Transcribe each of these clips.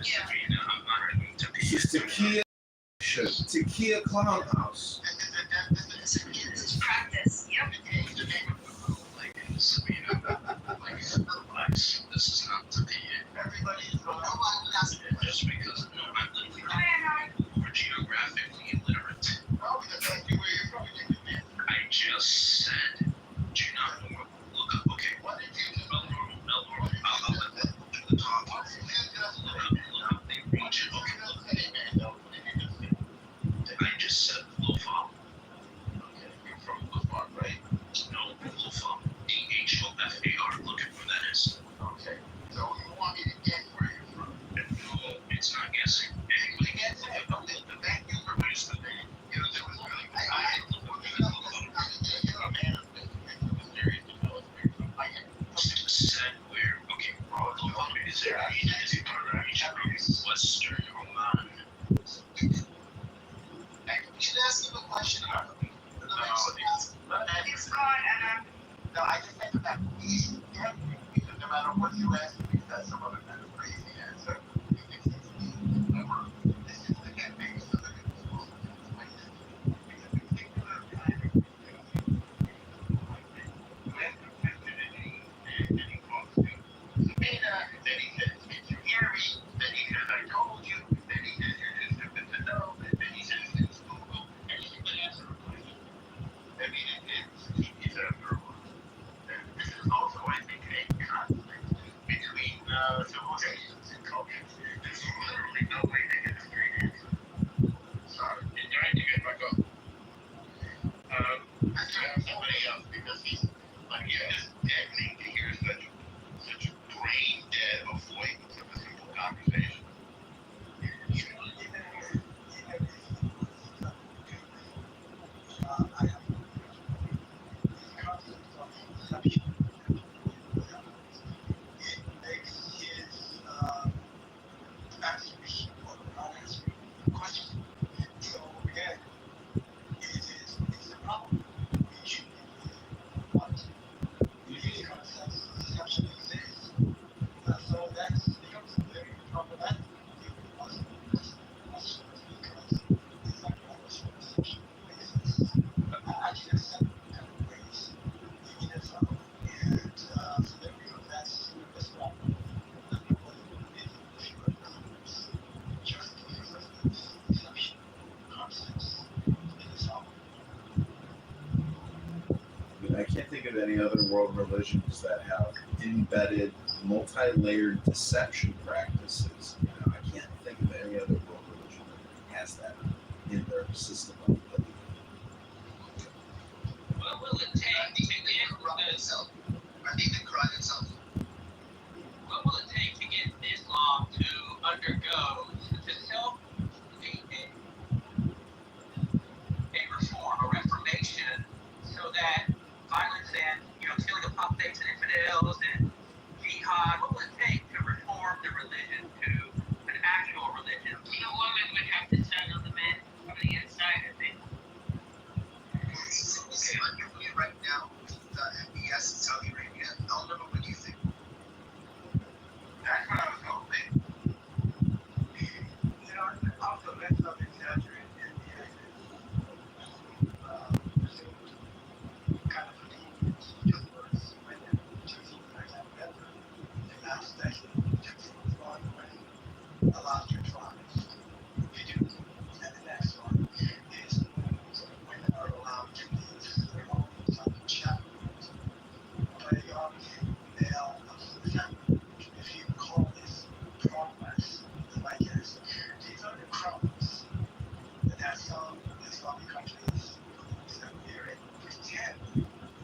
She's Takia. Takia Clown House. It's practice. Yep. This is not Takia. Everybody is going just because I'm literally more geographically illiterate. I just said, do not look up. Okay, what did you do? I'll let them do the talk. Look up the region. Okay, I just said Lofar. Okay, you're from Lofar, right? No, Lofar. DHOFAR. Look at where that is. Okay, so you want me to guess where you're from? No, it's not guessing. Anybody gets it? The bank you produced the bank. You know, there was really. I said where? Okay, Lofar is there. Is it Western Oman? You should ask him a question. It's gone, and No, I just think that no matter what you ask me, that's some other kind of crazy answer. This is the campaign, so they're going to schools with then he says, did you hear me? Then he says, I told you. Then he says, you're too stupid to know. Then he says, it's Google. And he can answer a question. I mean, it's a girl. This is also, I think, a conflict between civilizations and cultures. There's literally no way to get a straight answer. Sorry. Did I do it? I go. Let's have somebody else because he's like, yeah, it's deadening to hear such brain dead avoidance of a simple conversation. I can't think of any other world religions that have embedded, multi-layered deception practices. You know, I can't think of any other world religion that has that in their system of belief. What will it take to get this? I think the Quran itself. What will it take to get Islam to undergo to self a reform, a reformation, so that violence and killing of apostates and infidels and jihad? What will it take to reform the religion to an actual religion? The woman would have to settle the men from the inside, I think. Okay, on nuclear right now with MBS in Saudi Arabia. I'll never what you think. That's what I was hoping. Also let's not exaggerate MBS kind of just words when choosing for example the last session just was on when allows your tribes to do. And the next one is women are allowed to use their own chapters. But you obviously male if you call this progress, like this, these are the crumbs that some Islamic countries that we're in pretend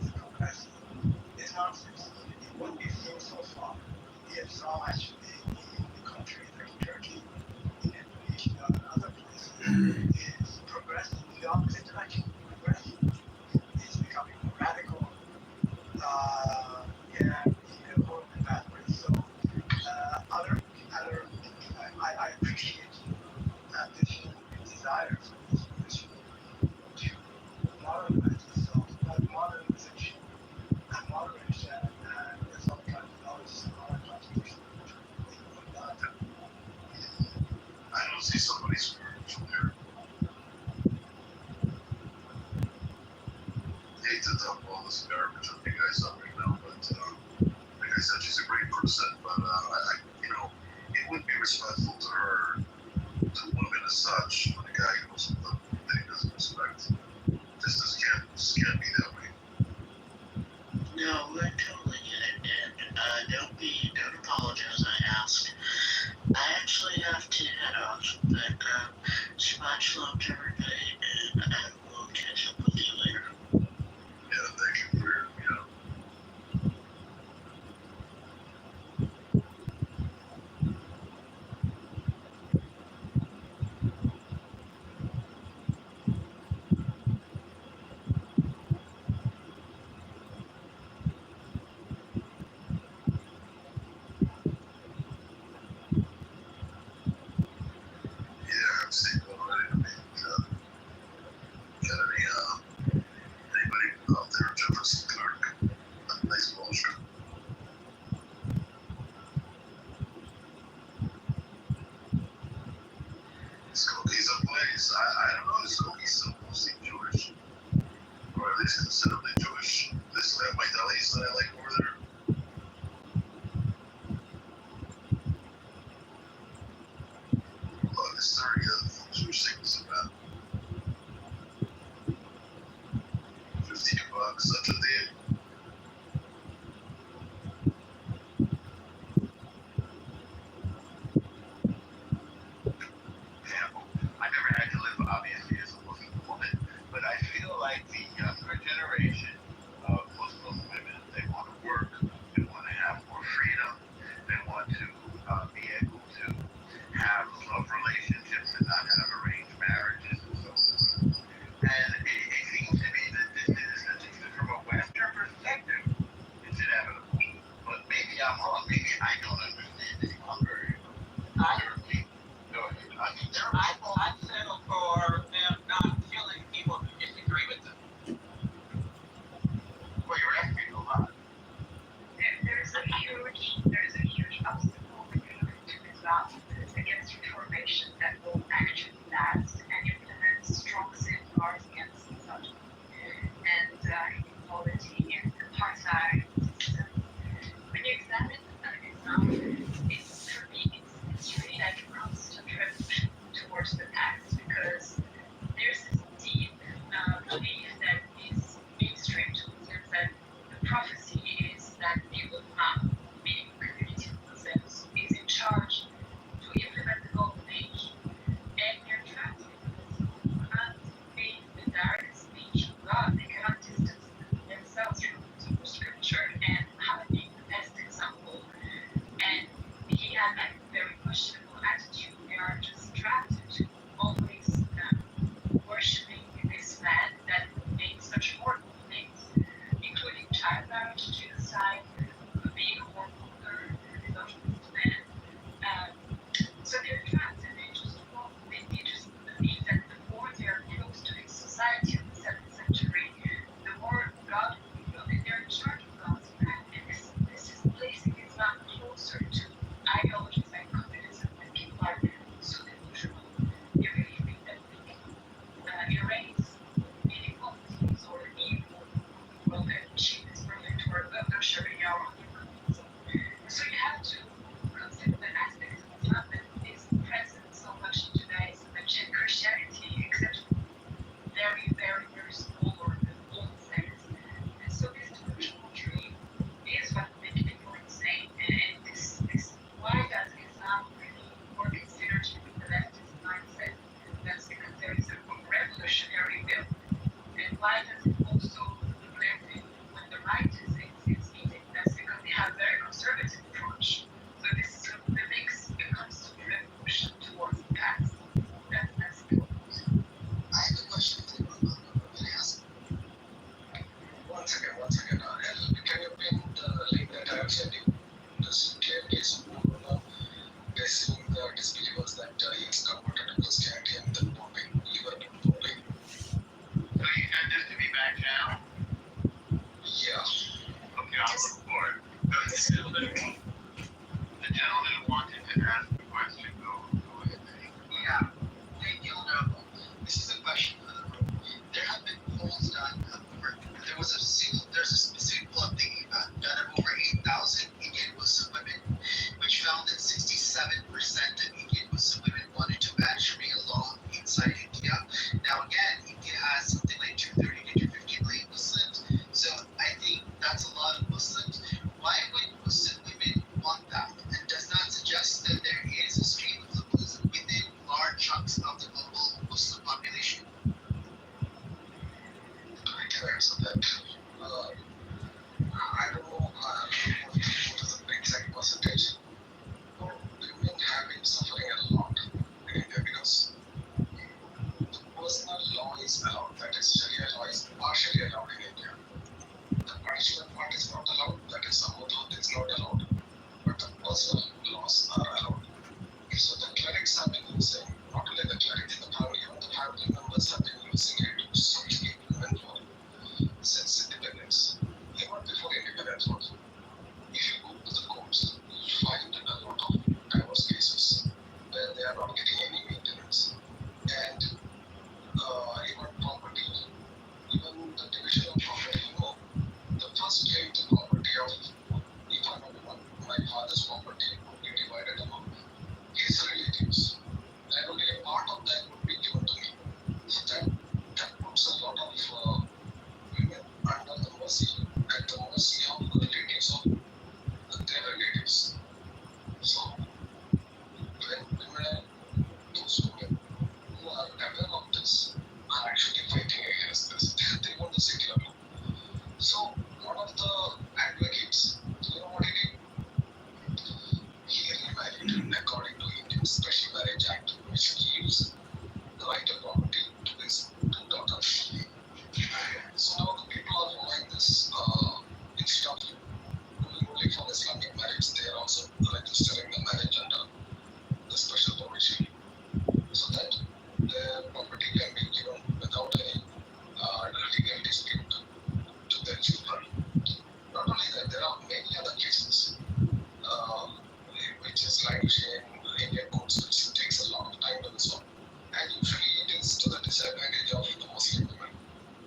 is progressive. It's nonsense. It wouldn't be so far if some actually in the countries like Turkey, in Indonesia, and other places is progressive. The opposite direction, progressive. It's becoming radical. Going backwards. So I appreciate this desire for this position to modernize itself, but modernization and moderation and some kind of knowledge in our constitution. He's a place. I don't know. He's still mostly Jewish, or at least considerably Jewish. This my delis that I like over there. Well, this story of Jewish things about $15 such a day. Example. I never had to live obviously as a Muslim woman, but I feel like the younger generation of Muslim women, they want to work, they want to have more freedom, they want to be able to have love relationships and not have arranged marriages and so forth. And it seems to me that this is, from a Western perspective, it's inevitable. But maybe I'm wrong. Maybe I don't understand any longer. I'd settle for them not killing people who disagree with them. Well, you're asking a lot. There's a huge obstacle when you look into Islam against reformation that will actually last and implement strong safeguards against misogyny and inequality and apartheid system. When you examine Islam, it's for me it's really like a constant revolution towards the past because there's this deep belief that is mainstream to Muslims that the prophecy is that the Ummah, meaning community of Muslims, is in charge to implement the golden age. And they're trapped because they cannot face the direct speech of God. They cannot distance themselves from scripture. And Muhammad being the best example, and he had that very questionable attitude. They are just trapped into always worshiping this man that made such horrible things, including child marriage, genocide, being a whoremonger, and misogynist man. So they're trapped and they just believe that the more they're close to his society in the 7th century, the more God will be built, and they're in charge of God's plan. And this is placing Islam closer to ideologies like communism when people are so delusional. They really think that they can erase inequalities or evil, well, achieve this perfect world of Sharia or communism. So you have to consider the aspects of Islam that is present so much in Judaism and Christianity, except very, very, very small or old sects. And so this delusional dream is what makes people insane. And why does Islam really work in synergy with the leftist mindset? That's because there is a revolutionary will. And why does it also reflect when the right is needed? That's because they have a very conservative approach. So this is the mix becomes to revolution towards the past. That's the point. I have a question for you. Can I ask? One second. Can you pin the link that I have sent you? This clear case of basically the disbelievers that he has converted to Christianity and then popping liver popping. So you sent this to me back now? Yeah. Okay, I'll look for it. The gentleman wanted to ask the question. Go ahead. Yeah. Thank you, Honorable. This is a question for the room. There have been polls done. There's a specific poll I'm thinking about done of over 8,000 Indian Muslim women, which found that 67% of Indian Muslim women wanted to ban Sharia law inside India. Now again, India has something like 230 to 250 million Muslims, so I think that's a lot of Muslims. Why would Muslim women want that? And does not suggest that there is a stream of liberalism within large chunks of the global Muslim population. I can answer that. I don't know what is the exact percentage. Women have been suffering a lot in India because the personal law is allowed, that is Sharia law is partially allowed in India. The punishment part is not allowed, that is Samudhat is not allowed, but the personal laws are allowed. So the clerics have been using, not only the clerics, the family members have been using it to subjugate women for since independence. Even before independence also. If you go to the courts, you find a lot of divorce cases where they are not getting any maintenance. which is like in Indian courts, which takes a lot of time to resolve. And usually it is to the disadvantage of the Muslim women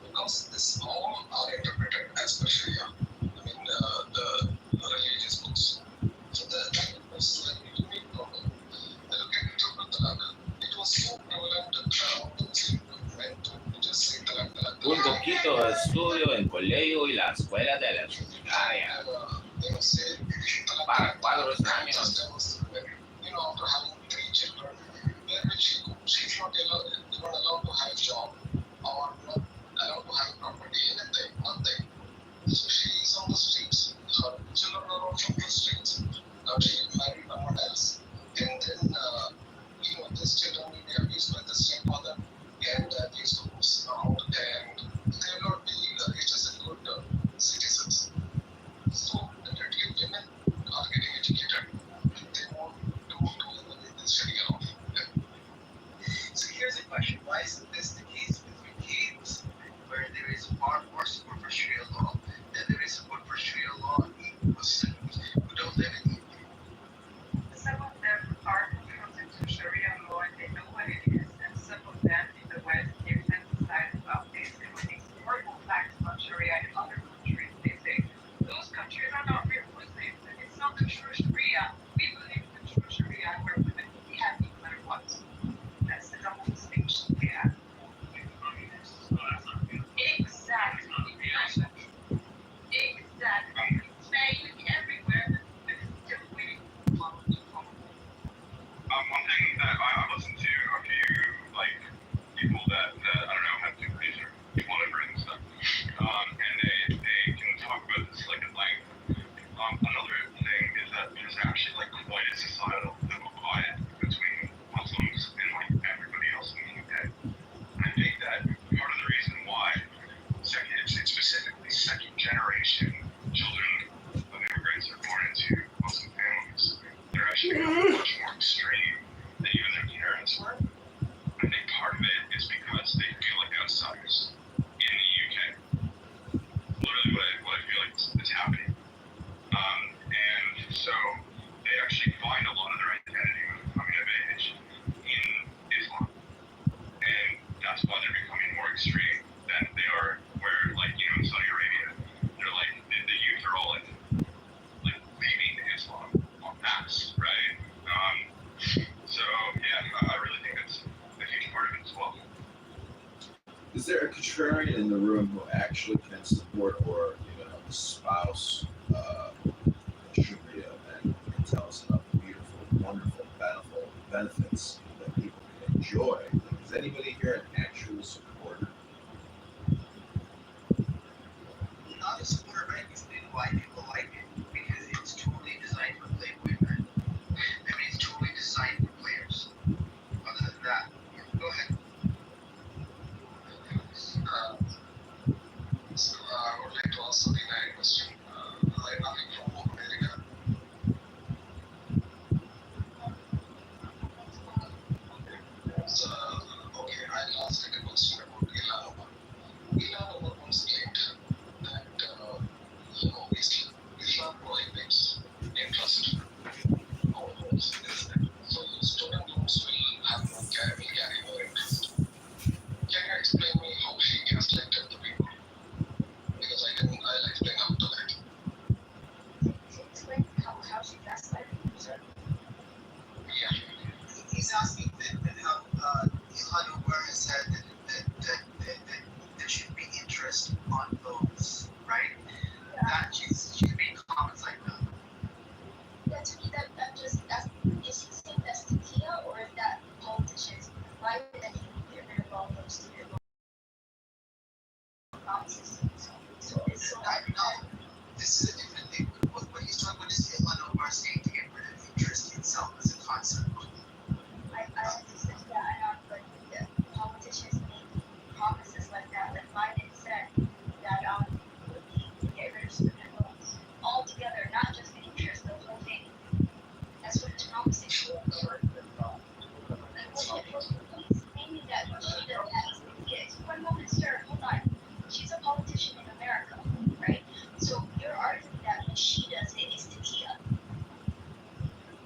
because this all are interpreted as per Sharia. I mean, the religious books. So that was like a unique problem. And look at Kitover Talaq. It was so prevalent around the Muslim men to just say Talaq, Talaq, Un Talaq. poquito de estudio en colegio y la escuela de la secundaria. They must say Talaq, Para Talaq, 4 Talaq. años. Just I was, after having 3 children, where will she go? She's not even allowed to have a job or not allowed to have property, anything, nothing. So she is on the streets. Her children are also on the streets. Now she married someone else. And then, these children will be abused by the stepfather and these schools around, and they will not be raised as a good citizens. So definitely women are getting educated. They want to study around. So here's a question: why isn't this the case with kids, where there is far more support for Sharia law than there is support for Sharia law in Muslims who don't live in India? Some of them are confronted to Sharia law and they know what it is, and some of them in the West they fantasize about basically these horrible facts about Sharia in other countries. They say those countries are not real Muslims and it's not the true Sharia. We believe in the true Sharia and we're women will be happy no matter what. That's the double distinction they have. Exactly. It's failing everywhere, but it's still winning. One thing that I listened to a few people that I don't know have degrees or people that bring stuff, and they can talk about this at length. Another thing is that there's actually quite a societal divide between Muslims and everybody else in the UK. I think that part of the reason why it's specifically second generation children of immigrants are born into Muslim families. They're actually much more extreme than even their parents were. I think part of it is because they feel like outsiders in the UK. Literally what I feel like is happening. And so they actually find a lot of their identity when they're coming of age in Islam. And that's why they're becoming more extreme than they are where, in Saudi Arabia, they're the youth are all leaving Islam en masse, right? So yeah, I really think that's a huge part of it as well. Is there a contrarian in the room who actually can support or espouse Sharia and can tell us about the beautiful, wonderful, bountiful benefits that people can enjoy? Is anybody here an actual supporter? Not a supporter, but I can explain why people like it. Because it's totally designed for playboy men. It's totally designed for players. Other than that, go ahead. So I would like to ask something very question. I'm coming from America. So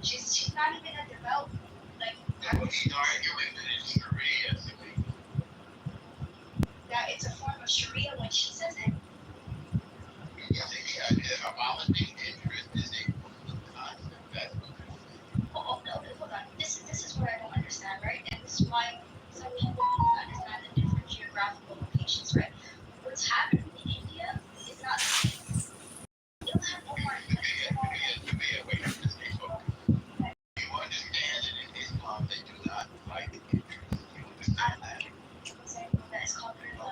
She's not even a developed, like, She's arguing that it's Sharia to me. that it's a form of Sharia when she says it. Abolishing interest is a Muslim concept. That's what they're saying. Oh, no, hold on. This is what I don't understand, right? And this is why some people don't understand the different geographical locations, right? What's happening in India is not the same. You'll have Omar Wait, you understand that in Islam they do not like interest. You understand that? that is called riba.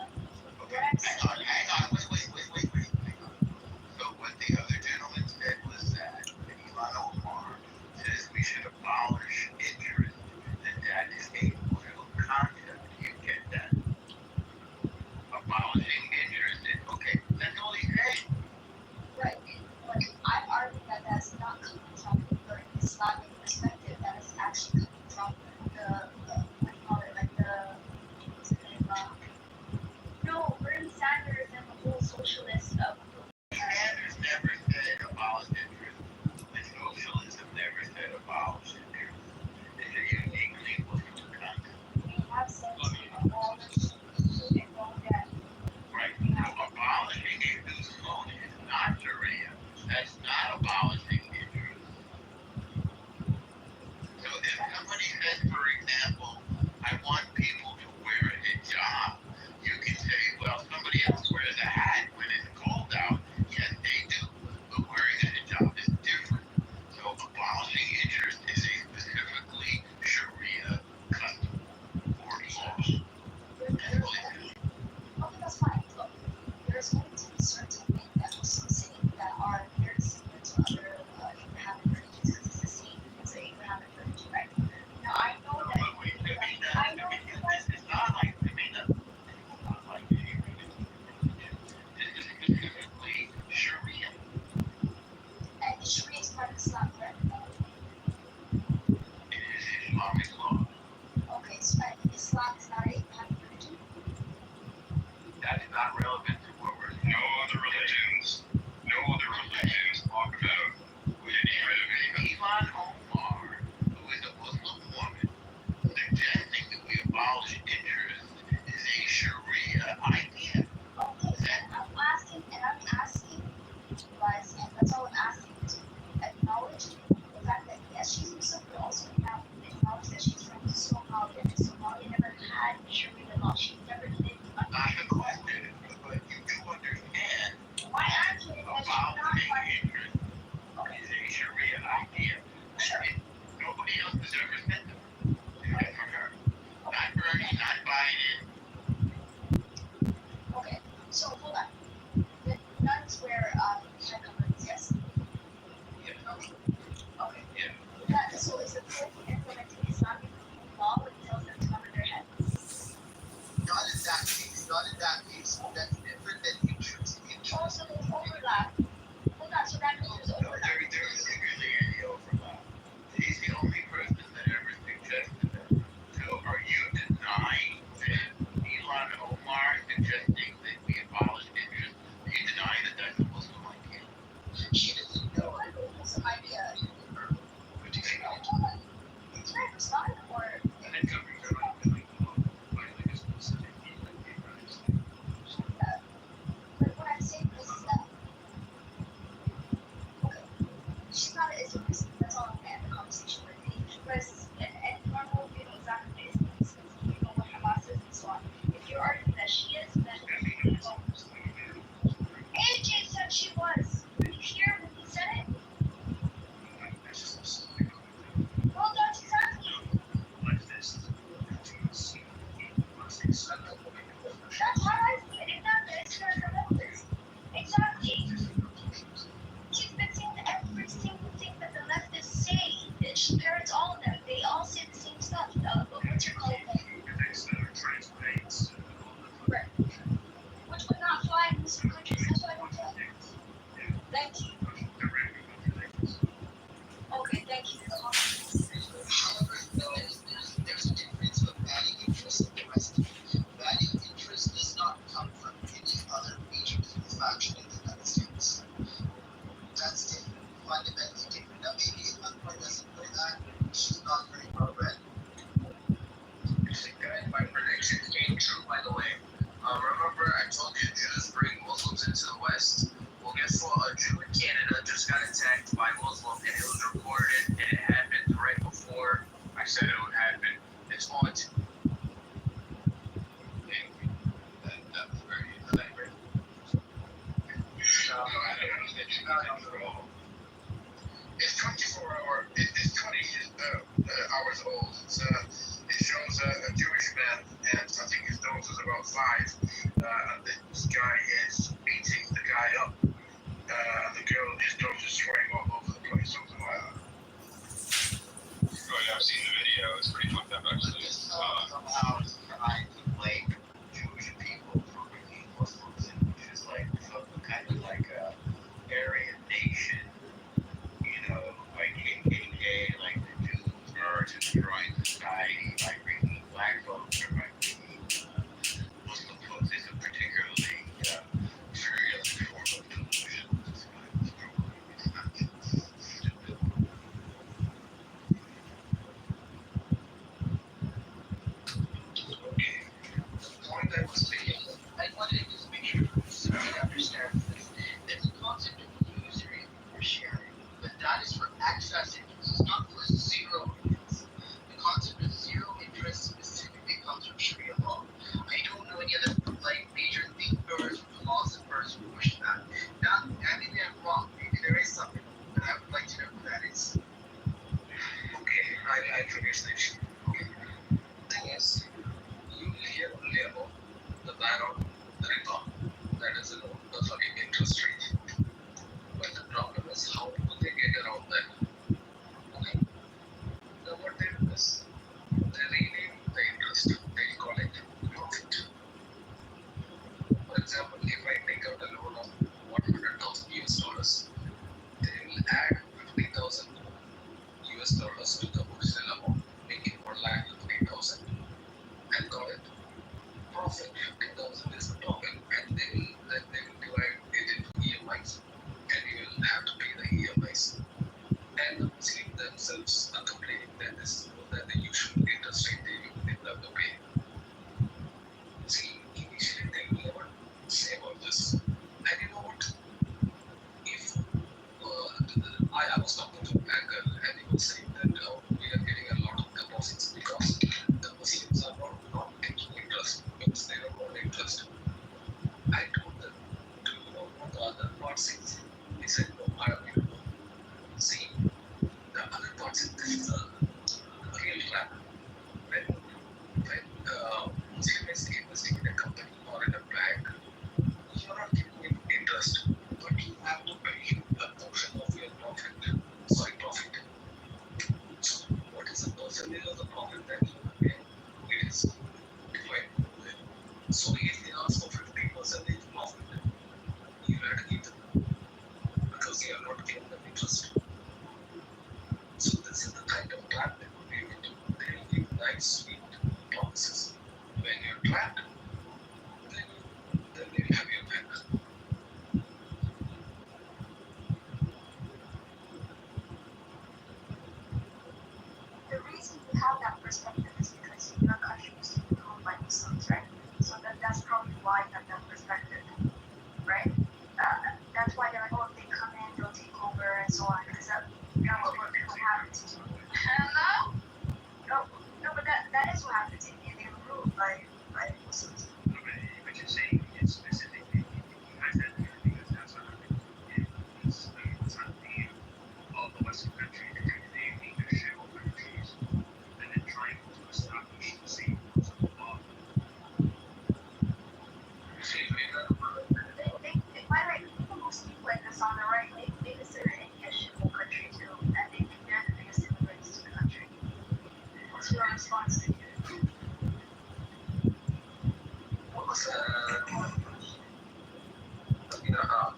Okay, hang on, wait. So what the other gentleman said was that Elon Omar says we should abolish interest, and that is a political concept. You get that? Abolishing interest is okay. That's all he said. Right. But I'm arguing that that's not coming from the Islamic perspective. That is actually coming from the what do you call it? Like what's the name? No, Bernie Sanders and the whole socialist Sanders never said abolish interest. And socialism never said abolish interest. It's a uniquely Muslim concept. we have said abolish student loan debt. Right. So abolishing a student loan is not Sharia. That's not abolishing interest. So if somebody says, for example, I want people to wear a hijab, you can say, well, somebody else wears a hat when it's cold out. at this. They rename the interest. They call it profit. For example, if I take out a loan of 100,000 US dollars, they will add 50,000 US dollars to the original amount, making 1,50,000 and call it profit. 50,000 is the profit, and they will divide it into EMIs, and you will have to pay the EMIs. And the Muslim themselves are complaining that this is more than the usual interest rate they have to pay. See, initially they will never say about this. And you know what? If I was talking to a banker and he was saying that we are getting a lot of deposits because the Muslims are not taking interest because they don't want interest. I told them, do you know what the other part says? He said, no, I don't know. See, the other part says this is a real trap. When Muslim is investing in a company or in a bank, you're not giving him interest, but you have to pay a portion of your profit. So, what is the percentage of the profit that you will pay? It is defined. So, if they ask for 50% profit, you have to give them because you are not giving them interest. So, this is the kind of trap that we will do. They will give nice, sweet promises. When you're trapped, then they will have your back. The reason you have that perspective is because your country is ruled by Muslims, right? So that's probably why you have that perspective, right? That's why they're like, oh, if they come in, they'll take over and so on, because that's what people happens to do. No, but that is what happens. They were ruled by Muslims. But you're saying it specifically, you guys had to because that's what happened. It's not all the Western countries, they being their shell countries, and then trying to establish the same rules of law. By the way, people who speak like this on the right, they consider India a shithole country too, and they think they're the biggest immigrants to the country. What's your response to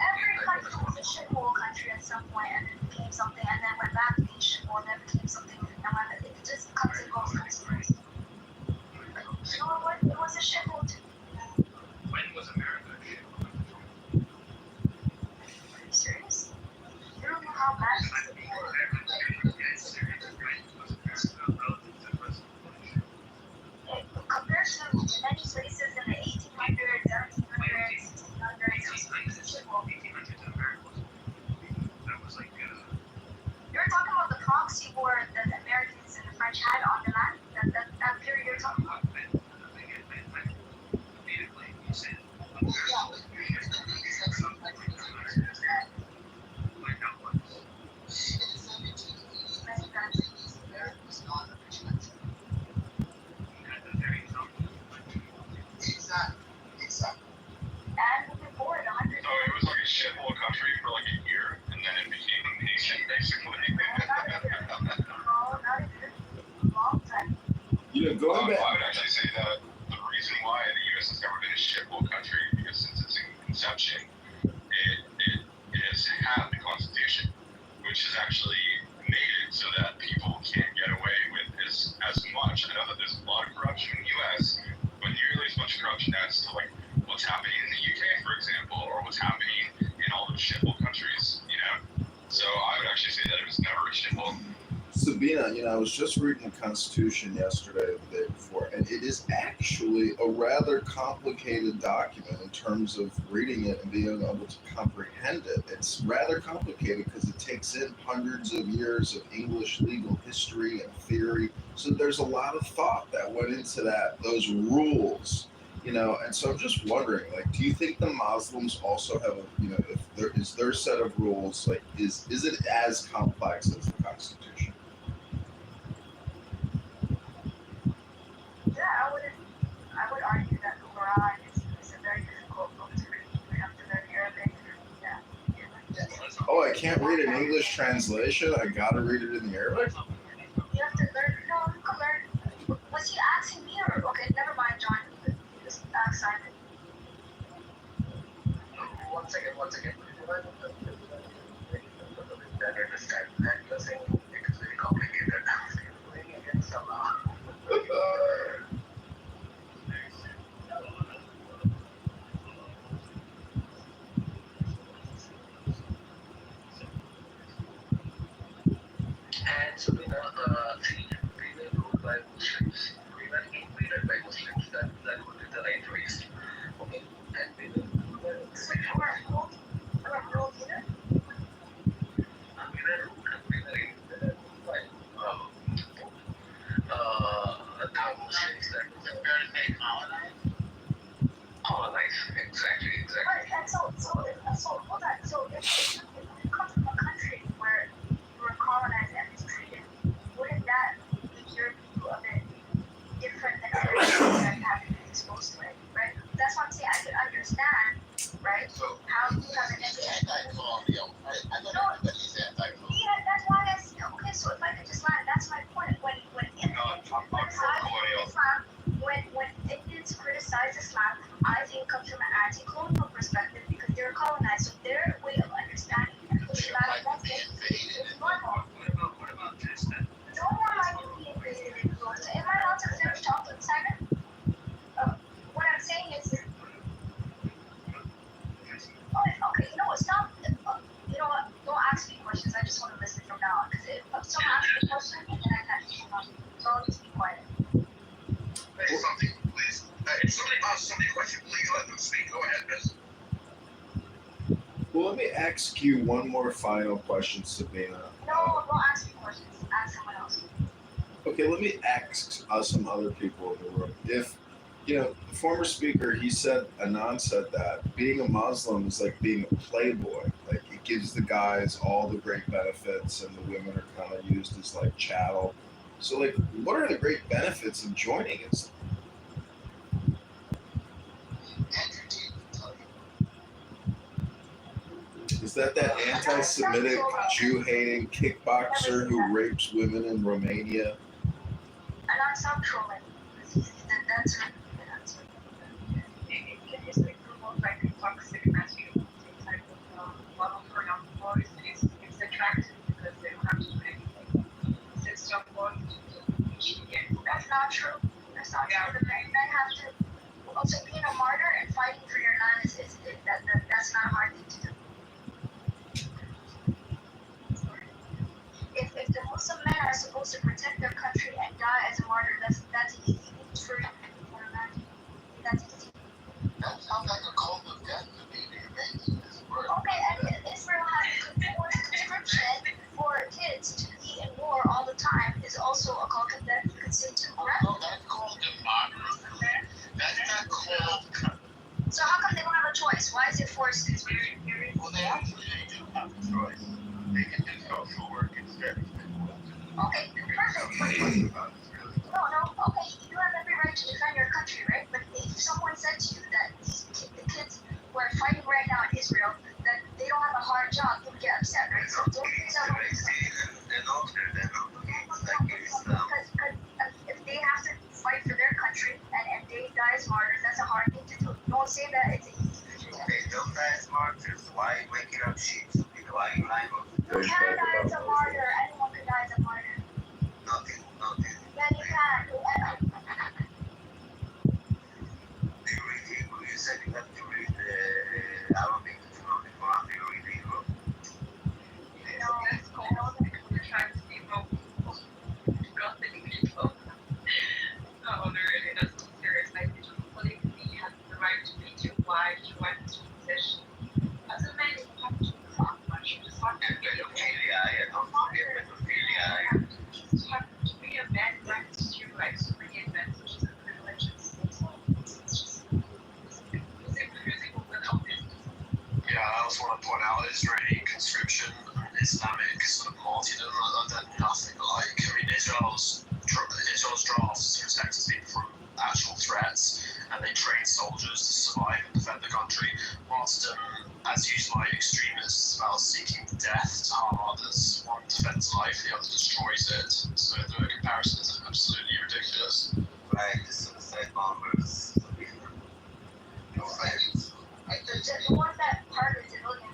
every country was a shithole country at some point and then became something and then went back to being shithole and then became something and when it just comes and goes, comes and goes. You know what? It was a shithole too. When was America a shithole? Are you serious? You don't know how bad it is. Compared to many places in the 1800s, 1700s, 1600s, it was a shithole. You're talking about the proxy war that the Americans and the French had on the land? That period you're talking about? Exactly. And moving forward, 100 So it was like a shithole country for like a year, and then it became a nation, basically. No, not even a long time. You know, going I back. would actually say that the reason why the U.S. has never been a shithole country because since its inception, it has had the Constitution, which has actually made it so that people can't get away with as much. I know that there's a lot of corruption in the U.S., but nearly as much corruption as to like what's happening in the UK, for example, or what's happening in all those shithole countries, you know. So I would actually say that it was never a shithole. Sabina, you know, I was just reading the Constitution yesterday or the day before, and it is actually a rather complicated document in terms of reading it and being able to comprehend it. It's rather complicated because it takes in hundreds of years of English legal history and theory. So there's a lot of thought that went into those rules, you know. And so I'm just wondering, like, do you think the Muslims also have, if there is their set of rules, like, is it as complex as the Constitution? Yeah, I would argue that the Quran is a very difficult book to read. You have to learn Arabic. Yeah. Oh, I can't read an English translation. I gotta read it in the Arabic. You have to learn. No, once again, one of the better describe that using it's very complicated. Going against the law. And so we were ruled by Muslims. We were invaded by Muslims. That would be the right phrase. Okay. And we were ruled here. And we were invaded by the Muslims that was very, very colonized. Colonized. Exactly. Right, and so hold on. So if you come from a country where you were colonized and mistreated, wouldn't that make your view of it different than other people that have been exposed to it, right? That's what I'm saying. I could understand, right? So How you have a he's negative. anti-colonial. I don't know that he's anti-colonial. Yeah, that's why I said, okay, so if I could just line, that's my point. When Indians criticize Islam, I think it comes from an anti-colonial perspective because they're colonized. So their way of understanding Islam is normal. What about this then? No one might be invaded in Florida. Am I allowed to finish talking, Simon? What I'm saying is, okay, you know what, stop. You know what, don't ask me questions. I just want to listen from now on. Because if someone asks me a question, then I can't keep on. So I'll just be quiet. Say something, please. If somebody asks somebody a question, please let them speak. Go ahead, miss. Well, let me ask you one more final question, Sabina. No, don't ask me questions. Ask someone else. Okay, let me ask some other people in the room. If, the former speaker, Anand said that being a Muslim is like being a playboy. Like, it gives the guys all the great benefits and the women are kind of used as like chattel. So, like, what are the great benefits of joining Islam? Is that anti-Semitic, Jew-hating kickboxer who rapes women in Romania? And I'm not trolling. That's right. It is removed by the toxic masculinity type of model for young boys. It's attractive because they don't have to do anything. Since young boys That's not true. That's not true. The men have to. Also, being a martyr and fighting for your land that's not a hard thing to do. If the Muslim men are supposed to protect their country and die as a martyr, that's an easy thing for you to imagine. That's easy. That sounds like a cult of death to me. Okay, and Israel has a conscription for kids to be in war all the time is also a cult of death. You could say too, correct? No, that's called democracy. That's not called. So how come they don't have a choice? Why is it forced? It's very, very. Well, they do have a choice. They can do social work instead. Okay, perfect. No, okay, you have every right to defend your country, right? But if someone said to you that the kids who are fighting right now in Israel, that they don't have a hard job, you would get upset, right? So don't think that way. Because if they have to fight for their country and they die as martyrs, that's a hard thing to do. Don't say that it's an easy thing to do. Okay, don't die as martyrs. Why are you making up shit? Why are you lying about You can die as a martyr. Anyone can die as a martyr. nothing? Yeah, you can. Do you read Hebrew? You said you have to read Arabic to know the Quran. Do you read Hebrew? No, we're trying to be more people. No, there really doesn't serious. Like, politically, has the right to beat your wife, your wife's position. As a man, you have to talk much. You just have to be Don't forget pedophilia. You have to be a man rights to like so many advantages and privileges. It's just confusing without business. Yeah, I also want to point out Israeli conscription and Islamic sort of martyrdom are nothing alike. I mean, Israel's drafts protects people from actual threats, and they train soldiers to survive and defend the country. Martyrdom, as used by extremists, is about seeking death to harm others. One defends life, the other destroys it. So the comparison is absolutely ridiculous. Right, the suicide bombers. No thanks. The one that targets civilians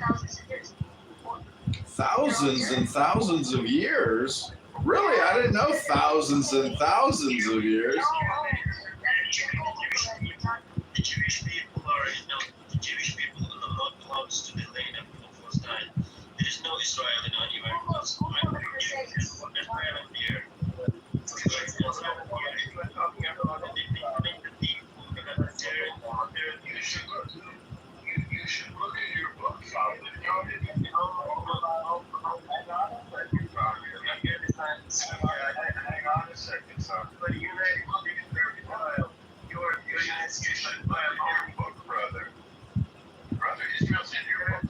thousands of years. Thousands and thousands of years? Really? I didn't know thousands and thousands of years. The Jewish people are, the Jewish people are not close to the land of the first time. There is no Israel anywhere close to the land. Israel here. You should look at your book, Father. Hang on a second, son. But you should buy your book, brother. Brother, Israel's in your book.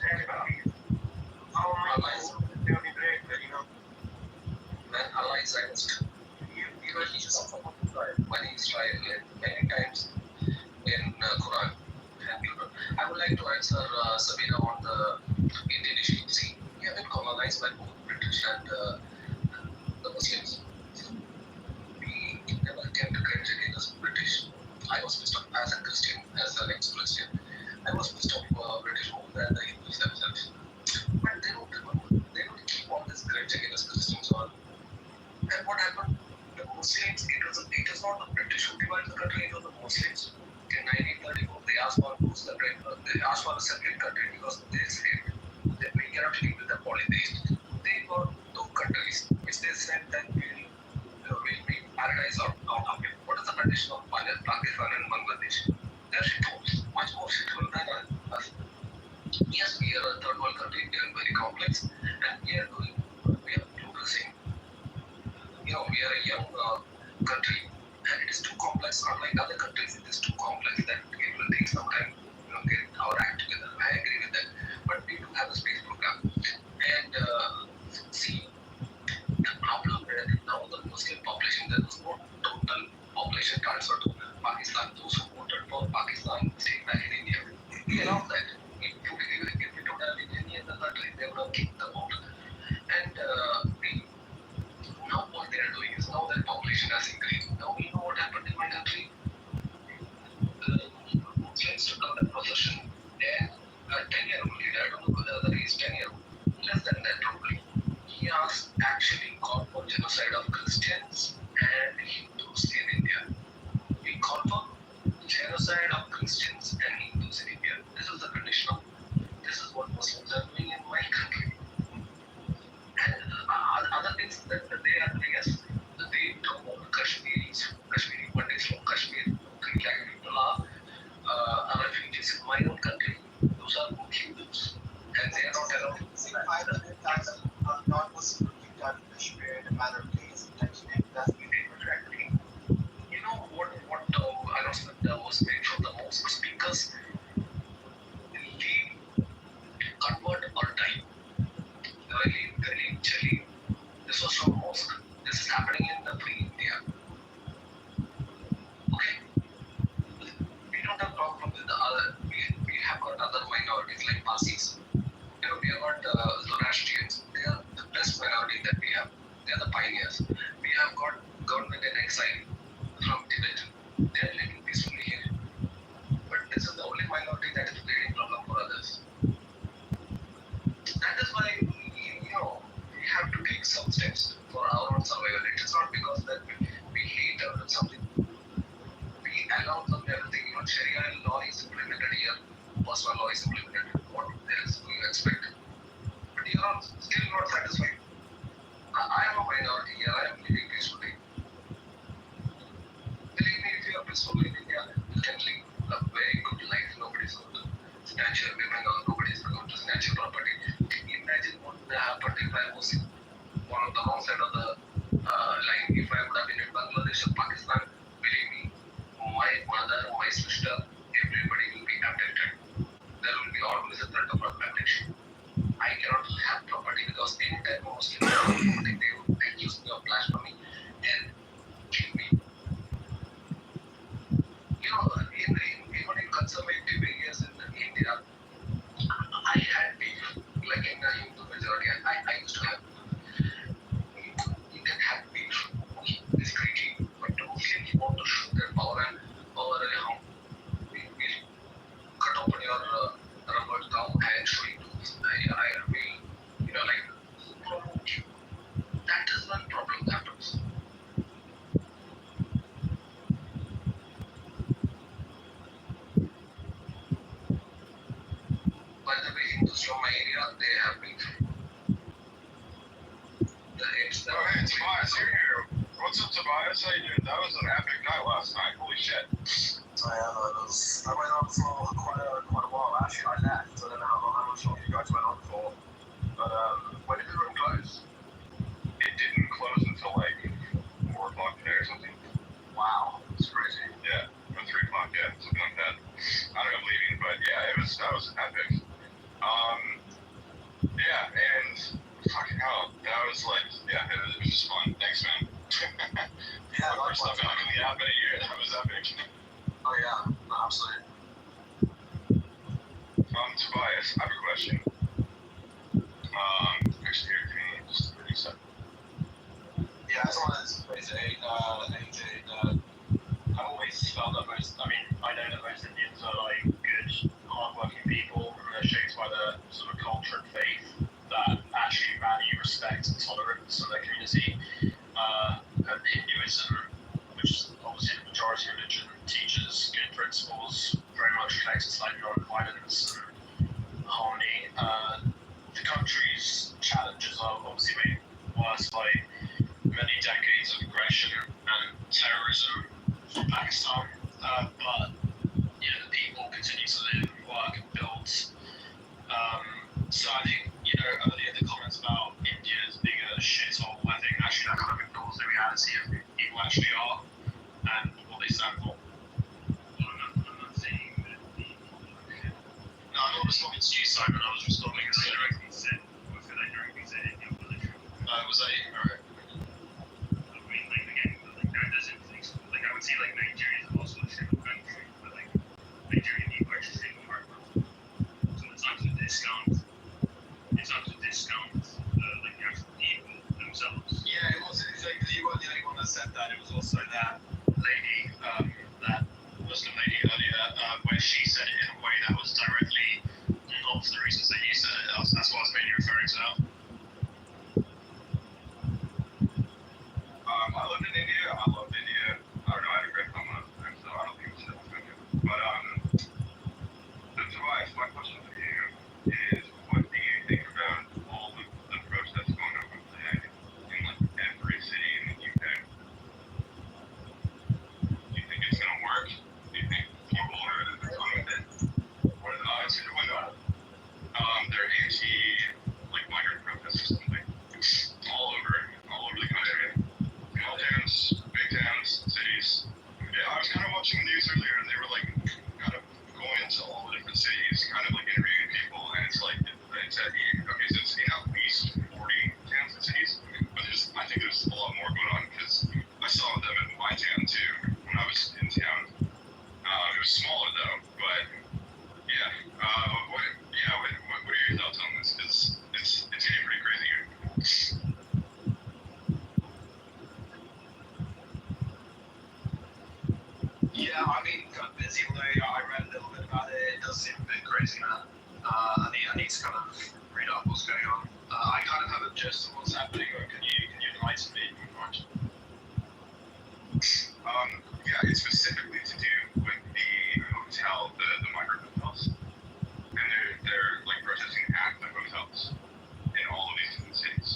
When Allah is against even he is when Israel many times in Quran. I would like to answer Sabina on the Indian issue. See, we have been colonized by both British and the Muslims. We never came to grudge against British. I was pissed off as a Christian, as an ex-Christian. I was pissed off British more than the Hindus themselves. But they don't keep on this grudge against Christians or. And what happened? The Muslims, it was not the British who divided the country, it was the Muslims. In 1934, they asked for a separate country because they said that we cannot live with the polytheists. They got two countries, which they said that we'll make paradise out of it. What is the condition of Pakistan and Bangladesh? They're shitholes, much more shithole than us. Yes, we are a third world country, we are very complex, and we are progressing. We are a young country, and it is too complex. Unlike other countries, it is too complex that it will take some time to get our act together. I agree with that, but we do have a space program. And see, the problem is now the Muslim population, there was no total population transfer to Pakistan. Those who voted for Pakistan stayed back in India. We allowed that. If we don't have any other country, they would have kicked them out. And now what they are doing is now their population has increased. Now you know what happened in my country? The Muslims took out a possession and a 10-year-old kid, I don't know whether he is 10-year-old, less than that probably. He has actually called for genocide of Christians and Hindus in India. We call for genocide of Christians and Hindus in India. This is the condition of, this is what Muslims are doing in my country. And other things that they are doing is they promote Kashmiri Pandits from Kashmir. 3 lakh people are refugees in my own country. Those are Hindus, and they are not allowed. 500,000 non-Muslim kicked out of Kashmir in a matter of days. That's Exactly. You know what announcement was made from the mosques? Because leave, convert or die. Delhi, Delhi. This was from mosque. This is happening in the free India. Okay? We don't have problem with the other. We have got other minorities like Parsis. We have got Zoroastrians. They are the best minority that we have. They are the pioneers. We have got government in exile from Tibet. They are living peacefully here. But this is the only minority that is creating problem for others. That is why we have to take some steps for our own survival. It is not because that we hate or something. We allow them everything. Even Sharia law is implemented here. Personal law is implemented. What else do you expect? But you are still not satisfied. I am a minority here. I am living peacefully. Believe me, if you are peaceful in India, you can live a very good life. Nobody is going to snatch your women or nobody is going to snatch your property. Imagine what would have happened if I was on the wrong side of the line. If I would have been in Bangladesh or Pakistan, believe me, my mother, my sister, everybody will be abducted. There will be always a threat of abduction. I cannot have property because anytime a Muslim has property, they would accuse me of blasphemy and kill me. Even in conservative areas in India, I had beef, like in the Hindu majority. I used to have. You can have beef discreetly, but the Muslims want to shoot their power and we cut open your rubber thumb and show it to from my area, they have been. Oh, hey, Tobias, you're here. What's up, Tobias? How you doing? That was an epic night last night. Holy shit. I went on for quite a while. Actually, I left. I don't know how much longer you guys went on for. But when did the room close? It didn't close until like 4 o'clock today or something. Wow, it's crazy. Yeah, or 3 o'clock, yeah, something like that. I don't know if leaving, but yeah, that was epic. Yeah, and fucking hell, that was like, yeah, it was just fun. Thanks, man. Yeah, my first time back in the app in a year, that was epic. Oh yeah, absolutely. Tobias, I have a question. Actually, here, give me just 30 seconds. Yeah, as long as basically, AJ, I've always felt that I know that most Indians are like good, hardworking people, and they're shaped by the sort of culture and faith that actually value respect and tolerance of their community. And Hinduism, which is obviously the majority religion, teaches good principles, very much reflects like non-violence and harmony. The country's challenges are obviously made worse by many decades of aggression and terrorism from Pakistan, but the people continue to live, work, and build. So I think earlier the comments about India as being a shithole, I think actually that kind of ignores the reality of who people actually are and what they stand for. I'm not saying that the No, I'm not responding to you, Simon. I was responding to you. Was I incorrect? I would say like Nigeria is also a single country, but like Nigeria need purchasing more. So it's not to discount like the actual people themselves. Yeah, it was. It's like, you weren't the only one that said that. It was also that lady, that Muslim lady earlier, where she said it in a way that was directly not for the reasons that you said it. That's what I was mainly referring to now. I lived in India. I loved India. I don't know. I had a great time when I was there, so I don't think it's still good. But Tobias, my question for you is, what do you think about all the protests going on today in like every city in the UK? Do you think it's gonna work? Do you think people are fine with it? What are the odds? They're anti like migrant protests or something. All over the country. Small towns, big towns, cities. Yeah, I was kind of watching the news earlier, and they were like kind of going into all the different cities, kind of like interviewing people, and it's like it's at okay, so it's in at least 40 towns and cities, but I think there's a lot more going on because I saw them in my town too when I was in town. It was smaller though, but yeah. What are your thoughts on this? Because it's getting pretty crazy here. Yeah, I mean, kind of busy, although I read a little bit about it. It does seem a bit crazy, man. I need to kind of read up what's going on. I kind of have a gist of what's happening, or can you enlighten me? Yeah, it's specifically to do with the hotel, the migrant hotels, and they're like protesting at the hotels in all of these different cities.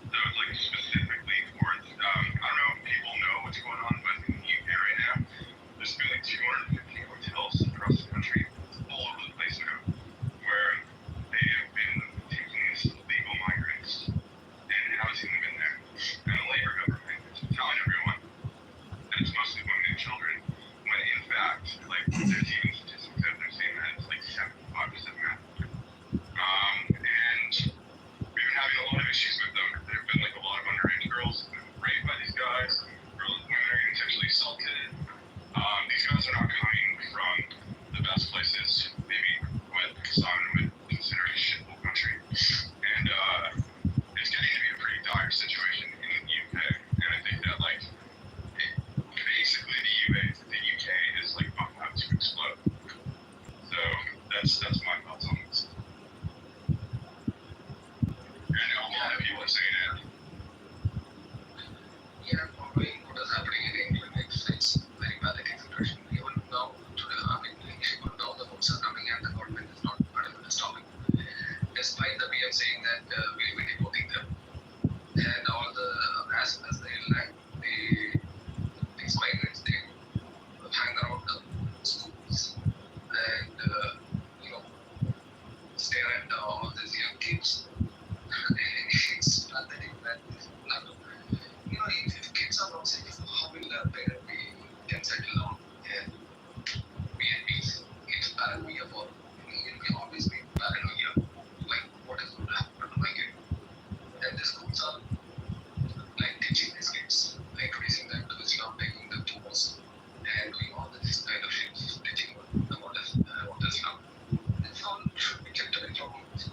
So it's like specifically for I don't know if people know what's going on, but in the UK right now, there's been like 250 hotels across the country, all over the place now, where they have been taking these illegal migrants and housing them in there, and the Labour government is telling everyone that it's mostly women and children, when in fact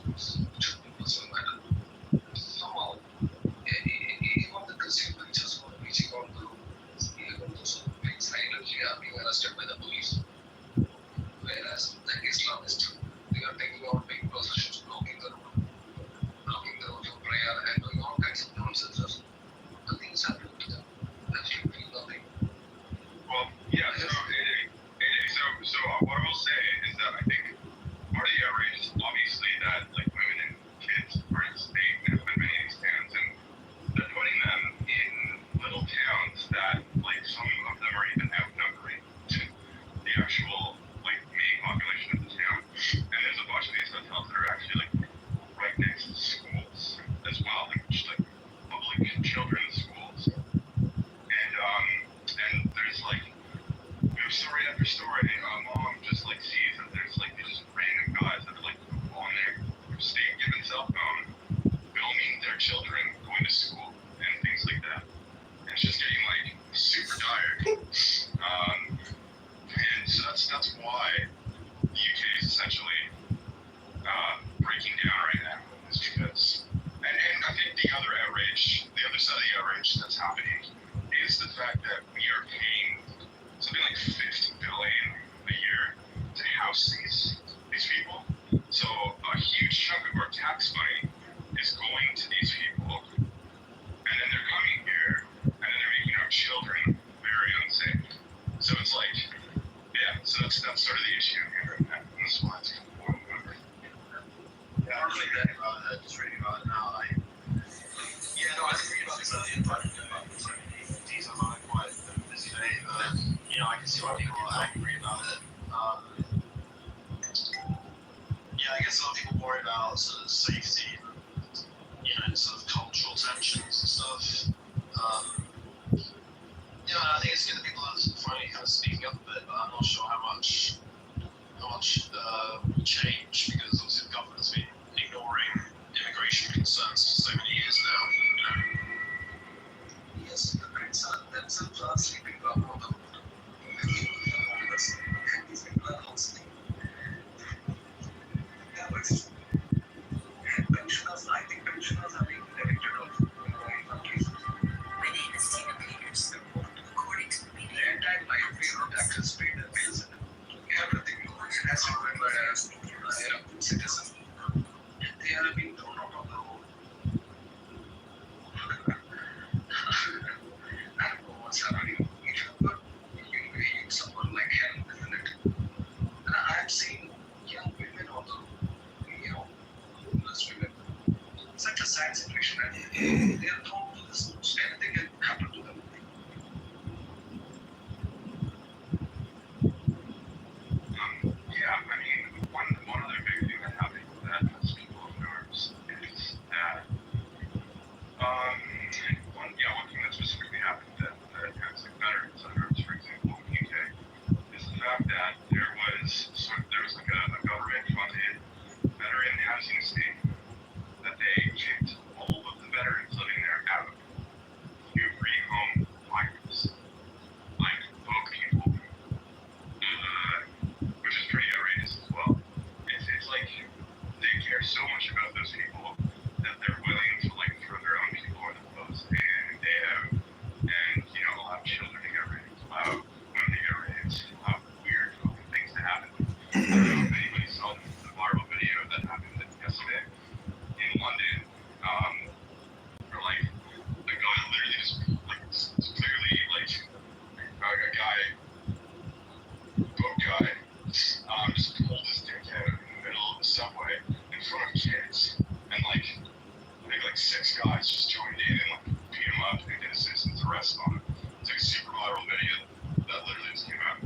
schools, two people so matter. Somehow, even the consumer just want reaching out to those who being silently are being arrested by the police. Whereas the Islamists, they are taking out big processions, blocking the road for prayer and doing all kinds of nonsense. Nothing is happening to them. Absolutely nothing. Well, yeah. So what I will say is that I think part of the outrage is obviously that like women and kids are in state and have been many of these towns, and they're putting them in little towns that like some of them are even outnumbering the actual like main population of the town. And there's a bunch of these hotels that are actually like right next to schools as well, like just like public children's schools. And there's like story after story, mom just like sees that there's like these random guys that are like on their state given cell phone filming their children going to school and things like that. And it's just getting like super dire. And so that's why the UK is essentially breaking down right now, is because and I think the other side of the outrage that's happening is the fact that we are paying something like $50 billion a year to house these people. So a huge chunk of our tax money is going to these people, and then they're coming here, and then they're making our children very unsafe. So it's like, yeah. So that's sort of the issue here, and that's why it's important. Yeah, I'm really reading about it, just reading about it now. I think about this earlier, but these are not quite busy day, but I can see why people are angry about it. I guess a lot of people worry about sort of safety, and sort of cultural tensions and stuff. I think it's good that people are finally kind of speaking up a bit, but I'm not sure how much will change, because obviously the government's been ignoring immigration concerns for so many years now. Yes, the Brits are themselves are sleeping on the homeless, and these people are hosting. Yeah, but pensioners, I think pensioners are being evicted of countries. My name is Tina Peters. According to the media, their entire life payroll taxes paid and bills and everything has been run by a citizen. They are being thrown out of the home. I don't know what's happening. But you someone like hell, isn't it? And I've seen young women on the, homeless women. Such a sad situation. And they are thrown to this. Anything can happen to them. One other big thing that happened that has people on nerves is that one thing that specifically happened that has like veterans on nerves, for example, in the UK, is the fact that there was like a government funded veteran housing estate that they kicked all of the veterans living there out to rehome migrants, like boat people, which is pretty outrageous as well. It's like they care so much about those people that they're willing to like throw their own people in the post day in and day out, and allow children to get raped, allow women to get raped, allow weird fucking things to happen. I don't know if anybody saw the viral video that happened yesterday in London, where like the guy literally just like clearly like a guy, boat guy, just pulled his dick out in the middle of the subway in front of kids, and like I think like 6 guys just joined in and like beat him up and did a citizen's arrest on him. It's like a super viral video that literally just came out.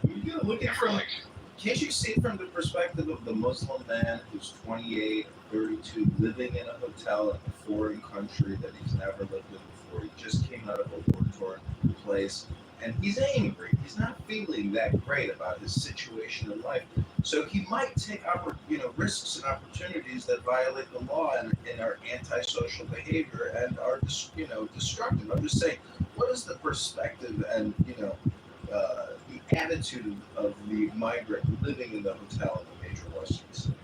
You gotta look at it from can't you see it from the perspective of the Muslim man who's 28, 32, living in a hotel in a foreign country that he's never lived in before? He just came out of a war-torn place, and he's angry. He's not feeling that great about his situation in life. So he might take risks and opportunities that violate the law and are antisocial behavior and are destructive. I'm just saying, what is the perspective and the attitude of the migrant living in the hotel in the major Western city?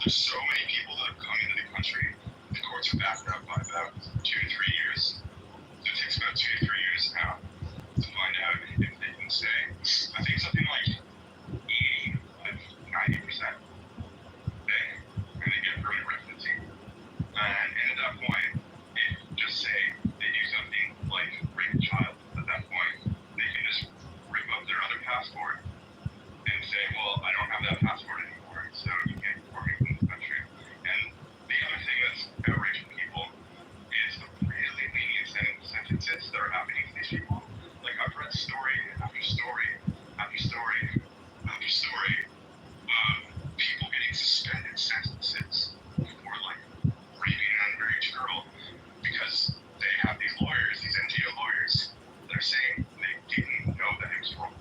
there's so many people that have come into the country. The courts are backed up by about 2 to 3 years. So it takes about 2 to 3 years now to find out if they can stay. I think something like 90% stay, and they get permanent residency. And at that point, if just say they do something like rape a child, at that point they can just rip up their other passport and say, well, I don't have that passport anymore, so you can't deport me from the country. And the other thing that's outraging people is the really lenient sentences that are happening to these people. Like, I've read story after story after story after story of people getting suspended sentences for, like, raping an underage girl because they have these lawyers, these NGO lawyers, that are saying they didn't know that it was wrong.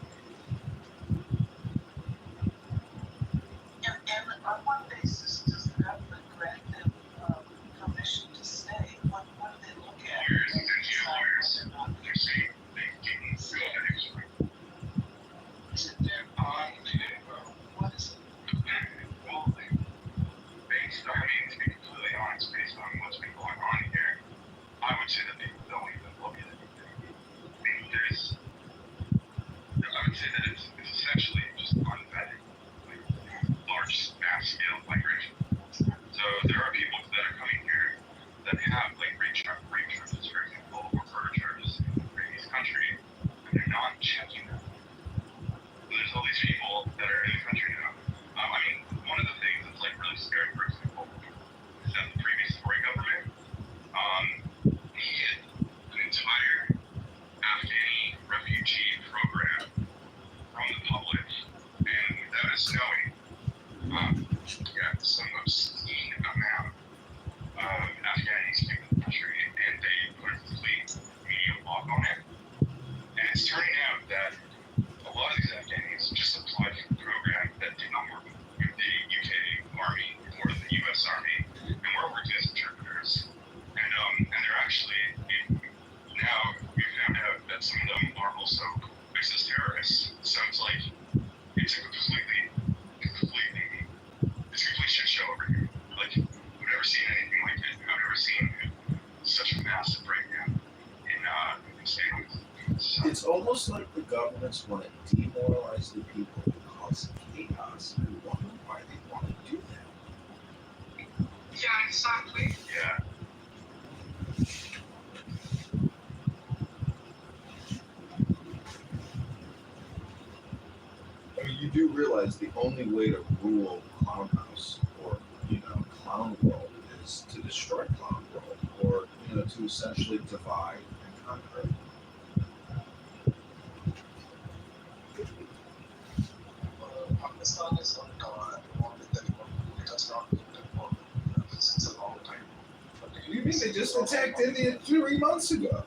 And on what basis does the government grant them permission to stay? What do they look at? Lawyers, these NGO lawyers, they're saying they didn't know that it was wrong. Is it their bond? What is it? Well, based on, I mean, to be completely honest, based on what's been going on here, I would say that they don't even look at anything. I mean, I would say that it's essentially just unvetted, like large, mass-scale migration. So there are people that are coming here that have like rape charges, for example, or murder charges in the previous country, and they're not checking them. There's all these people that are in the country now. I mean, one of the things that's like really scary, for example, is that the previous Tory government hid an entire Afghani refugee program from the public, and without us knowing, some obscene amount of Afghanis came to the country, and they put a complete media block on it. And it's turning out that a lot of these Afghanis just applied for the program that did not work with the UK Army or the US Army, and were working as interpreters. And they're actually, now we found out that some of them are also ISIS terrorists. So it's like, it's a complete shit show over here. Like, I've never seen anything like it. I've never seen such a massive breakdown in state. It's almost like the governments want to demoralize the people and cause chaos. I wonder why they want to do that. Yeah, exactly. Yeah. I mean, you do realize the only way to rule Clown House or, Clown World is to destroy Clown World or, to essentially divide and conquer. Pakistan is not involved with anyone. It has not been involved since a long time. But You mean they just attacked India 3 months ago?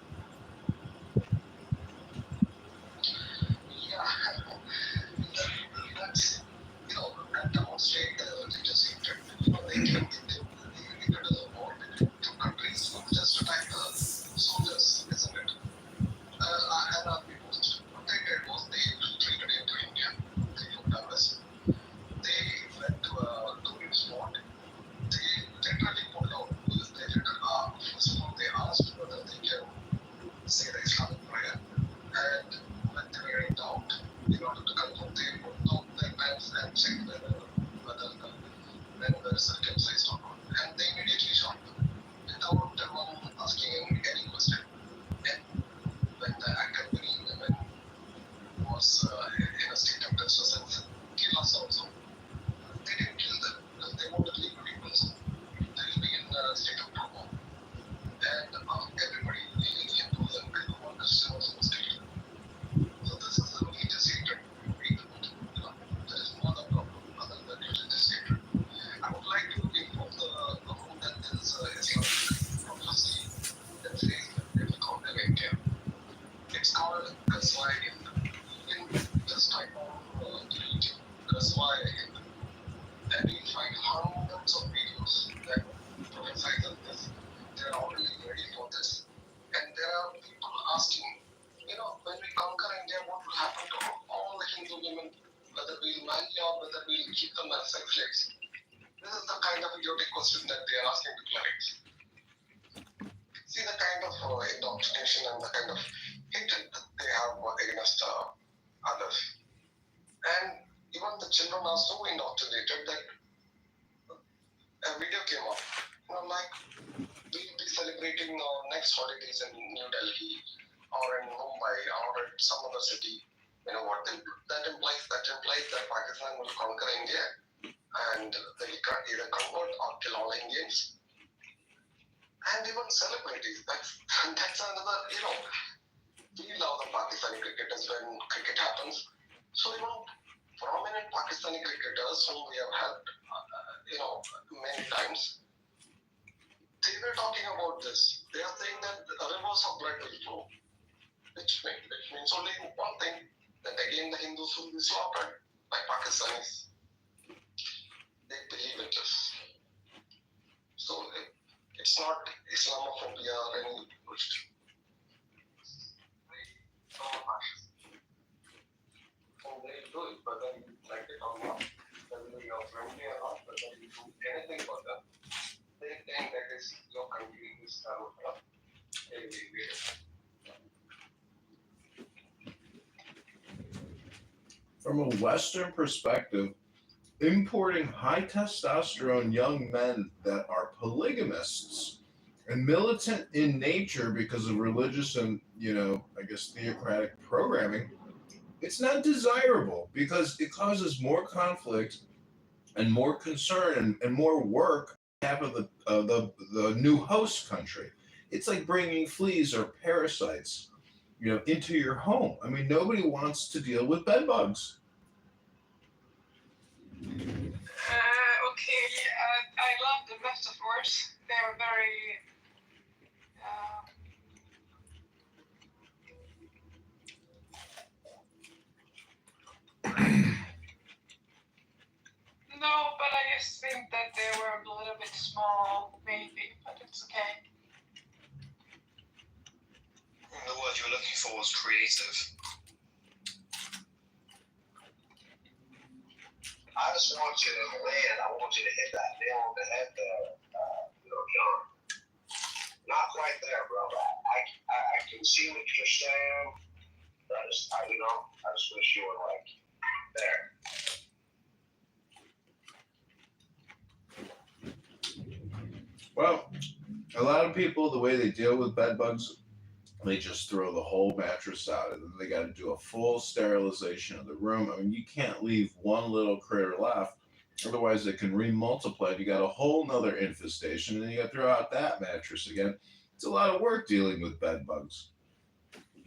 yeah, that's that demonstrate religious hatred. They came into the war with two countries just to attack the soldiers, isn't it? And what they did was they retreated into India. They looked at us. They went to a tourist spot. They literally pulled out. They did first of all, they asked whether they can say the Islamic prayer. And when they were in doubt, in order to confirm, they put out their pants and checked whether the men were circumcised or not. And they immediately shot them without asking any question. And when the accompanying women was in a state of distress and said, kill us also, they didn't kill them because they wanted to leave people. So they will be in a state of trauma. And everybody, even the Hindus and everyone, Christian was Muslim. So this is a religious hatred. There is no other problem other than religious hatred. I would like to inform the room that idiotic question that they are asking the clerics. See the kind of indoctrination and the kind of hatred that they have against others. And even the children are so indoctrinated that a video came up. Like we'll be celebrating next holidays in New Delhi or in Mumbai or in some other city. What that implies? That implies that Pakistan will conquer India and they will either convert or kill all Indians. And even celebrities. That's another, we love the Pakistani cricketers when cricket happens. So, prominent Pakistani cricketers whom we have had, many times, they were talking about this. They are saying that rivers of blood will flow. Which means only one thing, that again the Hindus will be slaughtered by Pakistanis. They believe it is. So it's not Islamophobia or any bullshit. And they do it, but then you like it or not, whether you're friendly or not, whether you do anything for them, they think that is your country is From a Western perspective, importing high testosterone young men that are polygamists and militant in nature because of religious and, I guess theocratic programming, it's not desirable because it causes more conflict and more concern and more work on behalf of the new host country. It's like bringing fleas or parasites, into your home. I mean, nobody wants to deal with bed bugs. Okay, I love the metaphors. They're very. No, but I just think that they were a little bit small, maybe, but it's okay. The word you were looking for was creative. I just want you to land. I want you to hit that nail on the head there, John. Not quite there, bro. I can see what you're saying. I just wish you were like there. Well, a lot of people, the way they deal with bed bugs, they just throw the whole mattress out, and then they got to do a full sterilization of the room. I mean, you can't leave one little critter left, otherwise they can remultiply. You got a whole nother infestation, and then you got to throw out that mattress again. It's a lot of work dealing with bed bugs.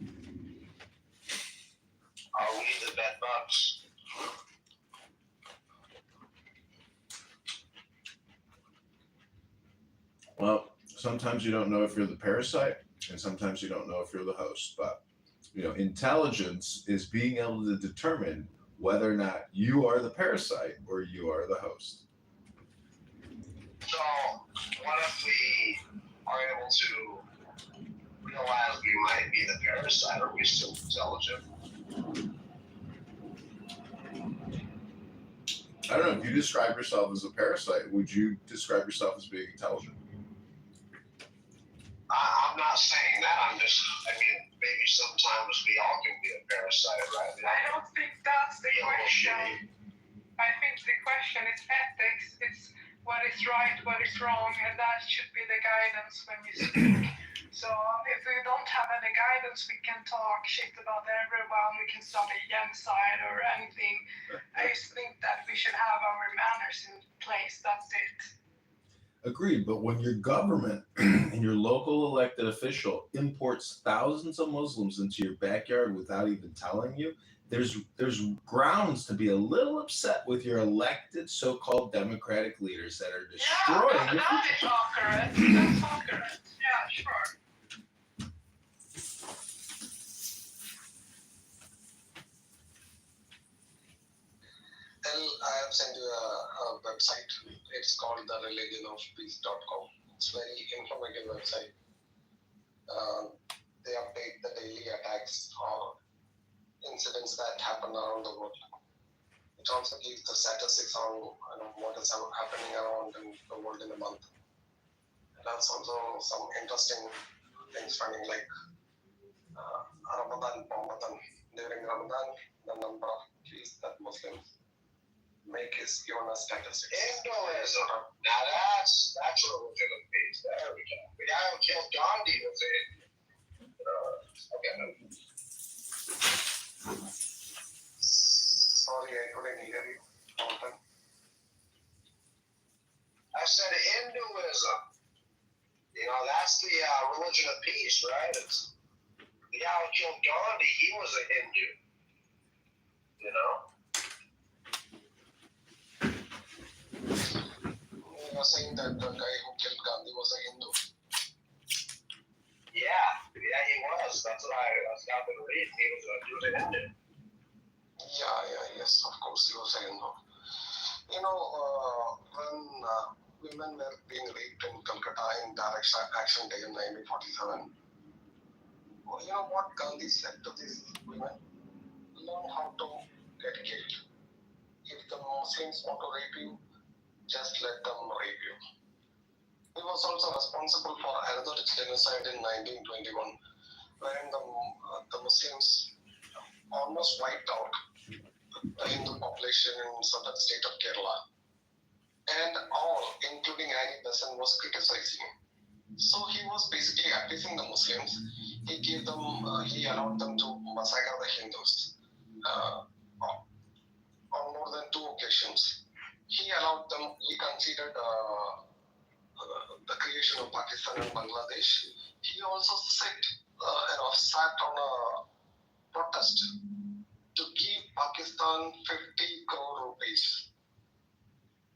We the bed bugs. Well, sometimes you don't know if you're the parasite, and sometimes you don't know if you're the host. But, intelligence is being able to determine whether or not you are the parasite or you are the host. So, what if we are able to realize we might be the parasite? Are we still intelligent? I don't know. If you describe yourself as a parasite, would you describe yourself as being intelligent? I'm not saying that. Maybe sometimes we all can be a parasite, right? I don't think that's the question. I think the question is ethics. It's what is right, what is wrong, and that should be the guidance when you speak. So if we don't have any guidance, we can talk shit about everyone. We can start a genocide or anything. I just think that we should have our manners in place. That's it. Agreed, but when your government and your local elected official imports thousands of Muslims into your backyard without even telling you, there's grounds to be a little upset with your elected so-called democratic leaders that are destroying your that is accurate. That's accurate. Yeah, sure. I have sent you a website. It's called thereligionofpeace.com. It's a very informative website. They update the daily attacks or incidents that happen around the world. it also gives the statistics on what is happening around in the world in a month. And that's also some interesting things finding like Ramadan. During Ramadan, the number of trees that Muslims make is given as statistics. Hinduism. Now that's a religion of peace. There we go. The guy who killed Gandhi was a okay. Sorry, I couldn't hear you. Mountain. I said Hinduism. That's the religion of peace, right? It's the guy who killed Gandhi. He was a Hindu. You are saying that the guy who killed Gandhi was a Hindu. Yeah, he was. That's what I got to read. He was a Hindu. Yes, of course, he was a Hindu. When women were being raped in Calcutta in Direct Action Day in 1947, what Gandhi said to these women? Learn how to get killed. If the Muslims want to rape you, just let them rape you. He was also responsible for another genocide in 1921, wherein the Muslims almost wiped out the Hindu population in southern state of Kerala. And all, including Annie Besant, was criticizing him. So he was basically appeasing the Muslims. He allowed them to massacre the Hindus on more than 2 occasions. He considered the creation of Pakistan and Bangladesh. He also sat on a protest to give Pakistan 50 crore rupees.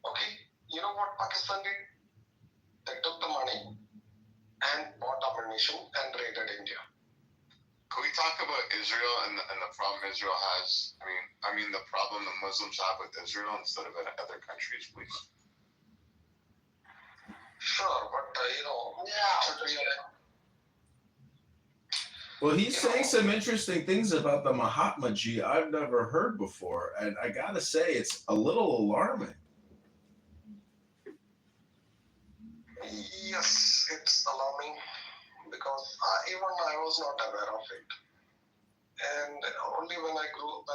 Okay, you know what Pakistan did? They took the money and bought ammunition and raided India. Can we talk about Israel and the problem Israel has? I mean the problem the Muslims have with Israel instead of in other countries, please. Sure, but Well, he's saying some interesting things about the Mahatma Ji I've never heard before, and I gotta say it's a little alarming. Yes, it's alarming because even I was not aware of it. And only when I grew up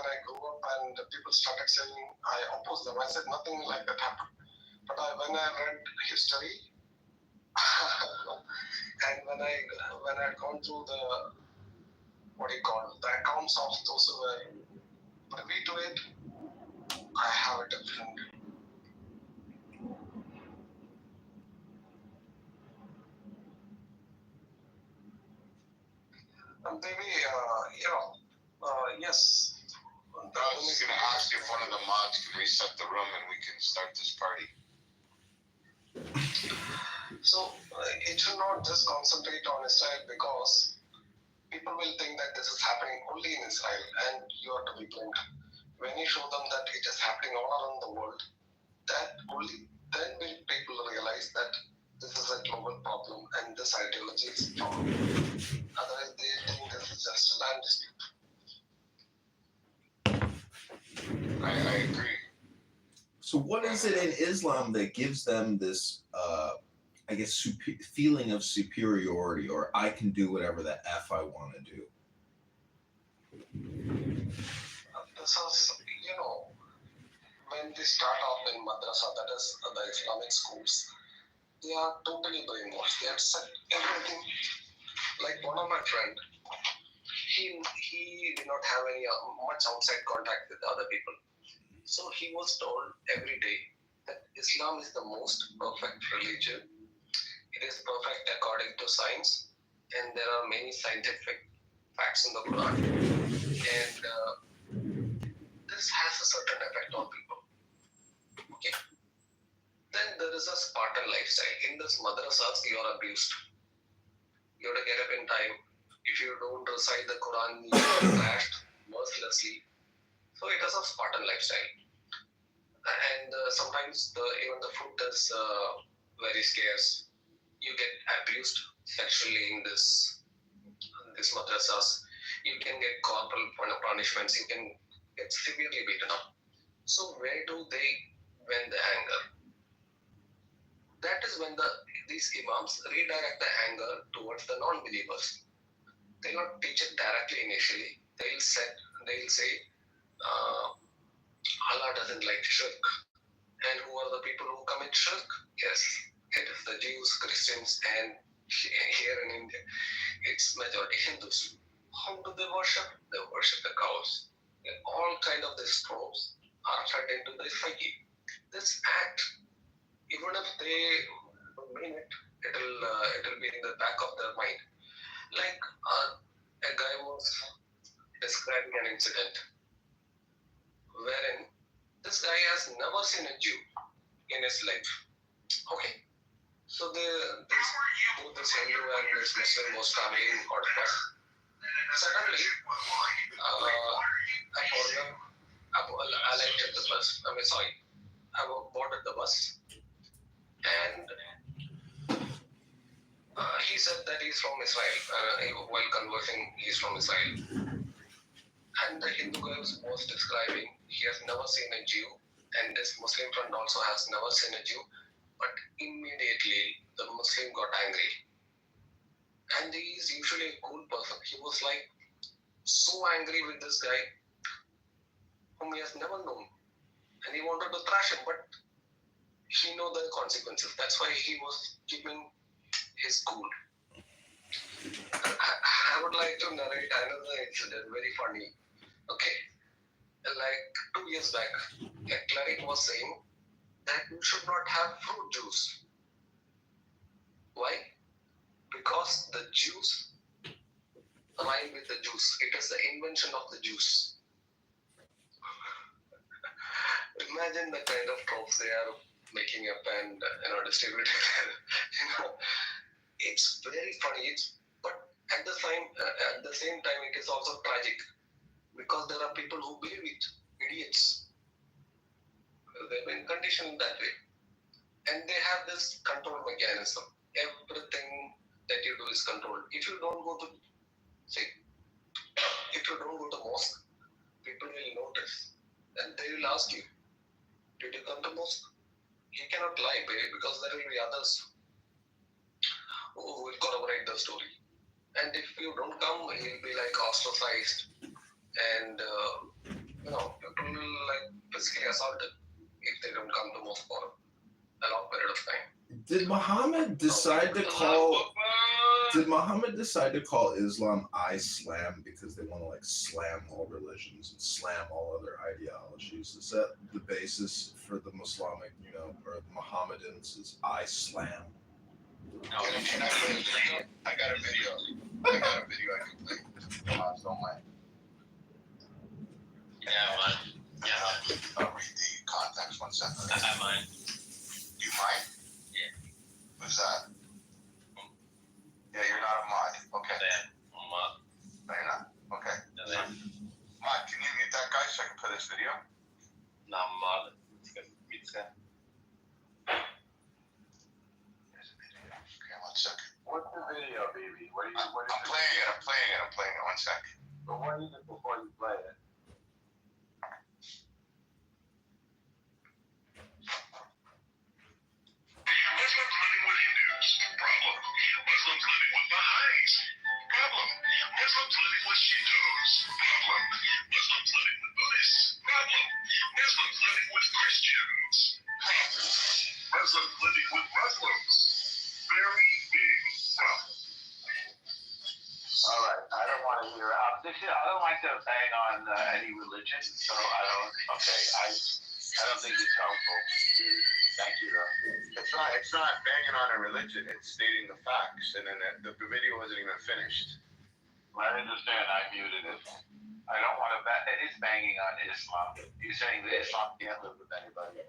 and people started saying, I opposed them. I said nothing like that happened. But when I read history, and when I had gone through the accounts of those who were privy to it, I have a different. And maybe yes. I was just going to ask if one of the mods can reset the room and we can start this party. So it should not just concentrate on Israel because people will think that this is happening only in Israel and you are to be blamed. When you show them that it is happening all around the world, that only then will people realize that this is a global problem and this ideology is wrong. Otherwise, they think this is just a land dispute. I agree. So, what is it in Islam that gives them this, feeling of superiority, or I can do whatever the F I want to do? This is, when they start off in madrasa, that is the Islamic schools, they are totally brainwashed. They have said everything. Like one of my friend, he did not have any much outside contact with other people. So he was told every day that Islam is the most perfect religion. It is perfect according to science, and there are many scientific facts in the Quran. And this has a certain effect on people. Okay. Then there is a Spartan lifestyle. In this madrasas, you are abused. You have to get up in time. If you don't recite the Quran, you are thrashed mercilessly. So it is a Spartan lifestyle. And sometimes even the food is very scarce. You get abused sexually in this madrasas. You can get corporal punishments. You can get severely beaten up. So where do they vent the anger? That is when these imams redirect the anger towards the non-believers. They'll not teach it directly initially. They'll say, Allah doesn't like shirk. And who are the people who commit shirk? Yes, it is the Jews, Christians, and here in India, it's majority Hindus. How do they worship? They worship the cows. And all kind of these tropes are fed into the psyche. This act, even if they don't mean it, it'll be in the back of their mind. Like a guy was describing an incident wherein this guy has never seen a Jew in his life. Okay, so both this Hindu and this Muslim was traveling on bus. Suddenly, a foreigner alighted the bus. I boarded the bus, and he said that he's from Israel. While conversing, he's from Israel. And the Hindu guy was describing he has never seen a Jew, and this Muslim friend also has never seen a Jew. But immediately the Muslim got angry. And he is usually a cool person. He was like so angry with this guy whom he has never known. And he wanted to thrash him, but he knew the consequences. That's why he was keeping his cool. I would like to narrate another incident, very funny. Okay, like 2 years back, a cleric was saying that you should not have fruit juice. Why? Because the juice rhyme with the juice. It is the invention of the juice. Imagine the kind of tropes they are making up and distributing. It's very funny. But at the same time, it is also tragic because there are people who believe it. Idiots. They've been conditioned that way, and they have this control mechanism. Everything that you do is controlled. If you don't go to mosque, people will notice, and they will ask you, "Did you come to mosque?" You cannot lie, because there will be others who will corroborate the story. And if you don't come, you'll be like ostracized, and people will like physically assaulted if they don't come to mosque for a long period of time. Did Muhammad decide to call Islam Islam because they want to like slam all religions and slam all other ideologies? Is that the basis for the Muslimic, or the Mohammedans is Islam? No, I got a video I can play. Don't mind. Yeah, man. Yeah. I'll read the context 1 second. I mind. Do you mind? Yeah. Who's that? Yeah, you're not a mod. Okay. Yeah, I'm up. No, you're not. Okay. Yeah. Mod, can you mute that guy so I can play this video? No, I'm up. It's Okay, 1 second. What's the video, baby? I'm playing it. 1 second. But what is it before you play it? Muslims living with Hindus. Problem. Muslims living with Baha'is. Problem. Muslims living with Shiitos. Problem. Muslims living with Buddhists. Problem. Muslims living with Christians. Muslims living with Muslims. Very big problem. All right, I don't want to hear. I don't like to bang on any religion, so I don't think it's helpful. Thank you, though. It's not banging on a religion. It's stating the facts, and then the video wasn't even finished. I understand. I muted it. I don't want to. It is banging on Islam. You're saying that Islam can't live with anybody.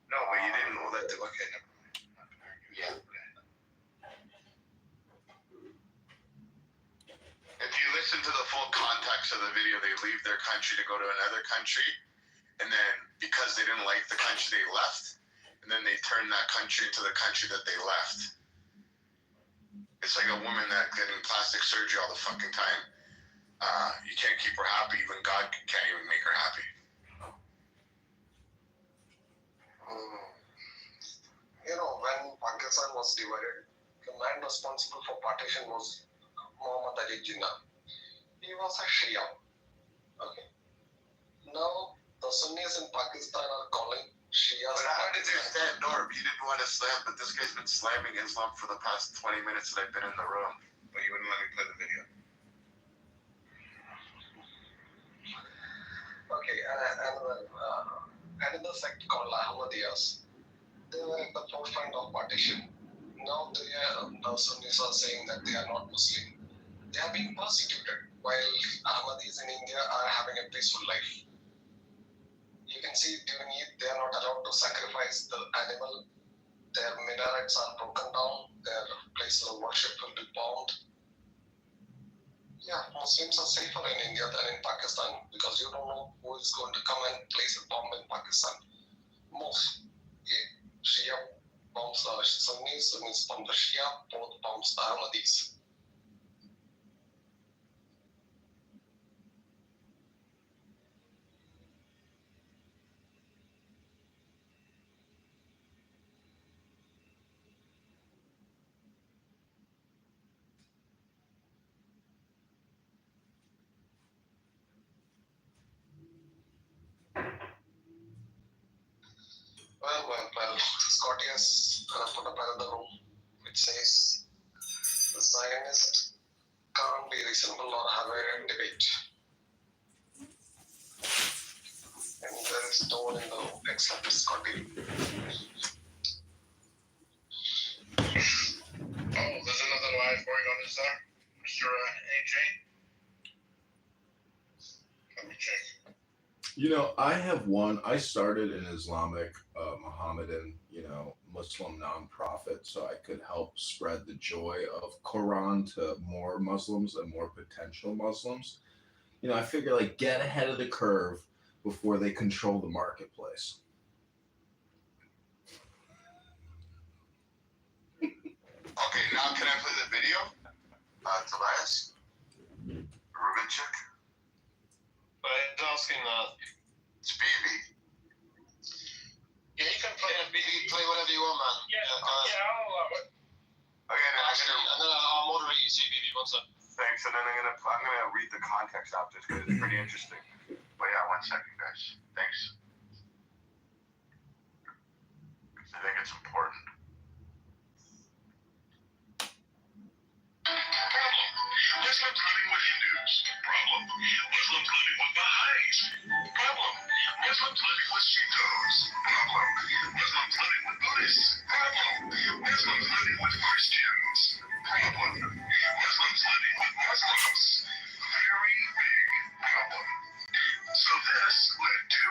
No, but you didn't know that. Okay, never mind. Yeah. If you listen to the full context of the video, they leave their country to go to another country, and then because they didn't like the country they left, and then they turn that country into the country that they left. It's like a woman that's getting plastic surgery all the fucking time. You can't keep her happy. Even God can't even make her happy. When Pakistan was divided, the man responsible for partition was Muhammad Ali Jinnah. He was a Shia. Okay. Now the Sunnis in Pakistan are calling Shias. But I understand, Norm. You didn't want to slam, but this guy's been slamming Islam for the past 20 minutes that I've been in the room. But you wouldn't let me play the video. Okay, another sect called Ahmadiyas. They were at the forefront of partition. Now the Sunnis are saying that they are not Muslim. They are being persecuted, while Ahmadis in India are having a peaceful life. You can see during Eid, they are not allowed to sacrifice the animal. Their minarets are broken down. Their places of worship will be bombed. Yeah, Muslims are safer in India than in Pakistan because you don't know who is going to come and place a bomb in Pakistan. Most Shia bombs the Sunnis, Sunnis bomb the Shia, both bombs the Ahmadis. Well, Scotty has put up another room which says the Zionist can't be reasonable or have a debate. And there is no one in the room except Scotty. Oh, there's another live going on, is there? Mr. AJ? Let me check. I have one. I started an Islamic, Mohammedan, Muslim nonprofit so I could help spread the joy of Quran to more Muslims and more potential Muslims. I figure get ahead of the curve before they control the marketplace. Okay, now can I play the video? Tobias? Rubenchik? He's asking that. It's BB. Yeah, you can play BB, play whatever you want, man. I'll allow it. Okay, I'll moderate you, CBB, one second. Thanks, and then I'm gonna read the context after this because it's pretty interesting. But yeah, 1 second, guys. Thanks. I think it's important. Muslims living with Hindus. Problem. Muslims living with Baha'is. Problem. Muslims living with Shiitos. Problem. Muslims living with Buddhists. Problem. Muslims living with Christians. Problem. Muslims living with Muslims. Very big problem. So this led to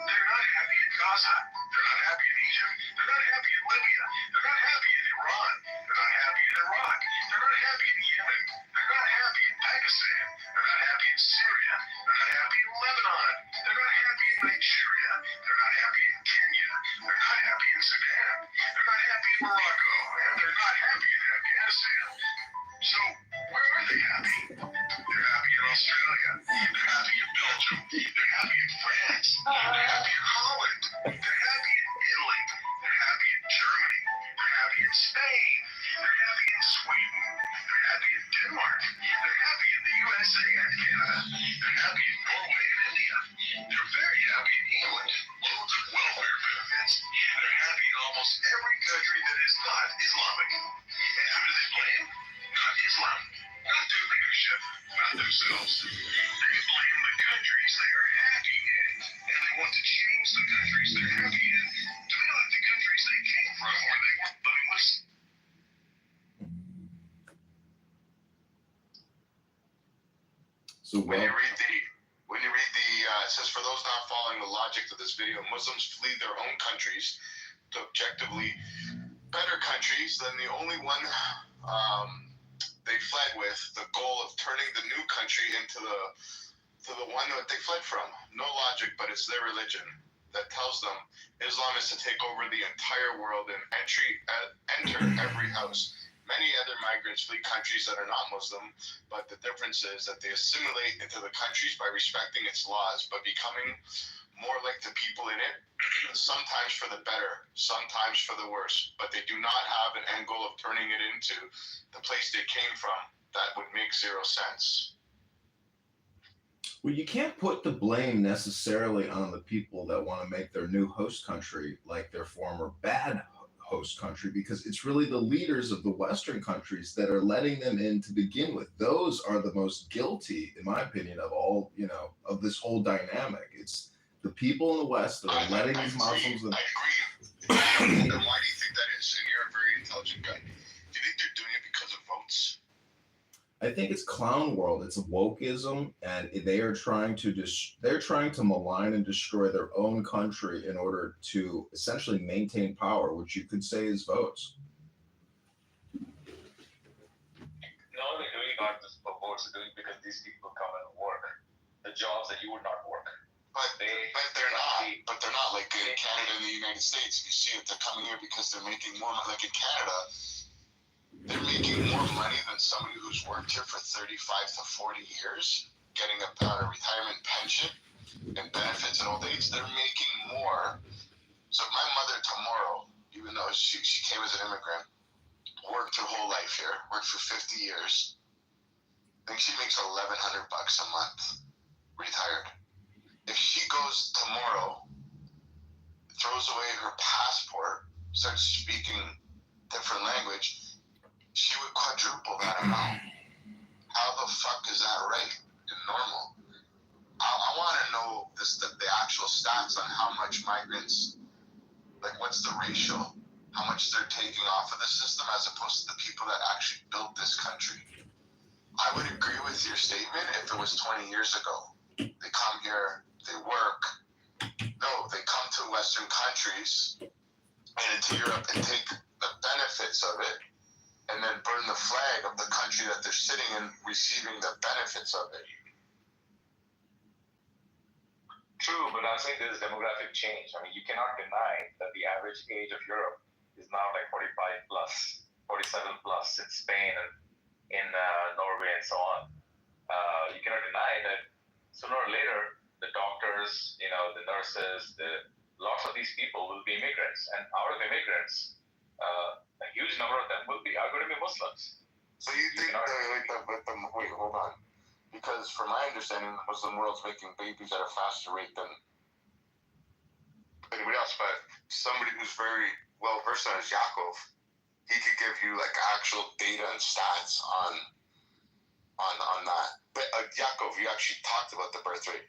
they're not happy in Gaza. They're not happy in Egypt. They're not happy in Libya. They're not happy in Iran. They're not happy in Iraq. They're not happy in Yemen. They're not happy in Pakistan. They're not happy in Syria. They're not happy in Lebanon. They're not happy in Nigeria. They're not happy in Kenya. They're not happy in Sudan. They're not happy in Morocco. And they're not happy in Afghanistan. So where are they happy? They're happy in Australia. They're happy in Belgium. They're happy in France. They're happy in Holland. They're happy in Italy. They're happy in Germany. They're happy in Spain. They're happy in Sweden. They're happy in Denmark. They're happy in the USA and Canada. They're happy in Norway and India. They're very happy in England. Loads of welfare benefits. They're happy in almost every country that is not Islamic. And who do they blame? Not Islam. Not their leadership. Not themselves. They blame the countries they are happy in. And they want to change the countries they're happy in to be like the countries they came from where they were living with. So When you read the it says, for those not following the logic of this video, Muslims flee their own countries to objectively better countries than the only one they fled with, the goal of turning the new country into the one that they fled from. No logic, but it's their religion that tells them Islam is to take over the entire world and enter every house. Many other migrants flee countries that are not Muslim, but the difference is that they assimilate into the countries by respecting its laws, but becoming more like the people in it, sometimes for the better, sometimes for the worse, but they do not have an end goal of turning it into the place they came from. That would make zero sense. Well, you can't put the blame necessarily on the people that want to make their new host country like their former bad host country, because it's really the leaders of the Western countries that are letting them in to begin with. Those are the most guilty, in my opinion, of all, of this whole dynamic. It's the people in the West that are letting these Muslims in. I agree. And why do you think that is? And you're a very intelligent guy. Do you think they're doing it because of votes? I think it's clown world. It's wokeism, and they are trying to they're trying to malign and destroy their own country in order to essentially maintain power, which you could say is votes. No, they're doing it not just for votes, they're doing it because these people come and work the jobs that you would not work. But they're not like in Canada and the United States. You see it, they're coming here because they're making more money. Like in Canada, they're making more money than somebody who's worked here for 35 to 40 years, getting a retirement pension and benefits and old age. They're making more. So my mother tomorrow, even though she came as an immigrant, worked her whole life here, worked for 50 years. I think she makes $1,100 a month, retired. If she goes tomorrow, throws away her passport, starts speaking different language, she would quadruple that amount. How the fuck is that right and normal? I want to know the actual stats on how much migrants, like what's the ratio, how much they're taking off of the system as opposed to the people that actually built this country. I would agree with your statement if it was 20 years ago. They come here, they work. No, they come to Western countries and into Europe and take the benefits of it and then burn the flag of the country that they're sitting in, receiving the benefits of it. True, but I'm saying there's demographic change. I mean, you cannot deny that the average age of Europe is now like 45 plus, 47 plus in Spain and in Norway and so on. You cannot deny that sooner or later, the doctors, the nurses, lots of these people will be immigrants. And out of immigrants, a huge number of them are going to be Muslims. So you think wait, hold on. Because from my understanding, the Muslim world's making babies at a faster rate than anybody else. But somebody who's very well versed on is Yaakov. He could give you like actual data and stats on that. But Yaakov, you actually talked about the birth rate.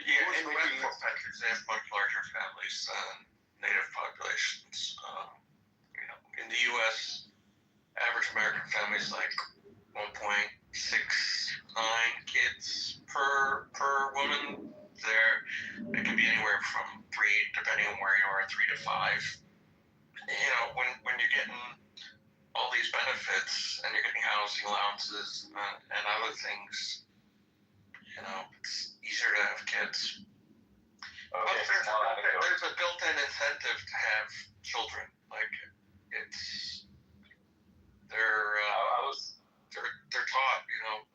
Yeah, in Western countries, they have much larger families than native populations. In the U.S., average American family is like 1.69 kids per woman. It can be anywhere from 3, depending on where you are, 3 to 5. When you're getting all these benefits and you're getting housing allowances and other things, it's easier to have kids. Okay, there's a built-in incentive to have children. Like they're taught,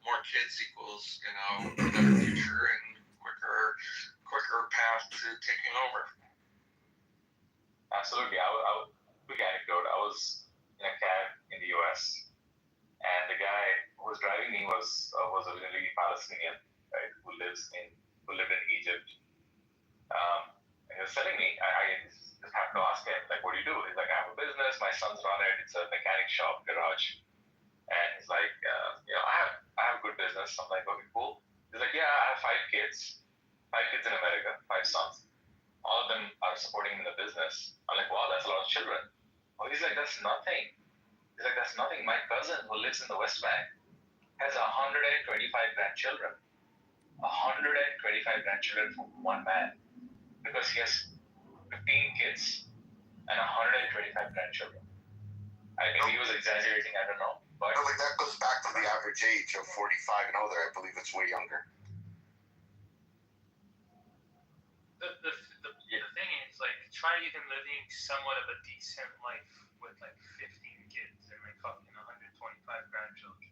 more kids equals, a better future and quicker path to taking over. Absolutely. Quick anecdote. I was in a cab in the U.S. and the guy who was driving me was originally Palestinian, right? Who lived in Egypt. And he was telling me, I just have to ask him, like, what do you do? He's like, I have a business. My son's run it. It's a mechanic shop, garage. And he's like, I have a good business. I'm like, okay, cool. He's like, yeah, I have 5 kids. 5 kids in America, 5 sons. All of them are supporting in the business. I'm like, wow, that's a lot of children. Oh, he's like, that's nothing. He's like, that's nothing. My cousin who lives in the West Bank has 125 grandchildren. 125 grandchildren from one man. Because he has 15 kids and 125 grandchildren. I mean, he was exaggerating, I don't know. But no, that goes back to the average age of 45 and older. I believe it's way younger. The thing is, like, try even living somewhat of a decent life with like 15 kids and like fucking 125 grandchildren.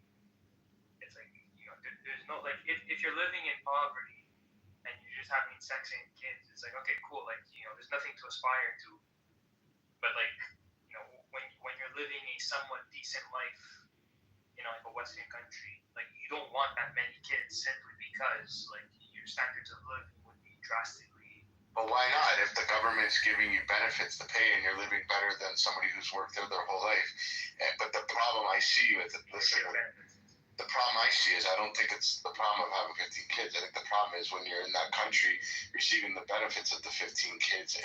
It's like, there's no, like, if you're living in poverty and you're just having exact same kids. It's like, okay, cool. Like, there's nothing to aspire to. But like, when you're living a somewhat decent life, like a Western country, like you don't want that many kids simply because like your standards of living would be drastically. But why not? If the government's giving you benefits to pay and you're living better than somebody who's worked there their whole life. But the problem I see with it, the problem I see is I don't think it's the problem of having 15 kids. I think the problem is when you're in that country receiving the benefits of the 15 kids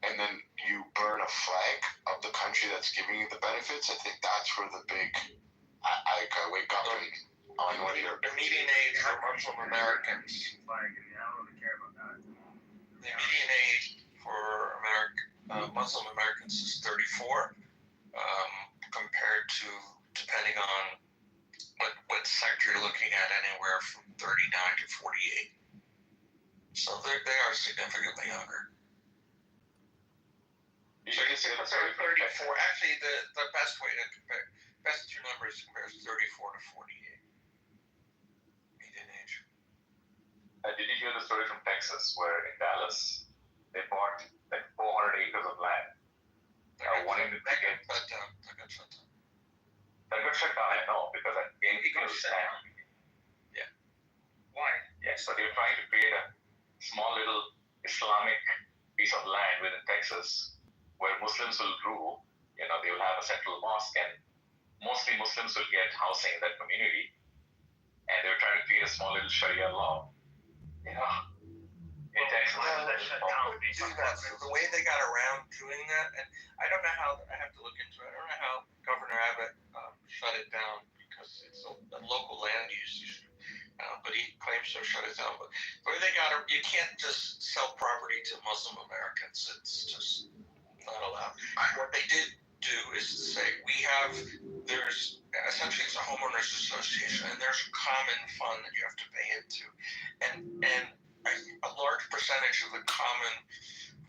and then you burn a flag of the country that's giving you the benefits. I think that's where the big I wake up and on what you're. The median age for Muslim Americans. I don't really care about that. The median age for Muslim Americans is 34, compared to, depending on what sector you're looking at, anywhere from 39 to 48. So they are significantly younger. So you say 34. Actually, the best way to compare, best two numbers to compare is 34 to 48 median age. Did you hear the story from Texas where in Dallas they bought like 400 acres of land? Wanting to get that got shut down. That got shut down, I know, because that game got shut down. Yeah. Why? Yeah, so they were trying to create a small little Islamic piece of land within Texas where Muslims will rule. They will have a central mosque and mostly Muslims will get housing in that community. And they were trying to create a small little Sharia law. In Texas. The way they got around doing that, and I don't know how, I have to look into it, I don't know how Governor Abbott shut it down because it's a local land use issue. But he claims to have shut it down. But the way they got it, you can't just sell property to Muslim Americans. It's just not allowed. What they did do is to say, there's essentially it's a homeowners association, and there's a common fund that you have to pay into, and a large percentage of the common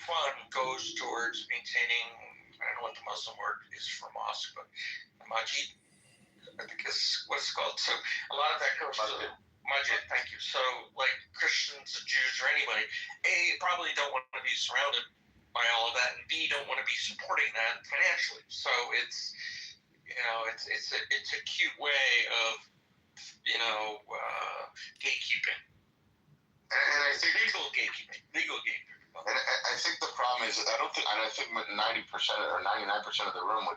fund goes towards maintaining, I don't know what the Muslim word is for mosque, but Majid, I think is what it's called. So a lot of that goes to Majid, thank you. So like Christians, Jews, or anybody, A, probably don't want to be surrounded by all of that, and B, don't want to be supporting that financially. So it's a cute way of gatekeeping. And I think legal gatekeeping. And I think the problem is I think 90% or 99% of the room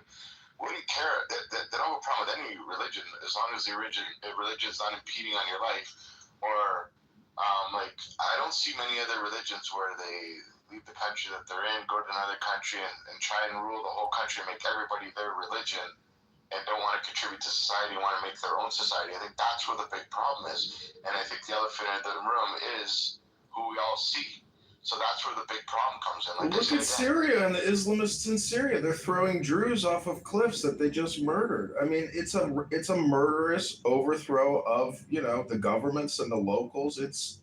wouldn't care. They don't have a problem with any religion as long as the religion is not impeding on your life. Or I don't see many other religions where they leave the country that they're in, go to another country and try and rule the whole country and make everybody their religion and don't want to contribute to society, want to make their own society. I think that's where the big problem is. And I think the elephant in the room is who we all see. So that's where the big problem comes in. Look at Syria and the Islamists in Syria. They're throwing Druze off of cliffs that they just murdered. I mean, it's a murderous overthrow of the governments and the locals. It's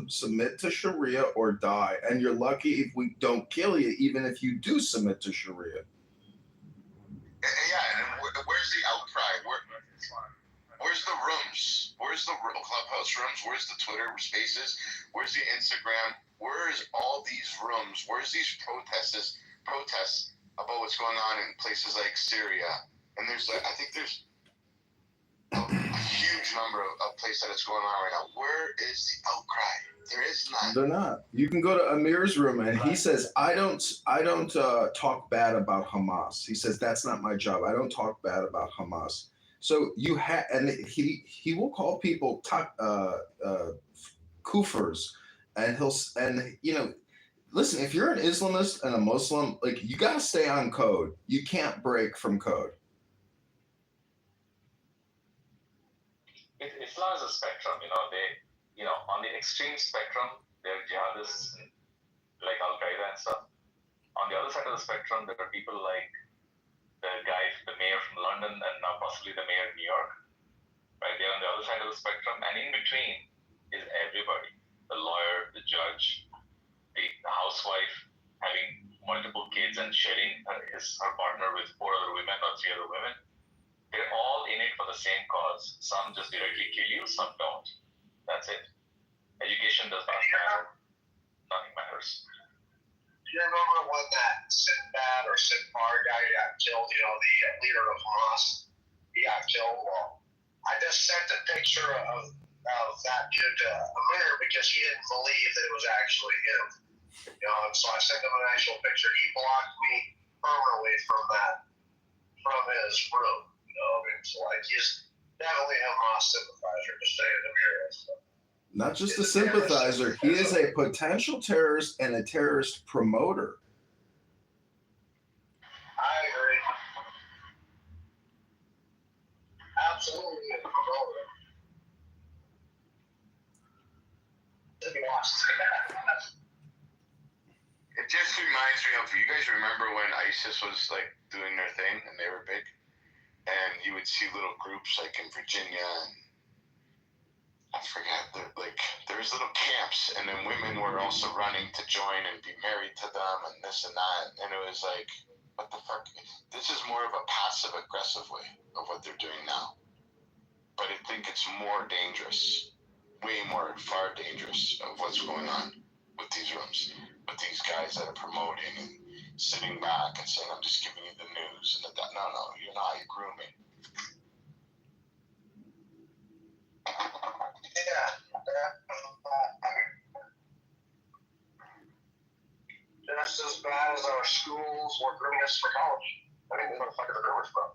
submit to Sharia or die, and you're lucky if we don't kill you, even if you do submit to Sharia. Yeah, and where's the outcry? Where's the rooms? Where's the Clubhouse rooms? Where's the Twitter Spaces? Where's the Instagram? Where's all these rooms? Where's these protests about what's going on in places like Syria? And I think there's a huge number of places that it's going on right now. Where is the outcry? There is none. They're not. You can go to Amir's room, and he says, I don't talk bad about Hamas. He says, that's not my job. I don't talk bad about Hamas. So you have, and he will call people kuffars, and listen, if you're an Islamist and a Muslim, you got to stay on code. You can't break from code. Islam is a spectrum, on the extreme spectrum, there are jihadists like Al-Qaeda and stuff. On the other side of the spectrum, there are people like the mayor from London and now possibly the mayor of New York, right? They're on the other side of the spectrum, and in between is everybody. The lawyer, the judge, the housewife having multiple kids and sharing her partner with 4 other women or 3 other women. They're all in it for the same cause. Some just directly kill you, some don't. That's it. Education Location does not matter. Nothing matters. Do you remember when that Sinbad or Sinbar guy got killed? You know, the leader of Hamas. He got killed. Well, I just sent a picture of that dude to Amir because he didn't believe that it was actually him. You know, and so I sent him an actual picture. He blocked me permanently from his room. You know, I mean, so like he's definitely a Hamas sympathizer, just saying Amir. So. Not just a sympathizer, he is a potential terrorist and a terrorist promoter. I agree. Absolutely a promoter. It just reminds me of, you guys remember when ISIS was like doing their thing and they were big? And you would see little groups like in Virginia and I forget, there was little camps, and then women were also running to join and be married to them, and this and that, and it was like, what the fuck? This is more of a passive-aggressive way of what they're doing now. But I think it's more dangerous, way more, far dangerous of what's going on with these rooms, with these guys that are promoting and sitting back and saying, I'm just giving you the news, and that. No, you're not, you're grooming. Just as bad as our schools were grooming us for college. I mean, where the fuck are the groomers from?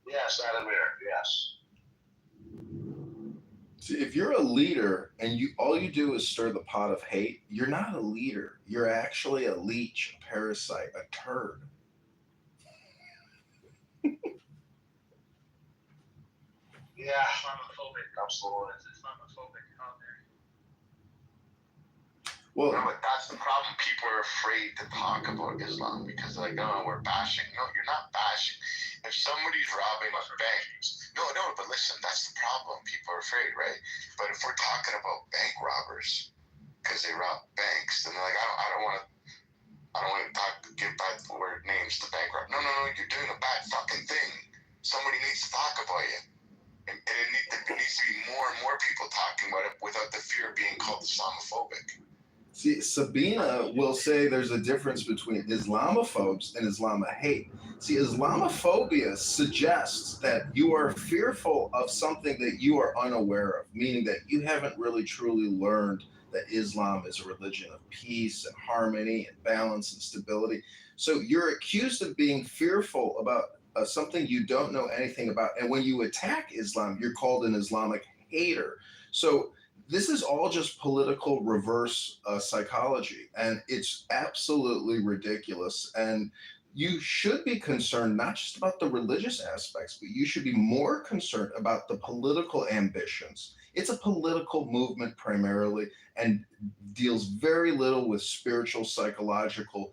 Yes, Adamir, yes. See, if you're a leader and all you do is stir the pot of hate, you're not a leader. You're actually a leech, a parasite, a turd. Yeah, Islamophobic. absolutely. It's Islamophobic out there. Well, no, but that's the problem. People are afraid to talk about Islam because they're like, oh, we're bashing. No, you're not bashing. If somebody's robbing a bank, no, but listen, that's the problem. People are afraid, right? But if we're talking about bank robbers because they rob banks, then they're like, I don't want to give bad word names to bank robbers. No, you're doing a bad fucking thing. Somebody needs to talk about you. And there needs to be more and more people talking about it without the fear of being called Islamophobic. see, Sabina will say there's a difference between Islamophobes and Islamahate. See, Islamophobia suggests that you are fearful of something that you are unaware of, meaning that you haven't really truly learned that Islam is a religion of peace and harmony and balance and stability. So you're accused of being fearful about something you don't know anything about. And when you attack Islam, you're called an Islamic hater. So this is all just political reverse psychology, and it's absolutely ridiculous. And you should be concerned not just about the religious aspects, but you should be more concerned about the political ambitions. It's a political movement primarily and deals very little with spiritual, psychological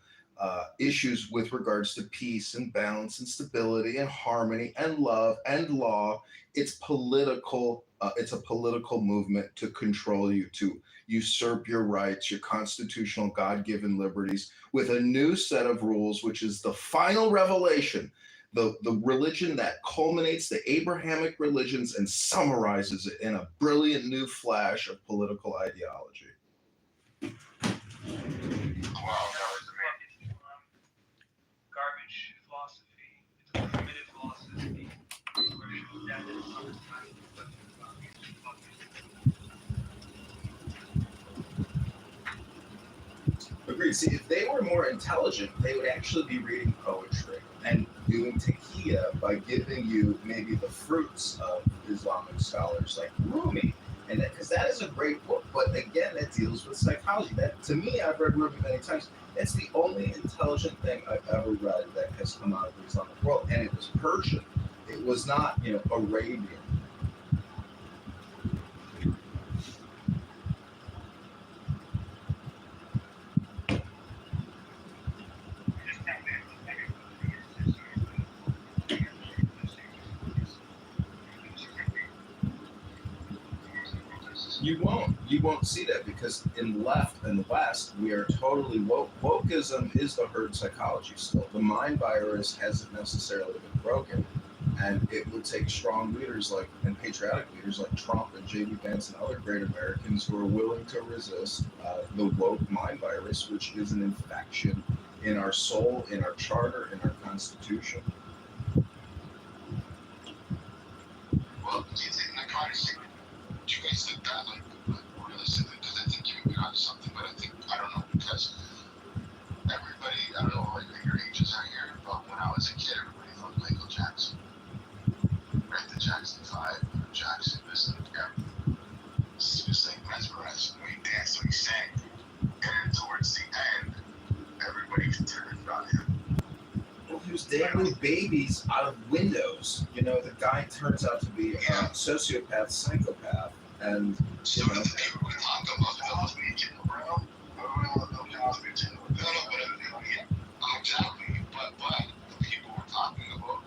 issues with regards to peace and balance and stability and harmony and love and law. It's political. It's a political movement to control you, to usurp your rights, your constitutional God-given liberties with a new set of rules, which is the final revelation, the religion that culminates the Abrahamic religions and summarizes it in a brilliant new flash of political ideology. Wow, garbage philosophy. It's a primitive philosophy. That is understanding what Agreed. See, if they were more intelligent, they would actually be reading poetry and doing taqiyya by giving you maybe the fruits of Islamic scholars like Rumi. And because that is a great book, but again, it deals with psychology. That, to me, I've read Rumi many times. It's the only intelligent thing I've ever read that has come out of the Islamic world, and it was Persian. It was not, Arabian. You won't see that because in left and West, we are totally woke. Wokeism is the herd psychology still. The mind virus hasn't necessarily been broken. And it would take strong leaders and patriotic leaders like Trump and J.D. Vance and other great Americans who are willing to resist the woke mind virus, which is an infection in our soul, in our charter, in our constitution. Well, do you think that kind of thing? Do you guys think that, realistically? Because I think you got something, but I don't know, because everybody, I don't know what your ages are here, but when I was a kid, everybody loved Michael Jackson. Right? The Jackson 5, Jackson, this and everything. He was like mesmerized when he danced, when he sang. And then towards the end, everybody turned on him. Well, he was dangling babies out of windows. The guy turns out to be a sociopath, psychopath, and So the people we talk about those Legion around, exactly. But the people we're talking about,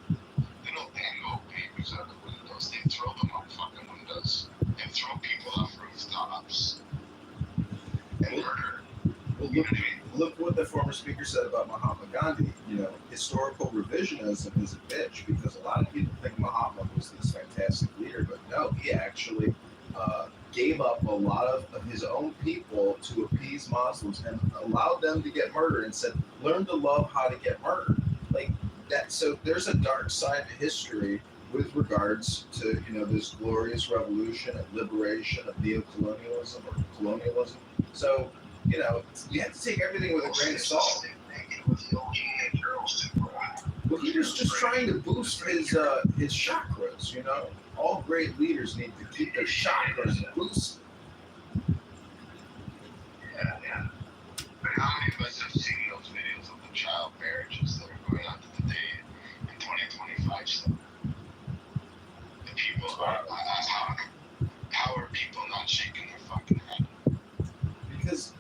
they don't dangle babies out of windows. They throw them out fucking windows and throw people off rooftops and murder. Well, look what the former speaker said about Mahatma Gandhi. Historical revisionism is a bitch because a lot of people think Mahatma was this fantastic leader, but no, he actually gave up a lot of his own people to appease Muslims and allowed them to get murdered and said, learn to love how to get murdered. Like that. So there's a dark side to history with regards to, this glorious revolution and liberation of neocolonialism or colonialism. So, you have to take everything with a grain of salt. Well, he was just trying to boost his chakras, All great leaders need to keep their chakras boosted. Yeah. But how many of us have seen those videos of the child marriages that are going on today in 2025 still? The people are, how are people not shaking their fucking head? Because,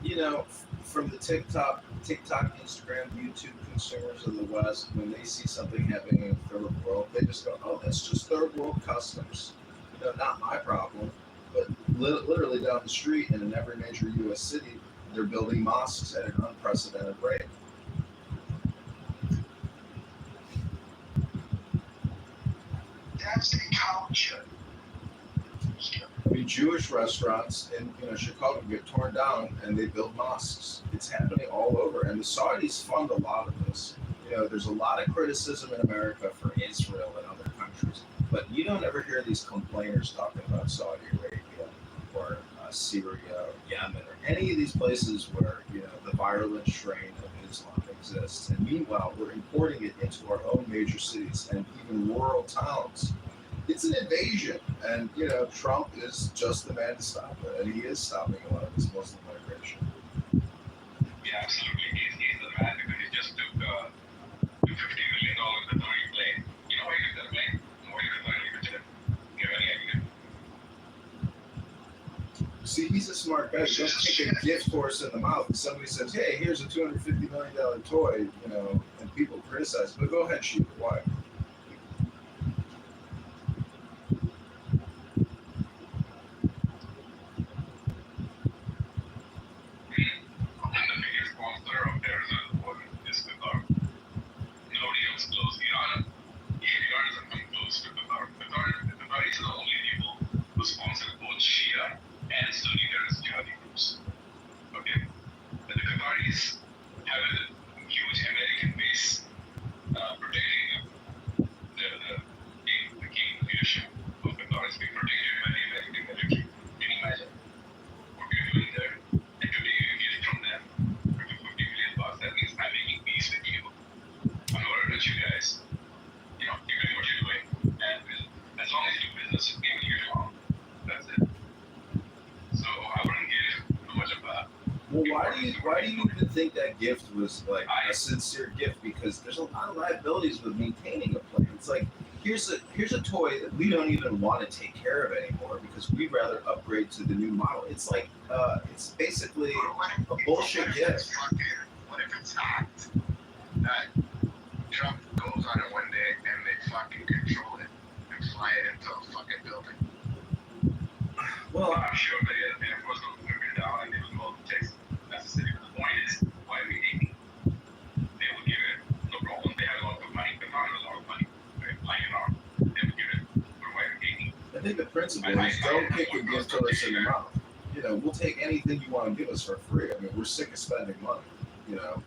from the TikTok, Instagram, YouTube consumers of the West, when they see something happening in the third world, they just go, oh, that's just third world customs. Not my problem. But literally down the street and in every major U.S. city, they're building mosques at an unprecedented rate. That's the culture. Jewish restaurants in Chicago get torn down and they build mosques. It's happening all over, and the Saudis fund a lot of this. There's a lot of criticism in America for Israel and other countries, but you don't ever hear these complainers talking about Saudi Arabia or Syria or Yemen or any of these places where the virulent strain of Islam exists. And meanwhile, we're importing it into our own major cities and even rural towns. It's an invasion, and Trump is just the man to stop it, and he is stopping a lot of this Muslim migration. Yeah, absolutely. He's the man because he just took $50 million the Tory plane. You know why he took that plane? Why he finally retired? Do you have any idea? See, he's a smart guy. Don't take a gift horse in the mouth. If somebody says, "Hey, here's a $250 million toy," and people criticize, but go ahead, shoot it. Why? Sponsor both Shia and Sunni terrorist jihadi groups. Okay? And the Qataris have a huge American base protecting them. The king leadership of Qatar is being protected by the American military. Can you imagine what we're doing there? And today you get it from them for $50 million. That means I'm making peace with you. I'm not going to touch you guys. You're doing what you're doing. And as long as you do business with me, you're wrong. That's it. So I wouldn't give too much of that. Well, why do you even think that gift was like a sincere gift? Because there's a lot of liabilities with maintaining a plane. It's like here's a toy that we don't even want to take care of anymore because we'd rather upgrade to the new model. It's like it's basically a bullshit gift. What if it's hacked? That Trump goes on it one day and they fucking control it and fly it into a fucking building. Well, I'm sure they of course will figure it out and they will go to Texas. Necessary. The point is, why are we taking? They will give it no problem. They have a lot of money. They have a lot of money. They're flying around. think the principle is don't kick a gift horse in the mouth. You know, we'll take anything you want to give us for free. I mean, we're sick of spending money. You know,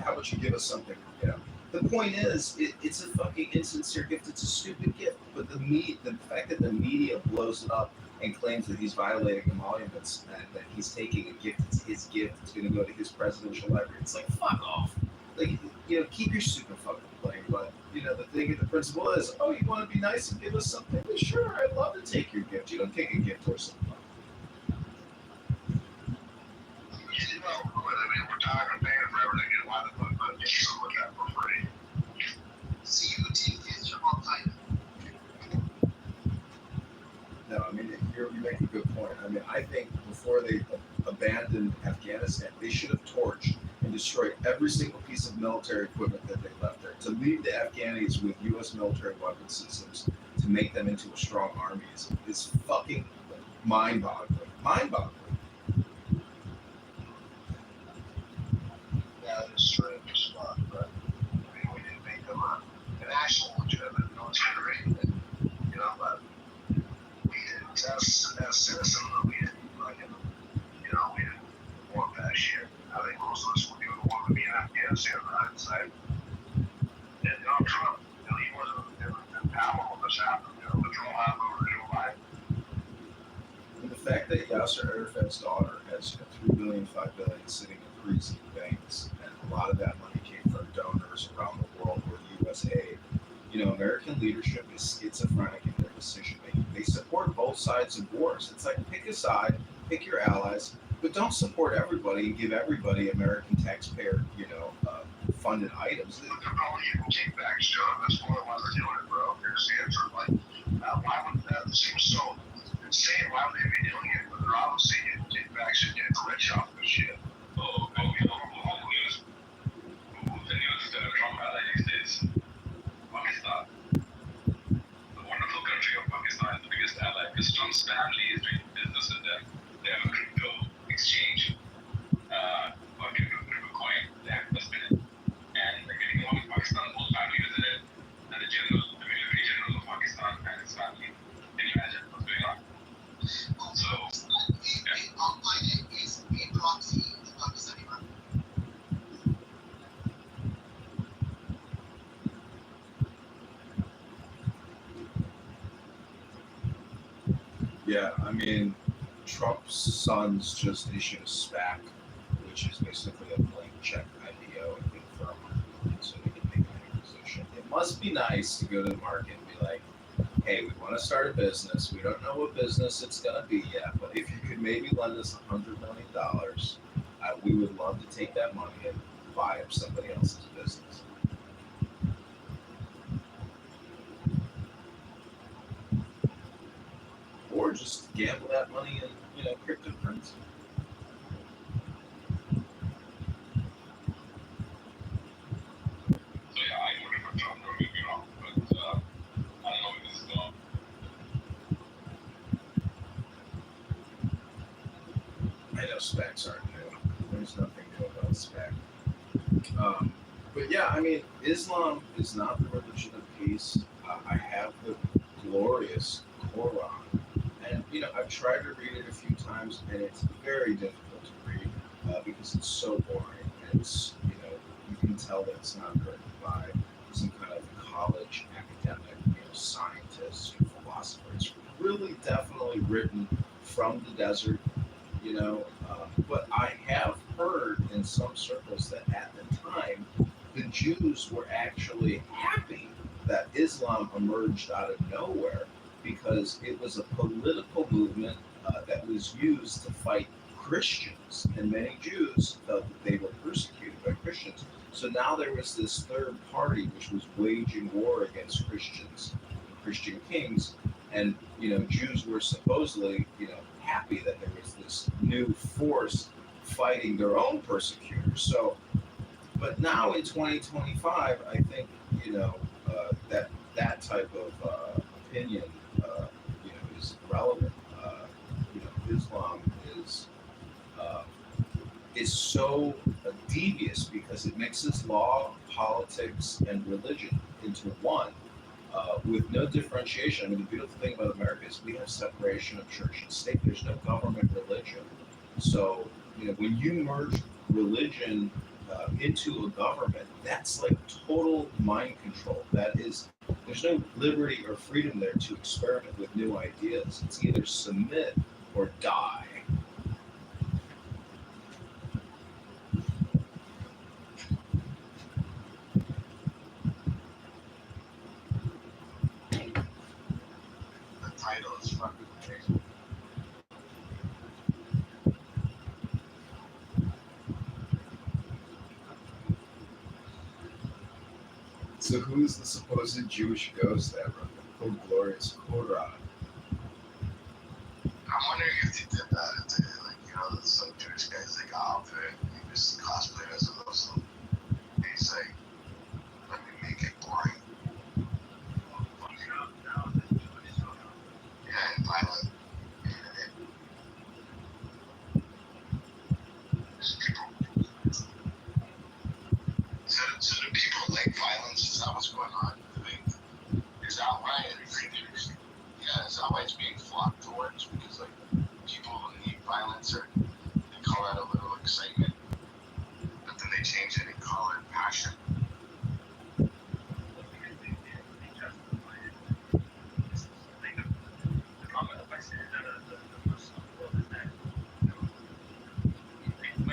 how about you give us something? You know, the point is, it's a fucking insincere gift. It's a stupid gift. But the fact that the media blows it up and claims that he's violating emoluments and that he's taking a gift, it's his gift, it's going to go to his presidential library. It's like, fuck off. Like, you know, keep your stupid fucking plane. But, you know, the thing, the principle is, oh, you want to be nice and give us something? Well, sure, I'd love to take your gift. You don't take a gift or something. You know, I mean, we're tired of paying for everything, and why the fuck not get some of that for free? CUT is your multi. No, I mean, you make a good point. I mean, I think before they abandoned Afghanistan, they should have torched and destroyed every single piece of military equipment that they left there. To leave the Afghanis with U.S. military weapon systems to make them into a strong army is fucking mind-boggling. Mind-boggling. Yeah, it's strange as fuck, but I mean, we didn't make them a national legitimate military, you know, but we didn't, as citizens, we didn't fucking, you know, we didn't want that shit. I think most of us would even want to be in Afghanistan on the side. And Donald Trump, you know, he wasn't in power when this happened, you know, the draw out over Joe Biden. And the fact that Yasser Arafat's daughter has $3 billion, $5 billion sitting in greasy banks, and a lot of that money came from donors around the world or U.S. aid. You know, American leadership is schizophrenic in their decision making. They support both sides of wars. It's like pick a side, pick your allies, but don't support everybody and give everybody American taxpayer, you know, funded items. Look at all you can take back, John. That's one of why they're doing it, bro. Here's the answer. Like, why would that seem so insane? Why would they be doing it? But they're obviously getting kickbacks and getting rich off this shit. Oh, you know, who the news that Trump allies is Pakistan. The wonderful country of Pakistan is the biggest ally because Trump's family is doing business with them. They have a crypto exchange, or crypto coin. They have invested in. And they're getting along with Pakistan. The whole family is in it. And the military general of Pakistan and his family. Can you imagine what's going on? So, Online is a proxy to Pakistani market. Yeah, I mean, Trump's sons just issued a SPAC, which is basically a blank check IPO and confirm so they can make an acquisition. It must be nice to go to the market and be like, hey, we want to start a business. We don't know what business it's going to be yet, but if you could maybe lend us $100 million, we would love to take that money and buy up somebody else's business. Or just gamble that money in, you know, cryptocurrency. So yeah, I voted for Trump, don't get me wrong, but I don't know where this is going. I know SPACs aren't new. There's nothing new about SPAC. But yeah, I mean, Islam is not the religion of peace. I have the glorious Quran. And, you know, I've tried to read it a few times, and it's very difficult to read because it's so boring. And it's, you know, you can tell that it's not written by some kind of college academic, you know, scientist or philosopher. It's really definitely written from the desert, you know. But I have heard in some circles that at the time, the Jews were actually happy that Islam emerged out of nowhere, because it was a political movement that was used to fight Christians, and many Jews felt that they were persecuted by Christians. So now there was this third party which was waging war against Christians, Christian kings, and, you know, Jews were supposedly, you know, happy that there was this new force fighting their own persecutors. So, but now in 2025, I think, you know, that type of opinion, you know, is relevant. You know, Islam is so devious because it mixes law, politics, and religion into one, with no differentiation. I mean, the beautiful thing about America is we have separation of church and state. There's no government religion. So, when you merge religion into a government, that's like total mind control. There's no liberty or freedom there to experiment with new ideas. It's either submit or die. The title is fucking crazy. So who's the supposed Jewish ghost that wrote the Oh Glorious Korah? I'm wondering if they did that. If they, some Jewish guys, they got out there and he just cosplayed as a Muslim. And he's like, let me make it boring. Yeah, and violent. So do people like violence? Is that what's going on? Is that why is that why it's being flocked towards? Because people need violence, or they call that a little excitement, but then they change it and call it passion. When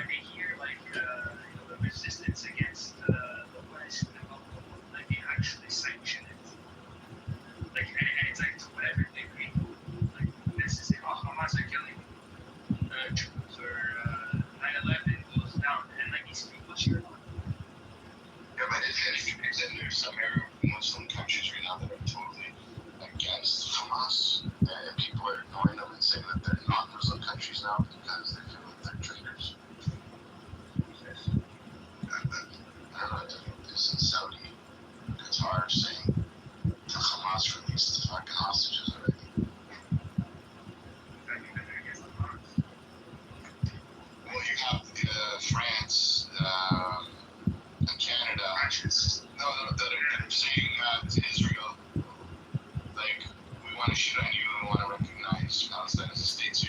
they hear the resistance against the West, they actually sanction it. And it's to whatever degree. This is it. Hamas are killing Jews, or 9/11 goes down, and these people cheer on. Yeah, but isn't there some Arab Muslim countries right now that are totally against Hamas, and people are ignoring them and saying that they're not Muslim countries now because they feel like they're traitors? I don't know, isn't Saudi, Qatar saying to Hamas release the fucking hostages already? Well, you have France and Canada that are saying to Israel, we want to shit on you and we want to recognize Palestine as a state. So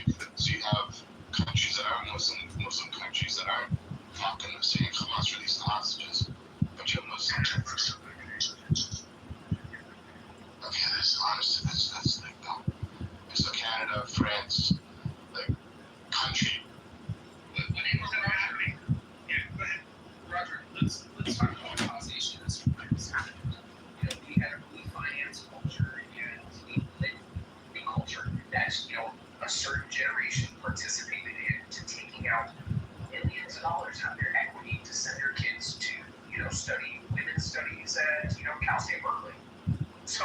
you have countries that are Muslim countries that aren't fucking saying Hamas release the hostages, but you have Muslim countries. Okay, that's dumb. So Canada, France, country. Yeah, go ahead. Roger, let's talk about causation as to why this happened. We had a really finance culture and a culture that, a certain generation participated in to taking out millions of dollars out of their equity to send their kids to, study women's studies at, Cal State Berkeley. So,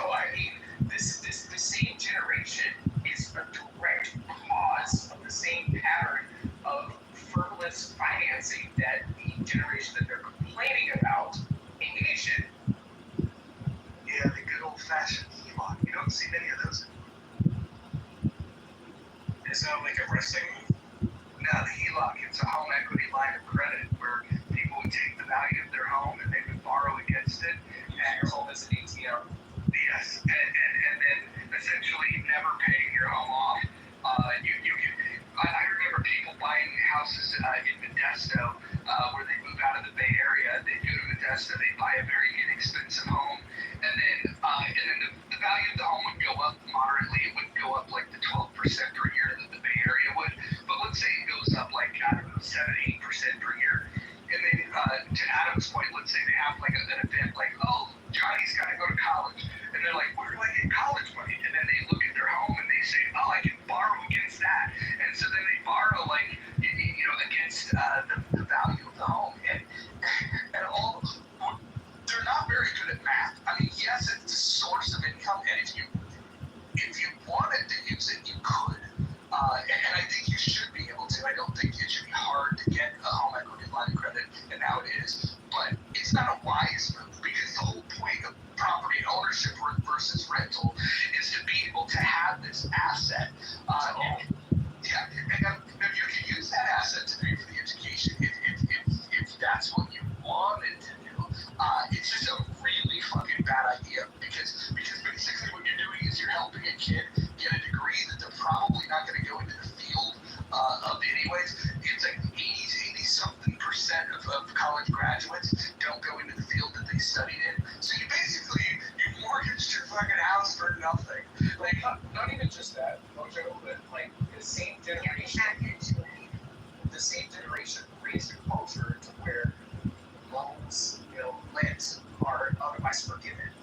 the same generation is a direct cause of the same pattern of frivolous financing that the generation that they're complaining about engaged in. Yeah, the good old-fashioned HELOC. You don't see many of those. Is that like a wrestling move? No, the HELOC, it's a home equity line of credit where people would take the value of their home and they would borrow against it. And your home is an ATM. Yes, and then essentially never paying your home off. I remember people buying houses in Modesto where they move out of the Bay Area. They go to Modesto, they buy a very inexpensive home, and then the value of the home would go up moderately. It wouldn't go up like the 12% per year that the Bay Area would, but let's say it goes up 7-8% per year. And then to Adam's point, let's say they have an event Johnny's got to go to college, and they're like, where do I get college money? And then they look at their home and they say, I can borrow against that. And so then they borrow against the value of the home. And all they're not very good at math. I mean, yes, it's a source of income, and if you wanted to use it, you could. And I think you should be able to. I don't think it should be hard to get a home equity line of credit, and now it is. But it's not a wise move, because the whole point of property ownership versus rental is to be able to have this asset. And you can use that asset to pay for the education if that's what you wanted to do. It's just a really fucking bad idea.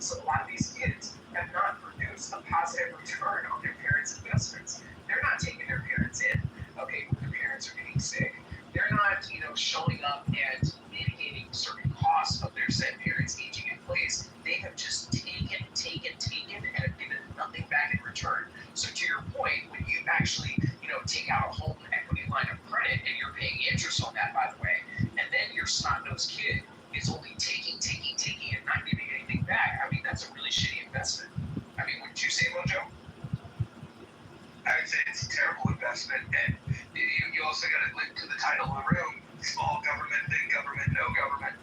So a lot of these kids have not produced a positive return on their parents' investments. They're not taking their parents in. Okay, when their parents are getting sick, they're not, showing up and mitigating certain costs of their said parents aging in place. They have just taken, and have given nothing back in return. So to your point, when you actually, take out a home equity line of credit and you're paying interest on that, by the way, and then your snot-nosed kid is only taking, and not giving anything back, I mean, that's a really shitty investment. I mean, wouldn't you say, Mojo? I would say it's a terrible investment, and you also got to link to the title of the room: small government, big government, no government.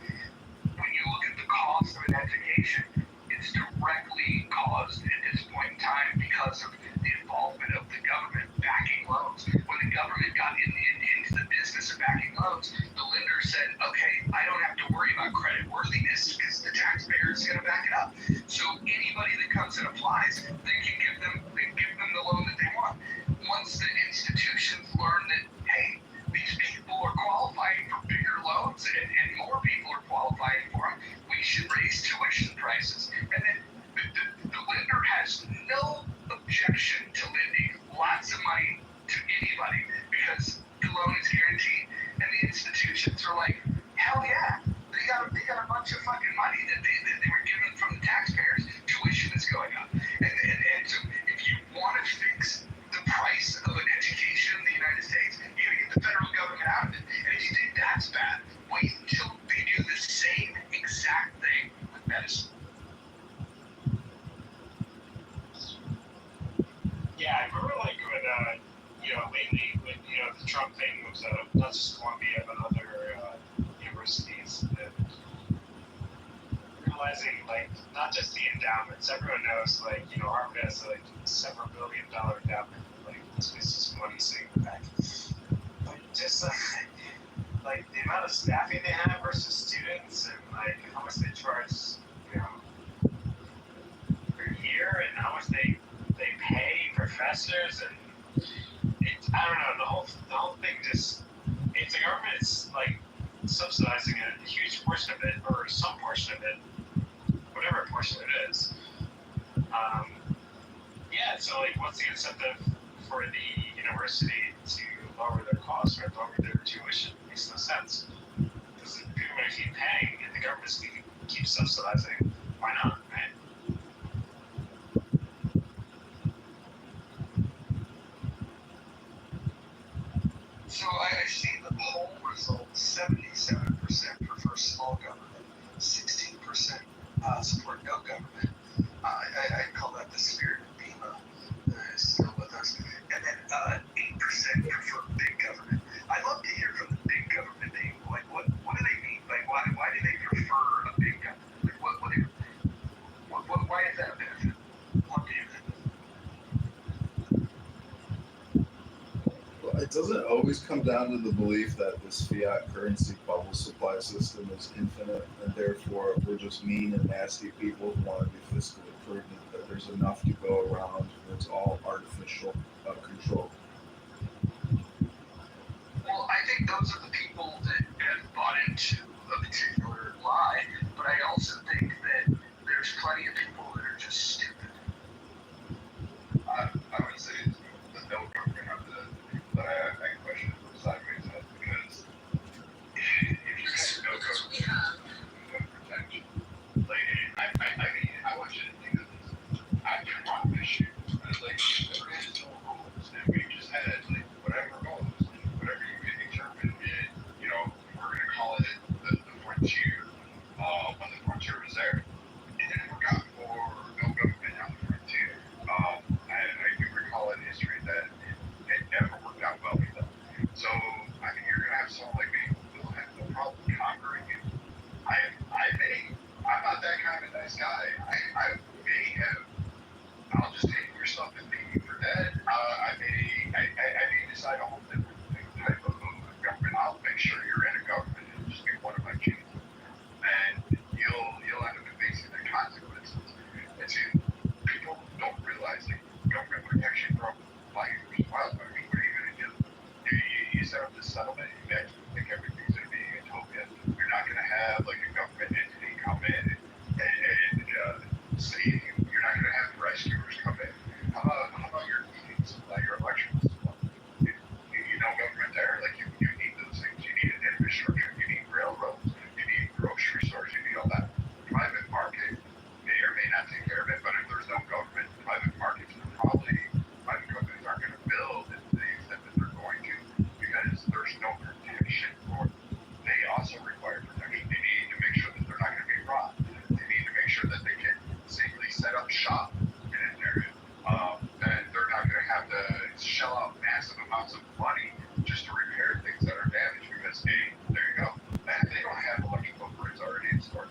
When you look at the cost of an education, it's directly caused at this point in time because of the involvement of the government backing loans. When the government got into the business of backing loans, the lender said, okay, I don't have to worry about credit worthiness because the taxpayer is going to back it up. So anybody that comes and applies, they can give them the loan that they want. Once the institutions learn that, hey, these people are qualifying for bigger loans and more people are qualifying for them, we should raise tuition prices. And then the lender has no objection to lending lots of money to anybody because the loan is guaranteed. And the institutions are like, hell yeah, they got a bunch of fucking money that they were given from the taxpayers. Tuition is going up. And so if you want to fix the price of an education in the United States, you gotta get the federal government out of it. And if you think that's bad, wait until they do the same exact thing with medicine. Yeah, I remember like when, lately when, the Trump thing was, not just Columbia, but other universities, that realizing, like, not just the endowments, everyone knows, like, Harvard has, like, several $1 billion endowment, like, it's just money sitting in the back. But just, like, the amount of staffing they have versus students, and, like, how much they charge, per year, and how much they pay professors, and I don't know, the whole thing just, it's the government is like subsidizing a huge portion of it, or some portion of it, whatever portion it is. So like, what's the incentive for the university to lower their costs or lower their tuition? It makes no sense. Because if people are going to keep paying and the government's going to keep subsidizing, why not, right? So I see the poll results: 77% prefer small government, 16% support no government. I call that the spirit of Bima is still with us. And then 8% prefer big government. I'd love to hear from the big government people. Like, what do they mean? Like, why do they prefer a big government? Like, why is that a benefit? What do you think? Well, it doesn't always come down to the belief that this fiat currency bubble supply system is infinite, and therefore we're just mean and nasty people who want to be fiscally prudent, that there's enough to go around, and it's all artificial control. Well, I think those are the people that have bought into a particular lie, but I also think that there's plenty of people that are just stupid. I would say the no government of but I question it sideways because if you guys no government, no protection. Like, I mean, I want you to think of this. I promise you, like, there is no rules, and we just had, like, whatever rules, whatever you can determine, we're going to call it the frontier, when the frontier was there. It didn't work out for no government on the frontier. I do recall in history that it never worked out well for them. So, I mean, you're going to have someone like me who will have no problem conquering you. I'm not that kind of nice guy. I may have, I'll just take your stuff and leave you for dead. I may decide a whole different type of government. I'll make sure you're in a government and just be one of my kids. And you'll end up facing the consequences. And see, people don't realize that government protection from fires, wildfires, what are you going to do? You set up this settlement, you actually think everything's going to be a utopia. You're not going to have like a government entity come in and shop in an area, then they're not going to have to shell out massive amounts of money just to repair things that are damaged because, hey, there you go. And they don't have electrical grids already installed.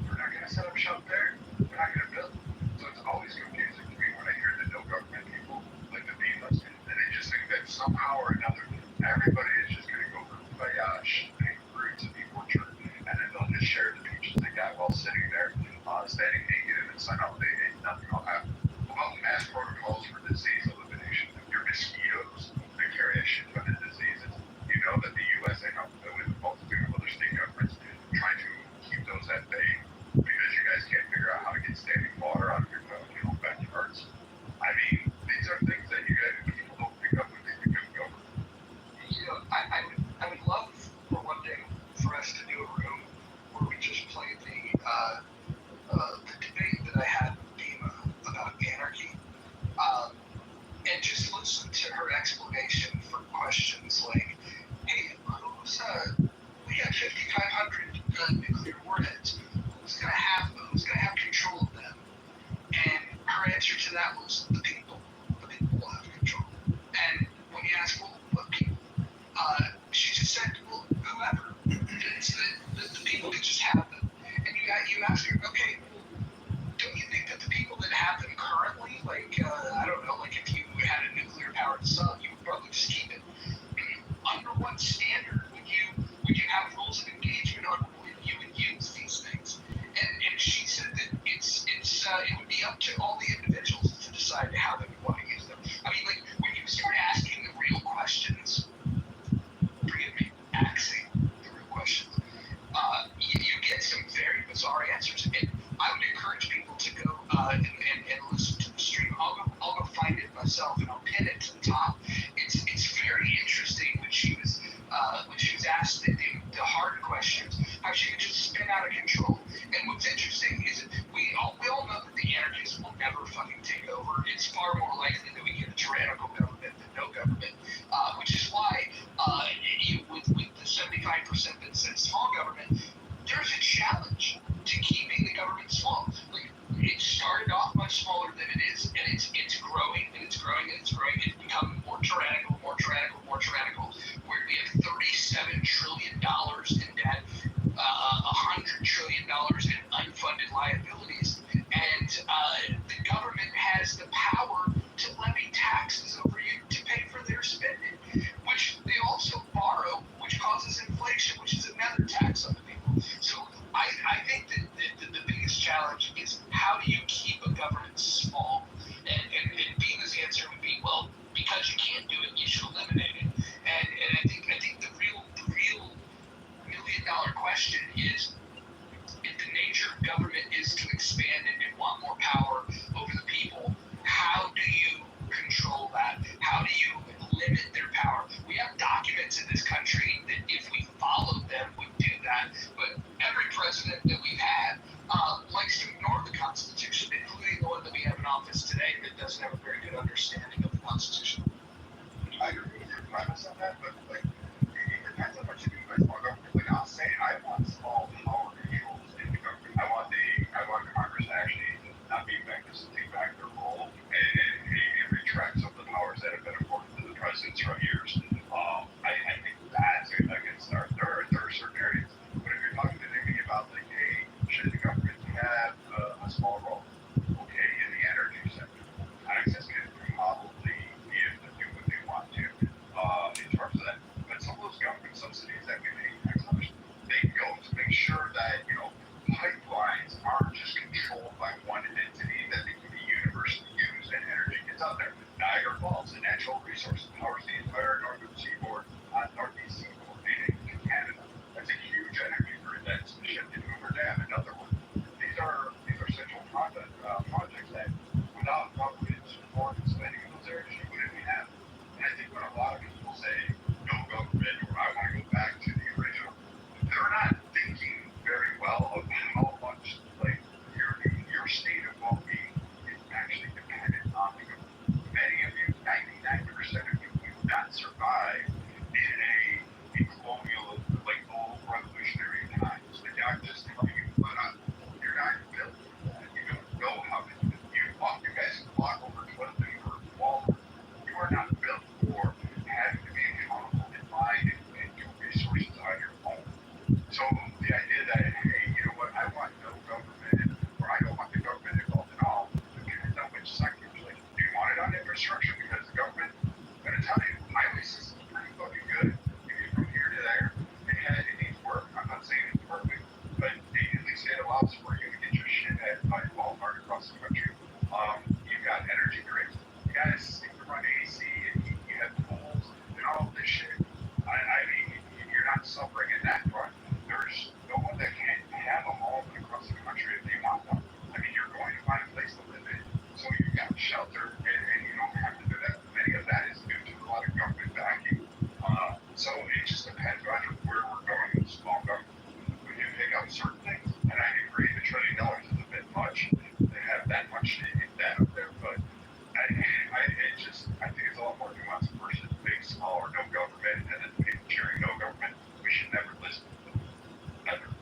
They're not going to set up shop there. They're not going to build. So it's always confusing to me when I hear the no government people like the Beatles, and they just think that somehow or another everybody is just going to go for voyage, pick fruits and be orchard, and then they'll just share the peaches they got while sitting there, standing naked and sign out they ain't nothing will happen. Well, mass protocols for disease elimination. If your mosquitoes that carry a shit ton of diseases, you know that the U.S. and with a multitude of other state governments trying to keep those at bay because you guys can't figure out how to get standing water out of your backyards. I mean, these are things that you guys people don't pick up when they think of government. You know, I would love for one day for us to do a room where we just play the debate that I had with Dima about anarchy, and just listen to her explanation for questions like, hey, we have 5,500 nuclear warheads. Who's gonna have them? Who's gonna have control of them? And her answer to that was the people. The people will have control. And when you ask, well, what people? She just said, well, whoever. It's the people can just have them. And you ask her, okay, well, don't you think that the people that have them currently, like, I don't know, like if you had a nuclear powered sun, you would probably just keep it. Under what standard would you have rules of engagement on when you would use these things? And she said that it would be up to all the individuals to decide how they would want to use them. I mean, like, when you start asking the real questions, forgive me, axing the real questions, you get some very bizarre answers. And I would encourage people to go and listen to the stream. I'll go find it myself and I'll pin it to the top. It's very interesting when she was asked the hard questions, how she could just spin out of control. And what's interesting is that we all know that the anarchists will never fucking take over. It's far more likely that we get a tyrannical government than no government, which is why with the 75% that says small government, there's a challenge to keeping the government small. Like, it started off much smaller than it is, and it's growing and it's growing and it's growing. It's becoming more tyrannical, where we have $37 trillion in debt, $100 trillion in unfunded liabilities, and the government has the power to levy taxes over you to pay for their spending, which they also borrow, which causes inflation, which is another tax on the people. So I think that the biggest challenge is how do you keep a government small? And Bea's answer would be, well, because you can't do it, you should eliminate it. And I think the real $1 million question is, if the nature of government is to expand and want more power over the people, how do you control that? How do you limit their power? We have documents in this country that if we followed them would do that, but every president that we've had likes to ignore the Constitution, including the one that we have in office today that doesn't have a very good understanding of the Constitution. I agree with your premise on that, but like it depends on what you mean by small government. Like I'll say I want small power controls in the government. I want Congress to actually not be bankers to take back their role and retract some of the powers that have been afforded to the presidents for years. I think that's a good start. There are certain areas. But if you're talking to me about like, hey, should the government have a small role? Okay, in the energy sector, I just get 3 models across the country. You've got energy grids. Guys seem to run AC and you have pools and all this shit. I mean, you're not suffering in that front. There's no one that can't have a home across the country if they want one. I mean, you're going to find a place to live in. So you've got shelter, and you don't have to do that. Many of that is due to a lot of government backing. So it just depends on where we're going with small government. We can pick out certain things, and I agree $1 trillion is a bit much to have that much in debt up there, but I think it's a lot more nuanced versus big, small, or no government, and then people cheering no government. We should never listen to them. Never.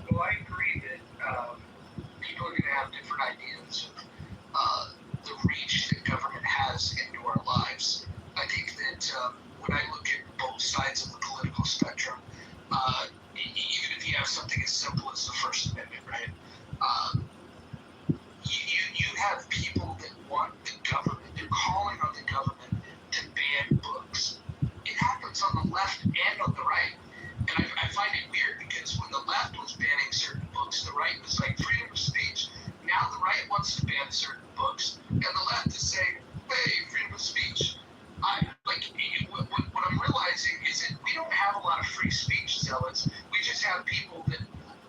Well, I agree that people are going to have different ideas of the reach that government has into our lives. I think that when I look at both sides of the political spectrum, even if you have something as simple as the First Amendment, right? You have people that want the government, they're calling on the government to ban books. It happens on the left and on the right. And I find it weird because when the left was banning certain books, the right was like freedom of speech. Now the right wants to ban certain books, and the left is saying, hey, freedom of speech. What I'm realizing is that we don't have a lot of free speech zealots. We just have people that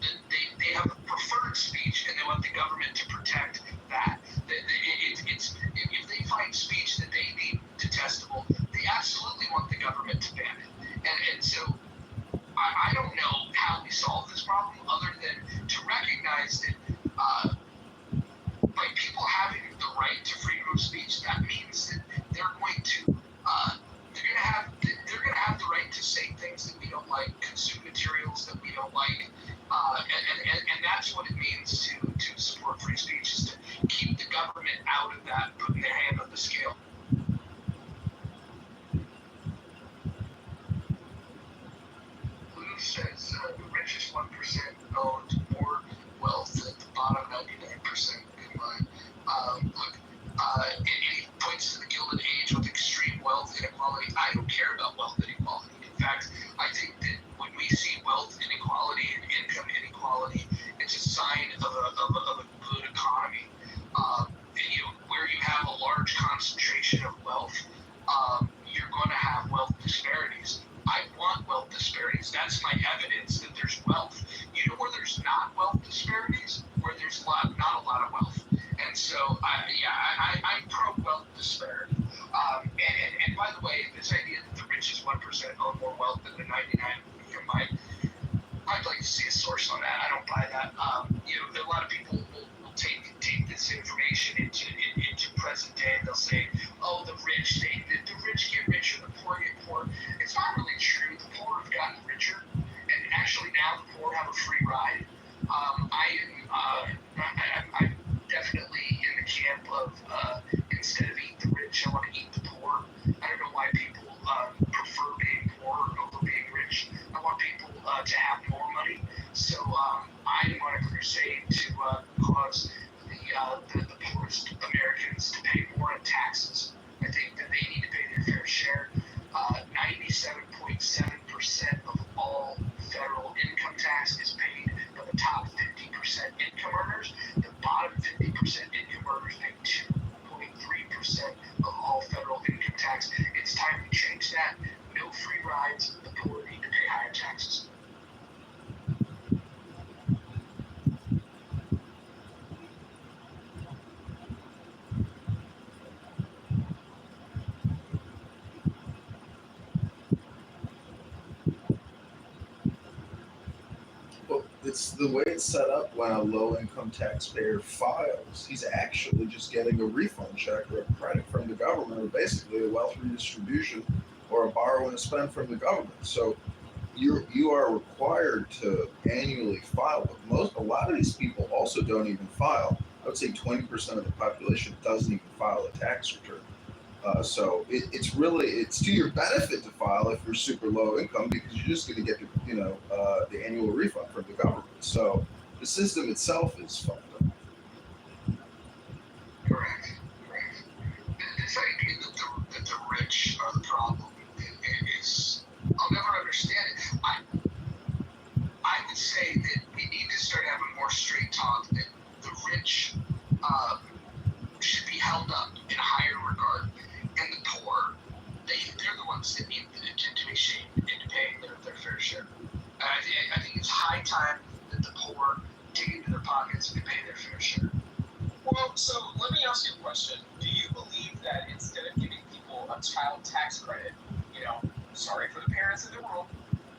they have preferred speech and they want the government to protect that. If they find speech that they deem detestable, they absolutely want the government to ban it. And so I don't know how we solve this problem other than to recognize that by people having the right to freedom of speech, that means that they're going to have the right to say things that we don't like, consume materials that we don't like, and that's what it means to support free speech, is to keep the government out of that, putting their hand on the scale. Blue says the richest 1% owned more wealth than the bottom 99% in mind. It points to the Gilded Age with extreme wealth inequality. I don't care about wealth inequality. In fact, I think that when we see wealth inequality and income inequality, it's a sign of a good economy. Where you have a large concentration of wealth, you're going to have wealth disparities. I want wealth disparities. That's my evidence that there's wealth. You know where there's not wealth disparities? Where there's not a lot of wealth. And so, I'm pro-wealth disparity. And by the way, this idea that the richest 1% own more wealth than the 99 combined, I'd like to see a source on that. I don't buy that. A lot of people will take this information into present day, and they'll say, oh, the rich get richer, the poor get poor. It's not really true. The poor have gotten richer, and actually now the poor have a free ride. I'm definitely in the camp of instead of eat the rich, I want to eat the poor. I don't know why people prefer being poor over being rich. I want people to have more money. So I'm on a crusade to cause the poorest Americans to pay more in taxes. I think that they need to pay their fair share. 97.7% of all federal income tax is paid by the top 50% income earners. The bottom 50% income earners pay 2.3% of all federal income tax. It's time to change that. No free rides. The poor need to pay higher taxes. Well, it's the way it's set up when a low-income taxpayer files. He's actually just getting a refund check or a credit from the government, or basically a wealth redistribution or a borrow and spend from the government. So you are required to annually file. But a lot of these people also don't even file. I would say 20% of the population doesn't even file a tax return. So it's to your benefit to file if you're super low income, because you're just going to get the annual refund from the government. So the system itself is fucked up. Correct. This idea that the rich are the problem is, I'll never understand it. I would say that we need to start having more straight taught that the rich should be held up in higher regard, and the poor, they're the ones that need to be shamed into paying their fair share. I think it's high time that the poor dig into their pockets and pay their fair share. Well, so let me ask you a question. Do you believe that instead of giving people a child tax credit, sorry for the parents in the world,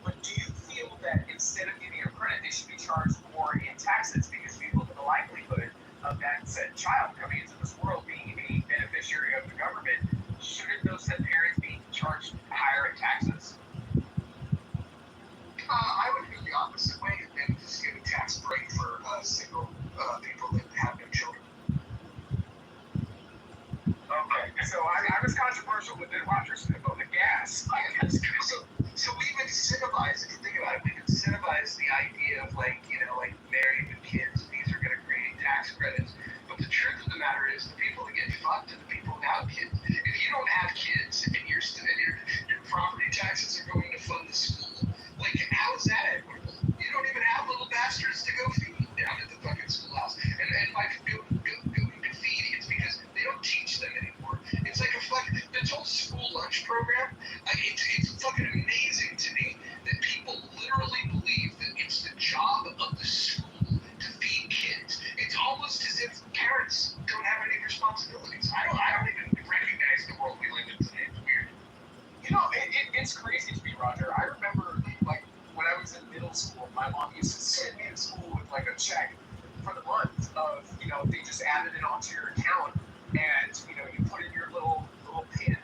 but do you feel that instead of giving a credit, they should be charged more in taxes? Because if you look at the likelihood of that said child coming into this world being a beneficiary of the government, shouldn't those said parents be charged higher in taxes? I would go the opposite way and then just give a tax break for single people that have no children. Okay, so I was controversial with it. Rogers on the gas. So we've incentivized, if you think about it, we've incentivized the idea of like married with kids. These are going to create tax credits. But the truth of the matter is, the people that get fucked are the people without kids. If you don't have kids and your property taxes are going to fund the school, like how is that equitable? You don't even have little bastards to go feed down at the fucking schoolhouse. And by going to feed, it's because they don't teach them anymore. It's like this whole school lunch program. It's fucking amazing to me that people literally believe that it's the job of the school to feed kids. It's almost as if parents don't have any responsibilities. I don't even recognize the world we live in today. It's weird. It's crazy to me, Roger. I remember, like, when I was in middle school, my mom used to send me to school with, like, a check for the month of, they just added it onto your account, and, you put in your little pin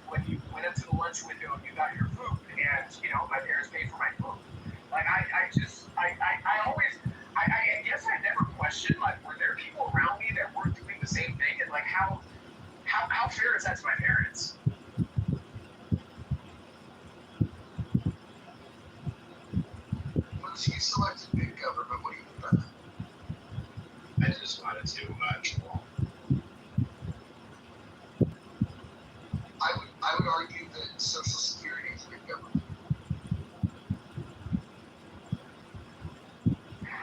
when you went into the lunch window and you got your food, and, my parents paid for my food. Like, I guess I never questioned, like, were there people around me that weren't doing the same thing, and, like, how fair is that to my parents? Once you selected big government, what do you think about that? I just wanted to troll. I would argue that Social Security is big government.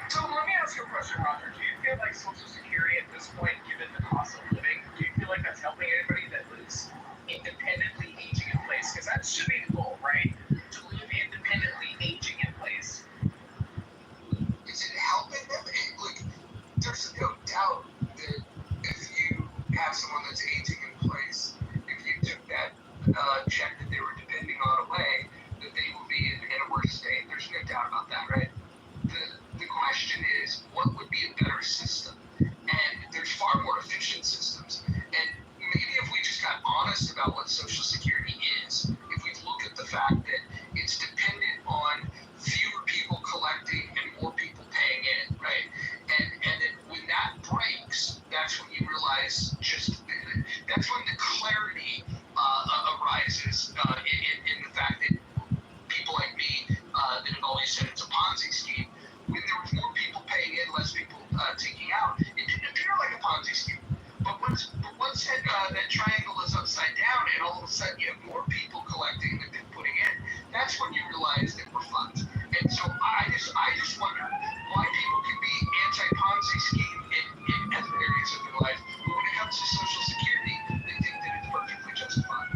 So let me ask you a question, Roger. Do you feel like Social Security at this point, given the cost of living, do you feel like that's helping anybody that lives independently aging in place? Because that should be the goal, right? To live independently aging in place. Is it helping them? There's no doubt that if you have someone that's aging in place, if you took that check that they were depending on away, that they will be in a worse state. There's no doubt about that, right? The question is, what would be a better system? And there's far more efficient systems. And maybe if we just got honest about what Social Security is, if we look at the fact that it's dependent on fewer people collecting and more people paying in, right? And then when that breaks, that's when you realize that's when the clarity arises in the fact that people like me that have always said it's a Ponzi scheme, when there was more people paying in, less people taking out, it didn't appear like a Ponzi scheme. But once that triangle is upside down and all of a sudden you have more people collecting than putting in, that's when you realize that we're fucked. And so I just wonder why people can be anti-Ponzi scheme in other areas of their life, but when it comes to Social Security, they think that it's perfectly justified.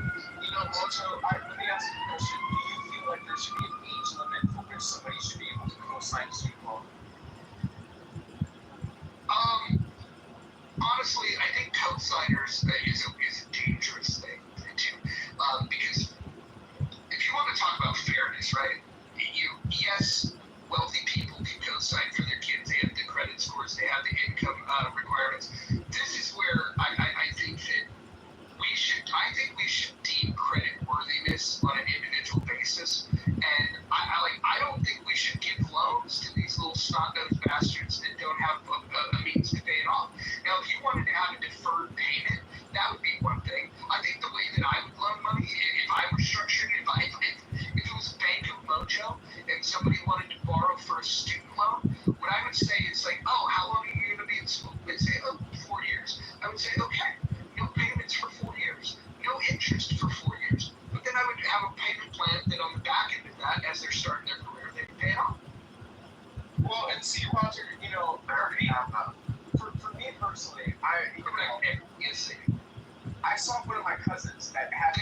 Also, let me ask you a question. Do you feel like there should be an age limit for which somebody should be able to co-sign a student loan? Honestly, I think co-signers is a dangerous thing to do, because if you want to talk about fairness, right? Yes, wealthy people can co-sign for their kids. They have the credit scores. They have the income requirements. This is where I think that we should deem credit worthiness on an individual basis, and I don't think we should give loans to these little snot-nosed bastards that don't have a means to pay it off. Now, if you wanted to have a deferred payment, that would be personally, I saw one of my cousins that had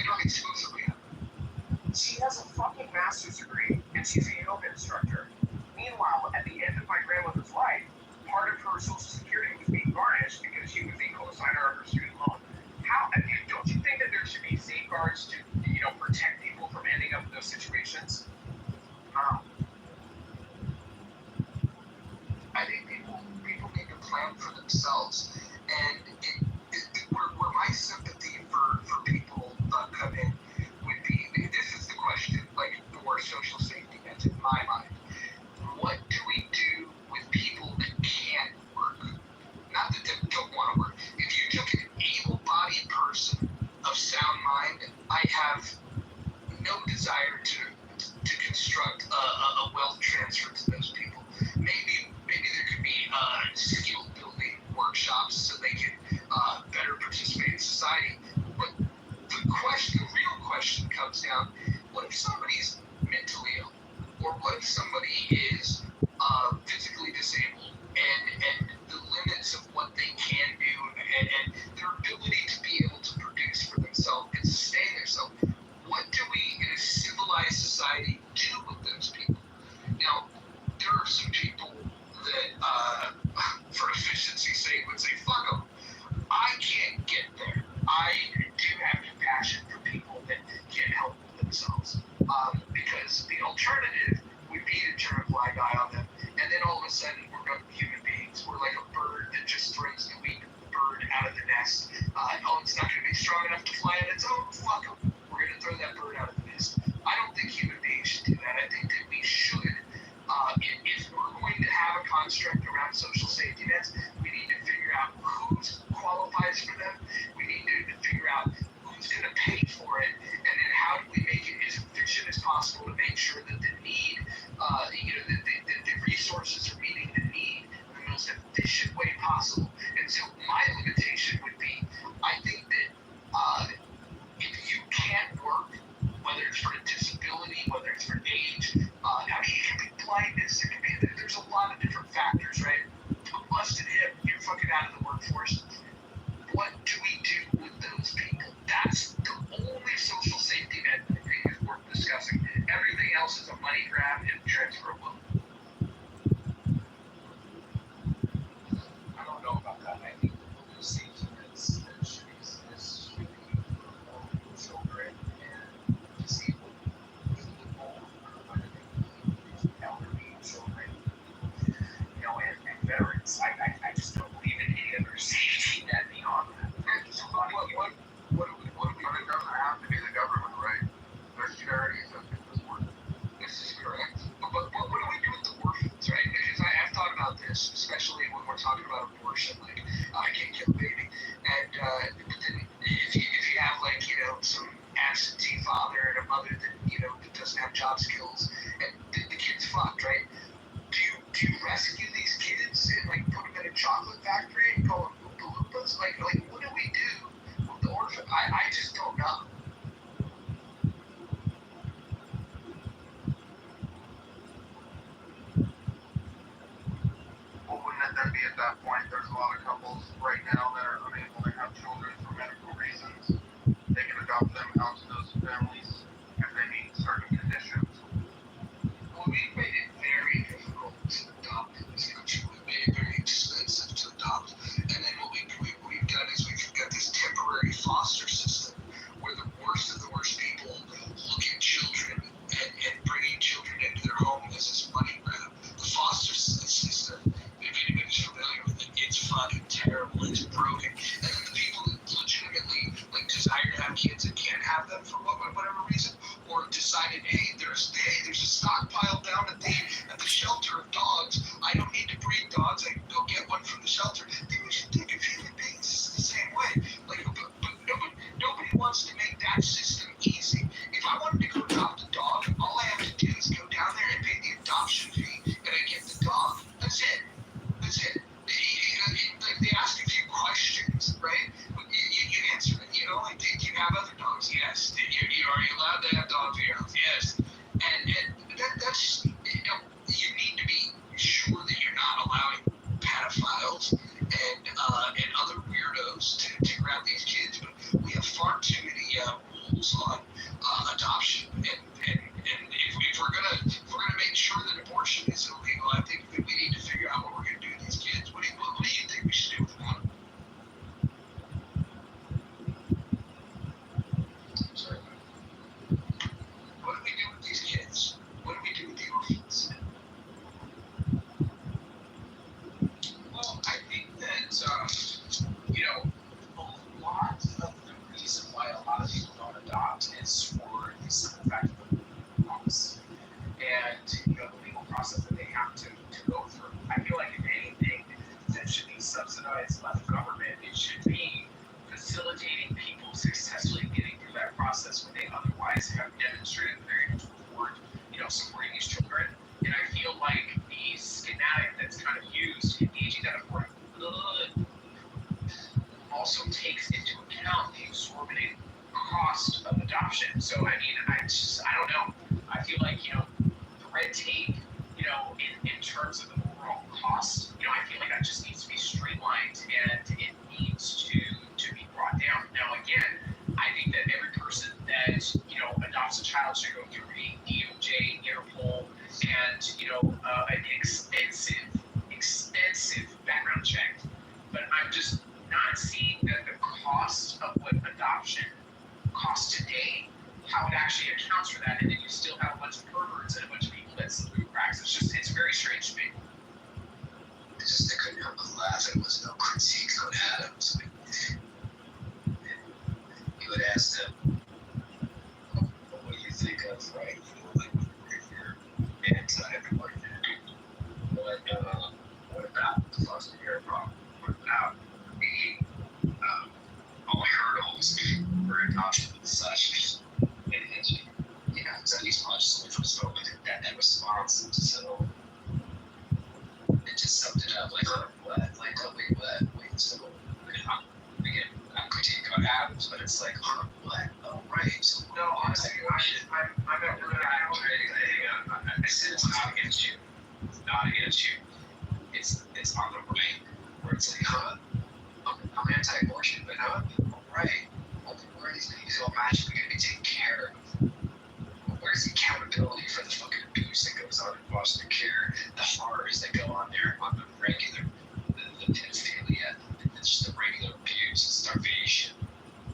she has a fucking master's degree and she's a yoga instructor. Meanwhile, at the end of my grandmother's life, part of her social security was being garnished because she was the co-signer of her student loan. Don't you think that there should be safeguards to, protect people from ending up in those situations? I think people need to plan for themselves, and where my sympathy for people come in would be, this is the question, like, for social safety nets in my mind. What do we do with people that can't work? Not that they don't want to work. If you took an able-bodied person of sound mind, I have no desire to construct a wealth transfer to those people. Maybe there could be skill building workshops so they can better participate in society. But the real question comes down: what if somebody's mentally ill, or what if somebody is physically disabled, and the limits of what they can do and their ability to be able to produce for themselves and sustain themselves? What do we in a civilized society do with those people? Now, there are some people that, for efficiency's sake, would say, fuck them. I can't get there. I do have compassion for people that can't help themselves. Because the alternative would be to turn a blind eye on them, and then all of a sudden we're not human beings. We're like a bird that just throws the weak bird out of the nest. It's not going to be strong enough to fly on its own. Fuck them. We're going to throw that bird out of the nest. I don't think human beings should do that. I think that we should, if we're going to have a construct around social safety nets, we need to figure out who qualifies for them. We need to figure out who's going to pay for it, and then how do we make it as efficient as possible to make sure that the need, the resources are meeting the need in the most efficient way possible. And so my limitation would be, I think that if you can't work, whether it's for a disability, whether it's for age, it can be blindness, there's a lot of different factors, right? A busted hip, you're fucking out of the workforce. What do we do with those people? That's the only social safety net I think is worth discussing. Everything else is a money grab and transferable. I don't know about that. I think the only safety nets that should exist should be for children and disabled people, whether they be elderly children, and veterans. I just don't believe in any other safety net beyond that. What doesn't have to be the government, right? There's charities that do this work. This is correct. But what do we do with the orphans, right? Because I've thought about this, especially when we're talking about abortion. Like, I can't kill a baby, and but then if you have some absentee father and a mother that doesn't have job skills, and the kid's fucked, right? Do you rescue these kids and put them in a chocolate factory and call them Oompa Loompas? Like what do we do with the orphan? I just don't know. Well, wouldn't it then be at that point, there's a lot of couples right now that are unable to have children for medical reasons. They can adopt them out to those families if they meet certain conditions. Well, we've made it very difficult to adopt in this country. We've made it very expensive to adopt. And then what we've done is we've got this temporary foster system where the worst of the worst people look at children and bringing children into their home as this money grab. The foster system, if anybody's familiar with it, it's fucking terrible. It's broken. And then the people that legitimately desire to have kids and can't have them for whatever reason, or decided, hey, there's a stockpile down at the shelter of dogs. I don't need to breed dogs. I can go get one from the shelter. I think we should think of human beings the same way. But nobody wants to make that system easy. If I wanted to go adopt a dog, all I have to do is go down there and pay the adoption fee, and I get the dog. That's it. They ask a few questions, right? You answer it. Do you have other dogs? Yes. Are you allowed to have dogs in your house? Yes. And that's you need to be sure that you're not allowing pedophiles and subsidized by the government. It should be facilitating people successfully getting through that process when they otherwise have demonstrated that they're able to afford, supporting these children. And I feel like the schematic that's kind of used, engaging that affordable, also takes into account the exorbitant cost of adoption. So I mean, I don't know. I feel like the red tape, in terms of the overall cost, I feel like that just needs to be streamlined and it needs to be brought down. Now again, I think that every person that adopts a child should go through a DOJ, Interpol, and an expensive background check. But I'm just not seeing that the cost of what adoption costs today, how it actually accounts for that, and then you still have a bunch of perverts and a bunch of people that slip through cracks. It's very strange to me. I couldn't help but laugh. It was no critique on Adams. You would ask them, what do you think of, right? Like, if you're anti-everybody, what about the foster care problem? What about all hurdles for adoption and such? At least much which was spoken that response. So it just summed it up like, what? Wait, so again, I'm critiquing on Adams, but it's like, what? Oh, right. So no, honestly, I'm not really I said it's not against you. It's not against you. It's on the right, where it's like, I'm anti-abortion, but right. Where are these babies all magically going to be taken care of? Where's the accountability for the fucking abuse that goes on in foster care, the horrors that go on there on the regular, the pedophilia, just the regular abuse, starvation?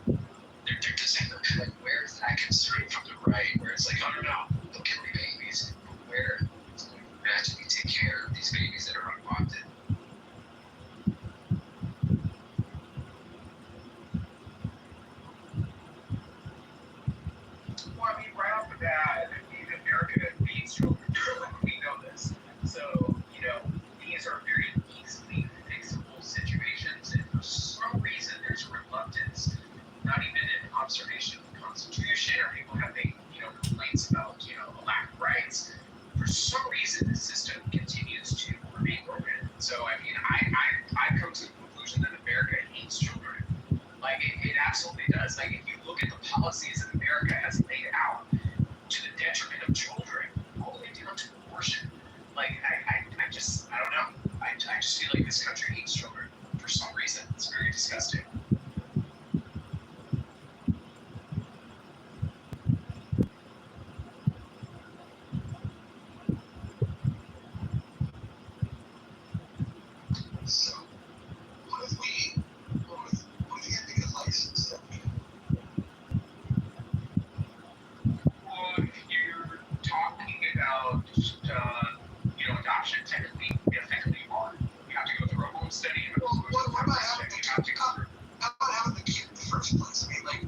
There doesn't, like, where is that concern from the right, where it's like, oh no, they'll kill the babies, where it's going to magically take care of these babies that are unwanted? Well, I mean, right off the bat, America needs children. We know this. So, these are very easily fixable situations, and for some reason, there's reluctance, not even an observation of the Constitution, or people having, complaints about, a lack of rights. For some reason, the system continues to remain broken. So, I mean, I come to the conclusion that America hates children. Like, it absolutely does. Like, if you look at the policies that America has laid out to the detriment of children, all the way down to abortion, like, I don't know. I just feel like this country hates children for some reason. It's very disgusting. So, what if we had to get a license then? Well, if you're talking about, adoption, technically, effectively you are. You have to go through a home study. Well, what about having the kid in the first place? I mean, like,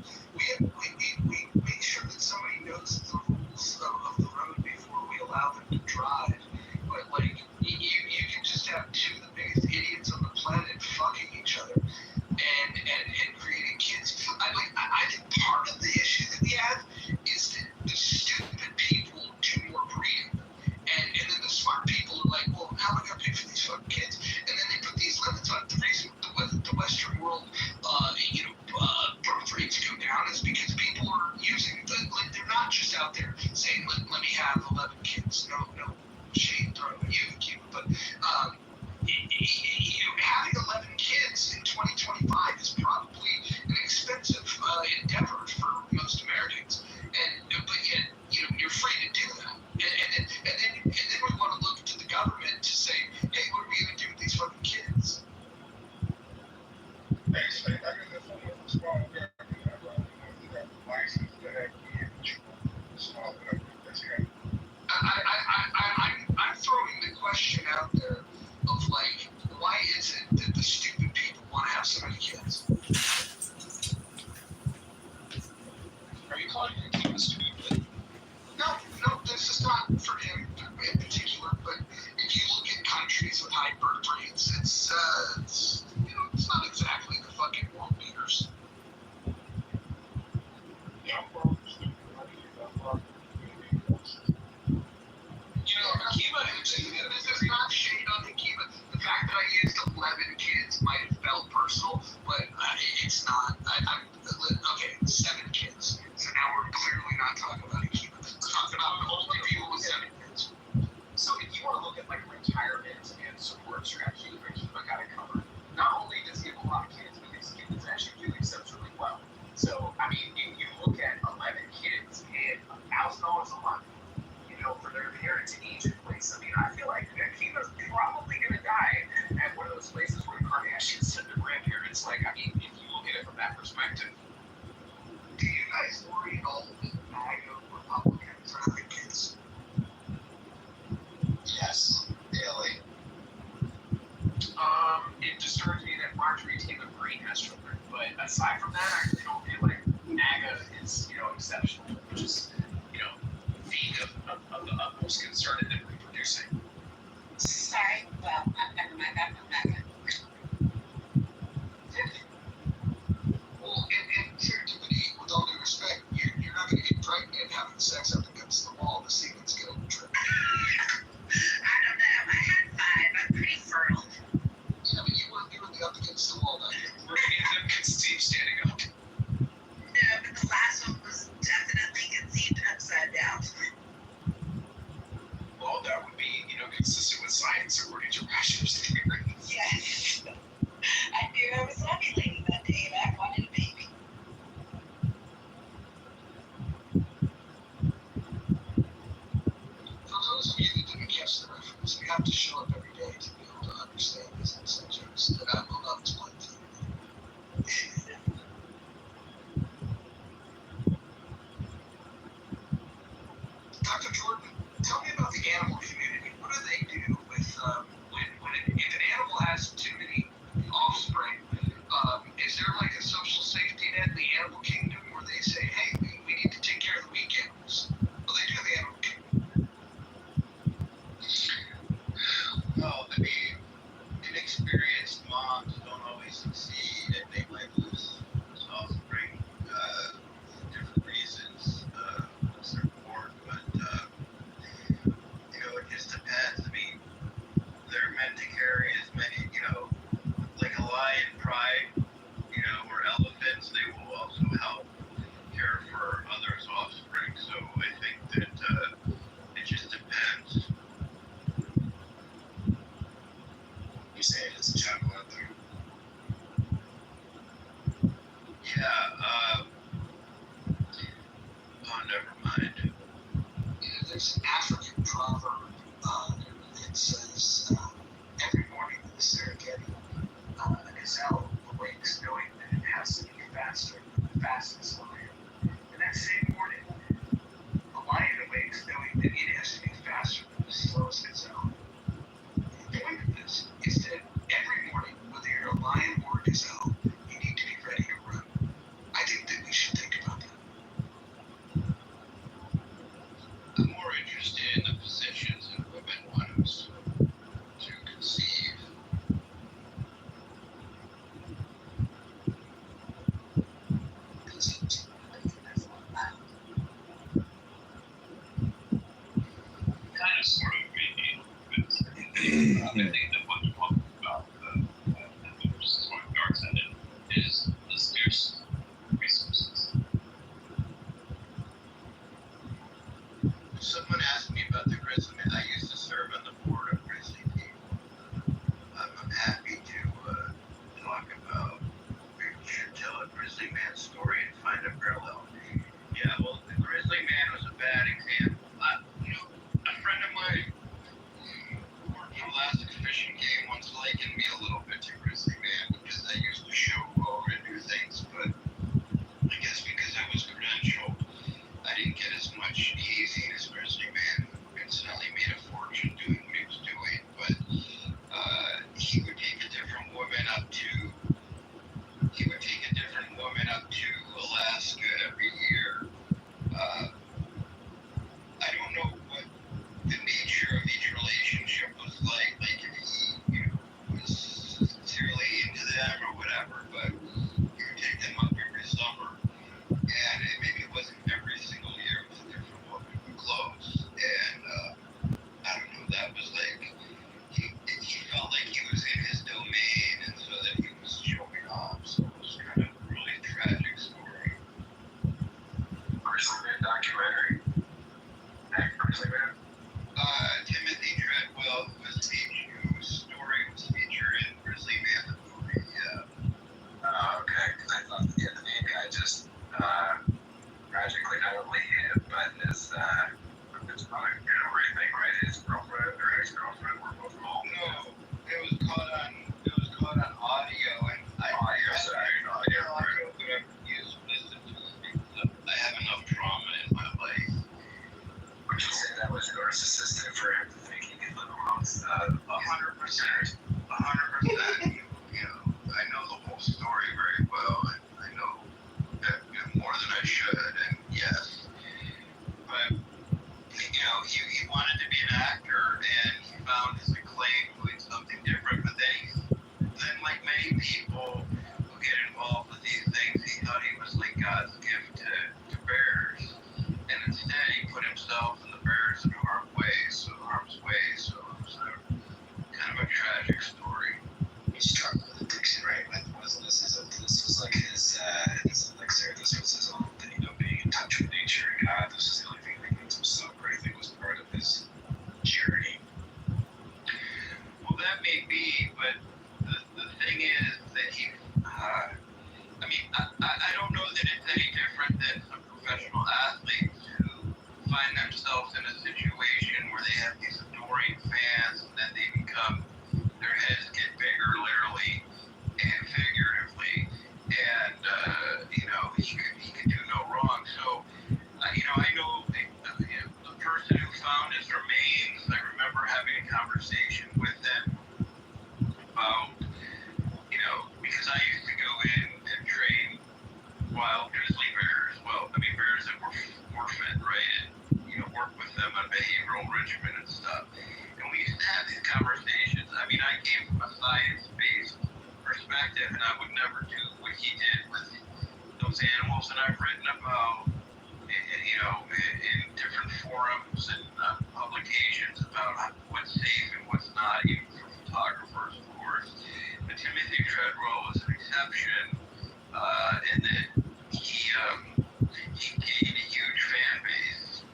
we make sure that somebody knows the rules of the road before we allow them to drive. But, like, you can just have two of the biggest idiots on the planet fucking each other and creating kids. I think part of the issue that we have is that the stupid people do more breeding. And then the smart people are like, well, how am I going to pay for these fucking kids? And then they put these limits on it. The reason the Western world, birth rates go down is because people are using, like, they're not just out there saying, let me have 11 kids. No shade thrown at you, Cuba, but having 11 kids in 2025 is probably an expensive endeavor for most Americans. But yet, you're free to do that. And then we want to look to the government to say, hey, what are we going to do with these fucking kids? I'm throwing the question out there of, like, why is it that the stupid people want to have so many kids? Are you calling your team stupid? No, this is not for him in particular, but if you look at countries with high birth rates, it's brain has children. But aside from that, I really don't feel like MAGA is, exceptional, which is, being of the utmost concern in them reproducing. Sorry, well, never mind, I'm not MAGA. Well, and Tiffany, with all due respect, you're not going to get pregnant having sex up against the wall. The sequence going to trip. I don't know, I had 5, I'm pretty fertile. Yeah, but you weren't up against the wall. Now you're working at them conceived standing up. No, but the last one was definitely conceived upside down. Well, that would be, consistent with science according to Rasher's theory. Yes. I knew I was ovulating that day and I wanted a baby. For those of you that didn't catch the reference, you have to show up every day to be able to understand these inside jokes that I will not explain to you. Dr. Jordan, tell me about the animal community. What do they do with if an animal has too many offspring? Is there like a social safety net in the animal kingdom where they say, hey, we need to take care of the weak animals? Well, they do in the animal kingdom. Well, I mean, inexperienced moms don't always succeed, and they might lose offspring for different reasons once they're born. But it just depends. I mean, they're meant to carry as many, like a lion pride, or elephants. They will also help care for others' offspring. So I think that it just depends. You say it as a jungle out there. Yeah, oh, never mind. There's an African proverb that says, every morning in the Serengeti, a gazelle awakes knowing that it has to be faster than the fastest lion. And that same morning, a lion awakes knowing that it has to be faster than the slowest gazelle. The point of this is that every morning, whether you're a lion or a gazelle, you need to be ready to run. I think that we should think about that. I'm more interested in the positions that women want us to conceive. Kind of, sort of, maybe. I think that what you're talking about, versus what dark side is the scarce resources. Someone asked me about the Grizzly Man. I used to serve on the board of Grizzly People. I'm happy to talk about, we should tell a Grizzly Man story and find a parallel. Yeah, well, the Grizzly Man was a bad example. A friend of mine who worked for Alaska Fishing Game once likened me a little bit to Grizzly Man because I used to showboat and do things, but I guess because I was credentialed, I didn't get as much hazing as Grizzly Man, who incidentally made a fortune doing what he was doing, but he would take a different woman up to Alaska every year. I don't know what the nature of each relationship was like if he was sincerely into them or whatever, but he would take them up every summer, and maybe it wasn't every single year, it was a different woman, but close, and I don't know, that was like, he felt like he was in his domain, and so that he was showing off, so it was kind of a really tragic story. Grizzly Man documentary. Grizzly Man. Timothy Treadwell, whose story was featured in Grizzly Man, the movie, yeah. would never do what he did with those animals. And I've written about, in different forums and publications about what's safe and what's not, even for photographers, of course. But Timothy Treadwell was an exception, in that he gained a huge fan base.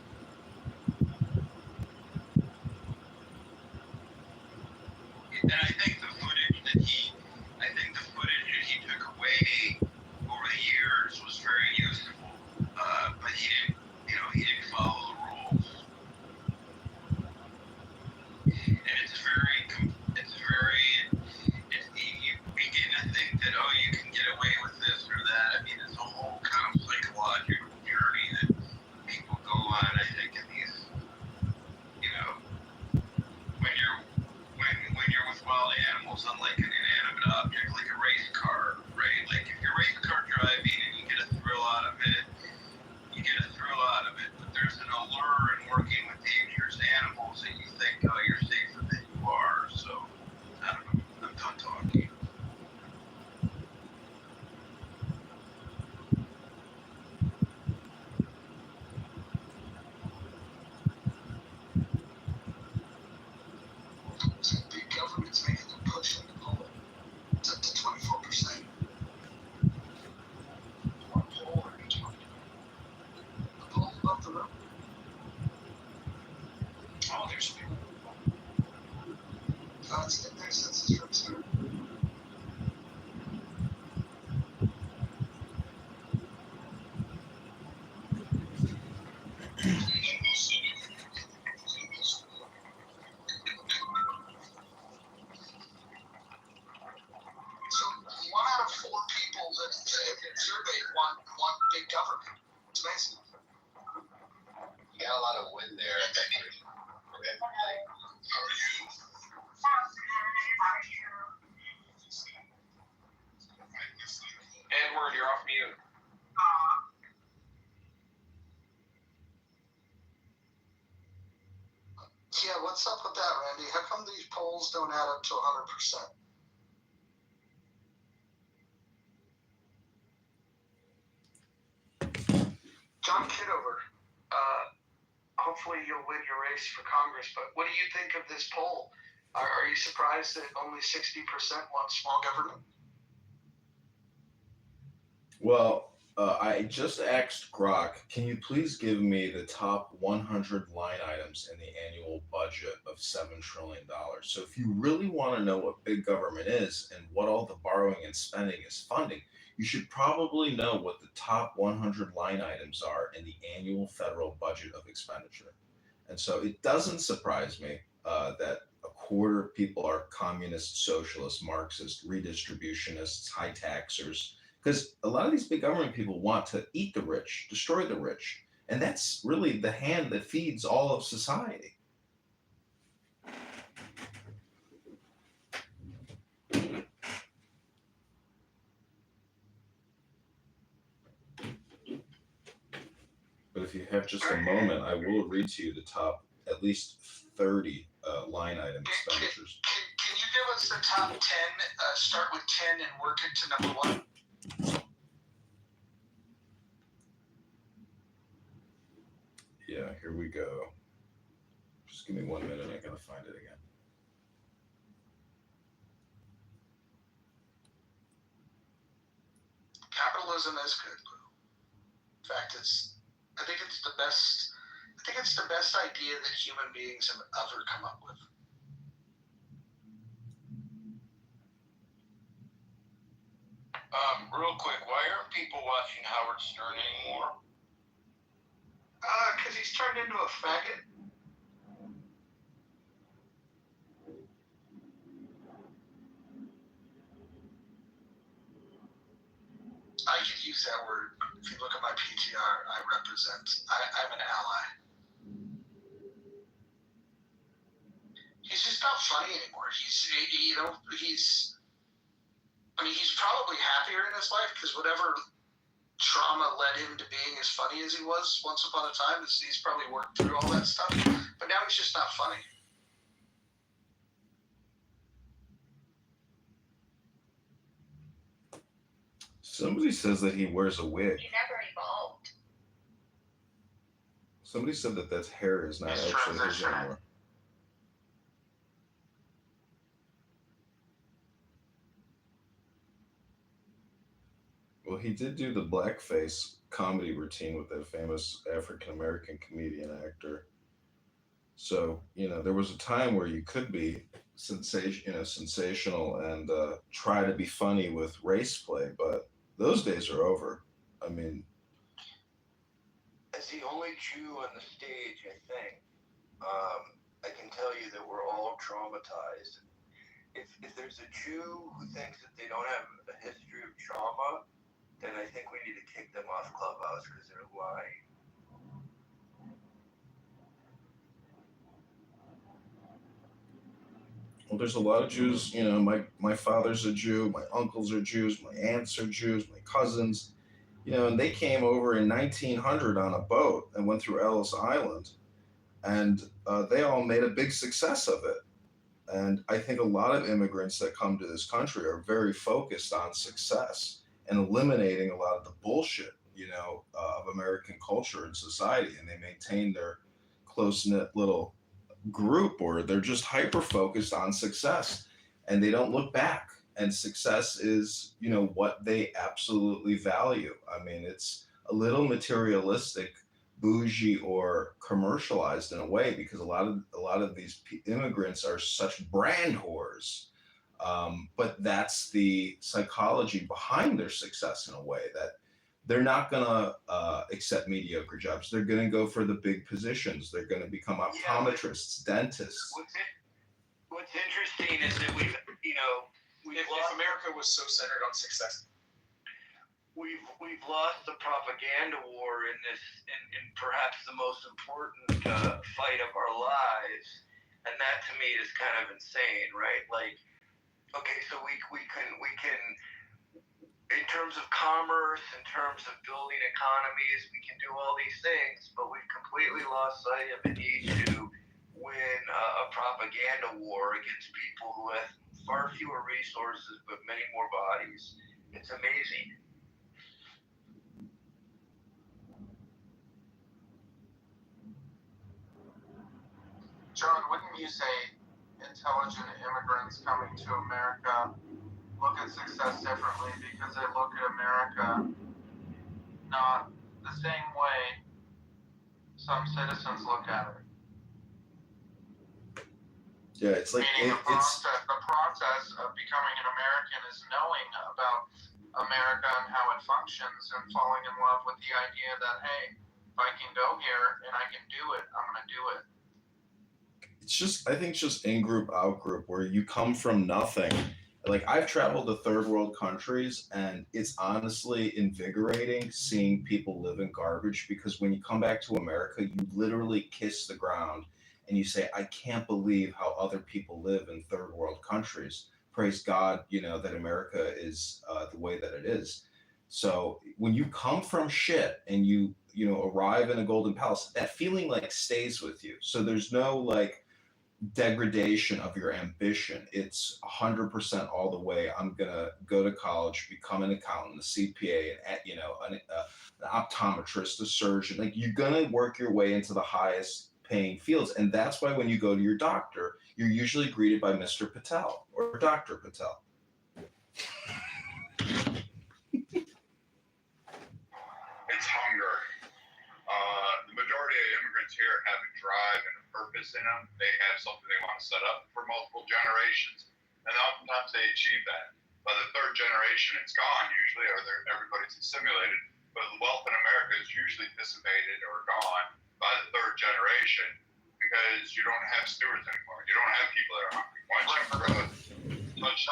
And I think the footage that he took away over the years was very useful. But he didn't follow the rules. And you begin to think that, oh, you can get away with this or that. I mean, it's a whole kind of psychological journey that people go on, I think, in these, when you're with wild animals, unlike an inanimate object, like a race car, right? Like if you're race car driving and you get a thrill out of it, but there's an allure in working with dangerous animals that you think, oh, you're safer than you are. So, I don't know, I'm done talking. Big government's making a push on the poll. It's up to 24%. What poll are you talking about? The poll above the room. Oh, there's people. Let's get their census from zero. So 1 out of 4 people that have been surveyed want big government. It's amazing. You got a lot of wind there. Edward, you're off mute. Yeah, what's up with that, Randy? How come these polls don't add up to 100%? John Kitover, hopefully you'll win your race for Congress, but what do you think of this poll? Are you surprised that only 60% want small government? Well, I just asked Grok, can you please give me the top 100 line items in the annual budget of $7 trillion? So if you really want to know what big government is and what all the borrowing and spending is funding, you should probably know what the top 100 line items are in the annual federal budget of expenditure. And so it doesn't surprise me that a quarter of people are communist, socialist, Marxist, redistributionists, high taxers, because a lot of these big government people want to eat the rich, destroy the rich. And that's really the hand that feeds all of society. But if you have just a moment, I will read to you the top at least 30 line item expenditures. Can you give us the top 10, start with 10 and work into number 1? Yeah, here we go. Just give me 1 minute, I gotta find it again. Capitalism is good, Lou. In fact, I think it's the best idea that human beings have ever come up with. Real quick, why aren't people watching Howard Stern anymore? Because he's turned into a faggot. I could use that word. If you look at my PTR, I'm an ally. He's just not funny anymore. He's probably happier in his life because whatever trauma led him to being as funny as he was once upon a time, he's probably worked through all that stuff. But now he's just not funny. Somebody says that he wears a wig. He never evolved. Somebody said that that hair is not He's actually his transitioning. anymore. Well, he did do the blackface comedy routine with that famous African American comedian actor. So, there was a time where you could be sensational and try to be funny with race play, but those days are over. I mean, As the only Jew on the stage, I think, I can tell you that we're all traumatized. If there's a Jew who thinks that they don't have a history of trauma, then I think we need to kick them off Clubhouse because they're lying. well, there's a lot of Jews. My father's a Jew, my uncles are Jews, my aunts are Jews, my cousins. And they came over in 1900 on a boat and went through Ellis Island, and they all made a big success of it. And I think a lot of immigrants that come to this country are very focused on success and eliminating a lot of the bullshit, of American culture and society, and they maintain their close knit little group, or they're just hyper focused on success and they don't look back. And success is, what they absolutely value. I mean, it's a little materialistic, bougie, or commercialized in a way, because a lot of these immigrants are such brand whores. But that's the psychology behind their success in a way, that they're not gonna accept mediocre jobs. They're gonna go for the big positions. They're gonna become optometrists, dentists. What's interesting is that If America was so centered on success, we've lost the propaganda war in this, in perhaps the most important fight of our lives, and that to me is kind of insane, right? Like, okay, so we can in terms of commerce, in terms of building economies, we can do all these things, but we've completely lost sight of the need to win a propaganda war against people who have far fewer resources but many more bodies. It's amazing. John, wouldn't you say intelligent immigrants coming to America look at success differently because they look at America not the same way some citizens look at it? Yeah, it's like Meaning the process of becoming an American is knowing about America and how it functions and falling in love with the idea that, hey, if I can go here and I can do it, I'm going to do it. I think it's just in group, out group, where you come from nothing. Like, I've traveled to third world countries, and it's honestly invigorating seeing people live in garbage, because when you come back to America, you literally kiss the ground and you say, I can't believe how other people live in third world countries. Praise God, that America is the way that it is. So when you come from shit and you arrive in a golden palace, that feeling like stays with you. So there's no like degradation of your ambition. It's 100% all the way. I'm gonna go to college, become an accountant, a CPA, an optometrist, a surgeon. Like, you're gonna work your way into the highest paying fields, and that's why when you go to your doctor, you're usually greeted by Mr. Patel or Dr. Patel. It's hunger. The majority of immigrants here have a drive and a purpose in them. They have something they want to set up for multiple generations, and oftentimes they achieve that. By the third generation, it's gone usually, or everybody's assimilated. But the wealth in America is usually dissipated or gone by the third generation, because you don't have stewards anymore. You don't have people that are hungry. Once you touch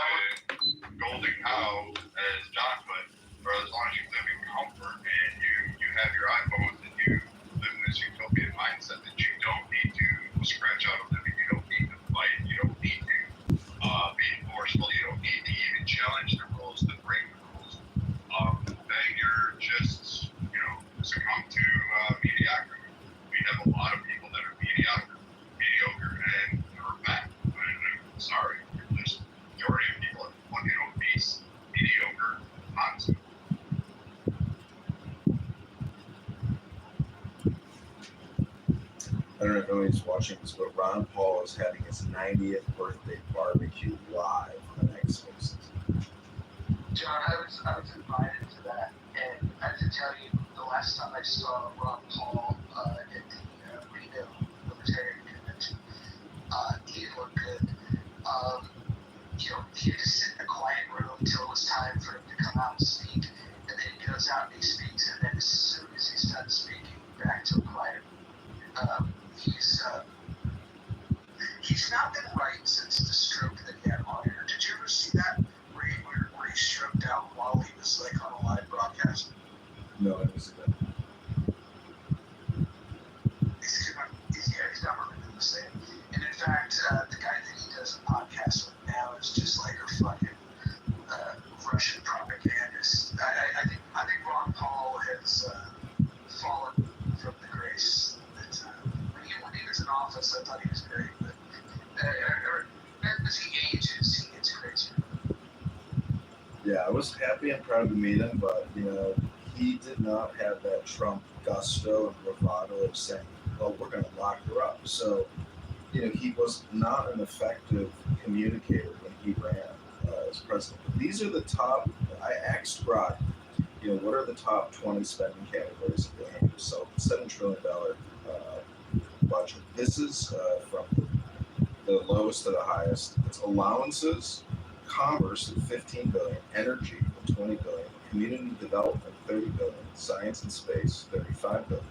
the golden cow, as John put, for as long as you live in comfort and you have your iPhones and you live in this utopian mindset that you don't need to scratch out a living, you don't need to fight, you don't need to be forceful, you don't need to even challenge the rules, to break the rules, then you're just, succumb to mediocrity. We have a lot of people that are mediocre, and they're fat. I'm sorry, there's majority of people are fucking obese, mediocre, don't know if he's watching this, but Ron Paul is having his 90th birthday barbecue live on X Spaces. John, I was invited to that, and I have to tell you, the last time I saw Ron Paul at the Reno Libertarian Convention, he looked good. He would just sit in a quiet room until it was time for him to come out and speak, and then he goes out and he speaks, and then as soon as he's done speaking, back to a quiet. He's not been right since the stroke that he had on air. Did you ever see that where he stroked out while he was like on a live broadcast? No, I didn't see that. He's not really been the same. And in fact, the guy that he does a podcast with now is just like a fucking Russian propagandist. I think Ron Paul has fallen from the grace that when he was in office, I thought he was great, but as he ages, he gets crazier. Yeah, I was happy and proud to meet him, but he did not have that Trump gusto and bravado of saying, "Well, we're going to lock her up." So, he was not an effective communicator when he ran as president. But these are the top. I asked Brock, what are the top 20 spending categories of the annual $7 trillion budget? This is from the lowest to the highest. It's allowances, commerce at 15 billion, energy at 20 billion, community development 30 billion, science and space 35 billion,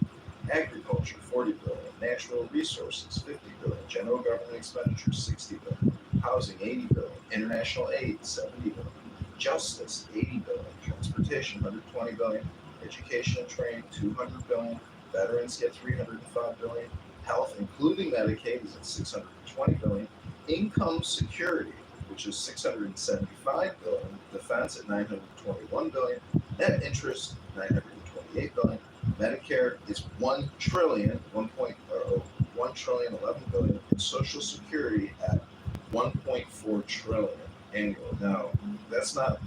agriculture 40 billion, natural resources 50 billion, general government expenditures 60 billion, housing 80 billion, international aid 70 billion, justice 80 billion, transportation 120 billion, education and training 200 billion, veterans get 305 billion, health including Medicaid is at 620 billion, income security, which is 675 billion, defense at 921 billion, net interest 928 billion, Medicare is 1 trillion 11 billion, and Social Security at 1.4 trillion annual. Now, that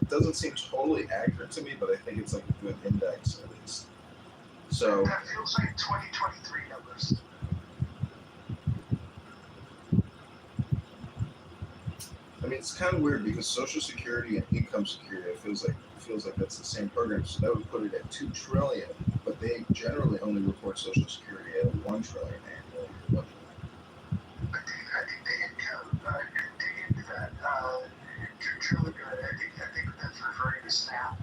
doesn't seem totally accurate to me, but I think it's like a good index at least. So that feels like 2023 numbers. I mean, it's kind of weird because Social Security and income security, it feels like that's the same program. So that would put it at 2 trillion, but they generally only report Social Security at 1 trillion annually. I think the income, dig into that. 2 trillion. I think that's referring to SNAP.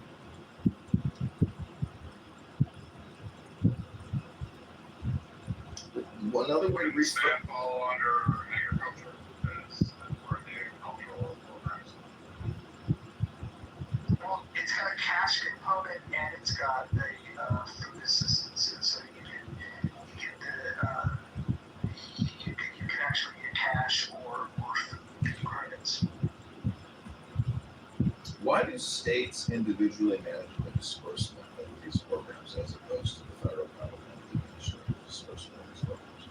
Another way to reach SNAP fall under agriculture as part of the agricultural programs. Well, it's got a cash component and it's got the food assistance, so you can actually get cash or food credits. Why do states individually manage the disbursement of these programs as opposed to the federal government administering the disbursement of these programs?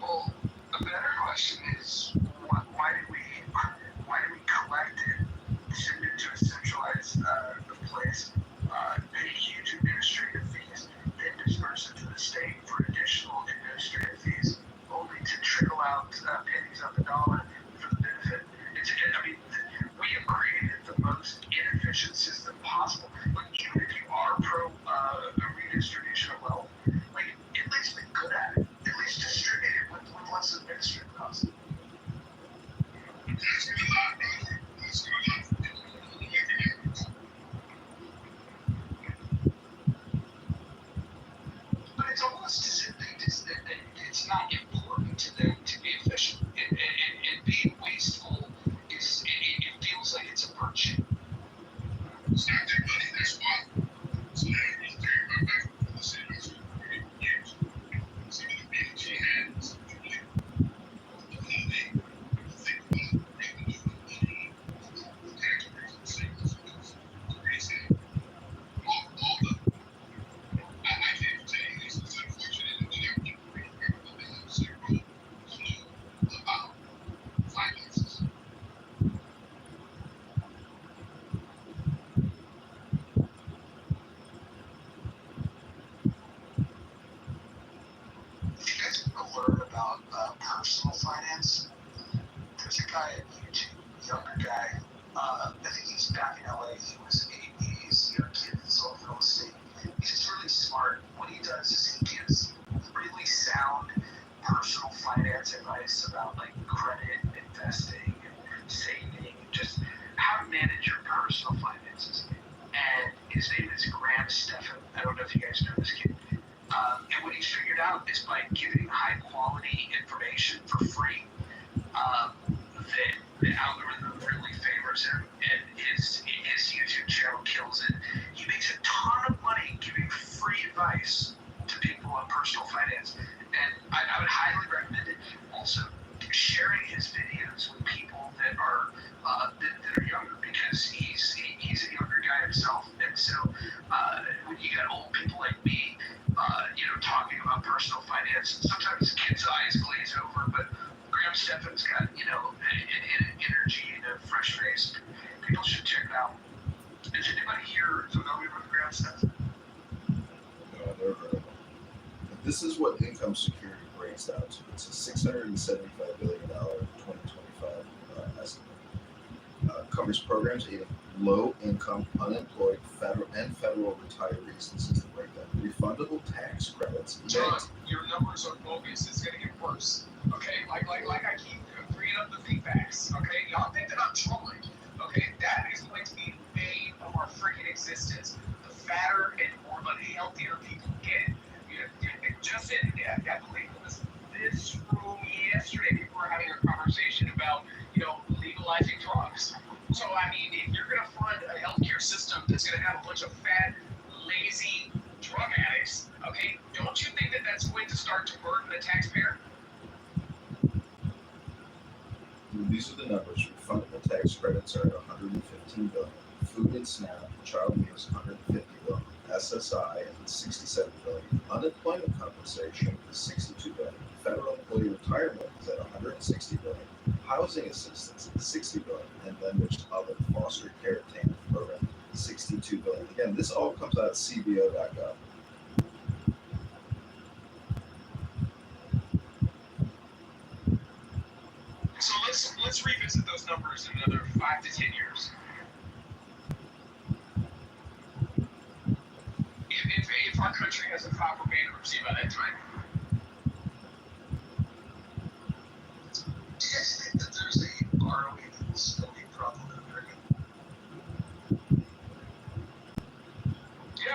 Well, a better question is why did we collect it, send it to a centralized place, pay huge administrative fees, then disperse it to the state for additional administrative fees, only to trickle out pennies on the dollar for the benefit. We have created the most inefficient system possible. But even if you are pro redistribution of wealth, at least be good at it. At least distribute it with less administrative costs. But it's almost as if it's not important to them to be efficient. And being wasteful it feels like it's a virtue. YouTube younger guy. I think he's back in LA. He's a young kid that's all real estate. He's just really smart. What he does is he gives really sound personal finance advice about like credit, investing, and saving, and just how to manage your personal finances. And his name is Graham Stephan. I don't know if you guys know this kid. And what he's figured out is by giving high quality information for free, that the algorithm really favors him, and his YouTube channel kills it. He makes a ton of money giving free advice to people on personal finance, and I would highly recommend it. Also, sharing his videos with people that are younger, because he's a younger guy himself, and so when you got old people like me, talking about personal finance, sometimes kids' eyes glaze over, but Graham Stephan's got an energy and a fresh face. People should check it out. Is anybody here familiar with Graham Stephan? No, I've never heard of it. But this is what income security breaks down to. It's a $675 billion 2025 estimate. Covers programs aiding low-income, unemployed, federal retirees. This is the breakdown. Refundable tax credits. John, your numbers are bogus. It's gonna get worse. Okay, like I keep bringing up the feedbacks. Okay, y'all think that I'm trolling. Okay, that is going to be the bane of our freaking existence. The fatter and more unhealthier people get. Just in, I believe it was this room yesterday, people were having a conversation about, legalizing drugs. So, I mean, if you're going to fund a healthcare system that's going to have a bunch of fat, lazy drug addicts, okay, don't you think that that's going to start to burden the taxpayer? These are the numbers. Refundable tax credits are at $115 billion. Food and SNAP, child meals, $150 billion. SSI at $67 billion. Unemployment compensation is $62 billion. Federal employee retirement is at $160 billion. Housing assistance is $60 billion. And then there's other foster care TANF program, $62 billion. Again, this all comes out of CBO.gov. So let's revisit those numbers in another 5 to 10 years. If our country has a proper bankruptcy by that time, do you guys think that there's a borrowing and spending problem in America?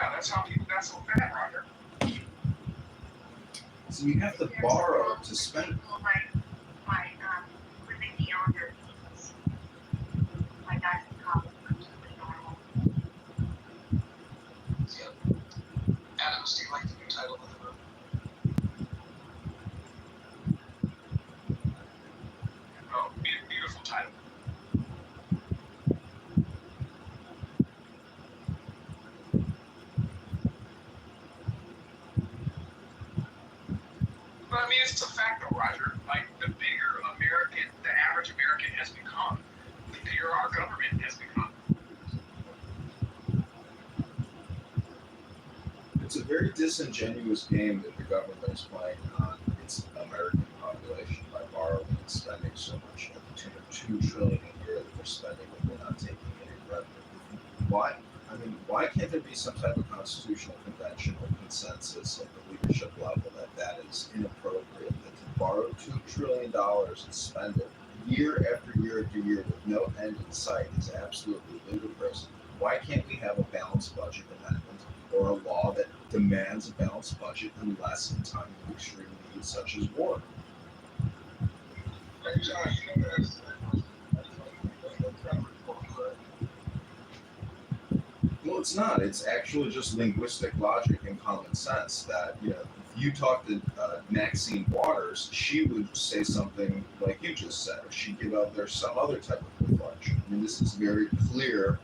yeah, that's how people got so fat, Roger. So you have to borrow to spend. Living beyond their means. My dad's completely normal. Yeah. Adams, do you like the new title of the room? Oh, beautiful title. But I mean, it's a fact though, Roger. Like, the bigger the average American has become, the bigger our government has become. It's a very disingenuous game that the government is playing on its American population by borrowing and spending so much, at the tune of $2 trillion a year that they're spending when they're not taking any revenue. Why can't there be some type of constitutional convention or consensus at the leadership level that is inappropriate, that to borrow $2 trillion and spend it year after year after year with no end in sight is absolutely ludicrous? Why can't we have a balanced budget amendment or a law that demands a balanced budget unless in time of extreme need such as war? Well, it's not. It's actually just linguistic logic and common sense that, if you talk to Maxine Waters, she would say something like you just said, or she'd give out there some other type of reflection. I mean, this is very clear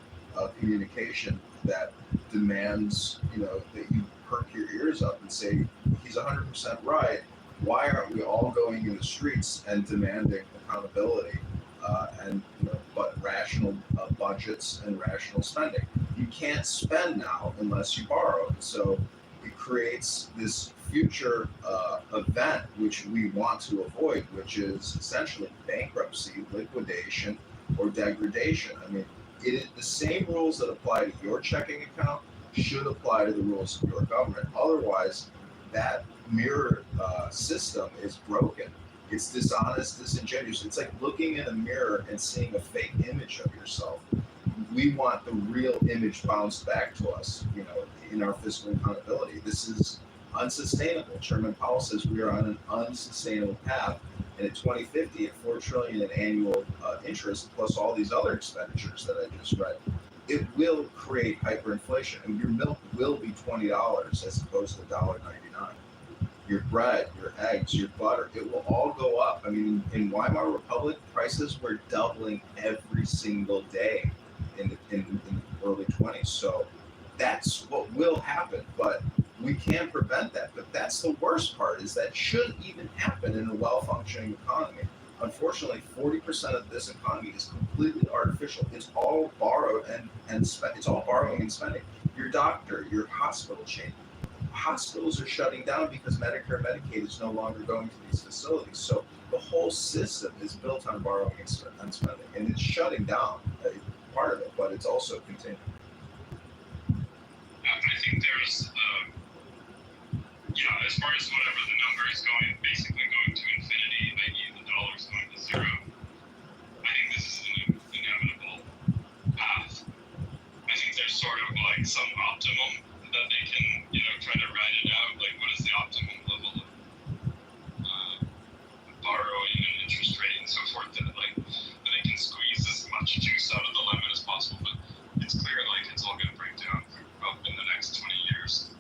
communication that demands, that you perk your ears up and say, he's 100% right. Why aren't we all going in the streets and demanding accountability but rational budgets and rational spending? You can't spend now unless you borrow. So it creates this future event which we want to avoid, which is essentially bankruptcy, liquidation, or degradation. I mean, the same rules that apply to your checking account should apply to the rules of your government. Otherwise, that mirror system is broken. It's dishonest, disingenuous. It's like looking in a mirror and seeing a fake image of yourself. We want the real image bounced back to us, in our fiscal accountability. This is unsustainable. Chairman Powell says we are on an unsustainable path. And in 2050, at $4 trillion in annual interest, plus all these other expenditures that I just read, it will create hyperinflation. And your milk will be $20 as opposed to $1.99. Your bread, your eggs, your butter, it will all go up. I mean, in Weimar Republic, prices were doubling every single day in the early 20s. So that's what will happen, but we can prevent that. But that's the worst part, is that should even happen in a well-functioning economy. Unfortunately, 40% of this economy is completely artificial. It's all borrowed and spent. It's all borrowing and spending. Your doctor, your hospital chain. Hospitals are shutting down because Medicare and Medicaid is no longer going to these facilities. So the whole system is built on borrowing and spending, and it's shutting down part of it, but it's also continuing. I think there's, as far as whatever the number is going, basically going to infinity, i.e. the dollar's going to zero, I think this is an inevitable path. I think there's sort of like some optimum that they can, try to ride it out. Like, what is the optimum level of borrowing and interest rate and so forth that they can squeeze as much juice out of the lemon as possible? But it's clear, it's all going to break down up in the next 20 years,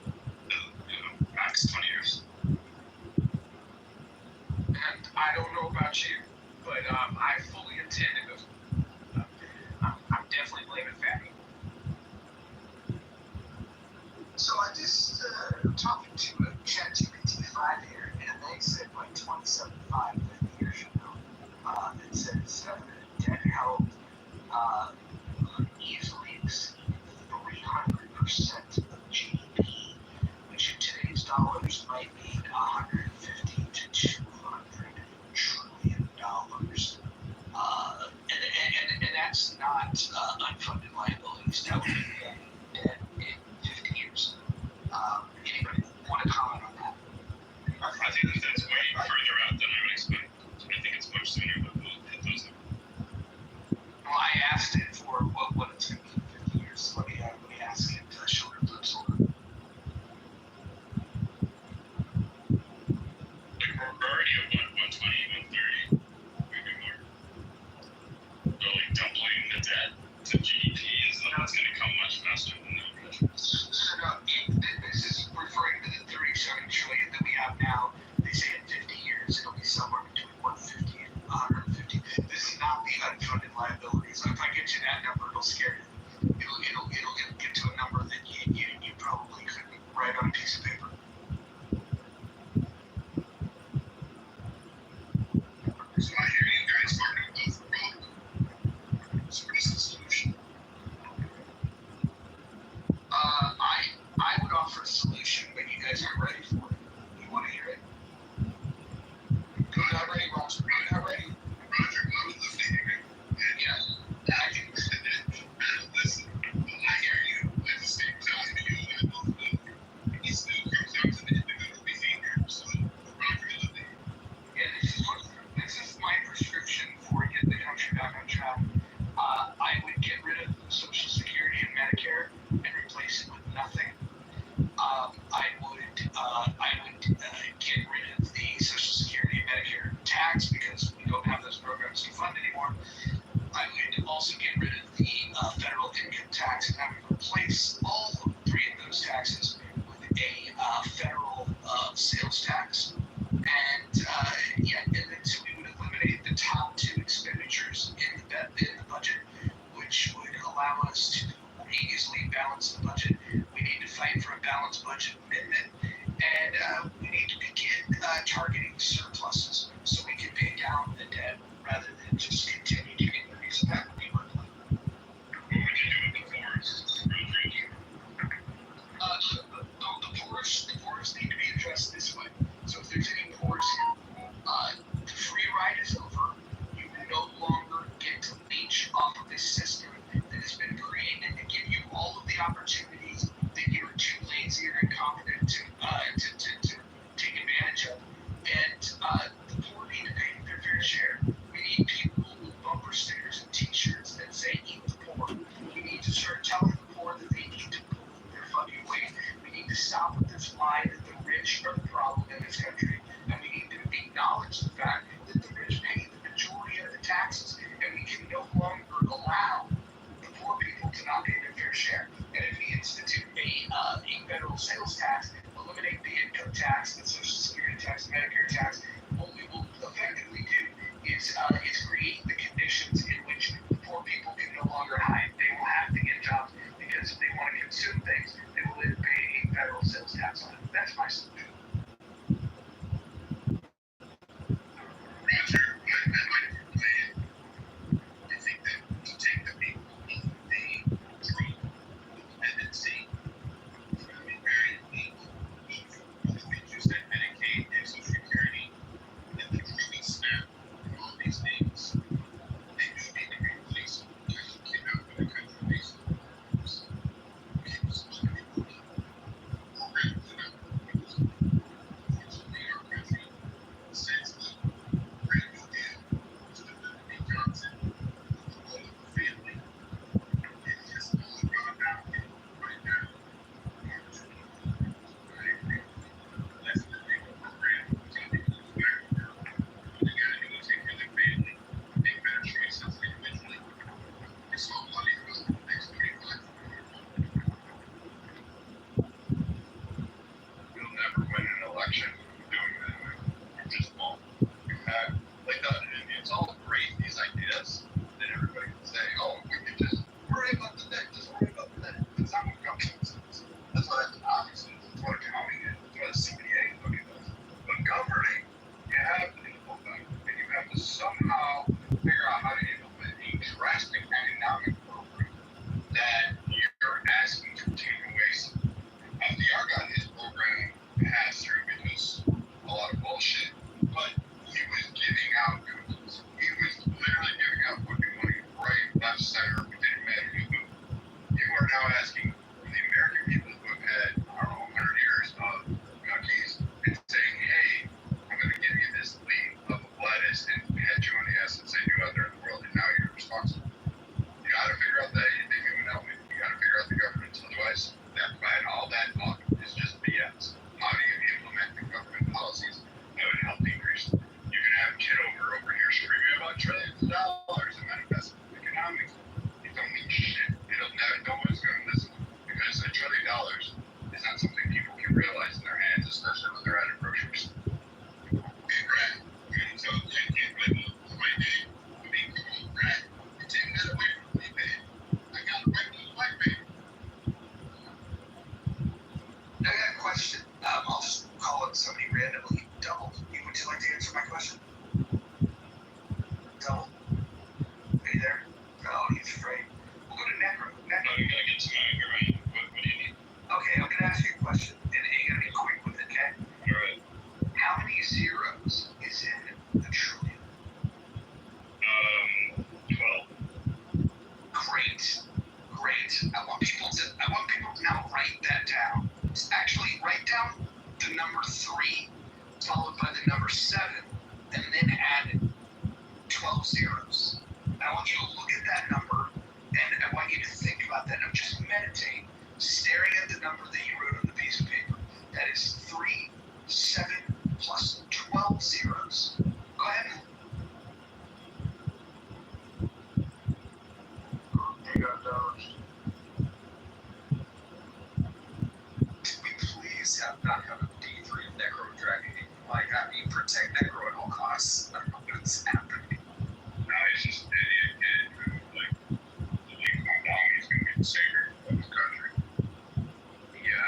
max 20 years. And I don't know about you, but I fully intended to. I'm definitely blaming Fatty. So I just talking to a ChatGPT 5 here, and they said by 2075, 50 years from now, it says debt held easily exceed 300% of GDP, which in today's dollars might mean 150 to 200 trillion dollars. And that's not unfunded liabilities. That would be debt in 50 years. Anybody want to comment on that? I think that's way further out than I would expect. I think it's much sooner than we'll hit those numbers. Well, I asked it for what it's going to be in 50 years. Let me ask it. Shoulder flips over. We're already at 120, 130, maybe more. Really doubling the debt to GDP it's going to come much faster than that. So no, this is referring to the 37 trillion that we have now. They say in 50 years it'll be somewhere between 150 and 150. This is not the unfunded liabilities. If I get you that number, it'll scare you. It'll get to a number that you probably couldn't write on a piece of paper. So I hear you guys talking about the problem. So what is the solution? I would offer a solution, but you guys aren't ready for it. You want to hear it? You're not ready, Roger. You're not ready. Roger, I would love to hear it. Yeah. I can listen. I hear you. At the same time, I know that it still comes down to the individual behavior. So, Roger, I love to hear it. Yeah, this is my prescription for getting the country back on track. I would get rid of Social Security and Medicare and replace it with nothing. I would get rid of the Social Security and Medicare tax because we don't have those programs to fund anymore. I would also get rid of the federal income tax, and I would replace all three of those taxes with a federal sales tax. And then so we would eliminate the top two expenditures in the budget, which would allow us to easily balance the budget. We need to fight for a balanced budget amendment, and we need to begin targeting surpluses so we can pay down the debt rather than just continue to increase it. That would be my plan. What would you do with the poorest? The poorest need to be addressed this this system that has been created to give you all of the opportunities that you are too lazy or incompetent to take advantage of. And the poor need to pay their fair share. We need people with bumper stickers and t-shirts that say eat the poor. We need to start telling the poor that they need to pull their fucking weight. We need to stop with this lie that the rich are the problem in this country. And we need to acknowledge the fact that the rich pay the majority of the taxes, and we can no longer allow the poor people to not pay their fair share. And if we institute a federal sales tax, eliminate the income tax, the Social Security tax, Medicare tax, what we will effectively do is create the conditions in which the poor people can no longer hide. They will have to get jobs because if they want to consume things, they will then pay a federal sales tax on it. That's my solution. Roger, I think that to take the people of the drug dependency from the very weak, the things you said, Medicaid, and Social Security, and the drug snap, and all these things, they do need to be replaced. You cannot put a country based on programs. People supposed to be working. Programs are not working. Unfortunately, our country, since the Great New Deal, Mr. Lyndon B. Johnson, with the role of the family, it's just all gone downhill right now. I agree. That's the thing with program. Some people lose back to work. What they gotta do is take care of their family, make better choices individually. It's all money for the next 25, 40 years. You'll never win an election doing that. You just won't. You have, like, it's all great, these ideas, that everybody can say, oh, we can just worry about the debt, just worry about the debt. That's not what government is. That's what economics is. That's what accounting is. That's what a CPA looking does. But governing, you have to implement them, and you have to somehow figure out how to implement a drastic economic program that you're asking to take away something. FDR got his program passed through because a lot of bullshit, but he was giving out cookies. He was literally giving out fucking money right, left, center. It didn't matter who. You are now asking the American people who have had, I don't know, 100 years of cookies and saying, hey, I'm going to give you this leaf of lettuce and pat you on the ass and send you out there in the world, and now you're responsible. You got to figure out that they human element. You got to figure out the government. Otherwise, that plan, all that talk is just BS. How do you implement the government policies that would help decrease? You can have Kitover over here screaming about trillions of dollars in manifest economics. It don't mean shit. It'll never, no one's going to listen because $1 trillion is not something people can realize in their hands, especially when they're at a grocery store. Hey, Brad, so I can't wait to my day. I mean, come on, Brad. You're taking that away from me, man. I got a regular white man. I got a question. I'll just call it somebody randomly. Double. Would you like to answer my question? Double. Are you there? Oh, he's afraid. We'll go to Necro. No, you gotta get to know your what do you need? Okay, I'm gonna ask you a question, and you gotta be quick with it, okay? All right. How many zeros is in the trillion? 12. Great. I want people to now write that down. Actually, write down the number 3, followed by the number 7, and then add 12 zeros. I want you to look at that number, and I want you to think about that number. Just meditate, staring at the number that you wrote on the piece of paper. That is 3, 7 plus 12 zeros. Go ahead. You got dodged. Can we please not have a D3 of Necro dragging me? Like, I mean, protect Necro at all costs. I don't know what's happening. No, he's just an idiot kid who, like, the league calm down, he's gonna be the savior of his country. Yeah,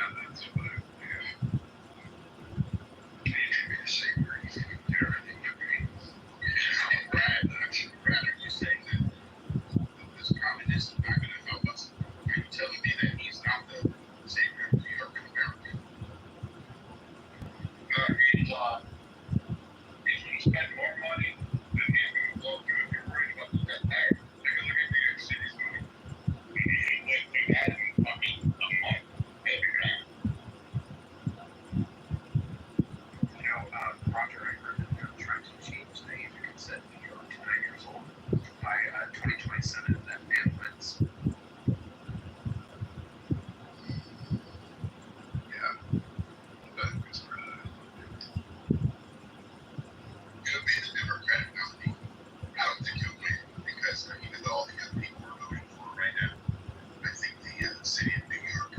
and wins. Yeah. But it'll be the Democratic nominee. I don't think he'll win because even though all the other people are voting for right now, I think the city of New York,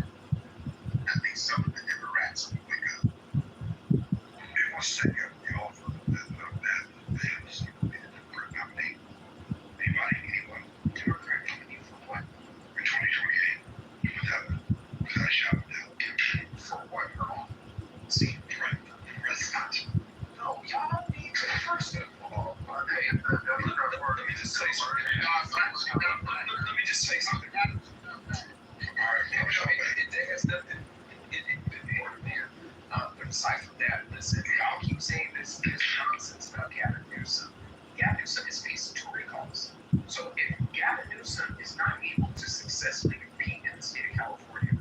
I think some of the Democrats will wake up. They will set up the offer that they was going to be the Democrat nominee. Anyone, Democrat nominee for what? For 2028. Without a shadow of doubt. For what? See, right. President. No, y'all need to first of all. Okay, let me just say something. Let me just say something. All right, it has nothing. But aside from that, listen, y'all keep saying this nonsense about Gavin Newsom. Gavin Newsom is facing two recalls. So if Gavin Newsom is not able to successfully compete in the state of California,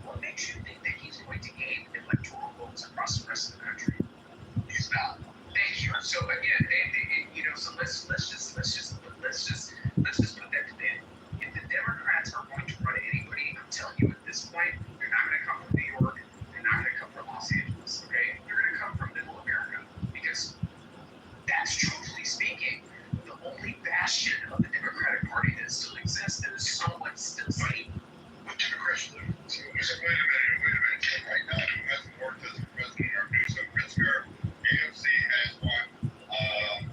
what makes you think that he's going to gain electoral votes across the rest of the country? He's not. Thank you. So again, so let's just put that to bed. If the Democrats are going to run anybody, I'm telling you at this point, they're not going to come from New York. They're not going to come from Los Angeles. Okay, they're going to come from Middle America because that's truthfully speaking the only bastion of the Democratic Party that still exists that is somewhat still safe. What Democrats do? So wait a minute. Right now, who has more does President Newsom, Pritzker, AOC has one,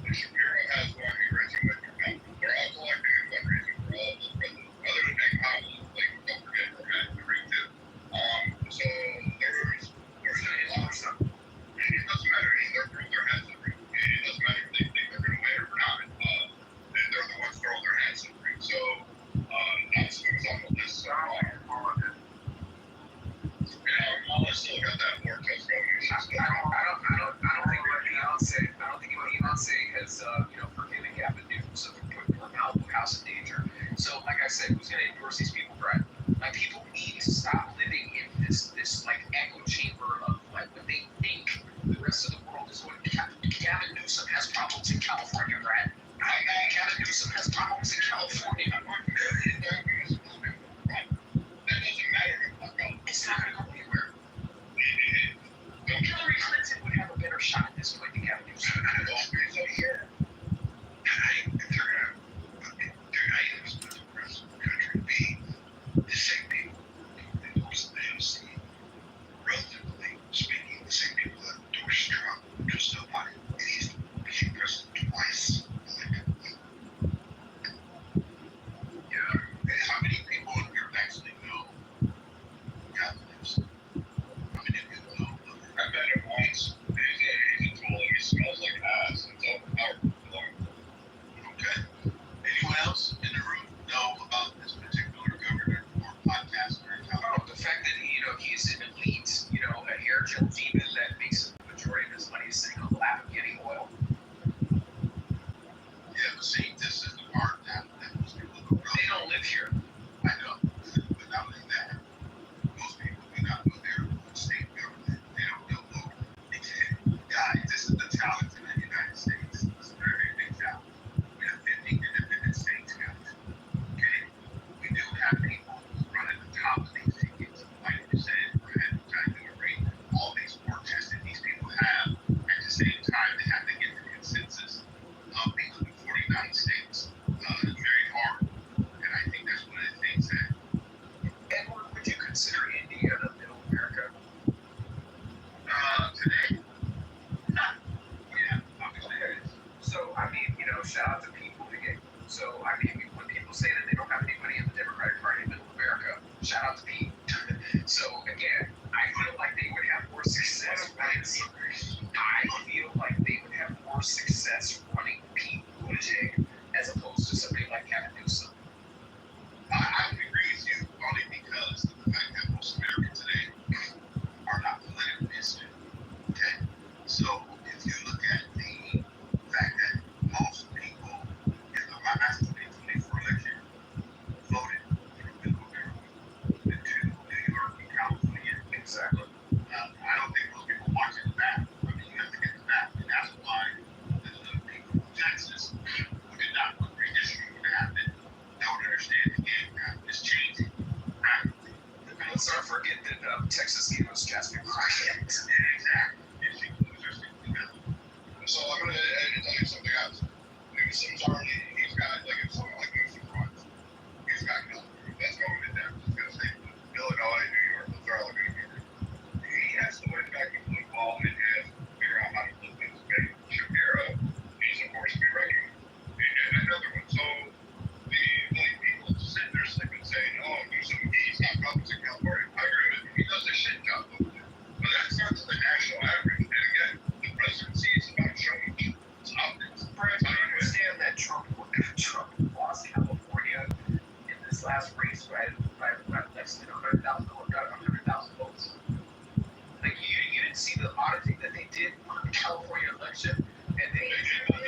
Shapiro has one, encouraging with your mouth. They're all collecting and fundraising for all of the presidents, other than Nick Powell, like, don't forget, we're at the ring too. So there's a lot of stuff. It doesn't matter, they're throwing their hats in the ring. It doesn't matter if they think they're going to win or not. They're the ones throwing their hats in the ring. So, that's who's on the list. So, I still got that more tough going. I don't think Beyonce has, forgiven Gavin Newsom for putting her house in danger. So, like I said, who's going to endorse these people, Brett? Like, people need to stop living in this like echo chamber of like what they think the rest of the world is going to. Gavin Newsom has problems in California, Brett. Gavin Newsom has problems in California. That doesn't matter. It's not going to go anywhere. Hillary Clinton would have a better shot at this point than Gavin Newsom. I don't agree. So here, they're not even supposed to press the country be the same people that endorse the AOC. Relatively speaking, the same people that endorse Trump, because nobody needs to be president twice. Yeah. How many people here actually know Gavin Newsom? How many people know? I met him once. He's a tool. He smells like ass. It's overpowered. Okay. Anyone else in the room know about this particular governor or podcaster? Oh, the fact that he's an elite, a hair gel demon that makes the majority of his money sitting on the lap of getting oil. Yeah, but see, this is the part that most people don't know. They don't live here. I know. But not only that, most people do not know their own state government. They don't know local. Guys, this is the talent in the United States. It's a very big talent. We have 50 independent states, guys. Okay? We do have people running the top of these tickets. Like you said, we're trying to rate all these work tests that these people have. At the same time, they have to get the consensus of these 49 states. It's very hard. And I think that's what this last race who had less than 100,000 votes. Like you didn't see the auditing that they did on the California election, and they did 3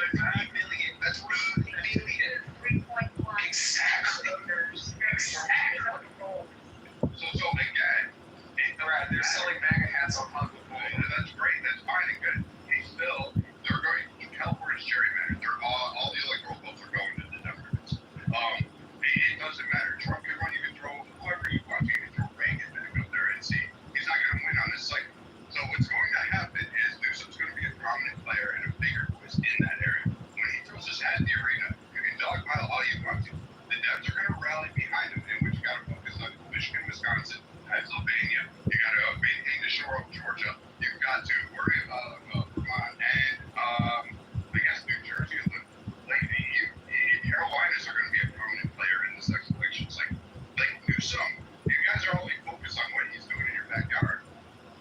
million. That's 3 million. 3.1 Exactly. voters. Exactly. So big guy. They're selling MAGA hats on Hollywood Boulevard. That's great. That's fine and good. Hey, still, they're going. California's gerrymandered. They're all the electoral votes are going to the Democrats. It doesn't matter. Trump can run. You can throw whoever you want. You can throw Reagan back up there and see. He's not going to win on this cycle. So what's going to happen is Newsom's going to be a prominent player and a bigger voice in that area. When he throws his hat in the arena, you can dogpile all you want to. The Dems are going to rally behind him, and what you got to focus on Michigan, Wisconsin, Pennsylvania. You got to maintain the shore of Georgia. You've got to worry about Vermont and I guess New Jersey. Like the Carolinas are going to be a prominent player in this next election cycle. Like Newsom, you guys are only focused on what he's doing in your backyard.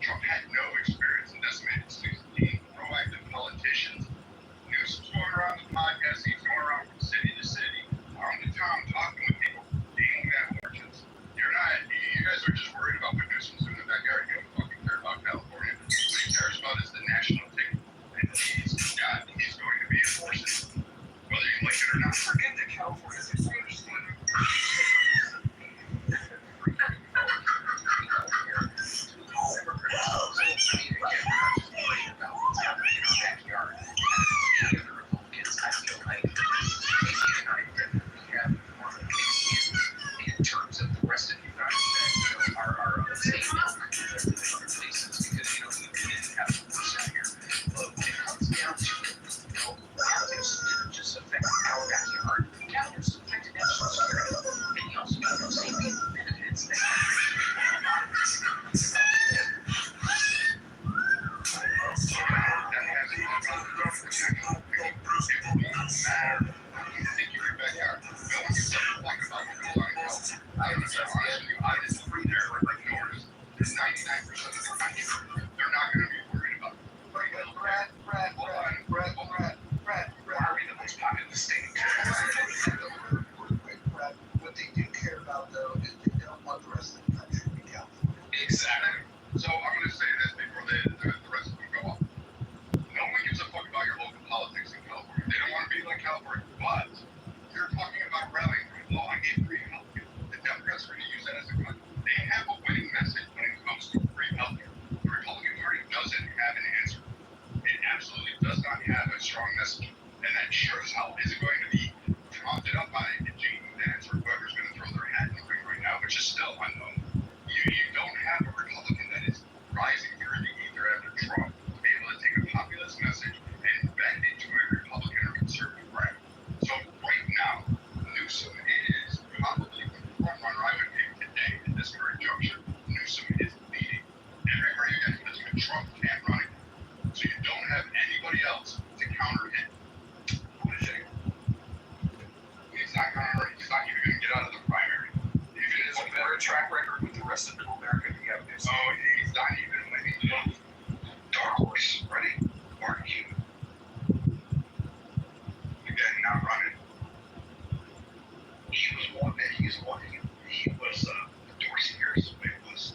Trump had no experience in decimated cities. Being proactive politicians. Newsom's going around the podcast. He's going around from city to city, town to town, talking with people, dealing with merchants. You're not. You guys are just worried about what Newsom's doing in the backyard. You don't fucking care about California. What he cares about is the national ticket, and he's going to be enforcing whether you like it or not. Forget that California is a first. In terms of the rest of the United States, our states and other places, because we didn't have the worst out here. But when it comes down to politics didn't just affect our backyard, politics affected national security, and you also got those same people benefits that what they do care about, though, is they don't want the rest of the country to be California. Exactly. So I'm going to say this before the rest of them go off. No one gives a fuck about your local politics in California. They don't want to be like California, but you're talking about rallying for law and free healthcare. The Democrats are going to use that as a gun. They have a winning message when it comes to free healthcare. The Republican Party doesn't have an answer. It absolutely does not have a strong message. And that sure as hell isn't going to be prompted up by Gene Vance or whoever's going to throw their hat in the ring right now, which is still unknown. You don't have a Republican that is rising through the ether after Trump to be able to take a populist message and bend it to a Republican or conservative brand. So right now, Newsom is probably the front runner I would pick today at this current juncture. Newsom is leading. Everywhere you get between Trump and running. So you don't have anybody else to counter him. He's not even going to get out of the primary. Even his better track record with the rest of Middle America than you have this. Oh, he's not even winning. Dark horse, ready? Barbecue. Again, not running. He was endorsing Harris' way was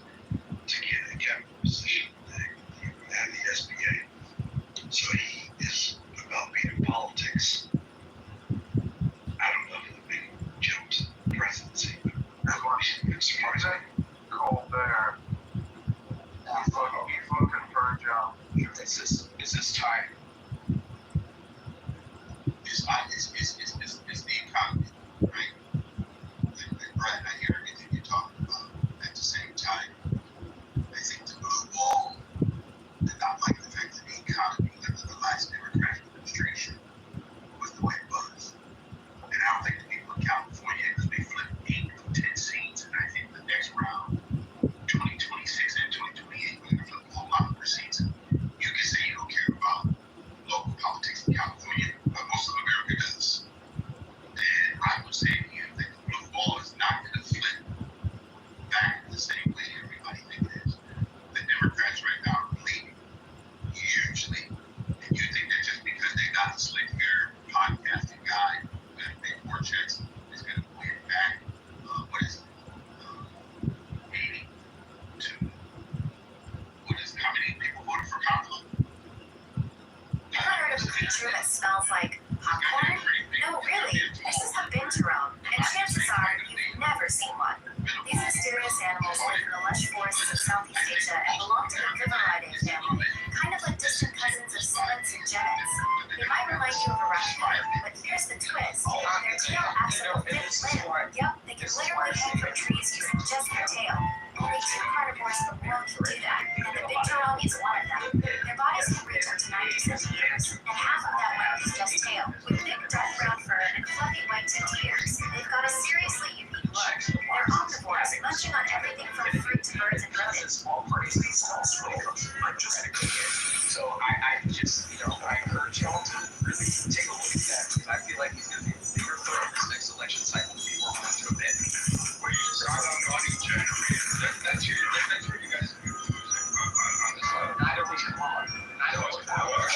to get a cabinet position at the SBA. So he is about being in politics. I don't know if the big jumps presidency, but it's surprising. Colbert. never seen one. These mysterious animals live in the lush forests of Southeast Asia and belong to the Vivaridae family, kind of like distant cousins of cerids and genets. They might remind you of a raccoon, but here's the twist. Their tail acts like a fifth limb. Yep, they can literally hang from trees using just their tail. Only 2 carnivores in the world can do that, and the big turtle is one of them. Their bodies can reach up to 90 centimeters, and half of that length is just tail. With big dark brown fur and fluffy white tipped ears, they've got a seriously unique look. They're omnivores, munching on everything from fruit to birds and rodents. All parties need small scroll. I'm just a kid. So I just, I encourage y'all to really take a look at that, because I feel like he's going to be a bigger threat this next election cycle than we're going to admit. Well, you just got on money generated. That's where you guys are losing on this side. Neither was Kamala. Neither was Kamala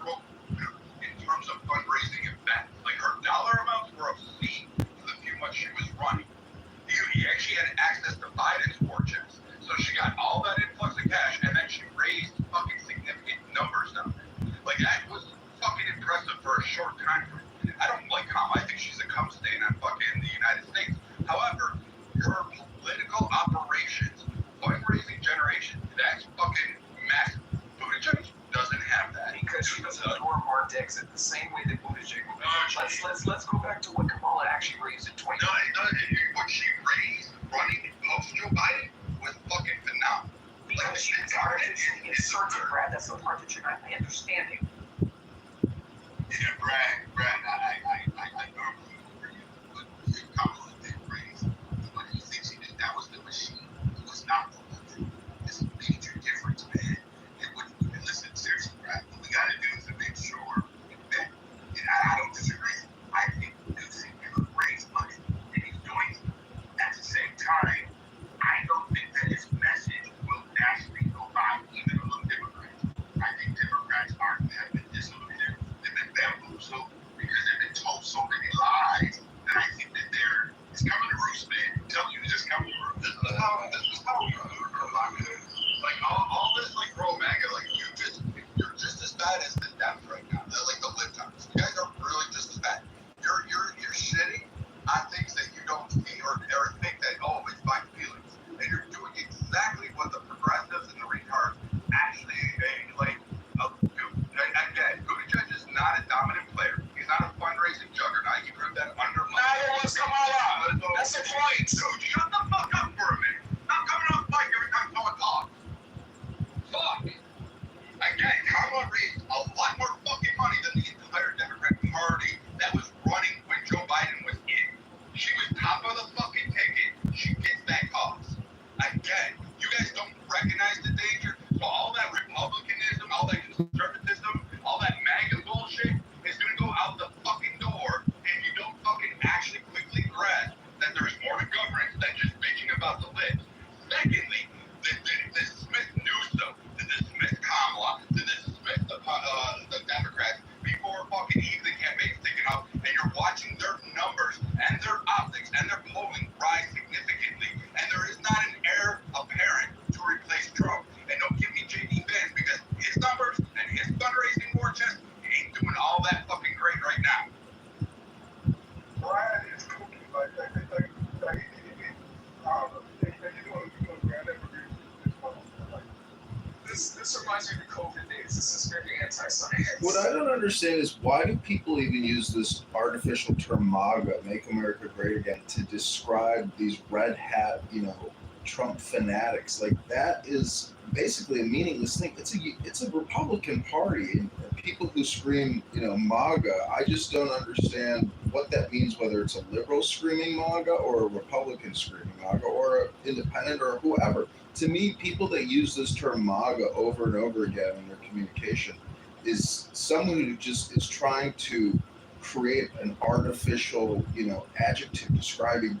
broke in terms of fundraising events. Like her dollar amounts were obscene for the few months she was running. He actually had access to Biden's war chest. So she got all that influx of cash, and then she raised fucking significant numbers down there. Like, that was fucking impressive for a short time frame. I don't like Kamala. I think she's a cum stain on fucking the United States. However, her political operations, fundraising generation, that's fucking massive. Buttigieg doesn't have that. Because she was more dicks at the same way that Buttigieg would. Let's go back to what Kamala actually raised in 2020. What she raised running post Joe Biden was fucking phenomenal. Like, she artificially inserted, Brad. That's the part that you're not understanding. Yeah, Brad, I normally agree with you, but Kamala did raise. But he thinks he did. That was the machine. It was not the budget. It's a major difference, man. And listen, seriously, Brad, what we got to do is to make sure that, and I don't disagree. I think Newsom could raise money, and he's doing it. At the same time, I don't think that his message will actually go by even among Democrats. I think Democrats have been disillusioned. They've been bamboozled because they've been told so many lies. And I think that it's coming to roost, man. I'm telling you, it's just coming to roost. This is how we do it. Like, all this, like, bro, MAGA, like, you're just as bad as the Dems right now. They're like the libtards. You guys are really just as bad. You're shitting on things that you don't see or think that, oh, it's my feelings. And you're doing exactly what the progressives and the retards actually like do. Again, Buttigieg is not a dominant player. He's not a fundraising juggernaut. He proved that under Neither was Kamala. That's the point. Dude, shut the fuck up for a minute. I'm coming off mic every time someone talks. Fuck. Again, Kamala raised a lot more fucking money than the entire Democrat Party that was running when Joe Biden was in. She was top of the fucking ticket. She gets that cause. Again, you guys don't recognize the danger. So all that Republicanism, all that conservatism, all that MAGA bullshit is going to go out the fucking door if you don't fucking actually quickly grasp that there's more to governance than just bitching about the libs. Secondly, the Smith Newsom, the dismiss Kamala, the dismiss the Democrats before fucking even the campaign's taken off, and you're watching their numbers and their optics and their polling rise significantly, and there is not an heir apparent to replace Trump. And don't give me J.D. Vance because his numbers and his fundraising war chest ain't doing all that fucking great right now. Brad is cooking like that. This reminds me of the COVID days. This is very anti-science. What I don't understand is why do people even use this artificial term MAGA, Make America Great Again, to describe these red hat, Trump fanatics? Like, that is basically a meaningless thing. It's a Republican Party, and people who scream, MAGA, I just don't understand what that means, whether it's a liberal screaming MAGA or a Republican screaming MAGA or an independent or whoever. To me, people that use this term MAGA over and over again in their communication is someone who just is trying to create an artificial, adjective describing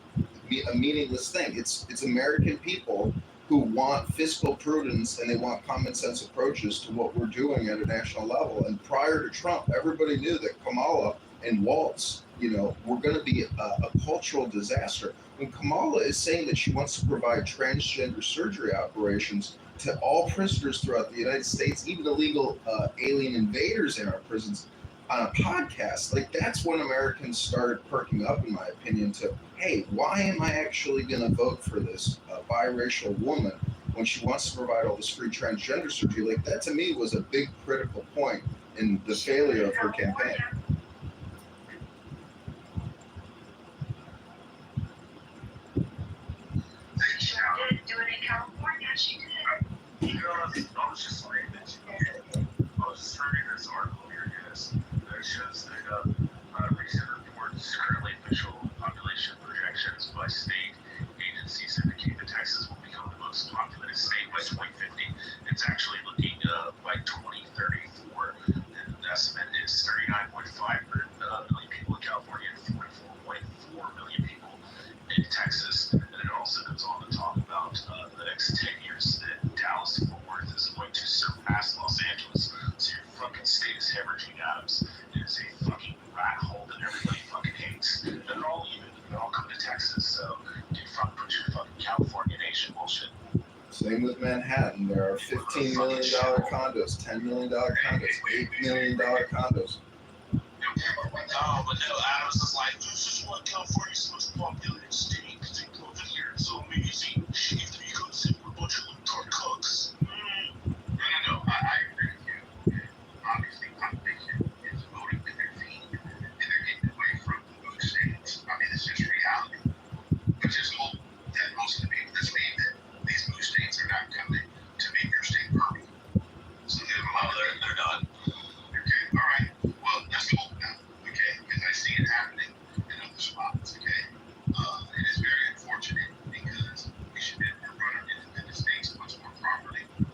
a meaningless thing. It's American people who want fiscal prudence and they want common sense approaches to what we're doing at a national level. And prior to Trump, everybody knew that Kamala and Waltz, were going to be a cultural disaster. when Kamala is saying that she wants to provide transgender surgery operations to all prisoners throughout the United States, even illegal alien invaders in our prisons, on a podcast, like that's when Americans start perking up, in my opinion, to, hey, why am I actually going to vote for this biracial woman when she wants to provide all this free transgender surgery? Like that to me was a big critical point in the failure of her campaign. She did do it in California. She did. You know, I was just like, I was just reading this article here, yes, that shows that recent reports, currently official population projections by state agencies indicate that Texas will become the most populous state by 2050. It's actually looking by 2034. And the estimate is 39.5 million people in California and 44.4 million people in Texas. And it also goes on to talk about the next 10 years that Dallas-Fort Worth is going to surpass Los Angeles. So your fucking state is hemorrhaging Adams. It is a fucking rat hole that everybody fucking hates. And they're all even. They're all coming to Texas. So dude, fuck, put your fucking California nation bullshit. Same with Manhattan. There are $15 million condos, $10 million condos, $8 million condos. No, but no, Adams is like, this is what California's most populated state. Take over here. So maybe see, if you go sit with a bunch of retard cooks. No, I agree with you. Obviously, population is voting with their feet, and they're getting away from the blue states. I mean, it's just reality. But just hope that most of the people that's leaving that these blue states are not coming to make your state perfect. So they're done. Okay, all right. Well, let's hope now. Okay, because I see it happening in other spots. Okay, it is very unfortunate because we should be able to run our independent states much more properly. And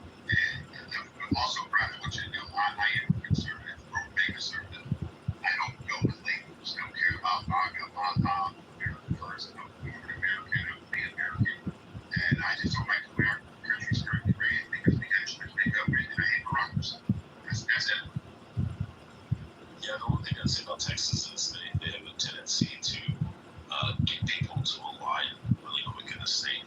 also, Brad, I want you to know I am a conservative, pro-big conservative. I don't go with labels. I don't care about America first. I'm an American. I'm being American. And I just don't like the way our country's currently ran because we had a great government and I hate Barack Hussein. That's it. Yeah, the one thing I'd say about Texas is they have a tendency to get people to align really quick in the state.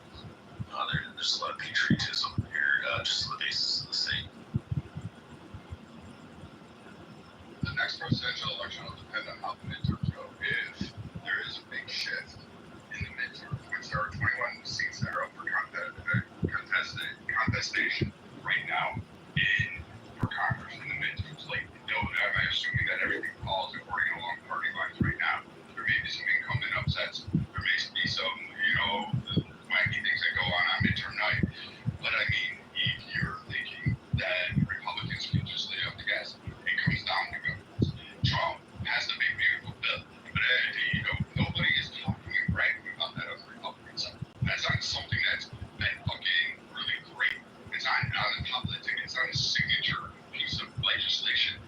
There's a lot of patriotism here, just on the basis of the state. The next presidential election will depend on how the midterms go. If there is a big shift in the midterms, which there are 21 seats that are up for contestation right now for Congress in the midterms, like, I'm assuming that everything falls according along party lines right now. There may be some incumbent upsets. There may be some, wacky things that go on midterm night. But I mean, if you're thinking that Republicans can just lay off the gas, it comes down to governance. Trump has the big beautiful bill, but nobody is talking and bragging about that on the Republican side. That's on something that's been fucking really great. It's on a public thing. It's on a signature piece of legislation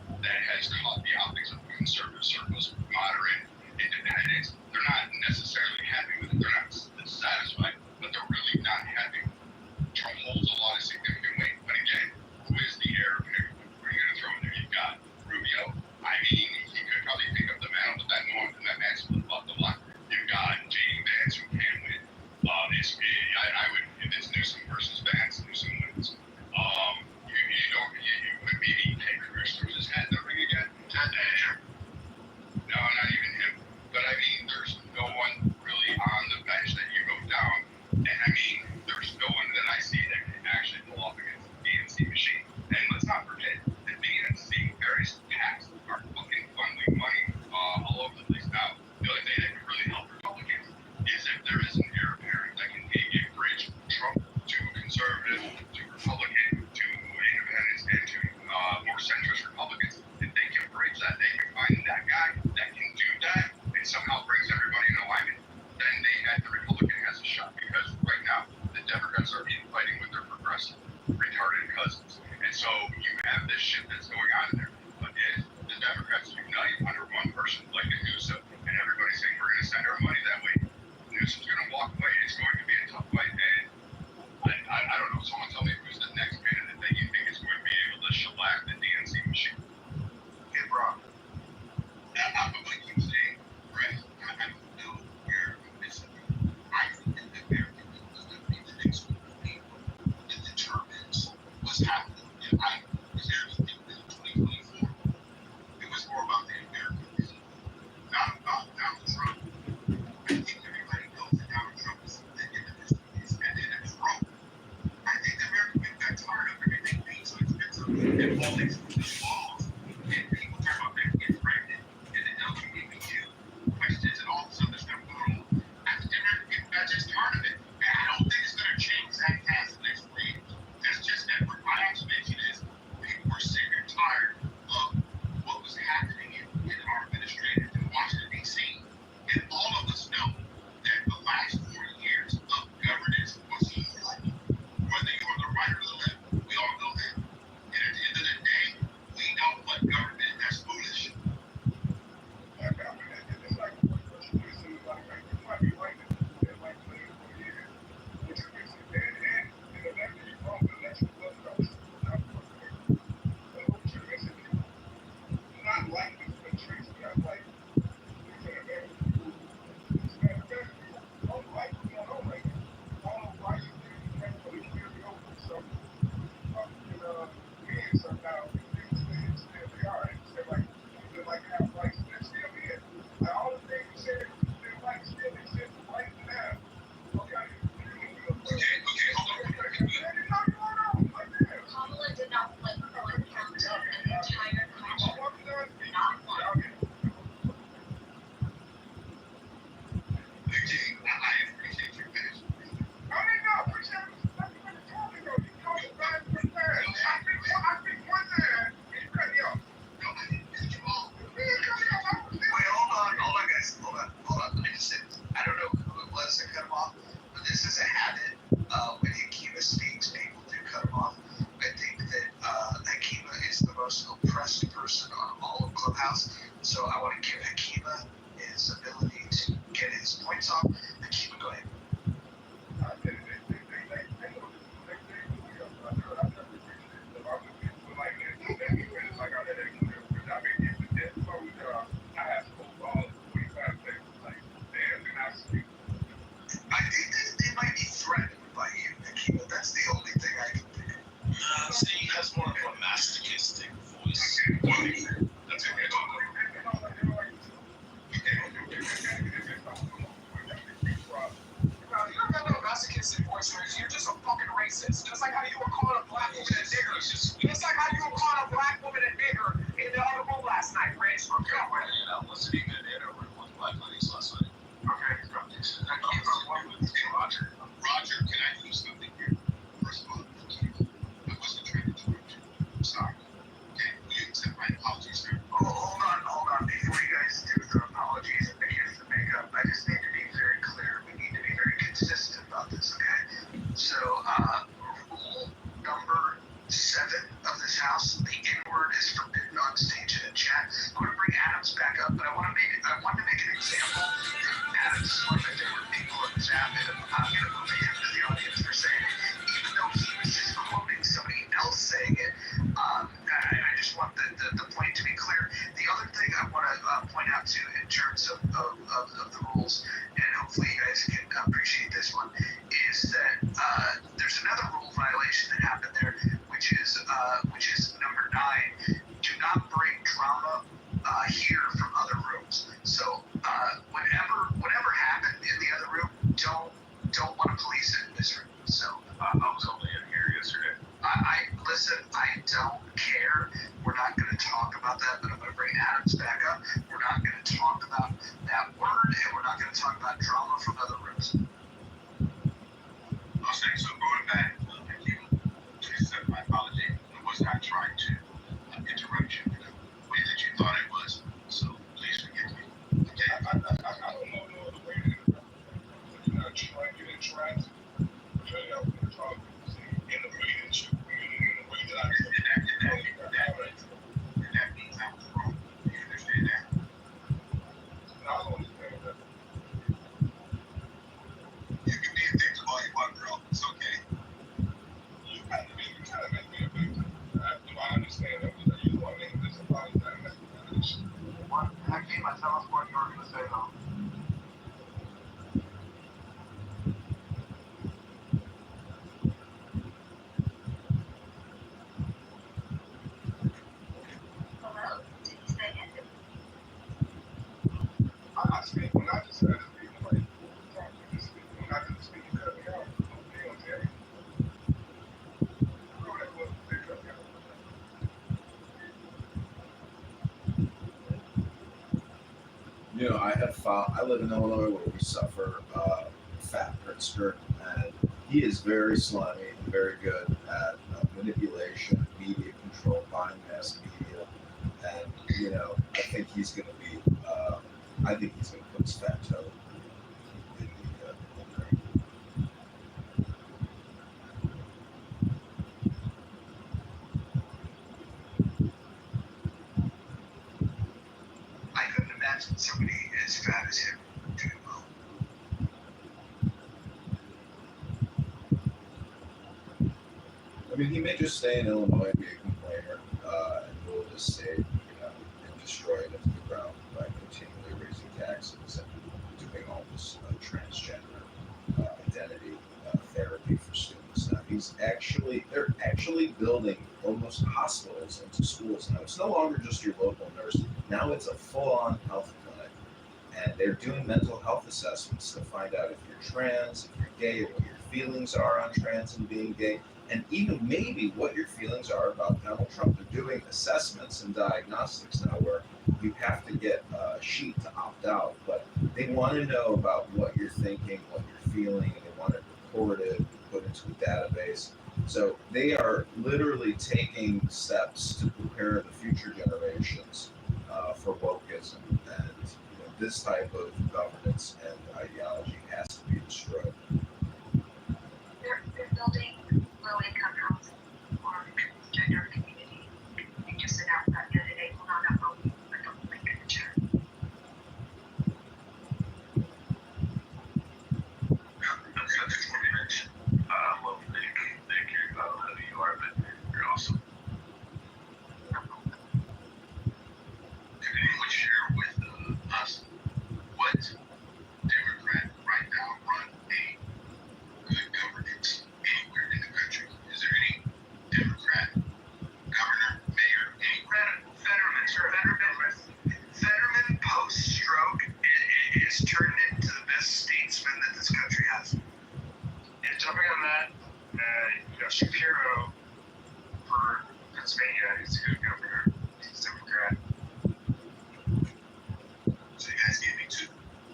was happening. And I clearly think that in 2024, it was more about the Americans, not about Donald Trump. I think everybody knows that Donald Trump is the individual is at the end of his rope. I think the American people got tired of everything being so expensive and all these foolish laws and people talking about they can get pregnant and the LGBTQ questions and all this other stuff going on. I think the American people got just tired of it. And I don't think it's going to change that fast in the next 4 years. That's just that my observation is people were sick and tired of what was happening in our administration in Washington, D.C. And all of us know that the last 40 years of governance was horrible. Whether you're on the right or the left, we all know that. And at the end of the day, we know what government that's foolish. Kamala did not flip one county in the entire country. Not one. I appreciate your passion. Wait, hold on, guys. Hold on. Let me just say this. I don't know who it was that cut him off, but this is a habit. When Hakima speaks, people do cut him off. I think that Hakima is the most oppressed person on all of Clubhouse, so I want to give Hakima his ability to get his points off. Hakima, go ahead. I think that they might be threatened by you, Hakima. That's the only thing I can think of. See, he has more of a masochistic voice. That's what we're talking about. You don't got no masochistic voice, Rich. You're just a fucking racist. Just like how you were calling a black woman a nigger. Just like how you were calling a black woman a nigger in the other room last night, Rich. Okay, well, you know, let's be good at it with black ladies last night. Okay, Roger. Roger, can I do something here? First of all, I wasn't trying to interrupt you. I'm sorry. Okay, will you accept my apologies, sir? Oh, hold on. Before you guys do the apologies and the kiss and makeup, I just need to be very clear. We need to be very consistent about this, okay? So, rule number 7 of this house, the N-word is forbidden on stage and in chat. I'm going to bring Adams back up, but I want to make an example. Adams is one of my favorite people on this app, and I'm going to move him to the audience for saying it, even though he was just quoting somebody else saying it. I just want the point to be clear. The other thing I want to point out too, in terms of the rules, and hopefully you guys can appreciate this one, is that there's another rule violation that happened there, which is number 9. Do not bring drama here from other rooms. So whatever happened in the other room, don't want to police it in this room. So I was only in here yesterday. Listen, I don't care. We're not going to talk about that, but I'm going to bring Adams back up. We're not going to talk about that word, and we're not going to talk about drama from other rooms. I'll say so. Going back, thank you. Please accept my apology. I was not trying to interrupt you in the way that you thought it was. So please forgive me. Okay. I don't know the way to interrupt. You're not trying to interact. You're not going to talk in the way that you in the way that I did. And that means I was wrong. You understand that? You know, I live in Illinois where we suffer fat Pritzker, and he is very slimy and very good at manipulation, media control, buying mass media, and you know, I think he's going to be. I think he's going to put his fat toe in the ring. I couldn't imagine somebody as fat as him doing well. I mean, he may just stay in Illinois and be a complainer, and we'll just say, you know, and destroy it into the ground by continually raising taxes and doing all this transgender identity therapy for students. Now, they're actually building almost hospitals into schools now. It's no longer just your local nurse. Now it's a full-on health clinic, and they're doing mental health assessments to find out if you're trans, if you're gay, what your feelings are on trans and being gay, and even maybe what your feelings are about Donald Trump. They're doing assessments and diagnostics now where you have to get a sheet to opt out, but they want to know about what you're thinking, what you're feeling, and they want it recorded, put into a database. So they are literally taking steps to prepare the future generations for wokeism, and you know, this type of governance and ideology has to be destroyed. They're building low-income housing for the transgender community. They just announced that the other day. Hold on, I'll put the link in the chat. I just want to mention, well, Nick, I don't know who you are, but you're awesome. Can anyone share with us what Democrat right now run a good governance anywhere in the country? Is there any Democrat governor, mayor, anywhere? Fetterman post-stroke is turned into the best statesman that this country has. And jumping on that, Shapiro for Pennsylvania is a good governor. He's a Democrat. So you guys gave me two,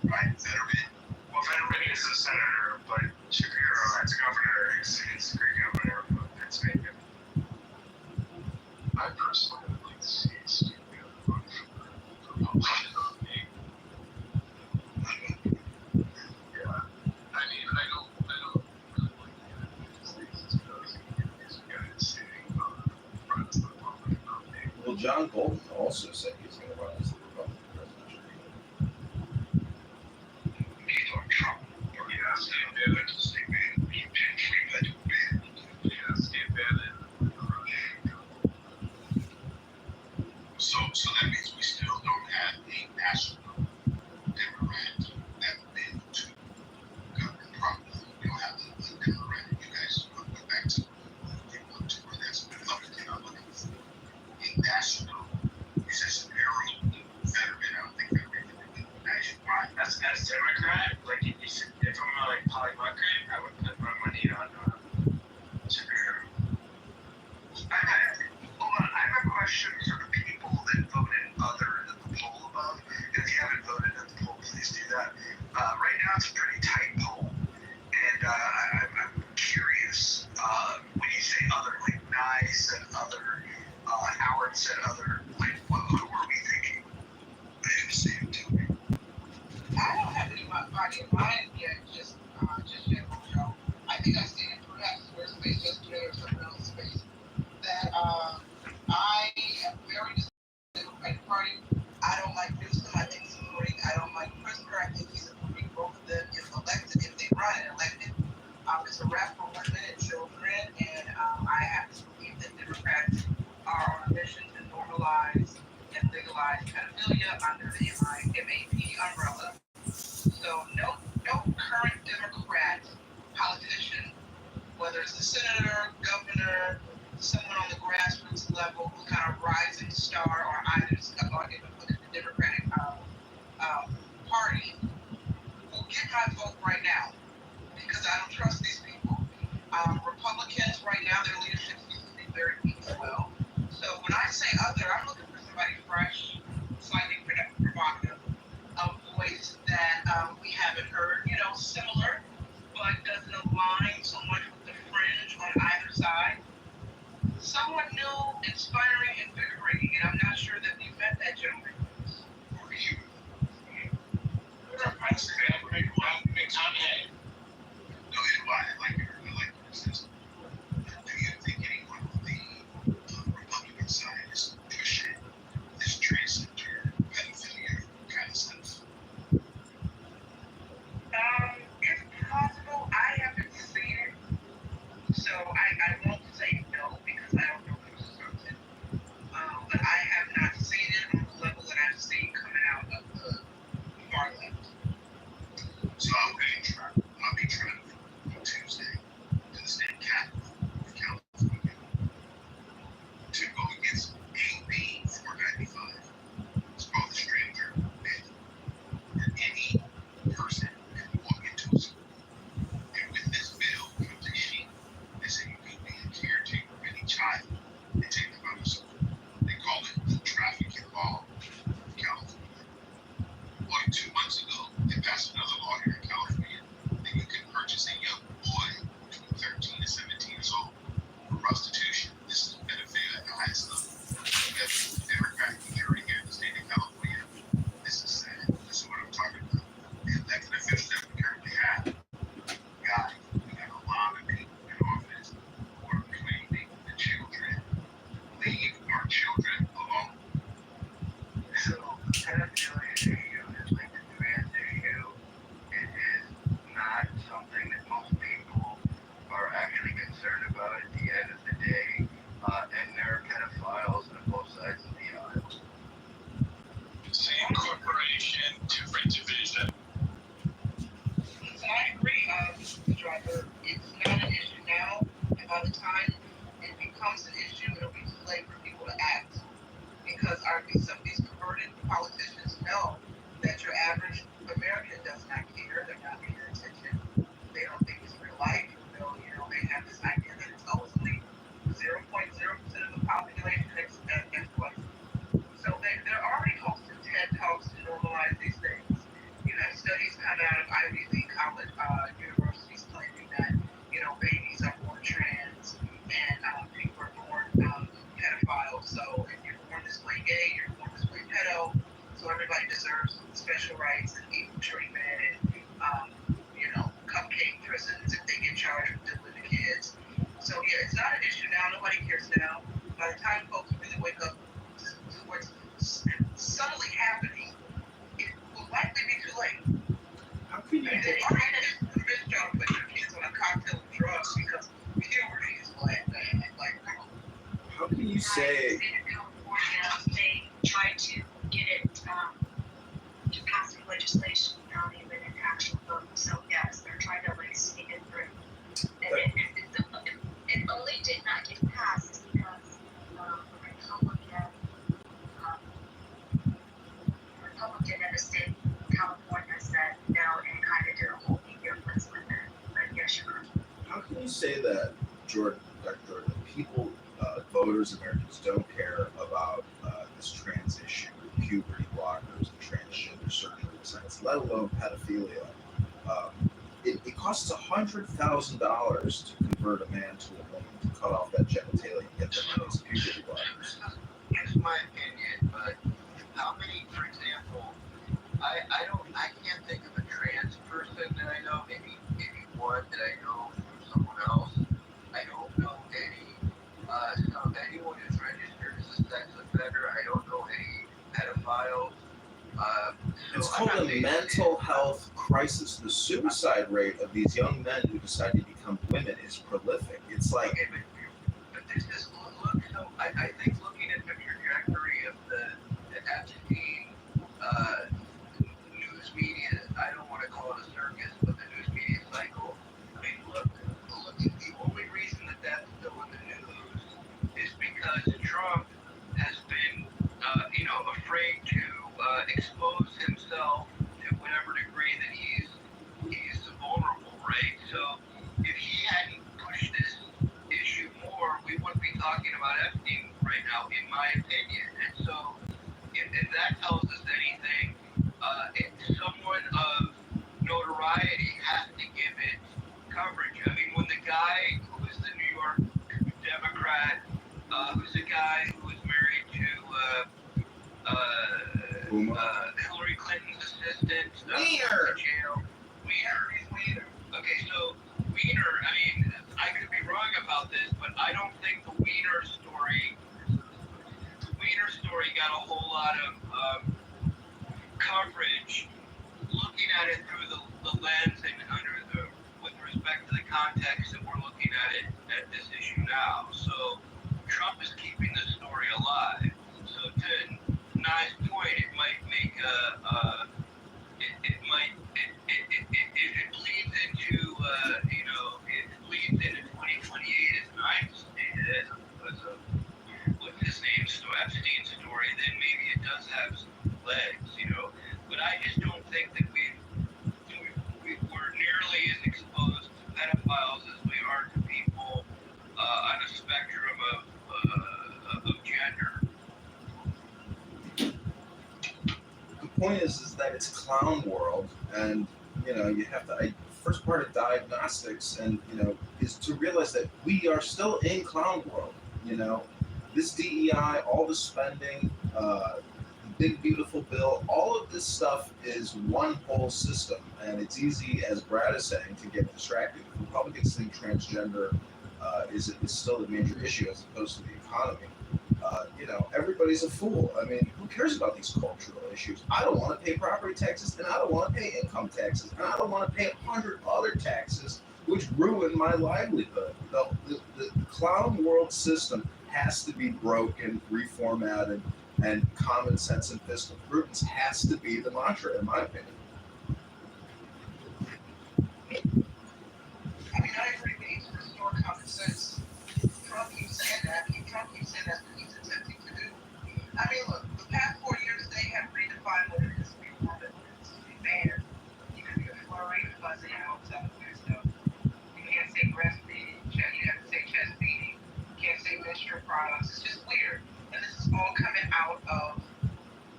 right? Fetterman. Well, Fetterman is a senator, but Shapiro as governor is a great governor of Pennsylvania. I personally would like to see Shapiro vote for Republican nominee. Yeah, I mean, I don't really like the United States because he's a guy sitting front of the Republican nominee. Well, John Bolton also said he's going to run as the Republican presidential candidate. He's on Trump. Yeah, Steve Bannon. Steve Bannon. Yeah, Steve Bannon. So that means we still don't have a national Democrat that will be able to govern properly. We don't have a Democrat. You guys go back to they want to, or that's Republican. I'm looking for a national. You said Shapiro, Fetterman. I don't think Fetterman can be nationwide. As Democrat, like if I'm like polymarket, I would put my money on Shapiro. I have a question for the people that voted other in the poll above. If you haven't voted in the poll, please do that. Right now it's a pretty tight poll, and I'm curious. When you say other, like Nye said other, Howard said other, like who are we thinking? I didn't see it too. I don't have anybody in mind yet, just general Joe. I think I stated perhaps first space yesterday or something else space that I am very disappointed with the Democratic Party. I don't like Newsom. I think he's great. I don't like Pritzker. I think he's great. Both of them, if they run and elected, it's a wrap for women and children. And I have to believe that Democrats are on a mission to normalize and legalize pedophilia under the MAP umbrella. So no current Democrat politician, whether it's a senator, governor, someone on the grassroots level who's kind of rising star or either even within the Democratic Party, will get my vote right now because I don't trust these people. Republicans right now, their leadership seems to be very weak as well. So when I say other, I'm looking for somebody fresh, slightly provocative, someone new, inspiring, invigorating, and I'm not sure that we met that gentleman. Or you. I say that would make time ahead. No, you know, I like your sense. Do you think anyone on the Republican side is pushing this transgender pedophilia kind of stuff? It's possible. I haven't seen it, so I won't say no because I don't know for certain. But I have not seen it on the level that I've seen coming out of the far left. So I'll be trying on Tuesday to the state capitol of California to go against AB 495. It's called the stranger bill, where any person can walk into a school, and with this bill comes a sheet that says you could be a caretaker of any child and take them out of school. They call it the trafficking law of California. Well, 2 months ago, they passed another law here in California that you can purchase a young boy between 13 and 17 years old for prostitution. This is pedophilia at the highest level. You have a Democratic majority here in the state of California. This is sad. This is what I'm talking about. The elected officials that we currently have, God, we got a lot of people in office who are claiming the children. Leave our children alone. So, pedophilia issue is like the trans issue. It is not something that most people are actually concerned about at the end of the day. And there are pedophiles on both sides of the aisle. Same corporation, different division. So I agree, Mr. Driver. It's not an issue now, and by the time it becomes an issue, it'll be too late for people to act. Because some of these perverted politicians know that your average American does not care. They're not paying attention. They don't think it's real life. They have this idea that it's only 0.0% of the population that's white. So they're already hosting TED Talks to normalize these things. You have studies coming out of Ivy League college universities claiming that, babies are born trans and people are born pedophiles. So if you're born this way gay, you're born this way pedo. So everybody deserves special rights and equal treatment and, cupcake prisons if they get charged with dealing with kids. So yeah, it's not an issue now. Nobody cares now. By the time folks really wake up to what's subtly happening, it will likely be too late. How can you? They already convinced y'all to put your kids on a cocktail of drugs because puberty is black, man. Like, How can you say? In the state of California, they tried to get it to pass the legislation without even an actual vote. So yes, they're trying to sneak it through. And it only did not get passed because Republican in the state of California said no and kind of did a whole media blitz with it. But yes, you're correct. How can you say that, Dr. Jordan, people, voters, Americans don't care about this trans issue, puberty blockers, and transgender surgery science, let alone pedophilia? It costs $100,000 to convert a man to a woman, to cut off that genitalia and get them on these puberty blockers. Here's my opinion, but how many, for example, I can't think of a trans person that I know, maybe one that I know from someone else. I don't know anyone who's registered as a sex offender. I don't know any pedophiles. It's called a mental health crisis. The suicide rate of these young men who decide to become women is prolific. It's like. Okay, but this is look. So I think looking at the trajectory of the Epstein news media, I don't want to call it a circus, but the news media cycle. I mean, look. The only reason that that's still in the news is because Trump has been, afraid to expose himself to whatever degree that he's vulnerable, right? So if he hadn't pushed this issue more, we wouldn't be talking about Epstein right now, in my opinion. And so if that tells us anything, someone of notoriety has to give it coverage. I mean, when the guy who was the New York Democrat was a guy who was married to Hillary Clinton's assistant. Wiener. Jail. Wiener. Okay, so Wiener. I mean, I could be wrong about this, but I don't think the Wiener story got a whole lot of coverage. Looking at it through the lens and with respect to the context that we're looking at this issue now. So Trump is keeping the story alive. So to Nye's point, it might make it bleeds into it bleeds into 2028 as Nye stated as a with his name Epstein story. Then maybe it does have some legs, But I just don't think that we're nearly as exposed to pedophiles as we are to people on a spectrum of gender. The point is that it's clown world, and you have to. First part of diagnostics, and is to realize that we are still in clown world. This DEI, all the spending, the big beautiful bill, all of this stuff is one whole system, and it's easy, as Brad is saying, to get distracted. Republicans think transgender is still the major issue as opposed to the economy. Everybody's a fool. I mean, who cares about these cultural issues? I don't want to pay property taxes, and I don't want to pay income taxes, and I don't want to pay 100 other taxes, which ruin my livelihood. The clown world system has to be broken, reformatted, and common sense and fiscal prudence has to be the mantra, in my opinion. I mean, I agree. We need to restore common sense. Trump keeps saying that. Trump keeps saying that's what he's attempting to do. I mean, look, the past 4 years, they have redefined what it is to be a woman, what it is to be a man. You can be a flurry, fuzzy, and all this other good stuff. You can't say breastfeeding. You have to say chest feeding. You can't say menstrual products. It's just weird. And this is all coming out of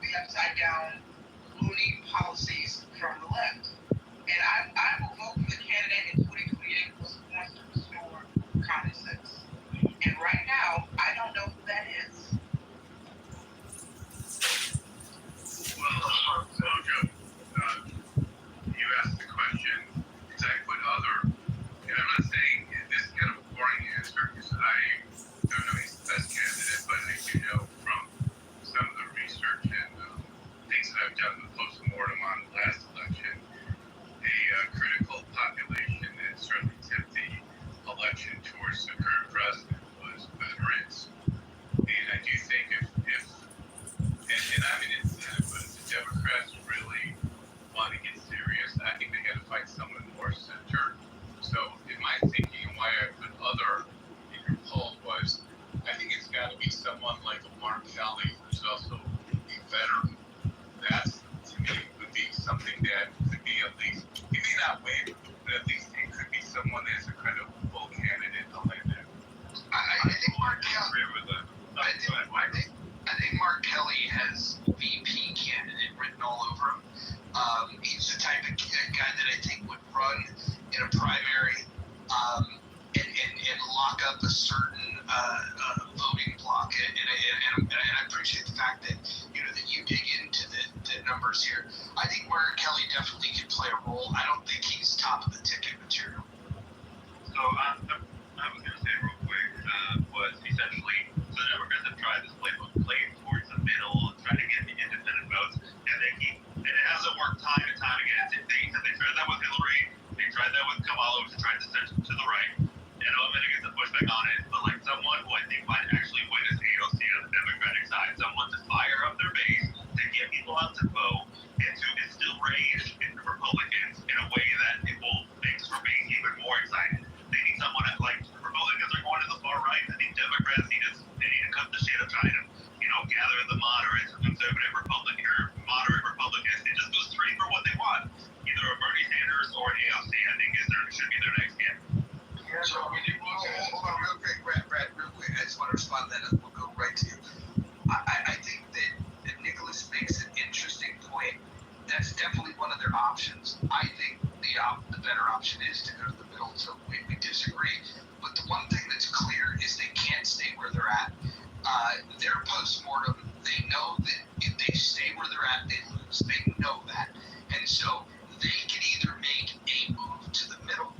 the upside down, loony policies from the left. And I will vote for the candidate in 2028 who's going to restore common sense. And right now, I don't know who that is. Well, Mojo, you asked the question, did I put other, and I'm not saying this is kind of a boring answer because I don't know he's the best candidate, but I do know from some of the research and things that I've done the post-mortem on the last election, a critical population that certainly tipped the election towards the current president was veterans. And I do think if and I'm an incentive, but if the Democrats really want to get serious, I think they got to find someone more centered. So in my thinking and why I put other in your poll was, I think it's got to be someone like a Mark Kelly, who's also a veteran. That's, to me, would be something that could be at least, he may not win, but at least it could be someone that's a credible candidate like that. I think Mark Kelly. I think Mark Kelly has VP candidate written all over him. He's the type of guy that I think would run in a primary and lock up a certain voting block. And I appreciate the fact that that you dig into the numbers here. I think Mark Kelly definitely can play a role. I don't think he's top of the ticket material. So I was going to say real quick was essentially, so the Democrats have tried this playbook, playing towards the middle, trying to get the independent votes, and and it hasn't worked time and time again. They tried that with Hillary, they tried that with Kamala, which tried to send to the right, and I'm going to get the pushback on it, but like someone who I think might actually win is AOC on the Democratic side, someone to fire up their base, to get people out to vote, and to instill rage in the Republicans in a way that it will make their base even more excited. They need someone like Republicans are going to the far right. I think Democrats need to cut the shit of China. Gather the moderates, conservative Republican or moderate Republicans, and just go straight for what they want. Either a Bernie Sanders or an AOC, I think should be their next candidate. So hold on real quick, Brad, real quick. I just want to respond to that and we'll go right to you. I think that Nicholas makes an interesting point. That's definitely one of their options. I think the better option is to go to the middle, so we disagree. But the one thing that's clear is they can't stay where they're at. their postmortem, they know that if they stay where they're at, they lose. They know that. And so they can either make a move to the middle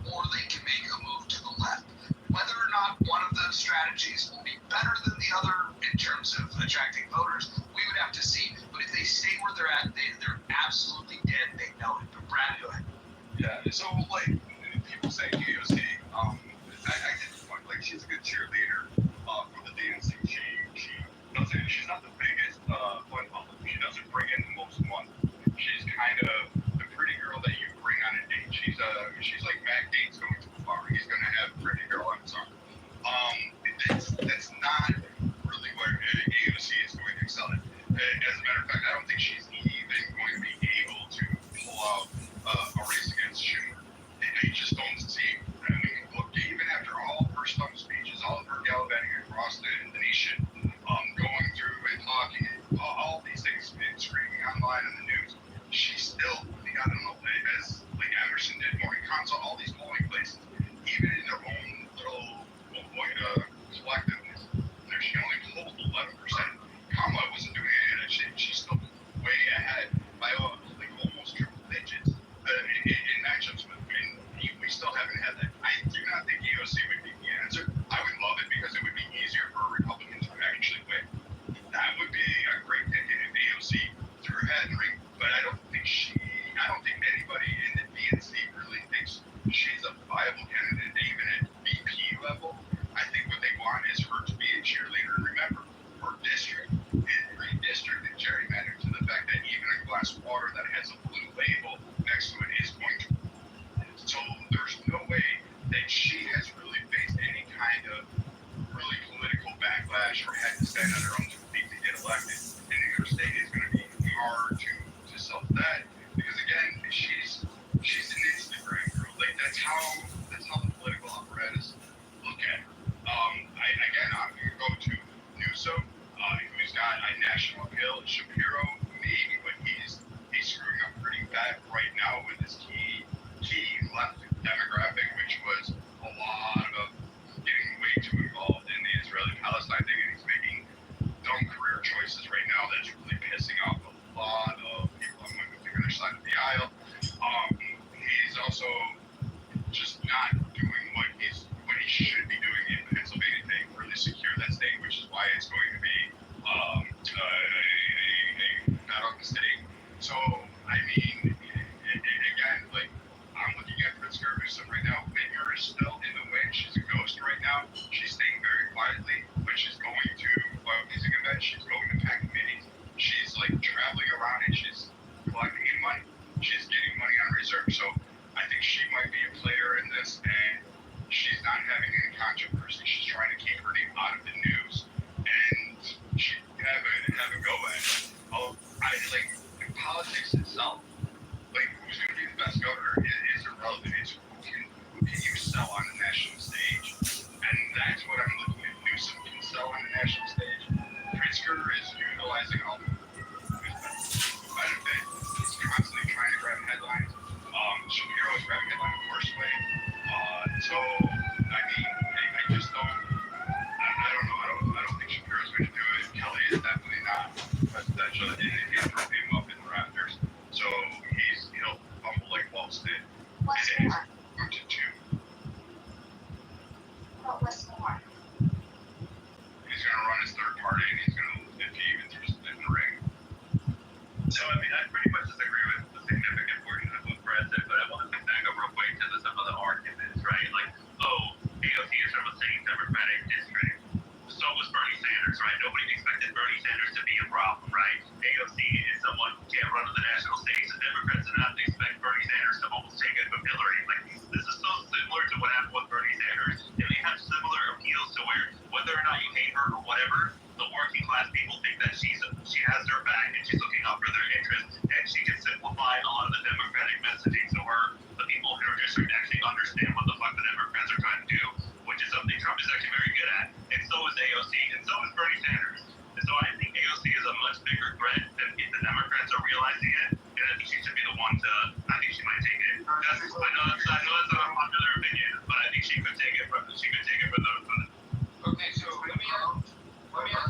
or they can make a move to the left. Whether or not one of those strategies will be better than the other in terms of attracting voters, we would have to see. But if they stay where they're at, they're absolutely dead. They know it. But Brad, go ahead. Yeah, so like people say AOC, I get the point. Like she's a good cheerleader for the DNC. She doesn't. She's not the biggest fun public. She doesn't bring in the most money. She's kind of the pretty girl that you bring on a date. She's like Matt Gates going to a bar. He's gonna have a pretty girl on his arm. That's not really where AOC is going to excel at. As a matter of fact, I don't think she's even going to be able to pull out a race against Schumer. I just don't see. I mean, look, even after all of her stump speeches, all of her gallivanting across the nation, going through and talking, all these things, and screaming online on the news, she's still, I don't know, as like Emerson did, Morning Consult, all these polling places, even in their own little collectiveness, she only polled 11%. Kamala wasn't doing any of that shit. She's still way ahead by like almost triple digits in matchups with. We still haven't had that. I do not think AOC would be the answer. I would love it because it would be easier for a Republican to actually win. That would be a great ticket if AOC threw her hat in the ring. But I don't think anybody in the DNC really thinks she's a viable candidate, even at VP level. I think what they want is her to be a cheerleader. Remember, her district is redistricted gerrymandered to the fact that even a glass of water that has a blue label next to it is going to. So there's no way that she has really faced any kind of really political backlash or had to stand on her own 2 feet to get elected. And New York State is going to be hard to sell that because again, she's an Instagram girl. Like that's how the political apparatus look at her. I'm going to go to Newsom, who's got a national appeal. Shapiro, maybe, but he's screwing up pretty bad right now with his key left demographic, which was a lot of getting way too involved in the Israeli-Palestine thing, and he's making dumb career choices right now that's really pissing off a lot of people on the other side of the aisle. He's also just not doing what he should be doing in Pennsylvania to really secure that state, which is why it's going to be a battle of the state. So, I mean, again, like, I'm looking at Pritzker Newsom right now. Whitmer is still in the wind. She's a ghost right now. She's staying very quietly, but she's going to fundraising events. She's going to PAC committees. She's like traveling around and she's collecting in money. She's getting money on reserve. So I think she might be a player in this, and she's not having any controversy. She's trying to keep her name out of the news, and she have a go at it. I like politics itself. Like, who's going to be the best governor is irrelevant. It's who can you sell on the national stage? And that's what I'm looking at. Newsom can sell on the national stage. Pritzker is utilizing all the benefit. He's constantly trying to grab headlines. Shapiro is grabbing headlines the worst way. So, I mean, I just don't. I don't know. I don't think Shapiro's going to do it. Kelly is definitely not presidential. It threw him up in the rafters. So he'll fumble like Waltz did. What's It is more? 2-2. But what's more? He's going to run his third party, and he's going to lose if he even throws it in the ring. So, I mean, I pretty much disagree with the significant portion of what Brad said, but I want to back up real quick to some of the arguments, right? Like, AOC is from a same Democratic district. So was Bernie Sanders, right? Nobody expected Bernie Sanders to be a problem, right? AOC is someone who can't run on the national stage. The Democrats do not expect Bernie Sanders to almost take it from Hillary. Like, this is so similar to what happened with Bernie Sanders. And they have similar appeals to where, whether or not you hate her or whatever, the working class people think that she has their back and she's looking out for their interests, and she can simplify a lot of the Democratic messaging to her. The people in her district actually understand what the fuck the Democrats are trying to do, which is something Trump is actually very good at. And so is AOC, and so is Bernie Sanders. And so I think AOC is a much bigger threat than if the Democrats are realizing it. And I think she should be the one to. I think she might take it. I know that's not a popular opinion, but I think she could take it. She could take it for the. Okay, so let me ask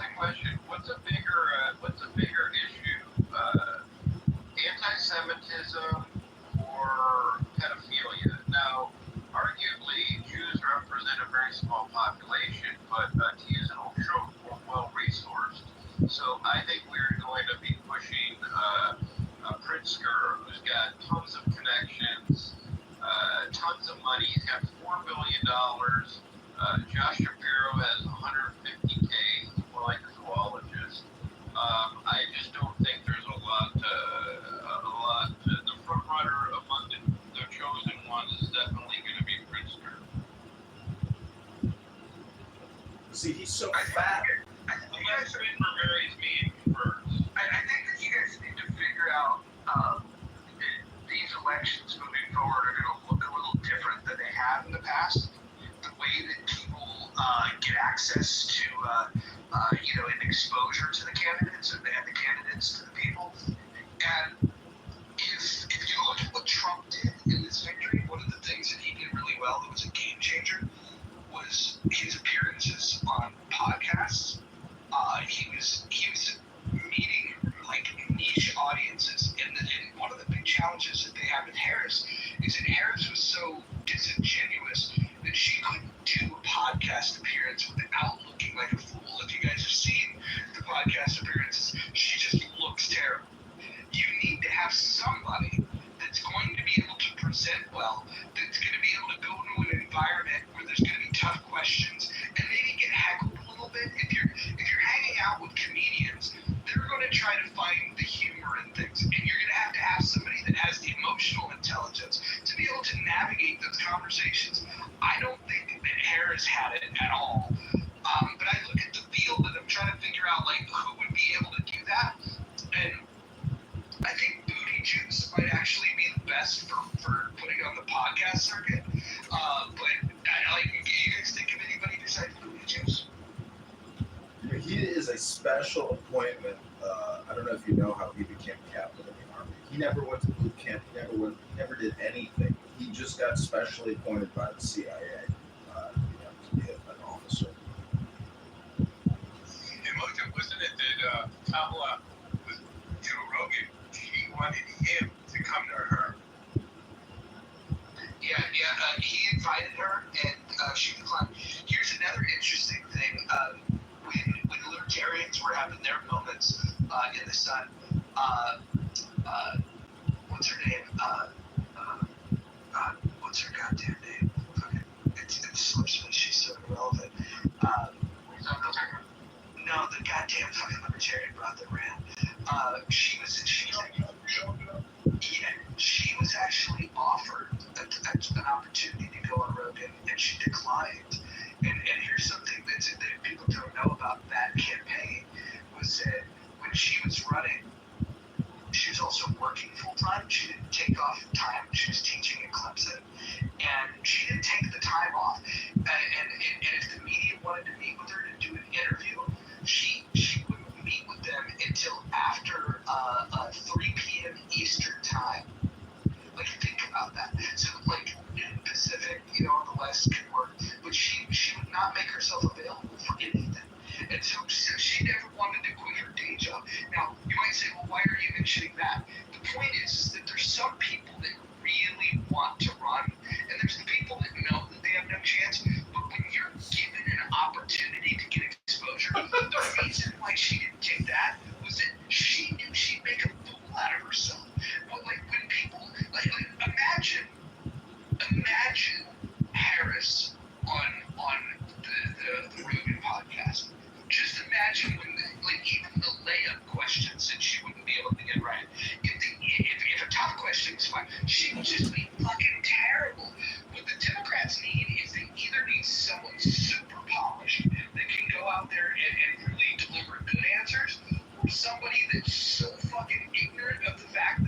exposure to the candidates and the candidates to the people. And if you look at what Trump did in this victory, one of the things that he did really well that was a game changer was his appearances on podcasts. He was meeting like niche audiences, and one of the big challenges that they have with Harris is that Harris was so disingenuous that she couldn't do a podcast appearance without looking like a fool. If you guys have seen the podcast appearances, she just looks terrible. You need to have somebody that's going to be able to present well, that's going to be able to go into an environment where there's going to be tough questions and maybe get heckled a little bit. If you're hanging out with comedians, they're going to try to find the humor in things, and you're going to have somebody that has the emotional intelligence to be able to navigate those conversations. I don't think that Harris had it at all. But I look at the field and I'm trying to figure out like who would be able to do that, and I think Booty Juice might actually be the best for putting on the podcast circuit. But you guys think of anybody besides Booty Juice? He is a special appointment. I don't know if you know how he became captain of the Army. He never went to boot camp. He never did anything. He just got specially appointed by the CIA to be an officer. And wasn't it that Kamala with Joe Rogan? He wanted him to come to her. Yeah. He invited her, and she declined. Here's another interesting thing. When libertarians were having their moments in the sun, what's her name? What's her goddamn name? It slips me. She's so irrelevant. No, the goddamn fucking libertarian brought that ran. She was actually offered an opportunity to go on Rogan, and she declined. And here's something that people don't know about that campaign was that when she was running, she was also working full time. She didn't take off time. She was teaching at Clemson, and she didn't take the time off. And if the media wanted to meet with her to do an interview, she wouldn't meet with them until after 3 p.m. Eastern time. Like, think about that. So, like, noon Pacific, on the West could work, but she would not make herself available for anything. And so she never wanted to quit her day job. Now, you might say, well, why are you mentioning that? The point is that there's some people that really want to run, and there's the people that know that they have no chance. But when you're given an opportunity to get exposure, the reason why she didn't take that was that she knew she'd make a fool out of herself. But like when people, imagine Harris on the Rogan podcast. Just imagine when even the layup questions that she wouldn't be able to get right. If a tough question was fine, she would just be fucking terrible. What the Democrats need is they either need someone super polished that can go out there and really deliver good answers, or somebody that's so fucking ignorant of the fact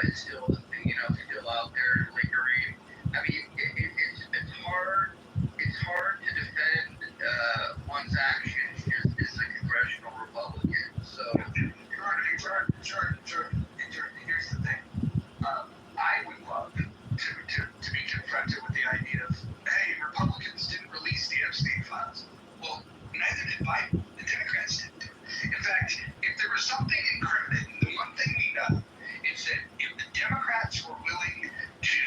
is still, still out there lingering. I mean, it's hard. It's hard to defend one's actions just as a congressional Republican. So, Jordan, here's the thing. I would love to be confronted with the idea of, hey, Republicans didn't release the Epstein files. Well, neither did Biden. The Democrats didn't. In fact, if there was something incriminating, the one thing we know is that if the Democrats were willing to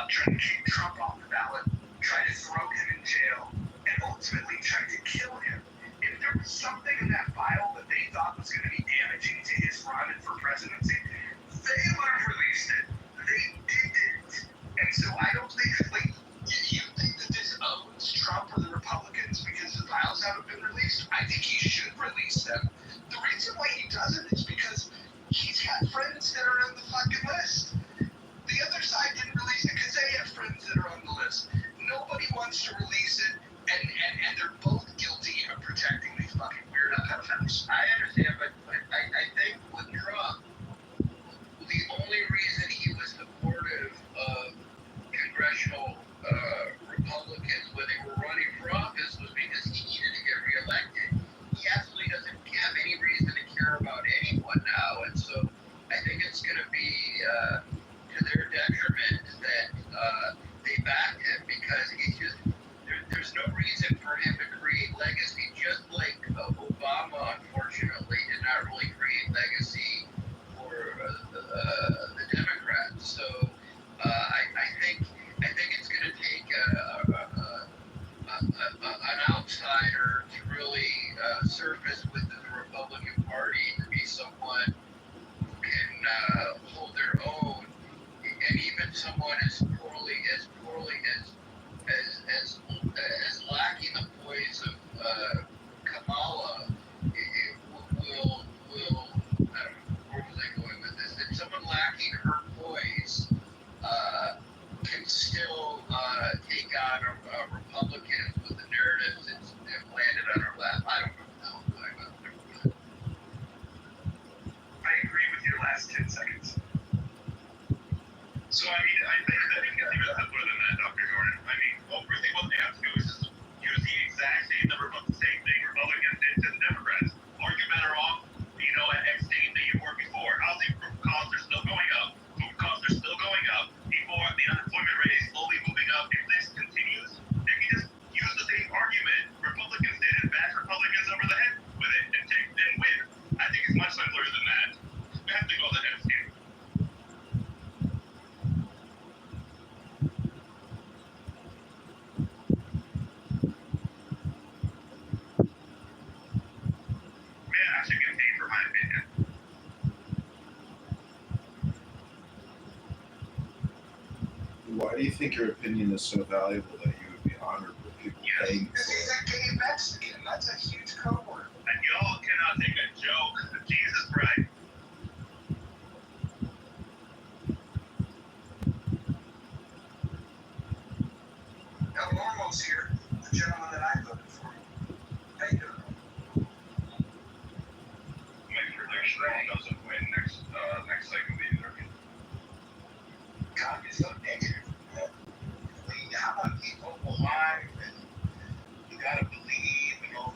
try to keep Trump off the ballot, try to throw him in jail, and ultimately try to kill him, if there was something in that file that they thought was going to be damaging to his run for presidency, they would have released it. They didn't. And so I don't think, you think that this owes Trump or the Republicans because the files haven't been released? I think he should release them. The reason why he doesn't is because he's got friends that are on the fucking list. The other side didn't release it because they have friends that are on the list. Nobody wants to release it, and they're both guilty of protecting these fucking weirdo pedophiles. I understand, but I think with Trump, the only reason he was supportive of congressional Republicans when they were running for office was because he needed to get reelected. He absolutely doesn't have any reason to care about anyone now, and so I think it's going to be to their detriment that they backed him because he's just there's no reason for him to create legacy. Just like Obama, unfortunately, did not really create legacy for the Democrats. So I think it's going to take an outsider to really surface within the Republican Party to be someone who can hold their own, and even someone as poorly as lacking the poise of Kamala will where was I going with this? That someone lacking her poise can still take on Republicans with the narratives that's landed on her lap. I don't know. I agree with your last 10 seconds. So, I mean, I think that it gets even simpler than that, Dr. Jordan. I mean, really what they have to do is just use the exact same number of the same thing Republicans did to the Democrats. Are you better off, at X date than you were before? Housing costs are still going up. Food costs are still going up. The unemployment rate is slowly moving up. If this continues, they can just use the same argument Republicans did and bash Republicans over the head with it and win. I think it's much simpler than that. We have to go the next game. Man, I should get paid for my opinion. Why do you think your opinion is so valuable that you would be honored with people paying Because for he's it? a gay Mexican. That's a huge cohort. And y'all cannot take a joke. Jesus Christ. El Normo's here, the gentleman that I voted for. How you doing? Make sure their strong doesn't win next cycle either. God, you're so negative, man. I mean, how about people alive and you gotta believe and all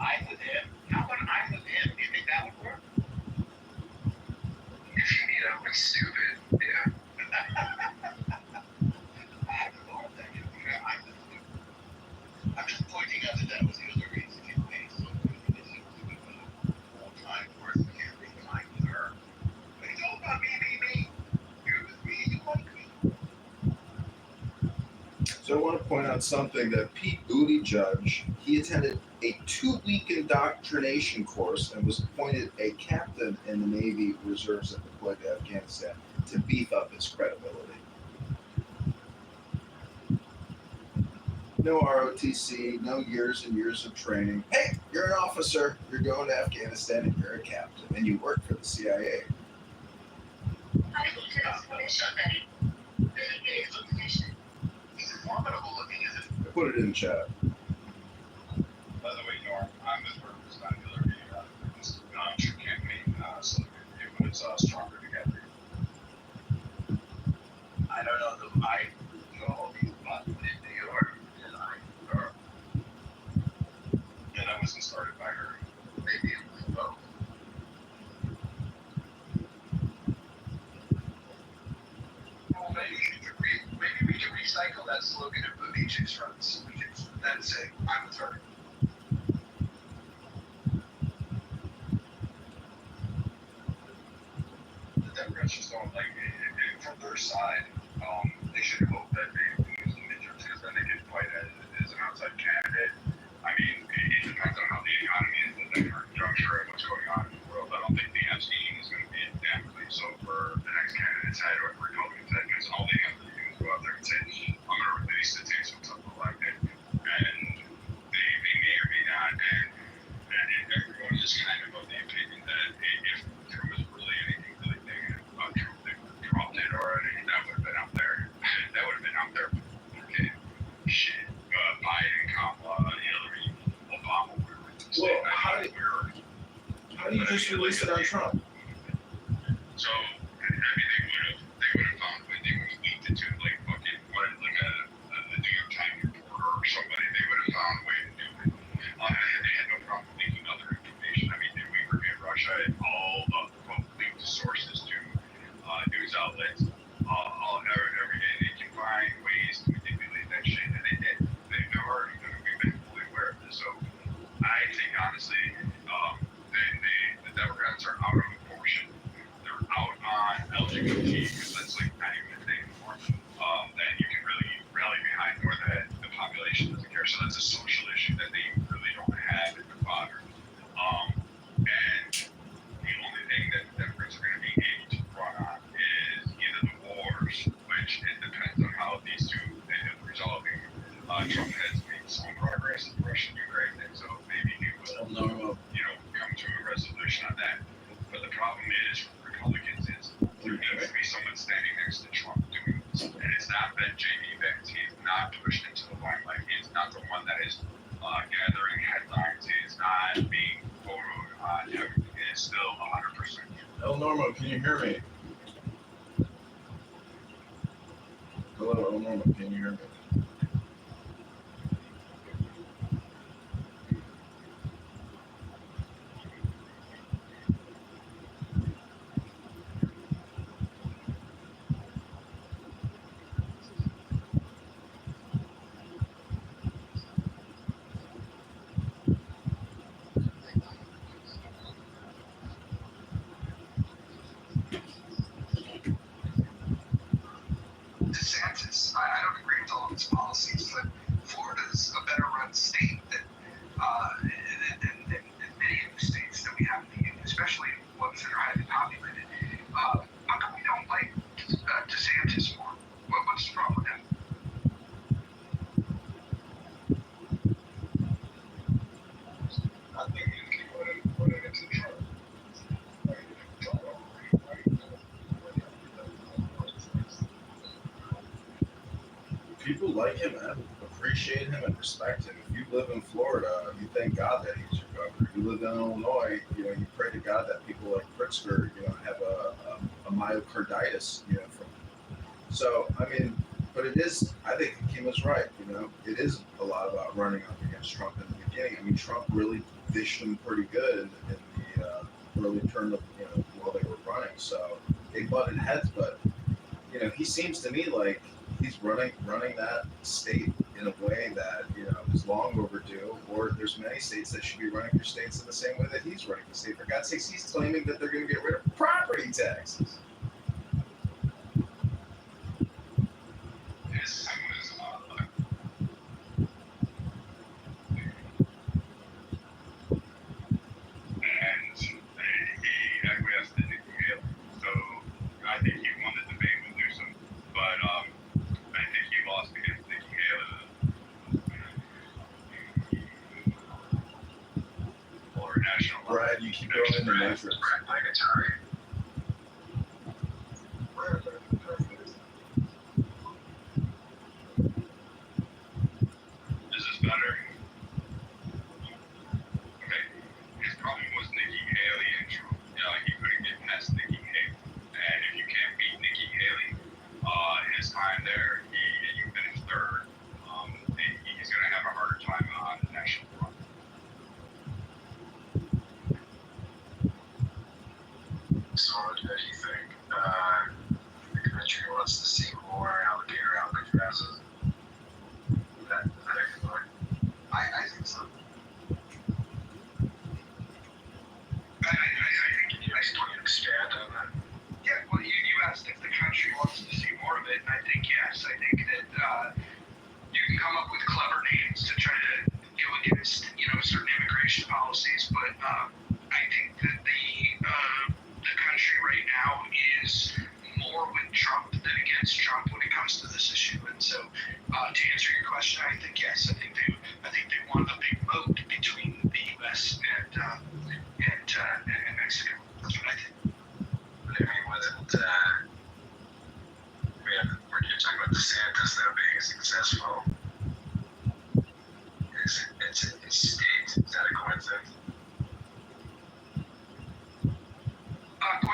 I with him. How about I with him? Do you think that would work? if you need to be stupid, yeah. I haven't thought of that. I'm just pointing out that was the other reason he made so good. It's a whole time worth of campaign time with her. But it's all about me. You're with me, you like me. So I want to point out something that Pete Buttigieg, he attended a 2-week indoctrination course and was appointed a captain in the Navy reserves that deployed to Afghanistan to beef up its credibility. No ROTC, no years and years of training. Hey, you're an officer, you're going to Afghanistan and you're a captain and you work for the CIA. I looked at his commission, Betty Gates' commission. He's formidable looking, isn't he? I put it in the chat. By the way, Norm, I'm Mr. Stangular. slogan of BJ's runs. We can then say, I'm a third. The Democrats just don't like it from their side. They should hope that they lose the midterms because then they can fight as an outside candidate. I mean, it depends on how the economy is at that current juncture and what's going on in the world. I don't think the Epstein is going to be damnably so for the next candidate's head or the Republican's head because all they have to do is go out there and say, I'm going to release the tapes once I'm elected. And they may or may not. And everyone is kind of the opinion that if there was really anything really negative about Trump, they would have dropped it already. That would have been out there. That would have been out there. Okay. Shit. Biden, Kamala, Hillary, Obama. Well, how do you just release it on Trump? So, I mean, they would have found a way. They would have leaked it to like fucking like a New York Times reporter or somebody. They would have found a way to do it. They had no problem leaking other information. I mean, we forget Russia and all of the leaked sources to news outlets. Every day they can find ways to manipulate that shit, and they did. They've already been fully aware of this. So I think honestly, the Democrats are out on abortion. They're out on LGBT because that's like not even a thing anymore. That you can really rally behind, or that the population doesn't care. So that's a social issue that they really don't have in the fodder. And the only thing that the Democrats are going to be able to run on is either the wars, which it depends on how these two end up resolving. Trump has made some progress in the Russian-Ukraine thing, so maybe he will, come to a resolution on that. But the problem is, for Republicans, is there needs to be someone standing next to Trump doing this. And it's not that J.D. Vance. He's not pushed into the limelight. He's not the one that is gathering headlines. He's not being photoed on everything. It is still 100%. El Normo, can you hear me? Hello, El Normo, can you hear me? DeSantis, I don't agree with all of his policies, but Florida's a better run state than many of the states that we have in the union, especially ones that are highly populated. How come we don't like DeSantis more? What's the problem with him? I think you keep putting it to Trump. People like him and appreciate him and respect him. If you live in Florida, you thank God that he's your governor. You live in Illinois, you pray to God that people like Pritzker, have a myocarditis, from. So, I mean, but it is, I think Kim was right, it is a lot about running up against Trump in the beginning. I mean, Trump really dished him pretty good in the early turn of, while they were running. So they butted heads, but, he seems to me like he's running that state in a way that, is long overdue, or there's many states that should be running their states in the same way that he's running the state. For God's sakes, he's claiming that they're going to get rid of property taxes. His son was and he acquiesced in Nikki Haley. So I think he won the debate with Newsom, but I think he lost against Nikki Haley. Or national. Brad, you keep going in the matrix. Brad Pagatari. Is this better? Okay. His problem was Nikki Haley and Trump. He couldn't get past Nikki Haley. And if you can't beat Nikki Haley, his time there, you finished third, he's going to have a harder time on the national front. So what do you think? The country wants to see more alligator races?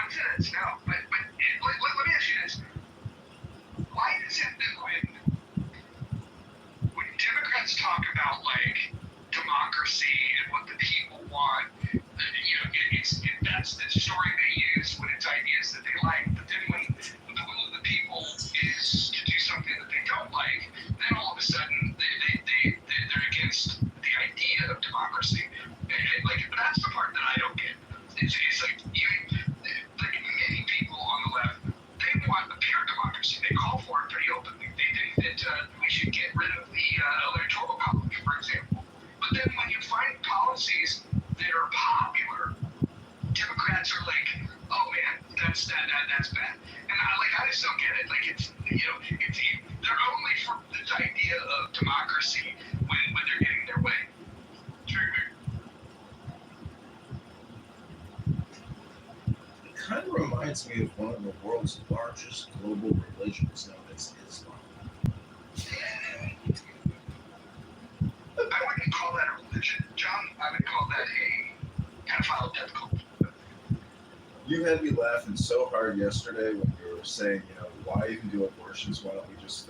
nonsense. No, but let me ask you this: why is it that when Democrats talk about like democracy and what the people want, that's the story they use when it's ideas that they like. But then when the will of the people is to do something that they don't like, then all of a sudden they're against the idea of democracy. And like that's the part that I don't get. It's like many people on the left, they want a pure democracy. They call for it pretty openly. They think that we should get rid of the electoral college, for example. But then when you find policies that are popular, Democrats are like, oh man, that's bad. And I just don't get it. Like they're only for this idea of democracy when they're getting their way. It's very weird. It kind of reminds me of one of the world's largest global religions known as Islam. I wouldn't call that a religion, John. I would call that a pedophile death cult. You had me laughing so hard yesterday when you were saying, why even do abortions? Why don't we just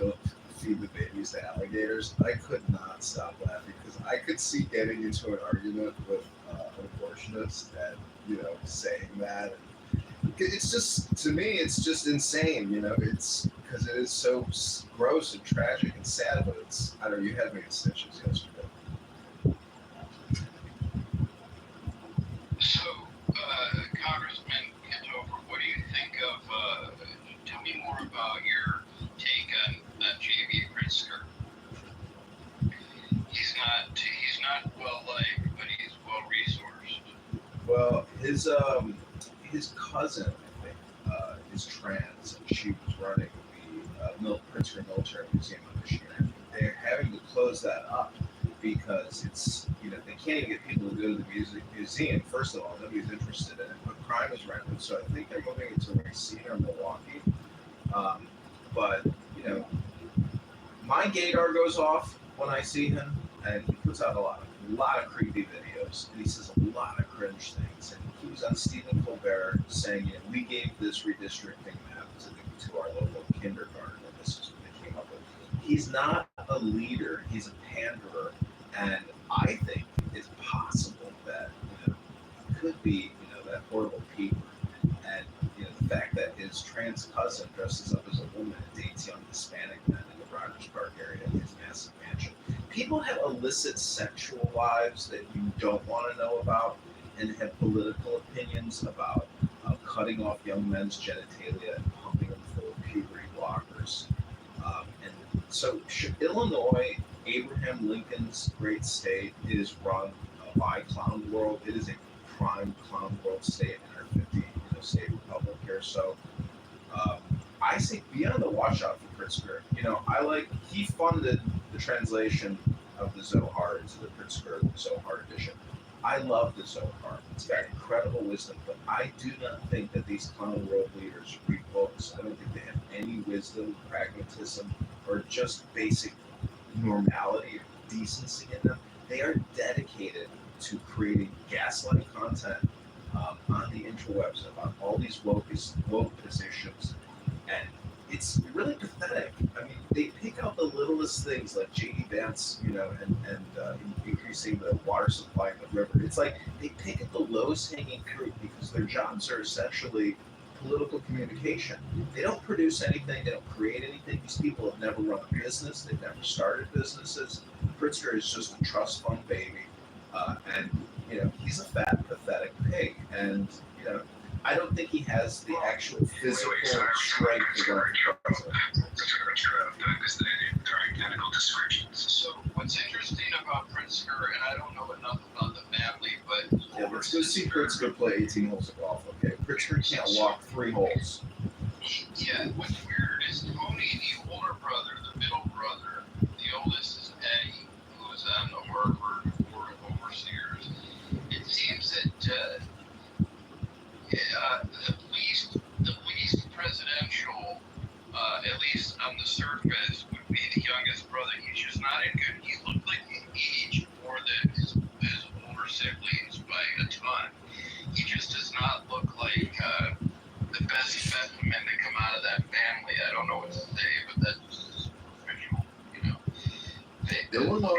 feed the babies to alligators? I could not stop laughing because I could see getting into an argument with an abortionist and, saying that. It's just, to me, it's just insane, it's because it is so gross and tragic and sad, but it's, I don't know, you had me in stitches yesterday. So, Congressman Kitover, what do you think of, tell me more about your take on J.B. Pritzker. He's not well-liked, but he's well-resourced. Well, his cousin, I think, is trans, and she was running the Pritzker Military Museum in Michigan. They're having to close that up because it's, they can't even get people to go to the museum. First of all, nobody's interested in it, but crime is rampant. So I think they're moving it to Racine or Milwaukee. But, my gaydar goes off when I see him, and he puts out a lot of creepy videos, and he says a lot of cringe things. And he was on Stephen Colbert saying, we gave this redistricting map to our local kindergarten, and this is what they came up with. He's not a leader, he's a panderer, and I think it's possible that, it could be, that horrible peeper. And, the fact that his trans cousin dresses up as a woman and dates young Hispanic men in the Rogers Park area in his massive mansion. People have illicit sexual lives that you don't want to know about and have political opinions about cutting off young men's genitalia and pumping them full of puberty blockers. And so Illinois, Abraham Lincoln's great state, is run by Clown World. It is a prime Clown World state in our 50 state republic here. So I say be on the watch out for Pritzker. He funded the translation of the Zohar into the Pritzker Zohar edition. I love the Zohar. It's got incredible wisdom, but I do not think that these Clown World leaders read books. I don't think they have any wisdom, pragmatism, or just basic normality or decency in them. They are dedicated to creating gaslight content on the interwebs about all these woke positions, and it's really pathetic. I mean, they pick out the littlest things like J.D. Vance, and increasing the water supply in the river. It's like they pick at the lowest hanging fruit because their jobs are essentially political communication. They don't produce anything. They don't create anything. These people have never run a business. They've never started businesses. Pritzker is just a trust fund baby, and he's a fat, pathetic pig. And I don't think he has the actual physical strength to run the president. So what's interesting about Pritzker, and I don't know enough about the family, but let's go see Pritzker play 18 holes of golf. Okay, Pritzker can't walk 3 holes. Yeah, what's weird is Tony, the older brother, the middle brother, the oldest is Eddie, who was on the Harvard Board of Overseers. It seems that the least presidential, at least on the surface, would be the youngest brother. He's just not in good. He looked like he aged more than his older siblings by a ton. He just does not look like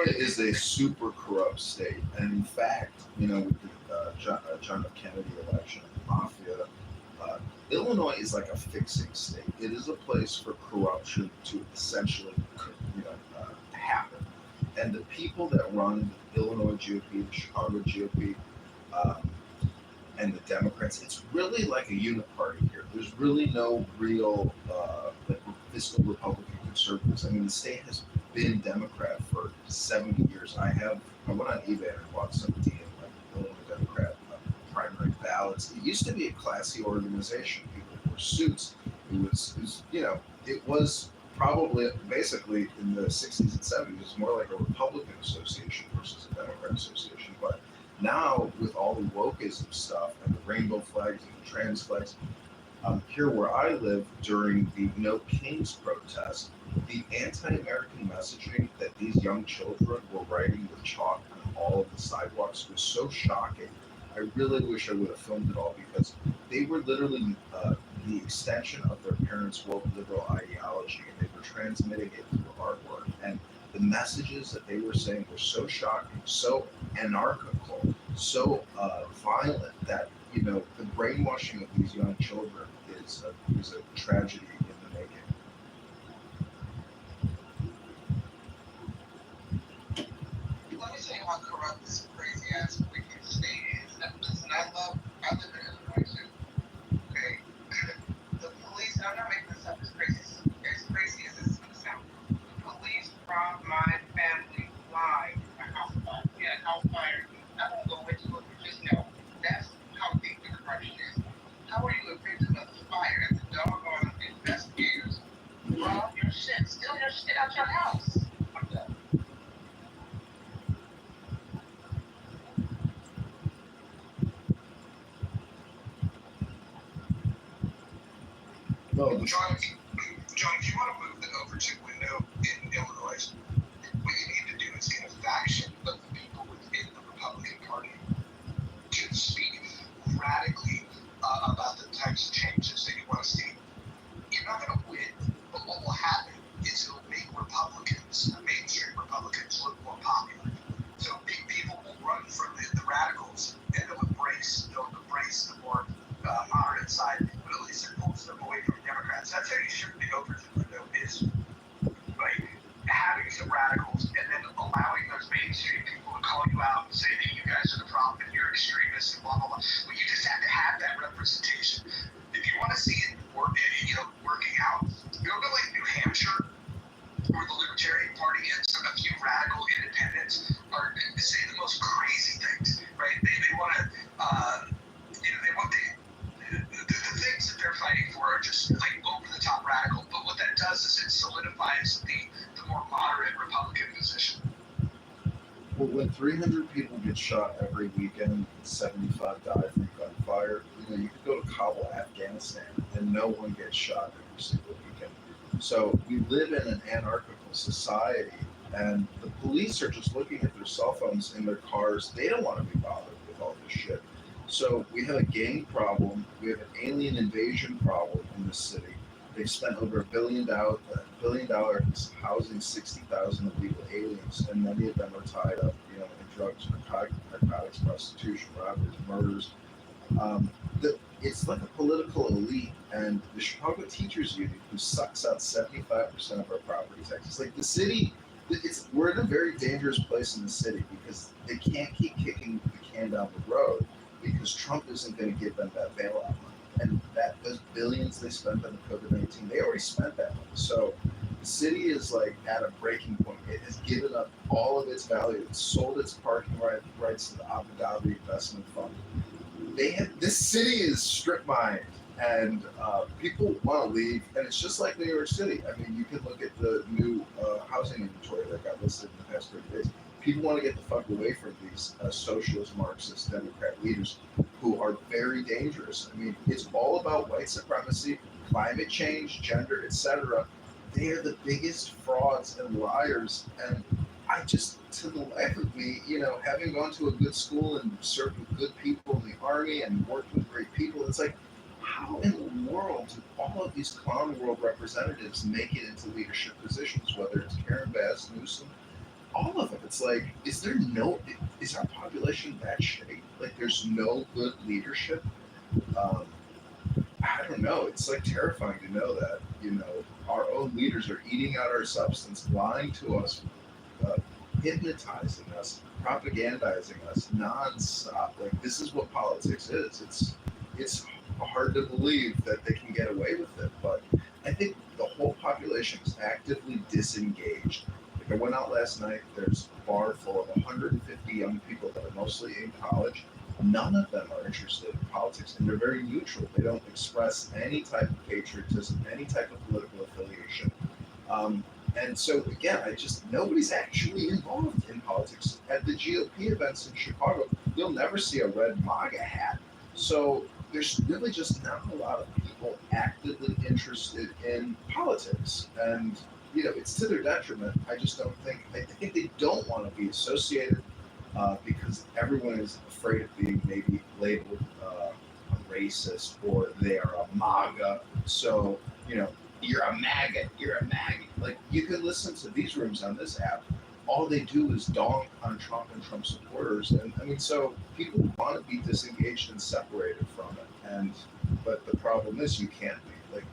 Illinois is a super corrupt state, and in fact, you know, with the John F. Kennedy election, mafia, Illinois is like a fixing state. It is a place for corruption to essentially, happen. And the people that run the Illinois GOP, the Chicago GOP, um, and the Democrats, it's really like a unit party here. There's really no real like fiscal Republican conservatives. I mean, the state has been Democrat for 70 years. I went on eBay and bought some like Illinois Democrat primary ballots. It used to be a classy organization. People wore suits. It was probably basically in the 60s and 70s, it was more like a Republican association versus a Democrat association. But now, with all the wokeism stuff and the rainbow flags and the trans flags, here where I live during the No Kings protest, the anti-American messaging that these young children were writing with chalk on all of the sidewalks was so shocking. I really wish I would have filmed it all because they were literally the extension of their parents' woke liberal ideology, and they were transmitting it through artwork. And the messages that they were saying were so shocking, so anarchical, so violent that the brainwashing of these young children is a tragedy in the making. Let me tell you how corrupt this crazy ass wicked state is. Listen, I live in Illinois too. Okay, the police. I'm not making this up. As crazy as this is gonna sound. The police robbed my family blind. A house fire. Yeah, a house fire. I won't go into it, but just know that's how deep the corruption is. How are you a victim of the fire and the doggone investigators rob your shit, steal your shit out your house? I'm done. No, John, if you want to move the overton window in Illinois, what you need to do is get a faction of the people within the Republican Party to speak radically about the types of changes that you want to see. You're not going to win, but what will happen is it'll make Republicans, mainstream Republicans, look more popular. So people will run from the radicals and they'll embrace the more moderate side, but at least it pulls them away from Democrats. That's how you shoot the overton window, is like having some radicals and then allowing those mainstream people to call you out and say that you guys are the problem and you're extremists and blah blah blah. Well, you just have to have that representation. If you want to see it working out, go to like New Hampshire, where the Libertarian Party and a few radical independents are saying the most crazy things, right? They want to, they want the things that they're fighting for are just like over the top radical. But what that does is it solidifies the more moderate Republican position. Well, when 300 people get shot every weekend and 75 die from gunfire, you could go to Kabul, Afghanistan, and no one gets shot every single weekend. So we live in an anarchical society, and the police are just looking at their cell phones in their cars. They don't want to be bothered with all this shit. So we have a gang problem. We have an alien invasion problem in this city. They've spent over $1 billion housing 60,000 illegal aliens, and many of them are tied up, in drugs, narcotics, prostitution, robberies, murders. It's like a political elite, and the Chicago Teachers Union, who sucks out 75% of our property taxes. Like the city, we're in a very dangerous place in the city because they can't keep kicking the can down the road because Trump isn't going to give them that bailout money. And those billions they spent on the COVID-19, they already spent that money. So the city is like at a breaking point. It has given up all of its value. It sold its parking rights to the Abu Dhabi Investment Fund. This city is strip mined, and people want to leave. And it's just like New York City. I mean, you can look at the new housing inventory that got listed in the past 30 days. People want to get the fuck away from these socialist, Marxist, Democrat leaders who are very dangerous. I mean, it's all about white supremacy, climate change, gender, etc. They are the biggest frauds and liars. And I just, to the life of me, having gone to a good school and served with good people in the army and worked with great people, it's like, how in the world do all of these clown world representatives make it into leadership positions, whether it's Karen Bass, Newsom, all of it. It's like, is our population that shitty? Like, there's no good leadership. Um, I don't know. It's like terrifying to know that, our own leaders are eating out our substance, lying to us, uh, hypnotizing us, propagandizing us nonstop. Like, this is what politics is. It's hard to believe that they can get away with it, but I think the whole population is actively disengaged. Like, I went out last night. There's a bar full of 150 young people that are mostly in college. None of them are interested in politics, and they're very neutral. They don't express any type of patriotism, any type of political affiliation. Um, and so again, nobody's actually involved in politics. At the GOP events in Chicago, you'll never see a red MAGA hat. So there's really just not a lot of people actively interested in politics, and it's to their detriment. I think they don't want to be associated because everyone is afraid of being maybe labeled a racist, or they are a MAGA. So, you're a maggot, you're a maggot. Like, you can listen to these rooms on this app. All they do is donk on Trump and Trump supporters. And I mean, so people want to be disengaged and separated from it. But the problem is you can't be. Like,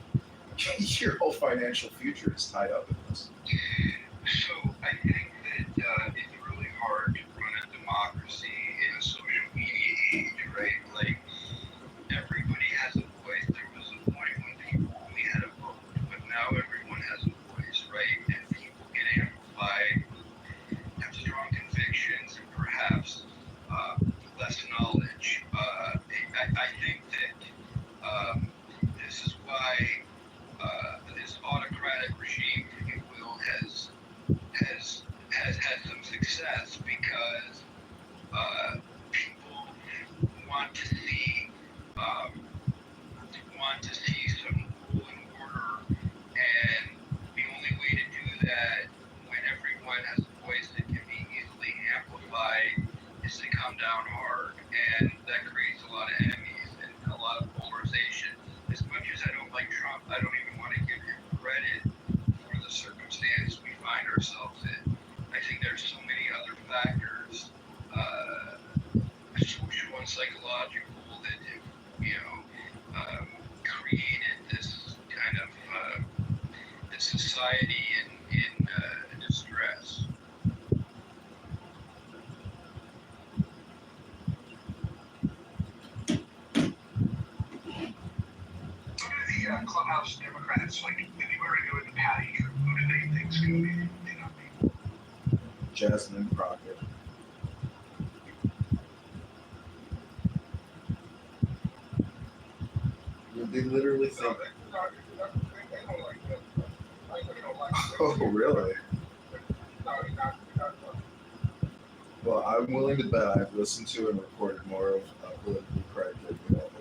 your whole financial future is tied up in this. So I think that it's really hard to run a democracy in a social media age, right? Like, everybody has a voice. There was a point when people only had a vote, but now everyone has a voice, right? And people get amplified, have strong convictions, and perhaps less knowledge. I think that this is why this autocratic regime, if you will, has had some success, because people want to see some rule and order, and the only way to do that when everyone has a voice that can be easily amplified is to come down hard, and that creates a lot of enemies and a lot of polarization. As much as I don't like Trump, I don't even want to give him credit for the circumstance we find ourselves in. I think there's so many other factors, social and psychological, that have, created this kind of this society in distress. Who do the clubhouse Democrats, like, if they were to go into Patty, who do they think's going to be the nominee? Jasmine Crockett. They literally think. Oh, really? Well, I'm willing to bet I've listened to and recorded more of politically correct than you all think.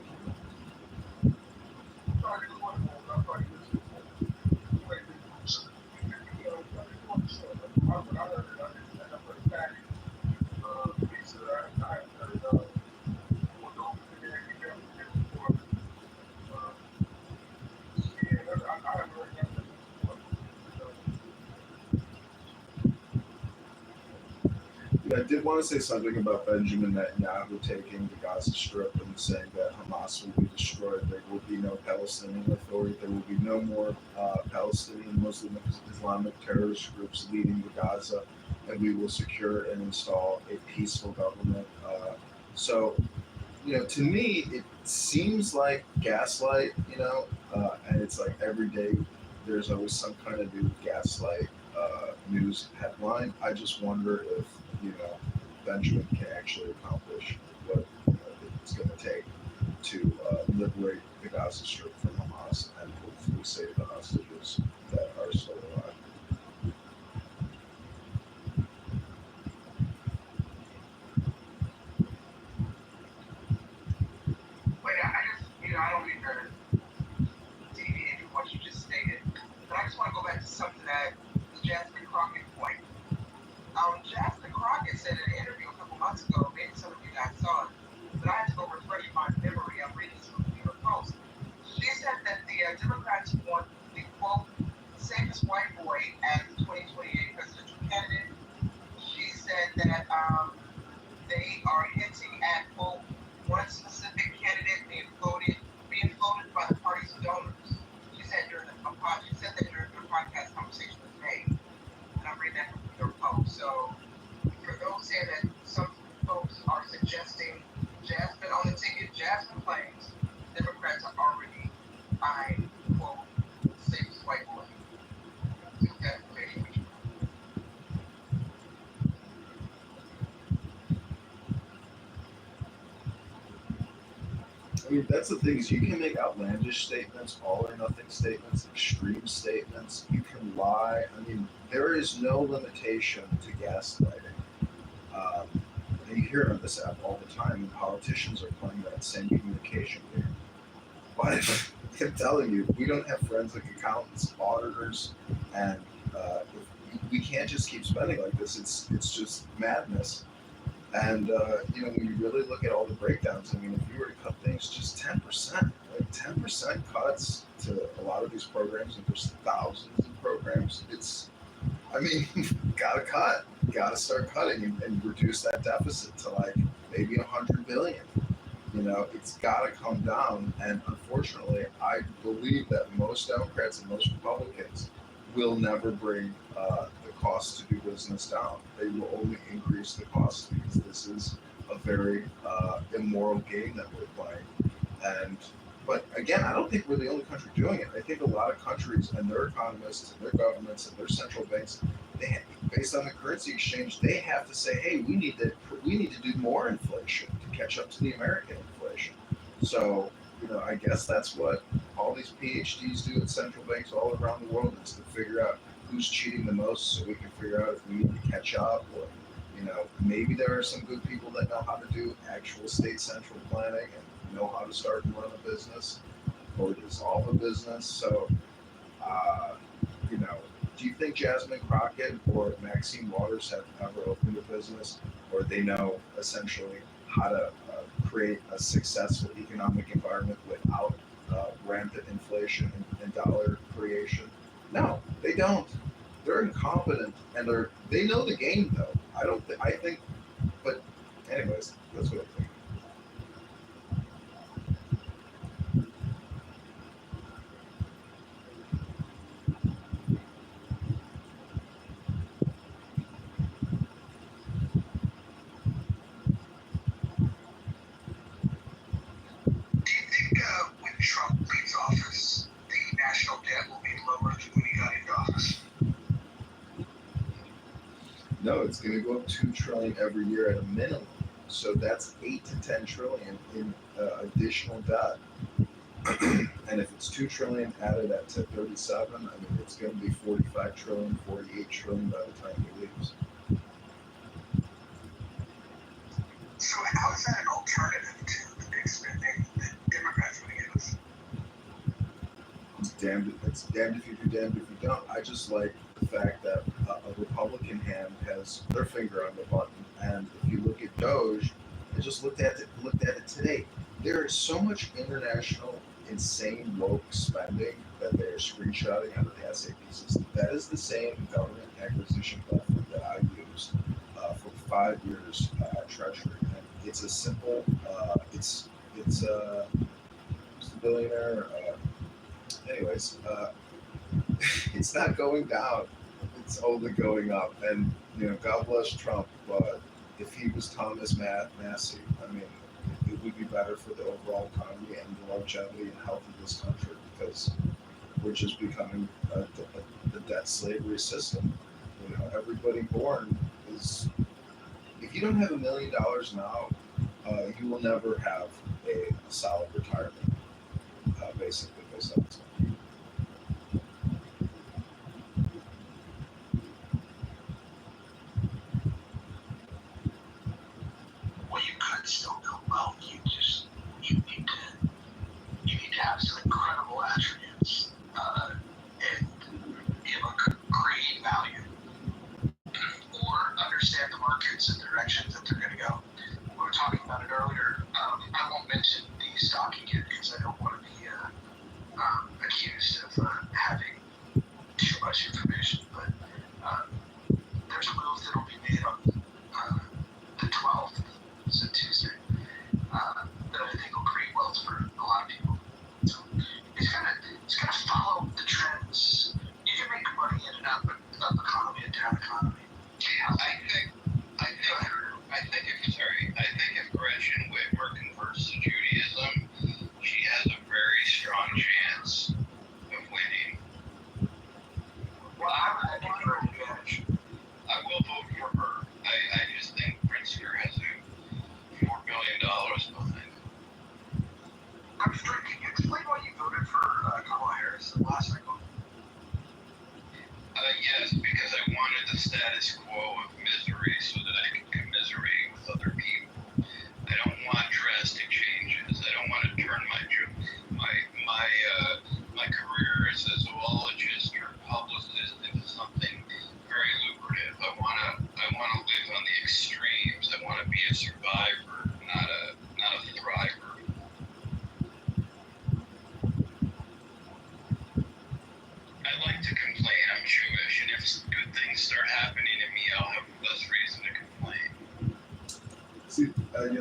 I did want to say something about Benjamin Netanyahu taking the Gaza Strip and saying that Hamas will be destroyed. There will be no Palestinian Authority. There will be no more Palestinian Muslim Islamic terrorist groups leading to Gaza, and we will secure and install a peaceful government. So, to me, it seems like gaslight, and it's like every day there's always some kind of new gaslight news headline. I just wonder if, Benjamin can actually accomplish what it's going to take to liberate the Gaza Strip from Hamas and hopefully save the hostages that are still alive. Wait, I don't mean to deviate from what you just stated, but I just want to go back to something that the Jasmine Crockett point. Jasmine Crockett said in an interview a couple months ago, maybe some of you guys saw it, but I had to go refresh my memory. I'm reading this from the New York Post. She said that the Democrats want the, quote, safest white boy as the 2028 presidential candidate, I quote save white boy. That information. I mean, that's the thing is you can make outlandish statements, all or nothing statements, extreme statements. You can lie. I mean, there is no limitation to gaslighting. And you hear it on this app all the time, and politicians are playing that same communication game. But I'm telling you, we don't have forensic accountants, auditors, and we can't just keep spending like this. It's just madness. And when you really look at all the breakdowns, I mean, if you were to cut things just 10%, like 10% cuts to a lot of these programs, and there's thousands of programs, gotta cut, gotta start cutting and reduce that deficit to like maybe 100 billion. It's gotta come down. And unfortunately, I believe that most Democrats and most Republicans will never bring the cost to do business down. They will only increase the cost because this is a very immoral game that we're playing. But again, I don't think we're the only country doing it. I think a lot of countries and their economists and their governments and their central banks, based on the currency exchange, they have to say, hey, we need to do more inflation to catch up to the American inflation. So, I guess that's what all these PhDs do at central banks all around the world, is to figure out who's cheating the most so we can figure out if we need to catch up, or, maybe there are some good people that know how to do actual state central planning and know how to start and run a business or dissolve a business. So, do you think Jasmine Crockett or Maxine Waters have ever opened a business, or they know essentially how to create a successful economic environment without rampant inflation and dollar creation? No, they don't. They're incompetent, and they know the game though. I think, but anyways, that's what I think. Do you think when Trump leaves office, the national debt will be lower than when he got into office? No, it's going to go up 2 trillion every year at a minimum. So that's 8 to 10 trillion in additional debt. And if it's 2 trillion added at to 37, I mean, it's going to be 45 trillion, 48 trillion by the time he leaves. So how is that an alternative to the big spending that Democrats want to give us? It's damned if you do, damned if you don't. I just like the fact that a Republican hand has their finger on the button. And if you look at Doge, I just looked at it today. There is so much international insane woke spending that they are screenshotting out of the SAP system. That is the same government acquisition platform that I used for 5 years at Treasury. And it's a simple. It's who's the billionaire? Anyways, it's not going down. It's only going up. And God bless Trump, but if he was Thomas Massey, I mean, it would be better for the overall economy and the longevity and health of this country, because we're just becoming the debt slavery system. Everybody born is. If you don't have $1 million now, you will never have a solid retirement. Basically, because that's. Well, you could still build wealth. You need to have some incredible attributes and be able to create value or understand the markets and directions that they're going to go. We were talking about it earlier. I won't mention the stock again because I don't want to be accused of having too much information. But there's a move that will be made on the 12th, it's a Tuesday, that I think will create wealth for a lot of people. So it's gonna follow the trends. You can make money in an up economy, a down economy. I think if Gretchen Whitmer converts to Judaism, she has a very strong chance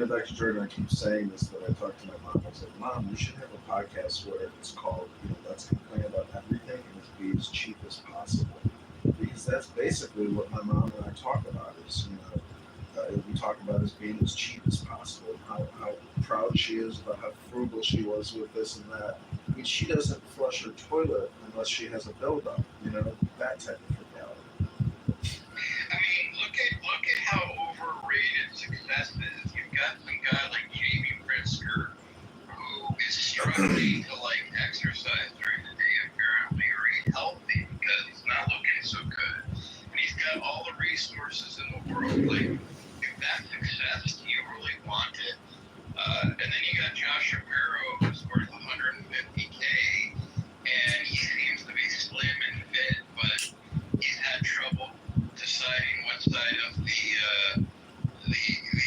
Dr. Jordan, I keep saying this, but I talked to my mom. I was like, Mom, we should have a podcast where it's called, Let's Complain About Everything and It's Be as Cheap as Possible. Because that's basically what my mom and I talk about is, we talk about as being as cheap as possible, and how proud she is about how frugal she was with this and that. I mean, she doesn't flush her toilet unless she has a buildup, that type of frugality. I mean, look at how overrated success is. You've got some guy like Jamie Pritzker who is struggling to exercise during the day apparently, or eat healthy because he's not looking so good, and he's got all the resources in the world. Like, if that's success, do you really want it? And then you got Josh Shapiro, who's worth $150K, and he seems to be slim and fit, but he's had trouble deciding what side of the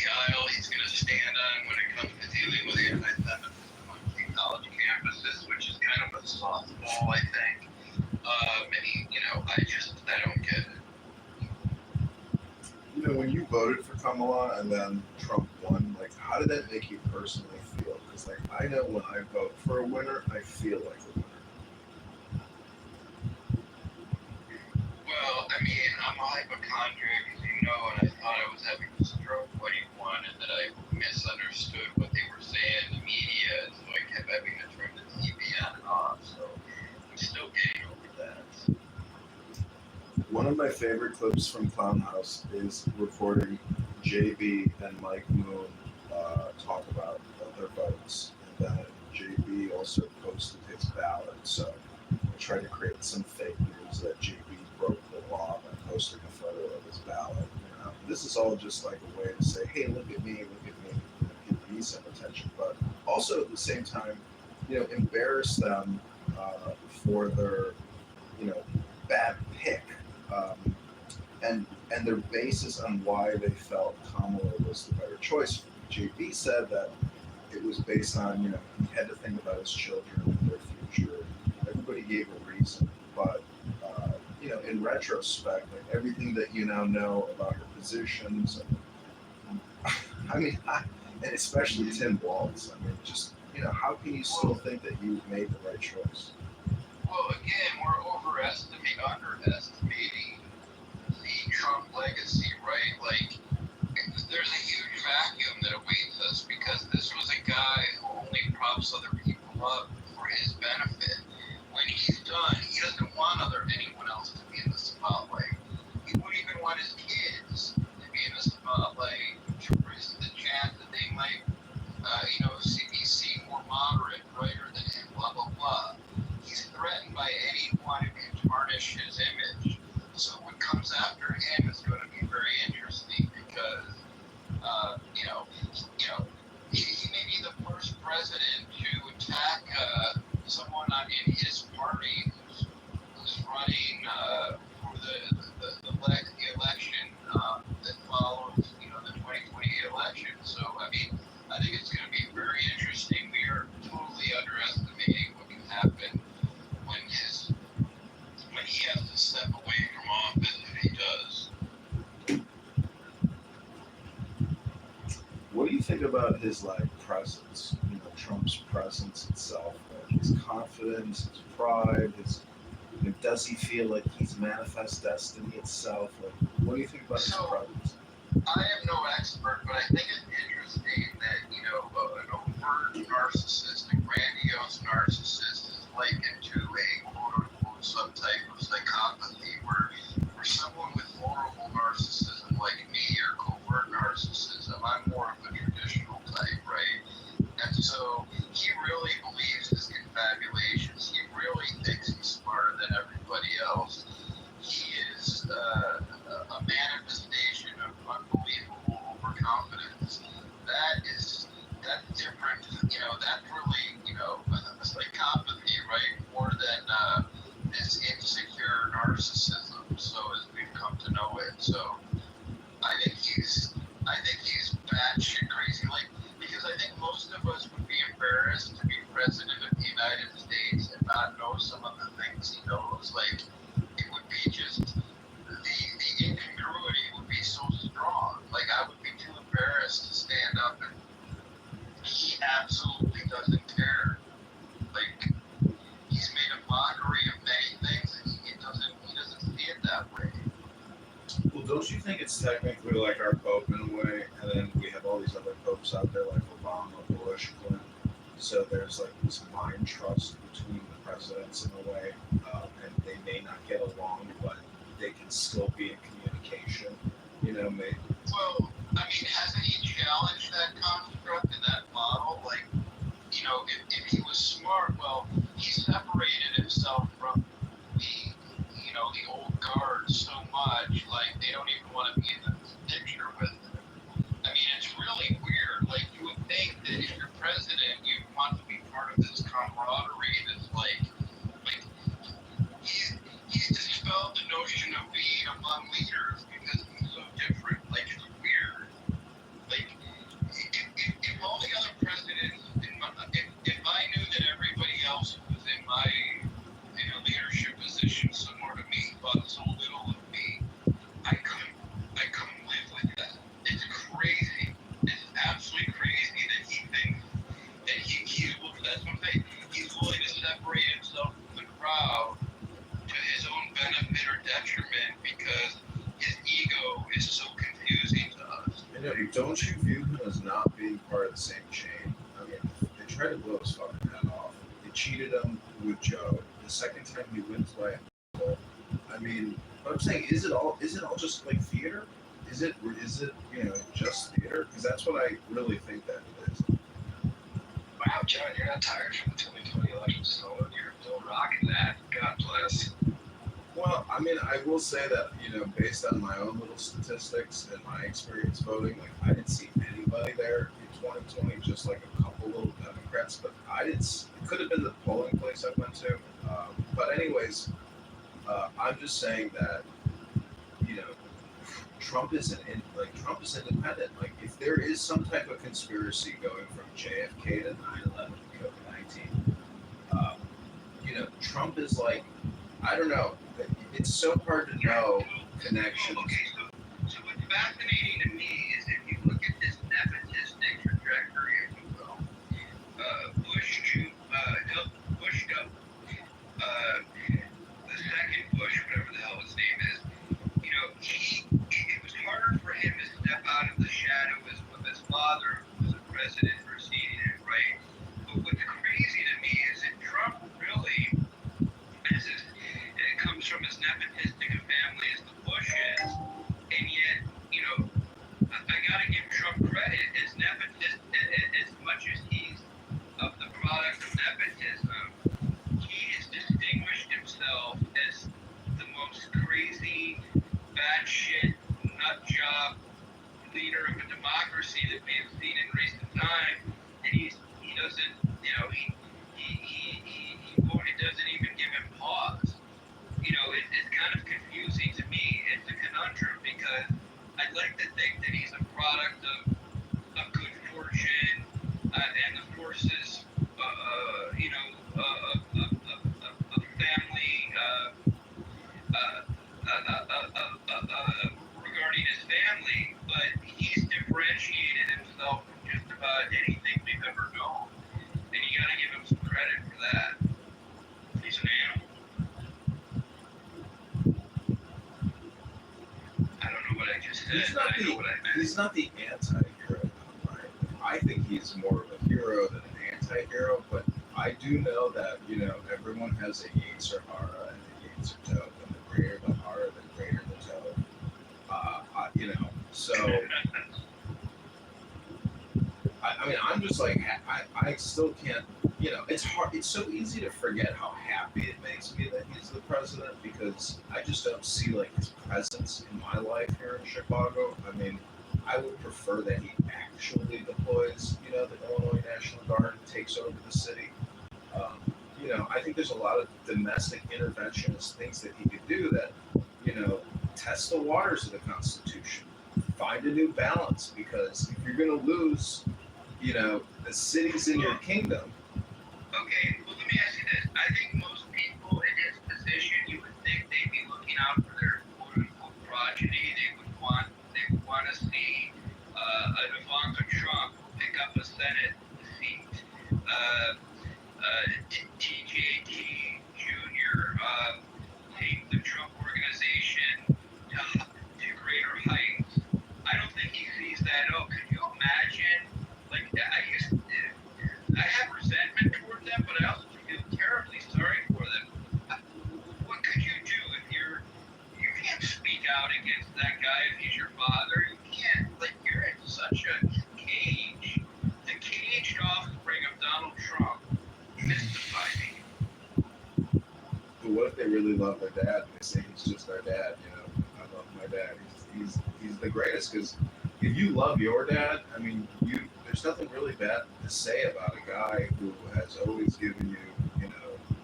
aisle he's going to stand on when it comes to dealing with anti-Semitism on college campuses, which is kind of a softball, I think. And he, I don't get it. When you voted for Kamala and then Trump won, how did that make you personally feel? Because, I know when I vote for a winner, I feel like a winner. Well, I mean, I'm a hypochondriac, as you know, and I thought I was having a stroke when he won, and that I misunderstood what they were saying in the media, so I kept having to turn the TV on and off, so I'm still getting over that. One of my favorite clips from Clown House is recording JB and Mike Moon talk about their votes, and then JB also posted his ballot, so I tried to create some fake news that JB broke the law by posting a photo of his ballot. This is all just a way to say, hey, look at me, give me some attention, but also at the same time, embarrass them for their, bad pick, and their basis on why they felt Kamala was the better choice. JB said that it was based on, he had to think about his children and their future. Everybody gave a reason, but in retrospect, everything that you now know about her positions, and especially Tim Walz, how can you still think that you made the right choice? Well, again, we're underestimating the Trump legacy, right? There's a huge vacuum that awaits us because this was a guy who only props other people up for his benefit. When he's done, he doesn't want anyone else to be in the spotlight. He wouldn't even want his kids to be in the spotlight to risk the chance that they might, be seen more moderate, brighter than him, blah, blah, blah. He's threatened by anyone who can tarnish his image. So what comes after him is going to be very interesting because, he may be the first president to attack someone in his party who's running for the election that follows, the 2020 election. So, I think it's going to be very interesting. We are totally underestimating what can happen when he has to step away from office if he does. What do you think about his presence? Trump's presence itself, his confidence, his pride, does he feel like he's manifest destiny itself? What do you think about his presence? I am no expert, but I think it's interesting that an overt narcissist, a grandiose narcissist, is likened to a quote unquote subtype of psychopathy, where someone with horrible narcissism like me or covert narcissism, I'm more of a traditional type, right? And so he really believes his confabulations. He really thinks he's smarter than everybody else. He is a manifestation of unbelievable overconfidence. That's different. That's really, a psychopathy, right? More than this insecure narcissism. So as we've come to know it. So I think he's batshit crazy. Because I think most of us would be embarrassed to be president of the United States and not know some of the things he knows. It would be just the incongruity would be so strong. I would be too embarrassed to stand up and don't you think it's technically like our Pope in a way, and then we have all these other popes out there like Obama, Bush, Clinton. So there's like this mind trust between the presidents in a way, and they may not get along, but they can still be in communication. You know, maybe. Well, I mean, hasn't he challenged that construct and that model? Like, you know, if he was smart, well, he separated himself from the, you know, the old guard so much, like they don't even want to be in the picture with him. I mean, it's really weird. Like, you would think that if you're president, you'd want to be part of this camaraderie that's like he's dispelled the notion of being among leaders because he's so different. Like, it's weird. Like, if all the other presidents, if I knew that everybody else who was in my, you know, leadership position similar to me thought so little of me, I couldn't live with that. It's crazy. It's absolutely crazy that he thinks that he's that's what I'm saying. He's willing to separate himself from the crowd to his own benefit or detriment because his ego is so confusing to us. I know, don't you view him as not being part of the same chain? I mean, they tried to blow his fucking head off. They cheated him with Joe. The second time he wins by a goal. I mean, but I'm saying, is it all just like theater? Is it you know, just theater? Because that's what I really think that it is. Wow, John, you're not tired from the 2020 election, so you're still rocking that. God bless. Well, I mean, I will say that, you know, based on my own little statistics and my experience voting, like, I didn't see anybody there in 2020, just like a couple little Democrats, but it could have been the polling place I went to. But anyways, I'm just saying that, you know, Trump is independent. Like, if there is some type of conspiracy going from JFK to 9/11 to COVID-19, you know, Trump is like, I don't know. It's so hard to know connections. Okay, so what's fascinating to me is if you look at this nepotistic trajectory, if you will, the second Bush, whatever the hell his name is, you know, it was harder for him to step out of the shadow of his father, who was a president preceding him, right? But what's crazy to me is that Trump really, it comes from as nepotistic a family as the Bushes, and yet, you know, I gotta give Trump credit as nepotistic, as much as he's of the product of nepotism, he has distinguished himself as the most crazy, batshit, nut job leader of a democracy that we have seen in recent time, and he doesn't, you know, he doesn't even give him pause. You know, it's kind of confusing to me. It's a conundrum because I'd like to think that he's a product of good fortune and the forces, you know, of family, regarding his family, but he's differentiated himself from just about anything we've ever known, and you gotta give him some credit for that. He's an animal. I don't know what I just said. He's not the anti-hero, right? I think he's more of a hero than an anti-hero, but I do know that, you know, everyone has a Yetzer Hara and a Yetzer Tov, and the greater the Hara, the greater the Tov. You know, so I mean, I'm just like, I still can't, you know, it's hard. It's so easy to forget how happy it makes me that he's the president because I just don't see like his presence in my life here in Chicago. I mean, I would prefer that he actually deploys, you know, the Illinois National Guard and takes over the city. You know, I think there's a lot of domestic interventionist things that he could do that, you know, test the waters of the Constitution, find a new balance, because if you're going to lose, you know, the cities in your kingdom. Okay, well, let me ask you this. I think most people in his position, you would think they'd be looking out for their quote-unquote progeny. They would want to see an Ivanka Trump pick up a Senate seat, TJT Jr., take the Trump organization to greater they really love their dad. And they say he's just our dad. You know, I love my dad. He's the greatest. Because if you love your dad, I mean, there's nothing really bad to say about a guy who has always given you,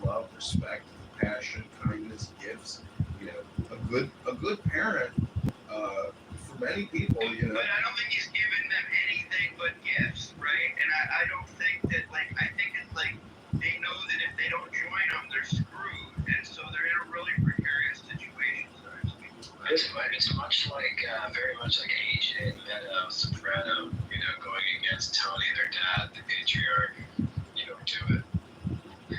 love, respect, passion, kindness, gifts. You know, a good parent. For many people, But I don't think he's given them anything but gifts, right? And I don't think that, I think it's they know that if they don't join them, they're screwed, and so they're in a really precarious situation. It's much like, very much like AJ and Meadow, Soprano, going against Tony, their dad, the patriarch, to it. But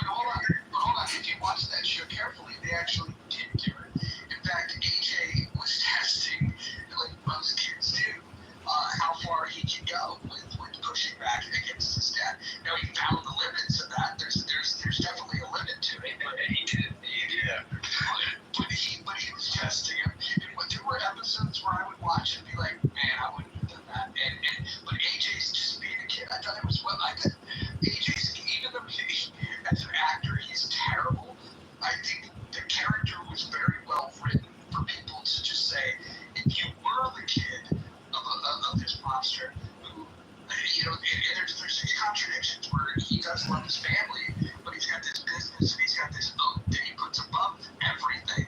hold on. If you watch that show carefully, they actually did do it. In fact, AJ was testing, like most kids do, how far he could go with pushing back against his dad. Now he found the limits of that. There's definitely a limit to it. And he did. Yeah. But he was testing him. And there were episodes where I would watch and be like, man, I wouldn't have done that. But AJ's just being a kid. I thought it was AJ's, even though as an actor he's terrible, I think the character was very well written for people to just say, if you were the kid of this monster who, and there's these contradictions where he does love his family, but he's got this business and he's got this oath that he puts above everything.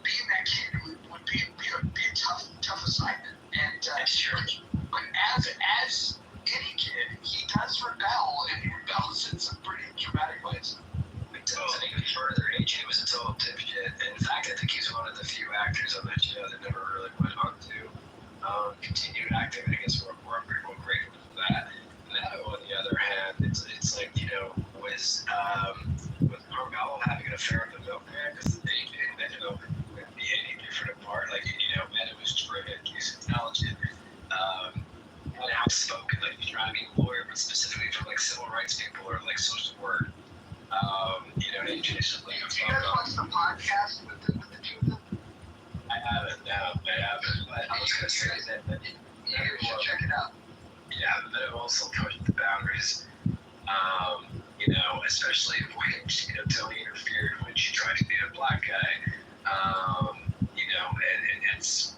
Being that kid would be a tough assignment. And but as any kid, he does rebel, and he rebels in some pretty dramatic ways. And even further, AJ was a total dipshit. In fact, I think he's one of the few actors on that show that never really went on to continue acting. I guess we're grateful for that. Now, on the other hand, it's like, was with Carmelo having an affair with the milkman, because AJ and Meadow wouldn't be any different apart. Meadow was terrific, he's intelligent, and outspoken, he's trying to be a lawyer, but specifically for civil rights people or social work. AJ is just Do you guys watch the podcast with the two of them? I haven't, but I was going to say that You should check it out. Yeah, but it also pushed the boundaries, especially when, Tony interfered when she tried to date a black guy, and it's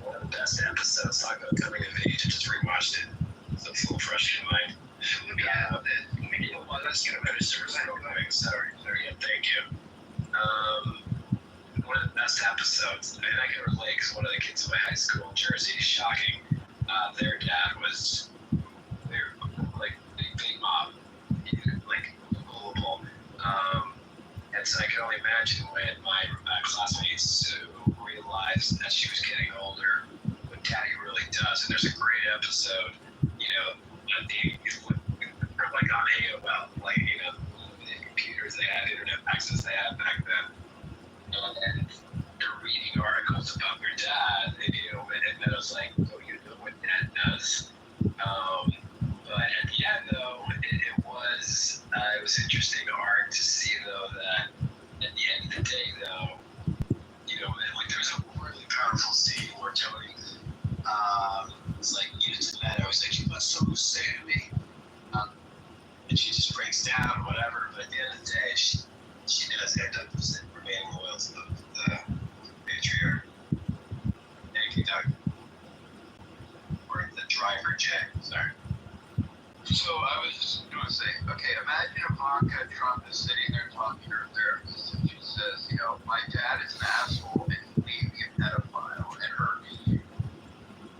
one of the best episodes talking about coming of age. I just rewatched it, so it's a little fresh in mind. Let's get a better service. Sorry, thank you. One of the best episodes, and I can relate because one of the kids in my high school in Jersey, shocking, their dad was, big mob, global. And so I can only imagine when my classmate Sue realized that she was getting older, what Daddy really does. And there's a great episode, on AOL, the computers they had, internet access they had back then. And they're reading articles about their dad, and then I was like, oh, you know what Dad does. But at the end, though, it was interesting art to see, though, that at the end of the day, though, there's a really powerful scene where Tony, it's to Meadow, he's like, you must so say to me, and she just breaks down, whatever, but at the end of the day, she does end up remaining loyal to the patriarch. Thank you, Doug. Or the driver, Jay, sorry. So I was just going to say, okay, imagine Ivanka Trump is sitting there talking to her therapist, and she says, my dad is an asshole, and he made me a pedophile and hurt me.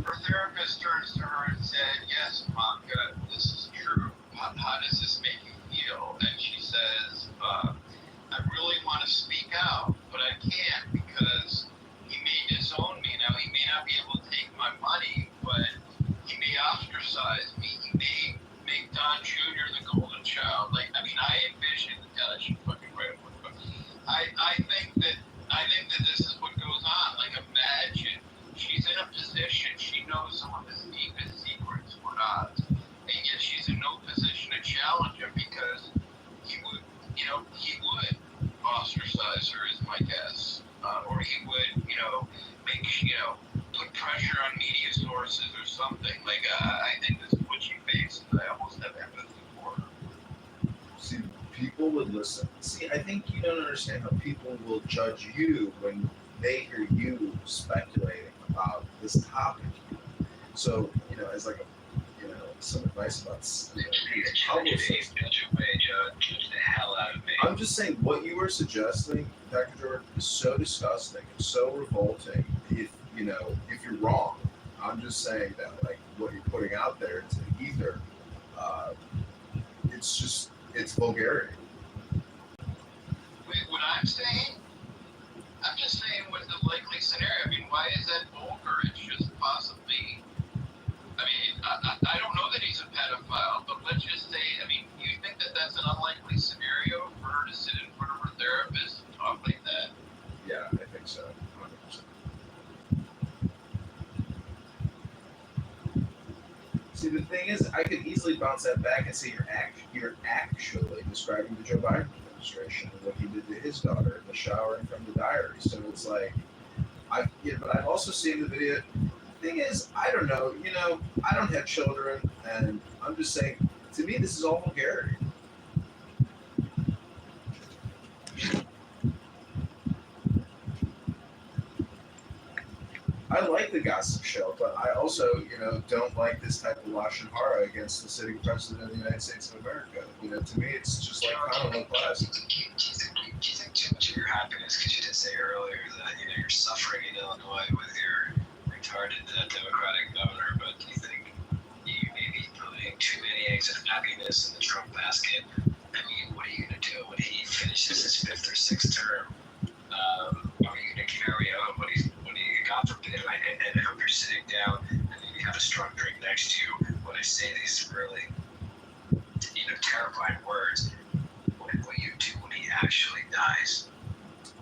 Her therapist turns to her and said, yes, Ivanka, this is true. How does this make you feel? And she says, I really want to speak out, but I can't because he may disown me. Now, he may not be able to take my money, but he may ostracize me. He may make Don Jr. the golden child. I envision, God, I should fucking write a book. I think that this is what goes on. Imagine she's in a position, she knows some of his deepest secrets were not, and yet she's in no position to challenge him because he would ostracize her, is my guess, or he would, put pressure on media sources or something. I think this is what she faced, and I almost have empathy for her. See, people people would listen. See, I think you don't understand how people will judge you when they hear you speculating about this topic. So, as like some advice about publicists. Judge the hell out of me. I'm just saying what you were suggesting, Dr. Jordan, is so disgusting and so revolting. If you're wrong, I'm just saying that like what you're putting out there into the ether, it's vulgarity. What I'm saying, I'm just saying what the likely scenario. I mean, why is that vulgar? It's just possibly. I mean, I don't know that he's a pedophile, but let's just say, I mean, you think that that's an unlikely scenario for her to sit in front of her therapist and talk like that? Yeah, I think so. 100%. See, the thing is, I could easily bounce that back and say you're actually describing the Joe Biden administration and what he did to his daughter in the shower and from the diary. So it's like, but I've also seen the video. Thing is, I don't know. I don't have children, and I'm just saying. To me, this is all vulgarity. I like the gossip show, but I also, don't like this type of lashon hara against the sitting president of the United States of America. To me, it's just like kind of low class. Do you think too much of your happiness, because you did say earlier that you're suffering in Illinois with your retarded Democratic governor, but do you think you may be putting too many eggs of happiness in the Trump basket? I mean, what are you going to do when he finishes his 5th or 6th term? Are you going to carry on what he God forbid? And I hope you're sitting down and maybe have a strong drink next to you when I say these really, terrifying words. What will you do when he actually dies?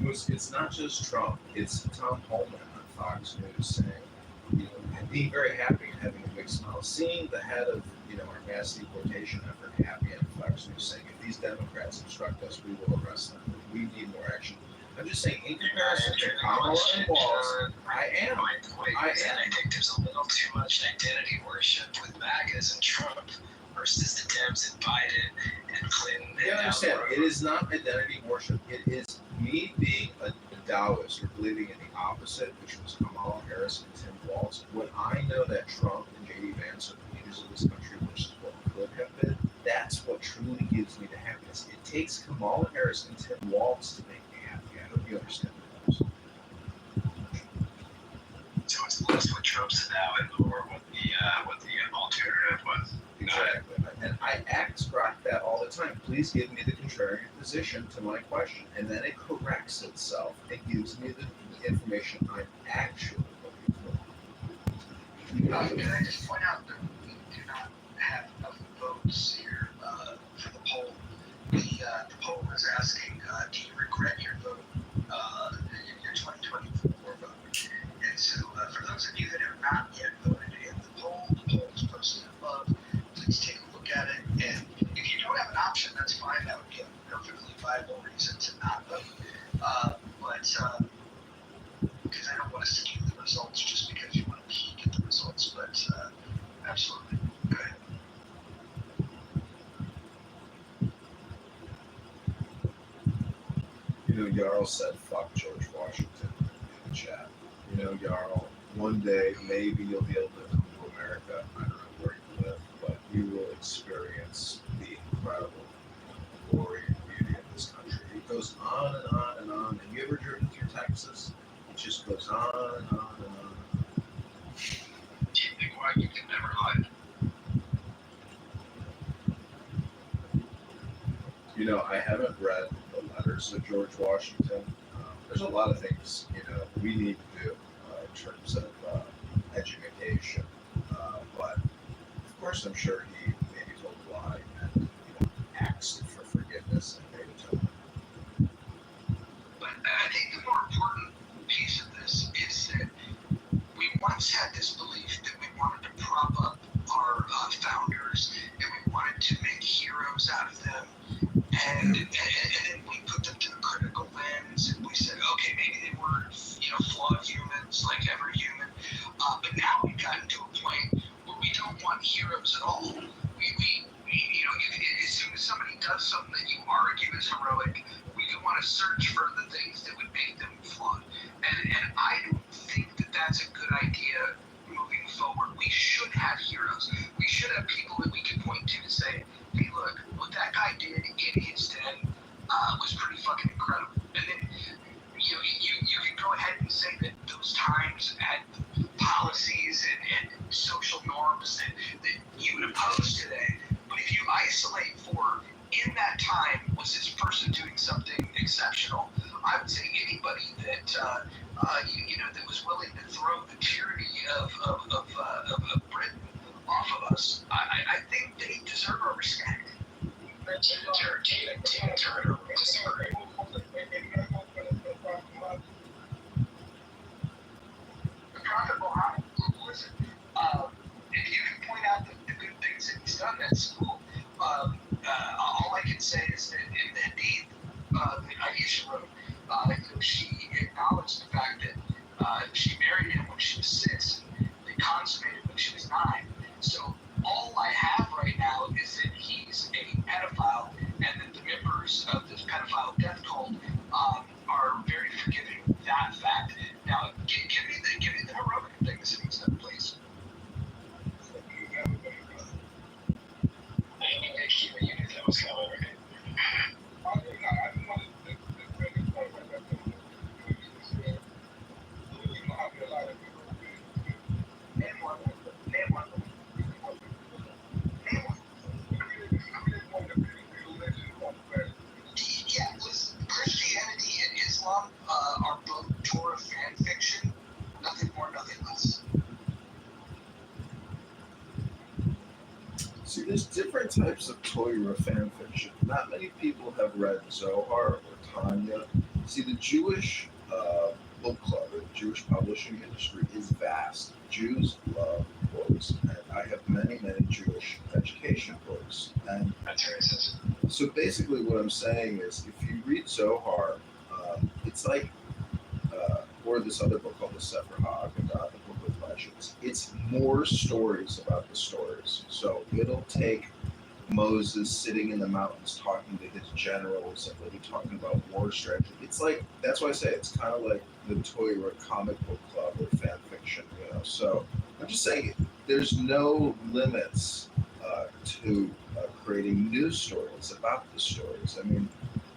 It's not just Trump. It's Tom Holman on Fox News saying, and being very happy and having a big smile. Seeing the head of, our mass deportation effort happy on Fox News saying, if these Democrats obstruct us, we will arrest them. We need more action. I'm just saying, in comparison to Kamala and Walz, I am. I think there's a little too much identity worship with MAGAs and Trump versus the Dems and Biden and Clinton. You understand, it is not identity worship. It is me being a Taoist or believing in the opposite, which was Kamala Harris and Tim Walz. When I know that Trump and J.D. Vance are the leaders of this country versus what could have been, that's what truly gives me the happiness. It takes Kamala Harris and Tim Walz to make me happy. I hope you understand that. So it's less what Trump's now and more what the alternative was. Exactly. And I ask Grok that all the time. Please give me the contrarian position to my question. And then it corrects itself and gives me the information I'm actually looking for. Can I just point out that we do not have enough votes here for the poll? The poll is asking, do you regret your vote, your 2024 vote? And so for those of you that have not yet voted in the poll is posted above. Please take a look at it. And if you don't have an option, that's fine. That would be a perfectly viable reason to not vote. Because I don't want to skew the results just because you want to peek at the results. But absolutely. Go ahead. Jarl said, fuck George Washington in the chat. Jarl, one day maybe you'll be able to come to America. I don't know where you live, but you will experience the incredible glory and beauty of this country. It goes on and on and on. Have you ever driven through Texas? It just goes on and on and on. Do you think why you can never hide? I haven't read the letters of George Washington. There's a lot of things, we need to do in terms of education. But of course, I'm sure he maybe told a lie and asked for forgiveness and gave it to him. But I think the more important piece of this is that we once had this belief that we wanted to prop up our founders and we wanted to make heroes out of them. And then we put them to the critical lens, and we said, okay, maybe they were, flawed humans, like every human. But now we've gotten to a point where we don't want heroes at all. We as soon as somebody does something that you argue is heroic, we do want to search for the things that would make them flawed. And I don't think that that's a good idea moving forward. We should have heroes. We should have people that we can point to and say, hey, look, what that guy did in his den was pretty fucking incredible. And then you can go ahead and say that those times had policies and social norms that you would oppose today. But if you isolate for, in that time, was this person doing something exceptional? I would say anybody that that was willing to throw the tyranny of Britain off of us, I think they deserve our respect. Tina Turner, disagree. The Prophet Muhammad, listen, if you can point out the good things that he's done, that's cool. All I can say is that in the Hadith that Aisha wrote, she acknowledged the fact that she married him when she was 6 and they consummated when she was 9. So all I have right now is that he's a pedophile and that the members of this pedophile death cult are very forgiving of that fact. Now, give me the heroic things that he's done, please. You knew that was coming, right? Yeah, listen, Christianity and Islam are both Torah fan fiction. Nothing more, nothing less. See, there's different types of Torah fan fiction. Not many people have read Zohar or Tanya. See, the Jewish book club, or the Jewish publishing industry is vast. Jews love books, and I have many, many Jewish education books. And That's racist. so basically what I'm saying is, if you read Zohar, it's like, or this other book called the Sefer HaAgadah, the Book of Legends, it's more stories about the stories. So it'll take Moses sitting in the mountains talking to his generals and really talking about war strategy. It's like, that's why I say it's kind of like the Torah comic book club or fan fiction, So I'm just saying there's no limits to creating new stories about the stories. I mean,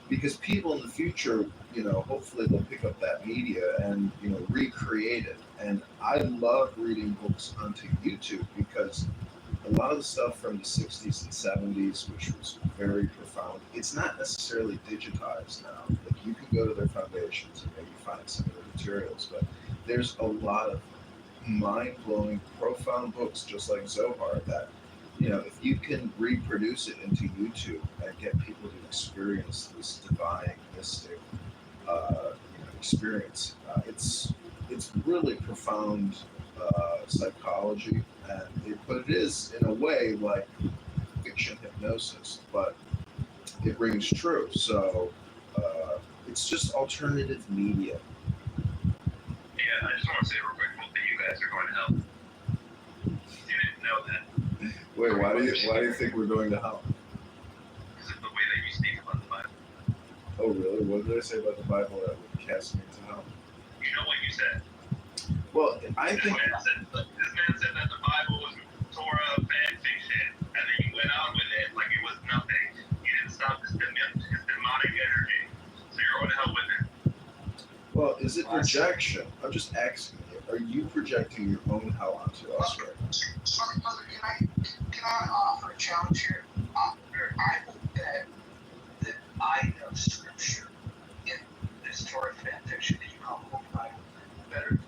because people in the future, hopefully they'll pick up that media and, recreate it. And I love reading books onto YouTube because a lot of the stuff from the 60s and 70s, which was very profound, it's not necessarily digitized now. Like, you can go to their foundations and maybe find some of the materials, but there's a lot of mind-blowing, profound books, just like Zohar, that, if you can reproduce it into YouTube and get people to experience this divine, mystic experience, it's really profound psychology, but it is in a way like fiction hypnosis, but it rings true. So it's just alternative media. Yeah, I just want to say real quick that you guys are going to hell. You didn't know that. Wait, why do you think we're going to hell? Because of the way that you speak about the Bible. Oh, really? What did I say about the Bible that would cast me into hell? You know what you said. Well, I think this man said that the Bible was Torah fan fiction, and then you went on with it like it was nothing. You didn't stop this demonic energy, so you're going to hell with it. Well, is it projection? I'm just asking you. Are you projecting your own hell onto us right now? Mother, can I offer a challenge here? I will bet that I know scripture in this Torah fan fiction that you call the Holy Bible better than you.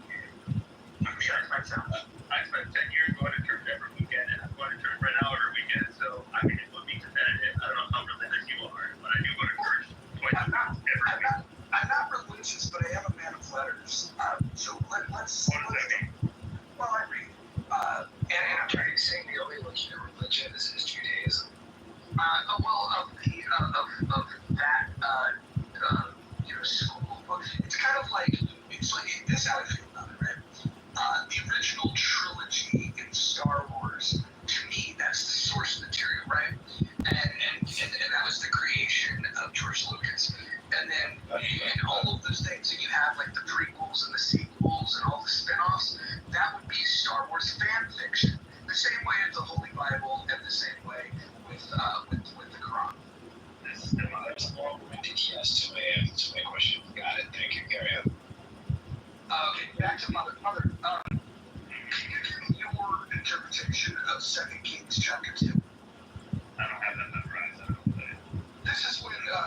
I spent 10 years going to church every weekend, and I'm going to church right now every weekend, so I mean, it would be competitive. I don't know how religious you are, but I do go to church twice a week every week. I'm not religious, but I am a man of letters. So let's. What does that mean? Well, I read. And I'm trying to say the only legitimate religion is Judaism. Well,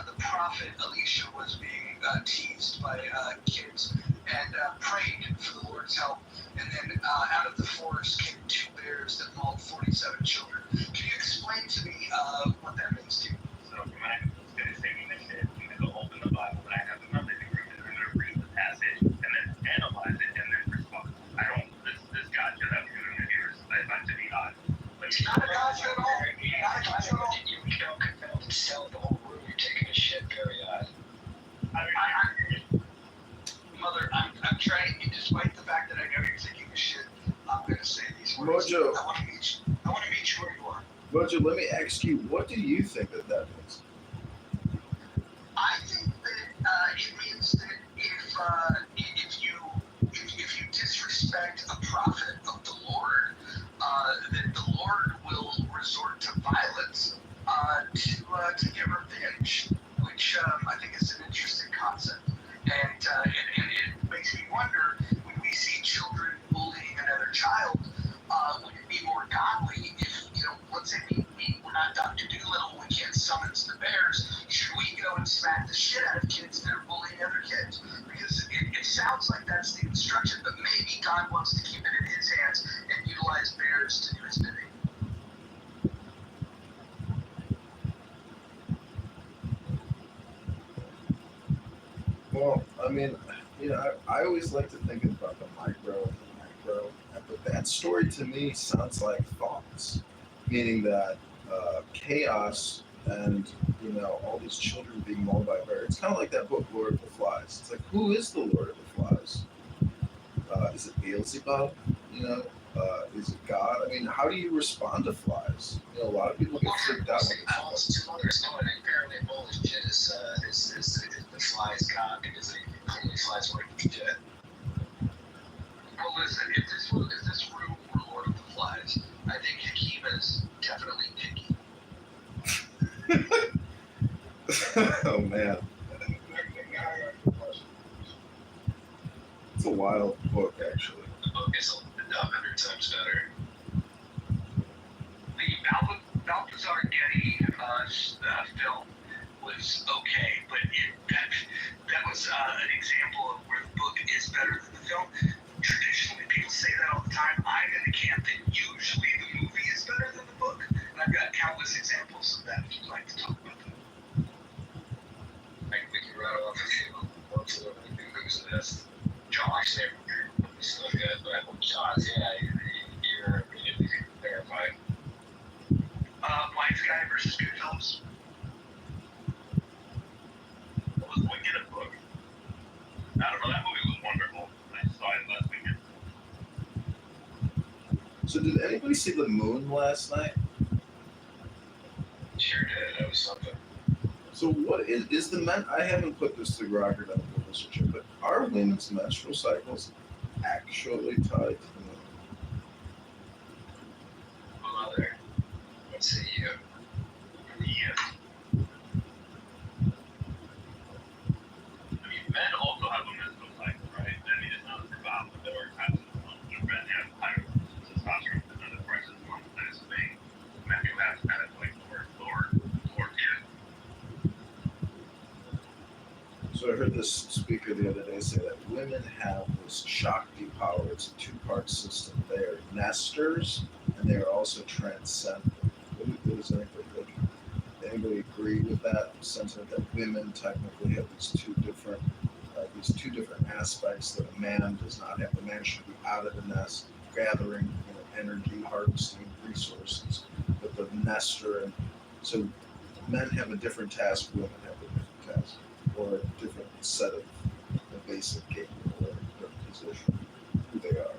the prophet Elisha was being teased by kids and prayed for the Lord's help. And then out of the forest came 2 bears that mauled 47 children. Can you explain to me what that means to you? So when I was taking this shit, I'm gonna go open the Bible that I have in my living room and I'm gonna read the passage and then analyze it and then respond. I don't. This God should have given me ears. I find to be odd. But It's not a gotcha at all. Not a gotcha at all. You don't compel to sell the whole room. You're taking a shit, very odd. Mother, I'm trying, despite the fact that I know you're taking a shit, I'm going to say these words. Mojo. I want to meet you where you are. Mojo, let me ask you, what do you think that means? I think that it means that if you disrespect a prophet of the Lord, that the Lord will resort to violence to get revenge, which I think is an interesting concept. And it makes me wonder, when we see children bullying another child, would it be more godly if, let's say we're not Dr. Doolittle, we can't summons the bears, should we go and smack the shit out of kids that are bullying other kids? Because it sounds like that's the instruction, but maybe God wants to keep it in his hands and utilize bears to do his bidding. Well, I mean, I always like to think about the micro and the macro, but that story to me sounds like thoughts, meaning that chaos and all these children being mauled by bears. It's kind of like that book, Lord of the Flies. It's like, who is the Lord of the Flies? Is it Beelzebub? Is it God? I mean, how do you respond to flies? A lot of people get freaked out. Two mothers know it. Apparently, Polish shit is the flies God because they clearly flies work shit. Well, listen, if this room were Lord of the Flies, I think Hakima's definitely picky. Oh man, it's a wild book, actually. The book is 100 times better. The Balthazar Getty film was okay, but that was an example of where the book is better than the film. Traditionally, people say that all the time. I'm in the camp that usually the movie is better than the book, and I've got countless examples of that if you'd like to talk about them. We can rattle off a few ones that who's the best. Josh, he's still good, but Josh, yeah, you're immediately verified. Blind Sky versus Goodfellas. Well, this Wicked a book. I don't know, that movie was wonderful. I saw it last weekend. So did anybody see The Moon last night? Sure did. That was something. So what is the men? I haven't put this to Rocker down the research, but are women's menstrual cycles actually tied to the moon? Mother, let's see you. Yes. I mean, men also have a menstrual cycle, right? I mean, it's not as profound, but there are times when men have higher testosterone than other parts of the month. That is the thing. Men do have kind of like lower here. So I heard this speaker the other day say that women have this Shakti power. It's a two-part system. They are nesters and they are also transcendent. Does anybody agree with that sentiment that women technically have these two different aspects that a man does not have? The man should be out of the nest, gathering energy, harvesting resources, but the nester, and so men have a different task, women have a different task, or a different set of the basic game or their position, who they are.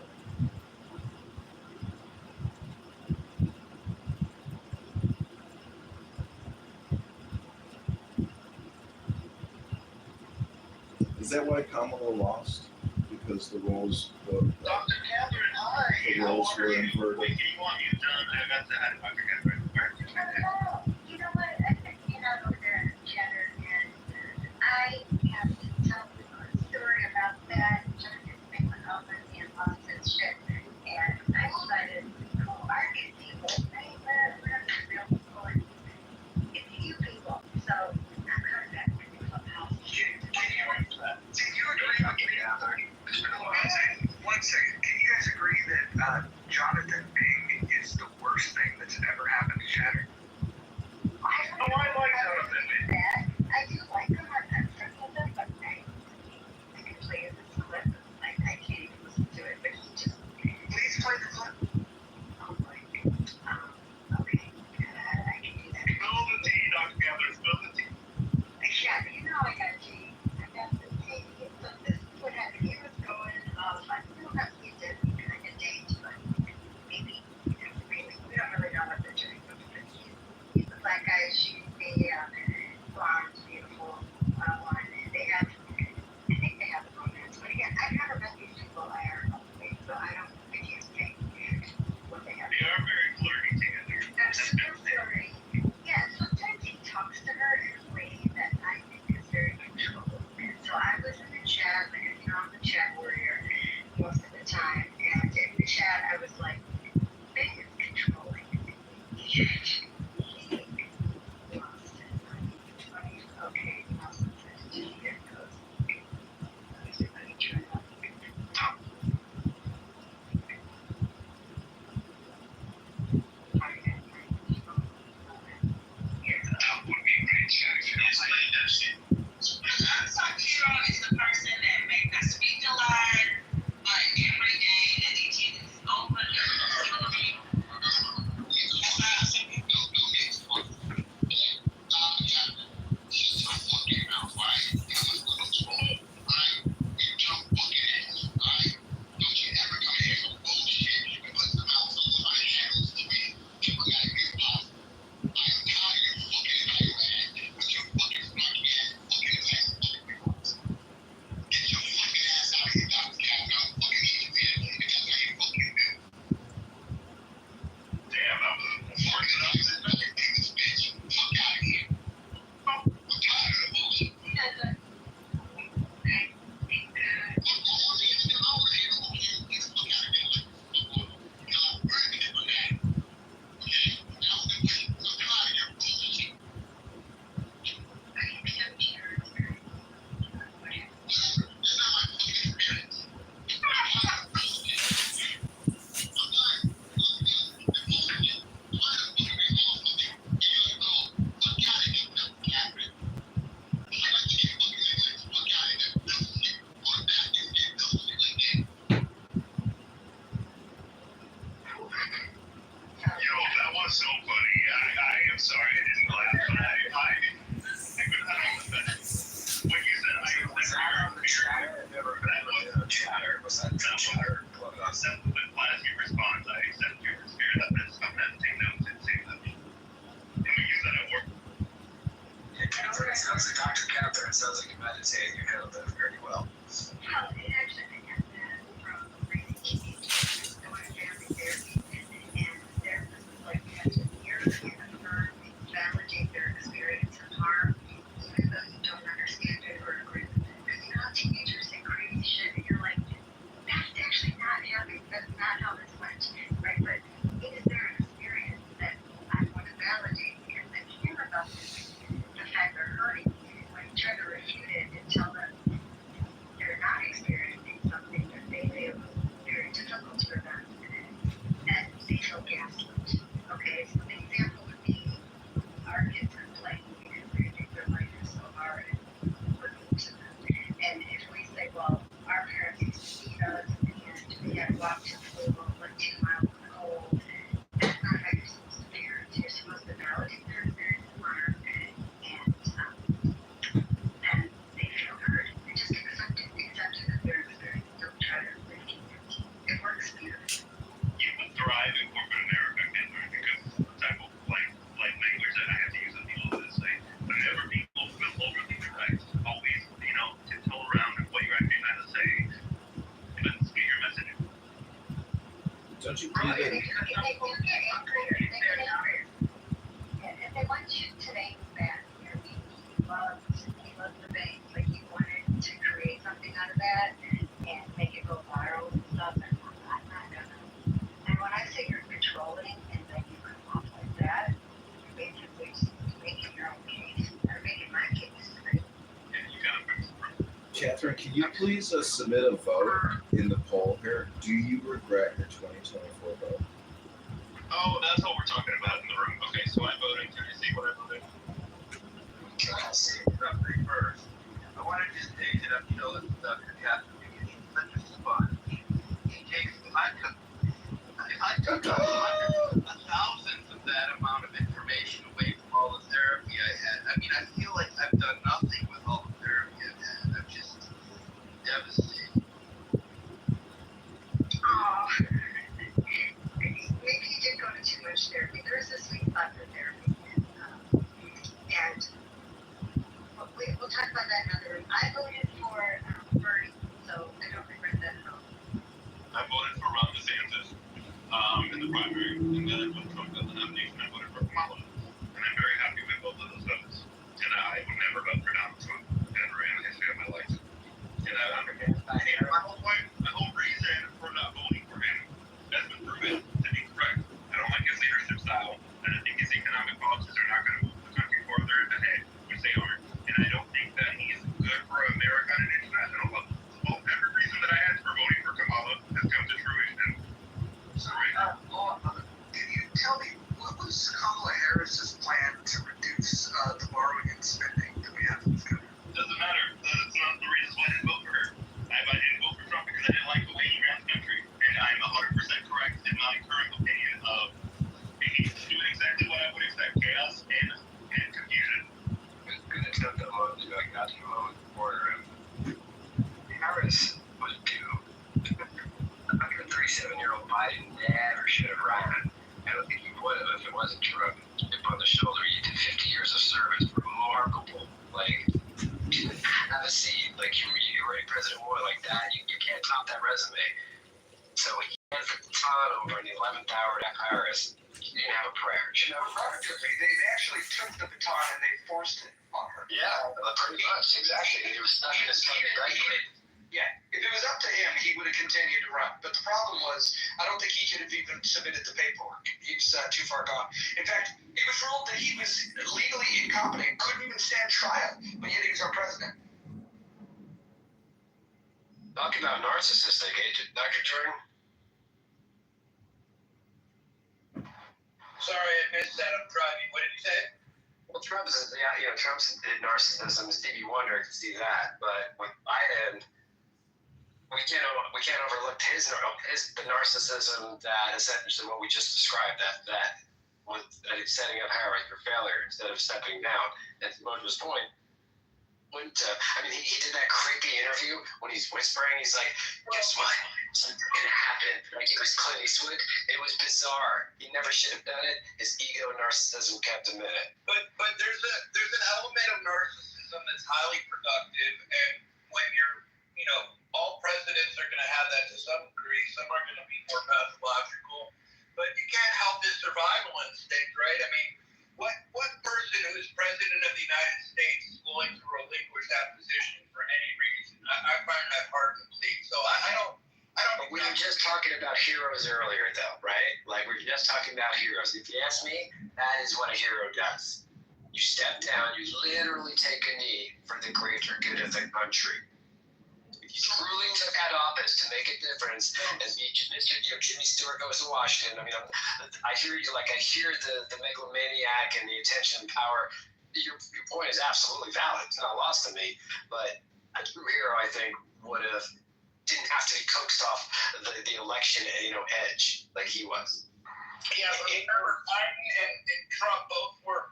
Is that why Kamala lost? Because the roles, Dr. Catherine, hi. the roles were inverted. Wait, you want you done? That's the I forget where. You know what? I think the gender, and I have to tell you a story about that. Just make my husband and lost his shit, and I decided to argue people. Hey, we're not real people. It's you people. So I'm kind lady that I think is very controlled. And so I was in the chat, like, you know, I'm the chat warrior most of the time. And in the chat, I was like, Ben is controlling. He lost it. Okay, awesome. Here it goes. Everybody try that. Is the person that may not speak a lot, but every day that they take is open. So funny. I am sorry I didn't laugh, but I when you said I was never chatter. Was that chatter? That's the classic response. I accept your spirit. I'm taking notes and saying that. And we use that at work. Yeah, Catherine, it sounds like Dr. Catherine. It sounds like you meditate. You handled that very well. Well, it actually began that from raising teenagers, going to family therapy, and therapist was like, you have to hear and affirm, validate their experience of harm, even though you don't understand it or agree with it. Because you know how teenagers say crazy shit, and you're like, that's actually not happening. That's not how this went, right? But it is their experience that I want to validate because I care about the fact they're hurting. When you try to refute it and tell them they're not experiencing something that they feel very difficult for them, and they feel gaslit. Okay, so the example would be our kids are playing because they think their life is so hard and working to them. And if we say, well, our parents used to beat us and we had to walk to school like 2 miles in the cold, that's not how you're supposed to parent. You're supposed to validate their experience of harm and they feel hurt. They just accept that their experience. Don't try to refute it. It works beautifully. You would thrive in corporate America, Kitover, because the type of like language that I have to use with people to say, whenever people feel overly direct, always, tiptoe around what you're actually trying to say, and get your message. Don't you Right. believe They that? can get angry. They get angry. And if they want you today bad, he loves the bank, like he wanted to create something out of that and make it go viral and stuff, and I'm not gonna. And when I say you're controlling and then you come off like that, you're basically making your own case, or making my case, right? Yeah, you gotta Catherine, can you please submit a vote in the poll here? Do you regret your 2024 vote? Oh, that's what we're talking about in the room. Okay, so I'm voting. Can you see what I voted? Something first. I want to just take it up, with Dr. Catherine because she's such a sponge. She takes, I took thousands of that amount of information away from all the therapy I had. I mean, I feel like I've done nothing with all the therapy I've had. I'm just devastated. Oh, maybe you did go to too much therapy. There's a sweet spot for therapy, and we'll talk about that in another room. I voted for Bernie, so I don't regret that at all. I voted for Ron DeSantis in the primary, and then when Trump got the nomination, I voted for Kamala. And I'm very happy with both of those votes. And I spending that we have in this country. Doesn't matter. That's not the reason why I didn't vote for her. I didn't vote for Trump because I didn't like the way he ran the country. And I'm 100% correct in my current opinion of he's doing exactly what I would expect: chaos and confusion. It was good to took the moment to like got to the moment before Harris was due. 137-year-old Biden never should have ran. I don't think he would have if it wasn't for a chip on the shoulder. You did 50 years of service, remarkable. Like, have a seat. Like, you were a President War like that. You can't top that resume. So he had the baton over in the 11th hour to Harris. He didn't have a prayer. You know, relatively, they actually took the baton and they forced it on her. Yeah, pretty much, exactly. He was stuck in his country, right? Yeah, if it was up to him, he would have continued to run. But the problem was, I don't think he could have even submitted the paperwork. He's too far gone. In fact, it was ruled that he was legally incompetent, couldn't even stand trial, but yet he was our president. Talk about narcissistic, Dr. Jordan. Sorry, I missed that. I'm driving. What did you say? Well, Trump's narcissism. Stevie Wonder can see that, but with Biden, we can't overlook the narcissism that essentially what we just described. That he's setting up Harris for failure instead of stepping down. That's Mojo's point. He did that creepy interview when he's whispering. He's like, "Guess what? Something's gonna happen." Like it was Clint Eastwood. It was bizarre. He never should have done it. His ego and narcissism kept him in it. But there's an element of narcissism that's highly productive, and when all presidents are going to have that to some degree. Some are going to be more pathological, but you can't help his survival instinct, right? I mean, what person who's president of the United States is willing to relinquish that position for any reason? I find that hard to believe. So I don't. But we were just talking about heroes earlier, though, right? Like we were just talking about heroes. If you ask me, that is what a hero does. You step down. You literally take a knee for the greater good of the country. If you truly took that office to make a difference, and Jimmy Stewart goes to Washington. I hear you. Like I hear the megalomaniac and the attention and power. Your point is absolutely valid. It's not lost to me. But a true hero, I think, didn't have to be coaxed off the election, edge like he was. Yeah, but remember, Biden and Trump both were.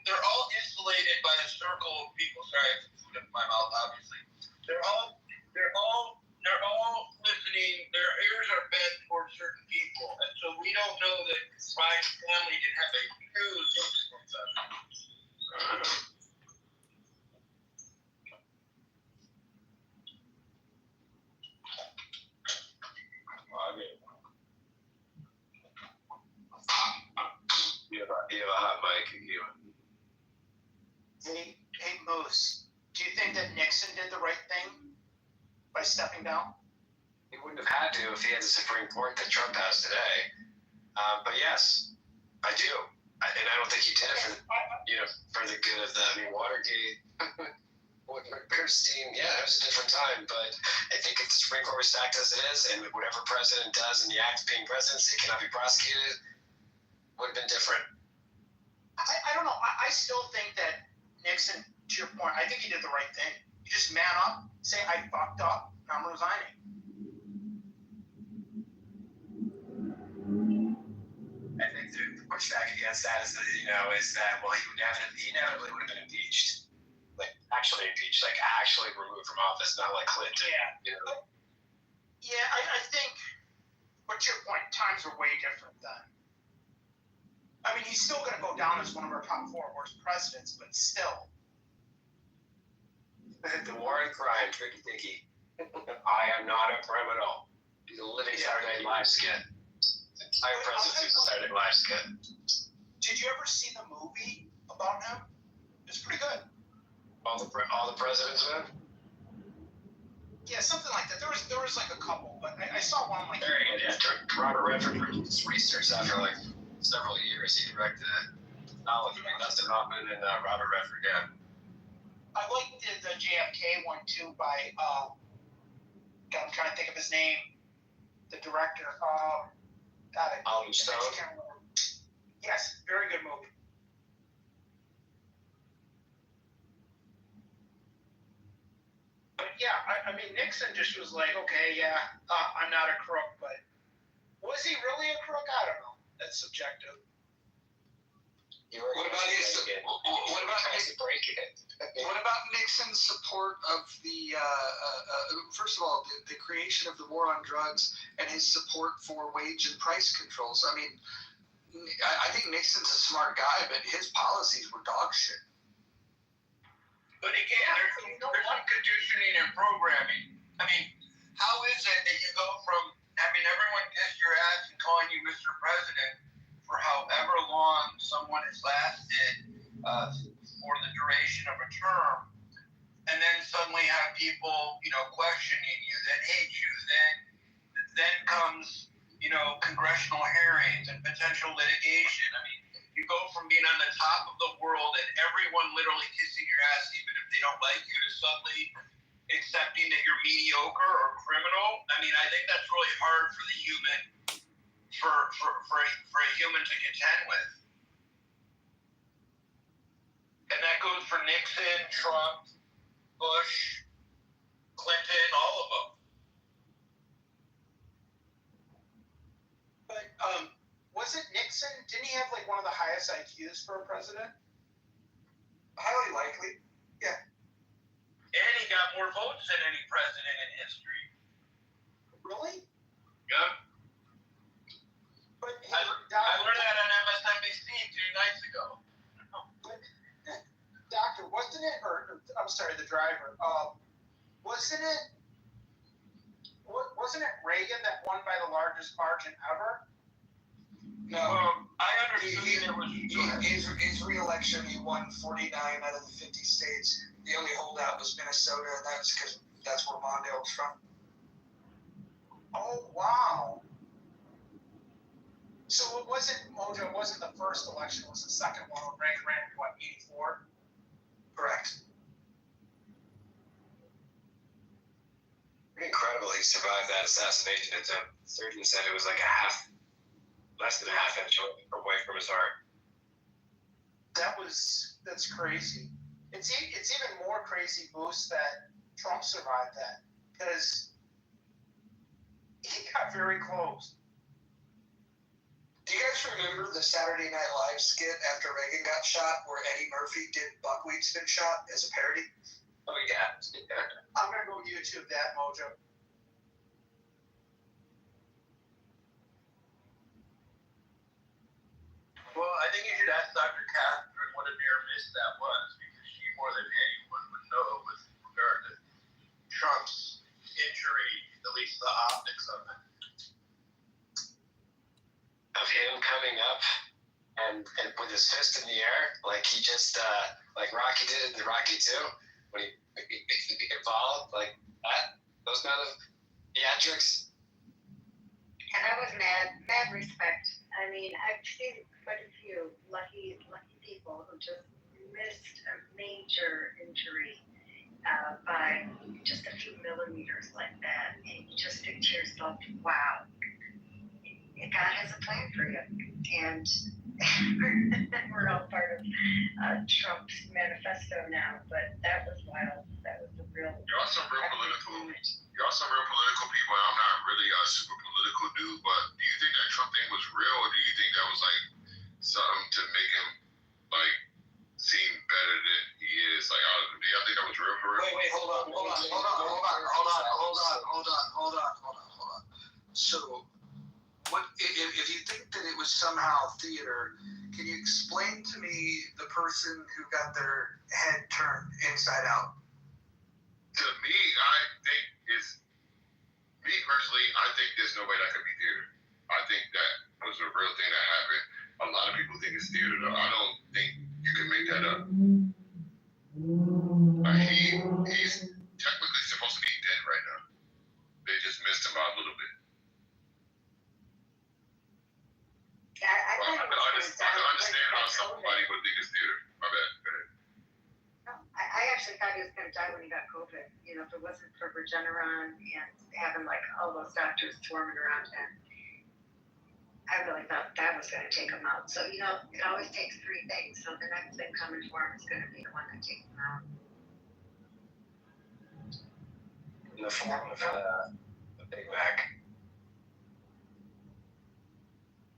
They're all insulated by a circle of people. Sorry, I have food in my mouth. Obviously, they're all listening. Their ears are bent towards certain people, and so we don't know that Biden's family didn't have a huge influence on them. You have a hot mic. Hey, Moose, do you think that Nixon did the right thing by stepping down? He wouldn't have had to if he had the Supreme Court that Trump has today. But yes, I do. And I don't think he did it for the good of Watergate. Bernstein, yeah, it was a different time, but I think if the Supreme Court was stacked as it is, and whatever president does in the act of being presidency cannot be prosecuted, would have been different. I don't know. I still think that Nixon, to your point, I think he did the right thing. You just man up, say, I fucked up, and I'm resigning. I think the pushback against that is that, he inevitably would have been impeached. Actually removed from office, not like Clinton. Yeah, I think, but to your point, times are way different then. I mean, he's still going to go down as one of our top 4 worst presidents, but still. The war and crime, tricky dicky. I am not a criminal. He's a living Saturday Night Live skit. The entire presidency is a Saturday Night Live skit. Did you ever see the movie about him? It's pretty good. All the presidents, man? Yeah, something like that. There was like a couple, but I saw one like. Very good. Yeah, Robert Redford did his research after like several years. He directed it. Dustin Hoffman and Robert Redford. Yeah. I liked the JFK one too by I'm trying to think of his name. The director. Oliver Stone. Yes, very good movie. yeah, I mean, Nixon just was like, okay, yeah, I'm not a crook, but was he really a crook? I don't know. That's subjective. What about Nixon's support of the first of all the creation of the war on drugs and his support for wage and price controls? I mean, I think Nixon's a smart guy, but his policies were dog shit. But again, there's some conditioning and programming. I mean, how is it that you go from having everyone kiss your ass and calling you Mr. President for however long someone has lasted for the duration of a term, and then suddenly have people, questioning you, then hate you, then comes, congressional hearings and potential litigation. I mean, you go from being on the top of the world and everyone literally kissing your ass, even if they don't like you, to suddenly accepting that you're mediocre or criminal. I mean, I think that's really hard for the human, for a human to contend with. And that goes for Nixon, Trump, Bush, Clinton, all of them. But was it Nixon? Didn't he have like one of the highest IQs for a president? Highly likely, yeah. And he got more votes than any president in history. Really? Yep. But I learned that on MSNBC 2 nights ago. But, Doctor, wasn't it? I'm sorry, the driver. Wasn't it Reagan that won by the largest margin ever? No. I understood it was his re-election. He won 49 out of the 50 states. The only holdout was Minnesota, and that's because that's where Mondale's from. Oh wow! So it wasn't Mojo. It wasn't the first election. It was the second one when Reagan ran in what, 84? Correct. Incredible he survived that assassination attempt. Surgeon said it was like less than a half inch away from his heart. That's crazy. It's even more crazy, Moose, that Trump survived that, because he got very close. Do you guys remember the Saturday Night Live skit after Reagan got shot where Eddie Murphy did Buckwheat's Been Shot as a parody? Oh, yeah. I'm going to go YouTube that, Mojo. Well, I think you should ask Dr. Catherine what a near miss that was, because she more than anyone would know with regard to Trump's injury, at least the optics of it. Of him coming up and with his fist in the air, like he just, like Rocky did in the Rocky 2, when he evolved, like that, those kind of theatrics. And that was mad respect. I mean, I've seen quite a few lucky people who just missed a major injury by just a few millimeters like that. And you just think to yourself, wow, God has a plan for you. And we're all part of Trump's manifesto now, but that was wild. That was a real... Y'all some real political people. I'm not really a super political dude, but do you think that Trump thing was real, or do you think that was like something to make him like seem better than he is? Like, do y'all think that was real for real? Wait, hold on. So, what if you think that it was somehow theater? Can you explain to me the person who got their head turned inside out? To me, I think me personally, I think there's no way that could be theater. I think that was a real thing that happened. A lot of people think it's theater, though. I don't think you can make that up. He's technically supposed to be dead right now. They just missed him by a little bit. I can understand how somebody would think it's theater. My bad. Go ahead. I actually thought he was going to die when he got COVID. You know, if it wasn't for Regeneron and having like all those doctors swarming around him, I really thought that was going to take him out. So, you know, it always takes three things. So the next thing coming for him is going to be the one that takes him out. the form of a Big Mac.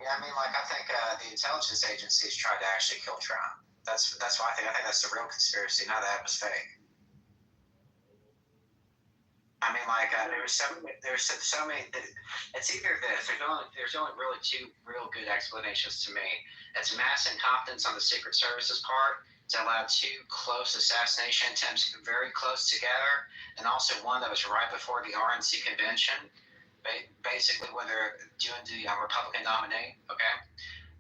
Yeah, I mean, like, I think the intelligence agencies tried to actually kill Trump. That's why I think that's the real conspiracy. None of that was fake. I mean, like, there's so many. It's either this. There's only really two real good explanations to me. It's mass incompetence on the Secret Service's part to allow two close assassination attempts very close together, and also one that was right before the RNC convention, basically when they're doing the Republican nominee. Okay.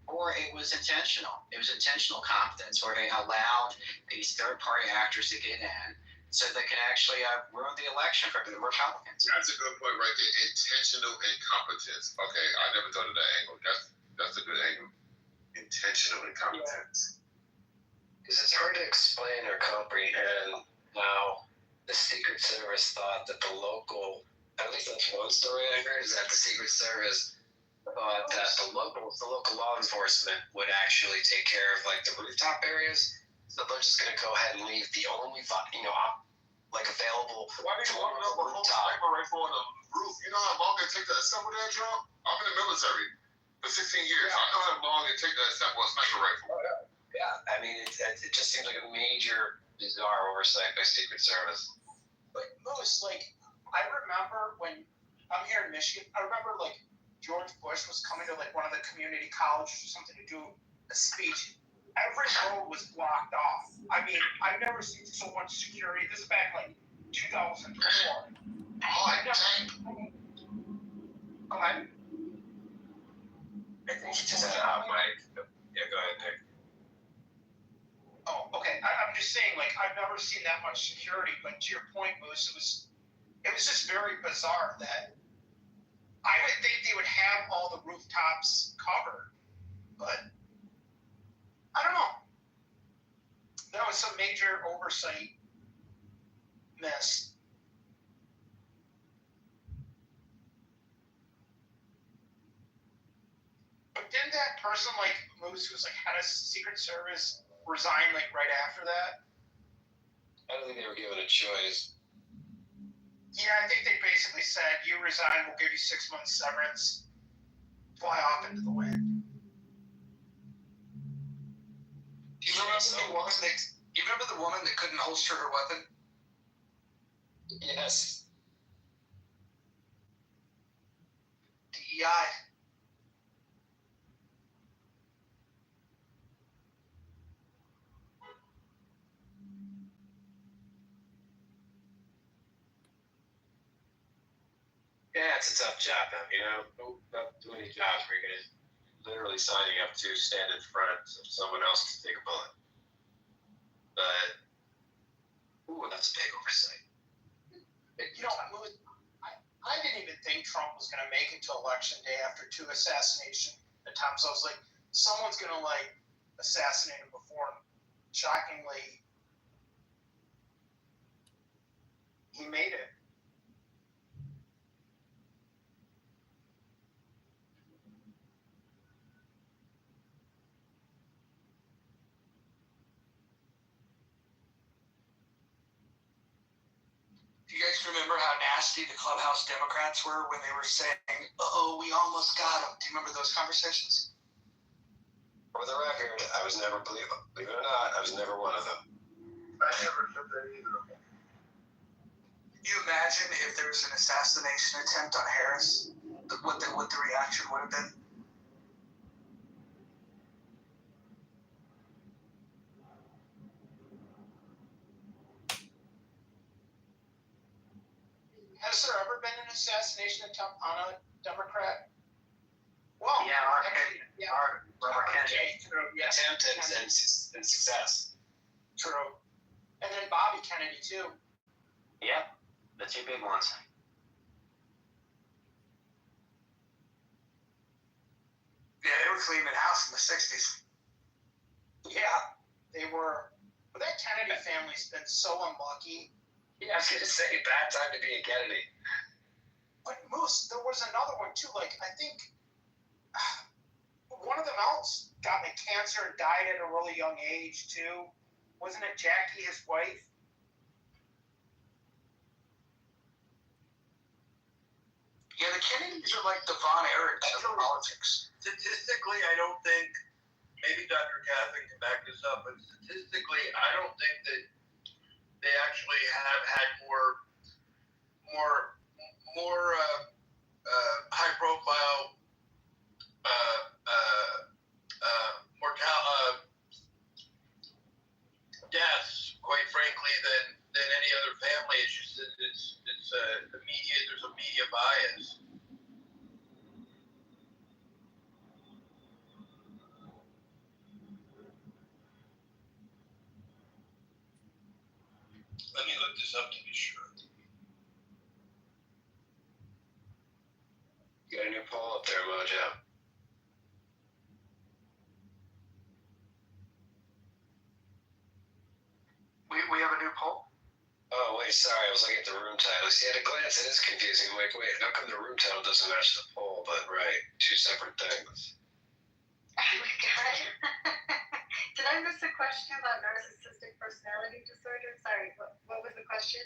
Or it was intentional. It was intentional competence, where they allowed these third-party actors to get in, so they can actually ruin the election for the Republicans. That's a good point right there. Intentional incompetence. Okay, I never thought of that angle. That's a good angle. Intentional incompetence. Because it's hard to explain or comprehend how the Secret Service thought that the local, at least that's one story I heard, is that the Secret Service thought that the local law enforcement would actually take care of like the rooftop areas. So they're just going to go ahead and leave the only, like available. Why did you want to know a whole sniper rifle on the roof? You know how long it takes to assemble that drum? I'm in the military for 16 years. I know how long it takes to assemble a sniper rifle. Yeah, I mean, it just seems like a major, bizarre oversight by Secret Service. But Moose, like, I remember when I'm here in Michigan, I remember like George Bush was coming to like one of the community colleges or something to do a speech. Every road was blocked off. I mean, I've never seen so much security. This is back like 2004. I never. Go ahead. I think he just had a hot mic. Yeah, go ahead, Nick. Oh, okay. I'm just saying, like, I've never seen that much security. But to your point, Moose, it was just very bizarre that I would think they would have all the rooftops covered, but I don't know. That was some major oversight miss. But didn't that person, like Moose, who was like head of Secret Service, resign like right after that? I don't think they were given a choice. Yeah, I think they basically said, you resign, we'll give you 6 months severance, fly off into the wind. Do you remember the woman that couldn't holster her weapon? Yes. DEI. Yeah, it's a tough job, not too many jobs where you're literally signing up to stand in front of someone else to take a bullet. But, that's a big oversight. You know, I didn't even think Trump was going to make it to election day after 2 assassination attempts. I was like, someone's going to like assassinate him before him. Shockingly, he made it. Do you guys remember how nasty the clubhouse Democrats were when they were saying, "Uh-oh, we almost got him"? Do you remember those conversations? For the record, I was never, believe it or not, I was never one of them. I never said that either. Can you imagine if there was an assassination attempt on Harris? What the reaction would have been? Has there ever been an assassination attempt on a Democrat? Well, Yeah, Robert Kennedy. Yes. Attempt and success. True. And then Bobby Kennedy, too. Yep, the two big ones. Yeah, they were cleaning house in the 60s. Yeah, they were. But that Kennedy family's been so unlucky. Yeah, I was going to say, bad time to be a Kennedy. But Moose, there was another one, too. Like, I think one of them else got like cancer and died at a really young age, too. Wasn't it Jackie, his wife? Yeah, the Kennedys are like the Von Erichs of politics. Statistically, I don't think, maybe Dr. Catherine can back this up, but statistically, I don't think that they actually have had more high profile deaths, quite frankly, than any other family. It's just that it's the media. There's a media bias. Let me look this up to be sure. You got a new poll up there, Mojo. We have a new poll? Oh, wait, sorry. I was looking at the room title. See, at a glance, it is confusing. Like, wait, how come the room title doesn't match the poll? But, right, two separate things. Oh my God. Did I miss a question about narcissistic personality disorder? Sorry, what was the question?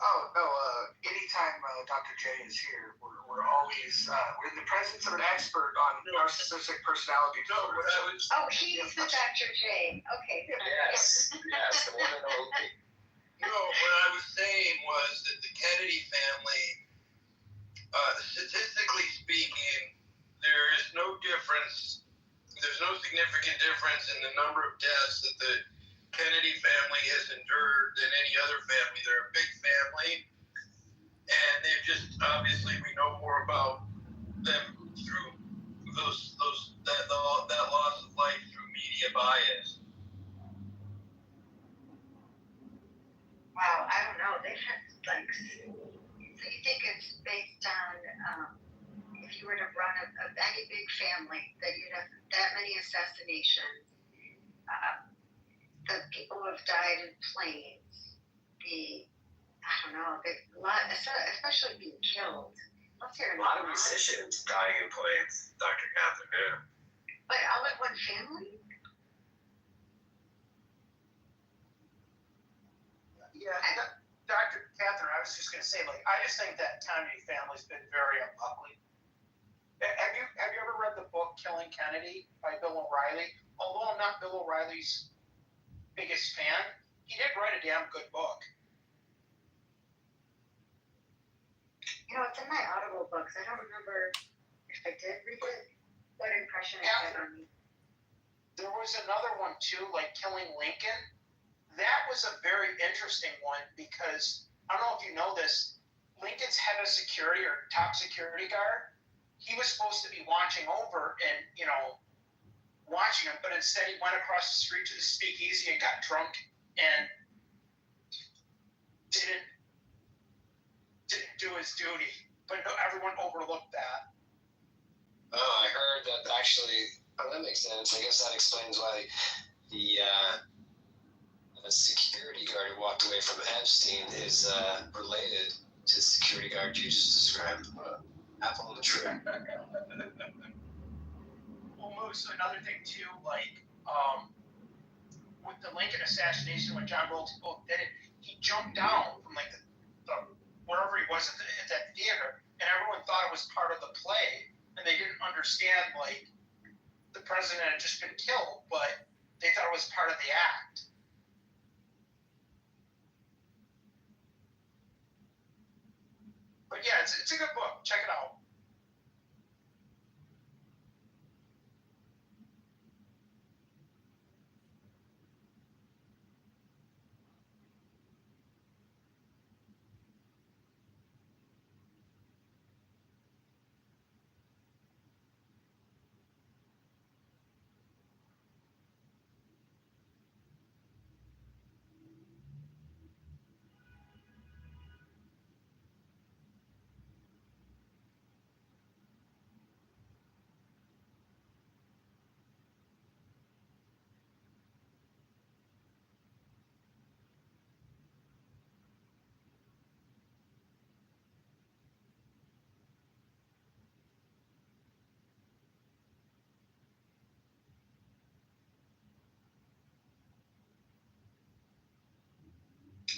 Oh, no, anytime Dr. J is here, we're always, we're in the presence of an expert on narcissistic personality disorder. Oh, he's the Dr. J. Okay. Yes, the one and only. No, what I was saying was that the Kennedy family, statistically speaking, there is no difference. There's no significant difference in the number of deaths that the Kennedy family has endured than any other family. They're a big family, and they've just obviously we know more about them through that loss of life through media bias. Wow, I don't know. They've had like, so you think it's based on if you were to run any big family that you'd have that many assassinations, the people who have died in planes, I don't know, especially being killed. Let's hear A lot of musicians dying in planes, Dr. Catherine, yeah. But all in one family? Yeah, Dr. Catherine, I was just going to say, like, I just think that Kennedy family's been very unlucky. Have you ever read the book Killing Kennedy by Bill O'Reilly? Although I'm not Bill O'Reilly's biggest fan, he did write a damn good book. You know, it's in my Audible books. I don't remember if I did read it, what impression it had on me. There was another one too, like Killing Lincoln. That was a very interesting one because, I don't know if you know this, Lincoln's head of security or top security guard, he was supposed to be watching over and, watching him, but instead he went across the street to the speakeasy and got drunk and didn't do his duty. But everyone overlooked that. Oh, I heard that actually, that makes sense. I guess that explains why the security guard who walked away from Epstein is related to the security guard you just described. Apple on the tree. Well, Moose, another thing too, like, with the Lincoln assassination, when John Wilkes Booth did it, he jumped down from like the wherever he was at that theater, and everyone thought it was part of the play, and they didn't understand like the president had just been killed, but they thought it was part of the act. But yeah, it's a good book. Check it out.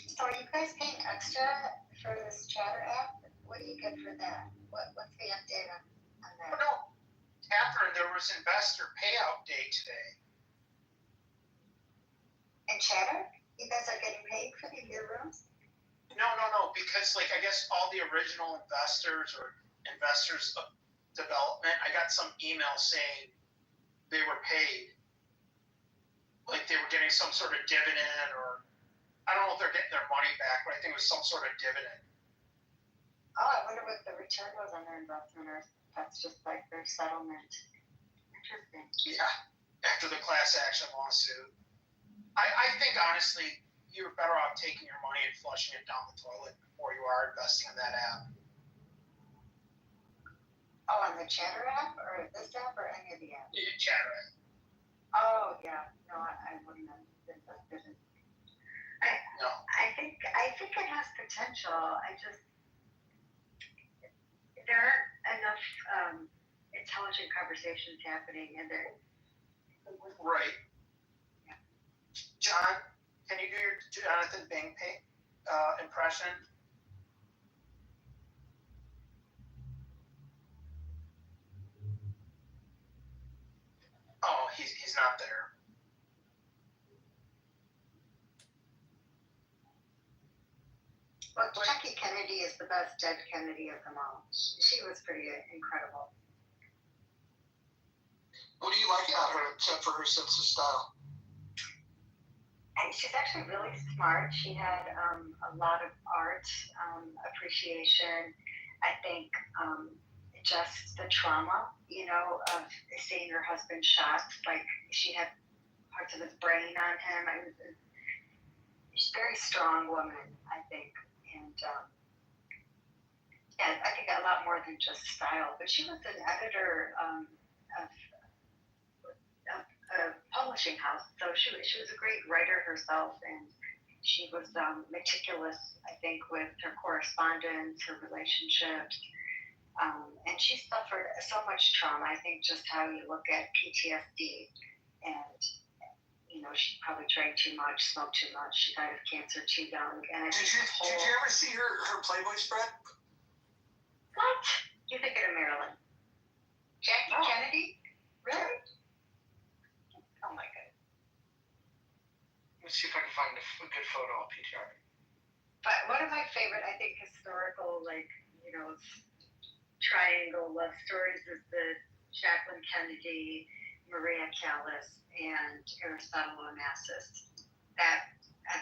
So are you guys paying extra for this Chatter app? what do you get for that? What's the update on that? Well, no, Catherine, there was investor payout day today. And Chatter? You guys are getting paid for the new rooms? No, because like I guess all the original investors or investors of development, I got some email saying they were paid. Like they were getting some sort of dividend, or I don't know if they're getting their money back, but I think it was some sort of dividend. Oh, I wonder what the return was on their investment, or that's just like their settlement. Interesting. Yeah, after the class action lawsuit. I think honestly, you're better off taking your money and flushing it down the toilet before you are investing in that app. Oh, on the Chatter app, or this app, or any of the apps? Chatter app. Oh, yeah. No, I wouldn't have invested in. I think it has potential. There aren't enough intelligent conversations happening, and there. Right. Yeah. John, can you do your Jonathan Bing impression? Oh, he's not there. Well, Jackie Kennedy is the best dead Kennedy of them all. She was pretty incredible. What do you like about her, except for her sense of style? And she's actually really smart. She had a lot of art appreciation. I think just the trauma, of seeing her husband shot. Like she had parts of his brain on him. She's a very strong woman, I think. And yeah, I think a lot more than just style. But she was an editor of a publishing house, so she was a great writer herself, and she was meticulous, I think, with her correspondence, her relationships, and she suffered so much trauma. I think just how you look at PTSD, and she probably drank too much, smoked too much. She died of cancer too young. And did you ever see her Playboy spread? What? You're thinking of Marilyn. Jackie Kennedy? Really? Oh my God. Let's see if I can find a good photo on PTR. But one of my favorite, I think, historical, triangle love stories is the Jacqueline Kennedy, Maria Callas, and Aristotle Onassis. I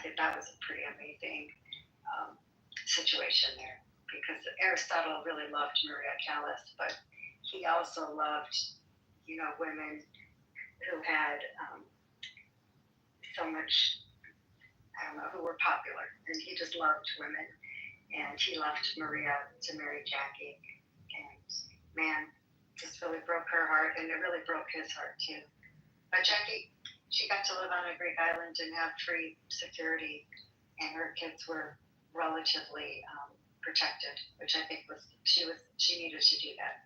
think that was a pretty amazing situation there, because Aristotle really loved Maria Callas, but he also loved, women who had so much, who were popular, and he just loved women, and he left Maria to marry Jackie, and man, just really broke her heart, and it really broke his heart too. But Jackie, she got to live on a Greek island and have free security, and her kids were relatively protected, which I think she needed to do that.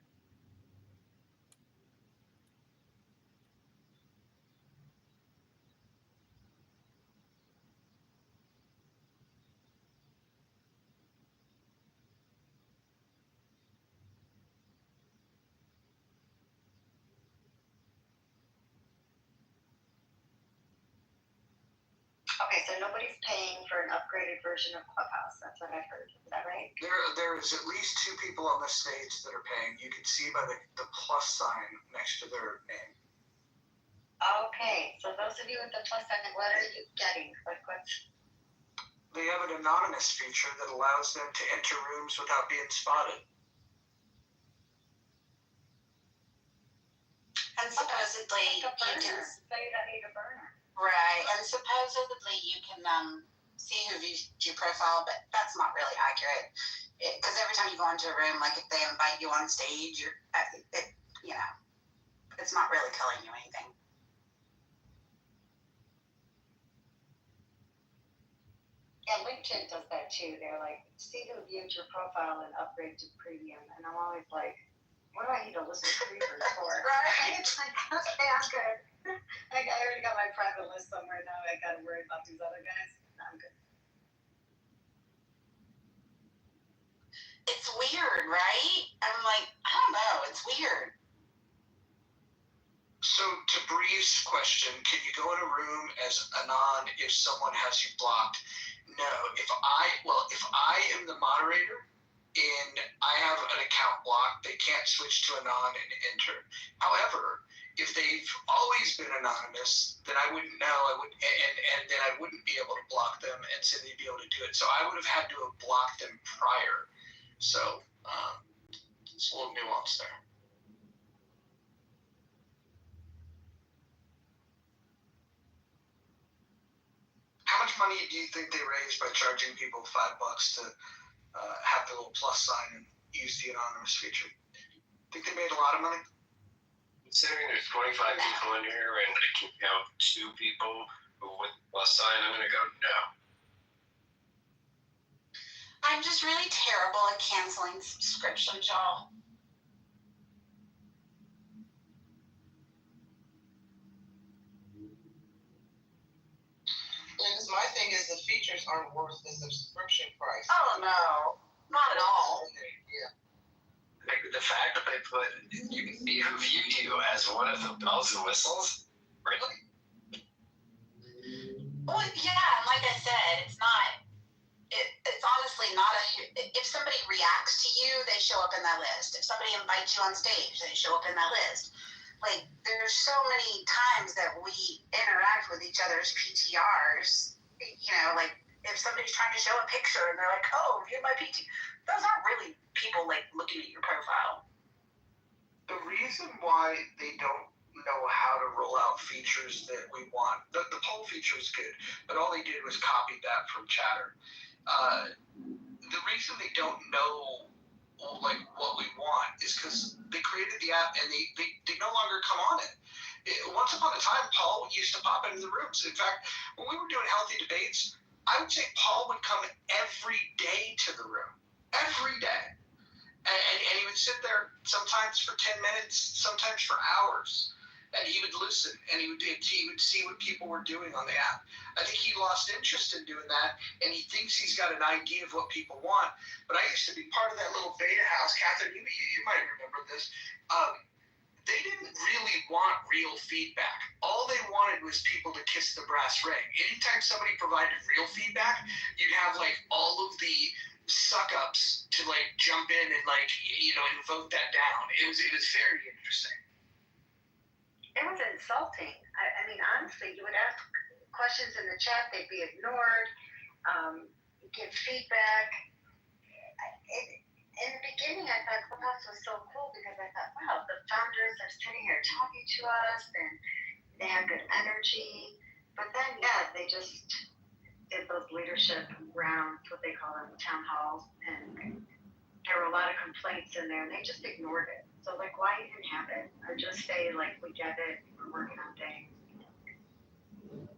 Okay, so nobody's paying for an upgraded version of Clubhouse. That's what I've heard. Is that right? There is at least 2 people on the stage that are paying. You can see by the plus sign next to their name. Okay, so those of you with the plus sign, what are you getting? They have an anonymous feature that allows them to enter rooms without being spotted. And supposedly you can. So you don't need a burner. Right, and supposedly you can see who views your profile, but that's not really accurate. Because every time you go into a room, like if they invite you on stage, it's not really telling you anything. Yeah, LinkedIn does that too. They're like, see who viewed your profile and upgrade to premium. And I'm always like, what do I need to listen to creepers for? Right? It's like, okay, I'm good. I already got my private list somewhere now. I got to worry about these other guys. I'm good. it's weird, right? I'm like, I don't know, it's weird. So to Bree's question, can you go in a room as Anon if someone has you blocked? No. If I am the moderator and I have an account blocked, they can't switch to Anon and enter. However, if they've always been anonymous, then I wouldn't know. And then I wouldn't be able to block them, and so they'd be able to do it. So I would have had to have blocked them prior. So it's a little nuance there. How much money do you think they raised by charging people $5 to have the little plus sign and use the anonymous feature? Think they made a lot of money? Considering there's 25 people in here and I can count 2 people with plus sign, I'm gonna go no. I'm just really terrible at canceling subscriptions, y'all. Yeah, because my thing is the features aren't worth the subscription price. Oh no, not at all. Yeah. Like the fact that they put who viewed you as one of the bells and whistles, really? Well, yeah, and like I said, it's not. It's honestly not if somebody reacts to you, they show up in that list. If somebody invites you on stage, they show up in that list. Like, there's so many times that we interact with each other's PTRs. You know, like, if somebody's trying to show a picture and they're like, oh, view my PT. Those aren't really people, like, looking at your profile. The reason why they don't know how to roll out features that we want, the poll feature is good, but all they did was copy that from Chatter. The reason they don't know like what we want is because they created the app and they no longer come on it. Once upon a time, Paul used to pop into the rooms. In fact, when we were doing healthy debates, I would say Paul would come every day to the room. Every day. And he would sit there sometimes for 10 minutes, sometimes for hours. And he would listen, and he would see what people were doing on the app. I think he lost interest in doing that, and he thinks he's got an idea of what people want. But I used to be part of that little beta house. Catherine, you might remember this. They didn't really want real feedback. All they wanted was people to kiss the brass ring. Anytime somebody provided real feedback, you'd have like all of the suck-ups to like jump in and like, you know, and vote that down. It was very interesting. It was insulting. I mean, honestly, you would ask questions in the chat, they'd be ignored. Give feedback. In the beginning, I thought Clubhouse was so cool because I thought, wow, the founders are sitting here talking to us, and they have good energy. But then, yeah, they just did those leadership rounds, what they call them, town halls, and there were a lot of complaints in there, and they just ignored it. So, like, why even have it? Or just say, like, we get it, we're working on things.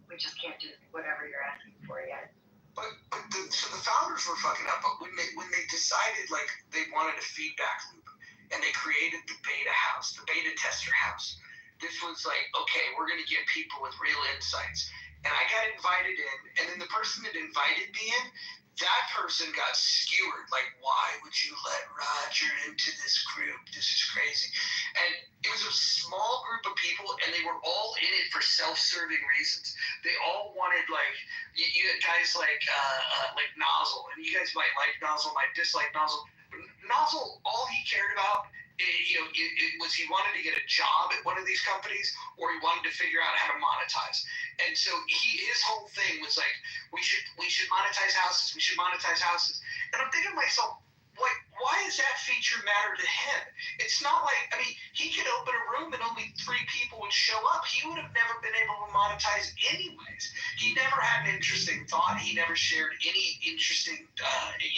We just can't do whatever you're asking for yet. So the founders were fucking up, but when they decided, like, they wanted a feedback loop, and they created the beta house, the beta tester house, this was like, okay, we're going to give people with real insights. And I got invited in, and then the person that invited me in, that person got skewered. Like, why would you let Roger into this group? This is crazy. And it was a small group of people, and they were all in it for self-serving reasons. They all wanted, like, you guys like Nozzle, and you guys might like Nozzle, might dislike Nozzle. But Nozzle, all he cared about, it was he wanted to get a job at one of these companies, or he wanted to figure out how to monetize. And so his whole thing was like, we should monetize houses. We should monetize houses. And I'm thinking to myself, why does that feature matter to him? It's not like, I mean, he could open a room and only 3 people would show up. He would have never been able to monetize anyways. He never had an interesting thought. He never shared any interesting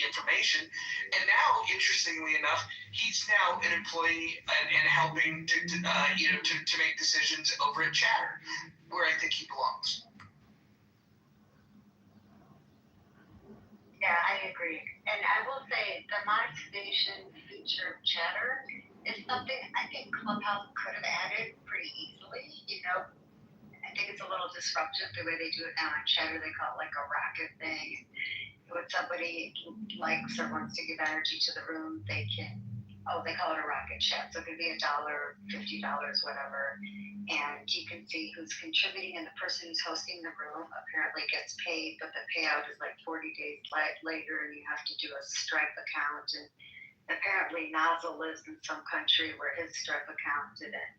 information. And now, interestingly enough, he's now an employee and helping to make decisions over at Chatter, where I think he belongs. Yeah, I agree. And I will say the monetization feature of Chatter is something I think Clubhouse could have added pretty easily. You know, I think it's a little disruptive the way they do it now on Chatter. They call it like a rocket thing. when somebody likes or wants to give energy to the room, they can, they call it a rocket chat. So it could be $1, $50, whatever. And you can see who's contributing, and the person who's hosting the room apparently gets paid, but the payout is like 40 days later, and you have to do a Stripe account. And apparently Nozzle lives in some country where his Stripe account didn't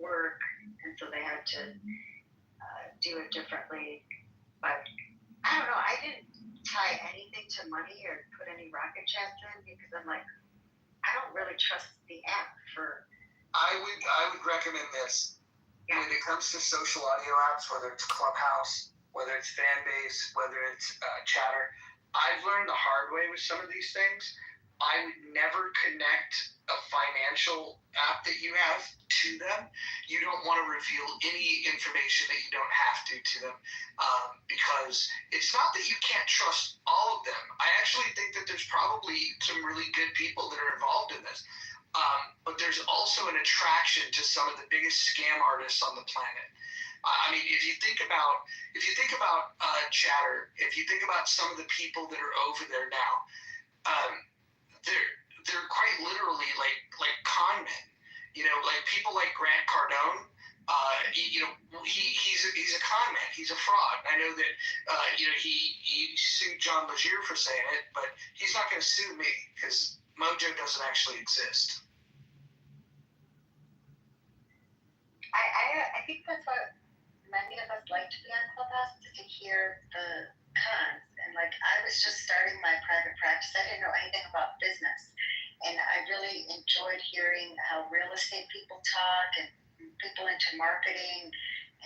work, and so they had to do it differently. But I don't know, I didn't tie anything to money or put any rocket chats in, because I'm like, I don't really trust the app for. I would recommend this. Yeah. When it comes to social audio apps, whether it's Clubhouse, whether it's Fanbase, whether it's Chatter, I've learned the hard way with some of these things. I would never connect a financial app that you have to them. You don't want to reveal any information that you don't have to them, because it's not that you can't trust all of them. I actually think that there's probably some really good people that are involved in this, but there's also an attraction to some of the biggest scam artists on the planet. I mean, if you think about Chatter, if you think about some of the people that are over there now, they're quite literally like con men. You know, like people like Grant Cardone. He's a con man. He's a fraud. I know that he sued John Legere for saying it, but he's not going to sue me because Mojo doesn't actually exist. I think that's what many of us like to be on Clubhouse, to hear the cons. And like, I was just starting my private practice. I didn't know anything about business, and I really enjoyed hearing how real estate people talk and people into marketing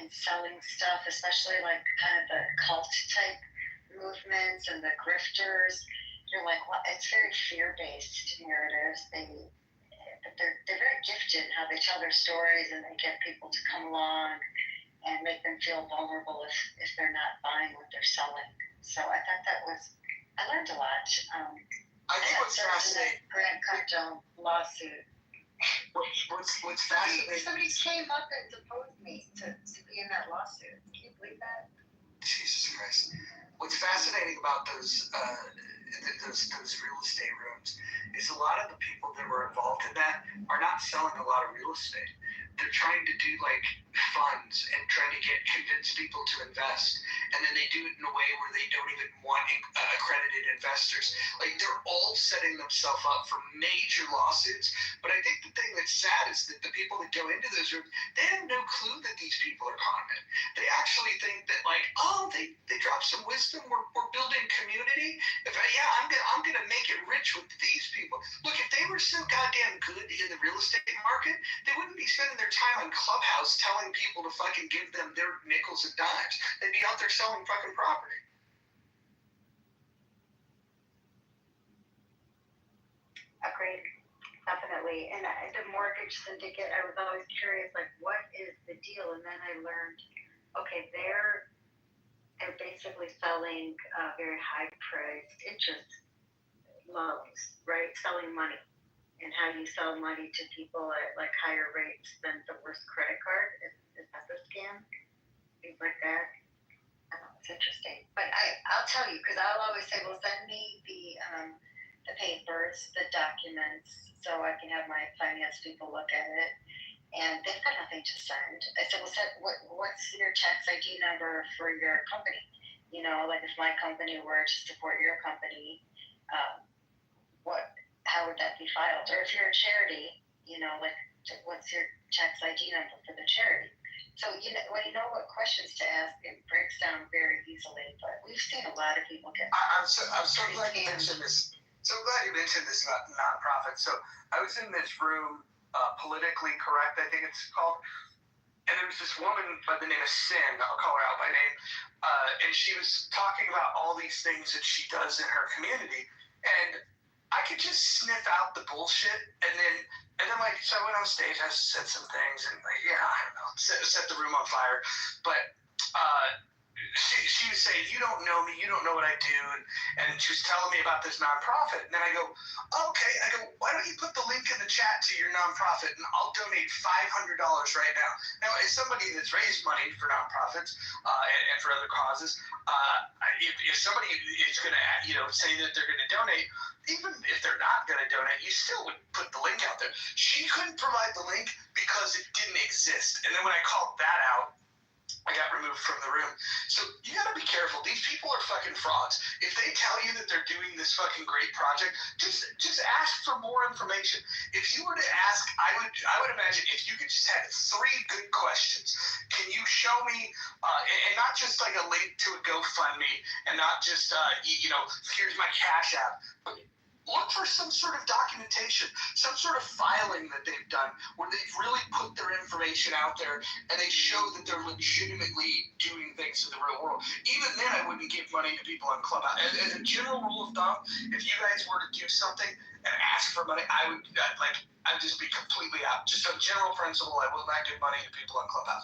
and selling stuff, especially like kind of the cult type movements and the grifters. You're like, well, it's very fear-based narratives. They're very gifted in how they tell their stories, and they get people to come along and make them feel vulnerable if they're not buying what they're selling. So I thought I learned a lot. I think what's fascinating, Grant Cardone lawsuit. What's fascinating? Somebody came up and deposed me to be in that lawsuit. Can you believe that? Jesus Christ. What's fascinating about those real estate rooms is a lot of the people that were involved in that are not selling a lot of real estate. They're trying to do like funds and trying to convince people to invest, and then they do it in a way where they don't even want accredited investors. Like, they're all setting themselves up for major lawsuits. But I think the thing that's sad is that the people that go into those rooms, they have no clue that these people are con men. They actually think that they drop some wisdom. We're building community. I'm gonna make it rich with these people. Look, if they were so goddamn good in the real estate market, they wouldn't be spending their time on Clubhouse telling people to fucking give them their nickels and dimes. They'd be out there selling fucking property. Agreed, definitely. And the mortgage syndicate, I was always curious, like, what is the deal? And then I learned, okay, they're basically selling very high-priced interest loans, right? Selling money. And how you sell money to people at like higher rates than the worst credit card. Is that the scam? Things like that. It's interesting. But I'll tell you, because I'll always say, well, send me the papers, the documents, so I can have my finance people look at it. And they've got nothing to send. I said, well, what's your tax ID number for your company? You know, like if my company were to support your company, how would that be filed? Or if you're a charity, you know, like, what's your tax ID number for the charity? So, when you know what questions to ask, it breaks down very easily. But we've seen a lot of people get. I'm so glad you mentioned this. So glad you mentioned this nonprofit. So I was in this room, Politically Correct, I think it's called. And there was this woman by the name of Sin, I'll call her out by name, and she was talking about all these things that she does in her community. And I could just sniff out the bullshit, and then so I went on stage, I said some things, and I don't know, set the room on fire. But she was saying, you don't know me, you don't know what I do, and she was telling me about this nonprofit, and then I go, okay, why don't you put the link in the chat to your nonprofit, and I'll donate $500 right now. Now, as somebody that's raised money for nonprofits and for other causes, if somebody is going to, say that they're going to donate, even if they're not going to donate, you still would put the link out there. She couldn't provide the link because it didn't exist, and then when I called that out, I got removed from the room. So you gotta be careful. These people are fucking frauds. If they tell you that they're doing this fucking great project, just ask for more information. If you were to ask, I would imagine if you could just have 3 good questions. Can you show me, and not just like a link to a GoFundMe, and not just here's my Cash App, but look for some sort of documentation, some sort of filing that they've done where they've really put their information out there and they show that they're legitimately doing things in the real world. Even then, I wouldn't give money to people on Clubhouse. As a general rule of thumb, if you guys were to do something and ask for money, I'd just be completely out. Just a general principle, I will not give money to people on Clubhouse.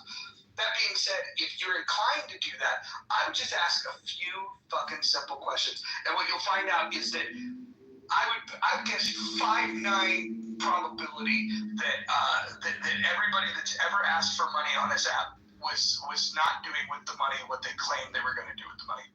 That being said, if you're inclined to do that, I would just ask a few fucking simple questions. And what you'll find out is that I would guess 5-9 probability that everybody that's ever asked for money on this app was not doing with the money what they claimed they were going to do with the money.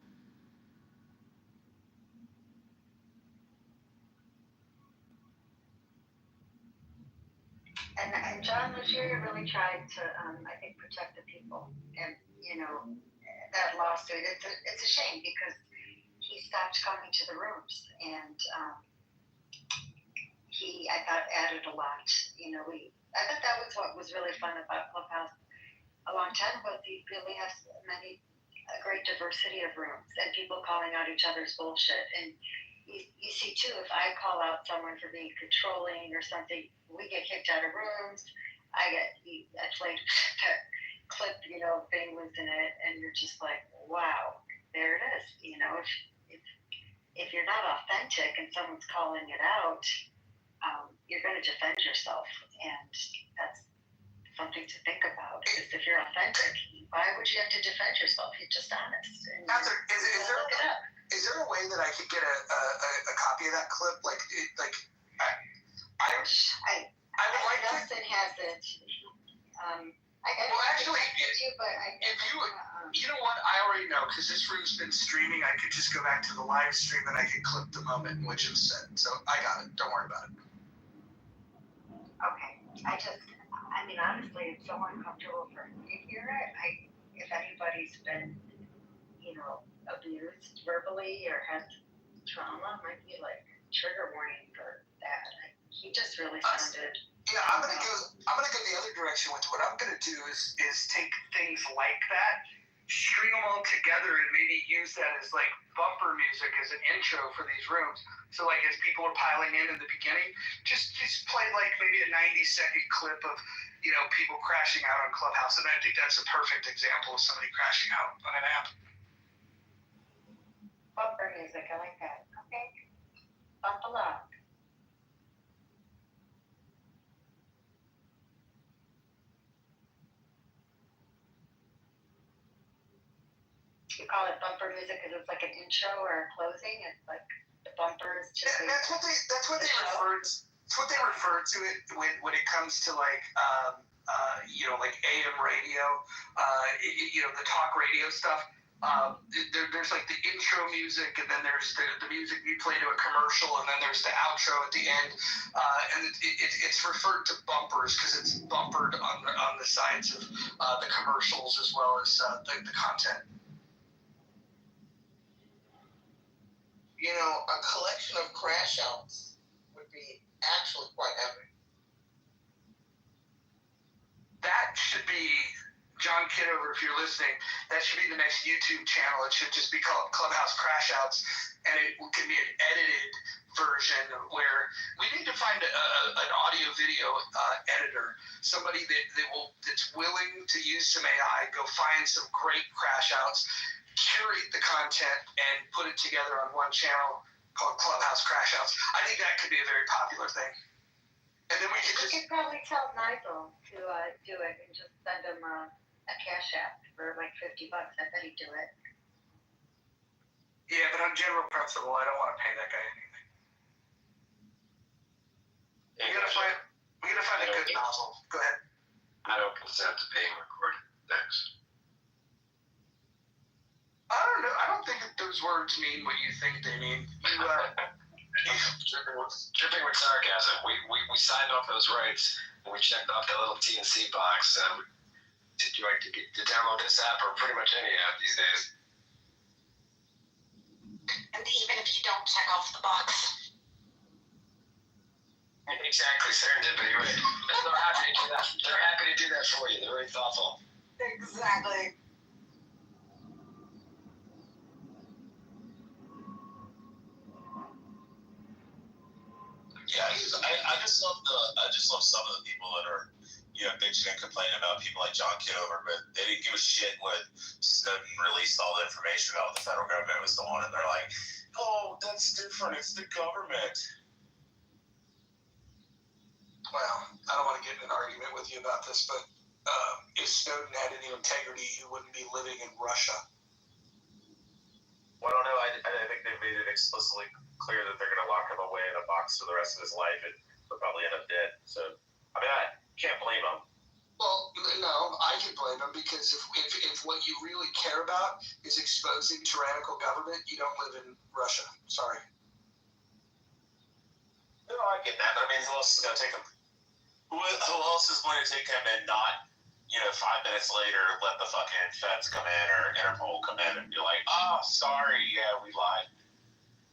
And John Legere really tried to, I think, protect the people. And that lawsuit, it's a shame because he stopped coming to the rooms, and he, I thought, added a lot. I thought that was what was really fun about Clubhouse a long time ago. He really has a great diversity of rooms and people calling out each other's bullshit. And you see too, if I call out someone for being controlling or something, we get kicked out of rooms. I played that clip, thing was in it, and you're just like, wow, there it is. If you're not authentic and someone's calling it out, you're going to defend yourself, and that's something to think about. Is if you're authentic, why would you have to defend yourself? You're just honest. And Is there a way that I could get a copy of that clip? I would like to. Dustin has it. You know what? I already know because this room's been streaming. I could just go back to the live stream and I could clip the moment in which it was said. So I got it. Don't worry about it. Okay. Honestly, it's so uncomfortable for me to hear it. If anybody's been, abused verbally or has trauma, might be like trigger warning for that. He just really sounded. Yeah, I'm gonna go the other direction with what I'm gonna do is take things like that, string them all together, and maybe use that as like bumper music as an intro for these rooms. So like as people are piling in the beginning, just play like maybe a 90-second clip of people crashing out on Clubhouse, and I think that's a perfect example of somebody crashing out on an app. Bumper music, I like that. Okay, buckle up. You call it bumper music because it's like an intro or a closing. It's like the bumpers. That's what they refer to it when it comes to like AM radio, the talk radio stuff. There's like the intro music, and then there's the music you play to a commercial, and then there's the outro at the end, and it's referred to bumpers because it's bumpered on the sides of the commercials as well as the content. A collection of crash outs would be actually quite epic. That should be, John Kitover, if you're listening, that should be the next YouTube channel. It should just be called Clubhouse Crash Outs, and it can be an edited version where we need to find an audio video editor, somebody that's willing to use some AI, go find some great crash outs, curate the content, and put it together on one channel called Clubhouse Crash Outs. I think that could be a very popular thing. And then we could probably tell Nigel to do it and just send him a Cash App. for like $50. I bet he'd do it. Yeah, but on general principle, I don't want to pay that guy anything. We gotta find a good nozzle. Go ahead. I don't consent to being recorded. Thanks. I don't know. I don't think that those words mean what you think they mean. Dripping with sarcasm. We signed off those rights and we checked off that little TNC box. Did you like to download this app or pretty much any app these days? And even if you don't check off the box. Exactly, serendipity, right? They're happy to do that. They're happy to do that for you. They're very thoughtful. Exactly. Yeah, I just love some of the people that are, bitching and complaining about people like John Kitover, but they didn't give a shit when Snowden released all the information about what the federal government was doing, and they're like, oh, that's different, it's the government. Well, I don't want to get in an argument with you about this, but if Snowden had any integrity, he wouldn't be living in Russia. Well, I don't know. I think they've made it explicitly clear that they're going to lock him away in a box for the rest of his life, and he'll probably end up dead. So, I mean, I can't blame him. Well, no, I can blame him because if what you really care about is exposing tyrannical government, you don't live in Russia. Sorry. No, I get that, but I mean, who else is going to take him? Who else is going to take him and not, 5 minutes later, let the fucking feds come in or Interpol come in and be like, oh, sorry, yeah, we lied.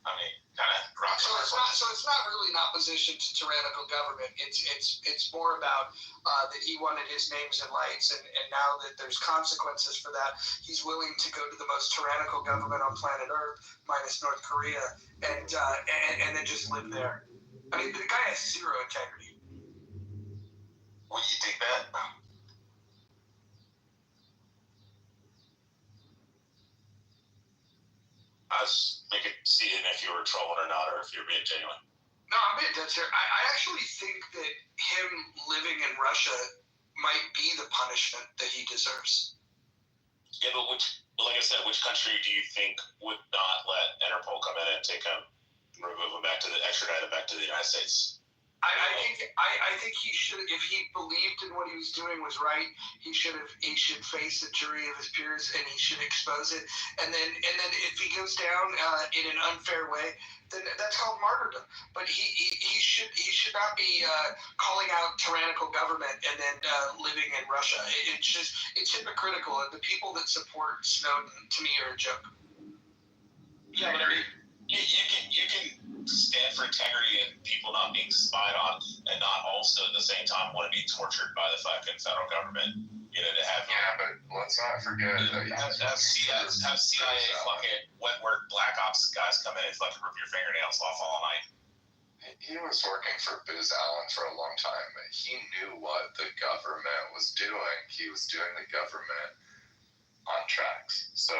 I mean, kind of rock. So it's not really in opposition to tyrannical government. It's more about that he wanted his names and lights, and now that there's consequences for that, he's willing to go to the most tyrannical government on planet Earth, minus North Korea, and then just live there. I mean, the guy has zero integrity. Well, you think that? I was making seeing if you were trolling or not, or if you're being genuine. No, I'm being dead serious. I actually think that him living in Russia might be the punishment that he deserves. Yeah, but like I said, which country do you think would not let Interpol come in and take him, remove him extradite him back to the United States? I think he should, if he believed in what he was doing was right, he should face a jury of his peers and he should expose it. And then if he goes down in an unfair way, then that's called martyrdom. But he should not be calling out tyrannical government and then living in Russia. It's hypocritical, and the people that support Snowden to me are a joke. Yeah, but I mean, you can stand for integrity and people not being spied on, and not also at the same time want to be tortured by the fucking federal government. To have but let's not forget that have CIA fucking wet work black ops guys come in and fucking rip your fingernails off all night. He was working for Booz Allen for a long time. He knew what the government was doing. He was doing the government on tracks. So,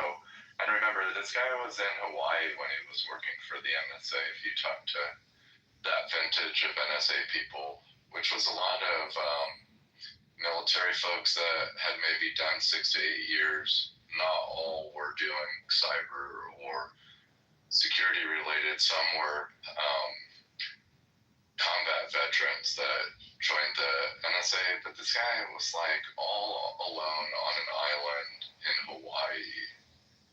and remember, this guy was in Hawaii when he was working for the NSA. If you talk to that vintage of NSA people, which was a lot of military folks that had maybe done 6 to 8 years, not all were doing cyber or security related. Some were combat veterans that joined the NSA, but this guy was like all alone on an island in Hawaii,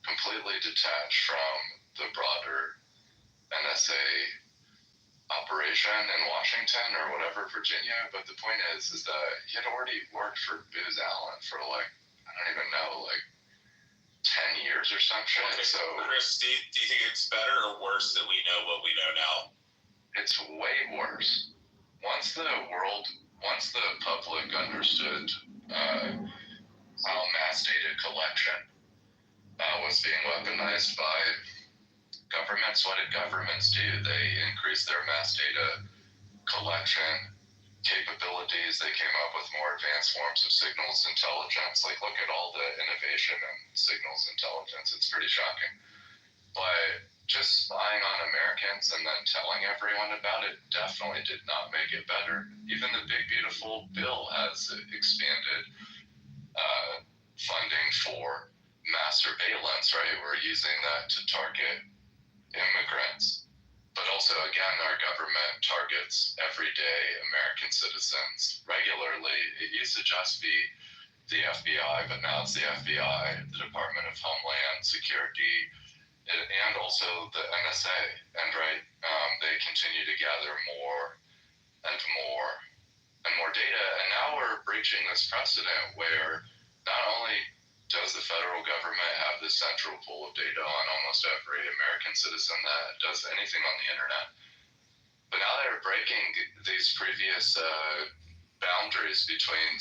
completely detached from the broader NSA operation in Washington or whatever, Virginia. But the point is that he had already worked for Booz Allen for I don't even know, 10 years or something. Okay, so Chris, do you think it's better or worse that we know what we know now? It's way worse. Once the public understood how mass data collection was being weaponized by governments, what did governments do? They increased their mass data collection capabilities. They came up with more advanced forms of signals intelligence. Look at all the innovation in signals intelligence. It's pretty shocking. But just spying on Americans and then telling everyone about it definitely did not make it better. Even the big, beautiful bill has expanded funding for mass surveillance, right? We're using that to target immigrants. But also, again, our government targets everyday American citizens regularly. It used to just be the FBI, but now it's the FBI, the Department of Homeland Security, and also the NSA. And they continue to gather more and more and more data. And now we're breaching this precedent where not only does the federal government have this central pool of data on almost every American citizen that does anything on the internet, but now they're breaking these previous boundaries between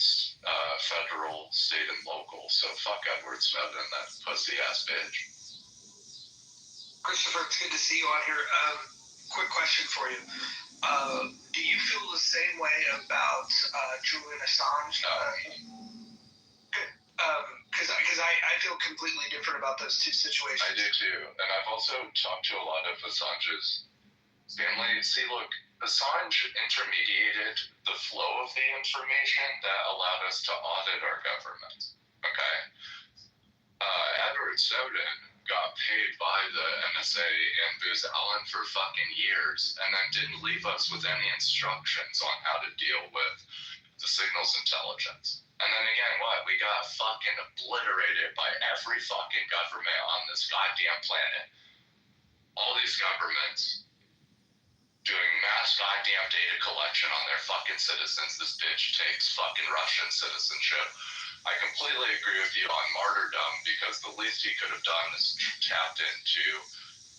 federal, state, and local. So fuck Edward Snowden, that pussy-ass bitch. Christopher, it's good to see you on here. Quick question for you. Do you feel the same way about Julian Assange? Good. Because I feel completely different about those two situations. I do too. And I've also talked to a lot of Assange's family. See, look, Assange intermediated the flow of the information that allowed us to audit our government. Okay? Edward Snowden got paid by the NSA and Booz Allen for fucking years and then didn't leave us with any instructions on how to deal with the signals intelligence. And then again, what? We got fucking obliterated by every fucking government on this goddamn planet. All these governments doing mass goddamn data collection on their fucking citizens. This bitch takes fucking Russian citizenship. I completely agree with you on martyrdom, because the least he could have done is tapped into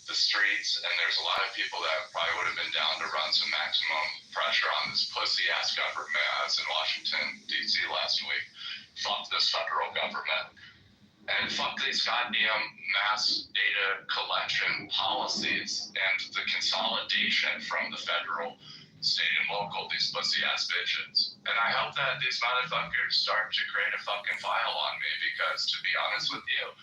the streets, and there's a lot of people that probably would have been down to run some maximum pressure on this pussy-ass government. I was in Washington, D.C. last week. Fuck this federal government. And fuck these goddamn mass data collection policies and the consolidation from the federal, state, and local, these pussy-ass bitches. And I hope that these motherfuckers start to create a fucking file on me, because to be honest with you,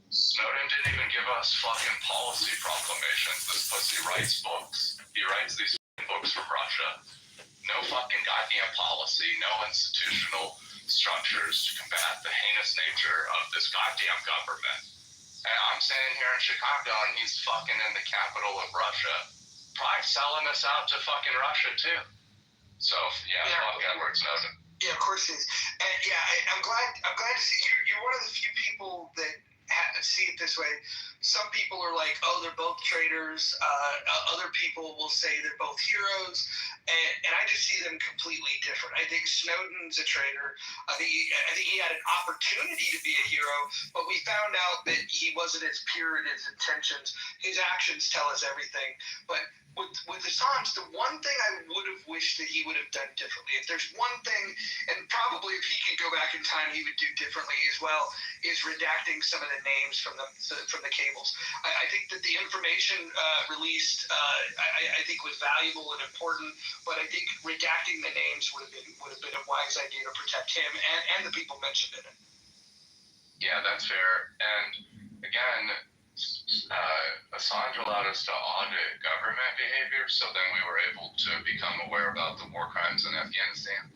Snowden didn't even give us fucking policy proclamations. This pussy writes books. He writes these books from Russia. No fucking goddamn policy, no institutional structures to combat the heinous nature of this goddamn government. And I'm sitting here in Chicago, and he's fucking in the capital of Russia, probably selling us out to fucking Russia too. So yeah. Fuck Edward Snowden. Yeah, of course he is. And yeah, I'm glad to see you're one of the few people that see it this way. Some people are like, oh, they're both traitors. Other people will say they're both heroes, and I just see them completely different. I think Snowden's a traitor. I think he had an opportunity to be a hero, but we found out that he wasn't as pure in his intentions. His actions tell us everything. But with Assange, the one thing I would have wished that he would have done differently, if there's one thing, and probably if he could go back in time, he would do differently as well, is redacting some of the names from the cables. I think that the information released, I think was valuable and important, but I think redacting the names would have been a wise idea to protect him and the people mentioned in it. Yeah, that's fair. And again, Assange allowed us to audit government behavior, so then we were able to become aware about the war crimes in Afghanistan.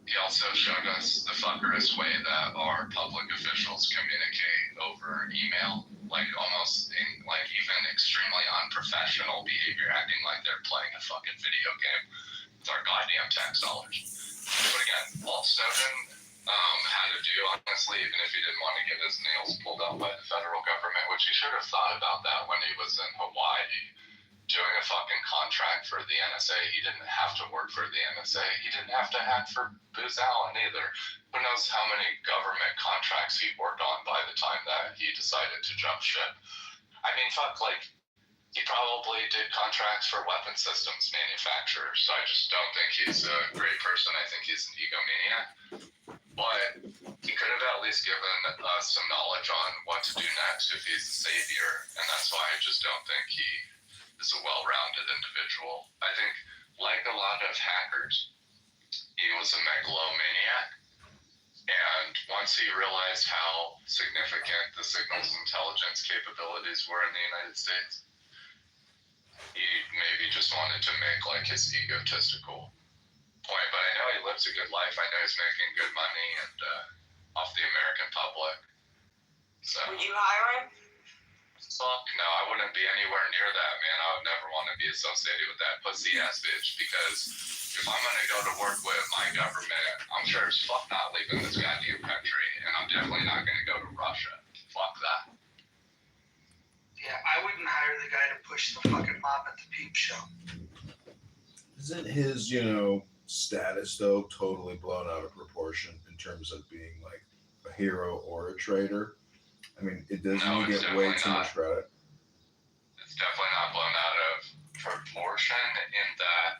He also showed us the fuckerest way that our public officials communicate over email, like almost in like even extremely unprofessional behavior, acting like they're playing a fucking video game with our goddamn tax dollars. But again, Walt Snowden had to do, honestly, even if he didn't want to get his nails pulled out by the federal government, which he should have thought about that when he was in Hawaii doing a fucking contract for the NSA. He didn't have to work for the NSA. He didn't have to hack for Booz Allen either. Who knows how many government contracts he worked on by the time that he decided to jump ship. I mean, fuck, like, he probably did contracts for weapon systems manufacturers, so I just don't think he's a great person. I think he's an egomaniac. But he could have at least given us some knowledge on what to do next if he's the savior, and that's why I just don't think he is a well-rounded individual. I think, like a lot of hackers, he was a megalomaniac, and once he realized how significant the signals intelligence capabilities were in the United States, he maybe just wanted to make like his egotistical point. But I know he lives a good life. I know he's making good money, and off the American public. So. Would you hire him? Fuck no, I wouldn't be anywhere near that, man. I would never want to be associated with that pussy ass bitch, because if I'm gonna go to work with my government, I'm sure as fuck not leaving this goddamn country, and I'm definitely not gonna go to Russia. Fuck that. Yeah, I wouldn't hire the guy to push the fucking mop at the peep show. Isn't his, status though totally blown out of proportion in terms of being like a hero or a traitor? I mean, doesn't he get way too much credit? It's definitely not blown out of proportion in that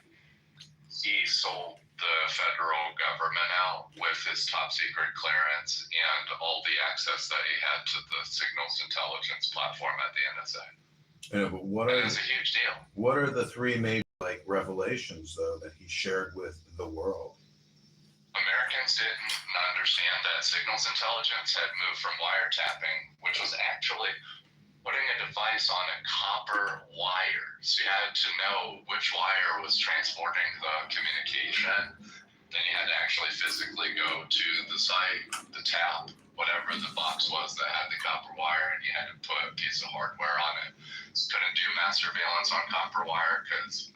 he sold the federal government out with his top secret clearance and all the access that he had to the signals intelligence platform at the NSA. I know, but it's a huge deal. What are the three major revelations though that he shared with the world? Americans didn't understand that signals intelligence had moved from wiretapping, which was actually putting a device on a copper wire. So you had to know which wire was transporting the communication. Then you had to actually physically go to the site, the tap, whatever the box was that had the copper wire, and you had to put a piece of hardware on it. So couldn't do mass surveillance on copper wire because,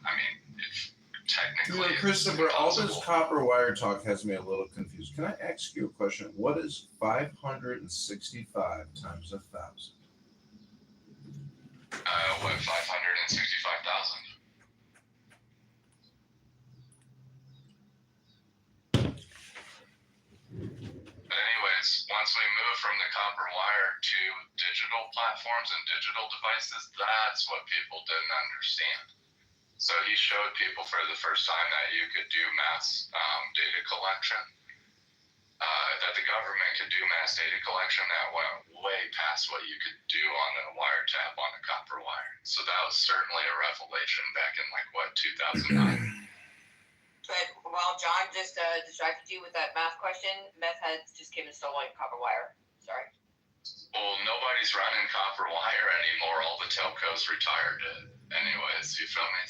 it's technically. Christopher, all this copper wire talk has me a little confused. Can I ask you a question? What is 565 times 1,000? What, 565,000? But anyways, once we move from the copper wire to digital platforms and digital devices, that's what people didn't understand. So he showed people for the first time that you could do mass data collection, that the government could do mass data collection that went way past what you could do on a wiretap on a copper wire. So that was certainly a revelation back in 2009. But while John just distracted you with that math question, meth heads just came and stole copper wire. Sorry. Well, nobody's running copper wire anymore. All the telcos retired it. Anyways, you feel me?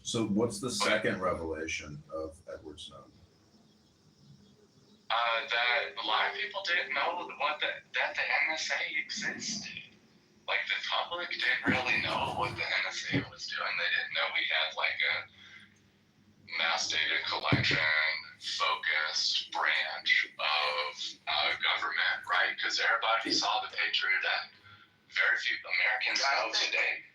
So what's the second revelation of Edward Snowden? That a lot of people didn't know that the NSA existed. The public didn't really know what the NSA was doing. They didn't know we had a mass data collection focused branch of government, right? Because everybody saw the Patriot Act. Very few Americans know today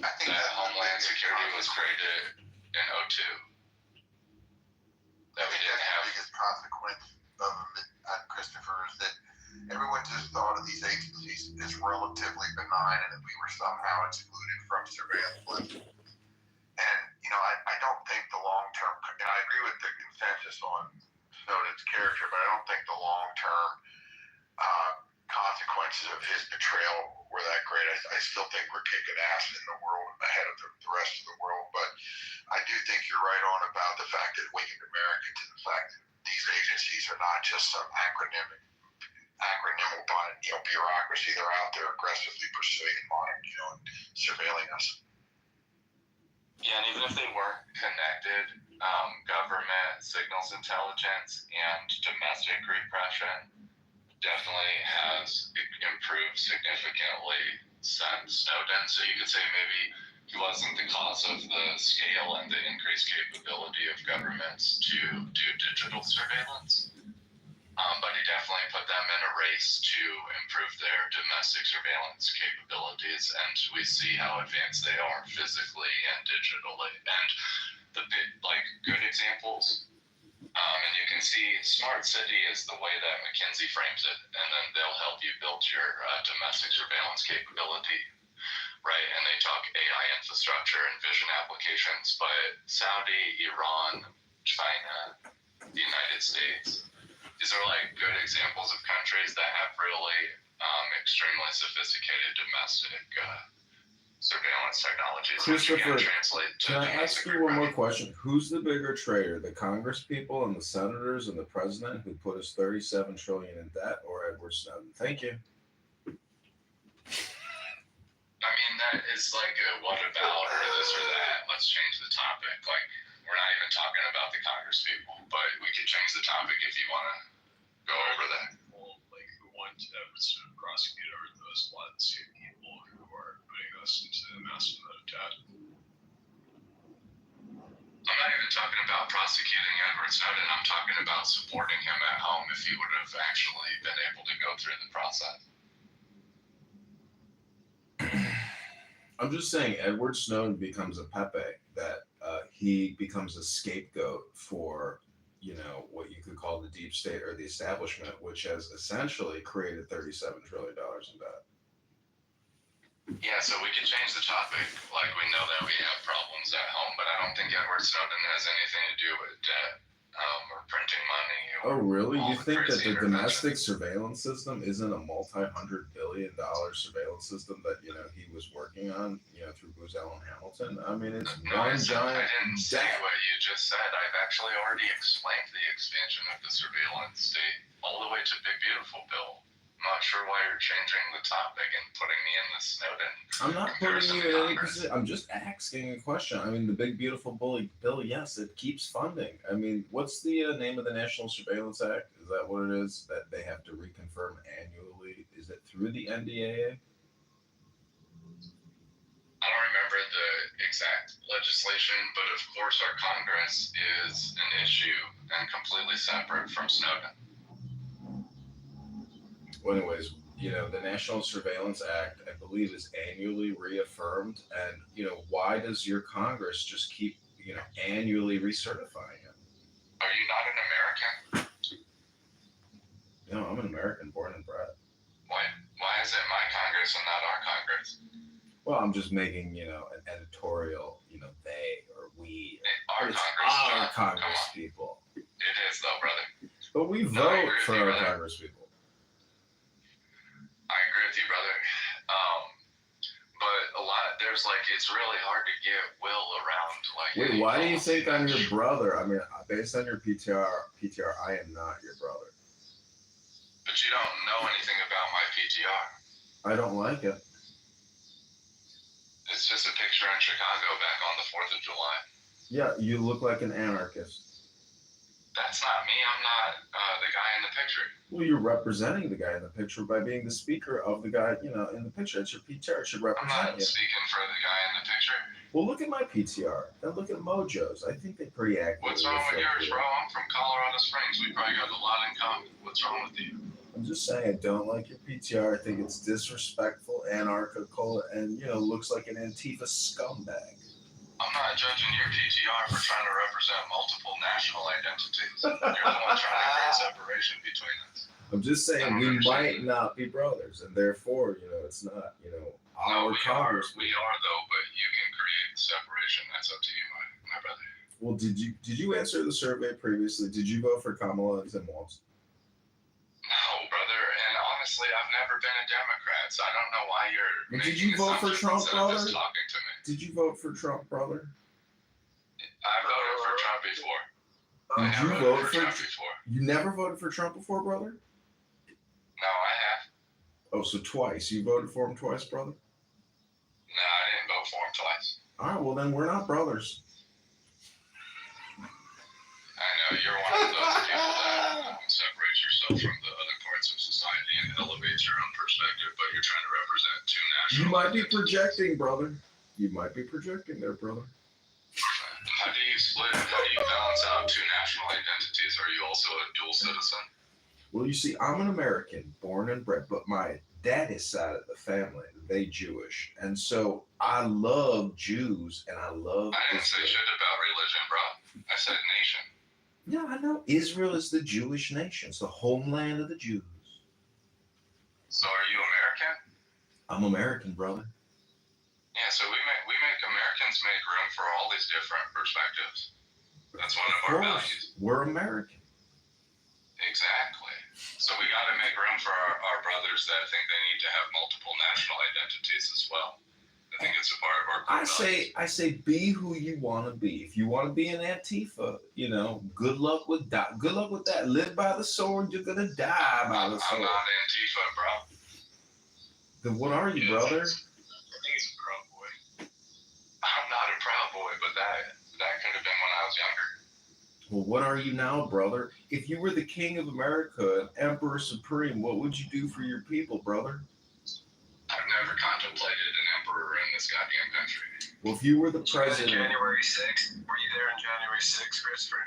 that Homeland Security was created in 2002. That we didn't have. The biggest consequence of Christopher is that everyone just thought of these agencies as relatively benign and that we were somehow excluded from surveillance. And, I don't think the long-term, and I agree with the consensus on Snowden's character, but I don't think the long-term consequences of his betrayal were that great. I still think we're kicking ass in the world ahead of the rest of the world, but I do think you're right on about the fact that awakened America to the fact that these agencies are not just some acronymal bureaucracy. They're out there aggressively pursuing and monitoring, and surveilling us. Yeah, and even if they weren't connected, government, signals intelligence, and domestic repression definitely has improved significantly since Snowden. So you could say maybe he wasn't the cause of the scale and the increased capability of governments to do digital surveillance. But he definitely put them in a race to improve their domestic surveillance capabilities, and we see how advanced they are physically and digitally. And the good examples, and you can see smart city is the way that McKinsey frames it, and then they'll help you build your domestic surveillance capability, right? And they talk AI infrastructure and vision applications, but Saudi, Iran, China, the United States, these are good examples of countries that have really extremely sophisticated domestic surveillance technologies. Christopher, can I ask you one more question? Who's the bigger traitor, the Congress people and the senators and the president who put us $37 trillion in debt, or Edward Snowden? Thank you. I mean, that is what about or this or that? Let's change the topic. We're not even talking about the Congress people, but we could change the topic if you want to. go over that. People like who want Edward Snowden prosecuted are those a lot of the same people who are putting us into the mass amount of debt. I'm not even talking about prosecuting Edward Snowden. I'm talking about supporting him at home if he would have actually been able to go through the process. I'm just saying Edward Snowden becomes a Pepe, that he becomes a scapegoat for, you know, what you could call the deep state or the establishment, which has essentially created $37 trillion in debt. Yeah, so we can change the topic. Like, we know that we have problems at home, but I don't think Edward Snowden has anything to do with debt or printing money. Oh, really? You think that the domestic surveillance system isn't a multi-$100 billion surveillance system that, you know, he was working on, you know, through Boozel and Hamilton? I mean, it's one giant. I didn't say what you just said. I've actually already explained the expansion of the surveillance state all the way to Big Beautiful Bill. I'm not sure why you're changing the topic and putting me in the Snowden. I'm not putting you in any position. I'm just asking a question. I mean, the Big Beautiful Bill, yes, it keeps funding. I mean, what's the name of the National Surveillance Act? Is that what it is? That they have to reconfirm annually? Is it through the NDAA? I don't remember the exact legislation, but of course our Congress is an issue and completely separate from Snowden. Well, anyways, you know, the National Surveillance Act, I believe, is annually reaffirmed. And, you know, why does your Congress just keep, you know, annually recertifying it? Are you not an American? No, I'm an American born and bred. Why is it my Congress and not our Congress? Well, I'm just making, you know, an editorial, you know, they or we. Our it's Congress. our Congress people. It is, though, brother. But we vote for our Congress people. I agree with you, brother. But there's like, it's really hard to get will around. Like, wait, why do you think I'm your brother? I mean, based on your PTR, I am not your brother. But you don't know anything about my PTR. I don't like it. It's just a picture in Chicago back on the 4th of July. Yeah, you look like an anarchist. That's not me. I'm not the guy in the picture. Well, you're representing the guy in the picture by being the speaker of the guy, you know, in the picture. It's your PTR. It should represent you. I'm not speaking for the guy in the picture. Well, look at my PTR. And look at Mojo's. I think they're pretty accurate. What's wrong with yours, bro? I'm from Colorado Springs. We probably got a lot in common. What's wrong with you? I'm just saying, I don't like your PTR. I think it's disrespectful, anarchical, and, you know, looks like an Antifa scumbag. I'm not judging your PTR for trying to represent multiple national identities. You're the one trying to create separation between us. I'm just saying we might not be brothers, and therefore, you know, it's not, you know, our Congress. We are, though, but you can create separation. That's up to you, my brother. Well, did you answer the survey previously? Did you vote for Kamala and Tim Walz? No, brother, and honestly, I've never been a Democrat, so I don't know why you're. Did you vote for Trump, brother? Just talking to me. Did you vote for Trump, brother? I voted for Trump before. Did you vote for Trump before? You never voted for Trump before, brother? No, I have. Oh, so twice. You voted for him twice, brother? No, I didn't vote for him twice. All right, well then we're not brothers. I know you're one of those people that separates yourself from the other parts of society and elevates your own perspective, but you're trying to represent two national. You might be projecting, brother. You might be projecting there, brother. How do you split? How do you balance out two national identities? Are you also a dual citizen? Well, you see, I'm an American, born and bred, but my daddy's side of the family, they Jewish. And so I love Jews and I love I didn't say shit about religion, bro. I said nation. Yeah, I know. Israel is the Jewish nation. It's the homeland of the Jews. So are you American? I'm American, brother. Yeah, so we make Americans make room for all these different perspectives. That's one of our values. We're American. Exactly. So we got to make room for our brothers that think they need to have multiple national identities as well. I think it's a part of our core values. I say, be who you want to be. If you want to be an Antifa, you know, good luck with that. Good luck with that. Live by the sword. You're gonna die by the sword. I'm not Antifa, bro. Then what are you, brother? I think he's a Proud Boy. I'm not a Proud Boy, but that could have been when I was younger. Well, what are you now, brother? If you were the king of America and emperor supreme, what would you do for your people, brother? I've never contemplated an emperor in this goddamn country. Well, if you were the Did you go to president, January 6th? Were you there on January 6th, Christopher?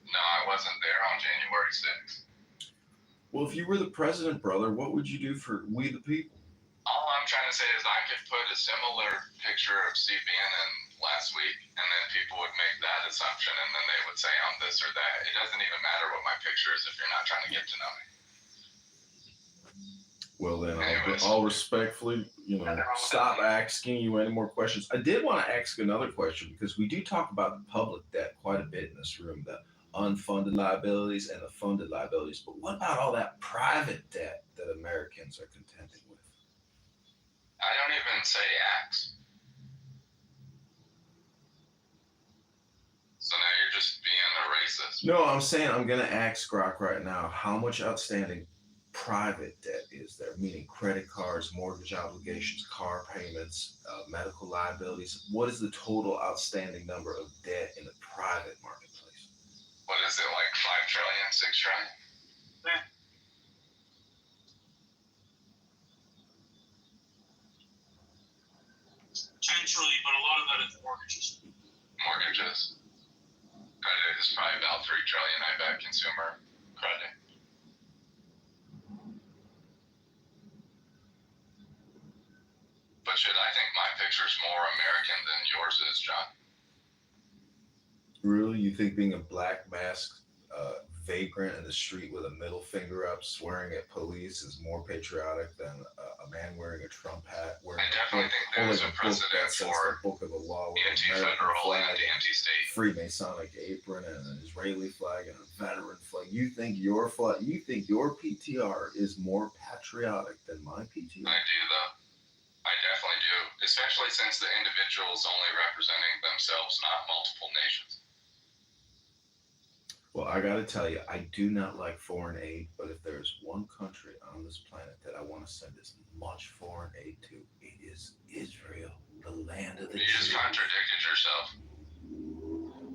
No, I wasn't there on January 6th. well, if you were the president, brother, what would you do for we the people? All I'm trying to say is I could put a similar picture of Steve Bannon last week, and then people would make that assumption, and then they would say I'm this or that. It doesn't even matter what my picture is if you're not trying to get to know me. Well, then I'll respectfully, stop asking you any more questions. I did want to ask another question because we do talk about the public debt quite a bit in this room, the unfunded liabilities and the funded liabilities. But what about all that private debt that Americans are contending with? I don't even say axe. So now you're just being a racist. No, I'm saying I'm going to ask Grok right now, how much outstanding private debt is there? Meaning credit cards, mortgage obligations, car payments, medical liabilities. What is the total outstanding number of debt in the private marketplace? What is it, like 5 trillion, 6 trillion? Yeah. Potentially, but a lot of that is mortgages. Mortgages. Credit is probably about 3 trillion, I bet, consumer credit. But should I think my picture's more American than yours is, John? Really? You think being a black masked vagrant in the street with a middle finger up swearing at police is more patriotic than a man wearing a Trump hat? I definitely think there's a precedent for the book of the law with an anti-federal American and flag, anti-state. Freemasonic apron, and an Israeli flag, and a veteran flag. You think your flag? You think your PTR is more patriotic than my PTR? I do, though. I definitely do, especially since the individual's only representing themselves, not multiple nations. Well, I got to tell you, I do not like foreign aid, but if there's one country on this planet that I want to send as much foreign aid to, it is Israel, the land of the Jews. You just contradicted yourself.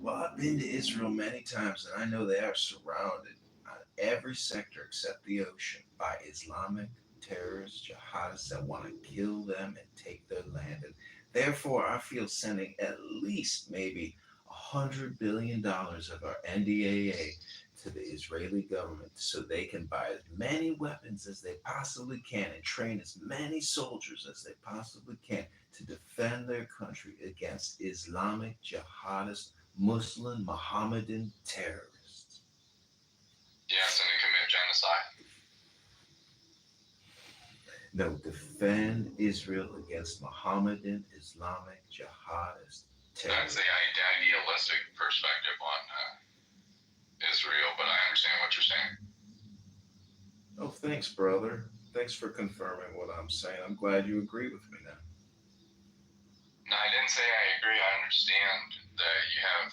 Well, I've been to Israel many times, and I know they are surrounded on every sector except the ocean by Islamic terrorists, jihadists that want to kill them and take their land. And therefore, I feel sending at least maybe $100 billion of our NDAA to the Israeli government so they can buy as many weapons as they possibly can and train as many soldiers as they possibly can to defend their country against Islamic, jihadist, Muslim, Mohammedan terrorists. Yes, and to commit genocide. No, defend Israel against Mohammedan, Islamic, jihadist terrorists. That's the idealistic perspective on Israel, but I understand what you're saying. Oh, thanks, brother. Thanks for confirming what I'm saying. I'm glad you agree with me now. No, I didn't say I agree. I understand that you have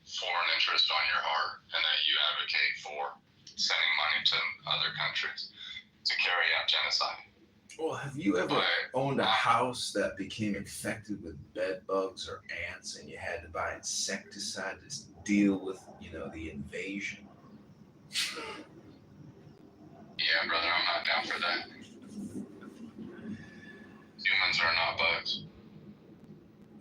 foreign interest on your heart and that you advocate for sending money to other countries to carry out genocide. Well, have you ever owned a house that became infected with bed bugs or ants and you had to buy insecticide to deal with, the invasion? Yeah, brother, I'm not down for that. Humans are not bugs.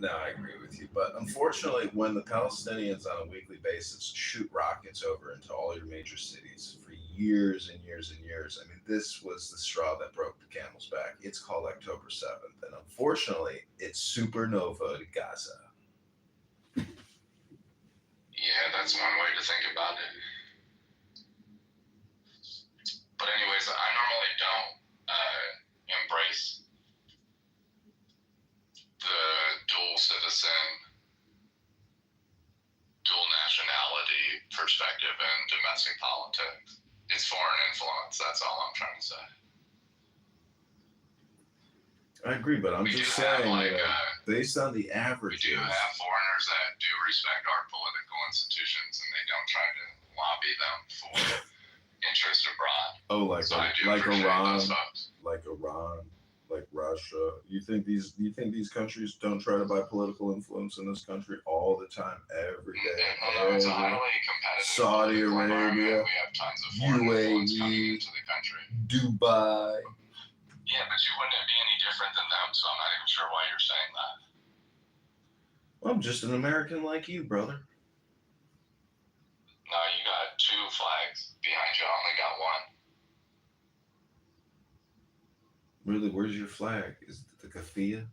No, I agree with you. But unfortunately, when the Palestinians on a weekly basis shoot rockets over into all your major cities for years and years and years, I mean, this was the straw that broke the camel's back. It's called October 7th. And unfortunately, it's supernova to Gaza. Yeah, that's one way to think about it. But anyways, I normally don't embrace the dual citizen, dual nationality perspective in domestic politics. It's foreign influence, that's all I'm trying to say. I agree, but I'm just saying, based on the We averages. do have foreigners that do respect our political institutions and they don't try to lobby them for interest abroad. Oh, like So I do like appreciate Iran, those folks. like Iran, like Russia. You think these countries don't try to buy political influence in this country all the time, every day? No, it's a highly competitive Saudi political Arabia, environment. We have tons of foreign influence coming UAE, into the country. Dubai. Yeah, but you wouldn't be any different than them, so I'm not even sure why you're saying that. I'm just an American like you, brother. No, you got two flags behind you. I only got one. Really, where's your flag? Is it the keffiyeh?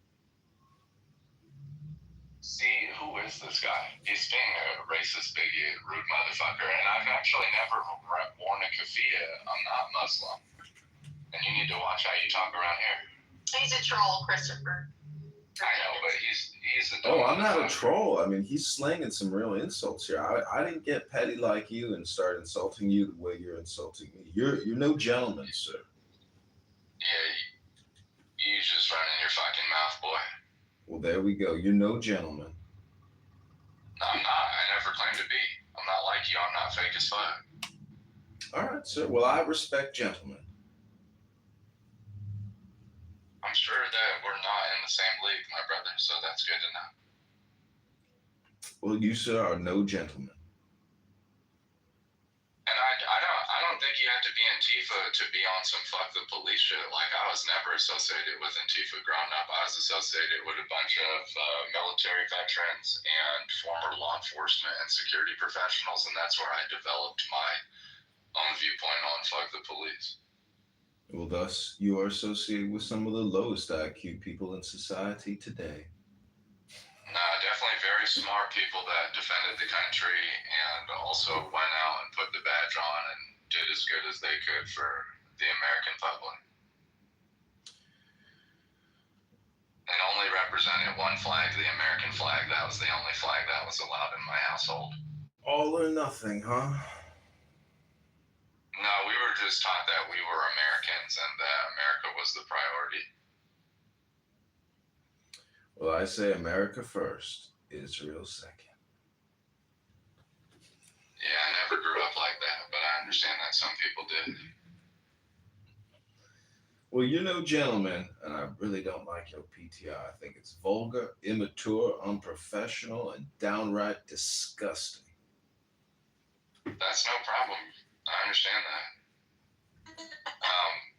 See, who is this guy? He's being a racist, bigot, rude motherfucker, and I've actually never worn a keffiyeh. I'm not Muslim. And you need to watch how you talk around here. He's a troll, Christopher. I know, but he's a Oh, I'm not a troll. I mean, he's slanging some real insults here. I didn't get petty like you and start insulting you the way you're insulting me. You're no gentleman, sir. Yeah, you just running your fucking mouth, boy. Well, there we go. You're no gentleman. No, I'm not. I never claimed to be. I'm not like you. I'm not fake as fuck. All right, sir. Well, I respect gentlemen. I'm sure that we're not in the same league, my brother, so that's good to know. Well, you, sir, are no gentleman. And I don't think you have to be Antifa to be on some fuck the police shit. Like, I was never associated with Antifa growing up. I was associated with a bunch of military veterans and former law enforcement and security professionals, and that's where I developed my own viewpoint on fuck the police. Well, thus, you are associated with some of the lowest IQ people in society today. No, definitely very smart people that defended the country and also went out and put the badge on and did as good as they could for the American public. And only represented one flag, the American flag. That was the only flag that was allowed in my household. All or nothing, huh? No, we were just taught that we were Americans and that America was the priority. Well, I say America first, Israel second. Yeah, I never grew up like that, but I understand that some people did. Well, you're no gentleman, and I really don't like your PTR. I think it's vulgar, immature, unprofessional, and downright disgusting. That's no problem. I understand that.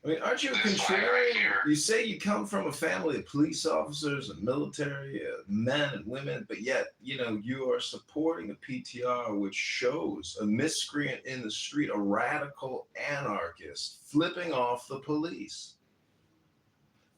I mean, aren't you a contrarian? You say you come from a family of police officers and military men and women, but yet, you are supporting a PTR which shows a miscreant in the street, a radical anarchist, flipping off the police.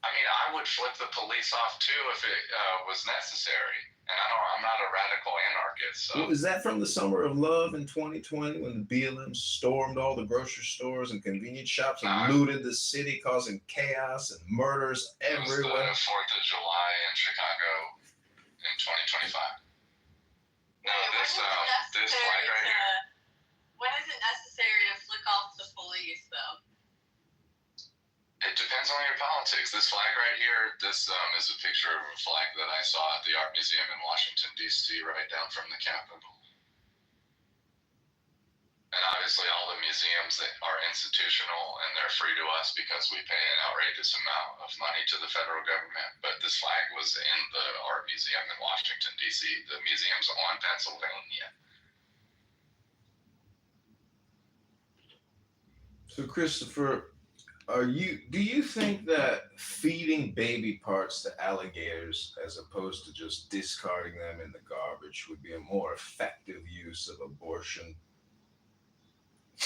I mean, I would flip the police off too if it was necessary. And I'm not a radical anarchist. So. Well, is that from the Summer of Love in 2020 when the BLM stormed all the grocery stores and convenience shops and looted the city, causing chaos and murders everywhere? It was the 4th of July in Chicago in 2025. No, this flag right here. When is it necessary to flick off the police, though? It depends on your politics. This flag right here, this is a picture of a flag that I saw at the Art Museum in Washington, D.C., right down from the Capitol. And obviously all the museums that are institutional and they're free to us because we pay an outrageous amount of money to the federal government. But this flag was in the Art Museum in Washington, D.C. The museum's on Pennsylvania. So, Christopher, do you think that feeding baby parts to alligators as opposed to just discarding them in the garbage would be a more effective use of abortion? I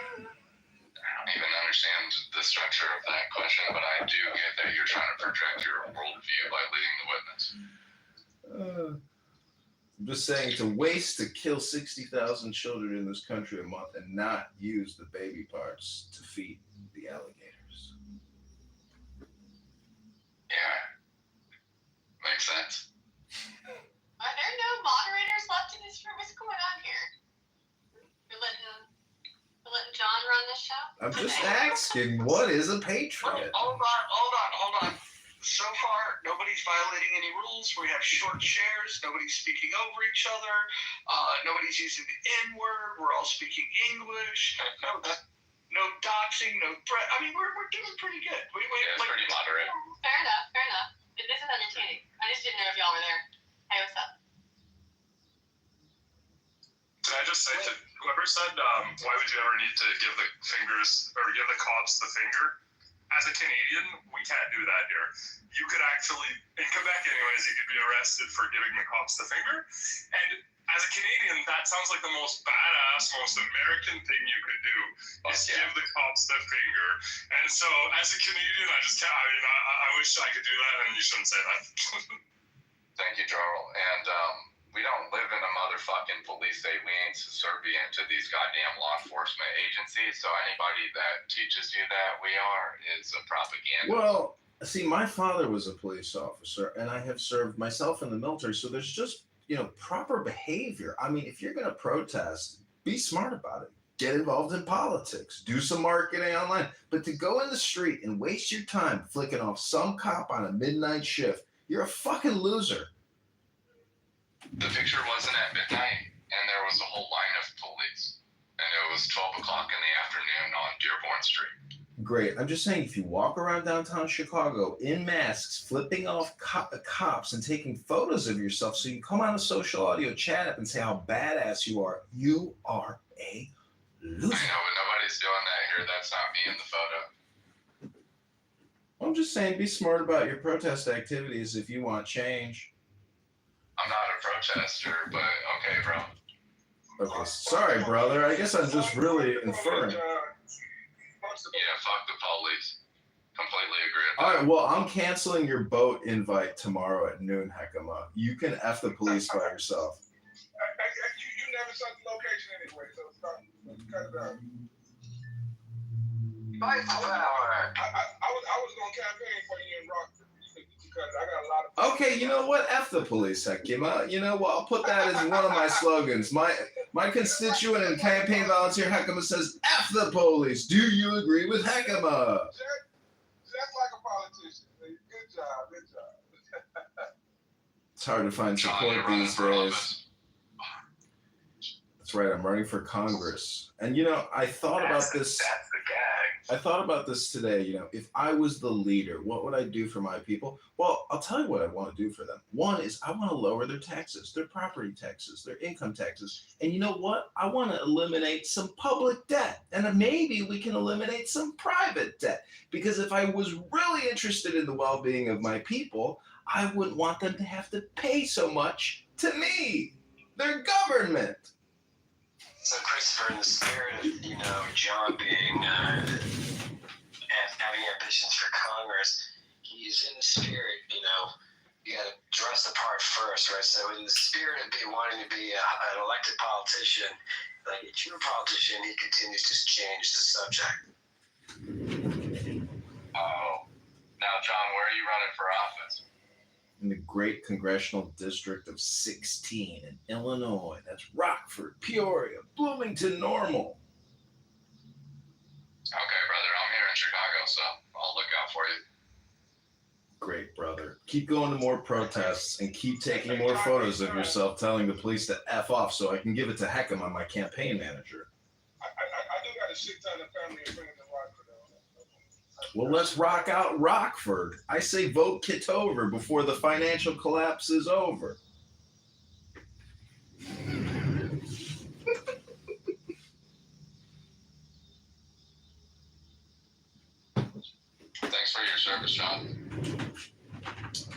don't even understand the structure of that question, but I do get that you're trying to project your worldview by leading the witness. I'm just saying, it's a waste to kill 60,000 children in this country a month and not use the baby parts to feed the alligators. Yeah, makes sense. Are there no moderators left in this room? What's going on here? You're letting John run this show? I'm just asking, what is a patriot? Hold on. So far, nobody's violating any rules. We have short shares. Nobody's speaking over each other. Nobody's using the N-word. We're all speaking English. no doxing, no threat. I mean, we're doing pretty good. It's pretty moderate. Fair enough. This is entertaining. I just didn't know if y'all were there. Hey, what's up? Can I just say to whoever said, why would you ever need to give the fingers or give the cops the finger? As a Canadian, we can't do that here. You could actually, in Quebec anyways, you could be arrested for giving the cops the finger. And as a Canadian, that sounds like the most badass, most American thing you could do is give the cops the finger. And so, as a Canadian, I just can't. I mean, I wish I could do that, and you shouldn't say that. Thank you, Joel. And we don't live in a motherfucking police state. We ain't subservient to these goddamn law enforcement agencies. So anybody that teaches you that we are is a propaganda. Well, see, my father was a police officer, and I have served myself in the military. So there's just, proper behavior. I mean, if you're going to protest, be smart about it. Get involved in politics. Do some marketing online. But to go in the street and waste your time flicking off some cop on a midnight shift, you're a fucking loser. The picture wasn't at midnight, and there was a whole line of police. And it was 12 o'clock in the afternoon on Dearborn Street. Great. I'm just saying, if you walk around downtown Chicago in masks, flipping off cops and taking photos of yourself so you can come on a social audio chat up and say how badass you are a loser. I know, but nobody's doing that here. That's not me in the photo. I'm just saying, be smart about your protest activities if you want change. I'm not a protester, but okay, bro. Okay, sorry, brother. I guess I'm just really inferring. Yeah, fuck the police. Completely agree. All right, well, I'm canceling your boat invite tomorrow at noon, Hekima. You can F the police by yourself. You never set the location anyway, so cut it out. Fight the power. I was going to campaign for you in Rockford. Because I got a lot of. Okay, you know what? F the police, Hekima. You know what? I'll put that as one of my slogans. My constituent and campaign volunteer Hekima says, F the police. Do you agree with Hekima? Just like a politician. Good job. It's hard to find support these days. That's right. I'm running for Congress. And, I thought about this. That's the gag. I thought about this today. If I was the leader, what would I do for my people? Well, I'll tell you what I want to do for them. One is I want to lower their taxes, their property taxes, their income taxes. And you know what? I want to eliminate some public debt. And maybe we can eliminate some private debt. Because if I was really interested in the well-being of my people, I wouldn't want them to have to pay so much to me, their government. So Christopher, in the spirit of, John being, having ambitions for Congress, he's in the spirit, you got to dress the part first, right? So in the spirit of wanting to be an elected politician, like a true politician, he continues to change the subject. Oh, now John, where are you running for office? In the great congressional district of 16 in Illinois. That's Rockford, Peoria, Bloomington, Normal. Okay, brother, I'm here in Chicago, so I'll look out for you. Great, brother. Keep going to more protests and keep taking more photos of yourself telling the police to F off so I can give it to Hekima, my campaign manager. I do got a shit ton of family and friends in Rockford. Well, let's rock out Rockford. I say vote Kitover before the financial collapse is over. Thanks for your service, John.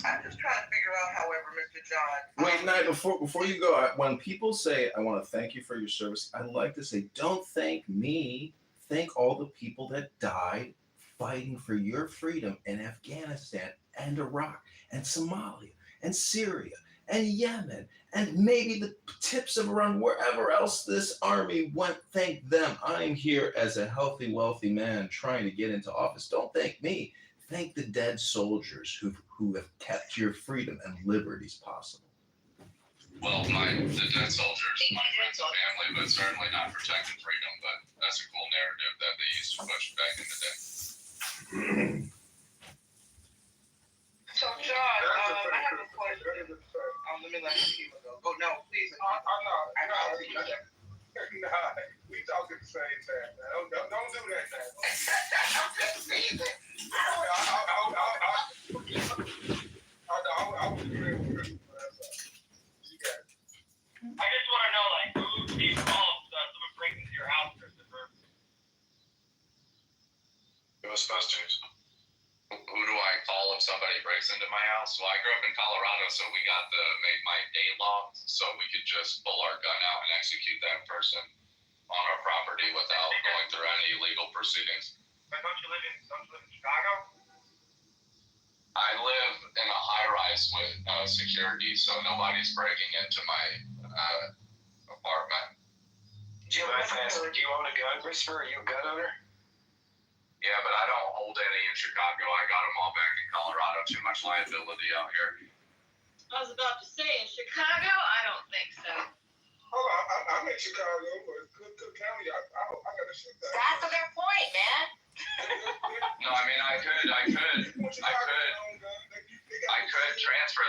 I'm just trying to figure out, however, Mr. John. Wait, Nye, before you go, when people say, I want to thank you for your service, I like to say, don't thank me. Thank all the people that died fighting for your freedom in Afghanistan and Iraq and Somalia and Syria and Yemen and maybe the tips of Iran, wherever else this army went. Thank them. I'm here as a healthy, wealthy man trying to get into office. Don't thank me. Thank the dead soldiers who have kept your freedom and liberties possible. Well, the dead soldiers, my friends and family, but certainly not protecting freedom. But that's a cool narrative that they used to push back in the day. So, John, I have a question. Let me let Hekima go. Oh, no, please. No, we talking the same time. Don't do that. I just want to know, like, who do you call someone breaks into your house, Christopher? Ghostbusters. Who do I call if somebody breaks into my house? Well, I grew up in Colorado, so we got the made my day law, so we could just pull our gun out and execute that person on our property without going through any legal proceedings. But don't you live in Chicago? I live in a high-rise with security, so nobody's breaking into my apartment. Do you own a gun, Christopher? Are you a gun owner? Yeah, but I don't hold any in Chicago. I got them all back in Colorado. Too much liability out here. I was about to say, in Chicago, I don't think so. Hold on, I'm in Chicago, but Cook County, I got to shoot that. That's a fair point, man. No, I mean, I could transfer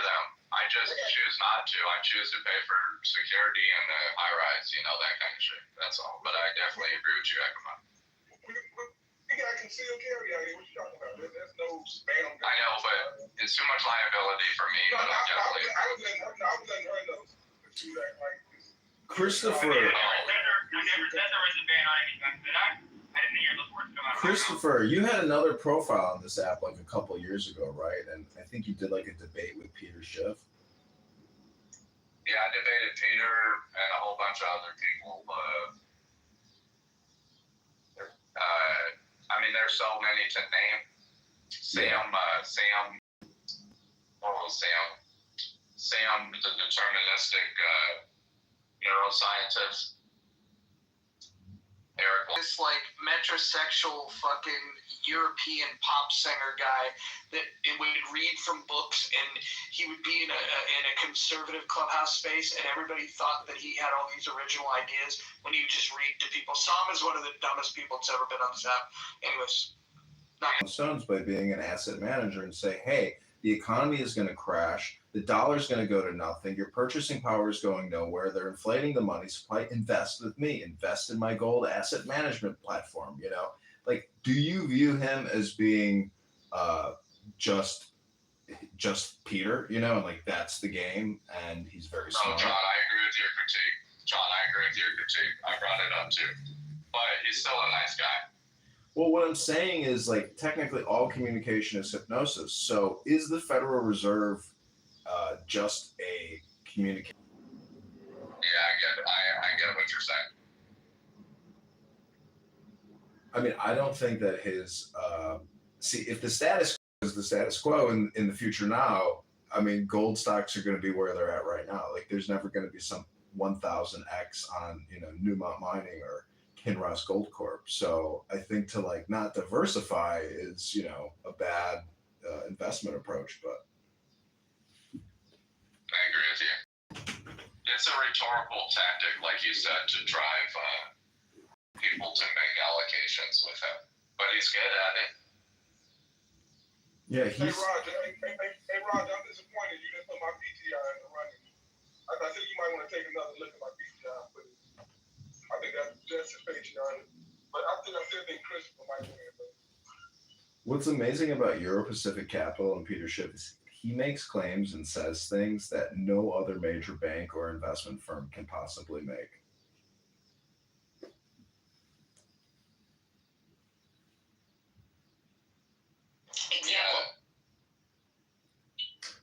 them. I just choose not to. I choose to pay for security and the high rise, that kind of shit. That's all. But I definitely agree with you, Ekman. You got concealed carry out here. What you talking about? There's no spam. I know, but it's too much liability for me. No, but I definitely. I was letting her know. Christopher. I never said there was a ban on any guns, did I? I didn't hear those words come out. Christopher, you had another profile on this app like a couple years ago, right? And I think you did like a debate with Peter Schiff. Yeah, I debated Peter and a whole bunch of other people. I mean, there's so many to name. Sam, the deterministic neuroscientist. Eric. This like metrosexual fucking European pop singer guy that it would read from books, and he would be in a conservative clubhouse space, and everybody thought that he had all these original ideas when he would just read to people. Sam is one of the dumbest people that's ever been on this app. Anyways, Stones by being an asset manager and say, hey, the economy is going to crash. The dollar's going to go to nothing. Your purchasing power is going nowhere. They're inflating the money supply. Invest with me. Invest in my gold asset management platform. Like, do you view him as being just Peter? And like that's the game, and he's very smart. No, John, I agree with your critique. I brought it up too, but he's still a nice guy. Well, what I'm saying is, like, technically all communication is hypnosis. So is the Federal Reserve just a communication? Yeah, I get what you're saying. I mean, I don't think that his if the status quo is the status quo in the future now, I mean, gold stocks are going to be where they're at right now. Like, there's never going to be some 1000x on Newmont Mining or Kinross Gold Corp. So I think to like not diversify is a bad investment approach. But I agree with you. It's a rhetorical tactic, like you said, to drive people to make allocations with him. But he's good at it. Yeah, Hey Raj, I'm disappointed you didn't put my PTI in the running. I think you might want to take another look at my PTI, but I think that's just patriotic. But I still think Christopher might win. What's amazing about Euro Pacific Capital and Peter Schiff is he makes claims and says things that no other major bank or investment firm can possibly make.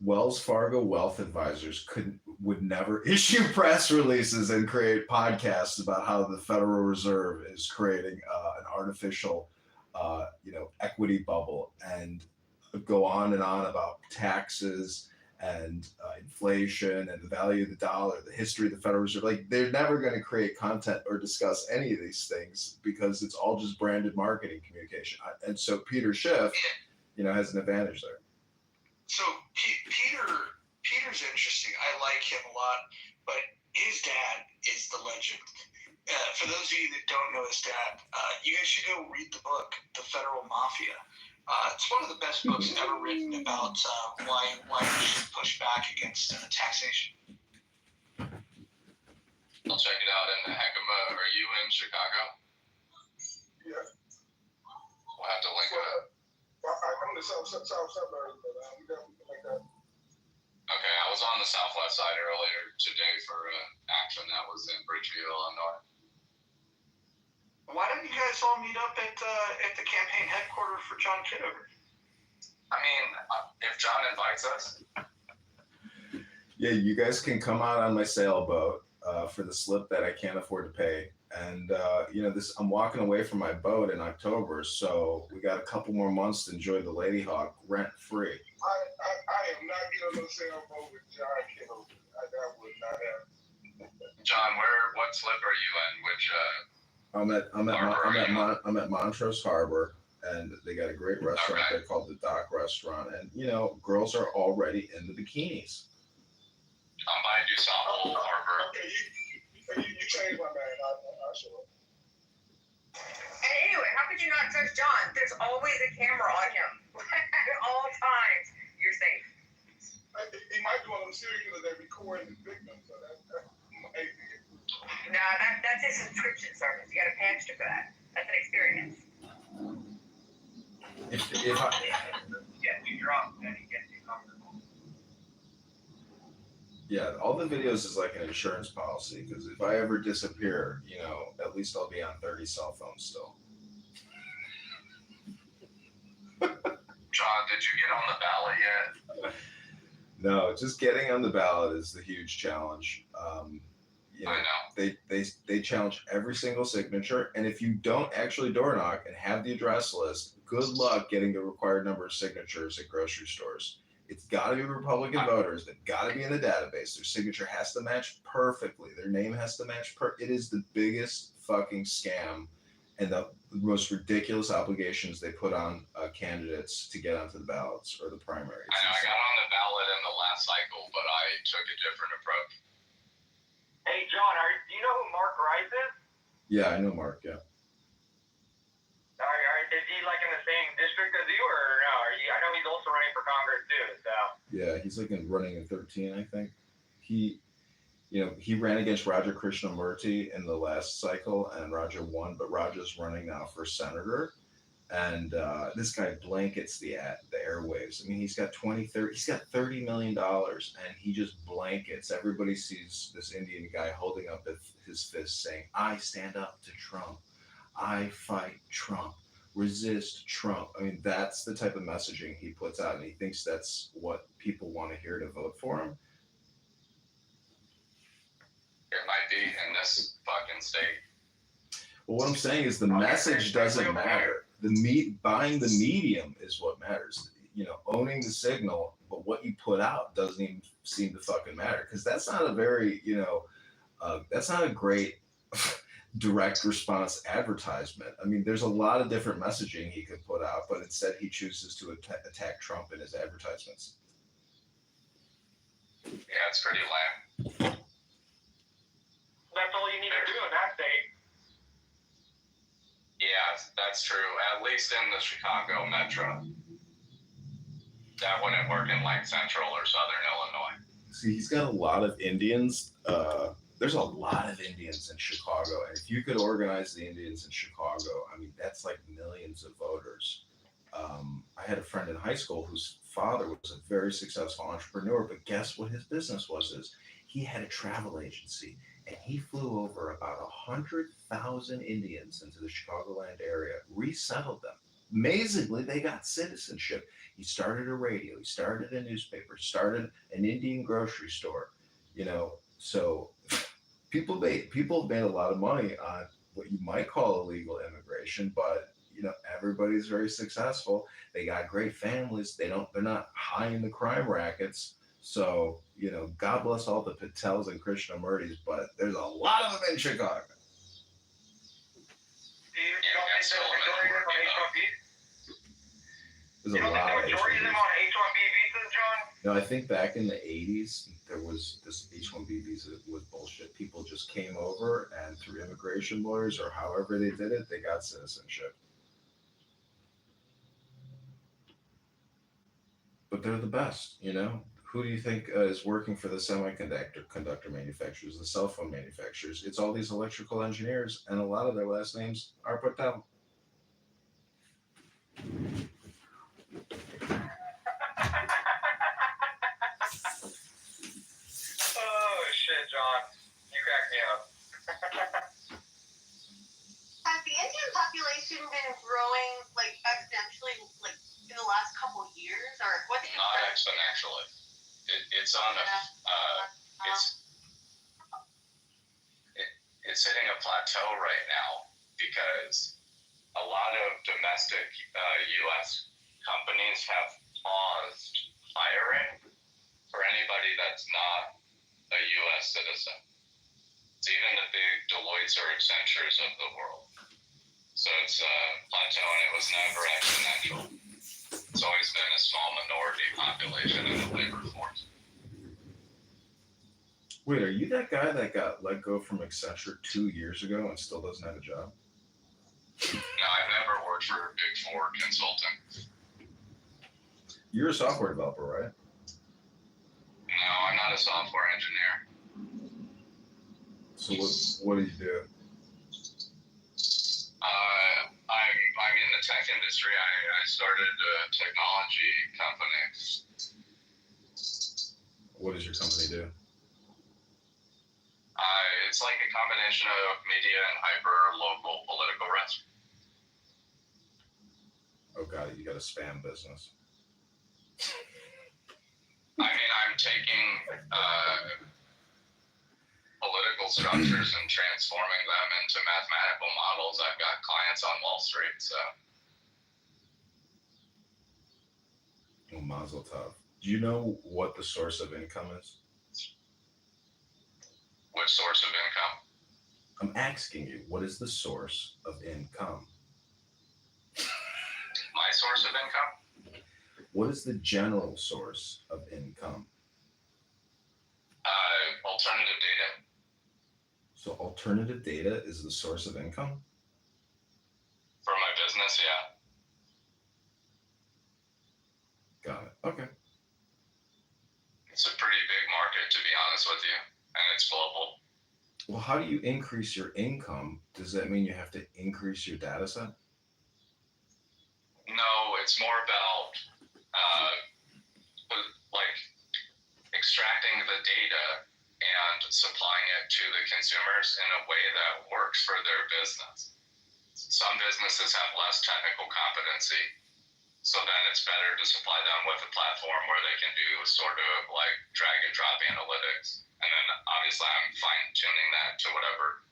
Wells Fargo Wealth Advisors would never issue press releases and create podcasts about how the Federal Reserve is creating an artificial, equity bubble and go on and on about taxes and inflation and the value of the dollar, the history of the Federal Reserve. Like, they're never going to create content or discuss any of these things because it's all just branded marketing communication. And so Peter Schiff, has an advantage there. So Peter's interesting. I like him a lot, but his dad is the legend. For those of you that don't know his dad, you guys should go read the book, The Federal Mafia. It's one of the best books ever written about why we should push back against taxation. I'll check it out. And Heckema, are you in Chicago? Yeah. We'll have to link it up. I'm in the south suburbs, but we can make that. Okay. was on the southwest side earlier today for action that was in Bridgeview, Illinois. Why don't you guys all meet up at the campaign headquarters for John Kitover? I mean, if John invites us. Yeah, you guys can come out on my sailboat for the slip that I can't afford to pay. And I'm walking away from my boat in October, so we got a couple more months to enjoy the Lady Hawk rent free. I am not getting on the sailboat with John Kitover. That would not happen. John, what slip are you in? Which I'm at Montrose Harbor, and they got a great restaurant there called the Dock Restaurant, and girls are already in the bikinis. I'm by DuSable Harbor. Okay, you changed my mind. I'll show up. And anyway, how could you not touch John? There's always a camera on him at all times. You're safe. He might be one of them serial killers that record the victim, so that might be it. Nah, that's his subscription service. You got to pay extra for that. That's an experience. Get you drunk, then he gets you comfortable. Yeah, all the videos is like an insurance policy, because if I ever disappear, at least I'll be on 30 cell phones still. John, did you get on the ballot yet? No, just getting on the ballot is the huge challenge. I know. They challenge every single signature, and if you don't actually door knock and have the address list, good luck getting the required number of signatures at grocery stores. It's got to be Republican voters. They've got to be in the database. Their signature has to match perfectly. Their name has to match. It is the biggest fucking scam and the most ridiculous obligations they put on candidates to get onto the ballots or the primaries. I know, I got on the ballot in the last cycle, but I took a different approach. Hey, John, do you know who Mark Rice is? Yeah, I know Mark, yeah. Is he like in the same district as you, or no? I know he's also running for Congress too. So yeah, he's like running in 13, I think. He ran against Raja Krishnamurti in the last cycle, and Raja won. But Raja's running now for senator, and this guy blankets the airwaves. I mean, he's got $30 million, and he just blankets. Everybody sees this Indian guy holding up his fist, saying, "I stand up to Trump. I fight Trump. Resist Trump." I mean, that's the type of messaging he puts out, and he thinks that's what people want to hear to vote for him. It might be in this fucking state. Well, what I'm saying is the message doesn't matter. Buying the medium is what matters. Owning the signal, but what you put out doesn't even seem to fucking matter, because that's not a very, that's not a great direct response advertisement. I mean, there's a lot of different messaging he could put out, but instead he chooses to attack Trump in his advertisements. Yeah, it's pretty lame. that's all you need to do in that state. Yeah, that's true. At least in the Chicago metro. That wouldn't work in like central or southern Illinois. See, he's got a lot of Indians. There's a lot of Indians in Chicago, and if you could organize the Indians in Chicago, I mean, that's like millions of voters. I had a friend in high school whose father was a very successful entrepreneur, but guess what his business was? He had a travel agency, and he flew over about 100,000 Indians into the Chicagoland area, resettled them. Amazingly, they got citizenship. He started a radio, he started a newspaper, started an Indian grocery store, so people have made a lot of money on what you might call illegal immigration, but everybody's very successful. They got great families. They're not high in the crime rackets. So, God bless all the Patels and Krishnamurtis, but there's a lot of them in Chicago. There's a lot of majority of them on H-1B visas, John? No, I think back in the 80s, there was this H-1B visa was bullshit. People just came over, and through immigration lawyers or however they did it, they got citizenship. But they're the best, Who do you think is working for the semiconductor manufacturers, the cell phone manufacturers? It's all these electrical engineers, and a lot of their last names are Patel. John. You crack me up. Has the Indian population been growing like exponentially like in the last couple of years, or what? Not exponentially. It's on a it's hitting a plateau right now because a lot of domestic U.S. companies have paused hiring for anybody that's not a U.S. citizen. It's even the big Deloittes or Accentures of the world. So it's a plateau, and it was never exponential. It's always been a small minority population in the labor force. Wait, are you that guy that got let go from Accenture 2 years ago and still doesn't have a job? No, I've never worked for a Big Four consulting. You're a software developer, right? No, I'm not a software engineer. So what do you do? I'm in the tech industry. I started a technology company. What does your company do? It's like a combination of media and hyper-local political risk. Oh, got it. You got a spam business. I mean, I'm taking political structures and transforming them into mathematical models. I've got clients on Wall Street, so. Oh, mazel tov. Do you know what the source of income is? Which source of income? I'm asking you, what is the source of income? My source of income? What is the general source of income? Alternative data. So alternative data is the source of income? For my business, yeah. Got it. Okay. It's a pretty big market, to be honest with you, and it's global. Well, how do you increase your income? Does that mean you have to increase your data set? No, it's more about like extracting the data and supplying it to the consumers in a way that works for their business. Some businesses have less technical competency, so then it's better to supply them with a platform where they can do sort of like drag and drop analytics. And then obviously I'm fine tuning that to whatever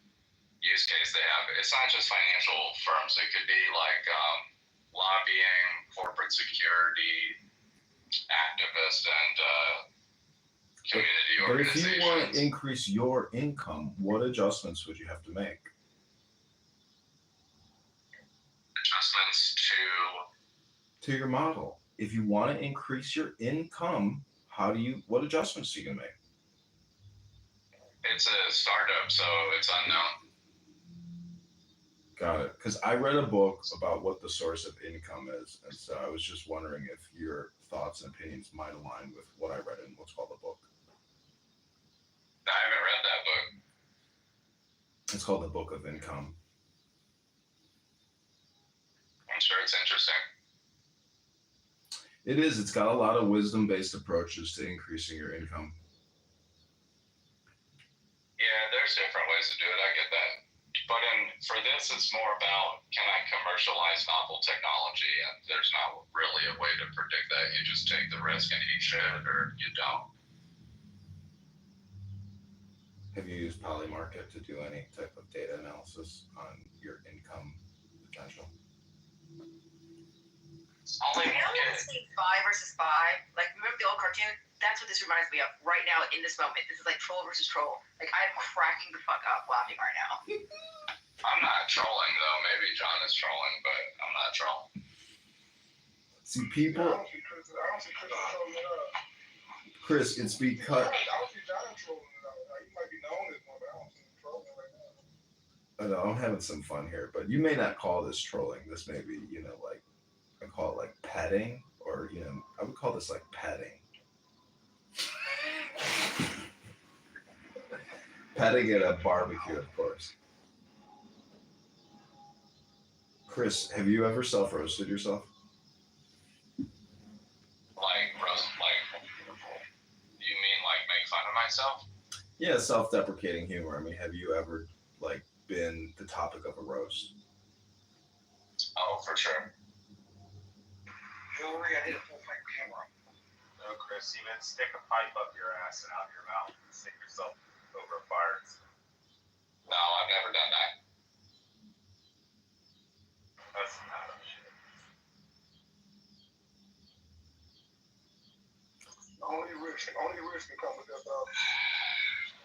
use case they have. It's not just financial firms. It could be like lobbying, corporate security, activists, and community organizations. But if you want to increase your income, what adjustments would you have to make? Adjustments to your model. If you want to increase your income, what adjustments are you gonna make? It's a startup, so it's unknown. Got it. Because I read a book about what the source of income is, and so I was just wondering if your thoughts and opinions might align with what I read in what's called the book. I haven't read that book. It's called The Book of Income. I'm sure it's interesting. It is. It's got a lot of wisdom-based approaches to increasing your income. Yeah, there's different ways to do it. I get that. But for this, it's more about, can I commercialize novel technology? And there's not really a way to predict that. You just take the risk and eat shit, or you don't. Have you used Polymarket to do any type of data analysis on your income potential? You know when I see buy versus buy? Like, remember the old cartoon? That's what this reminds me of right now in this moment. This is like troll versus troll. Like, I'm cracking the fuck up laughing right now. I'm not trolling, though. Maybe John is trolling, but I'm not trolling. See, people... I don't see Chris trolling it up. Chris, it's because... I don't see John trolling it up. He might be known as one, but I don't see him trolling right now. I know, I'm having some fun here, but you may not call this trolling. This may be, like, I call it like petting, or, I would call this like petting. Petting at a barbecue, of course. Chris, have you ever self-roasted yourself? Like, you mean like make fun of myself? Yeah, self-deprecating humor. I mean, have you ever like been the topic of a roast? Oh, for sure. Hillary, I need a full frame camera. No, Chris, you meant stick a pipe up your ass and out your mouth and stick yourself over a fire. No, I've never done that. That's not a shit. Only risk can come with that.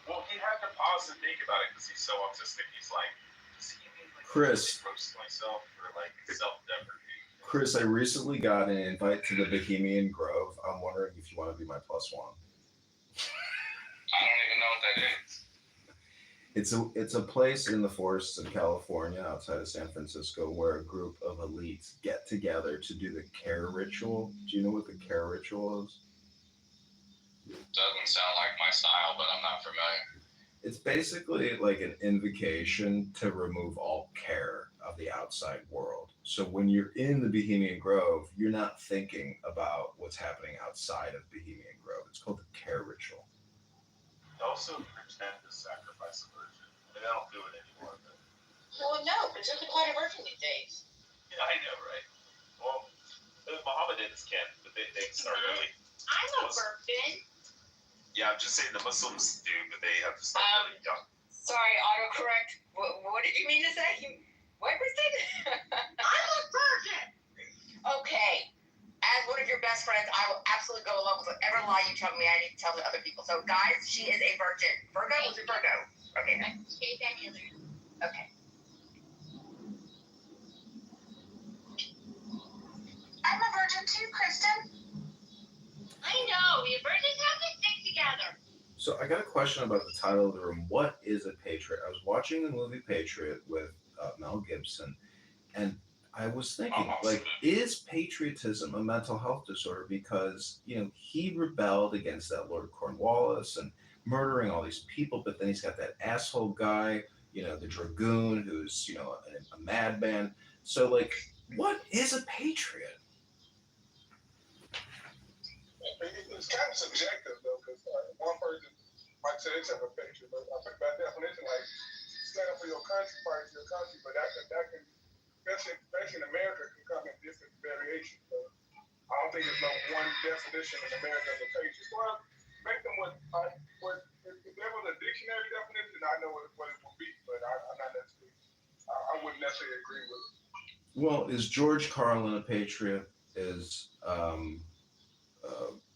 Well, he had to pause and think about it because he's so autistic. He's like, does he mean like Chris. roast myself or like self-deprecating? Chris, I recently got an invite to the Bohemian Grove. I'm wondering if you want to be my plus one. I don't even know what that is. It's a place in the forests of California outside of San Francisco where a group of elites get together to do the care ritual. Do you know what the care ritual is? Doesn't sound like my style, but I'm not familiar. It's basically like an invocation to remove all care of the outside world. So when you're in the Bohemian Grove, you're not thinking about what's happening outside of Bohemian Grove. It's called the care ritual. Also pretend to sacrifice a virgin. I mean, I don't do it anymore, but... Well, no, but you can find a virgin these days. Yeah, I know, right? Well, the Mohammedans can, but they start really... I'm a virgin. Yeah, I'm just saying the Muslims do, but they have to start really young. Sorry, autocorrect. What did you mean to say? What was it? I'm a virgin. Okay. As one of your best friends, I will absolutely go along with whatever lie you tell me I need to tell the other people. So, guys, she is a virgin. Virgo? Was it Virgo? Okay. Okay. I'm a virgin too, Kristen. I know. We virgins have to stick together. So I got a question about the title of the room. What is a patriot? I was watching the movie Patriot with Mel Gibson, and I was thinking, like, is patriotism a mental health disorder? Because, you know, he rebelled against that Lord Cornwallis and murdering all these people, but then he's got that asshole guy, you know, the dragoon who's, you know, a madman. So, like, what is a patriot? It's kind of subjective though, because one person might say it's a patriot, but I think by definition, like stand up for your country, fight for your country, but that can, especially in America, can come in different variations. So I don't think there's no one definition in America of a patriot. Well, make them if there was a dictionary definition, I know what it would be, but I'm not necessarily. I wouldn't necessarily agree with it. Well, is George Carlin a patriot? Is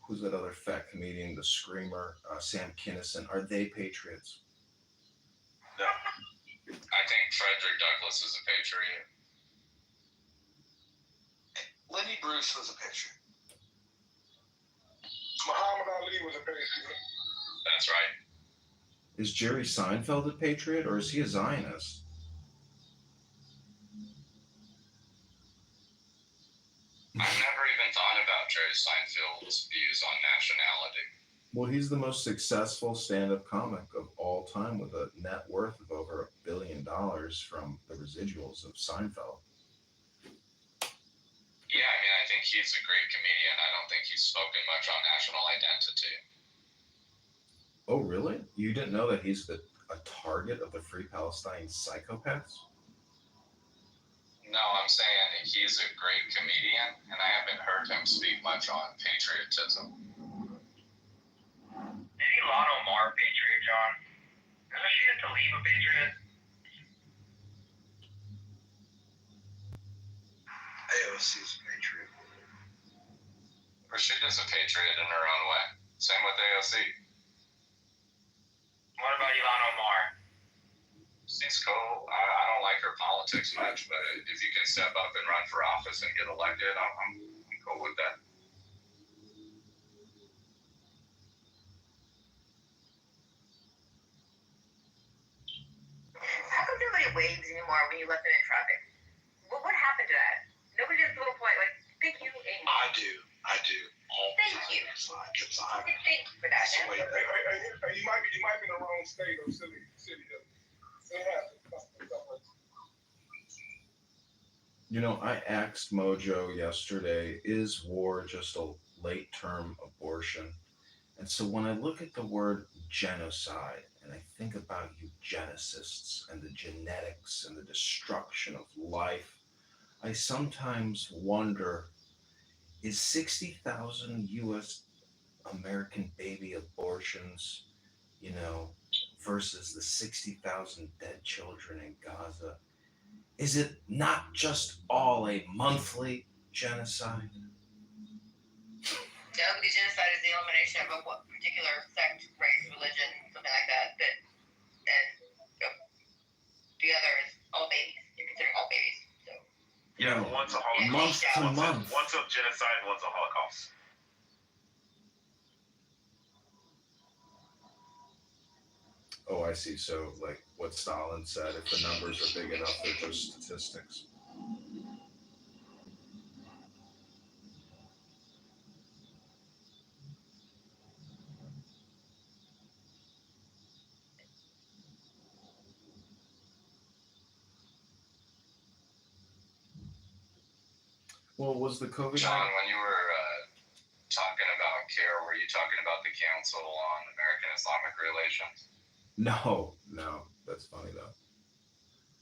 who's that other fat comedian, the screamer, Sam Kinison? Are they patriots? No. I think Frederick Douglass is a patriot. Lenny Bruce was a patriot. Muhammad Ali was a patriot. That's right. Is Jerry Seinfeld a patriot, or is he a Zionist? I've never even thought about Jerry Seinfeld's views on nationality. Well, he's the most successful stand-up comic of all time with a net worth of over $1 billion from the residuals of Seinfeld. Yeah, I mean, I think he's a great comedian. I don't think he's spoken much on national identity. Oh, really? You didn't know that he's a target of the Free Palestine psychopaths? No, I'm saying he's a great comedian, and I haven't heard him speak much on patriotism. Is Ilhan Omar a patriot, John? Doesn't she have to leave a patriot? AOC is a patriot. Rashida's a patriot in her own way. Same with AOC. What about Ilhan Omar? She's cool. I don't like her politics much, but if you can step up and run for office and get elected, I'm cool with that. How come nobody waves anymore when you let them in traffic? What happened to that? Nobody does a little point like, thank you, Amy. I do. Thank you. Thank you for that. You might be in the wrong state or city. It happens. You know, I asked Mojo yesterday, is war just a late-term abortion? And so when I look at the word genocide and I think about eugenicists and the genetics and the destruction of life, I sometimes wonder, is 60,000 U.S. American baby abortions, versus the 60,000 dead children in Gaza, is it not just all a monthly genocide? No, because genocide is the elimination of a particular sect, race, religion, something like that. And the other is all babies. You're considering all babies. So. Yeah, one's a Holocaust. Month to month. One's a genocide, one's a Holocaust. Oh, I see. So, like what Stalin said, if the numbers are big enough, they're just statistics. Well, was the COVID? John, when you were talking about CARE, were you talking about the Council on American Islamic Relations? No, that's funny though.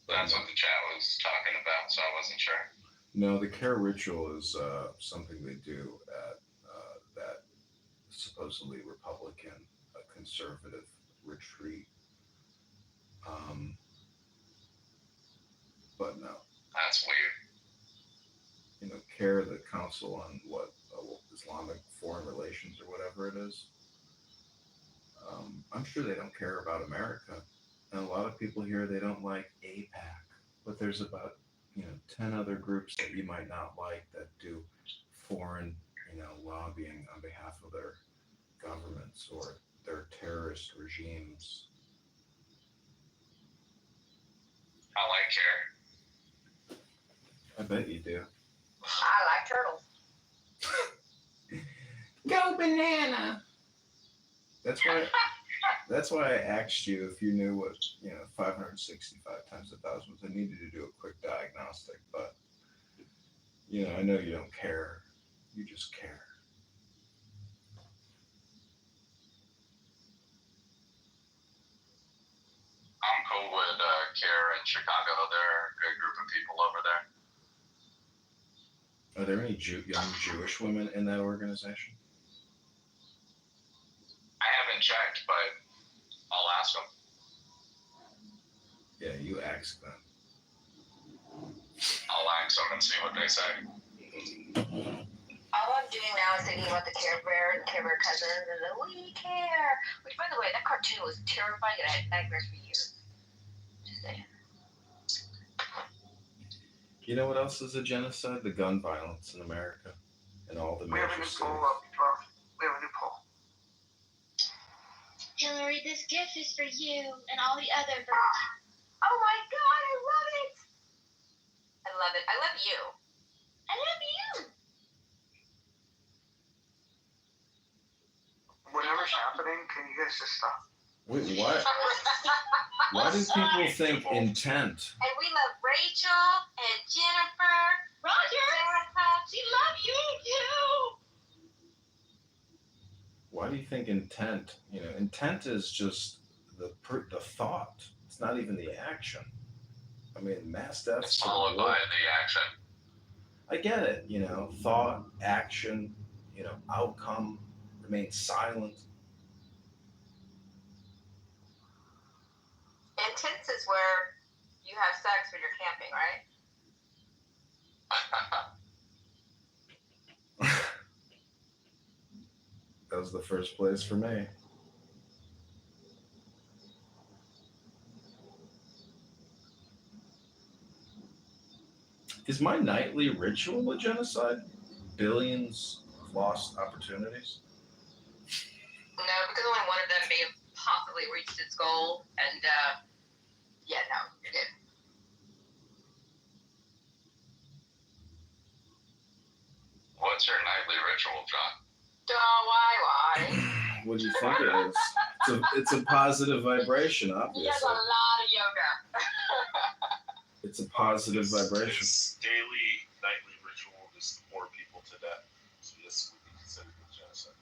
That's what the chat was talking about, so I wasn't sure. No, the CARE ritual is something they do at that supposedly Republican, conservative retreat. But no. That's weird. CARE, the Council on Islamic Foreign Relations or whatever it is. I'm sure they don't care about America, and a lot of people here, they don't like AIPAC, but there's about 10 other groups that you might not like that do foreign lobbying on behalf of their governments or their terrorist regimes. I like CARE. I bet you do. I like turtles. Go banana. That's why I asked you if you knew what 565 times 1,000 was. I needed to do a quick diagnostic, but I know you don't care. You just care. I'm cool with CARE in Chicago. They're a good group of people over there. Are there any young Jewish women in that organization? I haven't checked, but I'll ask them. Yeah, you ask them. I'll ask them and see what they say. All I'm doing now is thinking about the Care Bear and the Care Bear cousins and the We Care. Which, by the way, that cartoon was terrifying and I had nightmares for years. Just saying. You know what else is a genocide? The gun violence in America and all the major cities. We have a new poll. Hillary, this gift is for you and all the other virgins. Oh my God, I love it. I love it. I love you. I love you. Whatever's happening, can you guys just stop? Wait, what? Why do people think intent? And we love Rachel and Jennifer. Roger. Erica. She loves you too. Why do you think intent? Intent is just the thought. It's not even the action. I mean, mass deaths. It's followed by the action. I get it. Thought, action, outcome, remain silent. Intense is where you have sex when you're camping, right? That was the first place for me. Is my nightly ritual a genocide? Billions of lost opportunities? No, because only one of them may have possibly reached its goal, and yeah, no, you're good. What's your nightly ritual, John? Why? What do you think it is? It's a positive vibration, obviously. He has a lot of yoga. It's a positive vibration. His daily, nightly ritual is to bore people to death. So yes, we can consider it genocide.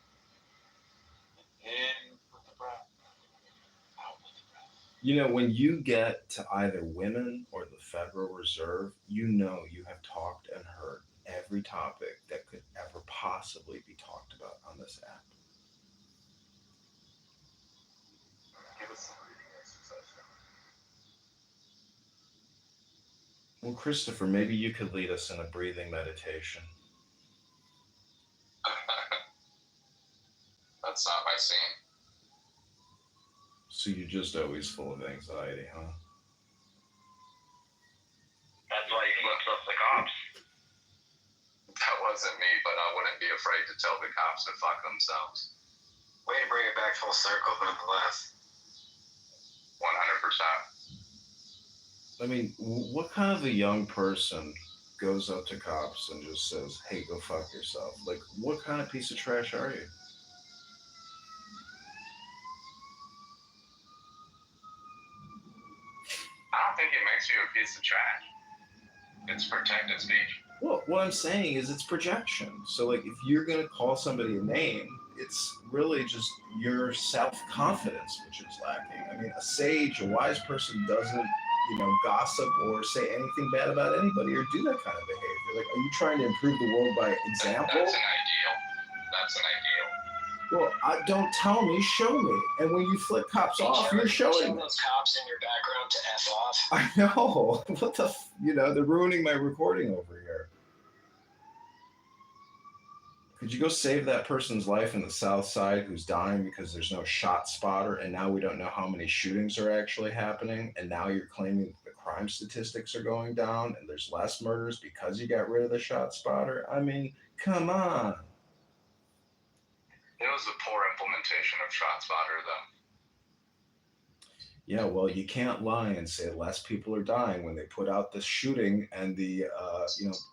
And with the breath. You know, when you get to either women or the Federal Reserve, you know you have talked and heard every topic that could ever possibly be talked about on this app. Give us some breathing exercise. Well, Christopher, maybe you could lead us in a breathing meditation. That's not my scene. So you're just always full of anxiety, huh? That's why he flips up the cops. That wasn't me, but I wouldn't be afraid to tell the cops to fuck themselves. Way to bring it back full circle, nonetheless. 100%. I mean, what kind of a young person goes up to cops and just says, "Hey, go fuck yourself"? Like, what kind of piece of trash are you? I don't think it makes you a piece of trash. It's protected speech. Well, what I'm saying is it's projection. So, like, if you're going to call somebody a name, it's really just your self-confidence which is lacking. I mean, a sage, a wise person doesn't, gossip or say anything bad about anybody or do that kind of behavior. Like, are you trying to improve the world by example? That's an ideal. That's an ideal. Well, don't tell me, show me. And when you flip cops off, you're showing. Those cops in your background to F off. I know. What the they're ruining my recording over here. Could you go save that person's life in the South Side who's dying because there's no shot spotter and now we don't know how many shootings are actually happening and now you're claiming that the crime statistics are going down and there's less murders because you got rid of the shot spotter? I mean, come on. It was a poor implementation of ShotSpotter, though. Yeah, well, you can't lie and say less people are dying when they put out the shooting and the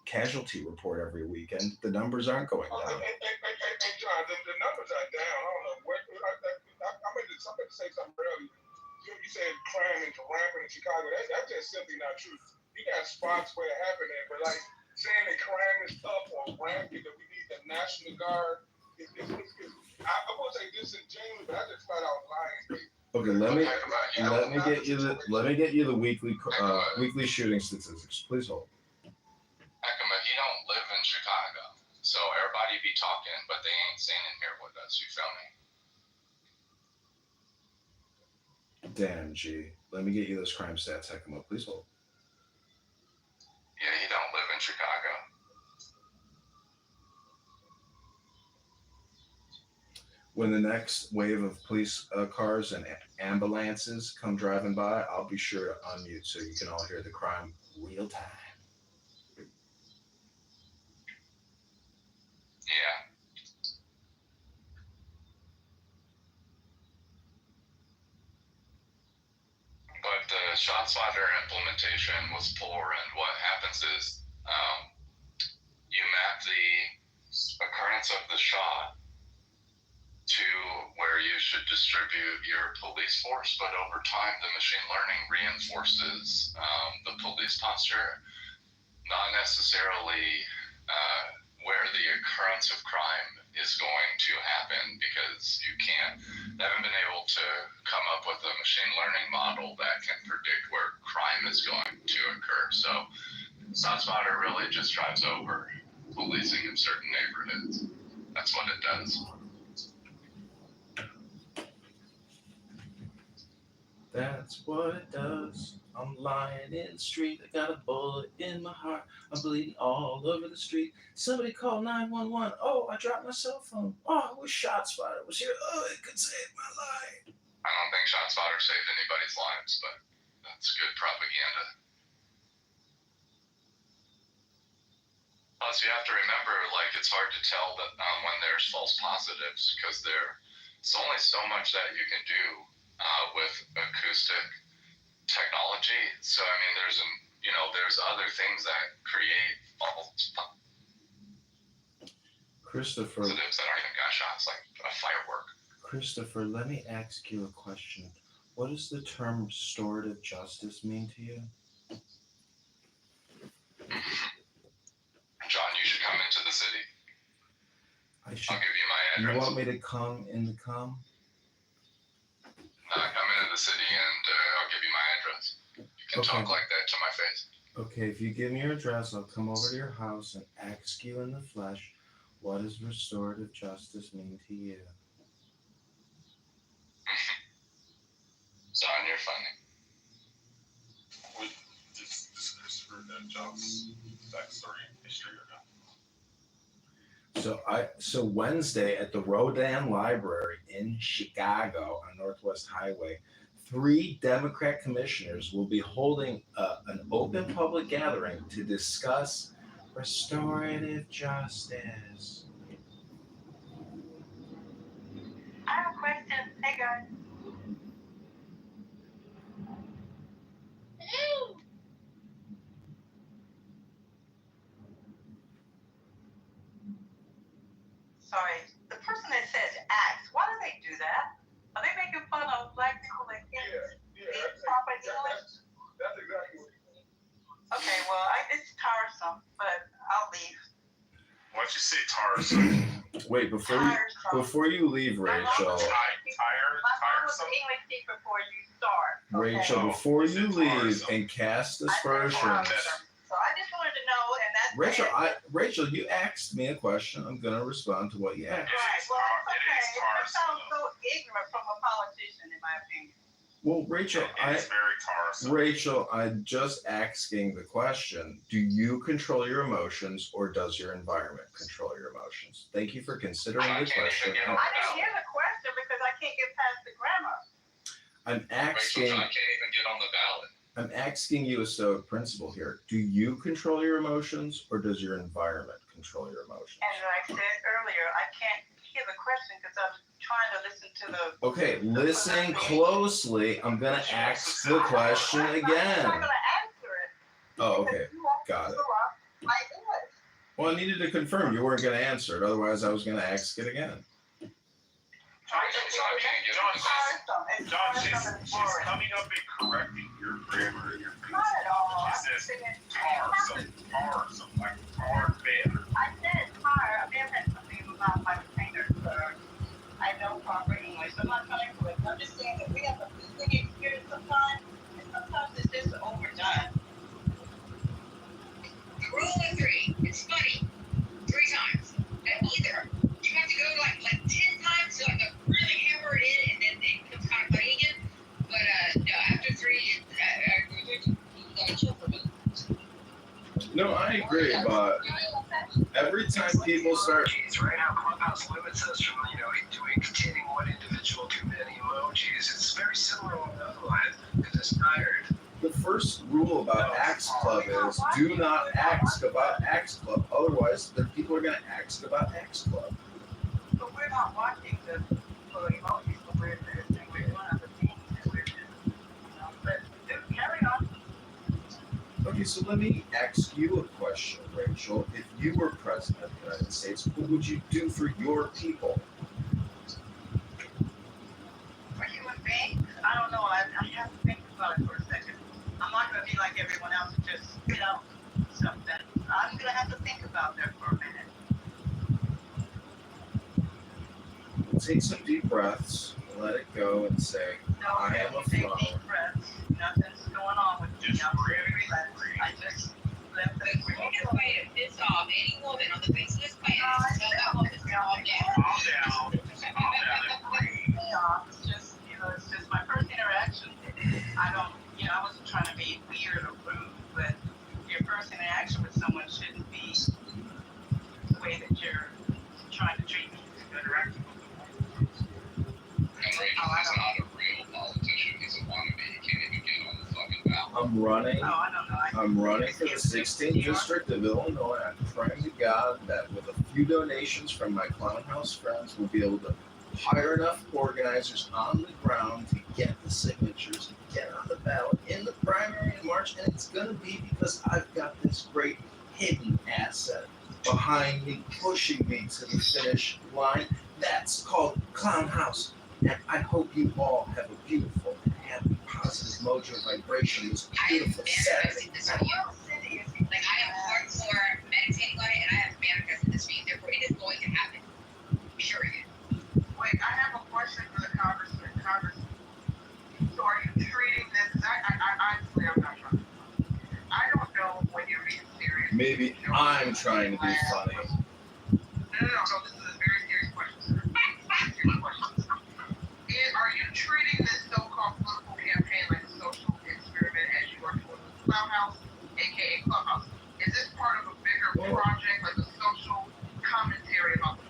casualty report every weekend. The numbers aren't going down. Hey, John, the numbers are down. I don't know where. I meant to say something earlier. You said crime is rampant in Chicago. That's just simply not true. You got spots where it happening, but like saying that crime is up or rampant, that we need the National Guard. I won't say disingenuous, but I just flat out lying. Okay, let me get you the weekly shooting statistics. Please hold. Heckama, he don't live in Chicago, so everybody be talking, but they ain't standing here with us. You feel me? Damn, G. Let me get you those crime stats, Heckama. Please hold. Yeah, he don't live in Chicago. When the next wave of police cars and ambulances come driving by, I'll be sure to unmute so you can all hear the crime real time. Yeah. But the ShotSpotter implementation was poor, and what happens is you map the occurrence of the shot to where you should distribute your police force, but over time the machine learning reinforces the police posture, not necessarily where the occurrence of crime is going to happen, because they haven't been able to come up with a machine learning model that can predict where crime is going to occur. So ShotSpotter really just drives over policing in certain neighborhoods. That's what it does. That's what it does. I'm lying in the street. I got a bullet in my heart. I'm bleeding all over the street. Somebody call 911. Oh, I dropped my cell phone. Oh, I wish ShotSpotter was here. Oh, it could save my life. I don't think ShotSpotter saved anybody's lives, but that's good propaganda. Plus, you have to remember, it's hard to tell that when there's false positives, because there's only so much that you can do with acoustic technology. So, I mean, there's other things that create false Christopher. positives that aren't even gunshots, like a firework. Christopher, let me ask you a question. What does the term restorative justice mean to you? John, you should come into the city. I'll give you my address. You want me to come in the come? Come into the city and I'll can talk like that to my face. Okay, if you give me your address, I'll come over to your house and ask you in the flesh, what does restorative justice mean to you? Son, you're funny. Would this Christopher John's backstory history or not? So Wednesday at the Rodin Library in Chicago on Northwest Highway, 3 Democrat commissioners will be holding an open public gathering to discuss restorative justice. I have a question. Hey guys. Sorry, the person that says axe, why do they do that? Are they making fun of black people that can't That's proper English? exactly what it is. Okay, well, it's tiresome, but I'll leave. Why'd you say tiresome? Wait, before you leave, Rachel. My phone was English speak before you start. Okay? Rachel, before you leave and cast aspersions. So I just wanted to know, and that's Rachel, you asked me a question. I'm gonna respond to what you asked. right. Well, it's okay. It sounds so ignorant from a politician, in my opinion. Well, Rachel, I'm just asking the question, do you control your emotions or does your environment control your emotions? Thank you for considering the question. I didn't hear the question because I can't get past the grammar. I'm asking. Rachel, I can't even get on the ballot. I'm asking you a stoic principle here. Do you control your emotions or does your environment control your emotions? And like I said earlier, I can't hear the question because I'm trying to listen to the... Okay, listen closely. I'm going to ask the question again. I'm not going to answer it. Oh, okay. Got it. Well, I needed to confirm you weren't going to answer it. Otherwise, I was going to ask it again. John, she's coming up and correcting your grammar and your things. Not at all. She says tarsome, like tar bear. I said tar. I may have had something about my retainer, sir. I know proper English. I'm not trying to. I'm just saying that we have a listening experience sometimes, and sometimes it's just overdone. The rule of 3. It's funny. 3 times. And either you have to go like 10 times to like really hammer it in, and then it becomes kind of funny again. But no, after 3, you gotta chill for a minute. No, I agree, but every time people start... Right now, Clubhouse limits us from, containing one individual too many emojis. It's very similar on the other line, because it's tired. The first rule about Axe Club is do not ask about Axe Club. Otherwise, the people are going to ask about Axe Club. But we're not watching the emojis, but we're doing other things, and we're just, but carry on. Okay, so let me ask you a question, Rachel. If you were president of the United States, what would you do for your people? For human beings? I don't know. I have to think about it for a second. I'm not going to be like everyone else and just spit out something. I'm going to have to think about that for a minute. Take some deep breaths, let it go, and say, I am a flower. Deep breaths. Nothing's going on with me. I'm very relaxed. I just left the quickest way to piss off any woman on the face of this planet is to tell that woman to calm down. Calm down. It's just, it's just my first interaction. I don't, I wasn't trying to be weird or rude, but your first interaction with someone shouldn't be the way that you're trying to treat me. And Rachel is not a real politician. He's a wannabe. He can't even get on the fucking ballot. I'm running for the 16th district of Illinois. I'm praying to God that with a few donations from my clown house friends, we'll be able to hire enough organizers on the ground to get the signatures and get on the ballot in the primary in March. And it's going to be because I've got this great hidden asset behind me, pushing me to the finish line. That's called Clown House. And I hope you all have a beautiful and happy, positive mojo vibration this beautiful Saturday. Like, I am hardcore meditating on it, and I have manifested this week. Therefore, it is going to happen. Period. Wait, I have a question for the Congressman. So are you treating this? Honestly, I'm not trying Maybe I'm trying to be funny. No. So this is a very serious question, sir. Serious question. Are you treating this so-called political campaign like a social experiment as you are doing with Clubhouse, aka Clubhouse? Is this part of a bigger project, like a social commentary about the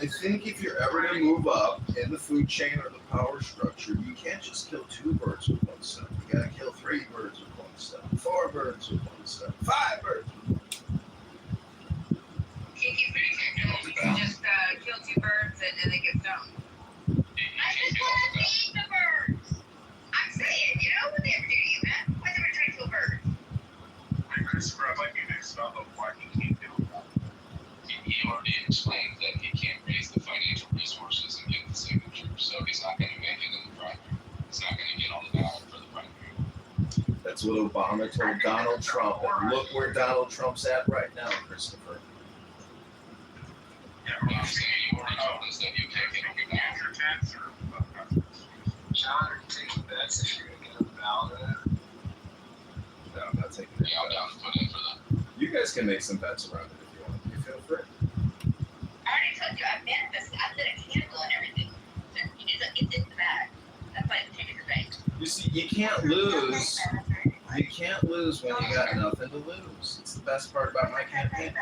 I think if you're ever to move up in the food chain or the power structure, you can't just kill 2 birds with 1 stone. You gotta kill 3 birds with 1 stone, 4 birds with 1 stone, 5 birds with 1 stone. You can just kill 2 birds and they get stoned. I just want to eat the birds. I'm saying, what they ever do to you, man? Why's everybody trying to kill birds? Christopher, I might be mixed up on why he can't do that. He already explained that he can't raise the financial resources and get the signature, so he's not going to make it in the primary. He's not going to get on the ballot for the primary. That's what Obama told Donald Trump, and look where Donald Trump's at right now, Christopher. Yeah, I'm saying you already told us that you can't get on the ballot. John, are you taking bets if you're going to get on the ballot? No, I'm not taking that. Yeah, I'm down to put in for that. You guys can make some bets around it if you want. You feel free. I already told you, I manifested. I lit a candle and everything. So it's in the bag. That's like the ticket to the bank. You see, you can't lose. You can't lose when you got nothing to lose. It's the best part about my campaign.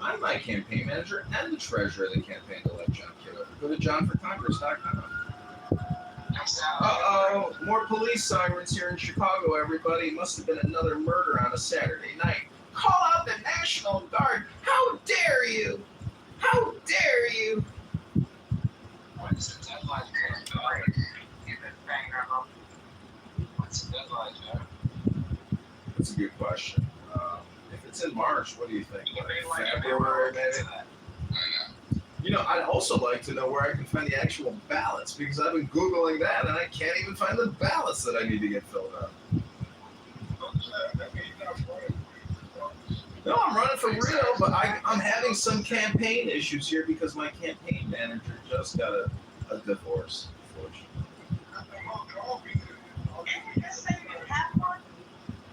I'm my campaign manager and the treasurer of the campaign to elect John Kitover. Go to johnforcongress.com. Uh-oh, more police sirens here in Chicago, everybody. Must have been another murder on a Saturday night. Call out the National Guard. How dare you? How dare you? When's the deadline for the What's the deadline, Joe? That's a good question. If it's in March, what do you think? February, maybe? I'd also like to know where I can find the actual ballots, because I've been Googling that and I can't even find the ballots that I need to get filled out. No, I'm running for real, but I'm having some campaign issues here because my campaign manager just got a divorce, unfortunately.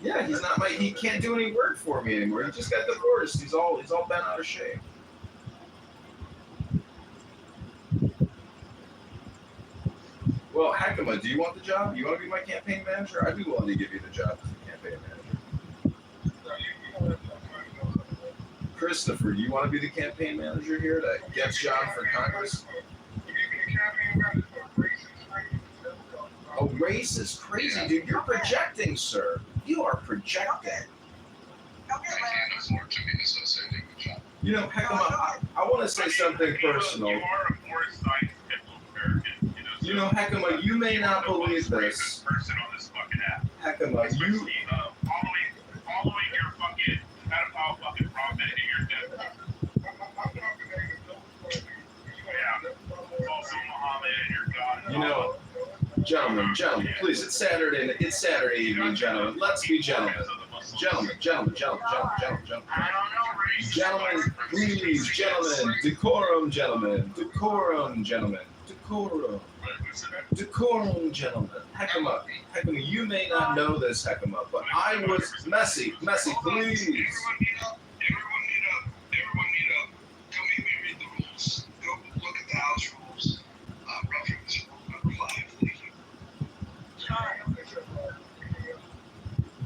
Yeah, he can't do any work for me anymore. He just got divorced. He's all bent out of shape. Well, Hakama, do you want the job? You want to be my campaign manager? I'd be willing to give you the job as the campaign manager. Christopher, do you want to be the campaign manager here to get John for Congress? A race is crazy, dude. You're projecting, sir. You are projecting. I can't afford to be associated with John. Hakama, I want to say something personal. You are a more scientific American. Hakama, you may not believe this. Person on this fucking app. Hakama, you. Following your fucking pedophile fucking prophet and your death. Yeah. Also Muhammad and your God. Gentlemen, please, it's Saturday evening, gentlemen. Let's be gentlemen. Gentlemen, please, gentlemen, decorum, gentlemen. Hakama, you may not know this, Hakama, but I was messy, please. Everyone meet up. Come meet me read the rules. Go look at the house rules. Reference rule number 5. Thank you.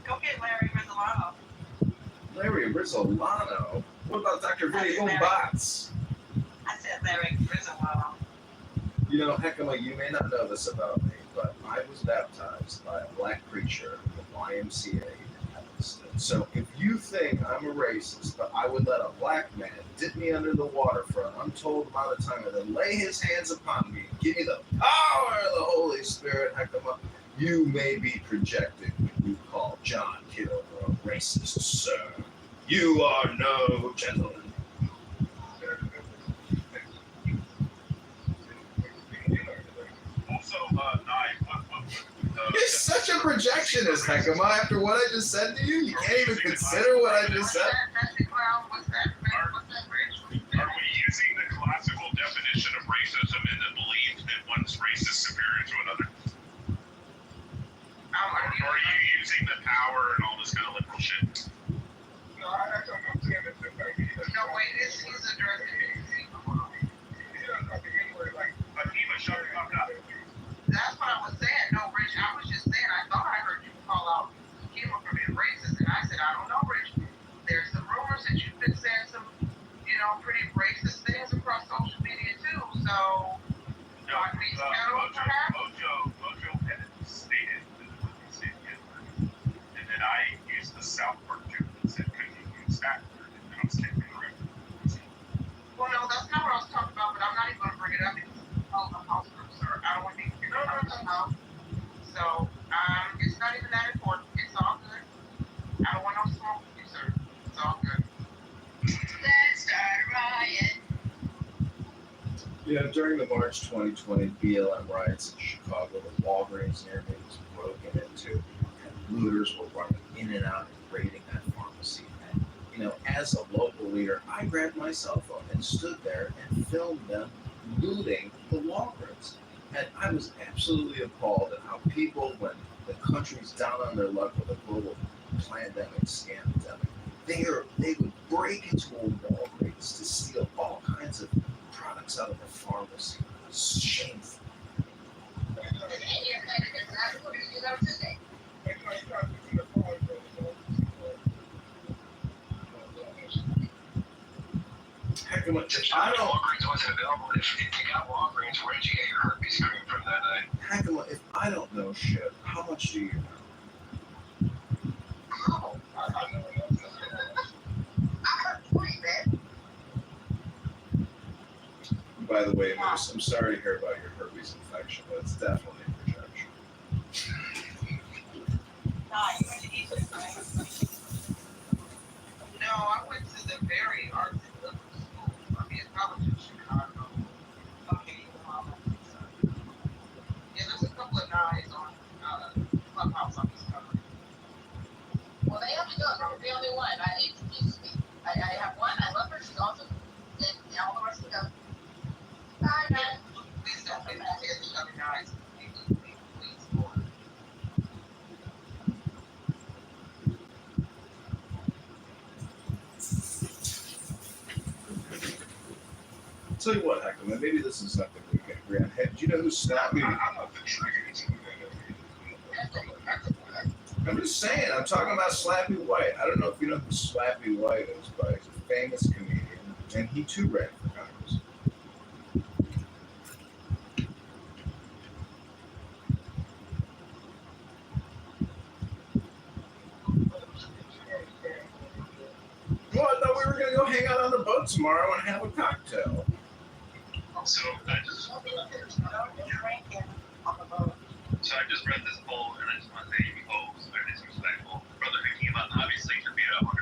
Go get Larry Rizzolano. Larry Rizzolano? What about Dr. Vinny Bombats? I said Larry Rizzolano. Hakama, you may not know this about me, but I was baptized by a black preacher in the YMCA in Evanston. So if you think I'm a racist, but I would let a black man dip me under the water for an untold amount of time and then lay his hands upon me and give me the power of the Holy Spirit, Hakama, you may be projecting when you call John Kitover a racist, sir. You are no gentleman. You're such a projectionist, Hakama. After what I just said to you, you can't even consider what I just said. Are we using the classical definition of racism in the belief that one's race is superior to another? Or are you using the power and all this kind of liberal shit police kettle, perhaps? Mojo had stated that it wasn't safe yet. And then I used the South Park joke that said, could you use that? And I'm sticking around. Well, no, that's not what I was talking about, but I'm not even going to bring it up because it's all the house group, sir. I don't want to be no. So, it's not even that important. It's all good. I don't want no smoke with you, sir. It's all good. Let's start a riot. You know, during the March 2020 BLM riots in Chicago, the Walgreens near me was broken into, and looters were running in and out and raiding that pharmacy. And, you know, as a local leader, I grabbed my cell phone and stood there and filmed them looting the Walgreens. And I was absolutely appalled at how people, when the country's down on their luck with a global pandemic, scandemic, they would break into a Walgreens to steal all kinds of products out of the pharmacy. It's shameful. Heck, I don't. Walgreens wasn't available. If you got Walgreens, where did you get your herpes cream from that night? Heck, if I don't know shit, how much do you know? Oh, I know enough. I heard 40, man. By the way, Moose, I'm sorry to hear about your herpes infection, but it's definitely a projection. You went to Egypt, right? No, I went to the very artsy liberal school. I mean, college in Chicago. Okay, yeah, there's a couple of guys on Clubhouse on this cover. Well, they have to go. I'm the only one. It confuses me. I have one. I love her. She's awesome. And all the rest of them go. Bye, man. Please don't pay back to the other guys. Please. Tell you what, Heckman, maybe this is something we can agree on. Hey, do you know who Snappy? I'm just saying, I'm talking about Slappy White. I don't know if you know who Slappy White is, but he's a famous comedian, and he too ran for Congress. Well, I thought we were going to go hang out on the boat tomorrow and have a cocktail. So I just read this poll, and I just want to say Hakeem very disrespectful. Brother Hakeem obviously should be at 100%.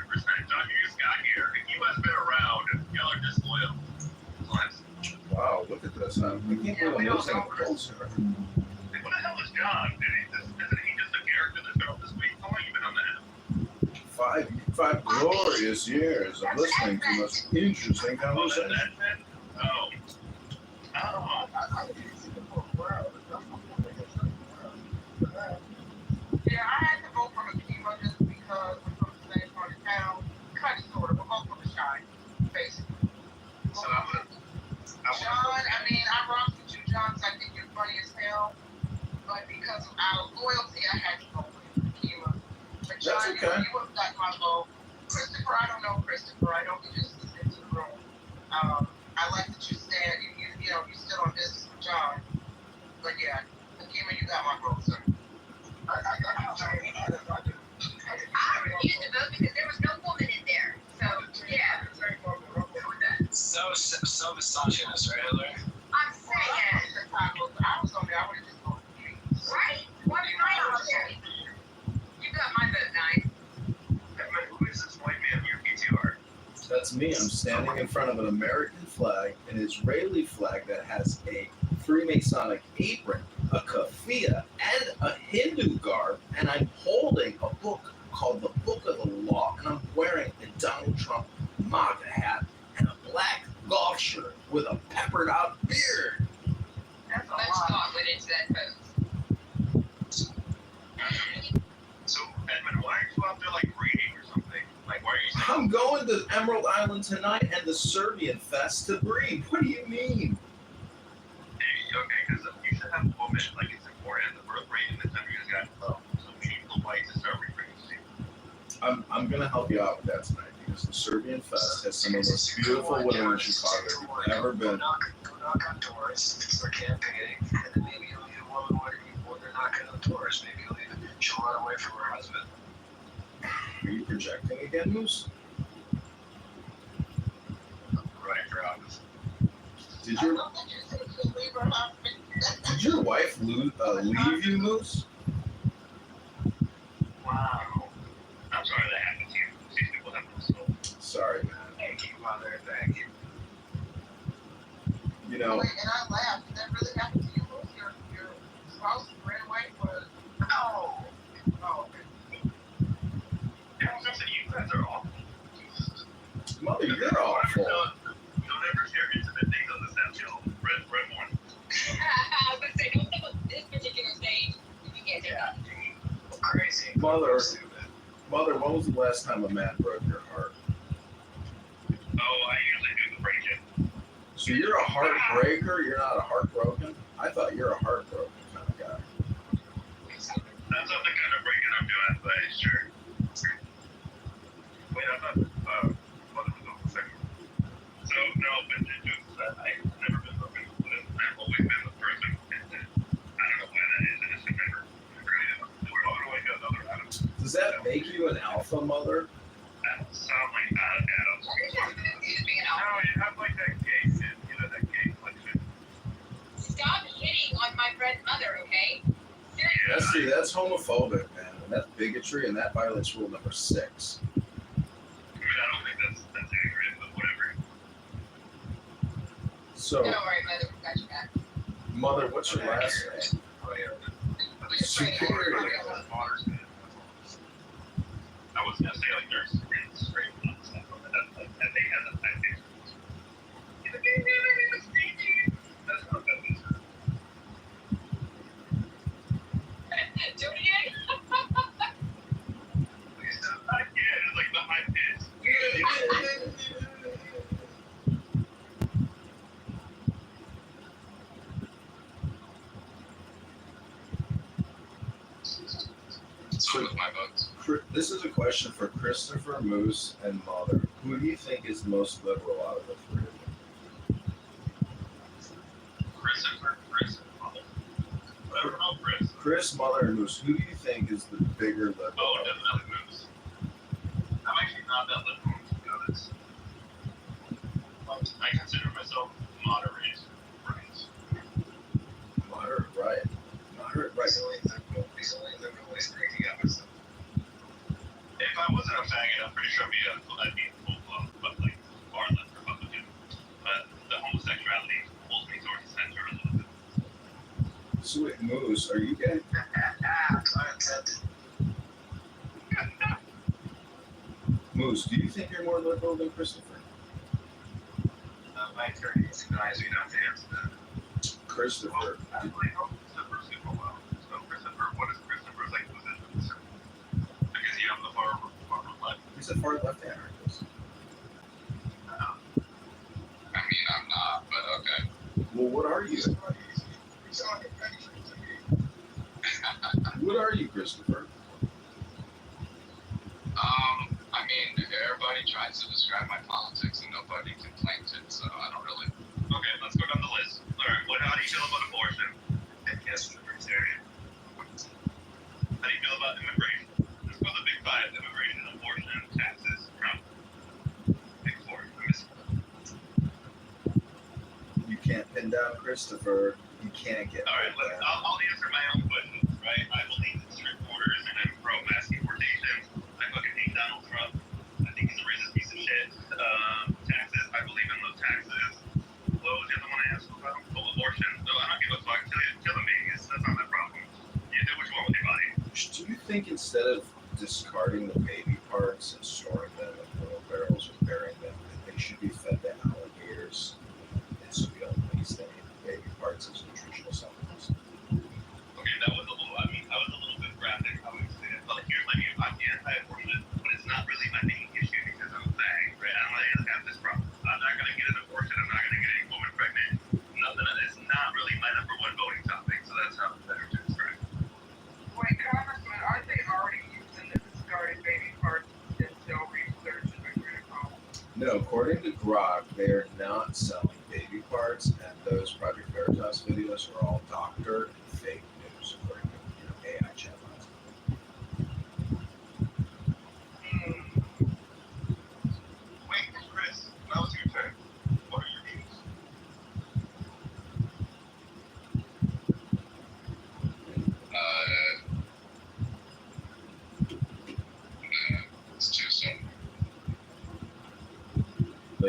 John, you just got here. Hakeem has been around. Y'all are disloyal. Wow, look at this. I can't believe I'm losing a polls here. Like, what the hell is John? Isn't he just a character that showed up this week? How long have you been on the app? Five glorious years of listening to most interesting conversations. Yeah, I had to vote for Kitover just because we're from the same part of town. Kind of, sort of. We're both from the Shine, basically. So John, I mean, I rock with you, John, because I think you're funny as hell. But because of out of loyalty, I had to vote for Kitover. But John, That's okay. you would have got my vote. Christopher, I don't know Christopher. I know you just listened to the room. I like that you stand, you know, you stood on business with John. But yeah, Akima, you got my vote, sir. I refused to vote because there was no woman in there. So, yeah. So misogynist, right, Hillary? I'm saying. I was on there, I would have just voted for you. Right? What is my option? You got my vote, nice. Who is this white man in your PTR? That's me. I'm standing in front of an American flag, an Israeli flag that has a Freemasonic apron, a keffiyeh, and a Hindu garb, and I'm holding a book called the Book of the Law, and I'm wearing a Donald Trump MAGA hat and a black golf shirt with a peppered out beard. That's much thought went into that post. So, Edmund, why are you out there like reading or something? Like, why are you saying? I'm going to Emerald Island tonight and the Serbian Fest to breed. What do you mean? Okay, because you should have a woman, like it's important. The birth rate in this country has gotten low, so we need the whites to start reproducing. I'm going to help you out with that tonight because the Serbian Fest has some of the most beautiful women in Chicago you've ever been. Go knock on doors, start campaigning. Moose? Running for office. Did your wife leave you, Moose? Wow. I'm sorry that happened to you. These people have no soul. Sorry, man. Thank you, Mother. Thank you. You know. Wait, and I laughed. Did that really happen to you? Your spouse ran away? Was No. Oh, okay. Yeah, I was gonna say, you guys are awful. Mother, you're awful. Don't ever share intimate things on this app, Red one. I was gonna say, don't step on this particular stage if you can't take that. Crazy. Mother, when was the last time a man broke your heart? Oh, I usually do the break-in. So you're a heartbreaker? You're not a heartbroken? I thought you're a heartbroken kind of guy. That's not the kind of break-in I'm doing, but sure. Wait, I thought Mother was on the second. So, no, but I've never been broken. I've always been the person. I don't know why that is. I just never really why do I go another Adam? Does that make you an alpha, Mother? That sound like Adam. No, you have like that gay shit, that gay collection. Stop hitting on my friend's mother, okay? See, that's homophobic, man. And that's bigotry, and that violates rule number 6. I don't think that's accurate, but whatever. So, Don't worry, Mother, we got your back. Mother, what's your last name? Superior. I was gonna say like nurse straight on stuff, but that they had the type of that's not that easy. Do it again. It's like the high pitch. So, my votes. this is a question for Christopher, Moose, and Mother. Who do you think is the most liberal out of the three of you? Christopher, Chris, and Mother. Whatever, Chris. Chris, Mother, and Moose. Who do you think is the bigger liberal? Oh, definitely Moose. I'm actually not that liberal, to be honest. I consider myself moderate right. Moderate right. Moderate right. He's only liberal ways breaking up with stuff. If I wasn't a faggot, I'm pretty sure I'd be full blown, but like far left Republican. But the homosexuality pulls me towards the center a little bit. Sweet Moose, are you gay? Unaccepted. Moose, do you think you're more liberal than Christopher? My attorney advised me not to answer that. Christopher. I really know Christopher super well. So Christopher, what is Christopher's like position? Because you have the far left. He's a far left anarchist. I mean, I'm not, but okay. Well, what are you? What are you, Christopher? I mean, everybody tries to describe my politics and nobody can claim it, so I don't really. Okay, let's go down the list. All right, how do you feel about abortion? Yes, libertarian. How do you feel about immigration? Let's go the big 5: immigration, abortion, taxes, Trump. Big 4. You can't pin down Christopher. You can't get. All right, I'll answer my own questions, right? I believe in strict borders and I'm pro mass deportation. I fucking hate Donald Trump. I think he's a racist piece of shit. Taxes, I believe in those taxes. What was the other one I asked about? Oh, abortion. No, I don't give a fuck. Killing babies, that's not my problem. You do what you want with your body. Do you think instead of discarding the baby parts and storing them in little barrels or burying them, that they should be fed to alligators? And so we don't waste any baby parts as nutritional supplements. Okay, that was a little, I was a little bit graphic, I would say. But like, here's my view. I'm anti-abortion, but it's not really my main issue because I'm a fag, right? I don't have this problem. I'm not going to get an abortion. I'm not going to get any woman pregnant. Nothing. It's not really my number one voting topic, so that's how it's better to describe. Wait, Congressman, aren't they already using the discarded baby parts until research and critical? No, according to Grok, they are not selling baby parts, and those Project Veritas videos are all doctored and fake news, according to AI chatbots.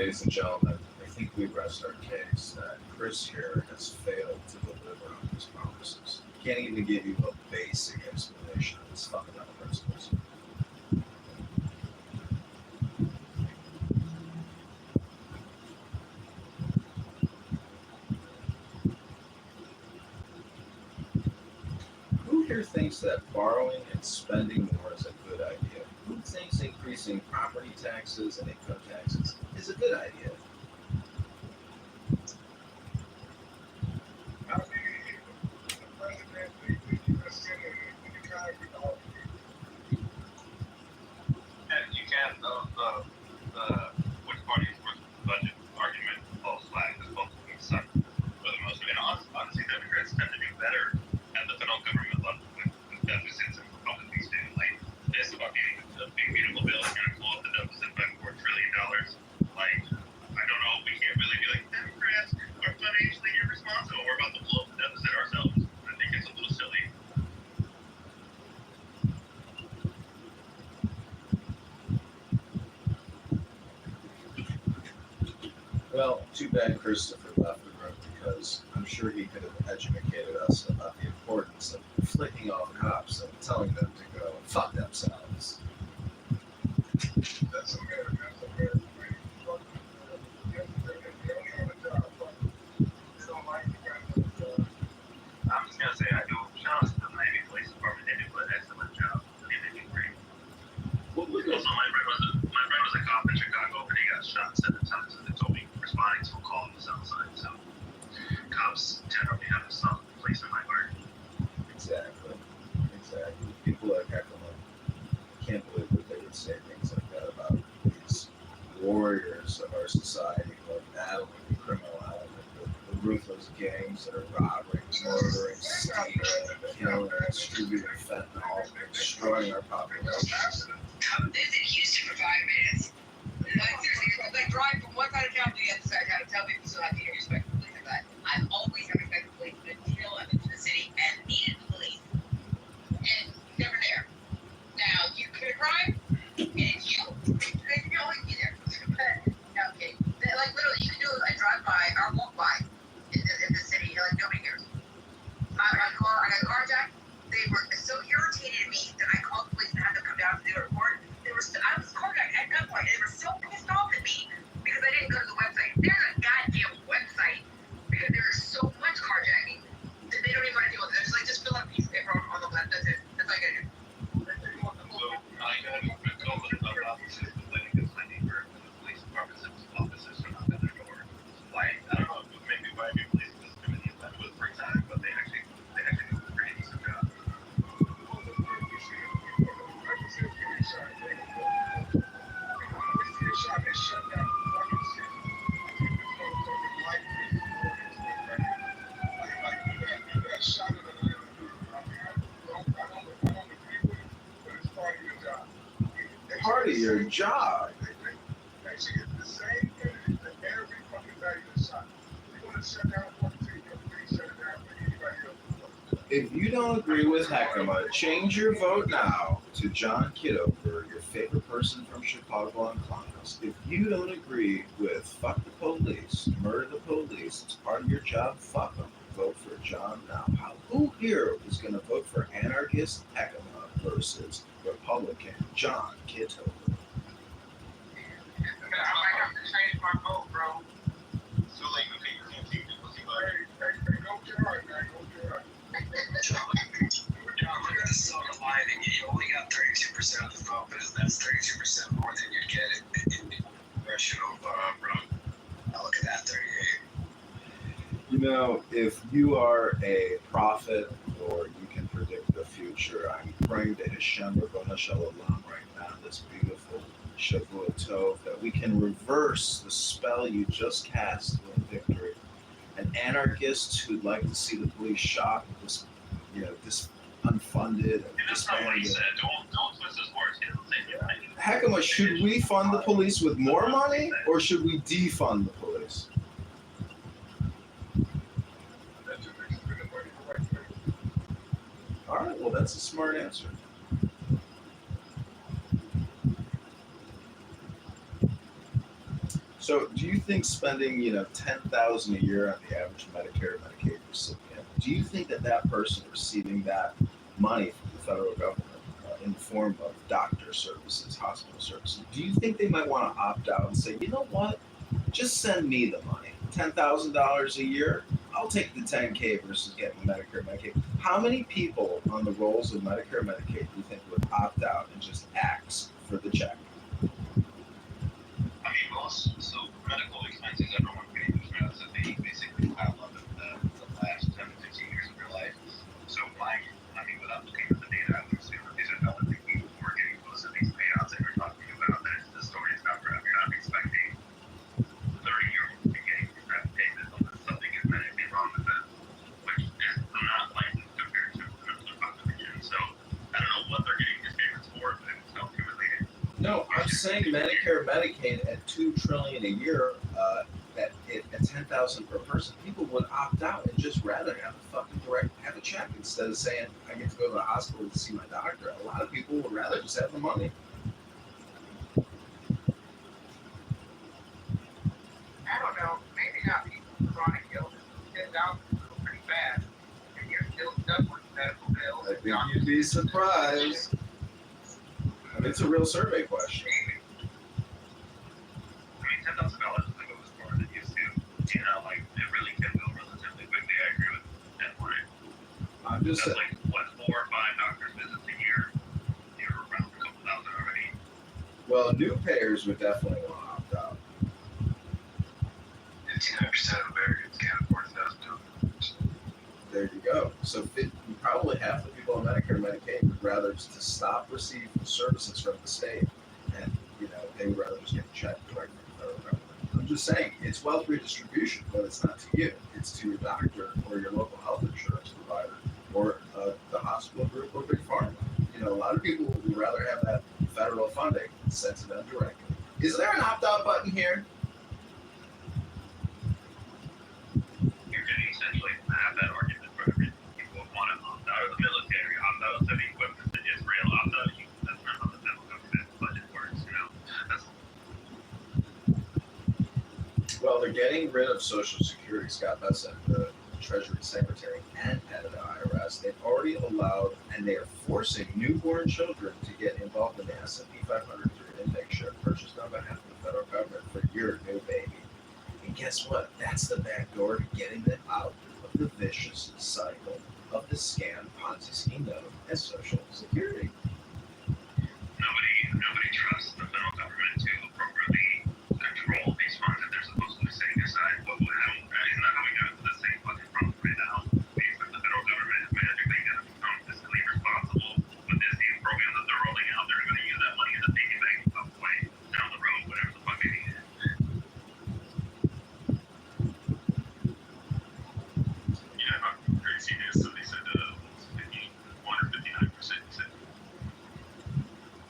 ladies and gentlemen, I think we rest our case that Chris here has failed to deliver on his promises. He can't even give you a basic explanation of his fundamental principles. Who here thinks that borrowing and spending more is a good idea? Who thinks increasing property taxes and income taxes is a good idea? And you can't, which party is worth the budget argument falls flat because both of them suck for the most part. And honestly, Democrats tend to do better at the federal government level with deficits and Republicans do. Like, this about being a big, beautiful bill is going to blow up the deficit by $4 trillion. Like, I don't know if we can't really be like, Democrats are financially irresponsible. We're about to blow up the deficit ourselves. I think it's a little silly. Well, too bad Christopher left the room because I'm sure he could have educated us about the importance of flicking off cops and telling them to go and fuck themselves. That's okay. That's okay. I'm just gonna say I do. Shout out to the Miami Police Department. They do an excellent job. They do great. Also, my friend was a cop in Chicago, and he got shot 7 times. And they told me responding to a call on the south side. So cops generally have a soft place in my heart. Exactly. People like Heckler, I can't believe that they would say things like that about these warriors of our society who are battling the criminal element, the ruthless gangs that are robbing, murdering, stealing, killing, distributing fentanyl, destroying our population. Come visit Houston for 5 minutes. Like, seriously, like drive from one side of town to the other side of town and tell people you still have to get respect for police like that. I've always had respect for police until I've been to the city and needed the police. And never there. Now, you commit a crime, and it's you. You can always be there. But, no, I'm kidding. Like, literally, you can do a drive-by or walk-by in the city. Like, nobody cares. I got carjacked. They were so irritated at me that I called the police and had them come down to do a report. I was carjacked at gunpoint. They were so pissed off at me because I didn't go to the website. There's a goddamn website because there is so much carjacking that they don't even want to deal with it. It's like, just fill out a piece of paper on the web. That's it. That's all I gotta do. So I got a quick comment about officers complaining against my neighbor when the police department sends officers to knock on their door. Like, I don't know if maybe Miami Police is doing that with free time, but they actually do a pretty decent job. Part of your job. If you don't agree with Heckema, change your vote now to John Kitover, your favorite person from Chicago on Columbus. If you don't agree with fuck the police, murder the police, it's part of your job, fuck them. Vote for John now. Who here is going to vote for anarchist Heckema versus Republican John Kitover? I might have to change my vote, bro. So like, okay, you can't take the pussy butter. Go Gerard, man. Go Gerard. John, look at the silver lining. You only got 32% of the vote, but that's 32% more than you'd get in the congressional room. Now look at that, 38. You know, if you are a prophet or you can predict the future, I'm praying to Hashem Rabbana Shalom right now, this beautiful Shavuot Tov, that we can reverse the spell you just cast in victory. And anarchists who'd like to see the police shot, this unfunded and That's not what he disbanded. said. Don't twist his words. He doesn't say that. Heckema, should we fund the police with more money or should we defund the police? All right, well, that's a smart answer. So, do you think spending, $10,000 a year on the average Medicare Medicaid recipient, do you think that person receiving that money from the federal government in the form of doctor services, hospital services, do you think they might want to opt out and say, you know what, just send me the money, $10,000 a year, I'll take the $10K versus getting Medicare Medicaid. How many people on the rolls of Medicare Medicaid do you think would opt out and just ask for the check? I mean, most medical expenses everyone pays because they basically pile up in the last 10 to 15 years of your life. So without looking at the data, I would assume that these are relatively people who are getting most of these payouts that you're talking about. That the story is not correct. You're not expecting 30-year-olds to be getting that payment unless something is medically wrong with them, which is not likely compared to another population. So I don't know what they're getting these payments for, but it's healthcare related. No, I'm saying Medicare, Medicaid at $2 trillion a year, at $10,000 per person, people would opt out and just rather have a check instead of saying I get to go to the hospital to see my doctor. A lot of people would rather just have the money. I don't know. Maybe not people with chronic illness. $10,000 is pretty fast, and you're still stuck with medical bills. I think you'd be surprised. I mean, it's a real survey question. I mean, $10,000 is like it was more than it used to. It really can go relatively quickly. I agree with that point. I'm just That's like, 4 or 5 doctor's visits a year. You're around a couple thousand already. Well, new payers would definitely want to opt out. 59% of Americans can't afford $1,000. There you go. So probably half the people on Medicare and Medicaid would rather just stop receiving services from the state, and they would rather just get a check directly from the federal government. I'm just saying, it's wealth redistribution, but it's not to you. It's to your doctor or your local health insurance provider or the hospital group or big pharma. A lot of people would rather have that federal funding sent to them directly. Is there an opt-out button here? You're going to essentially have that argument for everything. People want to opt out of the military, opt out of the equipment that Israel, opt out of you. That's not how the federal government budget works, Well, they're getting rid of Social Security. Scott Bessent, the Treasury Secretary and head of the IRS, they've already allowed, and they are forcing newborn children to get involved in the S&P 500 through intake share purchased on behalf of the federal government for your new baby. And guess what? That's the back door to getting them out of the vicious cycle of the scam Ponzi scheme known as Social Security. Nobody trusts the federal government to appropriately control these funds that they're supposed to be setting aside. But isn't that how we got into the same fucking problem right now? We expect the federal government is magically going to become fiscally responsible with this new program that they're rolling out. They're going to use that money as a piggy bank some way down the road, whatever the fuck it is. Yeah, I'm crazy. Somebody said 51 or 59%. Said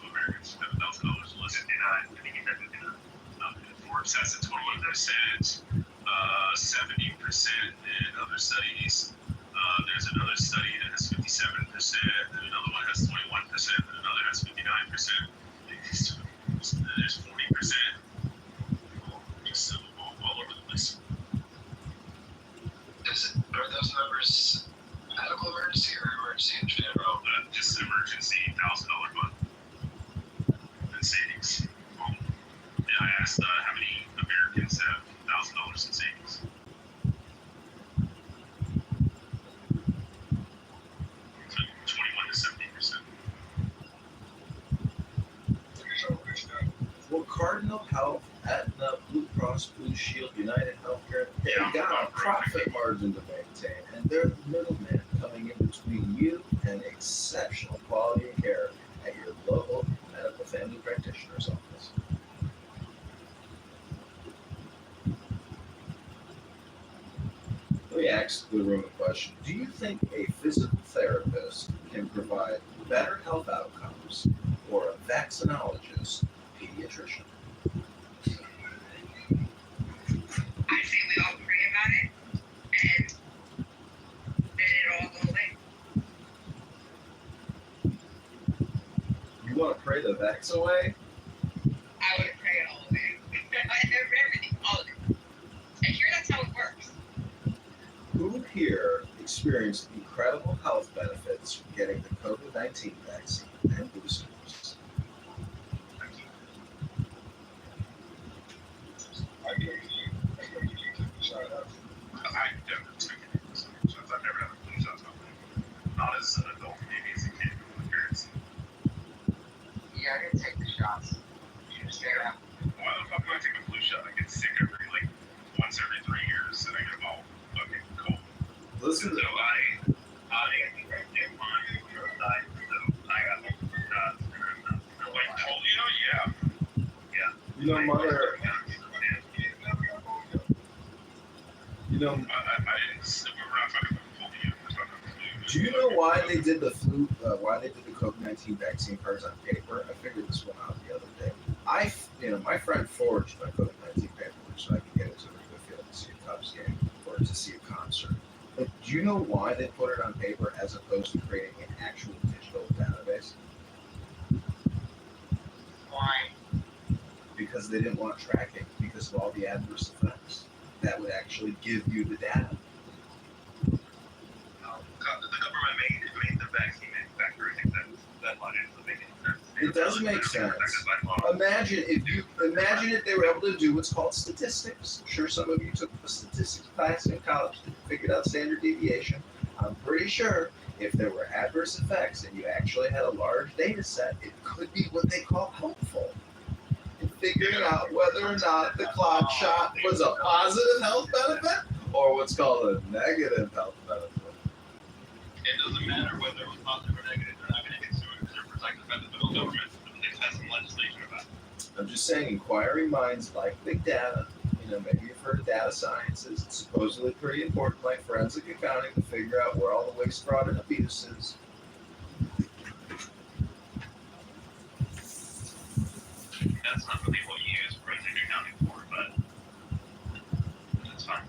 Americans spend $1,000 less. 59. I think he said 59. Forbes has a total of their said 70%. In other studies, there's another study that has 57%, and another one has 21%, and another has 59%. There's 40%. Just all over the place. Are those numbers medical emergency or emergency in general? Just emergency $1,000 month in savings. I asked how many Americans have $1,000 in savings. So 21 to 70%. Well, Cardinal Health, Aetna, Blue Cross Blue Shield, United Healthcare, they've got a profit margin to maintain, and they're the middleman coming in between you and exceptional quality of care at your local medical family practitioner's office. Let me ask the room a question. Do you think a physical therapist can provide better health outcomes or a vaccinologist, pediatrician? I say we all pray about it, and then it all go away. You want to pray the vax away? I would pray it all away. Everything. experienced incredible health benefits from getting the COVID-19 vaccine and boosters. I never took the shot. I never took any shots. I've never had a flu shot. Not as an adult, maybe as a kid with my parents. Yeah, I didn't take the shots. You just stay out. Why the fuck do I take a flu shot? I get sick once every 3 years, and I get all fucking cold. Listen to so I get mine, so I got multiple shots, and I'm like, oh, yeah. You know, mother. You know. Do you know why they did the flu? Why they did the COVID-19 vaccine cards on paper? I figured this one out the other day. My friend forged my COVID-19 paperwork so I could get it to Rico Field to see a Cubs game or to see a concert. But do you know why they put it on paper as opposed to creating an actual digital database? Why? Because they didn't want tracking because of all the adverse effects. That would actually give you the data. The government made the vaccine manufacturer. I think that logic doesn't make any sense. It does make sense. Imagine if they were able to do what's called statistics. I'm sure some of you took the statistics class in college and figured out standard deviation. I'm pretty sure if there were adverse effects and you actually had a large data set, it could be what they call helpful in figuring out whether or not the cloud shot was a positive health benefit or what's called a negative health benefit. It doesn't matter whether it was positive or negative. They're not going to get sued because they're protected by the federal government. They've had some legislation about it. I'm just saying, inquiring minds like big data. Maybe you've heard of data sciences. It's supposedly pretty important, like forensic accounting, to figure out where all the waste, fraud, and abuse is. That's not really what you use forensic accounting for, but that's fine.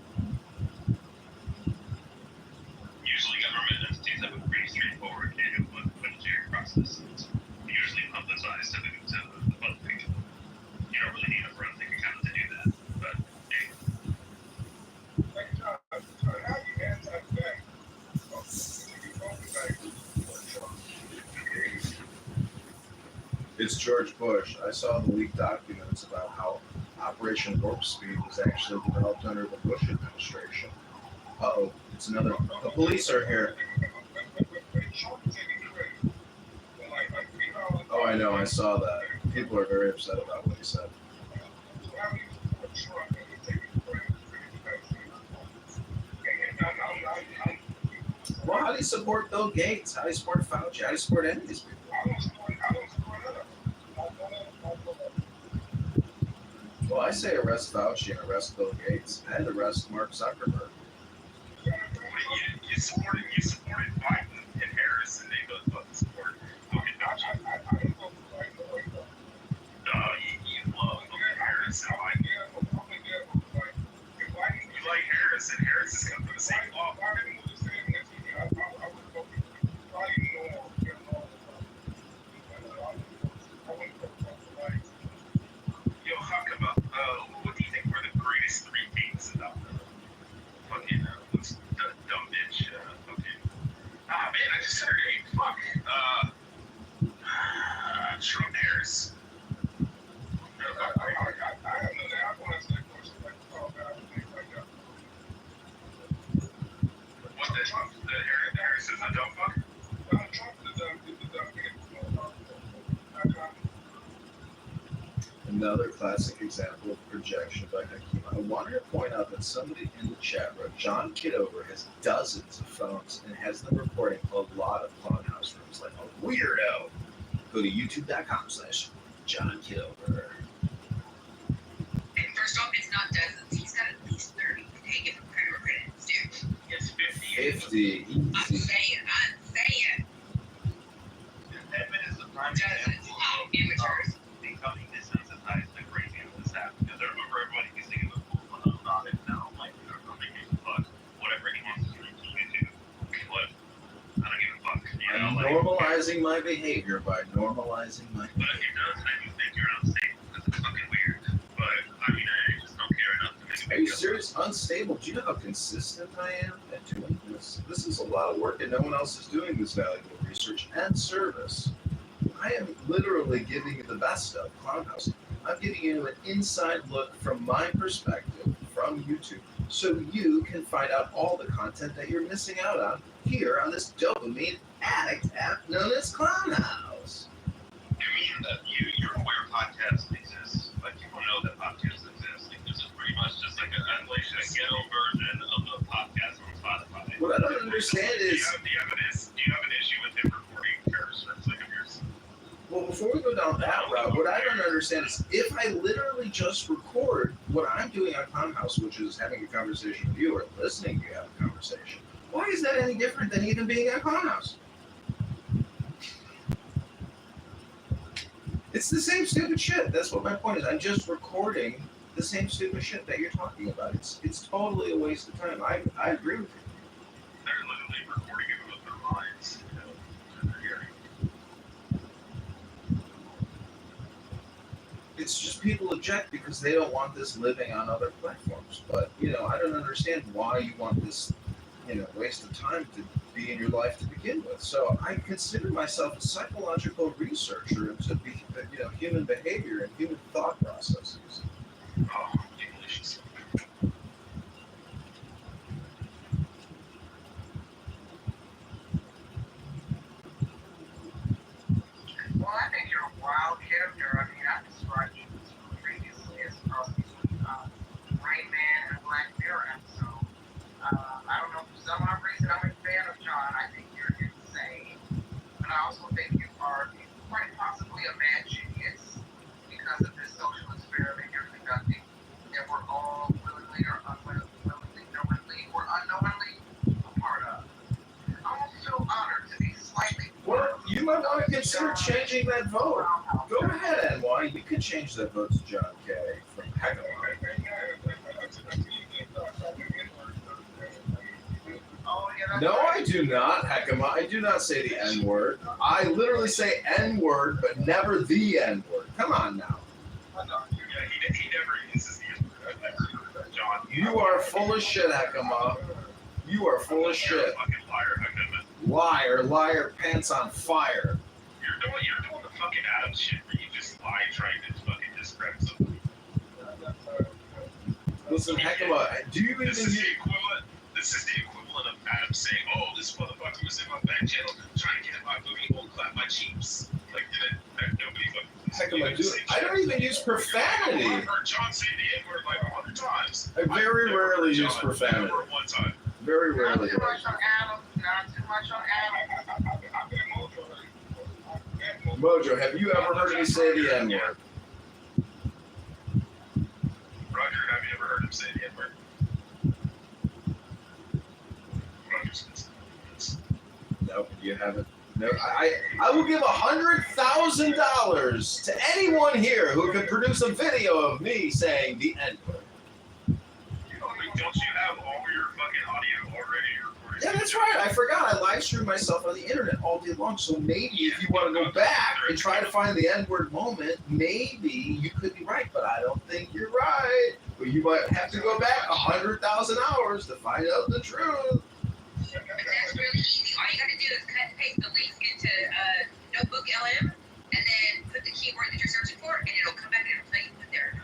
Usually government entities have a pretty straightforward annual budgetary process. It's usually publicized to the public. You don't really need a forensic accountant to do that, but hey. It's George Bush. I saw the leaked documents about how Operation Warp Speed was actually developed under the Bush administration. Uh-oh, it's another one. The police are here. Oh, I know, I saw that. People are very upset about what he said. Well, how do you support Bill Gates? How do you support Fauci? How do you support any of these people? Well, I say arrest Fauci and arrest Bill Gates and arrest Mark Zuckerberg. You supported Biden and Harris, and they both support fucking Fauci. You love Harris and Biden. You like Harris, and Harris is coming from the same law. Yo, talk about, what do you think were the greatest 3 things about the fucking, dumb bitch, fucking, man, I just said her name, fuck, Trump Harris. What the Trump, the Harris is a dumb fuck? Another classic example of projection by Hakeem. I wanted to point out that somebody in the chat wrote John Kitover has dozens of phones and has them recording a lot of clown house rooms like a weirdo. Go to youtube.com/John Kitover. And first off, it's not dozens. He's got at least 30. Hey, give him credit, dude. It's 50. 50. Easy. I'm saying. Edmund is the prime Dozens. example Amateurs. becoming desensitized to crazy on this app. Because I remember everybody was thinking the full phenomenon about it. Now I'm like, I don't give a fuck. Whatever he wants to stream to YouTube. But I don't give a fuck. I'm normalizing my behavior by normalizing my But if he does, I do think you're unstable. Because it's fucking weird. But I mean, I just don't care enough to make a Are big you deal. serious? Unstable? Do you know how consistent I am at doing this? This is a lot of work, and no one else is doing this valuable research and service. I am literally giving you the best stuff, Clownhouse. I'm giving you an inside look from my perspective from YouTube, so you can find out all the content that you're missing out on here on this dopamine addict app known as Clownhouse. You mean that you're aware podcasts exist, but you don't know that podcasts exist? Like, this is pretty much just like a ghetto version of the podcast on Spotify. What I don't understand is... Do you have an issue with him recording terrorist like of yours? Well, before we go down that route, what I don't understand is if I literally just record what I'm doing on Clownhouse, which is having a conversation with you or listening to you have a conversation, why is that any different than even being on Clownhouse? It's the same stupid shit. That's what my point is. I'm just recording the same stupid shit that you're talking about. It's totally a waste of time. I agree with you. They're literally recording it with their minds. It's just people object because they don't want this living on other platforms. But, I don't understand why you want this, waste of time to be in your life to begin with. So I consider myself a psychological researcher into, human behavior and human thought processes. Oh, delicious. Well, I think you're a wild character. I mean, I've described you previously as a cross between Rain Man and a Black Mirror episode. I don't know, for some odd reason, I'm a fan of John. I think you're insane. And I also think you are quite possibly a mad genius because of this social experiment you're conducting that we're all willingly or unwillingly, knowingly or unknowingly a part of. I almost feel honored to be slightly... Well, you might want to consider changing that vote. Go ahead, NY. You can change that vote to John K. from Heckamon. No, I do not, Heckamon. I do not say the N-word. I literally say N-word, but never the N-word. Come on now. He never uses the N-word. John. You are full of shit, Heckamon. You are full of shit. Fucking liar, Liar, liar, pants on fire. You're doing the fucking Adam shit where you just lie trying to fucking discredit somebody. Listen, Heckamon, do you even... This is the equivalent of Adam saying, "Oh, this motherfucker was in my back channel trying to get in my booty hole, clap my cheeks." Like, nobody fucking... Heckamon, dude, I don't even use profanity. I've heard John say the N-word like 100 times. I very rarely use profanity. One time. Very rarely. Not too much on Adam. Not too much on Adam. Mojo, have you ever heard me say the N-word? Roger, have you ever heard him say the N-word? Nope, you haven't. No, I will give $100,000 to anyone here who can produce a video of me saying the N-word. Don't you have all your fucking audio already recorded? Yeah, that's right. I forgot. I live stream myself on the internet all day long. So maybe if you want to go back and try to find the N-word moment, maybe you could be right. But I don't think you're right. But you might have to go back 100,000 hours to find out the truth. But that's really easy. All you got to do is cut and paste the link into Notebook LM, and then put the keyword that you're searching for, and it'll come back and it'll tell you what there.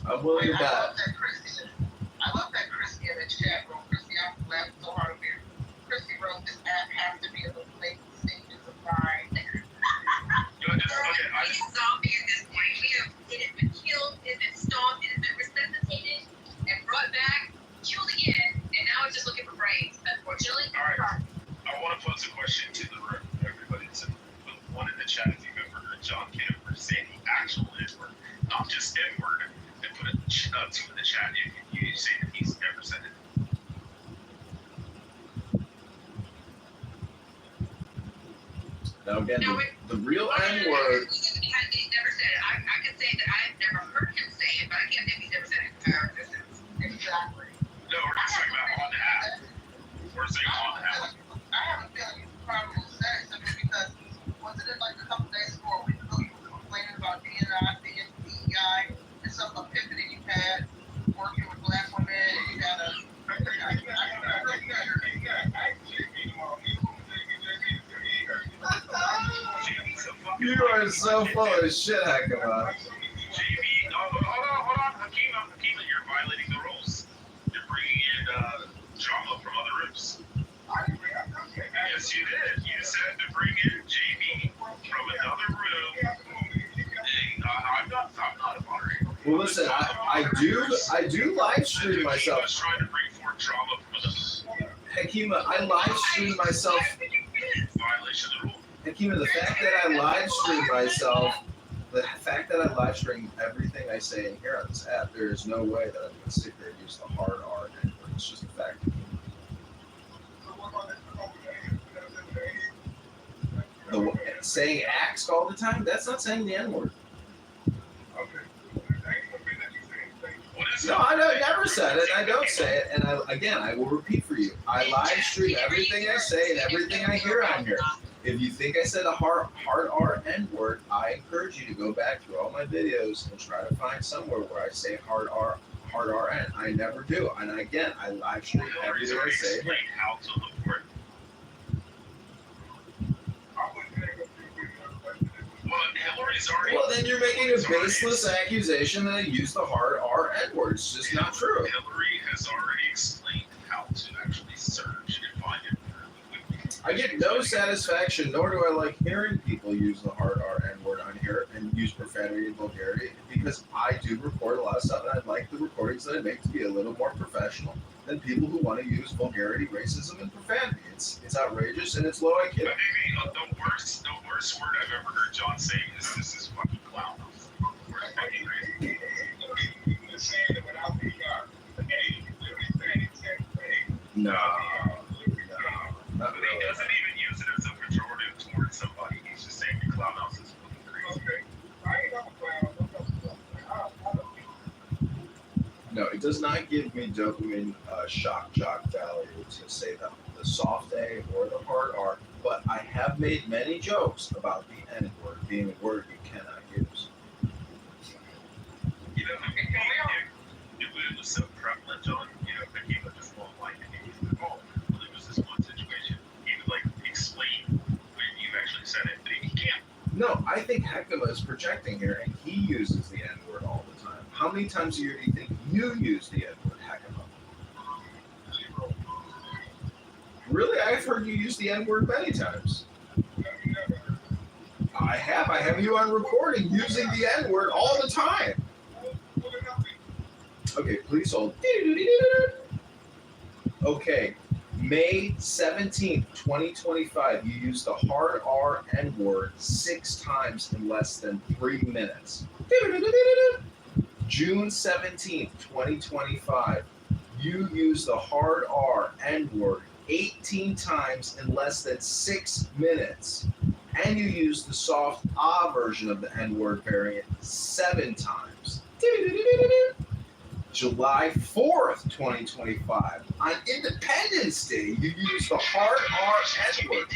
I'm willing to bet. I love that Christy in the chat room. Christy, I'm laughing so hard over here. Christy wrote, "This app has to be a little late stages of mine." It's a zombie at this point. It has been killed, it has been stomped, it has been resuscitated, and brought back, killed again, and now it's just looking for brains, unfortunately. Alright. I want to pose a question to the room. Everybody, to put one in the chat if you've ever heard John Kitover say the actual N-word, not just N-word, and put a two in the chat if you say that he's never said it. Now again, the real N-word. He's never said it. I can say that I've never heard him say it, but I can't say he's never said it in our existence. Exactly. No, we're not talking about on the app. We're saying on the app. I have a feeling you probably said it simply because, wasn't it like a couple days ago or a week ago you were complaining about DNI, DEI, and some epiphany you had working with You're so full of shit, Hakama. JB, hold on. Hakima, you're violating the rules. You're bringing in drama from other rooms. Yes, you did. You said to bring in JB from another room. I'm not a moderator. Well, listen, I do live stream myself. I was trying to bring forth drama from another. Hakima, I live stream myself. Violation of the rule. Hakima, the fact that I live stream myself, the fact that I live stream everything I say in here on this app, there is no way that I'm going to sit here and use the hard R. It's just a fact. Saying axe all the time, that's not saying the N-word. No, I never said it. I don't say it. And I will repeat for you. I live stream everything I say and everything I hear on here. If you think I said a hard R N-word, I encourage you to go back through all my videos and try to find somewhere where I say hard R N. I never do. And again, I live stream everything I say. How to report. Well, then you're making a baseless accusation that I use the hard R N-word. It's just not true. Hillary has already explained how to actually search and find it. I get no satisfaction, nor do I like hearing people use the hard R N-word on here and use profanity and vulgarity, because I do record a lot of stuff, and I'd like the recordings that I make to be a little more professional than people who want to use vulgarity, racism, and profanity. It's outrageous and it's low IQ. Maybe the worst word I've ever heard John say is "this is fucking clown." No. But he doesn't even use it as a pejorative towards somebody. He's just saying the clown house is fucking crazy. No, it does not give me dopamine shock value to say the soft A or the hard R, but I have made many jokes about the N-word being a word you cannot use. You know, if it was so prevalent on, Hakima just won't like it. Well, there was this one situation. He would explain when you actually said it, but he can't. No, I think Hakima is projecting here, and he uses the N-word all the time. How many times a year do you think you use the N-word, Hakima? Really? I've heard you use the N-word many times. I have you on recording using the N-word all the time. Okay, please hold. Okay, May 17th, 2025, you used the hard R N-word 6 times in less than 3 minutes. June 17th, 2025, you used the hard R N-word 18 times in less than 6 minutes. And you used the soft ah version of the N-word variant 7 times. July 4th, 2025, on Independence Day, you used the hard R N-word.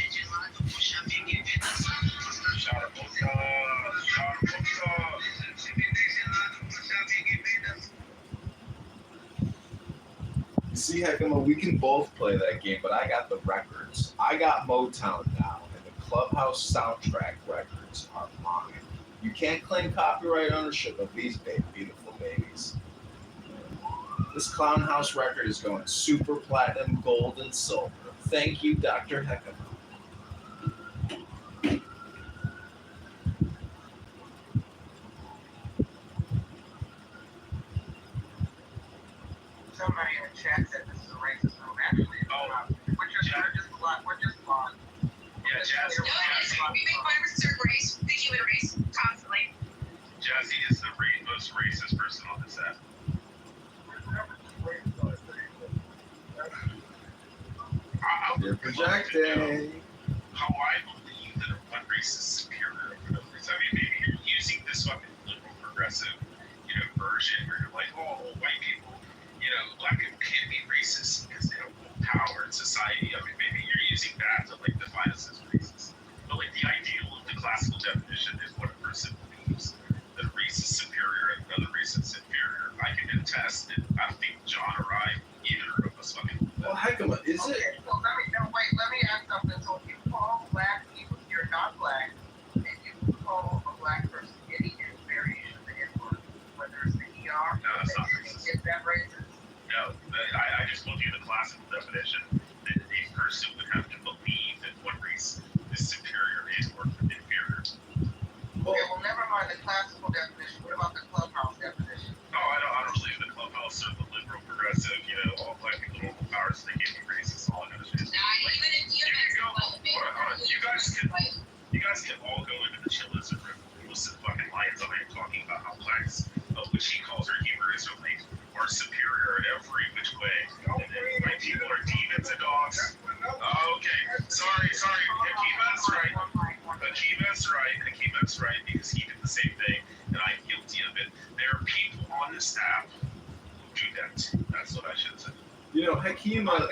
See, Hakima, we can both play that game, but I got the records. I got Motown now, and the Clubhouse soundtrack records are mine. You can't claim copyright ownership of these beautiful babies. This Clown House record is going super platinum, gold, and silver. Thank you, Dr. Hakima. Somebody in the chat said this is a racist room. Actually, we're just blonde. Yeah, Jazzy. No, we make fun of a certain race, the human race, constantly. Jazzy is the most racist person on this app. You're projecting. How I believe that one race is superior to another race. I mean, maybe you're using this fucking liberal progressive, version where you're like, oh, white people, black people can't be racist because they don't hold power in society. I mean, maybe you're using that to define us as racist. But the ideal of the classical definition is what a person believes that a race is superior and another race is inferior. I can attest that I don't think John or I, either of us fucking. Well, Hakima, is it? So let me ask something. So if you call black people, you're not black, and you call definition that a person would have to believe that one race is superior or inferior. Okay, well, never mind the classical definition. What about the clubhouse definition? Oh, I don't believe in the clubhouse or the liberal, progressive, all black people equal power, so they can't be racist. All I know is Even if you you guys can all go into the chillism room and listen to fucking Lions on there talking about how blacks, which he calls her Hebrew Israelites, are superior in every which way. And then white people are demons and dogs. Okay, sorry. Hakeem's right, because he did the same thing, and I'm guilty of it. There are people on this app who do that. That's what I should say. Hakeem. And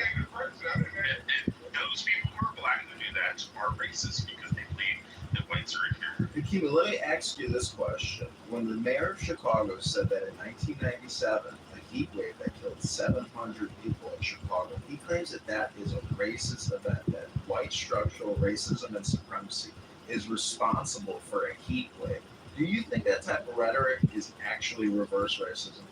those people who are black who do that are racist because they believe that whites are inferior. Hakeem, let me ask you this question. When the mayor of Chicago said that in 1997, a heat wave that killed 700 people in Chicago, he claims that is a racist event, that white structural racism and supremacy is responsible for a heat wave. Do you think that type of rhetoric is actually reverse racism?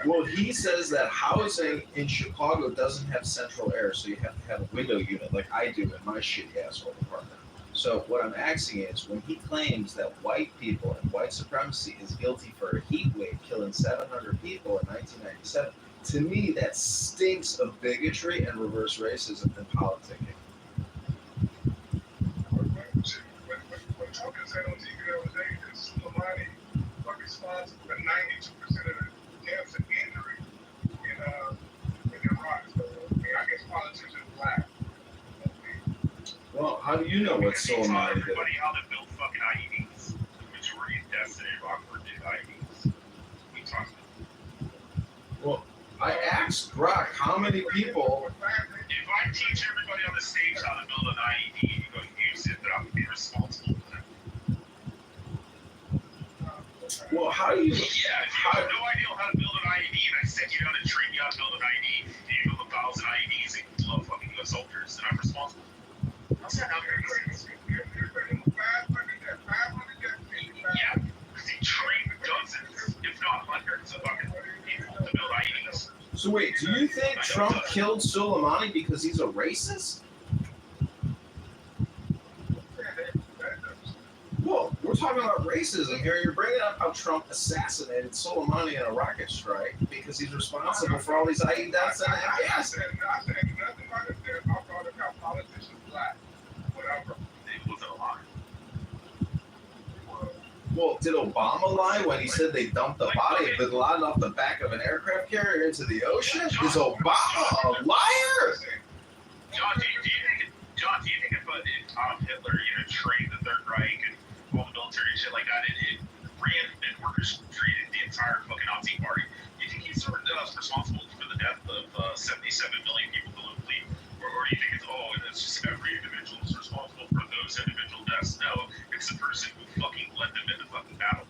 Well, he says that housing in Chicago doesn't have central air, so you have to have a window unit like I do in my shitty asshole apartment. So what I'm asking is, when he claims that white people and white supremacy is guilty for a heat wave killing 700 people in 1997, to me that stinks of bigotry and reverse racism and politicking. What Trump said on TV the other day is Soleimani was responsible for 92% of the deaths and injuries in Iraq. So, I guess politicians laugh. Well, how do you know what Soleimani did? Everybody how to build fucking IEDs. The majority of deaths in Iraq were due to IEDs. We talked about. Well, I asked Brock how many people. If I teach everybody on the stage how to build an IED and you go use it, then I'm going to be responsible for that. Well, how do you? Yeah, if you have no idea how to build an IED and I set you down and train you how to build an IED and you build 1,000 IEDs and you blow fucking US soldiers, then I'm responsible. How's that not very crazy? Yeah, because he trained dozens, if not hundreds of fucking people to build IEDs. So wait, do you think Trump killed Soleimani because he's a racist? Well, we're talking about racism here. You're bringing up how Trump assassinated Soleimani in a rocket strike because he's responsible for all these IE deaths in Afghanistan. I said nothing about it. I brought up how politicians lie. Whatever. It wasn't a lie. Well, did Obama lie when he said they dumped the body of bin Laden off the back of an aircraft carrier into the ocean? Is Obama a liar? John, do you think if Hitler, trained the Third Reich and all the military and shit like that, it ran and orchestrated the entire fucking Nazi party? Do you think he's sort of responsible for the death of 77 million people globally? Or do you think it's just every individual is responsible for those individual deaths? No, it's the person who fucking led them into fucking battle.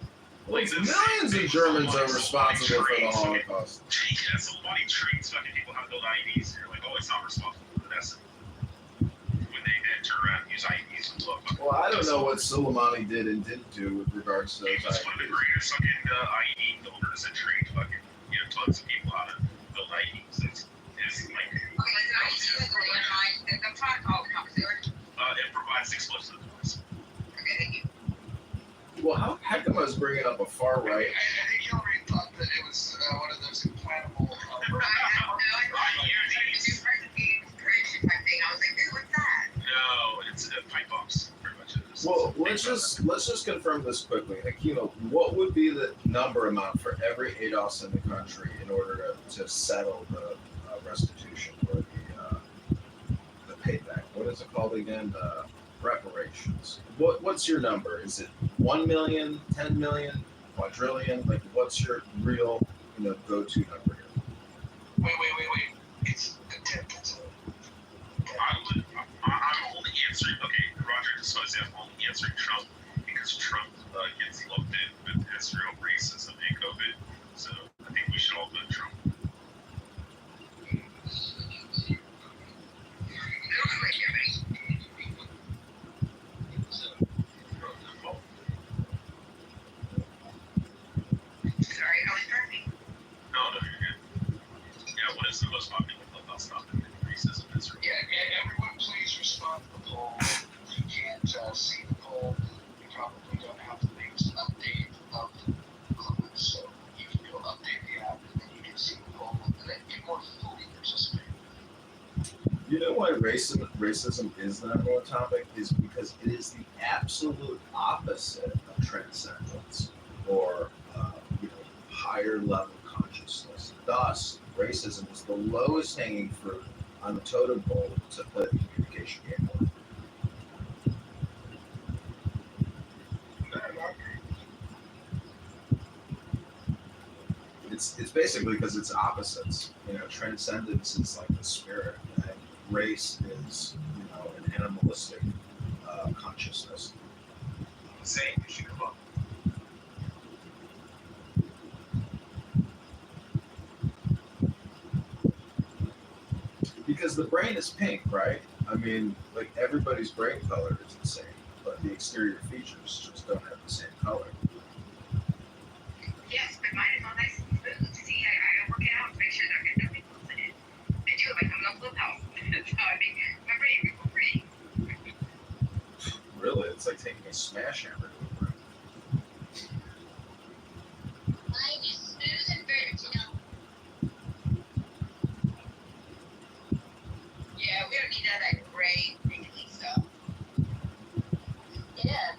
Like, millions of Germans are responsible for the Holocaust. Yeah, somebody trains fucking people how to build IEDs, and you're like, it's not responsible for the deaths. When they then turn around and use IEDs and blow up. Well, I don't know what Soleimani did and didn't do with regards to those IEDs. He was one of the greatest fucking IED builders and trained fucking, tons of people how to build IEDs. Improvised explosive device. Okay, thank you. Well, how Heckema is bringing up a far right. I think Hillary thought that it was one of those implantable. No, it's pipe bombs. Pretty much it is. Well, let's just confirm this quickly. Hakima, what would be the number amount for every ADOS in the country in order to settle the restitution or the payback? What is it called again? The reparations. What's your number? Is it 1 million, 10 million, quadrillion? Like, what's your real go-to number here? Wait. It's I'm only answering. Okay, Roger, just want to say I'm only answering Trump because Trump gets lumped in with Israel racism and COVID. So I think we should all vote Trump. racism is the number one topic is because it is the absolute opposite of transcendence or higher level consciousness. Thus, racism is the lowest hanging fruit on the totem pole to play the communication game on. It's basically because it's opposites. Transcendence is like the spirit, and race is an animalistic consciousness. Same. You should come up. Because the brain is pink, right? I mean, like everybody's brain color is the same, but the exterior features just don't have the same color. Yes, but mine is all nice and smooth. See, I work it out to make sure that I get nothing close in it. I do it by coming up Clubhouse. That's how I make my brain go free. Really, it's like taking a smash hammer to the brain. Mine is smooth and vertical. Yeah, we don't need none of that gray, wrinkly stuff. Yeah.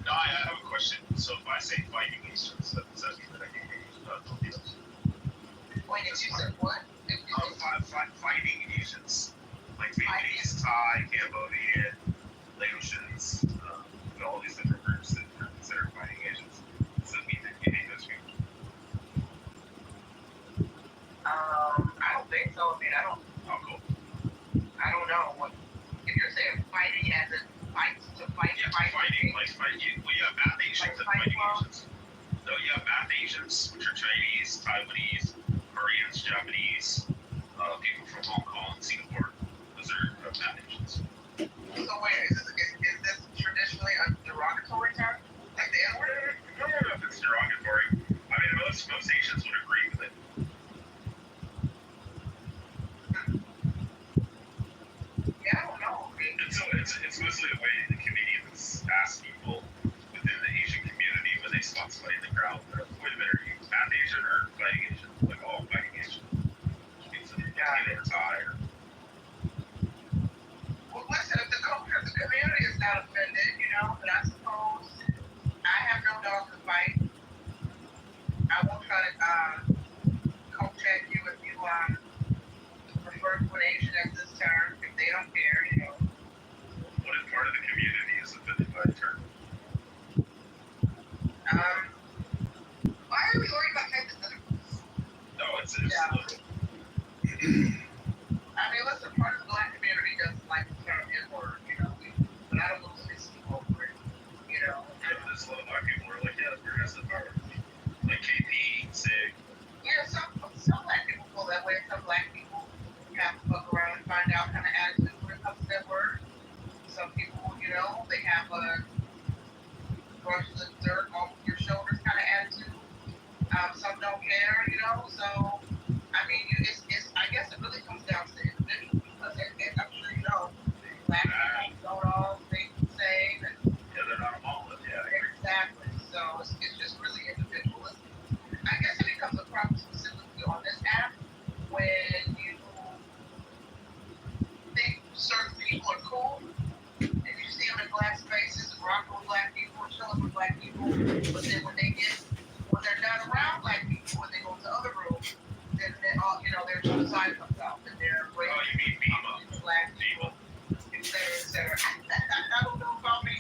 No, I have a question. So if I say fighting Asians, does that mean that I can hate Filipinos? Wait, did you say what? Fighting Asians. Like Vietnamese, Thai, Cambodian, Laotians, all these different groups that are considered fighting Asians. Does that mean that you hate those people? I don't think so. I mean, Oh, cool. I don't know what if you're saying fighting as in fight to fight. Yeah, fighting, like fighting. Well, you have math Asians and fighting Asians. So you have math Asians, which are Chinese, Taiwanese, Koreans, Japanese, people from Hong Kong, Singapore. Those are math Asians. So wait, is this traditionally a derogatory term? Like the N-word? I don't know if it's derogatory. I mean, most Asians would agree with it. Yeah, I don't know. It's mostly the way the comedians ask people within the Asian community when they spot somebody in the crowd. Wait a minute, are you math Asian or fighting Asian? Like all fighting Asian. Either Thai or. Well, listen, if the community is not offended, then I suppose I have no dog to fight. I won't try to coach at you if you refer to an Asian as this term, if they don't care, What if part of the community is offended by the term? Why are we worried about types of other groups? No, it's Yeah. literal. I mean, listen, part of the black community doesn't like the term N-word, but I don't lose this over it, Yeah, there's a lot of black people who are like, yeah, that's progressive power. Like KP, SIG. Yeah, some black people feel that way. Some black people have to fuck around and find out kind of attitude when it comes to that word. Some people, they have a brush the dirt off your shoulders kind of attitude. Some don't care, so I mean, I guess it really comes down to the individual because I'm sure black people don't all think the same. Yeah, they're not a monolith, yeah. Exactly. So it's just really individualistic. I guess it becomes a problem specifically on this app when you think certain people are cool and you see them in black spaces and rocking with black people and chilling with black people, but then when they're not around black people, when they go to other rooms, then their other side comes out and they're Oh, you mean Bima? black Bima. et cetera. I don't know about me.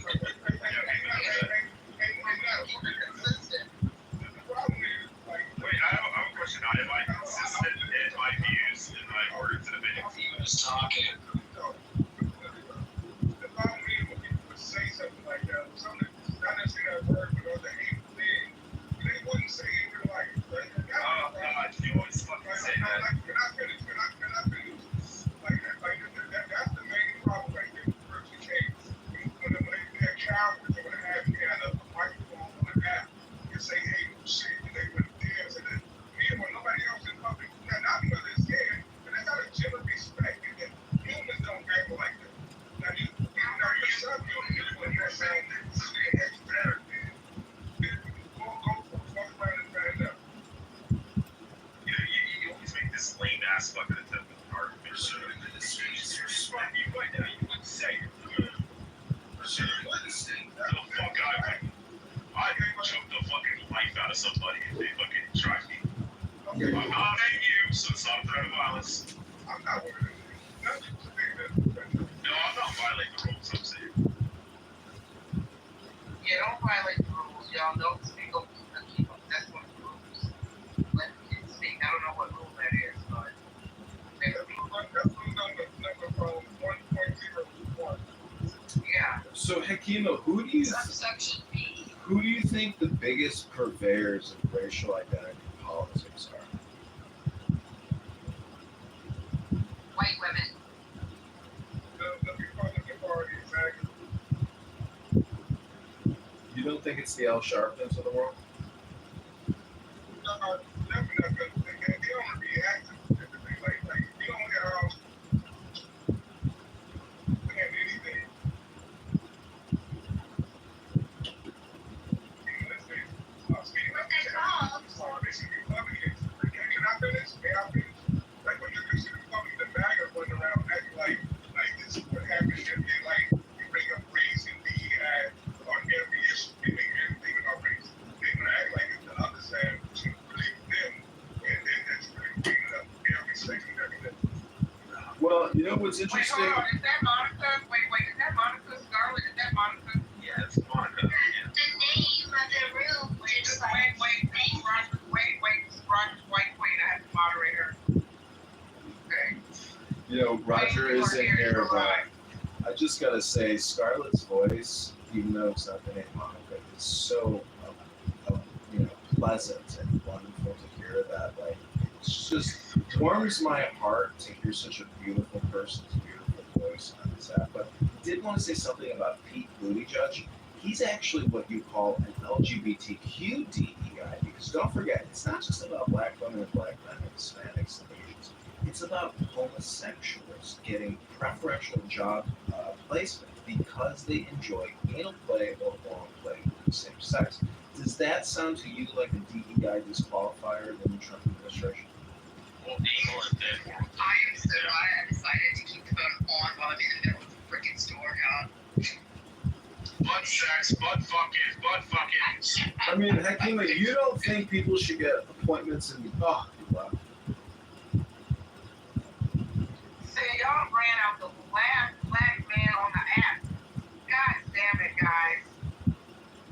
Keep it consistent. Yeah, don't violate the rules, y'all. Don't speak up. That's one of the rules. Let the kids speak. I don't know what rule that is, but yeah. So Hakima, who do you think the biggest purveyors of racial identity politics are? White women. You don't think it's the Al Sharptons of the world? Well, you know what's interesting? Wait, hold on. Is that Monica? Wait, is that Monica? Scarlett? Is that Monica? Yeah, it's Monica. Yeah. The name of the room is like. Roger's white queen. I have to moderate her. Okay. You know, Roger is in here, but I just gotta say, Scarlett's voice, even though it's not the name Monica, is so, pleasant and wonderful to hear that. Like, it's just warms my heart to hear such a beautiful person's beautiful voice on this app. But I did want to say something about Pete Buttigieg. He's actually what you call an LGBTQ DEI, because don't forget, it's not just about black women and black men and Hispanics and Asians. It's about homosexuals getting preferential job placement because they enjoy anal play or oral play with the same sex. Does that sound to you like a DEI disqualifier in the Trump administration? Well, anal is dead for him. I decided to keep the phone on while I'm in the middle of the freaking store, God. Butt sex, butt fucking. I mean, Hakima, you don't think people should get appointments in wow. See, y'all ran out the last black man on the app. God damn it, guys.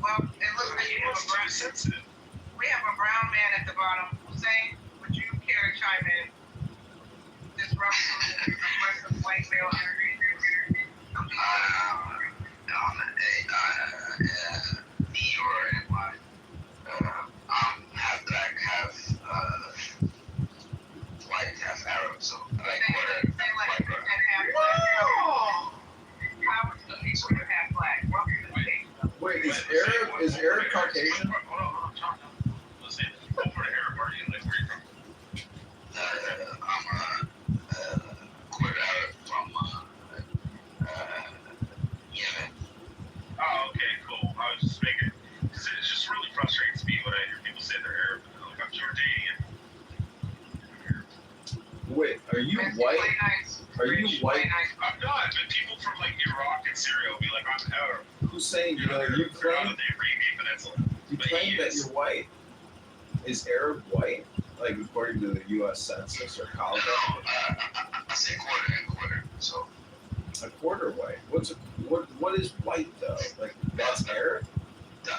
Well, it looks like you have a brown sensitive. We have a brown man at the bottom. Hussein, would you care to chime in? Disrupt some white male energy. Me or anyone. I'm half black, half white, half Arab, so like quarter white girl. Whoa! How is the people who are half black? Welcome to the stage. Wait, is Arab Caucasian? Hold on. Listen, over to Arab, where are you from? I'm quarter Arab from Yemen. Oh, okay, cool. I was just making, because it just really frustrates me when I hear people say they're Arab. Like, I'm Jordanian. Wait, are you white? Are you white? I'm not, but people from like Iraq and Syria will be like, I'm Arab. Hussein, you claim that you're white. Is Arab white? Like according to the U.S. Census or college? No, I say quarter. So a quarter white. What is white though? Like that's Arab? No,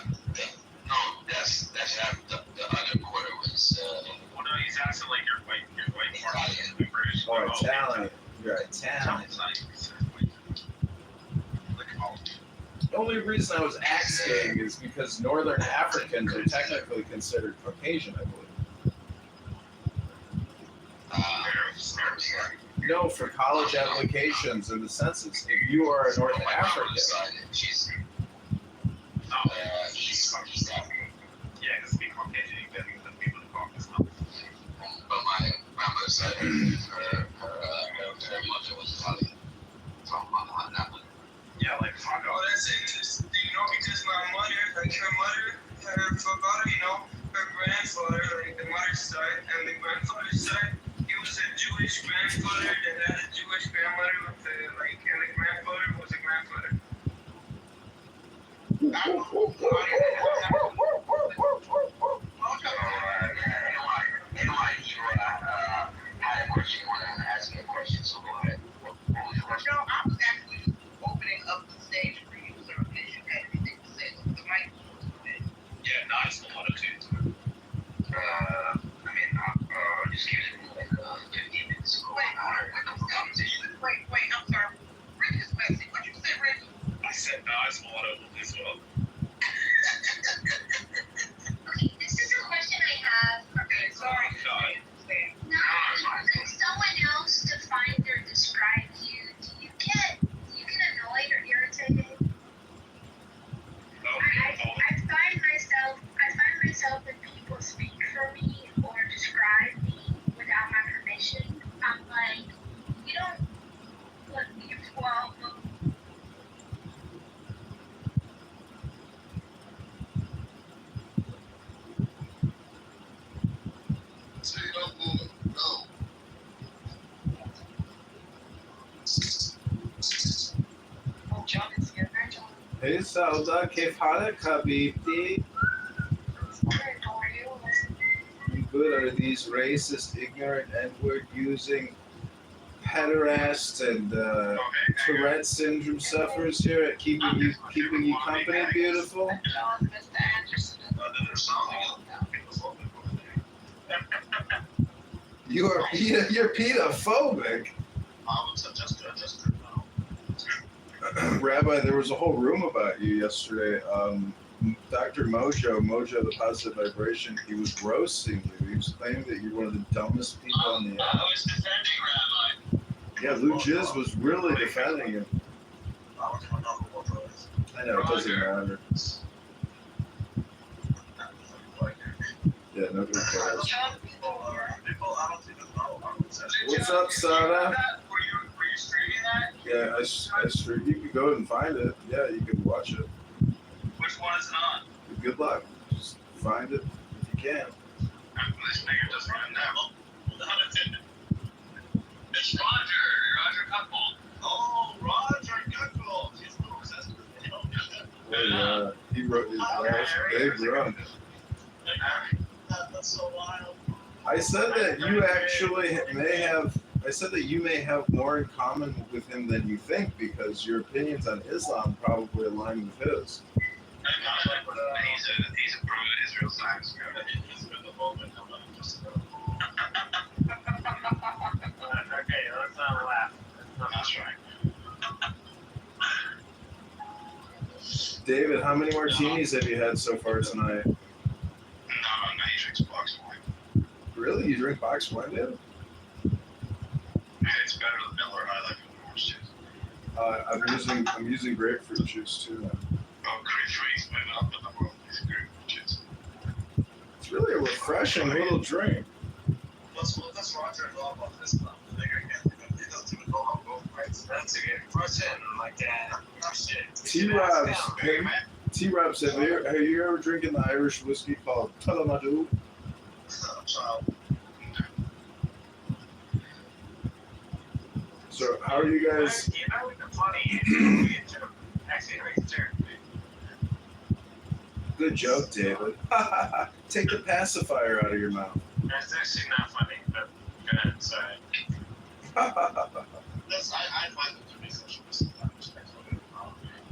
that's Arab. The other quarter was. Well, no, he's asking like you're white Italian. British. Oh, Italian. You're Italian. The only reason I was asking is because Northern Africans are technically considered Caucasian, I believe. No, for college applications in the census, if you are a North African. She's African. Yeah, because being Caucasian, you get the people in Caucasus. But my grandmother's side, her mother was Italian from Napoli. Yeah, like fuck. Oh, that's interesting. Because my mother, like her mother, her father, her grandfather, like the mother's side, and the grandfather's side, he was a Jewish grandfather that had a Jewish grandmother with and the grandfather was a grandfather. Had a question. You want to ask me a question, so go ahead. No, I was actually opening up the stage for you, sir, because you had anything to say. The Hey Sauda, كيف حالك حبيبتي? I'm good. Are these racist, ignorant, N-word using pederast and Tourette syndrome sufferers here at keeping you company, beautiful? You're pedophobic. Rabbi, there was a whole room about you yesterday. Dr. Mojo the Positive Vibration, he was roasting you. He was claiming that you're one of the dumbest people on the earth. I was defending Rabbi. Yeah, Lou Jiz was really defending him. I know, it doesn't matter. Yeah, nobody cares. What's up, Sada? Were you streaming that? Yeah, I stream. You can go and find it. Yeah, you can watch it. Which one is it on? Good luck. Just find it if you can. This nigga just run now. It's Roger Cuckold. Oh, Roger Cuckold. He's a little obsessed with him. Well, he wrote his last big run. That's so wild. I said that you actually may have more in common with him than you think because your opinions on Islam probably align with his. He's a pro-Israel science guy. He's been the moment. Okay, let's not laugh. That's right. David, how many martinis have you had so far tonight? No, he drinks box wine. Really? You drink box wine, David? It's better than Miller High Life and orange juice. I'm using grapefruit juice too. Oh, grapefruit's been up in the world. These grapefruit juice. It's really a refreshing little drink. Let's Roger know about this stuff. The nigga he doesn't even know how both rights. That's a good question. Like that. T-Robs, have you ever drinking the Irish whiskey called Tullamadu? So how are you guys? Good joke, David. Take the pacifier out of your mouth. That's actually not funny, but go ahead, sorry. I find it to be such a respectful.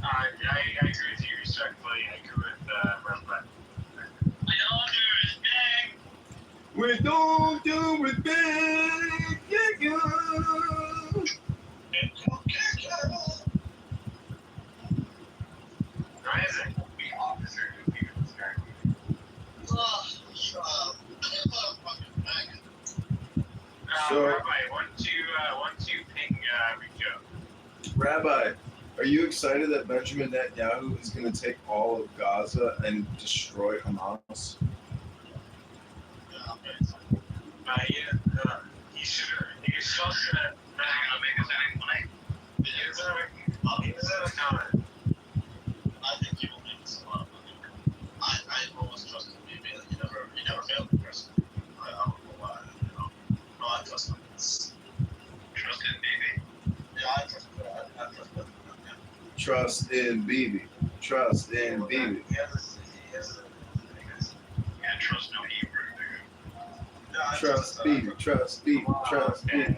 I agree with you respectfully. I agree with Reverend. We don't do respect. Yeah. Rising. The officer who beat this guy. So, Rabbi, one, two, ping Rico. Rabbi, are you excited that Benjamin Netanyahu is going to take all of Gaza and destroy Hamas? He should have. He's supposed to make us any money. Is that a comment? I think he will make us a lot of money. I always trusted him. He never failed the president. I don't know why. No, I trust him. Trust in Bibi? Yeah, I trust him. Trust in Bibi. Trust in Bibi. Yeah, trust no Hebrew. Trust Bibi. Trust Bibi. Trust Bibi.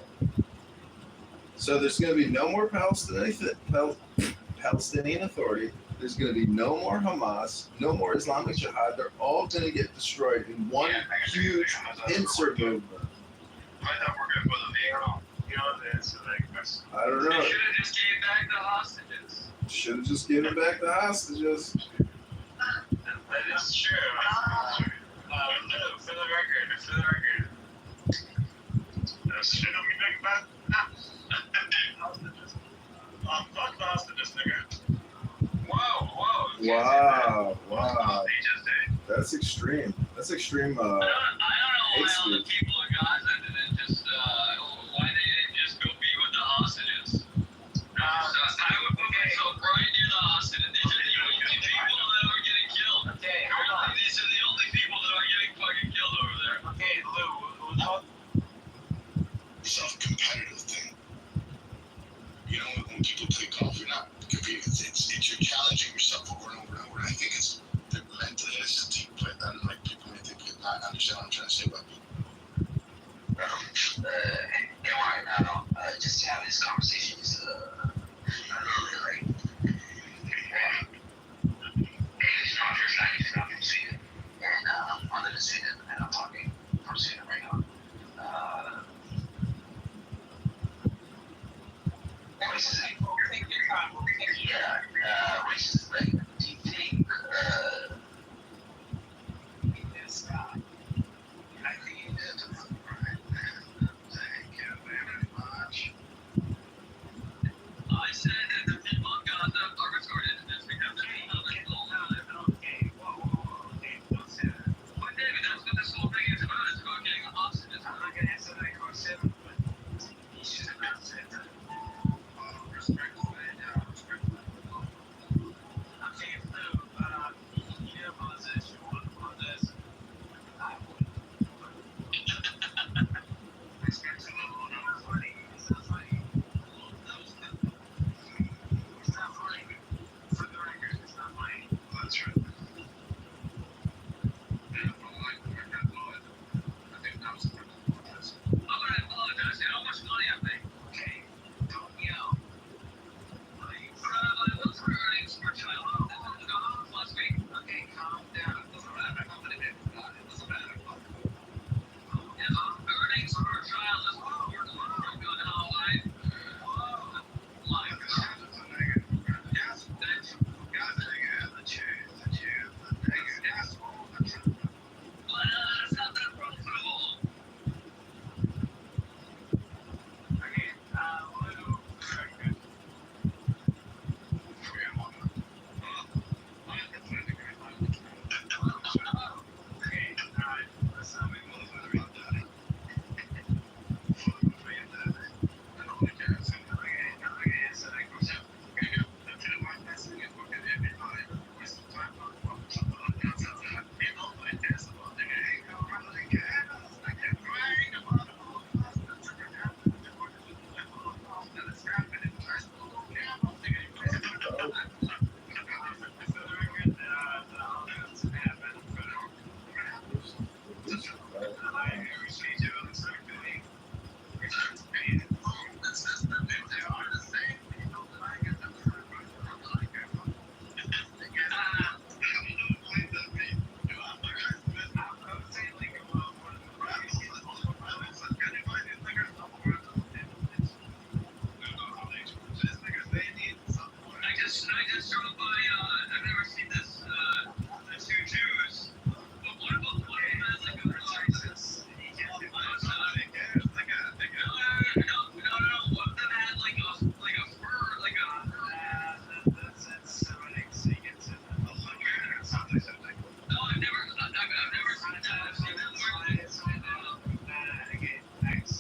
So there's going to be no more Palestinian Authority. There's going to be no more Hamas, no more Islamic Jihad. They're all going to get destroyed in one huge insert movement. I thought we're going to put the vehicle. You know, this is like this. I don't know. They should have just gave back the hostages. Should have just given back the hostages. That is true. For the record. Should have we been back? Fuck the hostages, nigga. Whoa. Wow. That's extreme. That's extreme. I don't know why all the people in Gaza didn't just go be with the hostages. So right near the hostages. These are the only people that are getting killed. Okay, hold on. These are the only people that are getting fucking killed over there. Okay, Lou. Self-competitive thing. You know, when people take off, you're not competing. It's you're challenging yourself. understand what I'm trying to say, but just to have this conversation is a little bit like, it's not your side, it's not from Sweden, and I live in Sweden, and I'm talking from Sweden right now. Racism. Yeah, racism. Like, do you think? I think it is. Thank you very much. I said that the people of Gaza are retarded. That's because the people that don't have it. Okay, whoa. Okay, don't say that. But David, that's what this whole thing is about. It's about getting hostages. I'm not gonna answer that question, but you should have answered that. Respectful and respectful. Okay, so, you have on this, you want on this. I would. Respect to level, no, funny. It's not funny. It's not funny. For the record, it's not funny. That's right. Yeah, but like, I think that was the point of this. I'm gonna apologize. You know how much money I make? Okay, don't yell. What's our earnings per child? Last week? Okay, calm down. It doesn't matter how many people got it. It doesn't matter. Yeah, earnings per child is more good than how life. Yes, that's the truth. Yes. But that's not that profitable. Okay, I just drove by, I've never seen this, the two Jews. But what about the one who has like a license? No. One of them had like a fur, like a. That's something so you get to something. No, I've never seen that. I've seen them wear like. Okay, thanks.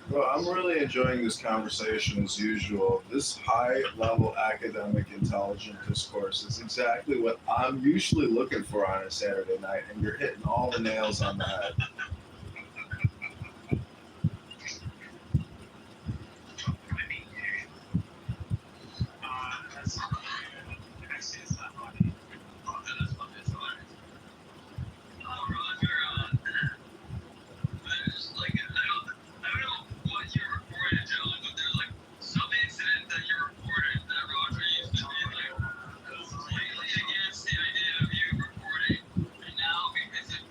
Well, I'm really enjoying this conversation as usual. This high-level academic intelligent discourse is exactly what I'm usually looking for on a Saturday night, and you're hitting all the nails on the head. Against the idea of you reporting, and now because of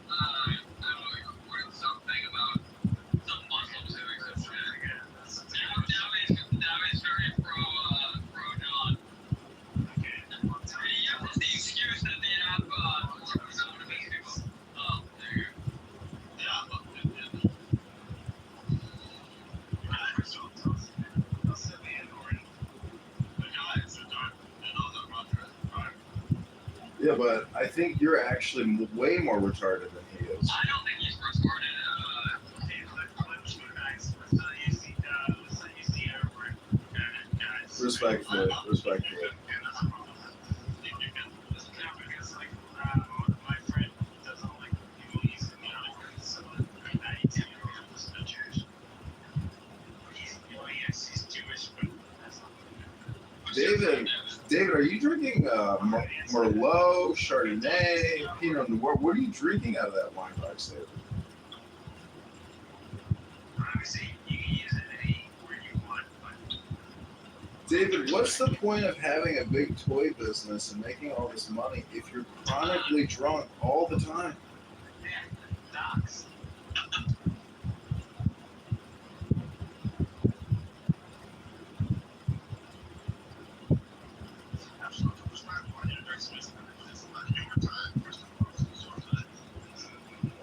Yeah, but I think you're actually way more retarded than he is. I don't think he's retarded. Respectfully. My friend doesn't like movies, so he's Jewish, but that's not David, are you drinking Merlot, Chardonnay, Pinot Noir? What are you drinking out of that wine box, David? obviously you can use it anywhere you want, but David, what's the point of having a big toy business and making all this money if you're chronically drunk all the time? man, docs.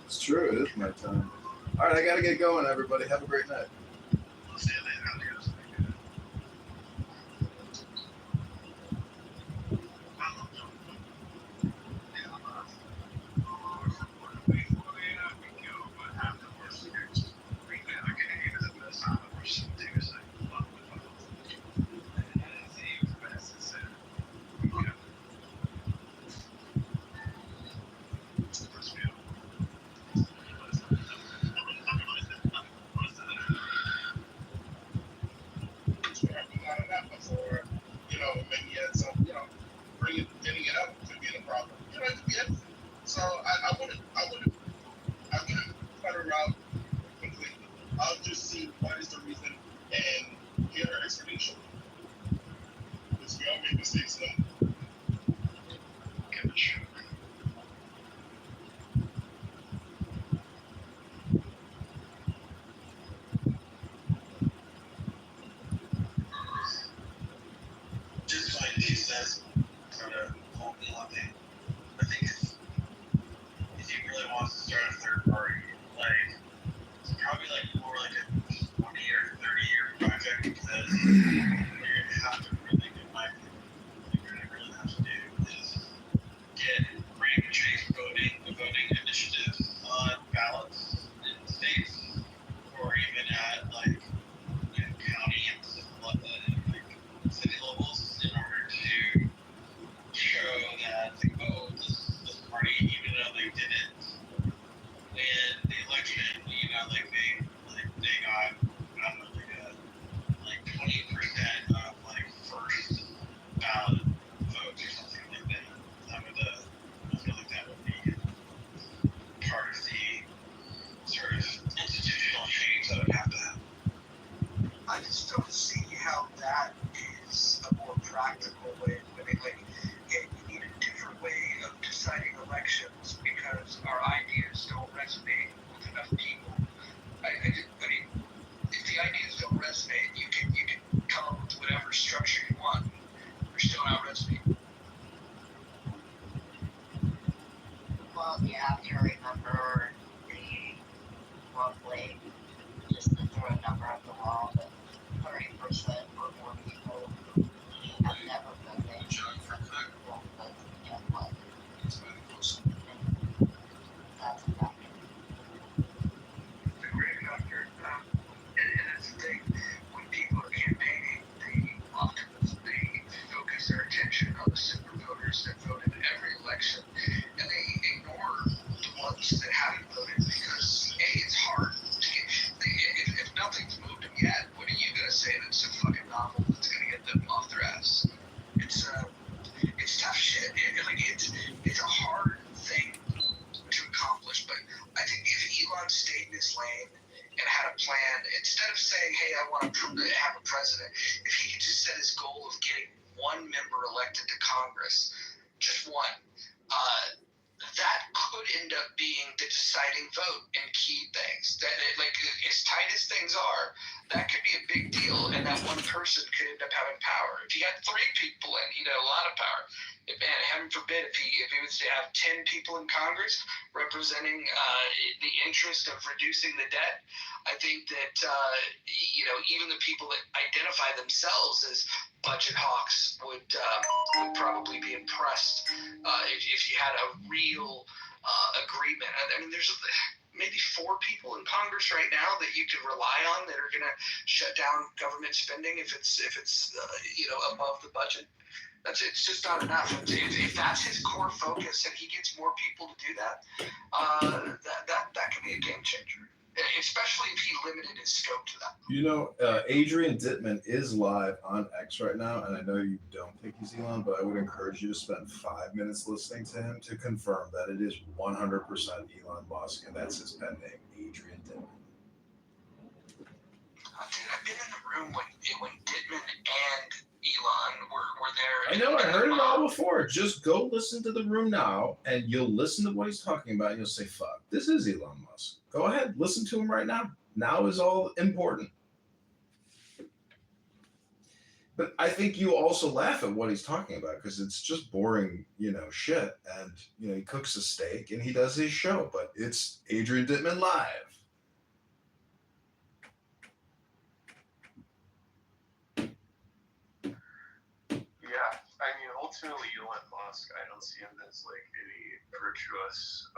It's true, it is my time. All right, I got to get going, everybody. Have a great night. Before, maybe you had some, getting it up could be the problem. It could be anything. So I wouldn't cut her out completely. I'll just see what is the reason and hear her explanation. Because we all make mistakes, no? Give it a shot. Just like he says, sort of hoping one thing. I think if he really wants to start a third party, it's probably more like a 20 or 30-year project because you're gonna have to really, in my opinion, what you're gonna really have to do is get ranked voting initiatives on ballots in states or even at county and city levels in order to show that this party, even though they didn't win the election, they got 20% of first ballot votes or something like that. I feel like that would be part of the sort of institutional change that would have to happen. I just don't see how that is a more practical way. I mean, you need a different way of deciding elections because our ideas don't resonate with enough people. I mean, if the ideas don't resonate, you can come up with whatever structure you want. They're still not resonating. Well, you have to remember the roughly, just to throw a number at the wall, but 30% or more people have never voted. Won't vote again, what? That's a factor. It's a great factor. And that's the thing. When people are campaigning, they often focus their attention on the super voters that voted in every election, and they ignore the ones that haven't voted because it's hard. If nothing's moved them yet, what are you gonna say that's so fucking novel that's gonna get them off their ass? It's tough shit. It's a hard thing to accomplish, but I think if Elon stayed in his lane and had a plan, instead of saying, hey, I want to have a president, if he could just set his goal of getting one member elected to Congress, just one, that could could end up being the deciding vote in key things. That like as tight as things are, that could be a big deal, and that one person could end up having power. If he had 3 people in, he'd have a lot of power. And heaven forbid if he was to have 10 people in Congress representing the interest of reducing the debt, I think that even the people that identify themselves as budget hawks would probably be impressed if you had a real agreement. I mean, there's maybe 4 people in Congress right now that you can rely on that are going to shut down government spending if it's above the budget. It's just not enough. If that's his core focus and he gets more people to do that, that could be a game changer, especially if he limited his scope to that. Adrian Dittman is live on X right now, and I know you don't think he's Elon, but I would encourage you to spend 5 minutes listening to him to confirm that it is 100% Elon Musk, and that's his pen name, Adrian Dittman. Dude, I've been in the room when Dittman and Elon were there. I know, I heard it all before. Just go listen to the room now, and you'll listen to what he's talking about, and you'll say, fuck, this is Elon Musk. Go ahead, listen to him right now. Now is all important. But I think you also laugh at what he's talking about because it's just boring, shit. And, he cooks a steak and he does his show, but it's Adrian Dittman live. Yeah, I mean, ultimately, Elon Musk, I don't see him as any virtuous,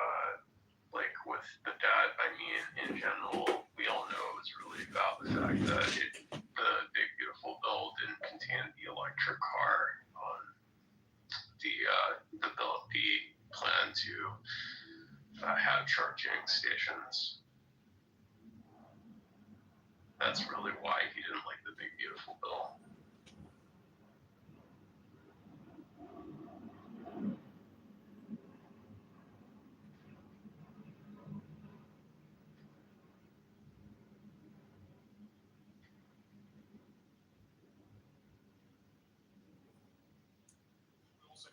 with the debt. I mean, in general, we all know it was really about the fact that the Big Beautiful Bill didn't contain the electric car on the Bill of the plan to have charging stations. That's really why he didn't like the Big Beautiful Bill.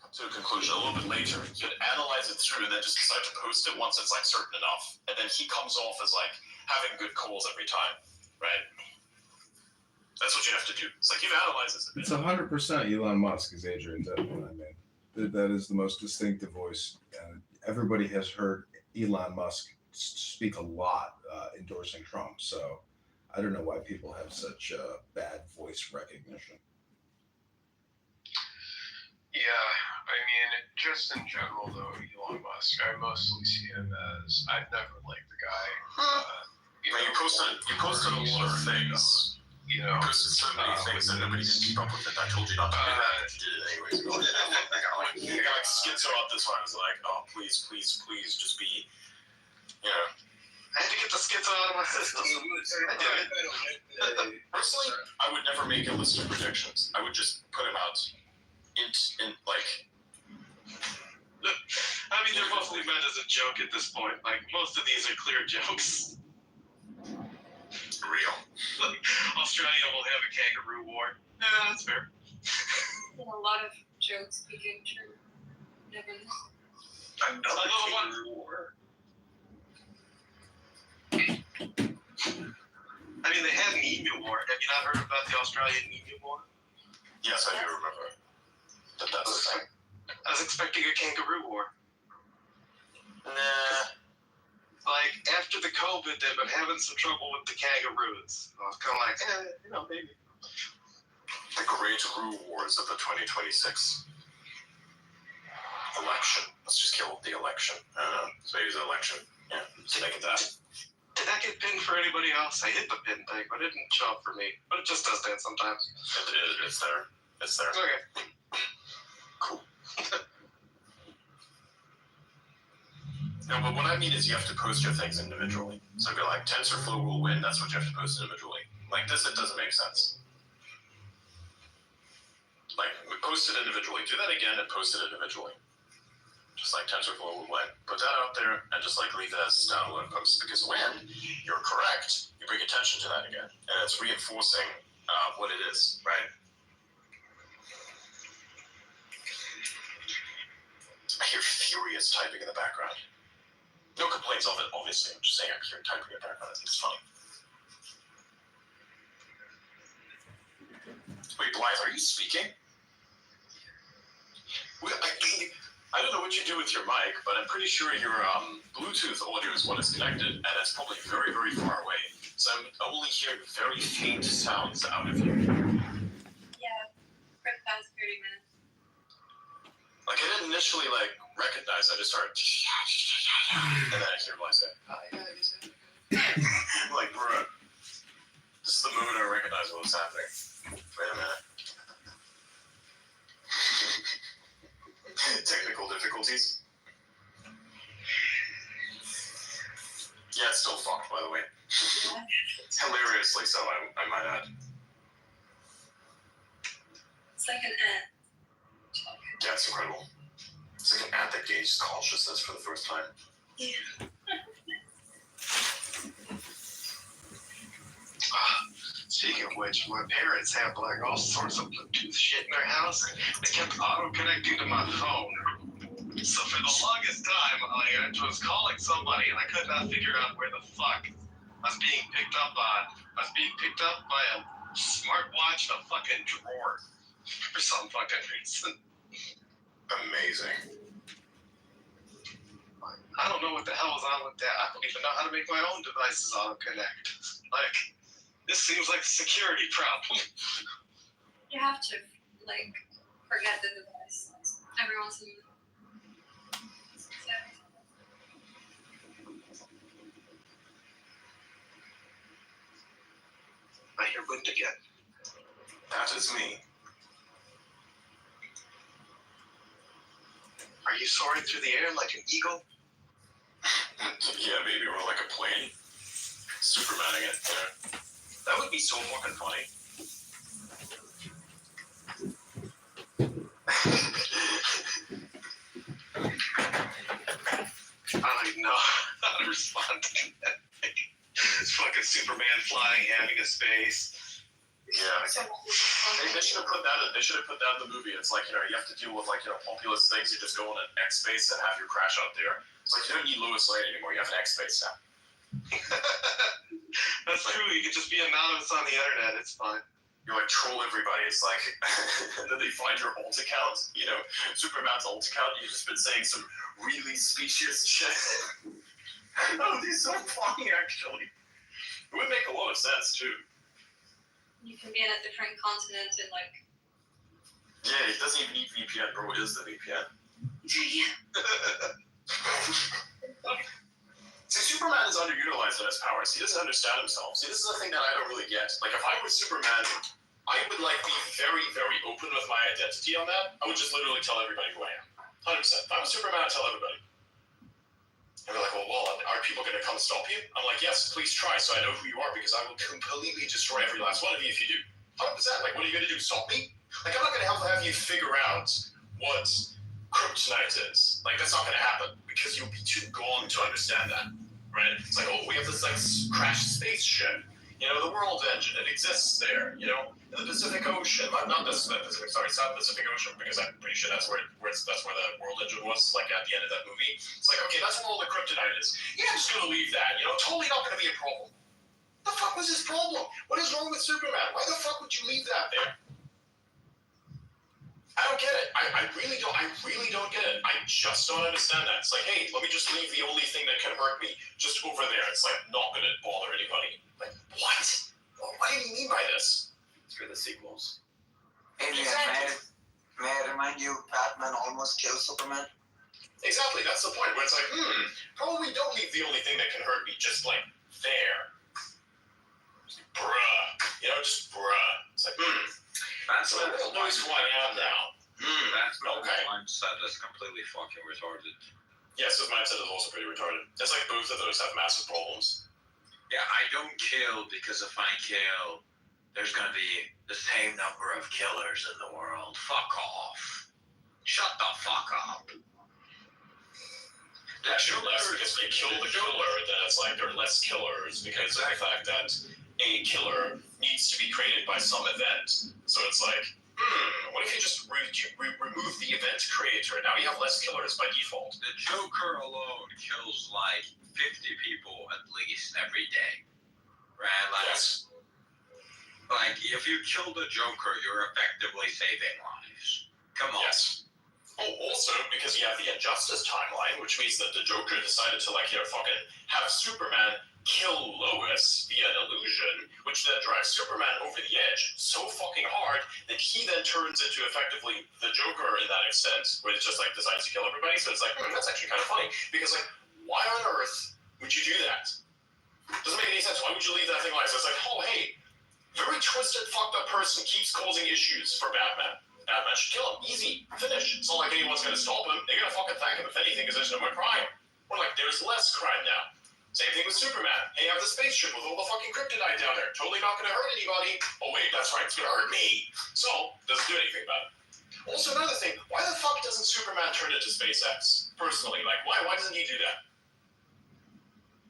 Come to a conclusion a little bit later. You'd analyze it through and then just decide to post it once it's certain enough. And then he comes off as having good calls every time, right? That's what you have to do. It's you've analyzed this. It's 100% Elon Musk is Adrian Dittman. I mean, that is the most distinctive voice. Everybody has heard Elon Musk speak a lot endorsing Trump. So I don't know why people have such bad voice recognition. Yeah, I mean, just in general, though, Elon Musk, I mostly see him as, I've never liked the guy. You posted a lot of things. You posted so many things that nobody can keep up with it. I told you not to do that, but you did it anyways. I got schizo up this one. I was like, oh, please, just be, I had to get the schizo out of my system. I did it. Personally, I would never make a list of predictions. I would just put them out. I mean, they're mostly meant as a joke at this point. Most of these are clear jokes. Real. Australia will have a kangaroo war. Yeah, that's fair. A lot of jokes became true. Never know. Another kangaroo war. I mean, they had an emu war. Have you not heard about the Australian emu war? Yes, I do remember. But that's the thing. I was expecting a kangaroo war. Nah. After the COVID, they've been having some trouble with the kangaroos. I was kind of maybe. The Great Roo Wars of the 2026 election. Let's just kill the election. Maybe the election. Yeah, let's make it that. Did that get pinned for anybody else? I hit the pin thing, but it didn't show up for me. But it just does that sometimes. It's there. It's there. Okay. Cool. No, but what I mean is you have to post your things individually. So go TensorFlow will win, that's what you have to post individually. This, it doesn't make sense. Post it individually. Do that again and post it individually. Just TensorFlow will win. Put that out there and just leave that as a download post. Because when you're correct, you bring attention to that again. And it's reinforcing what it is, right? I hear furious typing in the background. highlights of it, obviously. I'm just saying I'm here typing it back. I think it's funny. Wait, Blythe, are you speaking? I don't know what you do with your mic, but I'm pretty sure your Bluetooth audio is what is connected, and it's probably very, very far away. So I'm only hearing very faint sounds out of you. Yeah, for the past 30 minutes. Like, I didn't initially, recognize. I just started... And then I hear Blythe say, I'm like, bruh. This is the moment I recognize what was happening. Wait a minute. Technical difficulties. Yeah, it's still fucked, by the way. Hilariously so, I might add. It's like an ant. Yeah, it's incredible. It's like an ant that gains consciousness for the first time. Yeah. Speaking of which, my parents have all sorts of Bluetooth shit in their house. They kept auto-connecting to my phone. So for the longest time, I was calling somebody and I could not figure out where the fuck I was being picked up on. I was being picked up by a smartwatch in a fucking drawer for some fucking reason. Amazing. I don't know what the hell was on with that. I don't even know how to make my own devices auto-connect. This seems like a security problem. You have to, forget the device every once in a while. I hear wind again. That is me. Are you soaring through the air like an eagle? Yeah, maybe, or like a plane. Supermaning it, yeah. That would be so fucking funny. I don't even know how to respond to that. It's fucking Superman flying, having a space. Yeah. They should have put that in. They should have put that in the movie. It's like, you have to deal with populous things. You just go in an X space and have your crash out there. It's like you don't need Lois Lane anymore. You have an X space now. That's true. You could just be anonymous on the internet. It's fine. You troll everybody. It's like, and then they find your alt account. Superman's alt account. You've just been saying some really specious shit. That would be so funny, actually. It would make a lot of sense too. You can be in a different continent and Yeah, he doesn't even need VPN, bro. It is the VPN. Yeah. See, Superman is underutilized in his powers. He doesn't understand himself. See, this is the thing that I don't really get. If I were Superman, I would be very, very open with my identity on that. I would just literally tell everybody who I am. 100%. If I was Superman, I'd tell everybody. And they're like, well, are people going to come stop you? I'm like, yes, please try, so I know who you are, because I will completely destroy every last one of you if you do. 100%. What are you going to do? Stop me? I'm not going to have you figure out what kryptonite is. That's not going to happen, because you'll be too gone to understand that, right? It's like, we have this, crashed spaceship. The world engine, it exists there, in the Pacific Ocean. Not the Pacific, sorry, South Pacific Ocean, because I'm pretty sure that's where the world engine was, at the end of that movie. It's like, okay, that's where all the kryptonite is. Yeah, I'm just going to leave that, totally not going to be a problem. What the fuck was his problem? What is wrong with Superman? Why the fuck would you leave that there? I don't get it. I really don't get it. I just don't understand that. It's like, hey, let me just leave the only thing that can hurt me just over there. It's not going to bother anybody. What? What do you mean by this? It's for the sequels. Exactly. May I remind you, Batman almost killed Superman? Exactly. That's the point where it's like, probably don't leave the only thing that can hurt me just there. Bruh. Just bruh. It's like, So the world knows who I am now. That's okay. Mindset is completely fucking retarded. Yes, his mindset is also pretty retarded. It's like both of those have massive problems. Yeah, I don't kill because if I kill, there's gonna be the same number of killers in the world. Fuck off. Shut the fuck up. Actually, less because if you kill the killer, then it's there are less killers because of the fact that a killer needs to be created by some event. So it's like, what if you just remove the event creator? Now you have less killers by default. The Joker alone kills people at least every day, right? Like, yes. Like, if you kill the Joker, you're effectively saving lives. Come on. Yes. Oh, also, because you have the Injustice timeline, which means that the Joker decided to, like, fucking have Superman kill Lois via an illusion, which then drives Superman over the edge so fucking hard that he then turns into effectively the Joker in that extent, where it just, like, decides to kill everybody. So it's like, that's actually kind of funny. Because, like, why on earth would you do that? Doesn't make any sense. Why would you leave that thing alive? So it's like, oh, hey, very twisted, fucked up person keeps causing issues for Batman. Batman should kill him. Easy. Finish. It's not like anyone's gonna stop him. They're gonna fucking thank him if anything, because there's no more crime. Or like, there's less crime now. Same thing with Superman. Hey, I have the spaceship with all the fucking kryptonite down there. Totally not gonna hurt anybody. Oh wait, that's right, it's gonna hurt me. So, doesn't do anything about it. Also, another thing, why the fuck doesn't Superman turn into SpaceX? Personally, like, why doesn't he do that?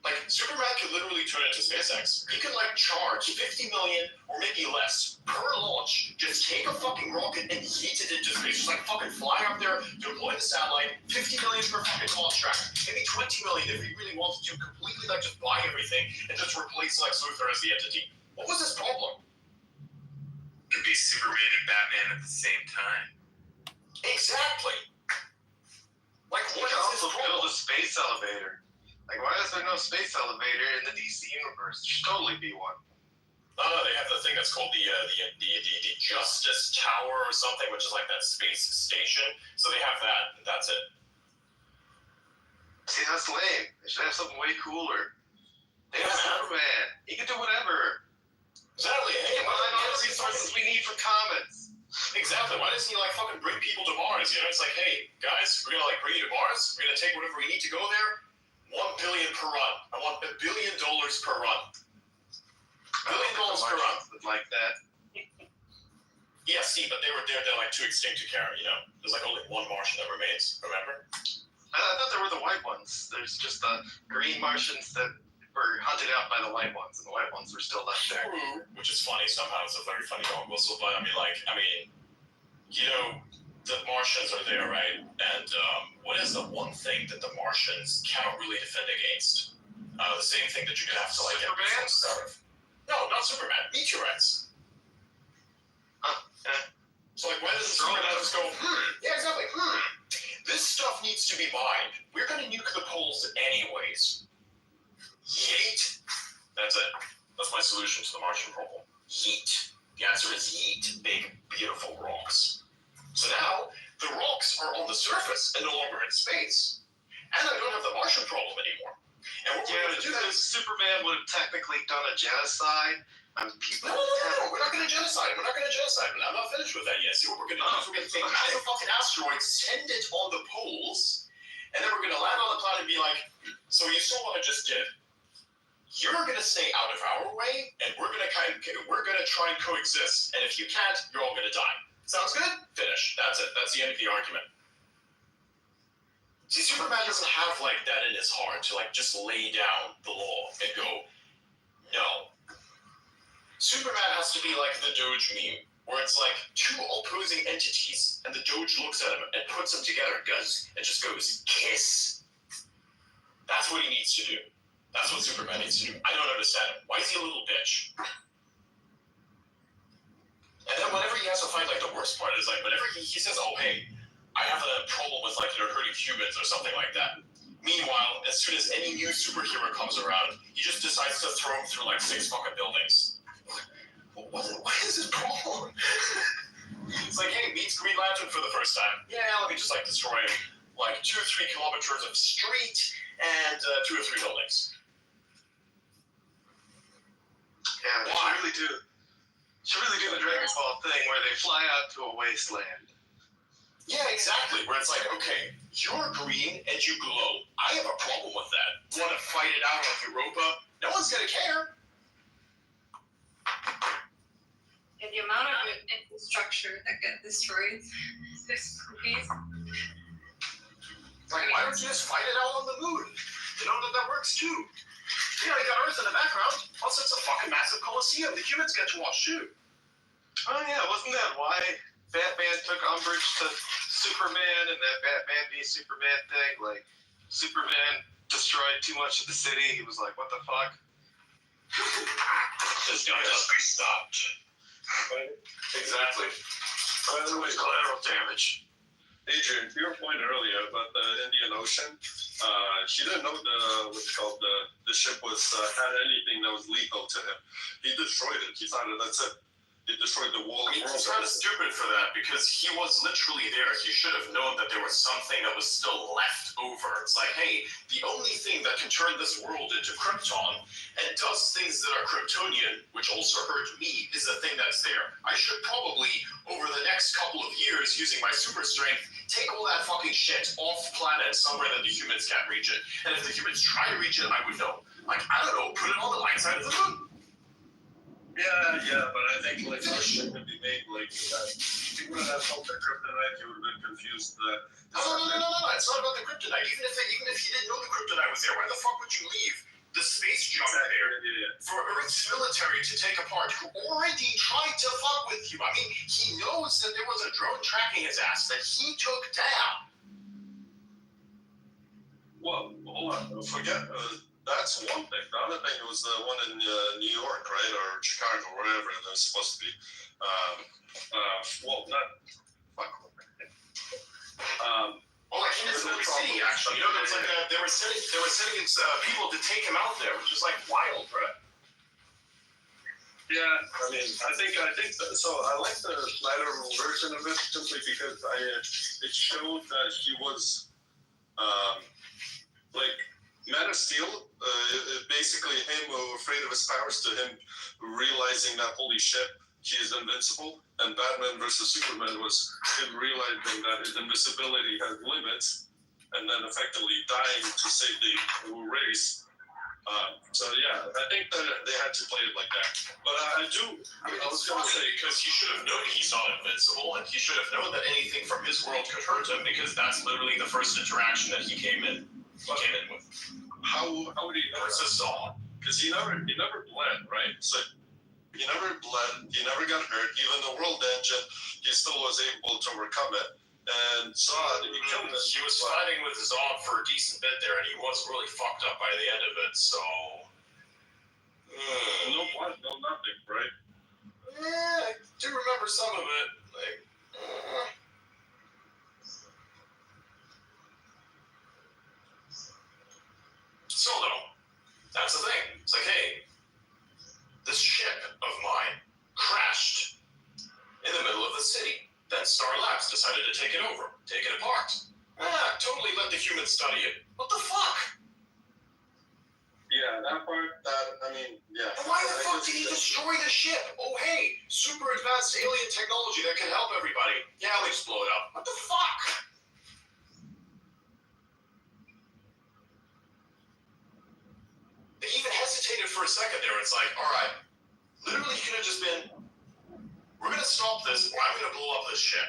Like, Superman could literally turn into SpaceX. He could, like, charge $50 million or maybe less per launch. Just take a fucking rocket and yeet it into space. Just, like, fucking fly up there, deploy the satellite, $50 million per fucking contract. Maybe $20 million if he really wanted to completely, like, just buy everything and just replace Lex Luthor as the entity. What was his problem? Could be Superman and Batman at the same time. Exactly. Like, what is his problem? Build a space elevator. Like, why is there no space elevator in the DC universe? There should totally be one. They have the thing that's called the Justice Tower or something, which is like that space station. So they have that. That's it. See, that's lame. They should have something way cooler. They have Superman. He can do whatever. Exactly. Hey, why not all the resources we need for comics? Exactly. Why doesn't he like fucking bring people to Mars? You know, it's like, hey guys, we're gonna like bring you to Mars. We're gonna take whatever we need to go there. $1 billion per run. I want $1 billion per run. $1 billion per run. Like that. Yeah, see, but they're like too extinct to carry. You know, there's like only one Martian that remains. Remember? I thought there were the white ones. There's just the green Martians that were hunted out by the white ones, and the white ones were still left there. True. Which is funny. Somehow it's a very funny dog whistle, but I mean, you know. The Martians are there, right? And what is the one thing that the Martians cannot really defend against? The same thing that you're gonna have to like Superman? Get stuff. No, not Superman. Meteorites. So like, why doesn't Superman just go? Yeah, exactly. This stuff needs to be mined. We're gonna nuke the poles anyways. Yeet. That's it. That's my solution to the Martian problem. Yeet. The answer is yeet. Big, beautiful rocks. So now, the rocks are on the surface and no longer in space. And I don't have the Martian problem anymore. And what we're going to do is... Superman would have technically done a genocide on people. No. We're not going to genocide. I'm not finished with that yet. See, what we're going to do is we're going to take a massive fucking asteroid, send it on the poles, and then we're going to land on the planet and be like, so you saw what I just did. You're going to stay out of our way, and we're going to try and coexist. And if you can't, you're all going to die. Sounds good? Finish. That's it. That's the end of the argument. See, Superman doesn't have, like, that in his heart to, like, just lay down the law and go, no. Superman has to be like the Doge meme, where it's like two opposing entities, and the Doge looks at him and puts them together and just goes, kiss. That's what he needs to do. That's what Superman needs to do. I don't understand him. Why is he a little bitch? And then whenever he has to fight, like, the worst part is, like, whenever he says, oh, hey, I have a problem with, like, hurting humans or something like that. Meanwhile, as soon as any new superhero comes around, he just decides to throw him through, like, 6 fucking buildings. What is his problem? It's like, hey, meets Green Lantern for the first time. Yeah, let me just, like, destroy, like, 2 or 3 kilometers of street and 2 or 3 buildings. Yeah, they should really do the Dragon Ball thing where they fly out to a wasteland. Yeah, exactly. Where it's like, okay, you're green and you glow. I have a problem with that. Want to fight it out on Europa? No one's gonna care. Yeah, the amount of infrastructure that get destroyed is just crazy. Like, why don't you just fight it out on the moon? You know that works too. You know, you got Earth in the background. Plus, it's a fucking massive coliseum. The humans get to watch too. Oh yeah, wasn't that why Batman took umbrage to Superman and that Batman v Superman thing? Like, Superman destroyed too much of the city. He was like, what the fuck? This guy must be stopped. Exactly. Too much collateral damage. Adrian, to your point earlier about the Indian Ocean, he didn't know the ship was had anything that was lethal to him. He destroyed it. He thought that's it. He destroyed the wall. I mean, he's kind of stupid for that because he was literally there. He should have known that there was something that was still left over. It's like, hey, the only thing that can turn this world into Krypton and does things that are Kryptonian, which also hurt me, is the thing that's there. I should probably, over the next couple of years, using my super strength, take all that fucking shit off planet somewhere that the humans can't reach it. And if the humans try to reach it, I would know. Like, I don't know, put it on the light side of the moon. Yeah, but I think like that shit could be made like if you wouldn't have felt the kryptonite, you would have been confused. No, it's not about the kryptonite. Even if you didn't know the kryptonite was there, why the fuck would you leave the space junk there for Earth's military to take apart, who already tried to fuck with you? I mean, he knows that there was a drone tracking his ass that he took down. Well, hold on, forget. That's one thing. The other thing was the one in New York, right, or Chicago, wherever it was supposed to be. Well, like in his own city, actually. You know, it was like they were sending people to take him out there, which is like wild, right? Yeah, I mean, I think so. I like the lighter version of it simply because it showed that he was like Man of Steel. Basically him afraid of his powers to him realizing that holy shit, he is invincible. And Batman versus Superman was him realizing that his invisibility has limits, and then effectively dying to save the race. So yeah, I think that they had to play it like that. But I was going to say, because he should have known he's not invincible, and he should have known that anything from his world could hurt him, because that's literally the first interaction that he came in with. How would he know? Versus Zod. Because he never bled, right? So he never bled. He never got hurt. Even the World Engine, he still was able to overcome it. And Zod, he killed him. He was fighting with Zod for a decent bit there, and he was really fucked up by the end of it. So no blood, no nothing, right? Yeah, I do remember some of it. Like. So though, that's the thing. It's like, hey, this ship of mine crashed in the middle of the city. Then Star Labs decided to take it over, take it apart. Totally let the humans study it. What the fuck? Yeah, that part, yeah. And why the fuck did he destroy the ship? Oh, hey, super advanced alien technology that can help everybody. Yeah, let's just blow it up. What the fuck? They even hesitated for a second there. It's like, all right, literally you could have just been, we're going to stop this, or I'm going to blow up this ship.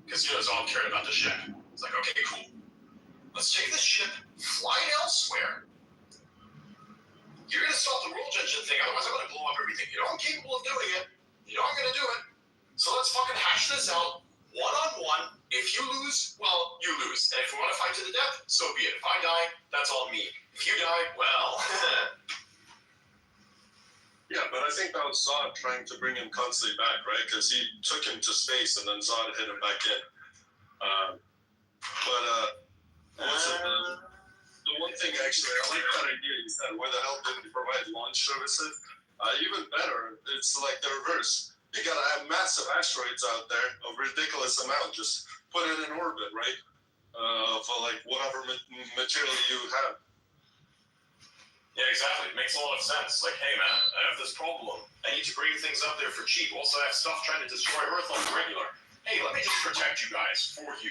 Because, Zod cared about the ship. It's like, okay, cool. Let's take this ship, fly it elsewhere. You're going to stop the world engine thing, otherwise I'm going to blow up everything. I'm capable of doing it. I'm going to do it. So let's fucking hash this out, one-on-one. If you lose, well, you lose. And if we want to fight to the death, so be it. If I die, that's on me. If you die, well... Yeah, but I think that was Zod trying to bring him constantly back, right? Because he took him to space and then Zod hit him back in. The one thing actually, I like that idea you said, why the hell didn't you provide launch services? Even better, it's like the reverse. You gotta have massive asteroids out there, a ridiculous amount, just put it in orbit, right? For like whatever material you have. Yeah, exactly. It makes a lot of sense. Like, hey, man, I have this problem. I need to bring things up there for cheap. Also, I have stuff trying to destroy Earth on the regular. Hey, let me just protect you guys for you.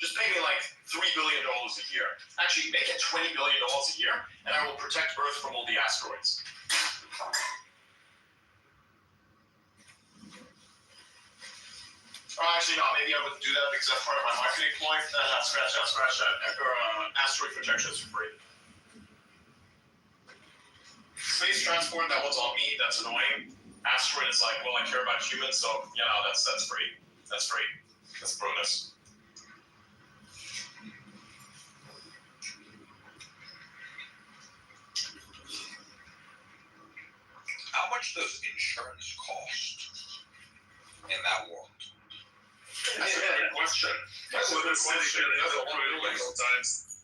Just pay me like $3 billion a year. Actually, make it $20 billion a year, and I will protect Earth from all the asteroids. Actually, no, maybe I wouldn't do that because that's part of my marketing ploy. Scratch that. Asteroid protection is free. Space transport, that one's on me. That's annoying. Asteroid is like, well, I care about humans, so that's free. That's free. That's bonus. much does insurance cost in that world? That's a good question. That's a good question. That's a lot of doing sometimes.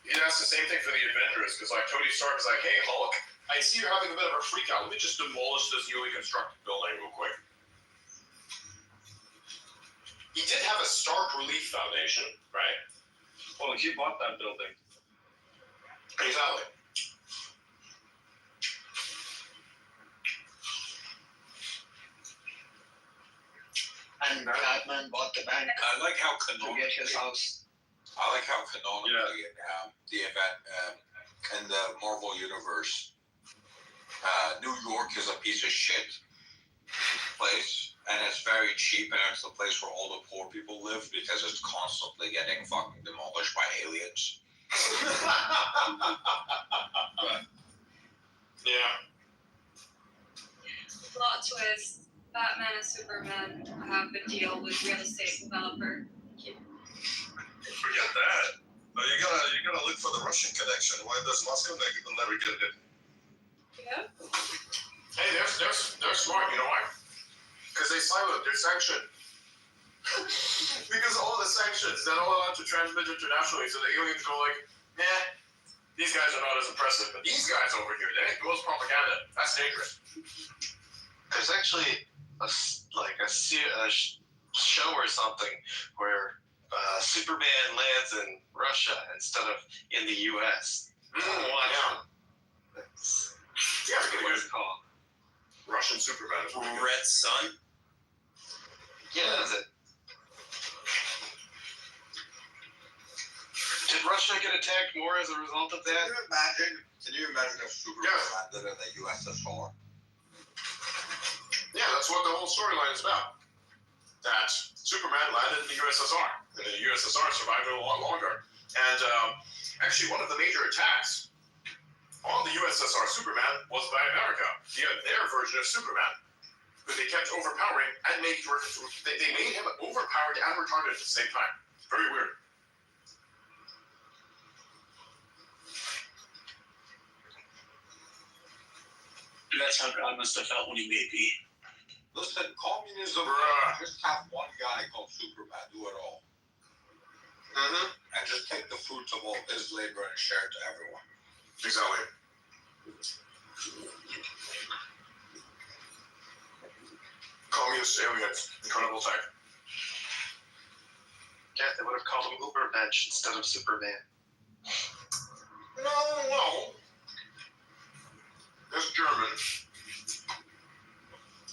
You'd ask the same thing for the Avengers, because like Tony Stark is like, hey Hulk, I see you're having a bit of a freak out. Let me just demolish this newly constructed building real quick. He did have a Stark Relief Foundation, right? Well, he bought that building. Exactly. And Batman bought the bank. I like how to get his house. I like how canonically the event in the Marvel universe, New York is a piece of shit place, and it's very cheap, and it's the place where all the poor people live because it's constantly getting fucking demolished by aliens. Yeah. Plot twist: Batman and Superman have a deal with real estate developer. Forget that. No, you gotta look for the Russian connection. Why does Moscow never get it? Yeah. Hey, they're smart. You know why? Because they siloed. They're sanctioned. Because of all the sanctions, they're not allowed to transmit internationally. So the aliens go like, these guys are not as impressive, but these guys over here, they make the most propaganda. That's dangerous. There's actually a show or something where Superman lands in Russia instead of in the U.S. Yeah. It's what it's called. Russian Superman is really good. Red Sun? Yeah, that's it. Did Russia get attacked more as a result of that? Can you imagine if Superman landed in the USSR? Yeah, that's what the whole storyline is about. That Superman landed in the USSR, and the USSR survived it a lot longer. And actually, one of the major attacks on the USSR Superman was by America via their version of Superman, because they kept overpowering and they made him overpowered and retarded at the same time. Very weird. That's how God must have felt when he made me. Listen, communism, just have one guy called Superman do it all. And just take the fruits of all his labor and share it to everyone. Exactly. Communist aliens, incredible tech. Yeah, they would have called him Ubermensch instead of Superman. No. It's German.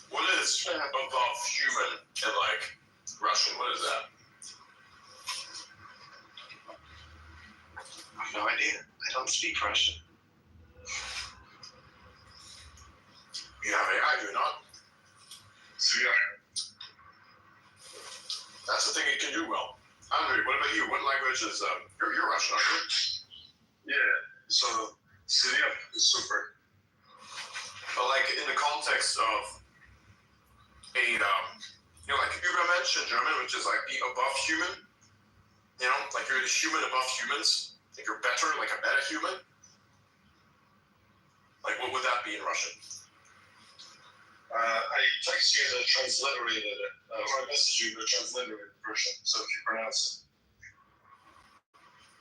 What is above human in like Russian? What is that? I have no idea. I don't speak Russian. You have AI, do you not? So yeah. That's the thing it can do well. Andre, what about you? What language is you're Russian, aren't you? Yeah. So Syria is super. But like in the context of a like Übermensch in German, which is like the above human. You know, like you're the human above humans. Like you're better, like a better human. Like what would that be in Russian? I text you the transliterated, or I message you the transliterated version, so if you pronounce it.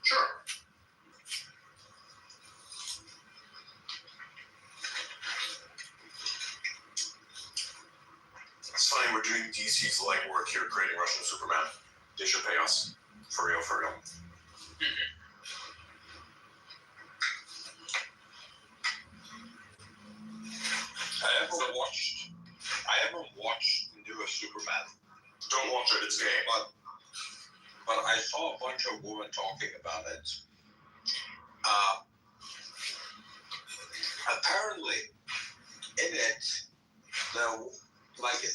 Sure. It's funny, we're doing DC's legwork here creating Russian Superman. They should pay us. For real, for real. I haven't watched the newest Superman. Don't watch it, it's gay. But I saw a bunch of women talking about it. Apparently, in it,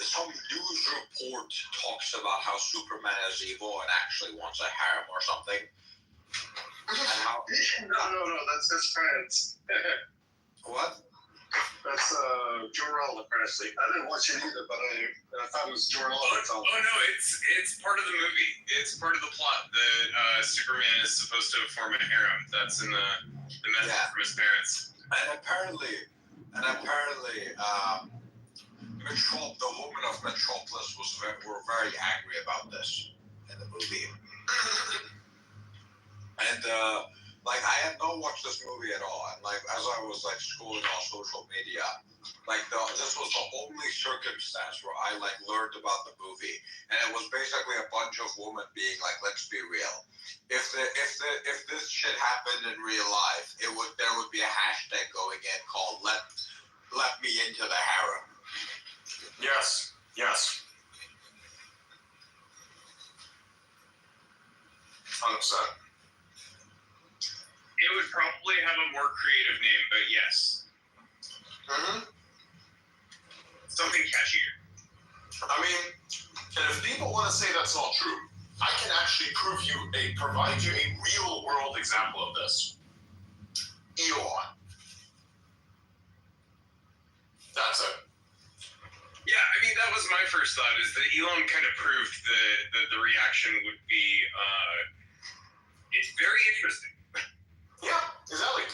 some news report talks about how Superman is evil and actually wants a harem or something. And how No, that's his parents. What? That's Jor-El apparently. I didn't watch it either, but I thought it was Jor-El. Oh no, it's part of the movie. It's part of the plot that Superman is supposed to form a harem. That's in the message from his parents. And apparently, the women of Metropolis were very angry about this in the movie. And like I had not watched this movie at all. And like as I was like scrolling on social media, like this was the only circumstance where I like learned about the movie, and it was basically a bunch of women being like, "Let's be real. If this shit happened in real life, there would be a hashtag going in called let me into the harem." Yes. 100%. It would probably have a more creative name, but yes. Something catchier. I mean, and if people want to say that's not true, I can actually provide you a real world example of this. Elon. That's it. Yeah, I mean, that was my first thought, is that Elon kind of proved that the reaction would be, it's very interesting. Yeah, exactly.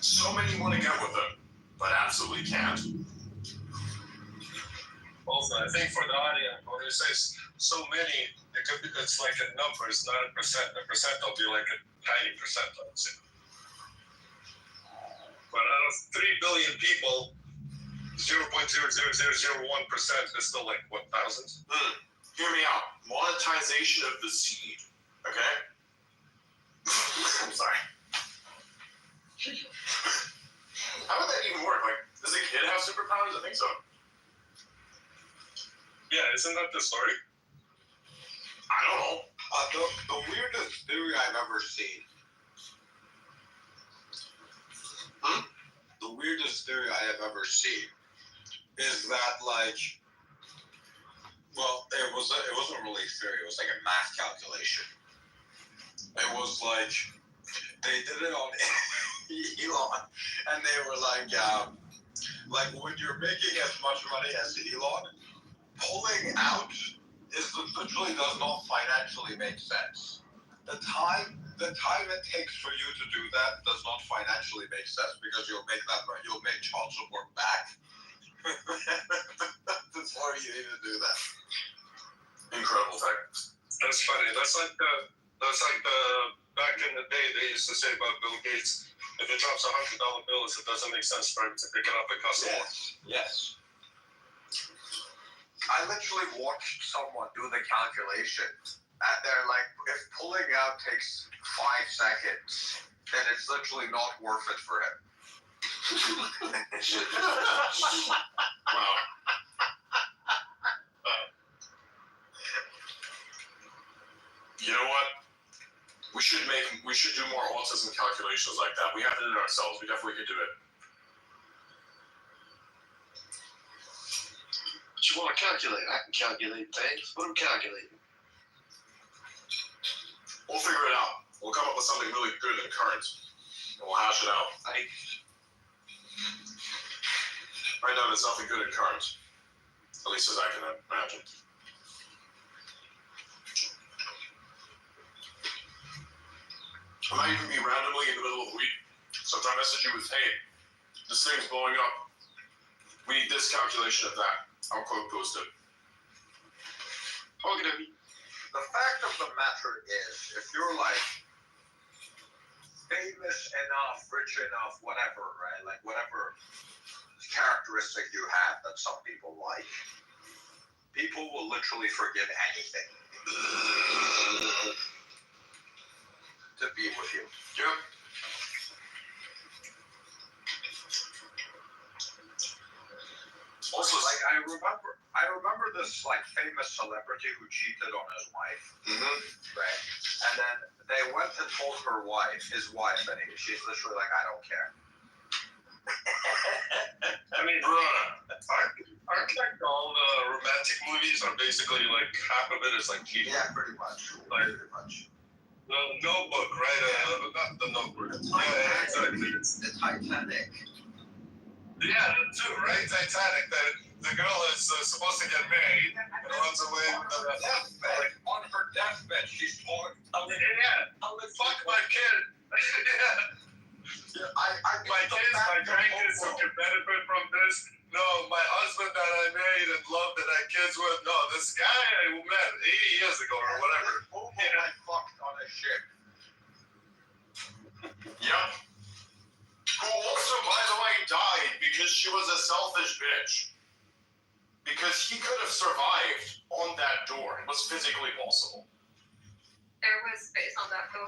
So many want to get with it, but absolutely can't. Also, I think for the audience, when you say so many, it's like a number, it's not a percent. A percent will be like a tiny percent, let's say. But out of 3 billion people, 0.00001% is still like, what, thousands? Hear me out. Monetization of the seed. Okay? I'm sorry. How would that even work? Like, does a kid have superpowers? I think so. Yeah, isn't that the story? I don't know. The weirdest theory I've ever seen. The weirdest theory I have ever seen is that, like, well, it wasn't really a theory. It was like a math calculation. It was like they did it on Elon, and they were like when you're making as much money as Elon, pulling out literally does not financially make sense. The time it takes for you to do that does not financially make sense because you'll make child support back before you even do that. Incredible thing. That's funny. That's like the back in the day they used to say about Bill Gates. If it drops $100 bills, it doesn't make sense for him to pick it up and cost more. Yes. I literally watched someone do the calculation, and they're like, if pulling out takes 5 seconds, then it's literally not worth it for him. Wow. You know what? We should do more autism calculations like that. We have it in ourselves. We definitely could do it. What you want to calculate? I can calculate things. What am I calculating? We'll figure it out. We'll come up with something really good and current, and we'll hash it out. Right now, there's nothing good and current. At least as I can imagine. I might even be randomly in the middle of the week. Sometime message you with, hey, this thing's blowing up. We need this calculation of that. I'll quote post it. Okay. The fact of the matter is, if you're like famous enough, rich enough, whatever, right? Like whatever characteristic you have that some people like, people will literally forgive anything to be with you. Yep. Also, like I remember this like famous celebrity who cheated on his wife, right? And then they went and told his wife, and she's literally like, I don't care. I mean, aren't like all the romantic movies are basically like half of it is like cheating? Yeah, pretty much. Like, pretty much. The Notebook, right? Not the Notebook. Yeah, exactly. The Titanic. Yeah, that too, right? Titanic. That the girl is supposed to get married and runs away with the deathbed. On her deathbed, and she's talking. I'm like, yeah, I'm like, fuck my kid. Yeah, my kids, my grandkids who can benefit from this. No, my husband that I made and loved and had kids with. No, this guy I met 80 years ago or whatever. I fucked on a ship. Yep. Who also, by the way, died because she was a selfish bitch. Because he could have survived on that door. It was physically possible. There was space on that door.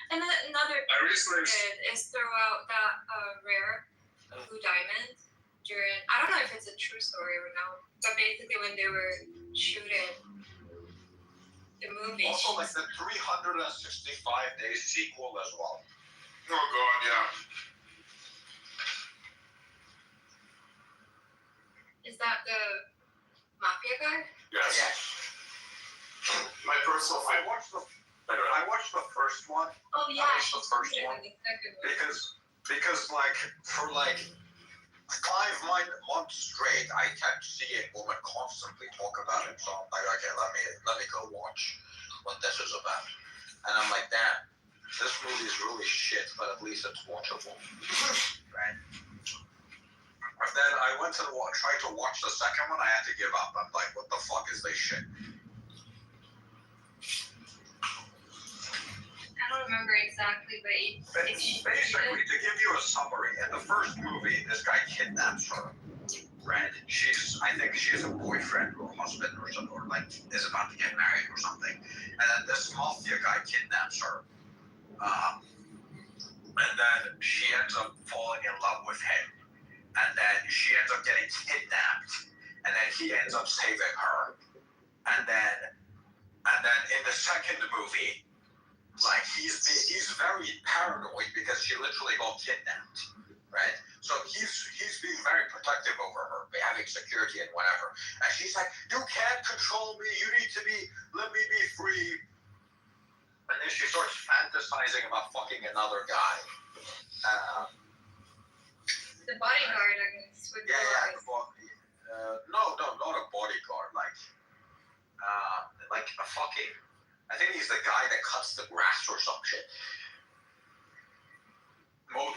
And then another thing is throw out that rare blue diamond during, I don't know if it's a true story or not, but basically when they were shooting the movie. Also, like the 365 days sequel as well. Oh god, yeah. Is that the mafia guy? Yes. My personal favorite. I watched the first one. Oh yeah, I watched the first one the second one. because like for like 5 months straight, I kept seeing women constantly talk about it. So I'm like, okay, let me go watch what this is about. And I'm like, damn, this movie is really shit, but at least it's watchable, right? And then I went to tried to watch the second one. I had to give up. I'm like, what the fuck is this shit? I don't remember exactly, but basically, to give you a summary, in the first movie, this guy kidnaps her, right? I think she's a boyfriend or husband or something, or like is about to get married or something. And then this mafia guy kidnaps her, and then she ends up falling in love with him, and then she ends up getting kidnapped, and then he ends up saving her, and then in the second movie, like he's very paranoid because she literally got kidnapped, right? So he's being very protective over her, having security and whatever. And she's like, "You can't control me. You need to let me be free." And then she starts fantasizing about fucking another guy. The bodyguard, I guess. With no, not a bodyguard. Like a fucking. I think he's the guy that cuts the grass or some shit. Mows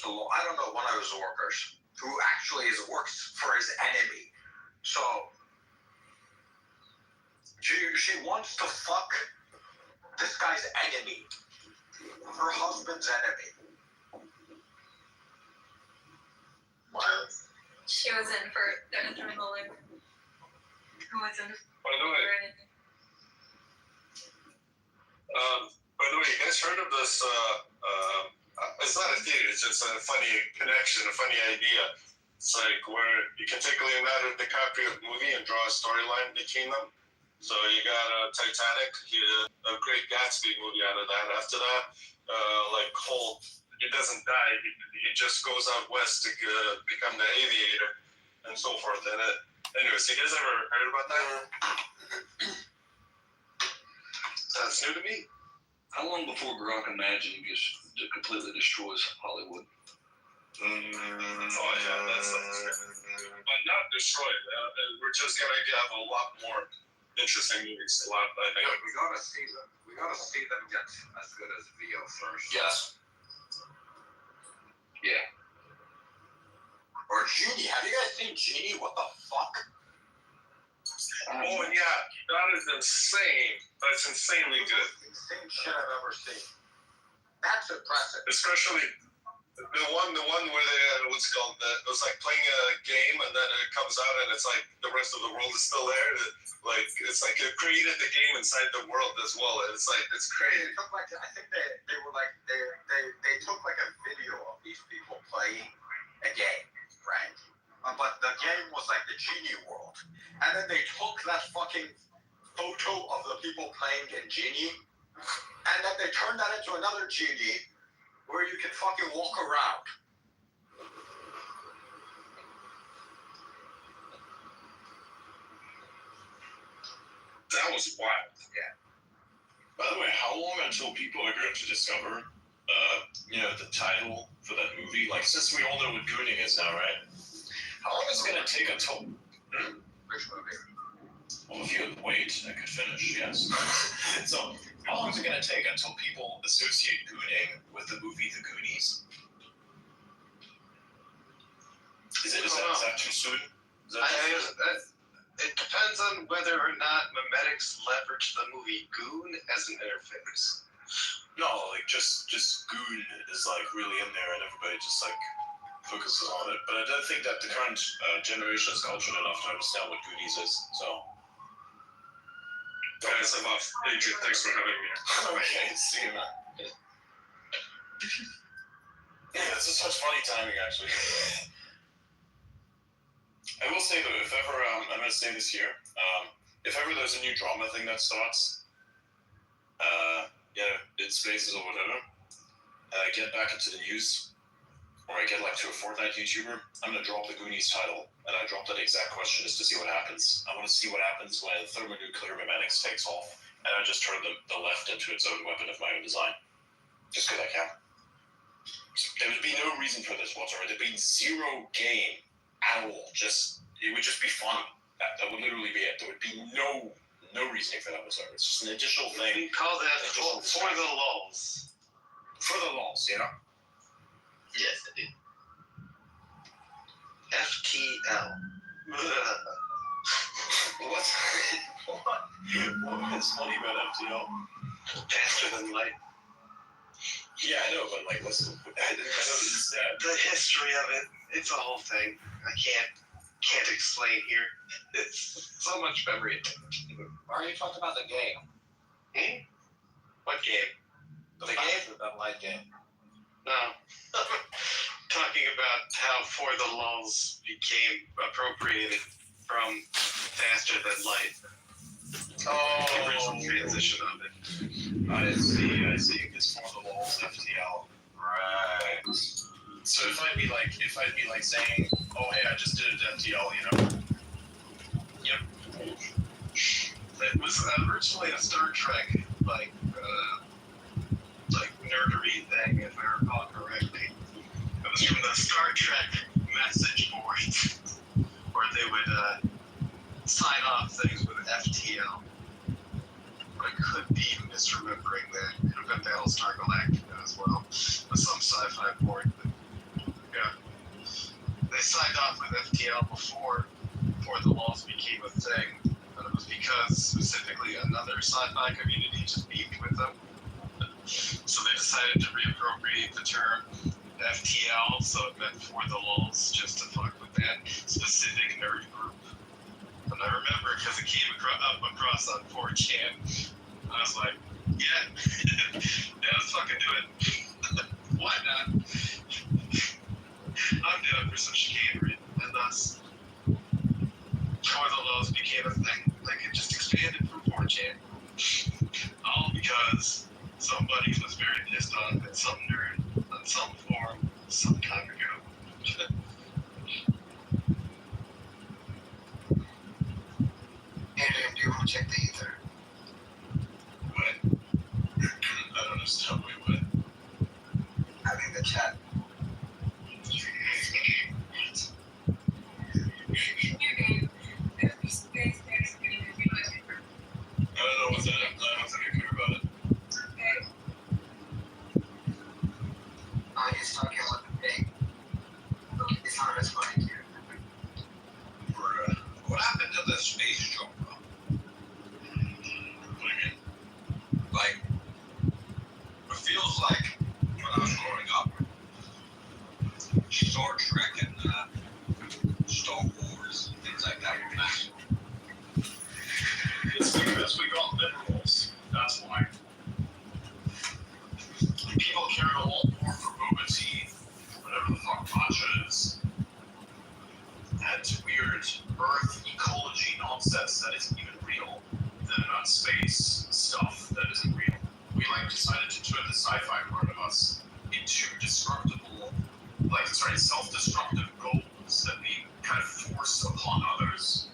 the lawn. I don't know, one of his workers who actually works for his enemy. So she wants to fuck this guy's enemy, her husband's enemy. What? She was in for the adrenaline. Who was in By the way, for anything? by the way, you guys heard of this? It's not a theory. It's just a funny connection, a funny idea. It's like where you can take Leonardo DiCaprio movie and draw a storyline between them. So you got Titanic, a Great Gatsby movie out of that. After that, like Holt, he doesn't die. He just goes out west to become the aviator and so forth. And anyways, you guys ever heard about that? That's new to me. How long before Grok Imagine just completely destroys Hollywood? Oh yeah, that's but not destroyed. We're just gonna have a lot more interesting movies. A lot, I think. We gotta see them. We gotta see them get as good as VO first. Yes. Yeah. Or Genie. Have you guys seen Genie? What the fuck? Oh yeah, that is insane. That's insanely good. Insane shit I've ever seen. That's impressive. Especially the one where they what's it called? It was like playing a game and then it comes out and it's like the rest of the world is still there. Like it's like it created the game inside the world as well. It's like it's crazy. They took like I think they were like they took like a video of these people playing a game, right? But the game was like the Genie world. And then they took that fucking photo of the people playing in Genie, and then they turned that into another Genie where you can fucking walk around. That was wild. Yeah. By the way, how long until people are going to discover, the title for that movie? Like, since we all know what Gooning is now, right? How long is it going to take until... Which movie? Well, if you had wait, I could finish, yes. So, how long is it going to take until people associate gooning with the movie The Goonies? Is that too soon? It depends on whether or not memetics leverage the movie Goon as an interface. No, like just Goon is like really in there, and everybody just like focuses on it. But I don't think that the current generation is cultured enough to understand what Goonies is. So. Guys, I'm off. Thank you. Thanks for having me. Okay, see you, man. Yeah, this is such funny timing, actually. I will say though, if ever I'm gonna say this here, if ever there's a new drama thing that starts, in spaces or whatever, and I get back into the news, or I get like to a Fortnite YouTuber, I'm gonna drop the Goonies title, and I drop that exact question just to see what happens. I want to see what happens when thermonuclear memetics takes off, and I just turn the left into its own weapon of my own design, just because I can. There would be no reason for this whatsoever. There'd be zero game at all. It would just be fun. That would literally be it. There would be no reasoning for that whatsoever. It's just an additional thing. We call that for the lulz. For the lulz, you know? Yes, I do. FTL. What is funny about FTL? Faster than light. Yeah, I know, but like, what's the history of it? It's a whole thing. I can't explain here. It's so much memory. Why are you talking about the game? What game? The game? The light game. No. Talking about how For the Lulz became appropriated from Faster Than Light. Oh. The original transition of it. I see. It's For the Lulz FTL. Right. So if I'd be like saying, oh hey, I just did it to FTL, you know? Yep. It was originally a Star Trek like nerdery thing, if I recall correctly. It was from the Star Trek message boards where they would sign off things with FTL. I could be misremembering that. It could have been Battlestar Galactica as well, with some sci-fi board. But, yeah, they signed off with FTL before the laws became a thing, and it was because specifically another sci-fi community just beefed with them. So they decided to reappropriate the term FTL, so it meant For the Lulz, just to fuck with that specific nerd group. And I remember because it came across on 4chan. I was like, yeah, let's fucking do it. Why not? I'm down for some chicanery. And thus, For the Lulz became a thing. Like, it just expanded from 4chan. All because somebody was very pissed off at some nerd on some forum some time ago. Adrian, do you want to check the ether? What? I don't understand. Wait, what? I mean the chat. I don't know what's in it. I don't think I care about it. He's talking about the thing. It's not responding to you. What happened to the space genre? What do you mean? Like, it feels like when I was growing up, Star Trek and Star Wars, things like that were massive. It's because we got liberals. That's why. People cared a lot more for Boba Tea, whatever the fuck matcha is, and weird Earth ecology nonsense that isn't even real, than space stuff that isn't real. We decided to turn the sci-fi part of us into self-destructive goals that we kind of force upon others.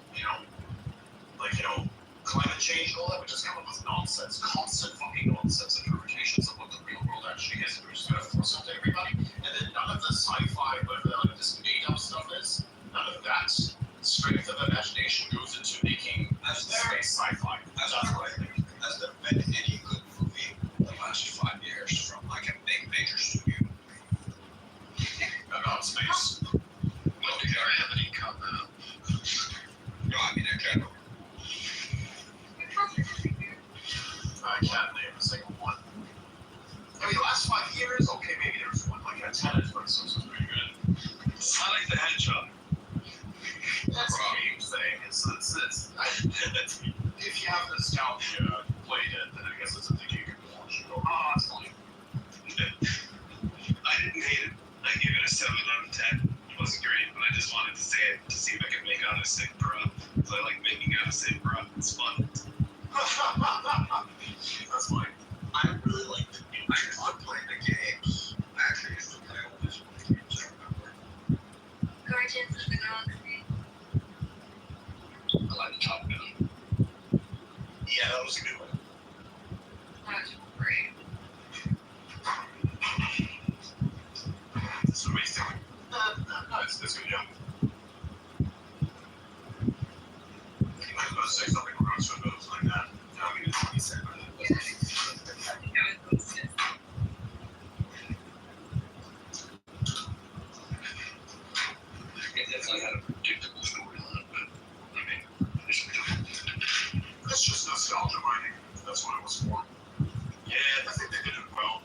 Climate change and all that, we just come up with nonsense, constant fucking nonsense interpretations of what the real world actually is. We're just going to force it to everybody, and then none of the sci-fi, whatever this made-up stuff is, none of that strength of imagination goes into making if you have nostalgia played it, then I guess it's a thing you can watch. You go, oh, it's fine. I didn't hate it. I gave it a 7 out of 10. It wasn't great, but I just wanted to say it to see if I could make out a sick bra. Because I like making out a sick bra. It's fun. That's fine. I really like the game. I just love playing the games. I actually used to play all these games, I remember. Guardians of the Galaxy. I like the Top Gun. Yeah, that was a good one. That was great. So what are you doing? No, it's good, yeah. I was going to say something wrong, so it goes like that. No, I mean, it's what he said. Yeah. It was just. It definitely had a predictable storyline, but I mean, It's just nostalgia mining. That's what it was for. Yeah, I think they did it well.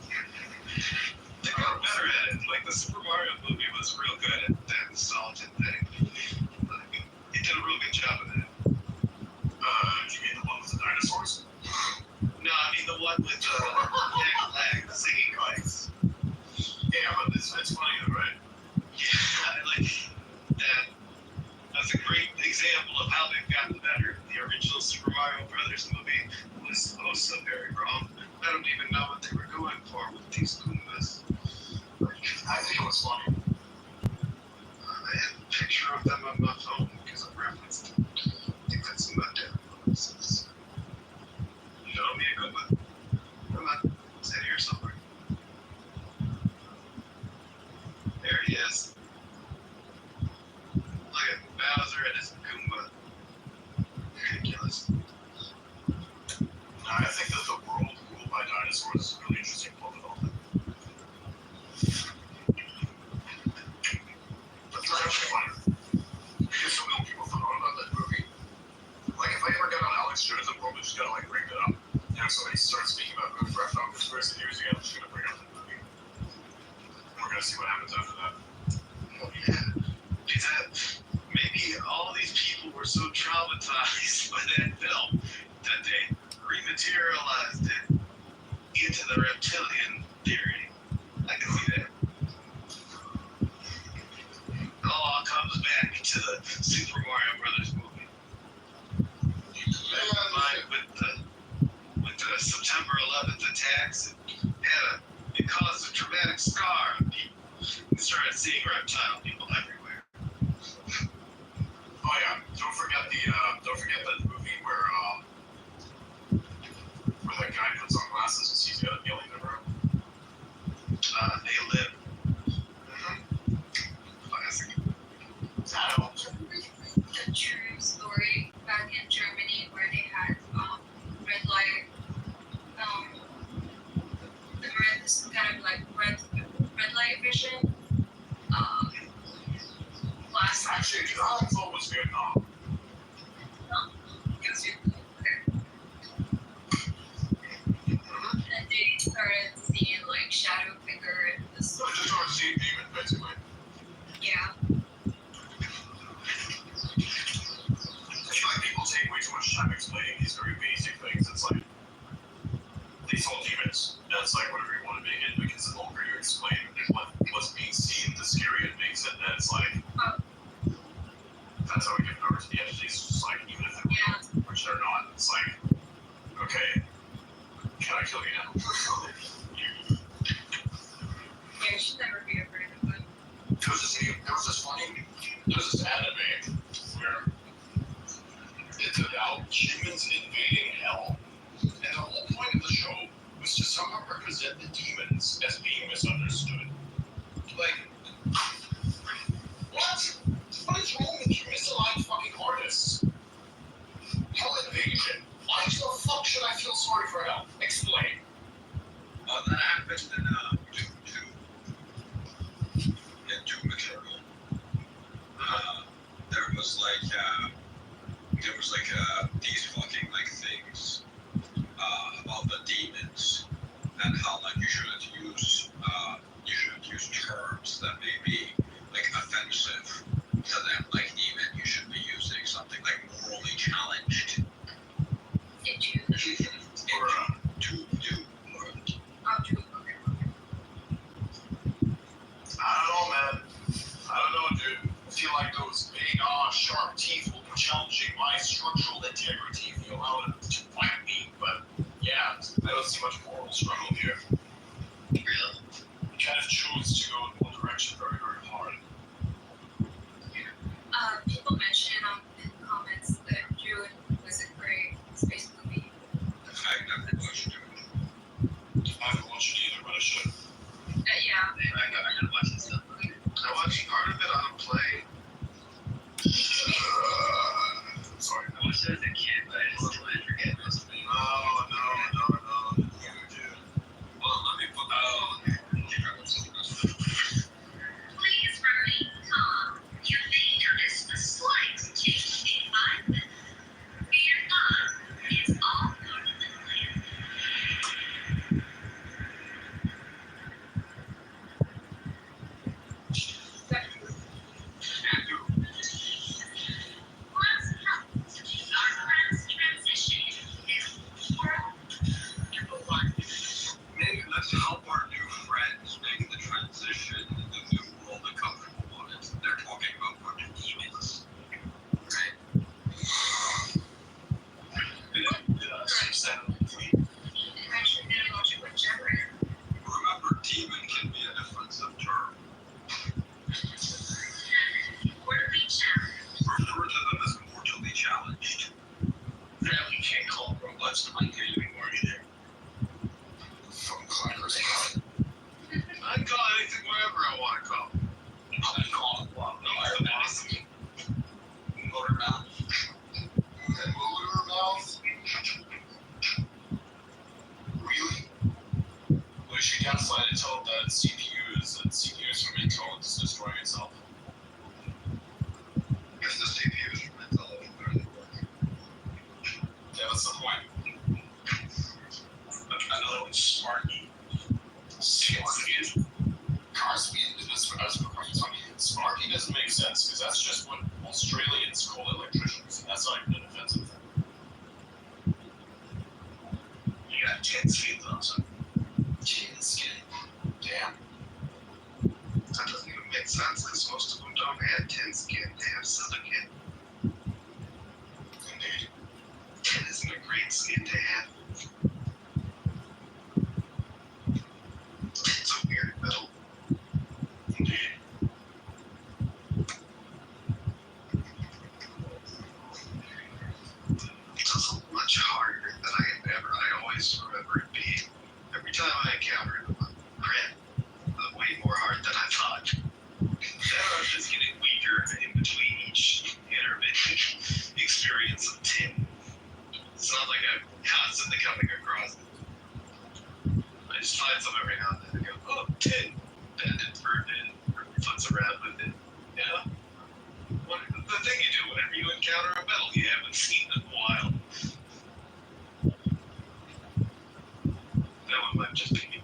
they got better at it. Like the Super Mario movie was real good at that nostalgia thing. Like, it did a real good job of that. Do you mean the one with the dinosaurs? No, I mean the one with Jack Black singing lights. Yeah, but it's funny though, right? Yeah, I like that. That's a great example of how they've gotten better. The original Super Mario Brothers movie was so very wrong. I don't even know what they were going for with these Goombas. I think it was funny. I have a picture of them on my phone because I referenced it. I think that's in my databases. Show me a good one. Come on, it's in here somewhere. There he is. Look at Bowser and his Goomba. Ridiculous. I think that the world ruled by dinosaurs is a really interesting plot development. That's actually funny. Because so many people forgot about that movie. Like, if I ever get on Alex Jones, I'm probably just gonna, like, bring that up. You know, somebody starts speaking about Good Fresh on conspiracy theories again, I'm just gonna bring up that movie. And we're gonna see what happens after that. Oh, yeah. Maybe all these people were so traumatized by that film that they rematerialized it into the reptilian theory. I can see that. It all comes back to the Super Mario Brothers movie. Combined with the September 11th attacks, it caused a traumatic scar on people. We started seeing reptile people everywhere. Oh yeah, don't forget that movie where that guy puts on glasses and sees got a alien in the room. They live. Mm-hmm. Classic. That helps. A true story back in Germany where they had red light, this kind of like red light vision. Last Actually, I thought was Vietnam. no, because you're there. And they started seeing like shadow figure and this. So just started seeing demons, basically. Yeah. I feel like people take way too much time explaining these very basic things. It's like they saw demons. That's like whatever you want to make it, because the longer you explain what's being seen, the scarier it makes it. And it's like that's how we give power to the entities. Just like even if they're real, which they're not. It's like, okay, can I kill you now? Yeah, you should never be afraid of them. There was this anime where it's about humans invading hell, and the whole point of the show was to somehow represent the demons as being misunderstood. Like, what? What is wrong with you misaligned fucking artists? Hell invasion. Why the fuck should I feel sorry for hell? Explain. That happened in Doom Eternal. There was these fucking like things about the demons and how like you shouldn't use terms that may be like offensive to them. Like even you should be using something like morally watched it as a kid, but I just totally forget most of it. No. You do. Well, let me put. Oh, okay. Please remain calm. You may notice a slight change in environment. Fear not. It's all part of the plan. Let's help. Our plan's transition is world number one. Maybe let's help our new friends make the transition in the new world the comfortable one. They're talking about putting demons. Right? Remember, demon can be a defensive term. Mortally challenged. Refer to them as mortally challenged. Apparently, you can't call robots blanket anymore either. Fucking clackers. I can call anything whatever I want to call. I can call it wow. No, I'm awesome. Motor mouth. And motor mouth? Really? Well, she gaslighted and told that CPUs from Intel is destroying itself. If the CPUs from Intel will barely work. Yeah, that's the point. Another one's Sparky. Sparky? Car speed is Sparky doesn't make sense because that's just what Australians call electricians, and that's not even an offensive thing. You got 10 skins on something. 10 skin. Damn. That doesn't even make sense because most of them don't have 10 skin. They have silicon. Indeed. 10 isn't a great skin to have. It's a weird metal. Indeed. It's also much harder than I always remember it being. Every time I encounter it, I'm way more hard than I thought. Then I'm just getting weaker in between each intermittent experience of 10. It's not like I'm constantly coming across it. I just find some every now and then and go, oh, 10. Bend it, burn it, or futz around with it. You know? The thing you do whenever you encounter a metal you haven't seen in a while. That one might just be me.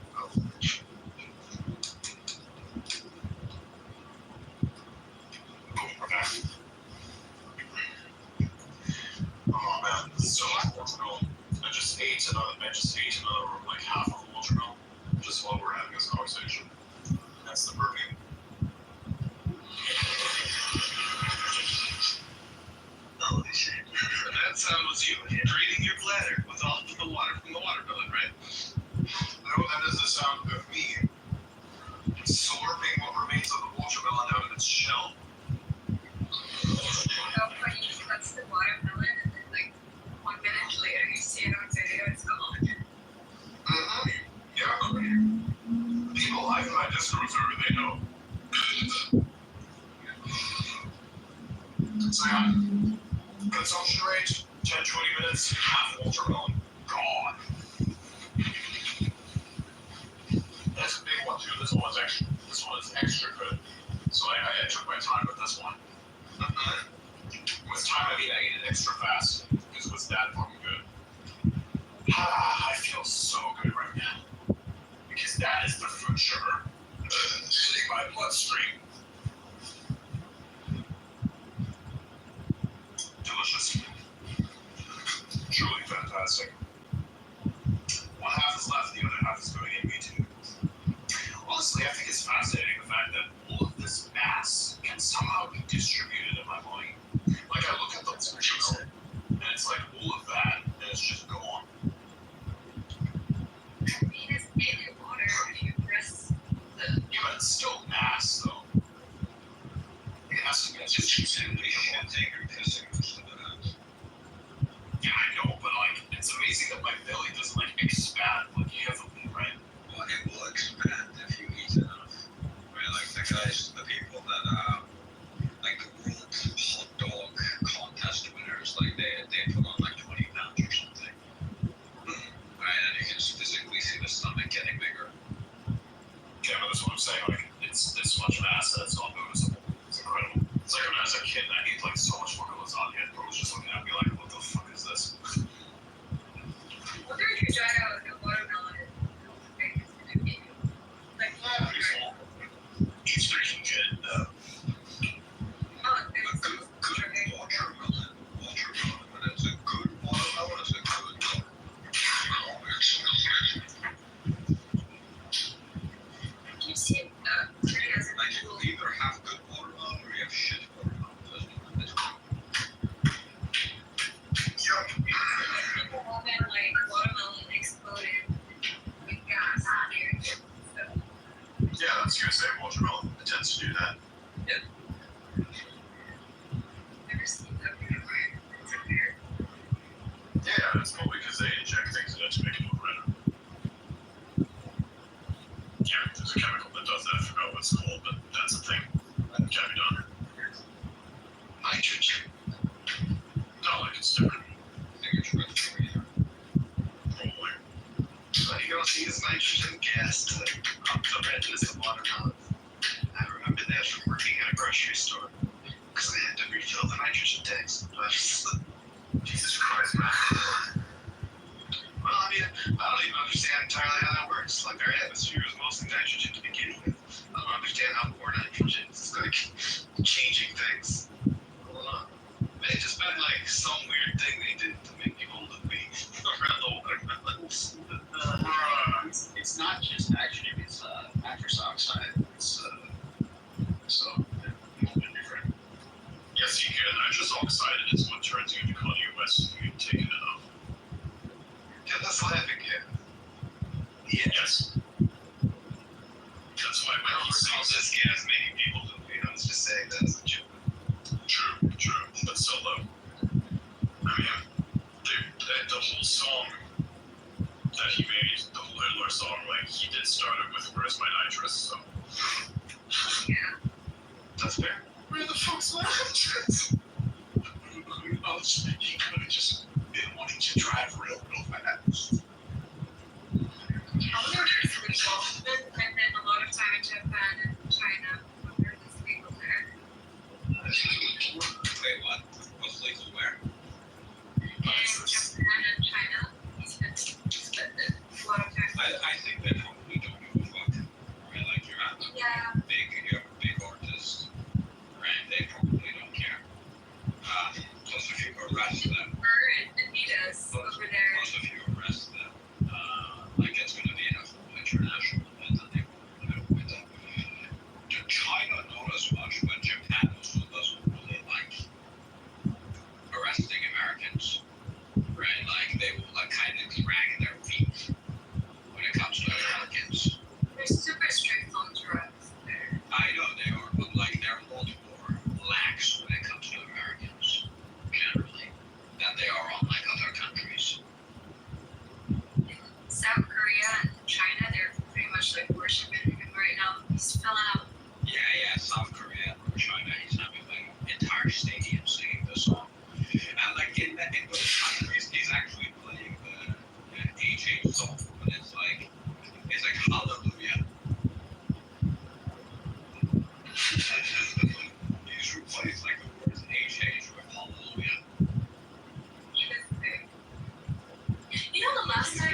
Oh man, this is so unfortunate. I just ate another like half of a watermelon just while we're having this conversation. That's the burping. Holy shit. And that sound was you draining your bladder with all of the water from the watermelon, right? No, that is the sound of me slurping what remains of the watermelon out of its shell. How funny you cuts the watermelon and then like 1 minute later you see it on video, it's gone. Mm-hmm. Yeah. People like my Discord server, they know. So yeah, consumption rate, 10-20 minutes, half watermelon, gone. That's a big one too. This one is extra good. So I took my time with this one. With time I mean I ate it extra fast because it was that fucking good. I feel so good right now because that is the fruit sugar hitting my bloodstream. Delicious. Truly fantastic. One half is left, the other half is going in me too. Honestly, I think it's fascinating the fact that all of this mass can somehow be distributed in my body. Like I look at the watermelon, and they put on like 20 pounds or something. Right, and you can just physically see the stomach getting bigger. Yeah, but that's what I'm saying. Like, it's this much mass that it's not noticeable. It's incredible. It's like when I was a kid and I ate like so much fucking lasagna, and bro was just looking at me like, what the fuck is this? I wonder if you try out a watermelon and how big it's gonna be. Like, Pretty small. Each person get oh, A good watermelon. When it's a good watermelon, it's a good you see, Korea's in like you either have good watermelon or you have shit watermelon. the moment like watermelon exploded with gas near it. So, yeah, that's gonna say watermelon. It tends to do that. never seen that before. It's weird. Yeah, it's probably because they inject things in it to make it look redder. Yeah, there's a chemical that does that. I forgot what it's called, but that's a thing that can be done. Nitrogen. No, like it's different. I think it's red for you. Probably. But you don't see this nitrogen gas to up the redness of watermelon. I remember that from working at a grocery store because I had to refill the nitrogen tanks. Jesus Christ, man. Well, I mean, I don't even understand entirely how that works. Like, our atmosphere is mostly nitrogen to begin with. I don't understand how more nitrogen is like changing things. I don't know. It just been like some weird thing they did to make me hold the weed around the watermelons. It's not just nitrogen, it's nitrous oxide. It's so they're a little bit different. Yes, you can. Nitrous oxide is what turns you into Kanye West if you take it enough. Yeah, that's laughing, yeah. Yes. That's why I when don't he recall says this gas making people do weed. I was just saying that as a joke. true, but still though. I mean, the whole song that he made, the whole Hitler song, like he did start it with "Where's my nitrous?" So Yeah. That's fair. where the fuck's my nitrous? Who knows? He could have just been wanting to drive real fast. I wonder if it's legal. Been spending a lot of time in Japan and China. I wonder if it's legal there. Wait, what? What's legal where? In Japan and China, he's been spending a lot of time. I think they probably don't give a fuck. Right? Like you're a big artist, right? They probably don't care. Plus if you arrest them, Adidas over there. plus if you arrest them, like it's gonna be enough international and then they won't do it. China not as much, but Japan also doesn't really like arresting Americans, right? Like they will like kind of drag their feet when it comes to Americans. They're super strict on drugs there. I know they are, but like they're a lot more lax when it comes to Americans, generally, than they are on like other countries. South Korea and China, they're pretty much like worshiping him right now. He's filling out. Yeah, South Korea or China, he's having like entire stadiums singing the song. And like in those countries, he's actually playing the A-Change song, but it's like hallelujah. He's replaced like the words A-Change with hallelujah. You know the last time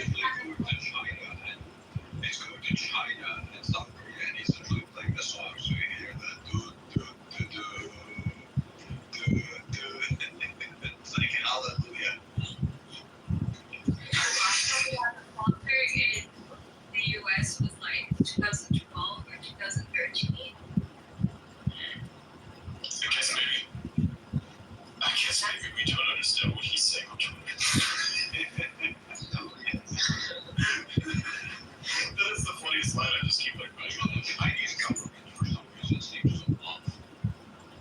It's going to China and South Korea, and he's actually playing the song, so you hear the it's like hallelujah. last time we had a concert in the US was like 2012 or 2013. I guess maybe we don't understand what he's saying on Twitter. That is the funniest line. I just keep like, The Chinese government for some reason seems to love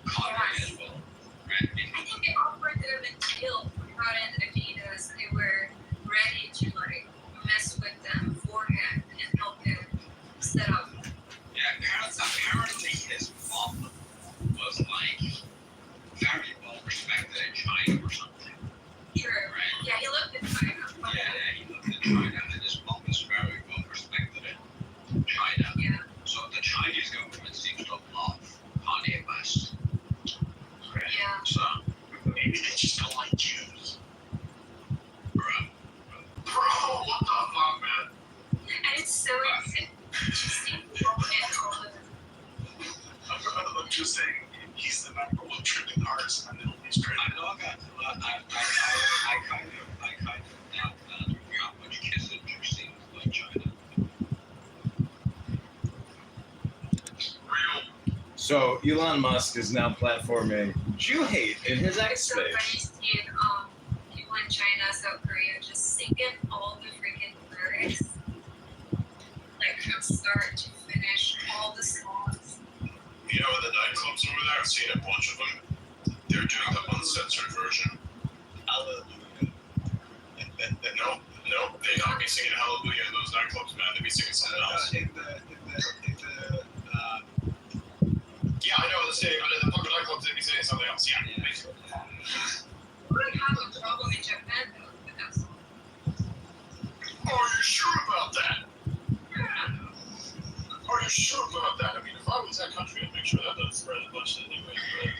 Kanye as well. Right? I think they offered them a deal. We brought in Adidas. They were ready to like mess with them for him and help him set up. Yeah, apparently his mom was like very well respected in China or something. he lived in China, and his mom was very well respected in China. Yeah. So the Chinese government seems to love Kanye West. Yeah. So maybe they just don't like Jews. Bro, what the fuck, man? And it's so insane to see people in all of I'm just saying, he's the number one trending artist on the Middle East right now. I kind of doubt that. How much Kissinger seems like China. Real. So Elon Musk is now platforming Jew hate in his X It's so funny space. seeing people in China, South Korea just singing all the freaking lyrics. Like from start to finish, all the songs. You know, the nightclubs over there, I've seen a bunch of them. They're doing the uncensored version. Hallelujah. No, they don't be singing Hallelujah in those nightclubs, man. They be singing something else. Yeah, I know. The fucking nightclubs, they be singing something else. Yeah, basically. We have a problem in Japan though with that song. Are you sure about that? Are you sure about that? I mean, if I was that country, I'd make sure that doesn't spread as much anyway, but you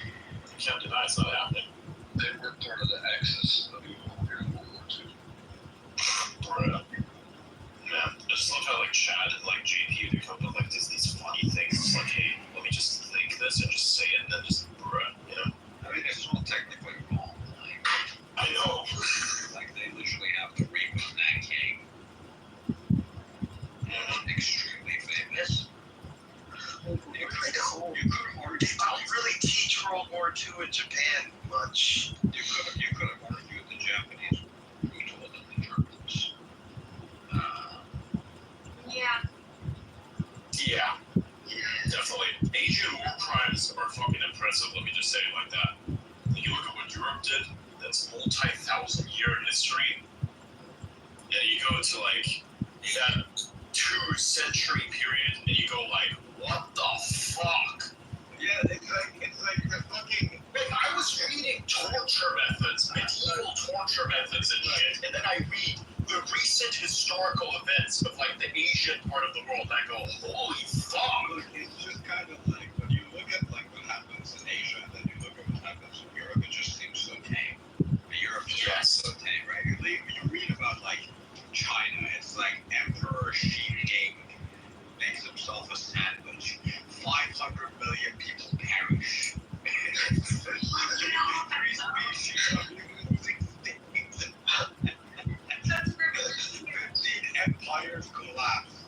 can't deny it's not happening. They were part of the Axis of evil during World War II. Bruh. Man, I just love how, like, Chad and, like, JP, they come up with, like, these funny things. It's like, hey, let me just think this and just say it, and then just, bruh, you know? I mean, it's not technically wrong. Like, I know. Like, they literally have to read Nat King. Extremely famous. You could argue. I don't really teach World War II in Japan much. You could have argued the Japanese who told them the Germans. Yeah. Yeah, definitely. Asian war crimes are fucking impressive, let me just say it like that. When you look at what Europe did, that's multi-thousand-year history, and you go to, like, that 2-century period, and you go, like, what the fuck? Yeah, it's like the fucking. Wait, I was reading torture methods, medieval torture methods and shit, and then I read the recent historical events of, like, the Asian part of the world, and I go, holy fuck! Look, it's just kind of like, when you look at, like, what happens in Asia, and then you look at what happens in Europe, it just seems so tame. Europe just so tame, right? You read about, like, China, it's like Emperor Xi Jinping makes himself a sandwich. 500 million people perish. 3 species of humans extinct. 15 empires collapsed.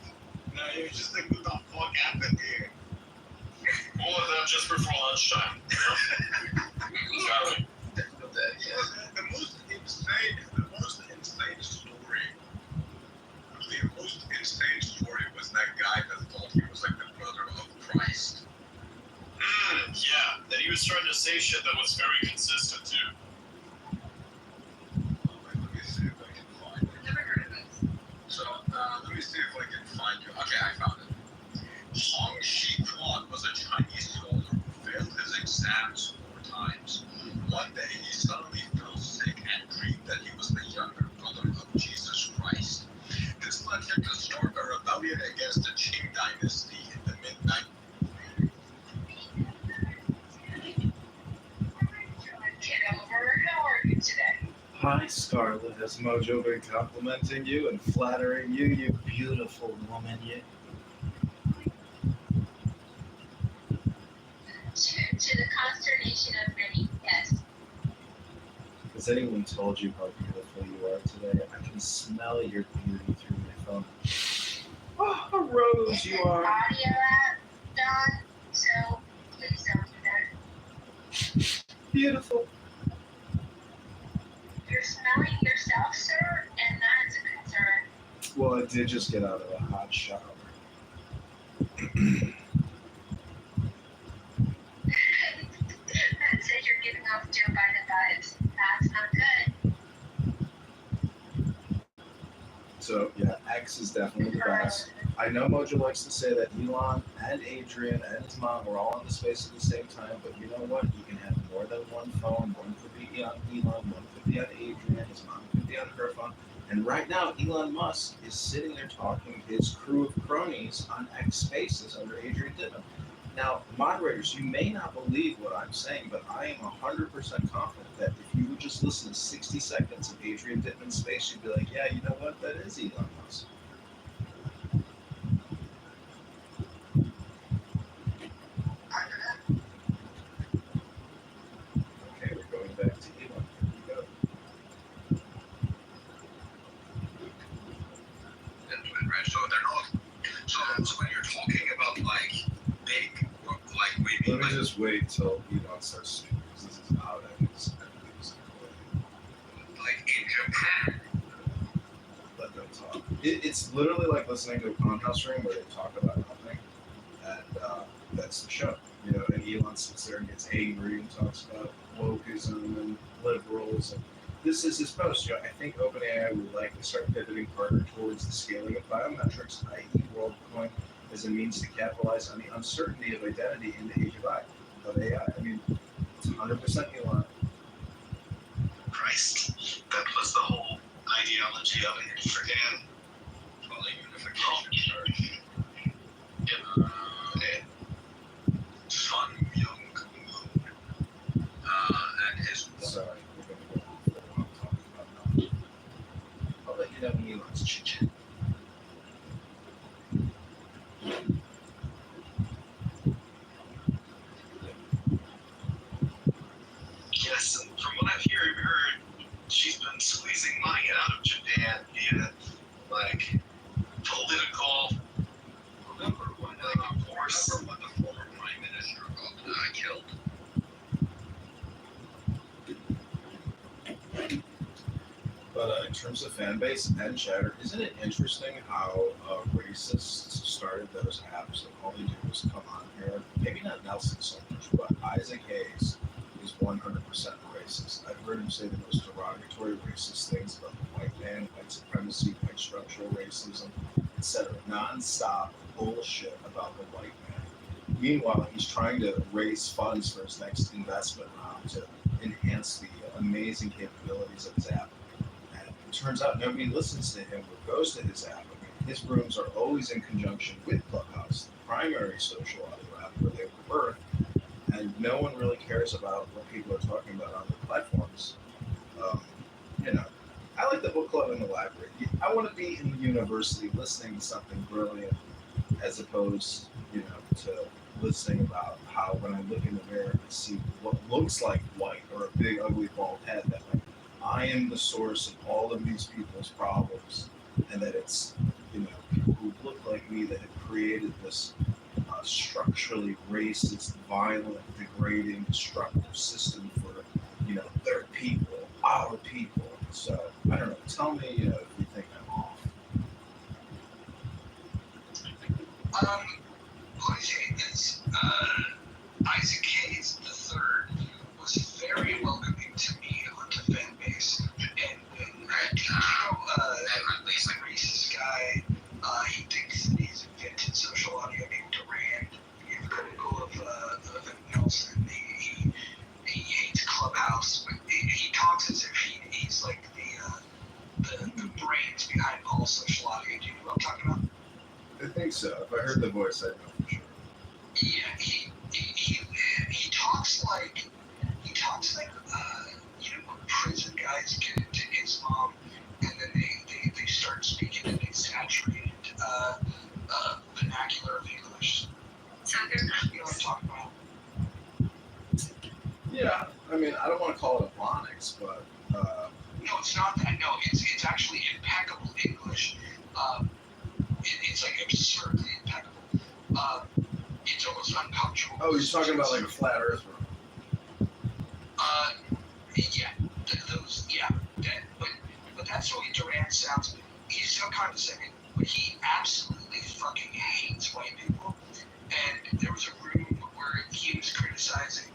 Now you're just like, what the fuck happened here? All of that just before lunchtime. Exactly. The most insane story was that guy that thought he was like the brother of Christ. Yeah, and he was trying to say shit that was very consistent too. Let me see if I can find it. Never heard of it. So, let me see if I can find you. Okay, I found it. Hong Shi-Quan was a Chinese scholar who failed his exams 4 times. One day, he suddenly fell sick and dreamed that he was the younger brother of Jesus Christ. This led him to start a rebellion against the Qing dynasty in the mid-90s. Kitover, how are you today? Hi, Scarlett. Has Mojo been complimenting you and flattering you, you beautiful woman, you? To the consternation of many, yes. Has anyone told you how beautiful you are today? I can smell your beauty through my phone. Oh, a rose you are. Audio app done, so please don't do that. Beautiful. You're smelling yourself, sir, and that's a concern. Well, I did just get out of a hot shower. That says you're giving off Joe Biden vibes. That's not good. So, yeah, X is definitely the best. I know Mojo likes to say that Elon and Adrian and his mom were all in the space at the same time, but you know what? You can have more than one phone. One could be on Elon, one could be on Adrian, his mom could be on her phone. And right now, Elon Musk is sitting there talking to his crew of cronies on X Spaces under Adrian Dittman. Now, moderators, you may not believe what I'm saying, but I am 100% confident that if you would just listen to 60 seconds of Adrian Dittman's space, you'd be like, yeah, you know what? That is Elon Musk. Okay, we're going back to Elon. Here we go. Right, so they're not. So when you're talking about like big, like maybe. Let me just wait till Elon starts speaking, because this is how that is. Like in Japan. Let them talk. It's literally like listening to a Conhouse room where they talk about nothing, and that's the show. You know, and Elon sits there and gets angry and talks about wokeism and liberals, and this is his post. You know, I think OpenAI would likely start pivoting harder towards the scaling of biometrics, i.e., WorldCoin, as a means to capitalize on the uncertainty of identity in the age of AI. I mean, it's 100% Elon. Christ, that was the whole ideology of it. Freaking Well, the unification starts. Sun Myung Moon and his. Sorry, we're going to go further on talking about now. I'll let you know when Elon's chit-chat. yes, and from what I've heard, she's been squeezing money out of Japan via like political. Remember when the former prime minister got killed? But in terms of fan base and chatter, isn't it interesting how racists started those apps and all they do is come on here? Maybe not Nelson so much, but Isaac Hayes is 100% racist. I've heard him say the most derogatory racist things about the white man, white supremacy, white structural racism, etc. Non-stop bullshit about the white man. Meanwhile, he's trying to raise funds for his next investment round to enhance the amazing capabilities of his app. It turns out nobody listens to him or goes to his app. I mean, his rooms are always in conjunction with Clubhouse, the primary social audio app where they were birthed, and no one really cares about what people are talking about on their platforms. You know, I like the book club in the library. I want to be in the university listening to something brilliant as opposed, you know, to listening about how when I look in the mirror I see what looks like white or a big ugly bald head, that like I am the source of all of these people's problems, and that it's, you know, people who look like me that have created this structurally racist, violent, degrading, destructive system for, you know, their people, our people. So I don't know. Tell me if you think I'm off. What I say is, Isaac Hayes III was very welcoming to me onto fan base, and he's a racist guy. He thinks that he's invented social audio named Durand. He's critical of Nelson. He hates Clubhouse, but he talks as if he's like the brains behind all social audio. Do you know what I'm talking about? I think so. If I heard the voice, I'd know for sure. Yeah, he talks like you know, when prison guys get into Islam and then they start speaking an exaggerated vernacular of English. You know what I'm talking about? Yeah, I mean, I don't want to call it Ebonics, but no, it's not that. No, it's actually impeccable English. It's like absurdly impeccable. It's almost unpunctual. oh, he's talking about like a flat Earth room. Yeah, but that's the way Durand sounds. He's so condescending, but he absolutely fucking hates white people. And there was a room where he was criticizing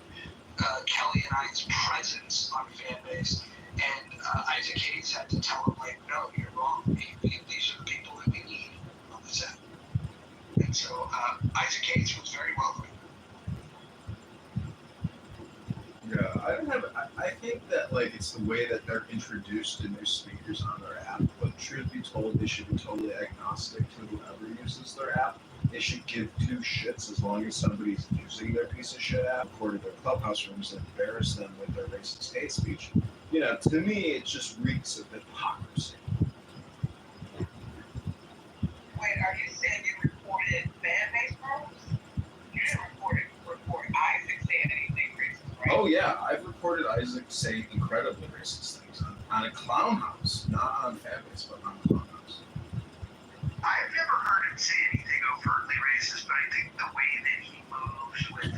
Kelly and I's presence on Fanbase, and Isaac Hayes had to tell him, like, no, you're wrong. These are the people that we need on this app. And so Isaac Hayes was very welcoming. Yeah, I think that like it's the way that they're introduced to new speakers on their app, but truth be told, they should be totally agnostic to whoever uses their app. They should give two shits as long as somebody's using their piece of shit app, recorded their clubhouse rooms, and embarrass them with their racist hate speech. You know, to me, it just reeks of hypocrisy. Wait, are you saying you reported fan-based rooms? You didn't report Isaac saying anything racist, right? Oh yeah, I've reported Isaac saying incredibly racist things on a clown house, not on Fanbase, but on a clown house. I've never heard him say anything overtly racist, but I think the way that he moves with,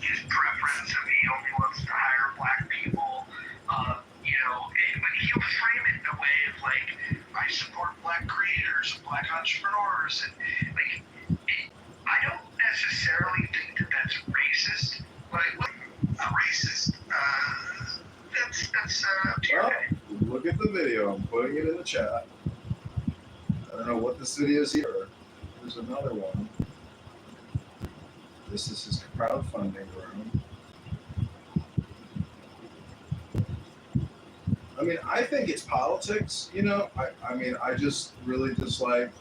his preference of he only wants to hire black people, but he'll frame it in a way of like, I support black creators and black entrepreneurs, and like, I don't necessarily think that that's racist, but racist. That's well, look at the video. I'm putting it in the chat. I don't know what this video is here. There's another one. This is his crowdfunding room. I mean, I think it's politics, I just really dislike,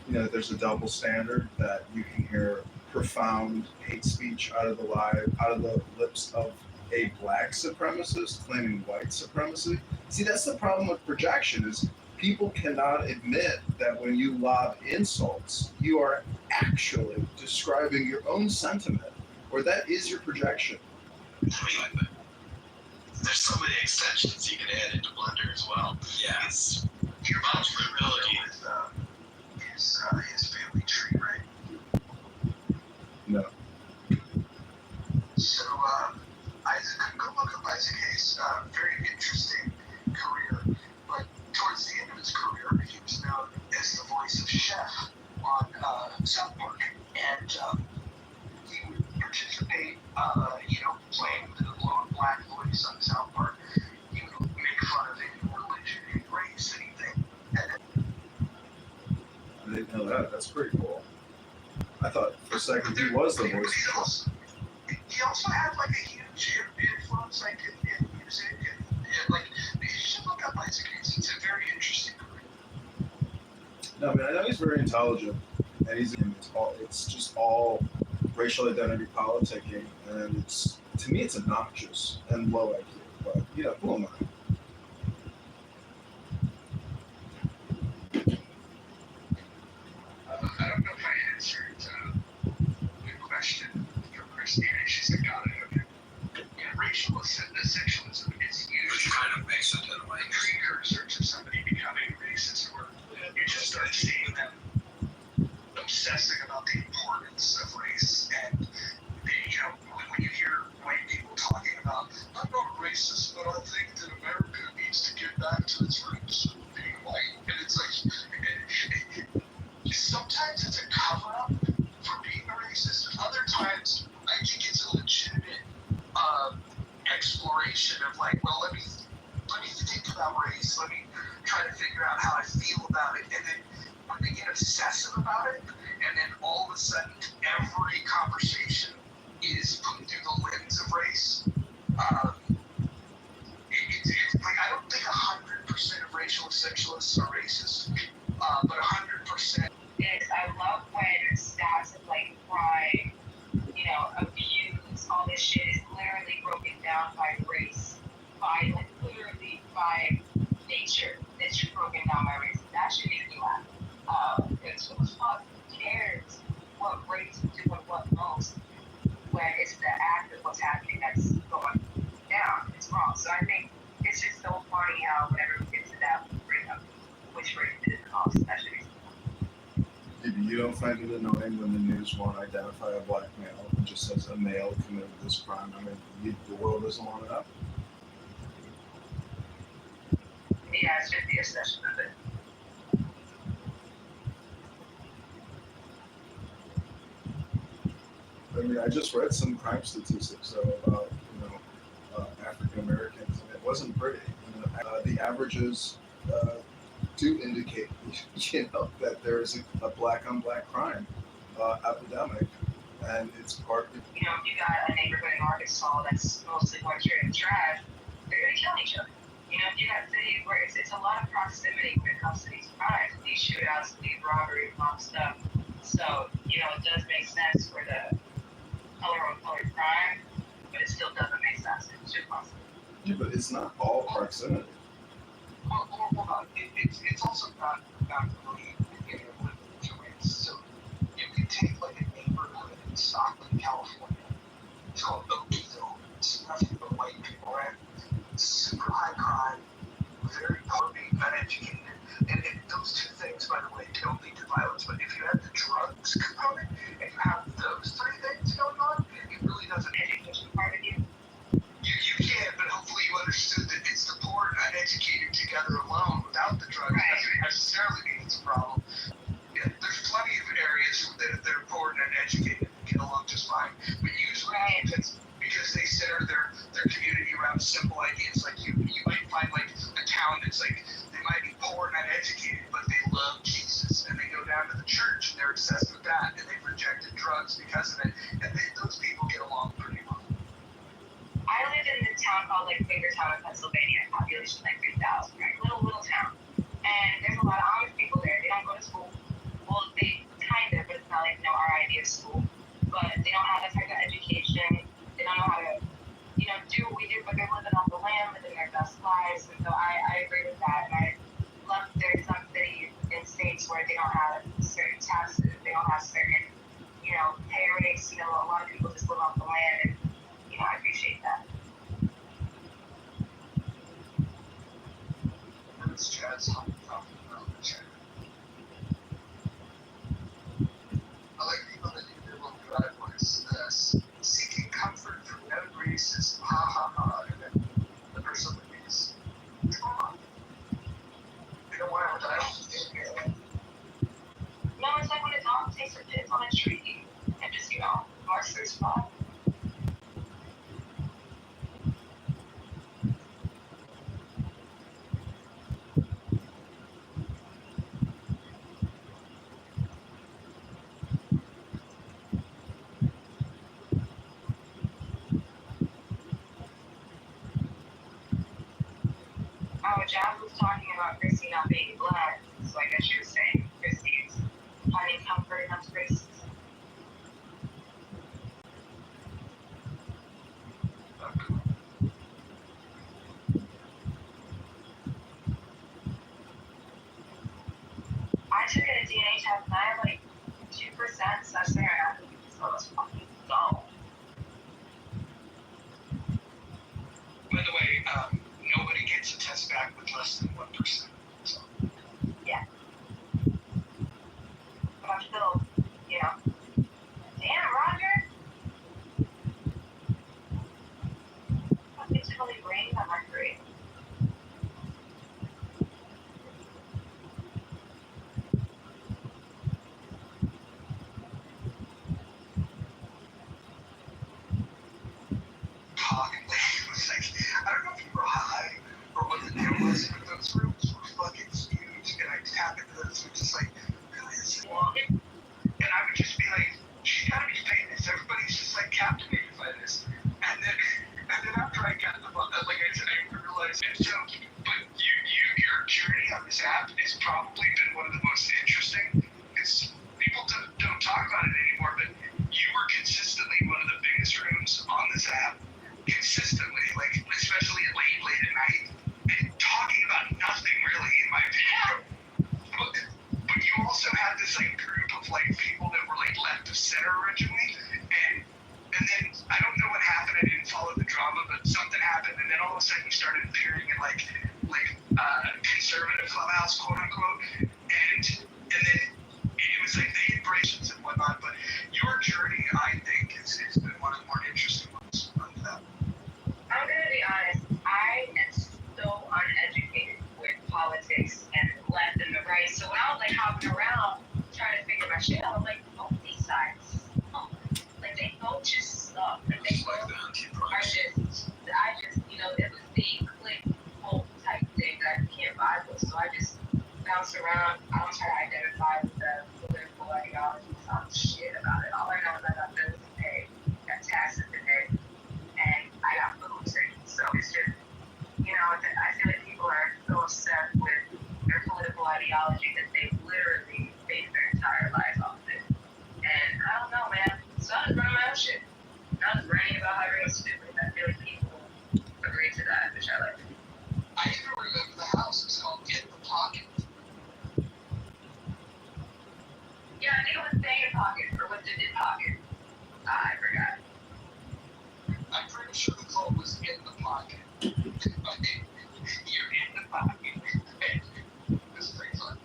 there's a double standard that you can hear profound hate speech out of the lips of a black supremacist claiming white supremacy. See, that's the problem with projection is people cannot admit that when you lob insults, you are actually describing your own sentiment, or that is your projection. There's so many extensions you can add into Blender as well. Yeah. It's your vulnerability is his family tree, right? No. So, Isaac, go look up Isaac Hayes. Very interesting career. But towards the end of his career, he was known as the voice of Chef on South Park. And he would participate, playing the lone black voice on South Park. He would make fun of any religion, any race, anything. I didn't know that. That's pretty cool. I thought for a second he was the voice. He also had like a huge influence, like in music, and like you should look up Isaac Hayes. It's a very interesting career. No, I mean I know he's very intelligent, and it's just all racial identity politicking, and to me it's obnoxious and low IQ. But who am I? I don't know if I answered the question from Christina. She said, "God, racial essentialism is usually kind of makes it in a way precursor to somebody becoming racist, where you just start seeing them obsessing about the importance of race, and when you hear white people talking about, I'm not racist, but I think that America needs to get back to its roots of being white, and it's like sometimes it's a cover-up for being a racist, and other times I think it's a legitimate exploration of like, well, let me think about race, let me try to figure out how I feel about it, and then when they get obsessive about it, and then all of a sudden every conversation is put through the lens of race. It's like, I don't think 100% of racial essentialists are racist, but 100%. I love when stats of like crime, abuse, all this shit is literally broken down by race, literally by nature. It's just broken down by race. That should make me laugh. Because who the fuck cares what race is doing what most when it's the act of what's happening that's going down. It's wrong. So I think it's just so funny how whenever we get to that, we bring up which race did it the most. That should be You don't find it annoying when the news won't identify a black male and just says a male committed this crime? I mean, the world doesn't want it up. Yeah, it's just the obsession of it. I mean, I just read some crime statistics about African Americans, and it wasn't pretty. The averages do indicate, that there is a black on black crime epidemic, and it's part of. You got a neighborhood in Arkansas that's mostly white trash. going to kill each other. You know, you have cities where it's a lot of proximity when it comes to these crimes, these shootouts, these robberies, mob stuff. So, you know, it does make sense for the color on color crime, but it still doesn't make sense. It's too possible. Yeah, but it's not all proximity. Well, hold on. It's also not really in a difference. So you can take like a neighborhood in Stockton, California. It's called Oakville. It's nothing but white people, right? Super high crime, very poor, being uneducated. And those two things, by the way, don't lead to violence. But if you have the drugs component and you have those three things going on, it really doesn't education part of you. You can, but hopefully you understood that it's the poor and uneducated together alone without the drugs doesn't necessarily mean it's a problem. Yeah, there's plenty of areas that are poor and uneducated and get along just fine. But usually it's because they center their community around simple ideas. Like you might find like a town that's like, they might be poor and uneducated, but they love Jesus. And they go down to the church and they're obsessed with that. And they've rejected drugs because of it. And those people get along pretty well. I lived in this town called like Fingertown in Pennsylvania, population like 3,000, right? Little town. And there's a lot of Amish people there. They don't go to school. Well, they kind of, but it's not like, our idea of school. But they don't have that type of education. They don't know how to, do what we do, but they're living off the land, living their best lives. And so I agree with that. And I love that there's some cities and states where they don't have certain taxes. They don't have certain, pay rates. A lot of people just live off the land. And, I appreciate that. That's Chad's talking about the chat. I like people that do their little driveways. Seeking comfort from no graces, ha ha ha, and then the person that is, come on. You don't want to have a dialogue. No, it's like when a dog takes a piss on a tree and just, marks their spot. Jazz was talking about Chrissy not being black, so I guess she was saying Chrissy's finding comfort in those races. I took it a DNA test and I have like 2% such thing I have to do, so it's fucking dumb. By the way, nobody gets a test back with less than 1%. So. Yeah. But I'm still, damn, Roger. It's really raining on Mercury. It was like, I don't know if you were high or what the deal was, but those rooms were fucking huge, and I tap into those and just like, who is it? And I would just be like, she's gotta be famous. Everybody's just like captivated by this. And then after I got the like I said, I realized it. So, but your journey on this app has probably been one of the most interesting. Because people don't talk about it anymore, but you were consistently one of the biggest rooms on this app. Consistently, like especially late at night, and talking about nothing really, in my opinion. But you also had this like group of like people that were like left of center originally, and then I don't know what happened. I didn't follow the drama, but something happened, and then all of a sudden you started appearing in like conservative clubhouse, quote unquote, and then it was like they embraced it and whatnot. But your journey, I think, has been one of the more interesting ones on that. I'm gonna be honest, I am so uneducated with politics and the left and the right. So when I was like hopping around trying to figure my shit out, I'm like, both these sides, like they both just suck. Like they both are just, it was the click hole type thing that I can't vibe with. So I just bounce around. I don't try to identify with the political ideology. So I'm shit about it. All I know is I got bills to pay, got taxes to pay, and I got food to eat. So it's just, obsessed with their political ideology that they literally base their entire lives off of it. And I don't know, man. So I was running my own shit. I was ranting about how everyone's stupid. I feel like people agree to that, which I like. I even remember the house. It's called In the Pocket. Yeah, I think it was Stay in Pocket, or was it In Pocket? I forgot. I'm pretty sure the club was In the Pocket. You're in the pocket. This is pretty fun.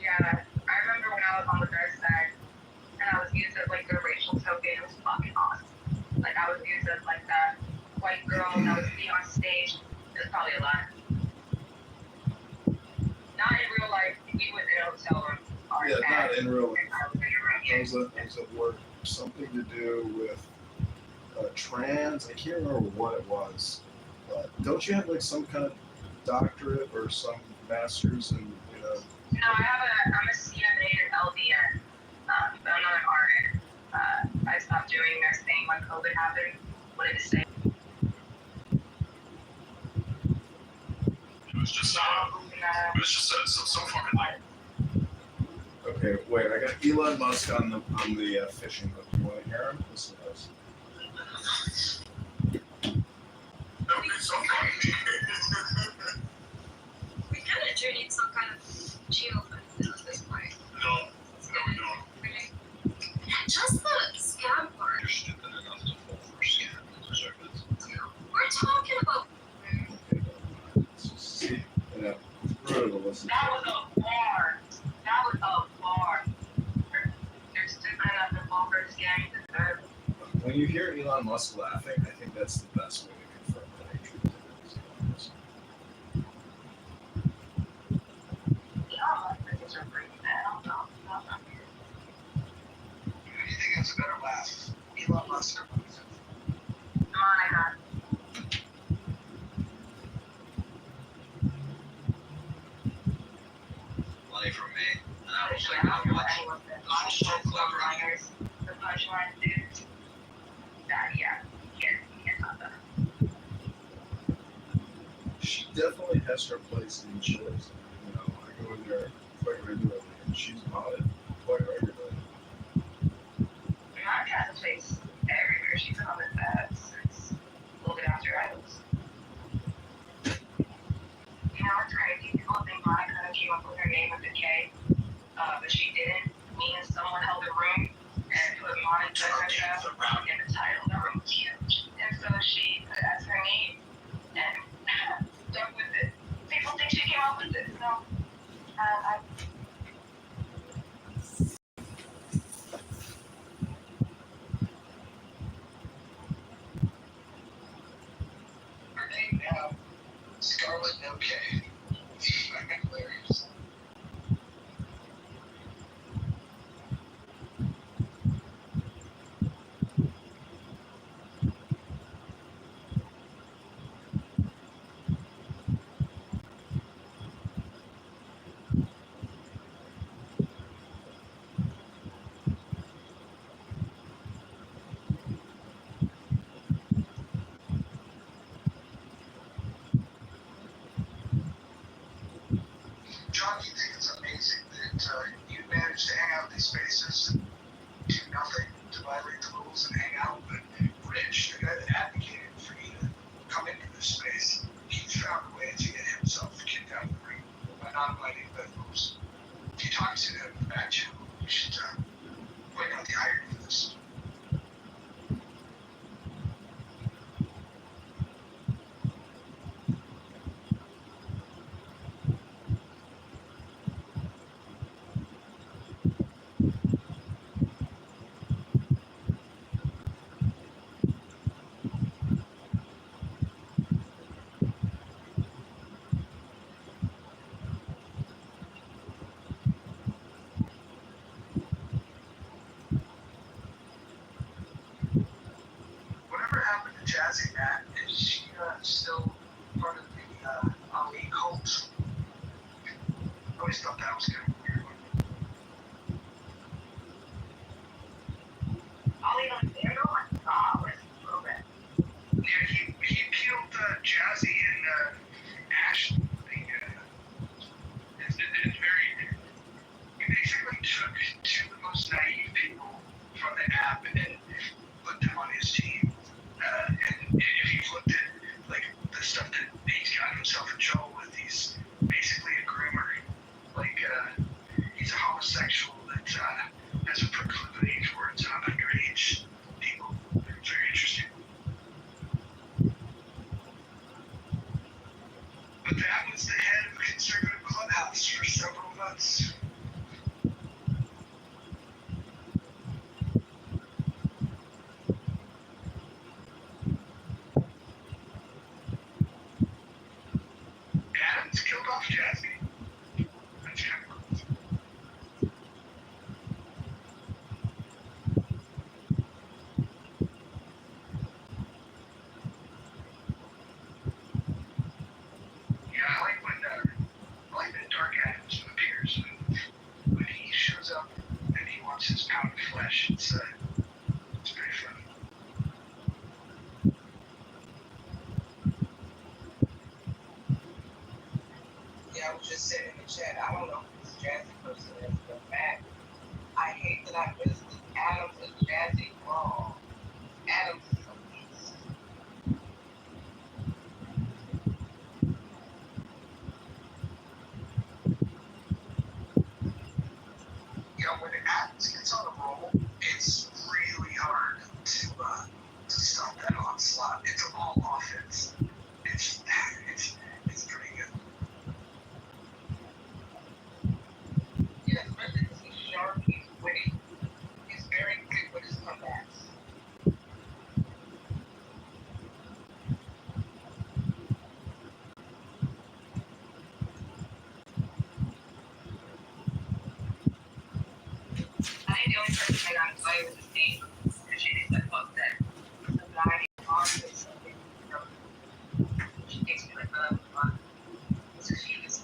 Yeah, I remember when I was on the dark side, and I was used as like the racial token. It was fucking awesome. Like I was used as like that white girl that would be on stage. It was probably a lie. Not in real life. We was in a hotel room. Yeah, not in real life. There was a word, something to do with trans. I can't remember what it was. But don't you have like some kind of doctorate or some master's in, you know? No, I'm a CMA and LDN, but I'm not an RN. I stopped doing nursing when COVID happened. What did it say? It was just so fucking like. Okay, wait. I got Elon Musk on the fishing hook. You want to hear him? Listen to this. That would be so funny. We kind of do need some kind of geofence at this point. No, we don't. Okay. Just the scam part. You're stupid enough to fall for a scam and deserve it. We're talking about. See, you know, brutal. Listen. That was a bar. That was a bar. They're stupid enough to fall for a scam and deserve it. When you hear Elon Musk laughing, I think that's the best way to confirm the hatred of Elon Musk. Elon Musk is a freak, man. I don't know. Who do you think has a better laugh? Elon Musk or Musk? Come on, I got it. Money from me. And I was I like, don't how know what much? anyone said. This was so clever. Liners, the punchline dudes. That, yeah. Can't top that. She definitely has her place in shows. You know, I go in there quite regularly, and she's modded quite regularly. Monica has a place everywhere. She's on the bed since a little bit after I was. You know, it's crazy. People think Monica came up with her name with a K, but she didn't. Me and someone held a room and put Monica in the title. The room was huge. And so she put it as her name and stuck with it. People think she came up with it, so I Her name now, Scarlet OK. Hilarious. John, do you think it's amazing that you managed to hang out in these spaces and do nothing to violate the rules and hang out, but Rich, the guy that advocated for you to come into this space, he's found a way to get himself kicked out of the ring by not inviting the moves. If you talk to him in the back channel, you should point out the irony of this. But that was the head of a conservative clubhouse for several months. Adams killed off Jazzy. That's kind of crazy. Yeah, I like when Dark Adams appears. When he shows up and he wants his pound of flesh, it's pretty funny. Yeah, I was just saying in the chat, I don't know who this Jazzy person is, but man, I hate that I missed this Adams and Jazzy. Oh, Adams is a beast. You know, when Adams gets on a roll, it's really hard to stop that onslaught. It's all offense. It's pretty good. Yeah, especially because he's sharp, he's witty, he's very good with his comebacks. I think the only person I got excited was his name because she thinks that fuck that the guy on this she takes me like so she just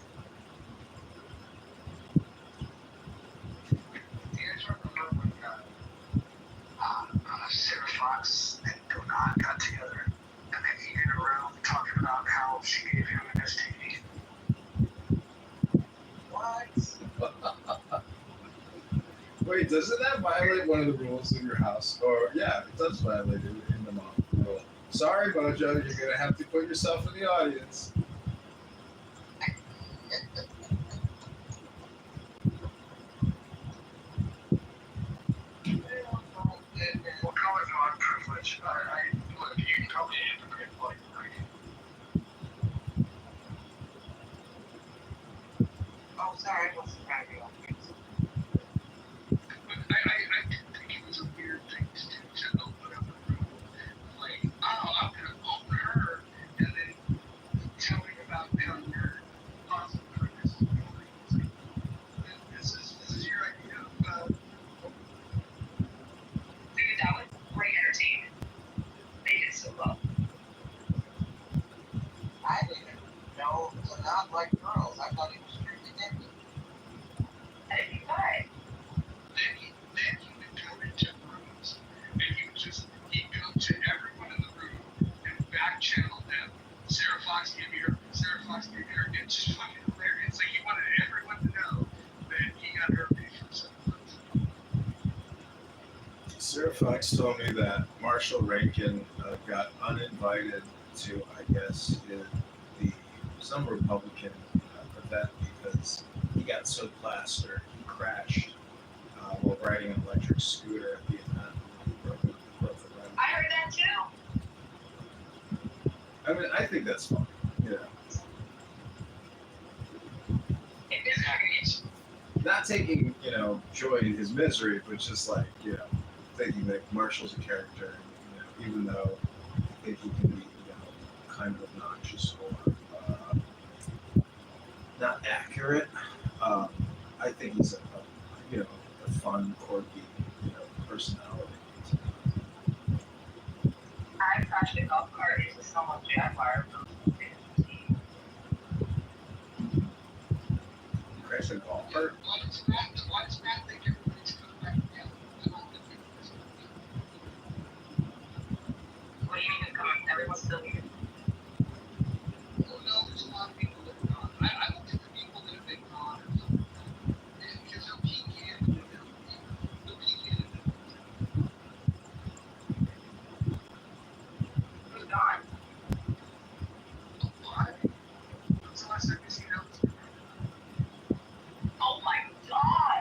Do you guys remember when Sarah Fox and Donat got together and they ate in a room talking about how she gave him an STD? What? Wait, doesn't that violate one of the rules of your house? Or yeah, it does violate it in the mom rule. Sorry, Mojo, you're gonna have to put yourself in the audience. We'll call it non-privilege. Look, you can call me a hypocrite, like, Oh, sorry, I wasn't trying to be on mute. but I did think it was a weird thing to do to open up a room. Like, oh, I'm gonna own her, and then tell me about how you're awesome for this. This is your idea of dude, that was great entertainment. They did so well. I didn't know to not like girls. I thought he was strictly naked. I didn't think that. then he would come into rooms and he'd go to everyone in the room and back channel them. Sarah Fox gave me her, Sarah Fox gave me her. It's just fucking hilarious. Like he wanted everyone to know that he got her paid for 7 months. Sarah Fox told me that Marshall Rankin got uninvited to, I guess, some Republican event because he got so plastered he crashed while riding an electric scooter at the event. Broke the rim. I heard that too. I mean, I think that's fine. Yeah. It is crazy. Not taking, joy in his misery, but just like, thinking that Marshall's a character, even though I think he can be, kind of obnoxious or not accurate. I think he's a fun, quirky, personality. I crashed a golf cart into someone's Jaguar. Crashed a golf cart? Why does Matt think everybody's coming back together? What do you mean it's coming? Everyone's still here. Well, no, there's a lot of people that are gone. I don't think the people that have been gone are coming back. Because they'll peek in. They'll peek in. Who's gone? Why? When's the last time you seen Elvis? Oh my god!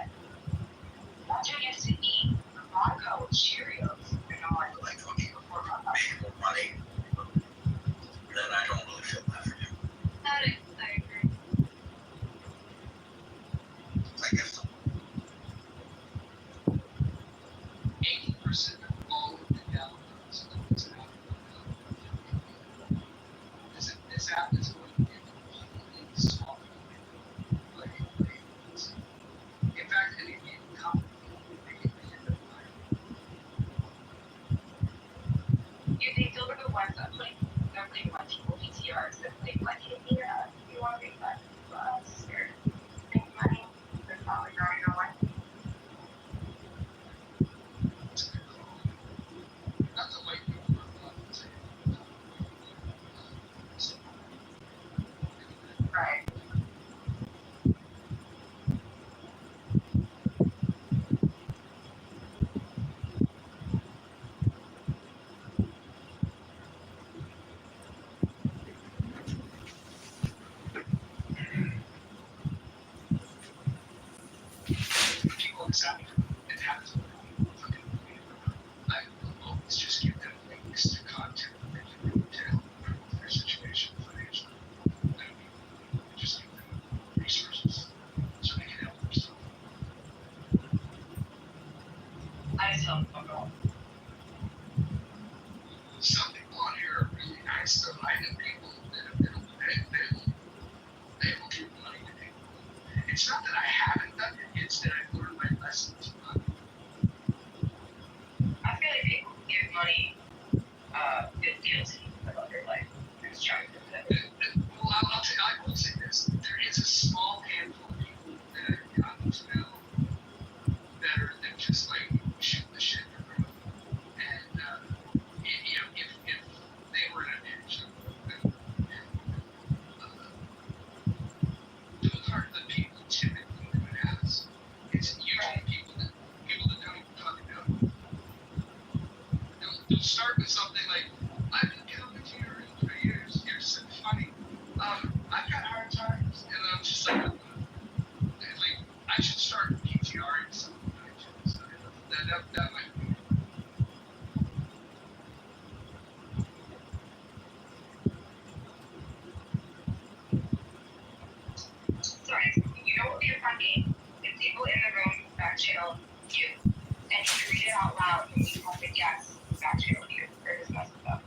back channel you. And you read it out loud and you have to guess back channel you or discuss with them.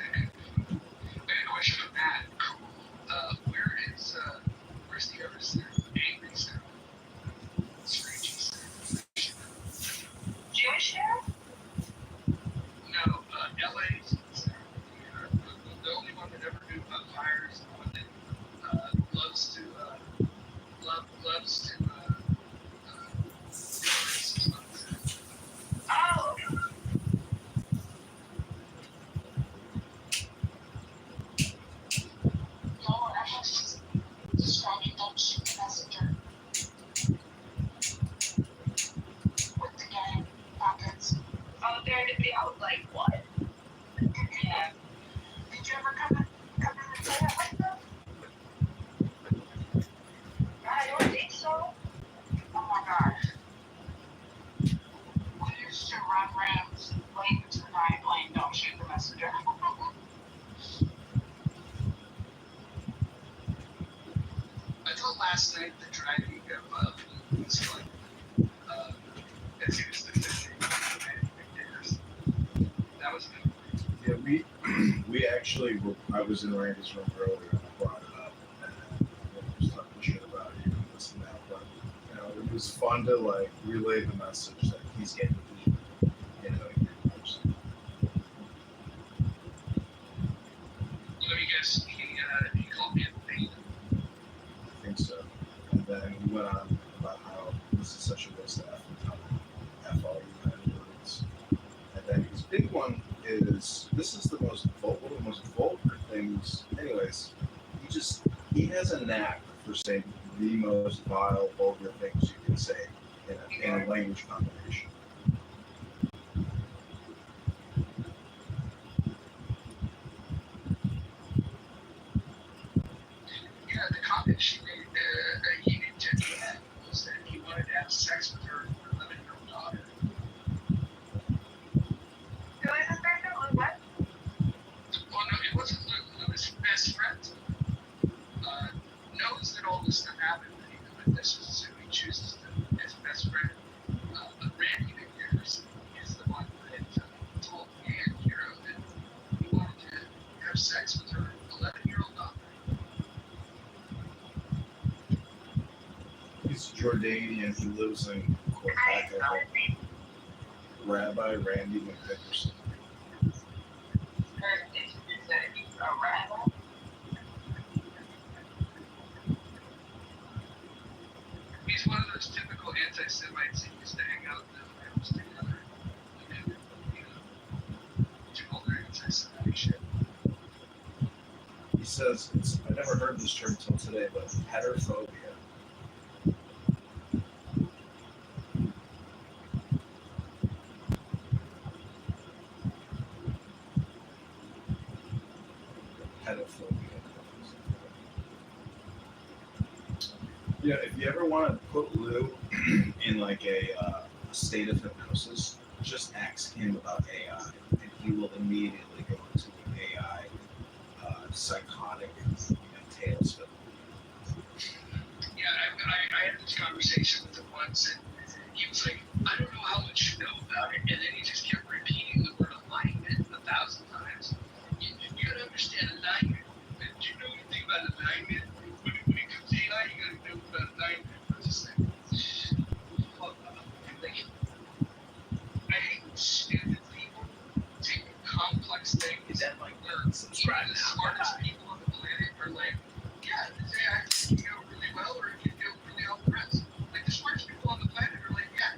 And question of that, cool. Where's the other sound? Angry sound. Screechy sound. Jewish now? No, LA's sound. The only one that ever knew about fires, the one that loves to Oh, Lord, I have to describe it. Don't shoot the messenger with the gang pockets. oh, I was like, what? Yeah. Did you ever come in and say that like that? I don't think so. Oh my gosh. We used to run rams late into the night playing Don't Shoot the Messenger. I thought last night the driving of was fun. As he was defending dictators. That was good. Yeah, we actually were, I was in Randy's room earlier and I brought it up and we was talking shit about it and this and that, but you know, it was fun to like relay the message that he's getting heat. You know, Let me guess, he called me a thief. I think so. And then he went on about how this is such a waste of effing time. F all you men words. And then his big one is this is one of the most vulgar things. Anyways, he has a knack for saying the most vile, vulgar things you can say in a language combination. Yeah, the comment she made, he did to Jen was that he wanted to have sex with her 11-year-old daughter. Who is this person? Who's what? Well, no, it wasn't Luke. It was his best friend. Knows that all this stuff happened, but this is assuming he chooses to as best friend. But Randy McNair's is the one that told me and Hero that he wanted to have sex with her 11-year-old daughter. He's Jordanian. He lives in Quebec. Rabbi Randy McNair. A rabbi? He's one of those typical anti-Semites who used to hang out in the rooms together and, do all their anti-Semitic shit. He says, I never heard this term until today, but heterophobia. Yeah, if you ever want to put Lou in like a state of hypnosis, just ask him about AI, and he will immediately go into the AI psychotic tailspin. Yeah, I had this conversation with him once, and he was like, I don't know how much you know about it, and then he just kept repeating the word alignment 1,000 times. You gotta understand alignment. Do you know anything about alignment? When it comes to AI, you gotta know about alignment. I was just like, I hate stupid people taking complex things and like they're the smartest people on the planet are like, yeah, this AI can go really well or it can go really off the rest. Like the smartest people on the planet are like, yeah,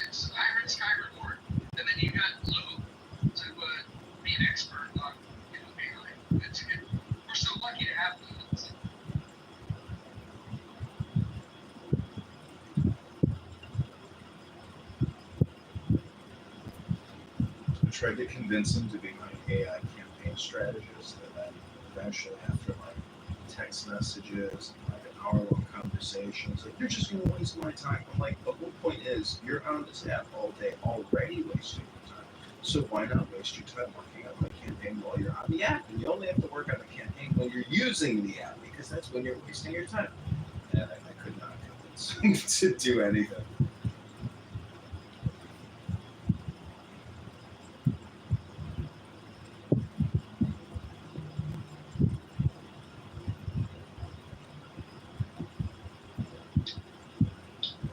it's higher risk, high reward. And then you got Lou to be an expert on AI. We're so lucky to have Lou. I tried to convince him to be my AI campaign strategist, and then eventually after like text messages and like an hour-long conversation, it's like, you're just going to waste my time. I'm like, the whole point is you're on this app all day already wasting your time. So why not waste your time working on my campaign while you're on the app? And you only have to work on the campaign while you're using the app, because that's when you're wasting your time. And I could not convince to do anything.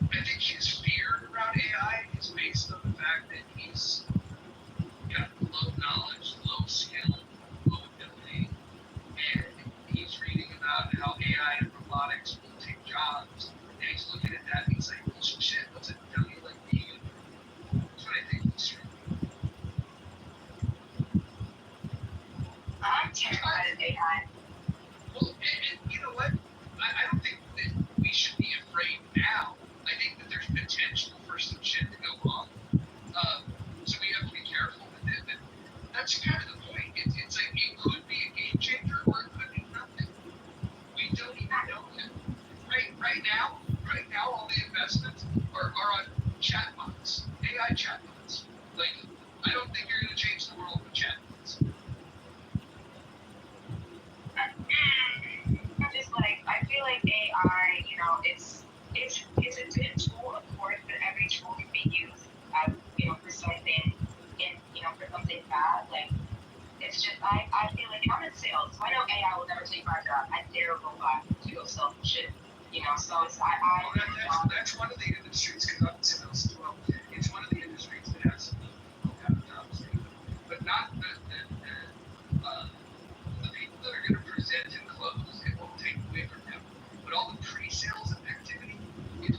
I think his fear around AI is based on the fact that he's got low knowledge, low skill, low ability, and he's reading about how AI and robotics will take jobs, and he's looking at that and he's like, well, shit, what's a dummy like me? That's what I think he's trying. I'm terrified of AI. Well, and you know what? I don't think that we should be afraid now. I think that there's potential for some shit to go wrong. So we have to be careful with it. But that's kind of the point. It's like it could be a game changer or it could be nothing. We don't even know yet. Right now, all the investments are on chatbots, AI chatbots. Like, I don't think you're going to change the world with chatbots. I'm just like, I feel like AI, you know, it's a good tool, of course, but every tool can be used as, you know, for something, for something bad. Like, it's just, I feel like I'm in sales, so I know AI will never take my job. I dare go back to go sell some shit, you know, so it's, That's one of the industries, because I'm in sales as well. It's one of the industries that has some jobs, but not the people that are going to present and close. It won't take away from them. But all the pre-sales activity,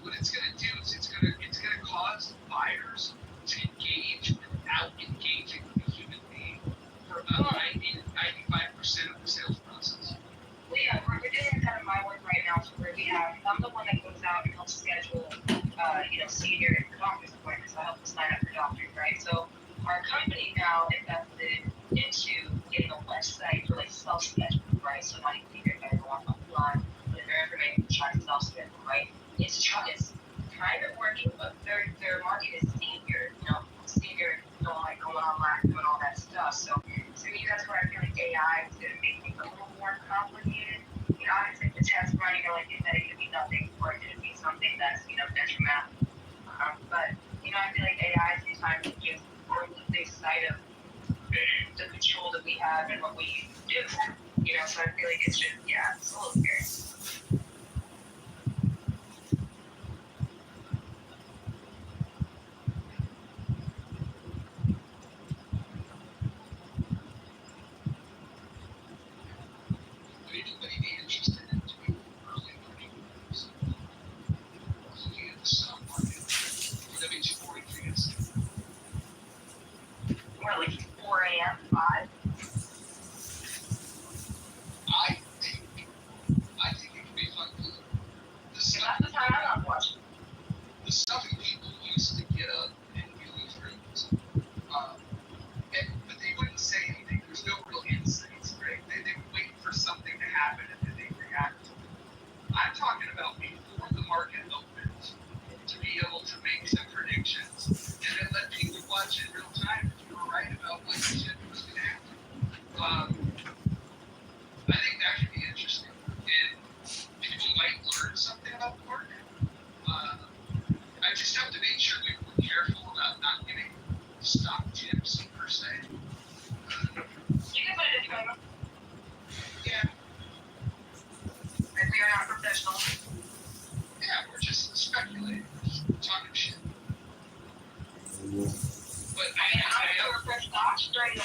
what it's going to do is it's going to cause buyers to engage without engaging with a human being for about 90-95% of the sales process. Well, yeah, we're doing kind of my work right now, so where I'm the one that goes out and helps schedule, senior doctor's appointments. I help them sign up for doctors, right? So our company now invested into getting a website for like self-schedule, right? So now you can get everyone online, put in their information, try to self-schedule, right? It's kind of working, but their market is senior, like going online, doing all that stuff. So to me, that's where I feel like AI is going to make things a little more complicated. You know, obviously, the test running, like you said, it could be nothing, or it could be something that's, detrimental. But, I feel like AI sometimes just loses sight of the control that we have and what we do. So I feel like it's just, it's a little scary. Would anybody be interested in doing early learning groups? Looking at the stock market? Would that be too boring for you guys? More like 4 a.m., 5. I think it could be fun. That's the time I'm watching. The stuff that people used to get up and do these rooms, but they wouldn't say anything. There's no real insights, right? They would wait for something to happen and then they react to it. I'm talking about before the market opens to be able to make some predictions and then let people watch in real time if you were right about what you said was going to happen. I think that could be interesting. And people might learn something about the market. I just have to make sure we're careful about not giving stock tips per se. You can put it in paper. Yeah. And we are not professionals. Yeah, we're just speculating. We're just talking shit. But I'm sure for stocks during the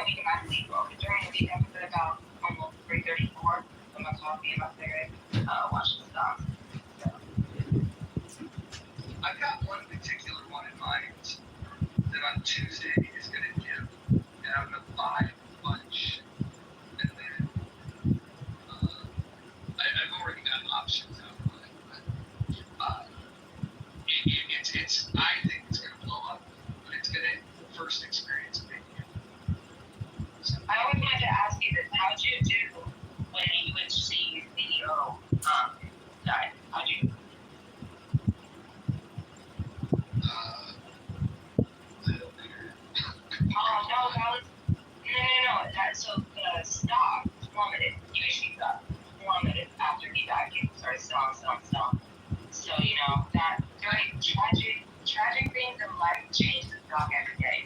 week I'm actually broke. During the week I put about almost 334 from my coffee and my cigarette, watching the stocks. I've got one particular one in mind that on Tuesday is going to give, and I'm going to buy a bunch. And then I've already got options out on it, but it's I think it's going to blow up, but it's going to first experience making it. So, I always wanted to ask you this: how'd you do when UHC CEO died? How'd you? I don't care. Oh no, that was life changes the stock every day.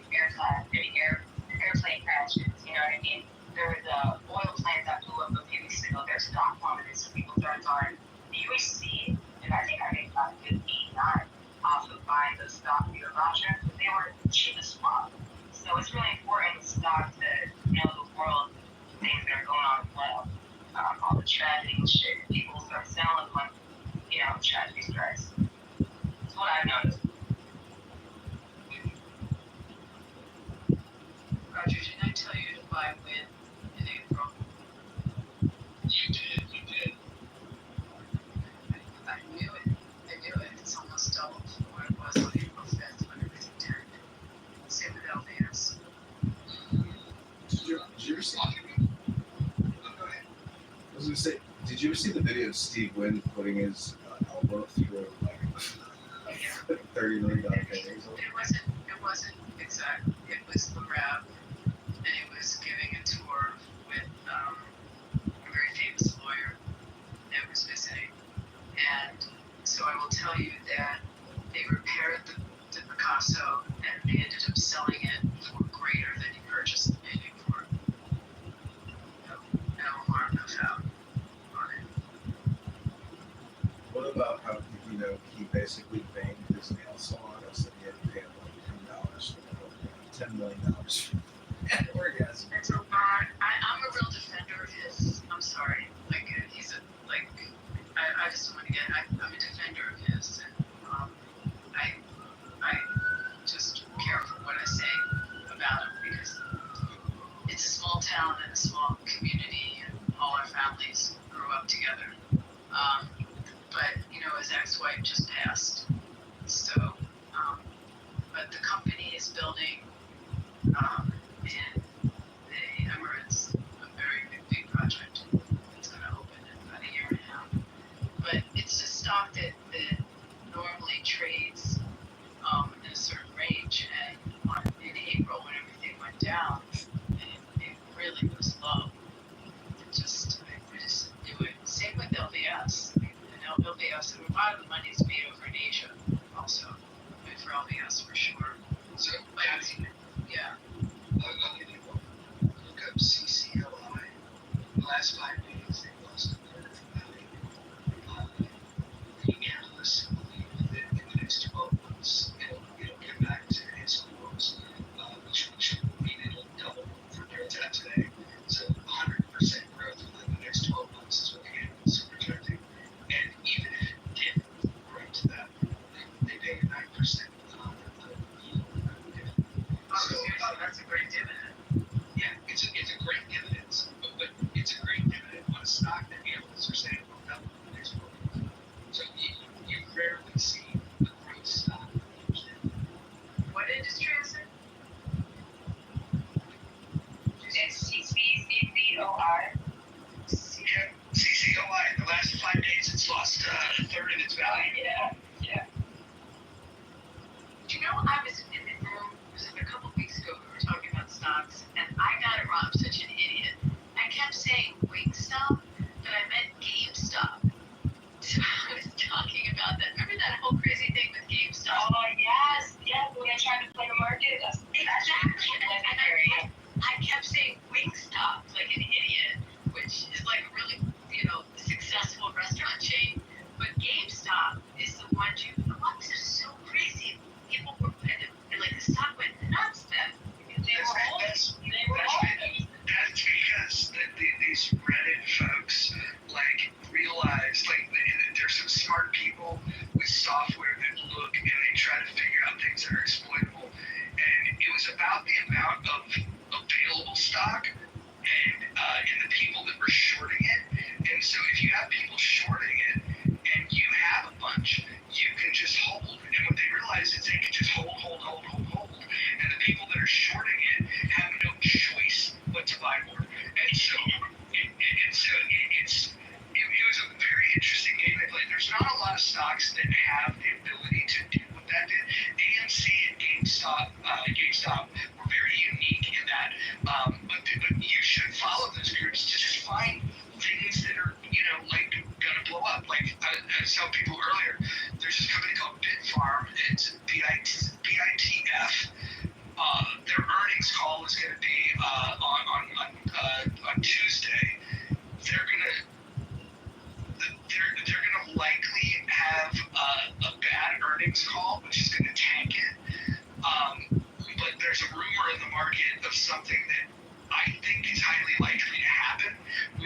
Airplane crashes, you know what I mean? There was a oil plant that blew up a few weeks ago. Their stock plummeted, so people turned on UHC, and I think I made about 59 off of buying the stock via voucher. They were cheap as fuck. So it's really important stock to know the world, things that are going on as well. All the tragedy and shit. People start selling when, you know, tragedy strikes. That's what I've noticed. Roger, didn't I tell you to buy WIN in April? You did. I knew it. It's almost double what it was on April 5th when everything turned. Same with LVS. Did you ever see? I was gonna say, did you ever see the video of Steve Wynn putting his elbow through like $30 million paintings? It wasn't exact. It was the rap, and it was giving a tour with a very famous lawyer that was visiting. And so I will tell you that they repaired the Picasso, and they ended up selling it for greater than he purchased the painting for. No harm, no foul on it. What about how, you know, he basically banged his nail salon and said he had to pay him like $10 for $10 million for an orgasm. And so I'm a real defender of his. I'm sorry. Like, he's a, like, I just want to get, I'm a defender of his. And I just care for what I say about him because it's a small town and a small community and all our families grew up together. But, you know, his ex-wife just passed. So, but the company is building in the Emirates a very big project. It's going to open in about a year and a half. But it's a stock that normally trades in a certain range. And in April, when everything went down, it really was low. I just knew it. Same with LVS. And LVS, a lot of the money is made over in Asia also. I mean, for LVS for sure. So, yeah. I'll give you one. Look up CCLI. The last 5 days, they lost a third of the value. The analysts believe that in the next 12 months, it'll get back to its close, which would mean it'll double from where it's at today. So 100% growth within the next 12 months is what the analysts are projecting. And even if it didn't grow to that, they pay 9% yield. So, that's a great dividend. Yeah, it's a great dividend, but it's a great dividend on a stock that analysts are saying will double in the next 12 months. So you rarely see a growth stock. What industry is it? It's CCOI. CCOI, in the last 5 days, it's lost a third of its value. Yeah. Do you know, I was in the room, it was a couple weeks ago, we were talking about stocks, and I got it wrong, I'm such an idiot. I kept saying Wingstop, but I meant GameStop. So I was talking about that. Remember that whole crazy thing with GameStop? Oh, yes. When I tried to play the market, that's Exactly. And I kept saying Wingstop like an idiot, which is like a really, you know, successful restaurant chain. But GameStop is the one the ones that are so crazy. People were, and like the stock went nuts then. That's because these Reddit folks like realize like there's some smart people with software that look and they try to figure out things that are exploitable. And it was about the amount of available stock and the people that were shorting it. And so if you have people shorting it and you have a bunch, you can just hold. And what they realize is they can just hold. And the people that are shorting it have no choice but to buy more. And so it's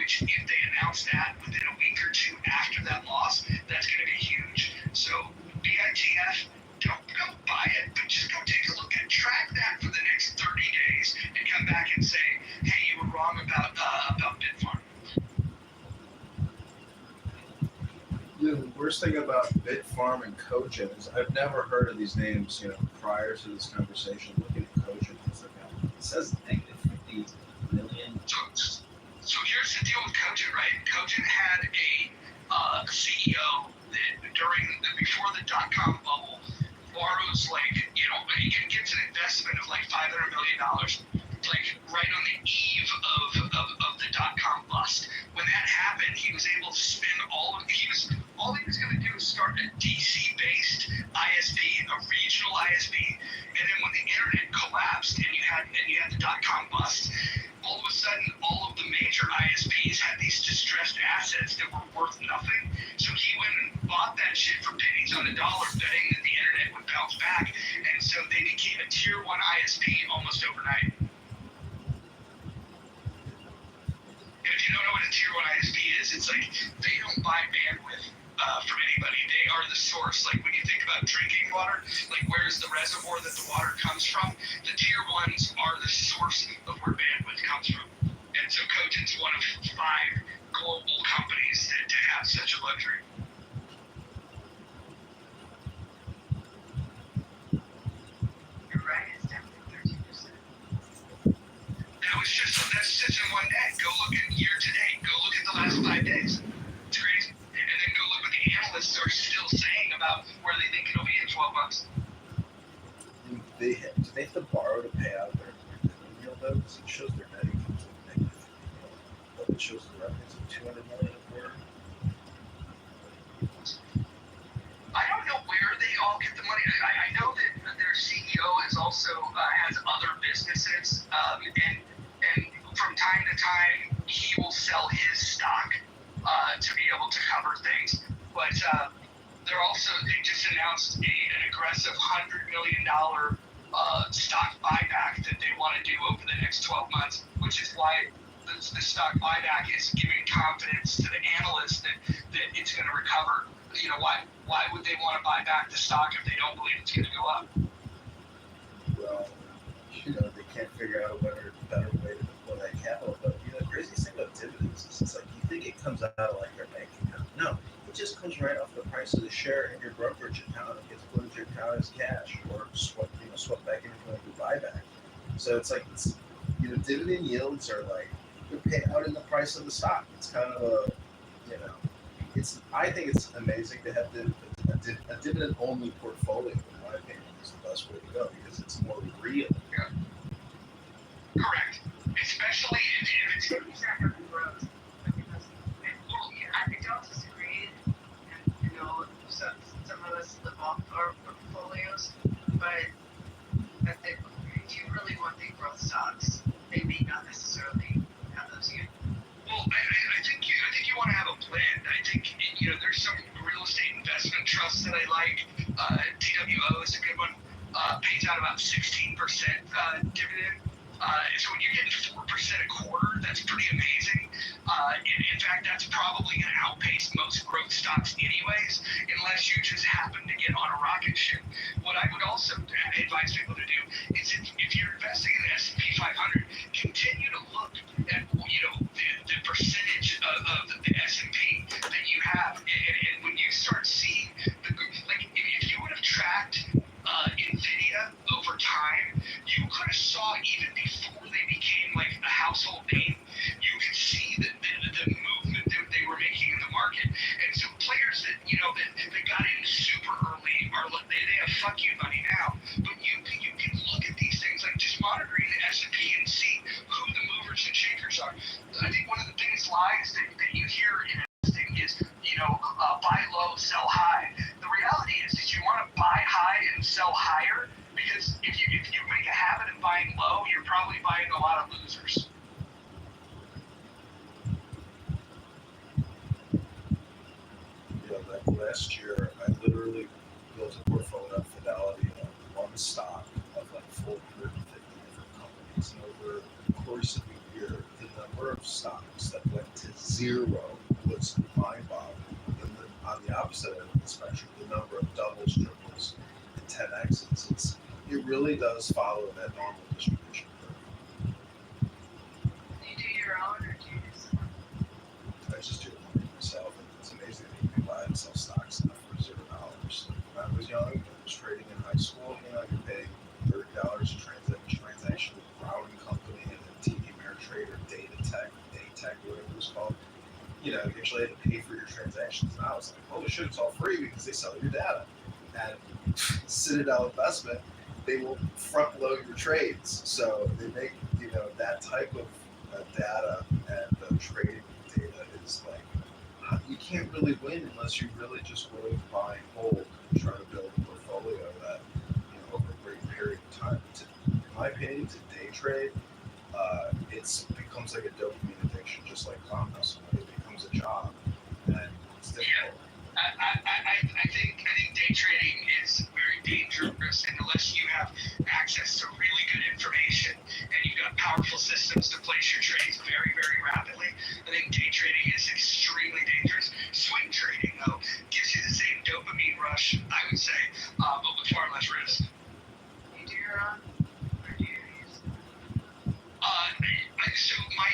which if they announce that within a week or two after that loss, that's going to be huge. So BITF, don't go buy it, but just go take a look at track that for the next 30 days and come back and say, hey, you were wrong about Bitfarm. The worst thing about Bitfarm and Cogent is I've never heard of these names, prior to this conversation. Looking at Cogent, it's like, it says negative 50 million. So here's the deal with Cogent, right? Cogent had a CEO that before the dot-com bubble borrows gets an investment of like $500 million, like right on the eve of the dot-com bust. When that happened, he was able to spend all he was going to do is start a DC-based ISP, a regional ISP, and then when the internet collapsed and you had the dot-com bust, all of a sudden, all of the major ISPs had these distressed assets that were worth nothing. So he went and bought that shit for pennies on a dollar, betting that the internet would bounce back. And so they became a tier 1 ISP almost overnight. And if you don't know what a tier 1 ISP is, it's like they don't buy bandwidth from anybody. They are the source. Like when you think about drinking water, like where's the reservoir that the water comes from? The tier 1s are the source of where bandwidth comes from. And so Cogent's one of 5 global companies to have such a luxury. You're right, it's definitely 13%. That's just in one day. Go look at year to date. Go look at the last 5 days. It's crazy. And then go look what the analysts are still saying about where they think it'll be in 12 months. Do they have to borrow to pay out their yield though? Because it shows their net income is negative 50 million, but it shows the revenues of 200 million a quarter. I don't know where they all get the money. I know that their CEO is also has other businesses, and from time to time he will sell his stock to be able to cover things. But they just announced an aggressive $100 million stock buyback that they want to do over the next 12 months, which is why the stock buyback is giving confidence to the analysts that it's going to recover. Why would they want to buy back the stock if they don't believe it's going to go up? Well, they can't figure out a better way to deploy that capital. But the craziest thing about dividends is it's like you think it comes out of like your bank account. No, it just comes right off the price of the share in your brokerage account. It gets put into your account as cash or swept back into a buyback. So it's like dividend yields are like you pay out in the price of the stock. It's kind of a I think it's amazing to have a dividend-only portfolio. In my opinion, is the best way to go because it's more real. Yeah. Correct. Especially if it's growth. I don't disagree. And, some of us live off our portfolios, but if you really want the growth stocks, they may not necessarily have those yet. Well, I think you want to have a blend. I think there's some real estate investment trusts that I like. TWO is a good one. Pays out about 16% dividend. So when you're getting 4% a quarter, that's pretty amazing. In fact, that's probably going to outpace most growth stocks anyways, unless you just happen to get on a rocket ship. What I would also advise people to do is if you're investing in the S&P 500, continue to look at the percentage of the S&P that you have, and when you start seeing if you would have tracked NVIDIA over time, you could have saw even before they became like a household name, you could see the movement that they were making in the market. And so players that that got in super early they have fuck you money now. But you can look at these things like just monitoring the S&P and see who the movers and shakers are. I think one of the biggest lies that you hear in investing is buy low, sell high. The reality is that you want to buy high and sell higher, because if you make a habit of buying low, you're probably buying a lot of losers. Like last year, I literally built a portfolio of Fidelity on one stock of like 450 different companies. And over the course of a year, the number of stocks that went to zero was mind-boggling. On the opposite end of the spectrum, the number of doubles, triples, and 10x's, it really does follow that normal distribution curve. Do you do your own or do you do some? I just do it myself, and it's amazing that you can buy and sell stocks stuff for $0. When I was young, I was trading in high school, you pay $30 a transaction with Browning Company and then TD Ameritrade or Daytech, whatever it was called. You actually had to pay for your transactions. Now it's like, holy shit, it's all free because they sell your data. And Citadel Investment, they will front load your trades. So they make, that type of data and trading data is like, you can't really win unless you're really just willing to buy and hold and try to build a portfolio that, over a great period of time. In my opinion, to day trade, it becomes like a dopamine addiction, just like clown hustle. It becomes a job, and it's difficult. I think day trading is very dangerous, and unless you have access to really good information and you've got powerful systems to place your trades very, very rapidly, I think day trading is extremely dangerous. Swing trading, though, gives you the same dopamine rush, I would say, but with far less risk. You do your own, or do you use? So my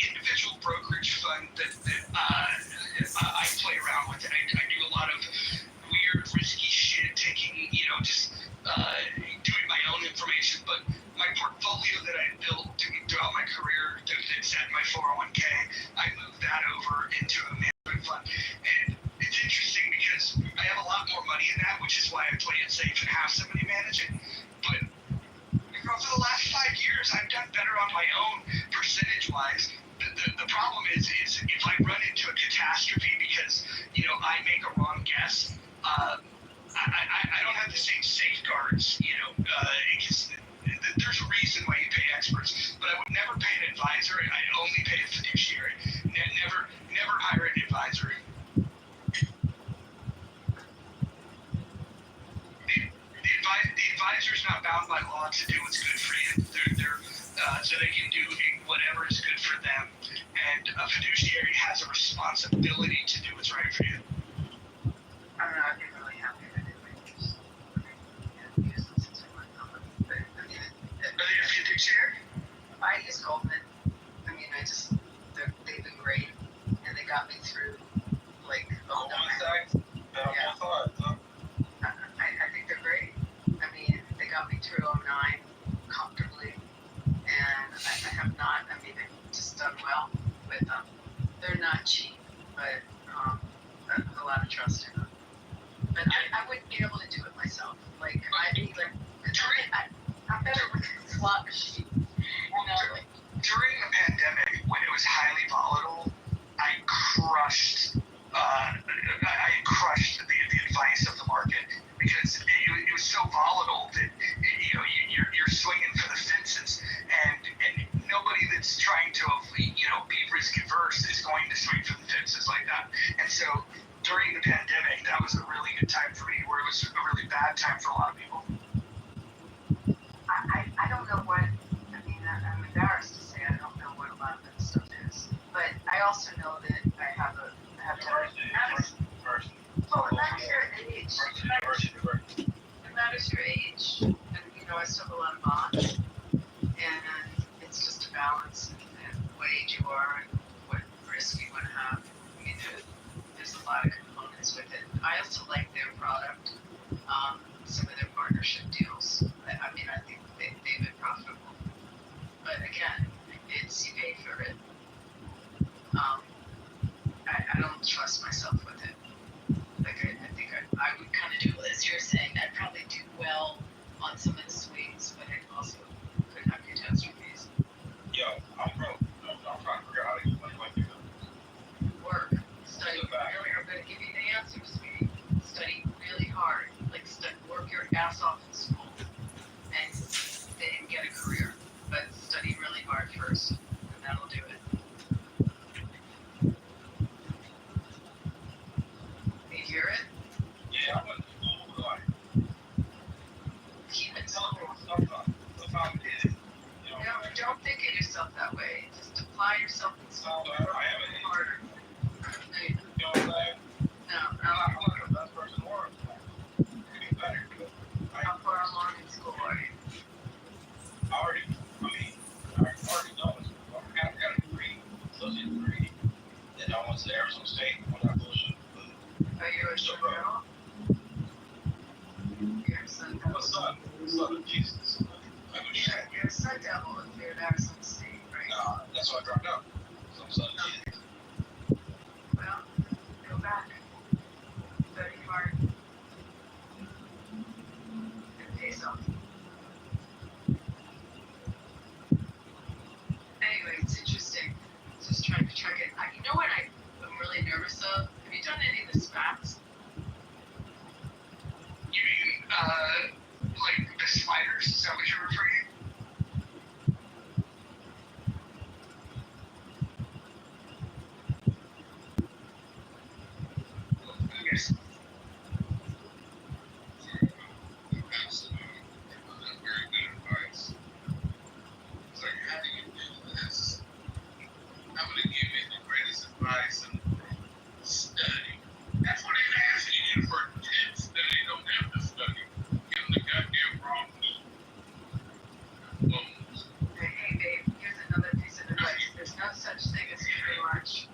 individual brokerage fund that I play around with, I do a lot of weird, risky shit, taking, just doing my own information. But my portfolio that I built throughout my career, that's at my 401k, I moved that over into a management fund. And it's interesting because I have a lot more money in that, which is why I play it safe and have somebody manage it. But for the last 5 years, I've done better on my own percentage-wise. The problem is if I run into a catastrophe because, I make a wrong guess, I don't have the same safeguards, there's a reason why you pay experts, but I would never pay an advisor. I'd only pay a fiduciary. Never hire an advisor. The advisor is not bound by law to do what's good for you. They're so they can do whatever is good for them. And a fiduciary has a responsibility to do what's right for you. I don't know, I've been really happy with it. But Are they a fiduciary? I use Goldman. They've been great, and they got me through, like, Goldman Sachs? Yeah. I think they're great. They got me through 2009 comfortably, and I have not, they've just done well with them. They're not cheap, but there's a lot of trust in them. But I wouldn't be able to do it myself. I'm better with a slot machine. During the pandemic, when it was highly volatile, I crushed the advice of the market because it was so volatile that you're swinging for the fences, and nobody that's trying to be risk averse is going to swing for the fences like that. And so during the pandemic, that was a really good time for me, where it was a really bad time for a lot of people. I don't know what, I'm embarrassed to say I don't know what a lot of that stuff is. But I also know that I have to well, it matters your age. It matters your age. And, I still have a lot of bonds. And it's just a balance and what age you are and what risk you want to have. There's a lot of components with it. I also like their product, some of their partnership deals. I think they've been profitable. But again, you pay for it. I don't trust myself with it. I think I would kind of do, as you're saying, I'd probably do well on some of the swings, but it also could have catastrophes. Yeah, I'm trying to figure out how to get money like you. Work. Study. Really, I'm going to give you the answers, sweetie. Study really hard. Work your ass off in school and then get a career. But study really hard first, and that'll do it. I went to Arizona State when I bullshit. Are you a So, girl? You're a Sun Devil. Son of Jesus. I go shit. Yeah, you're a Sun Devil if you're at Arizona State, right? Nah, that's why I dropped out. So I'm son of Jesus. Well, go back. Study hard. It pays off. Anyway, it's interesting. Just trying to track it. You know what I'm really nervous of? Have you done any of the SPACs? You mean, like the spiders? Is that what you're referring to? Yes. Very good advice. It's like, how do you do this? I'm gonna give you the greatest advice in the world. Study. That's what they're asking you for tips that they don't have to study. Give them the goddamn wrong loans. Hey, babe, here's another piece of advice. There's no such thing as free lunch.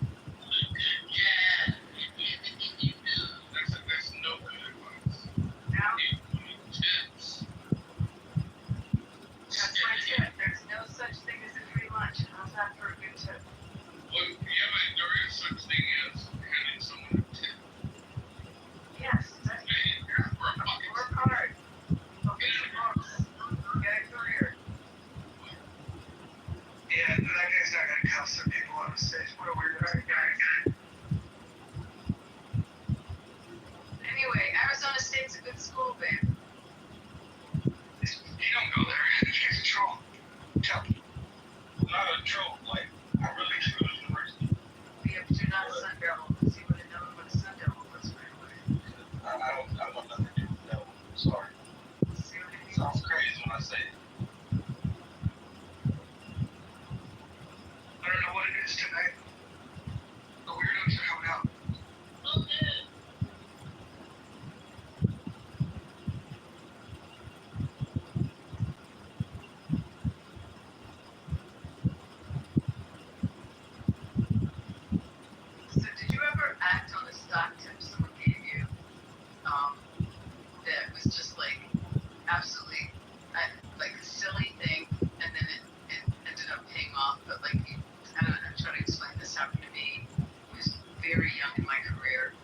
Yeah, you do. That's no good advice. Now, You need tips. that's my tip. There's no such thing as a free lunch. How's that for a good tip? Well, yeah, but there is such thing as handing someone a tip. Yes, that's Man, you're for a pocket. work hard. Focus your books. Get a career. Yeah, that guy's not gonna cuff some people on the stage. What a weird guy. Anyway, Arizona State's a good school, babe. You don't go there. The guy's a troll. Tell me. Not a troll, like, I really should go to university. Yeah, but you're not a Sun Devil, because you would have known what a Sun Devil was right away. I want nothing to do with that. Sorry. See what I mean? Sounds crazy when I say it. I don't know what it is tonight. The weirdos are coming out. So did you ever act on the stock tip someone gave you? That was just like absolutely like a silly thing, and then it ended up paying off. But like, I don't know, I'm trying to explain. This happened to me. I was very young in my career,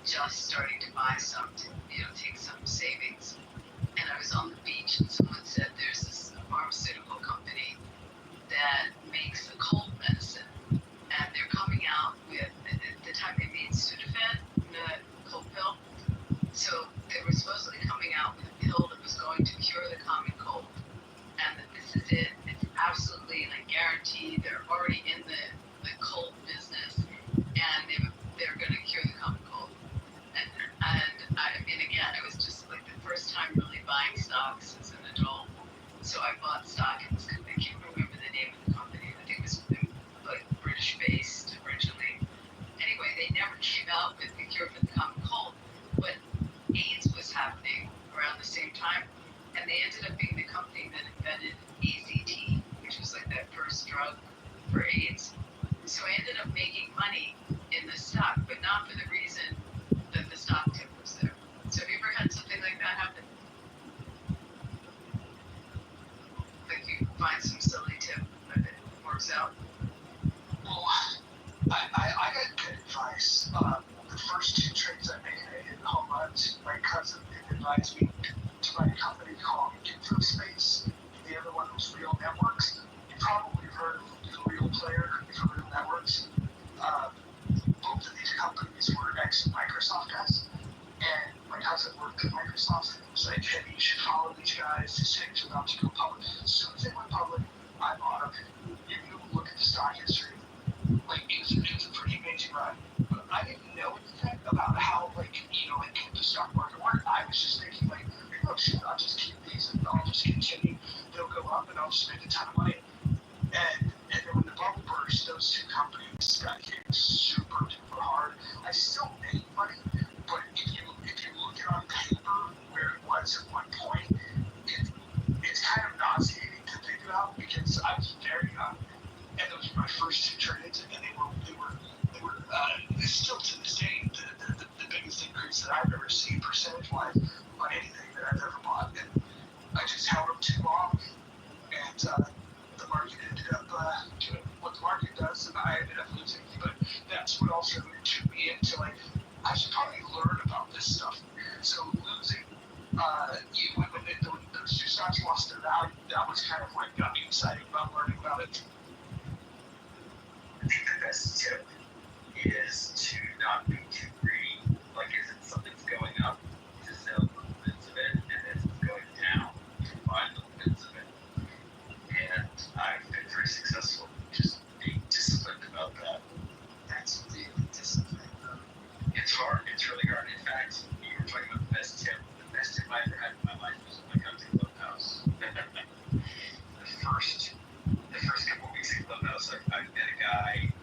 just starting to buy some, to, take some savings. And I was on the beach, and someone said there's this pharmaceutical company that makes a cold medicine, and they're coming out with the time they made Sudafed, the cold pill. So they were supposedly coming out with a pill that was going to cure the common cold, and that this is it. It's absolutely like guaranteed. They're already in the cold business, and they're going to cure the common cold. And I mean, again, it was just like the first time really buying stocks as an adult. So I bought stock in this company. I can't remember the name of the company. I think it was like British based originally. Anyway, they never came out with the cure for the common cold, but AIDS was happening around the same time, and they ended up being the company that invented AZT, which was like that first drug for AIDS. So I ended up making money in the stock, but not for the reason that the stock tip was there. So have you ever had something like that happen? Like you find some silly tip and it works out? Well, I got good advice. The first two trades I made, I hit home runs. My cousin advised me to write a company called Kitover Space. The other one was Real Networks. You probably heard of the Real Player for Real Networks. Both of these companies were ex-Microsoft guys. And my cousin worked at Microsoft. It was like, hey, you should follow these guys. These things are about to go public. As soon as they went public, I bought them. If you look at the stock history, like, it was a pretty amazing run. But I didn't know anything about how, like, the stock market worked. I was just thinking, like, oh, shit, I'll just keep these and I'll just continue. They'll go up and I'll just make a ton of money. And then when the bubble burst, those two companies got hit super duper hard. I still made money, but if you look at it on paper where it was at one point, it's kind of nauseating to think about because I was very young, and those were my first two trades, and they were It's still to this day the biggest increase that I've ever seen percentage-wise on anything that I've ever bought. And I just held them too long, and the market ended up doing what the market does, and I ended up losing. But that's what also took me into, like, I should probably learn about this stuff. So losing, when those two stocks lost their value, that was kind of what got me excited about learning about it. I think the best tip is to not be too greedy. Like, if something's going up, to sell little bits of it, and if it's going down, to buy little bits of it. And I've been very successful just being disciplined about that. That's really disciplined. It's hard. It's really hard. In fact, you were talking about the best tip. The best tip I ever had in my life was when I got to Clubhouse. The first couple of weeks in Clubhouse, I met a guy,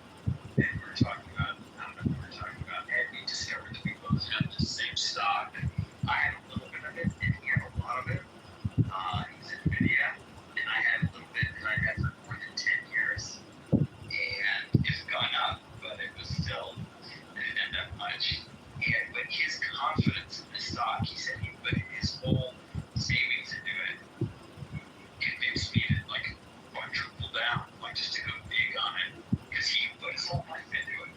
and we were talking about, I don't know what we were talking about, and we discovered that we both had the same stock. I had a little bit of it, and he had a lot of it. He was in NVIDIA, and I had a little bit, and I had for more than 10 years. And it's gone up, but it was still, it didn't end up much. And but his confidence in the stock, he said he put his whole savings into it, convinced me to, like, quadruple down, like, just to go big on it, because he put his whole life into it.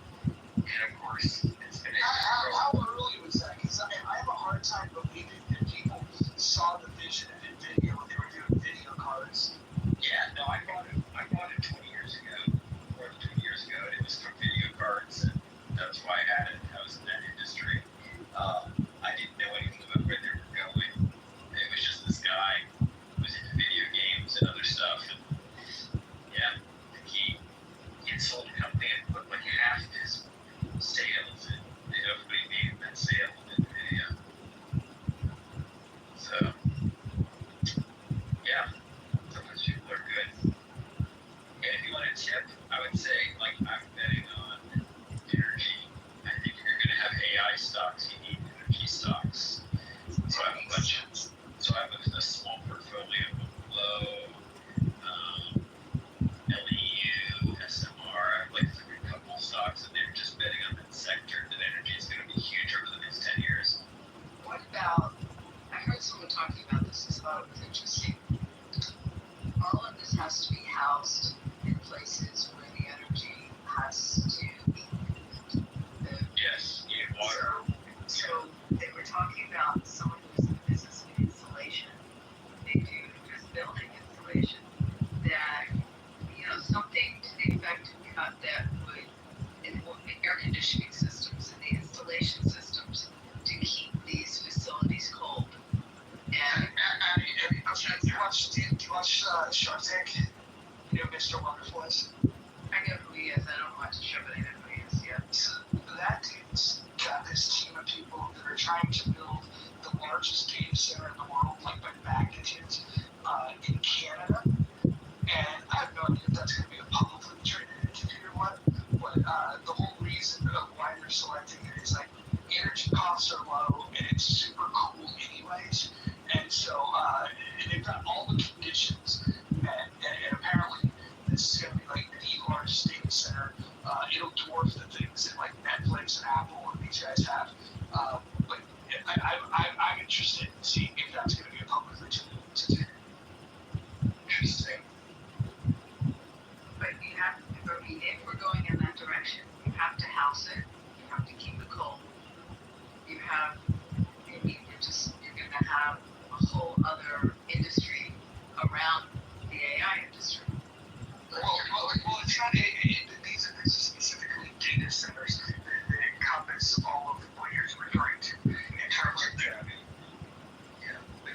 And of course, it's been How early was that? Because I have a hard time believing that people saw the vision of NVIDIA when they were doing video cards. Yeah, no, I bought it 20 years ago, more than 20 years ago, and it was for video cards, and that's why I had it. I was in that industry. I didn't know anything about where they were going. It was just this guy who was into video games and other stuff, and yeah, he had sold a company and put like half of his sales, and everybody made that sale in NVIDIA. So, yeah, sometimes people are good. And if you want a tip, I would say, like, I'm betting on energy. I think if you're going to have AI stocks, you need energy stocks. So I have a small portfolio of low, LEU, SMR. I have like a couple stocks, and they're just betting on that sector that energy is going to be huge over the next 10 years. What about, I heard someone talking about this, I thought it was interesting. All of this has to be housed in places where the energy has to be. Yes, you need water. So they were talking about someone who's in the business of insulation. They do just building insulation. That, something to the effect that would involve the air conditioning systems and the installation systems to keep these facilities cold. And do you watch Shark Tank? You know Mr. Wonderful is? I know who he is. I don't watch the show, but I know who he is. Yeah. So that dude's got this team of people that are trying to build the largest data center in the world, like by magnitude, in Canada. And I have no idea if that's going to be a publicly traded entity or what. But the whole reason of why they're selecting it is, like, energy costs are low and it's super cool anyways. And so they've got all the conditions, and apparently this is going to be like the largest data center. It'll dwarf the things that like Netflix and Apple and these guys have. But I'm interested in seeing if that's going to be a publicly traded entity. Interesting. But you have, if we're going in that direction, you have to house it. You have to keep it cold. You're going to have a whole other industry around the AI industry. Well, it's not these are specifically data centers that encompass all of what you're referring to in terms of the. Yeah, but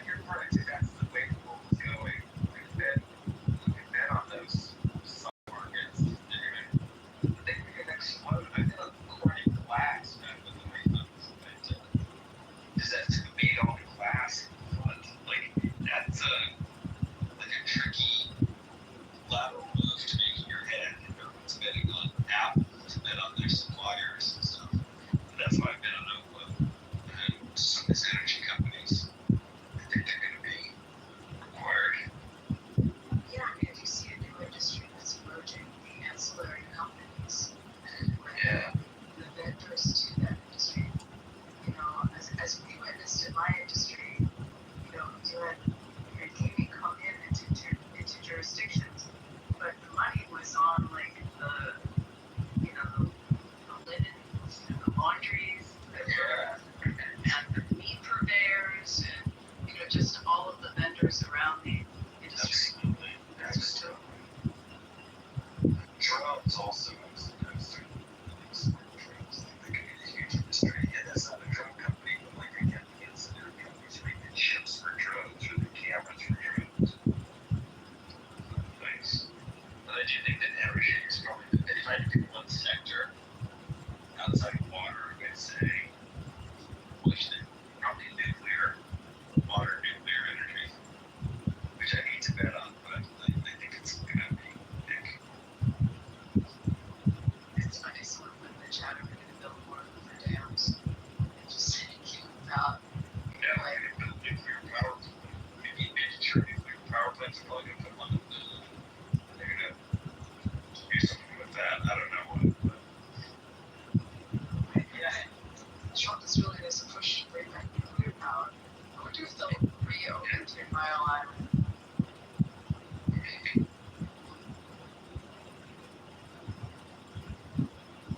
outside of water, I'd say, which they probably nuclear, modern nuclear energy, which I hate to bet on, but I think it's gonna be big. It's funny, someone put in the chat, are we gonna build more nuclear dams? And just thinking about, Yeah, we're gonna build nuclear power, maybe miniature nuclear power plants, are probably gonna put one of those. They're gonna do something with that. I don't know what, but yeah, Trump is really just a push to bring back nuclear power. I wonder if they'll reopen 10 Mile Island. maybe.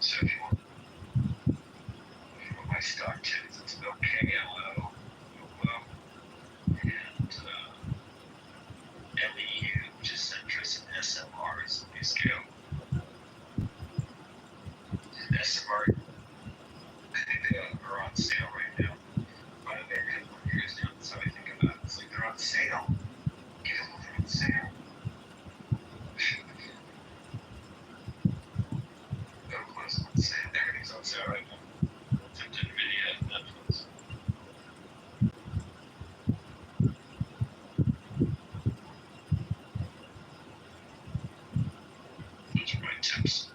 So if you want my stock tips, it's spelled KLO, and LEU, which is centrist, and SMR is new scale. And SMR, I think they are on sale right now. But they're a couple of years now, so I think about it. It's like they're on sale. Get them when they're on sale. Go close on sale. Everything's on sale right now. Except NVIDIA and Netflix. Those are my tips.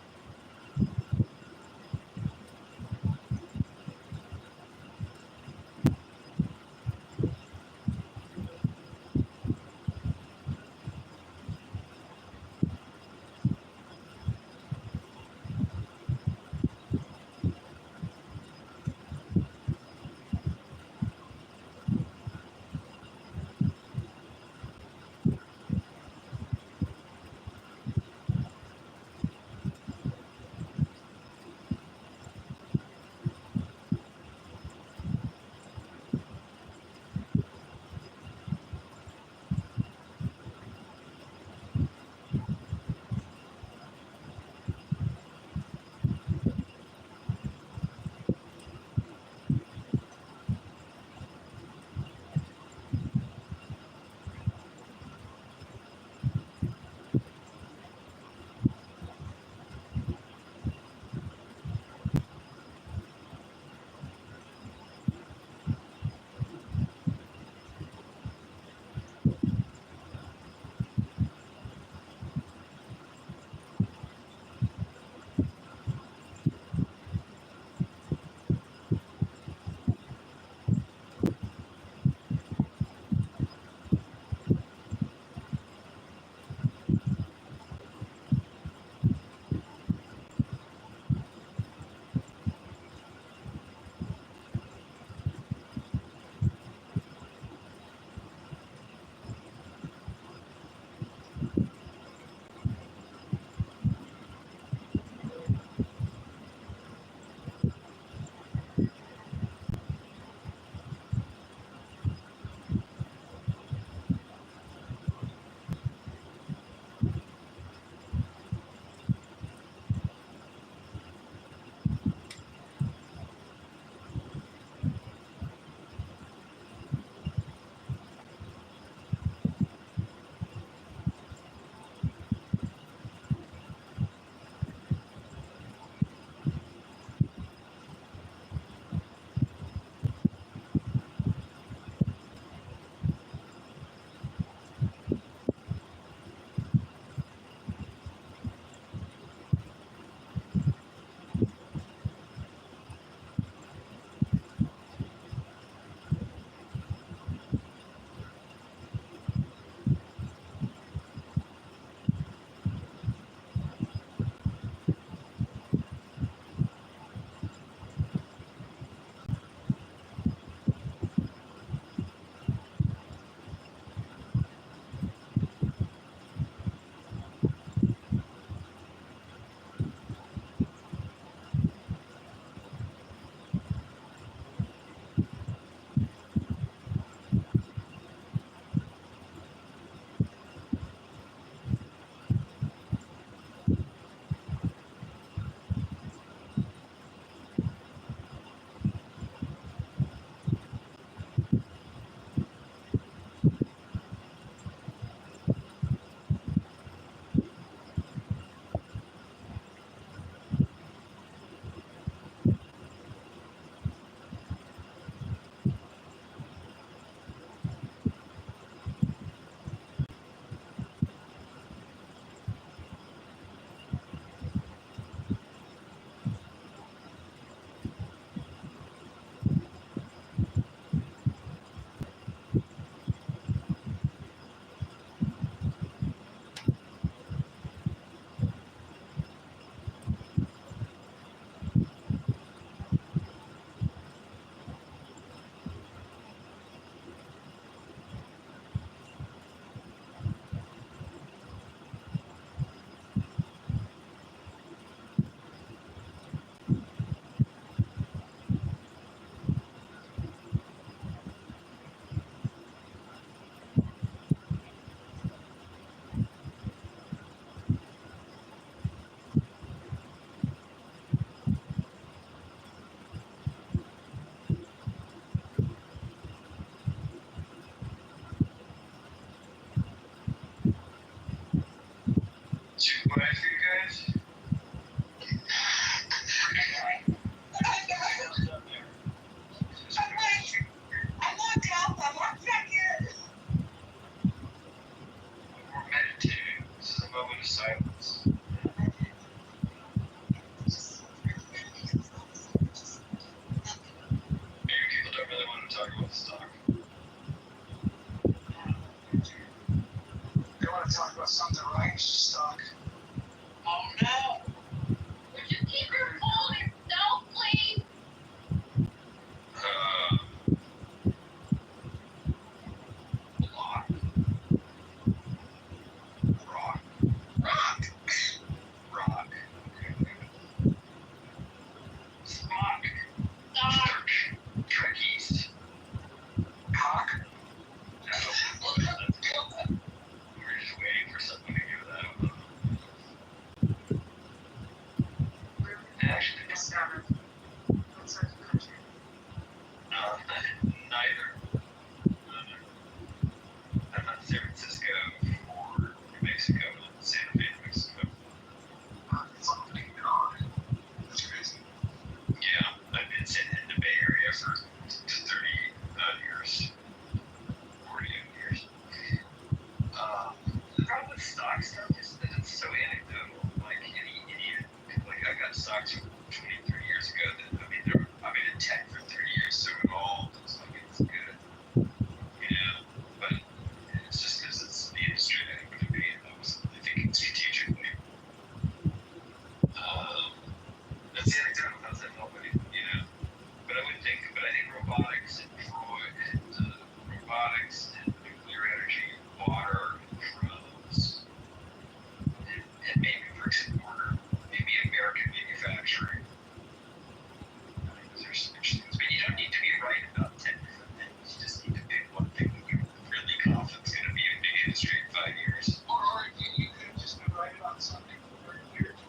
there's some interesting things. But you don't need to be right about 10 different things. You just need to pick one thing that you're really confident is going to be a big industry in 5 years. Or you could have just been right about something for 30 years.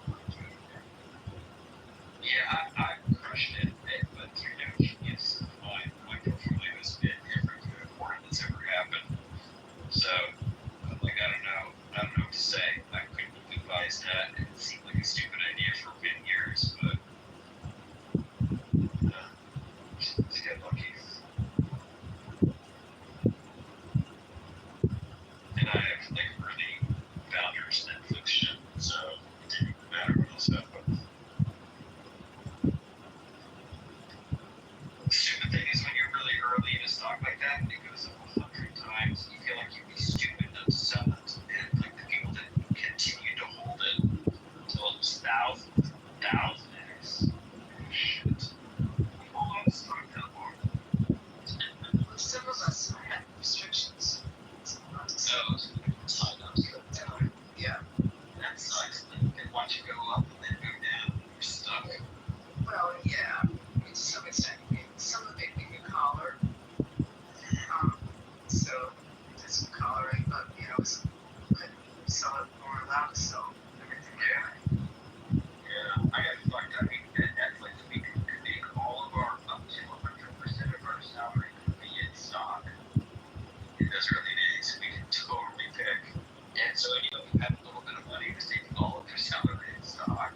Yeah, I crushed it, but yes, my portfolio has been every good quarter that's ever happened. So, like, I don't know what to say. I couldn't have advised that. It seemed like a stupid idea for many years, but just get lucky. And I have like early founders Netflix shit, so it didn't even matter what else happened. The stupid thing is when you're really early in a stock like that and it goes up 100 times, you feel like you'd be stupid not to sell it. And like the people that continue to hold it until it was thousands X. Shit. Hold on to stock that long. Some of us had restrictions. So, sign up to that. Yeah. That sucks. They watch you go up and then go down. You're stuck. Well, yeah. To some extent, some of it you can collar. So there's some collaring, but it's couldn't sell it or allowed to sell everything. Yeah, I got fucked up. At Netflix, we could make all of our up to 100% of our salary could be in stock. In those early days, we could totally pick. And so, if you had a little bit of money, it was taking all of your salary in stock.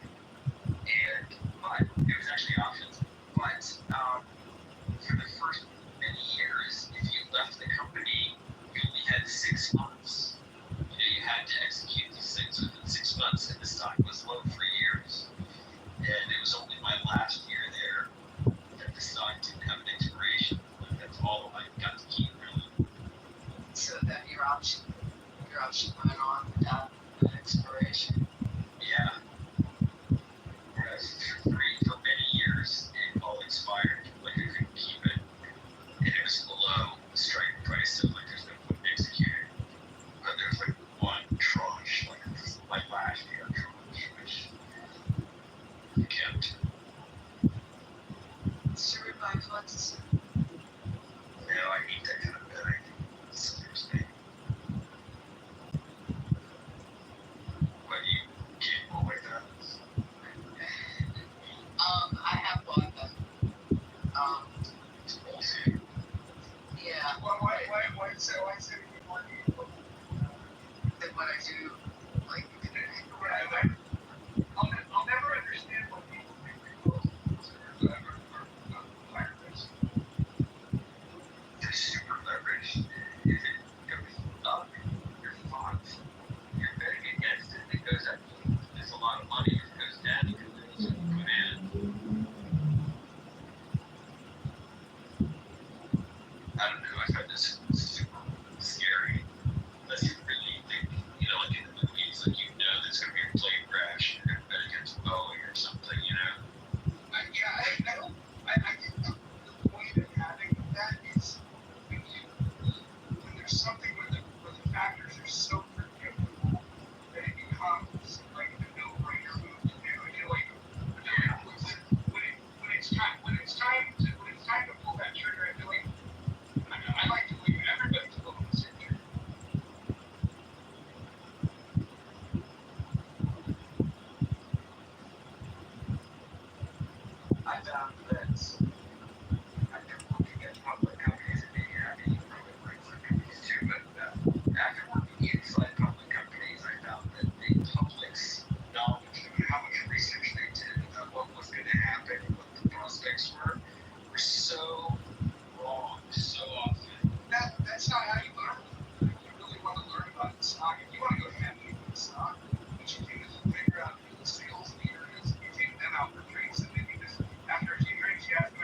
But it was actually options. But for the first many years, if you left the company, you only had 6 months. You had to execute these things within 6 months, and the stock was low for years. And it was only my last year there that the stock didn't have an expiration. Like, that's all I got to keep, really. So that your option went on without an expiration. Yeah. Whereas for many years, it all expired. Like, I couldn't keep it. And it was below the strike price, so like there's no point in executing. But there's like one tranche, like last year tranche, which I kept. Should we buy funds? No, I hate that kind of betting. It scares me. But you capable like that? I have bought them. It's bullshit. Yeah. Why is it more Than what I do, like, I'll never understand what people think they close or higher risk. They're super leveraged. If it goes up, you're fucked. You're betting against it. If it goes up, there's a lot of money. If it goes down, you can lose and put in. I don't know. I find this super scary. Unless you really think, like in the movies, like there's going to be a plane crash and you're going to bet against Boeing or something, I think the point of having that is when there's something where the factors are so predictable that it becomes like a no-brainer move to do. When it's time to pull that trigger, I feel like I like to believe everybody's pulling the same trigger. I found that I've been looking at public companies and maybe you probably work for companies too, but after working inside public companies, I found that the public's knowledge of how much research they did about what was going to happen and what the prospects were so wrong so often. That's not how you learn. You really want to learn about the stock. If you want to go heavy with the stock, what you do is you figure out who the sales leader is. You take them out for drinks, and then you just, after a few drinks, you ask them,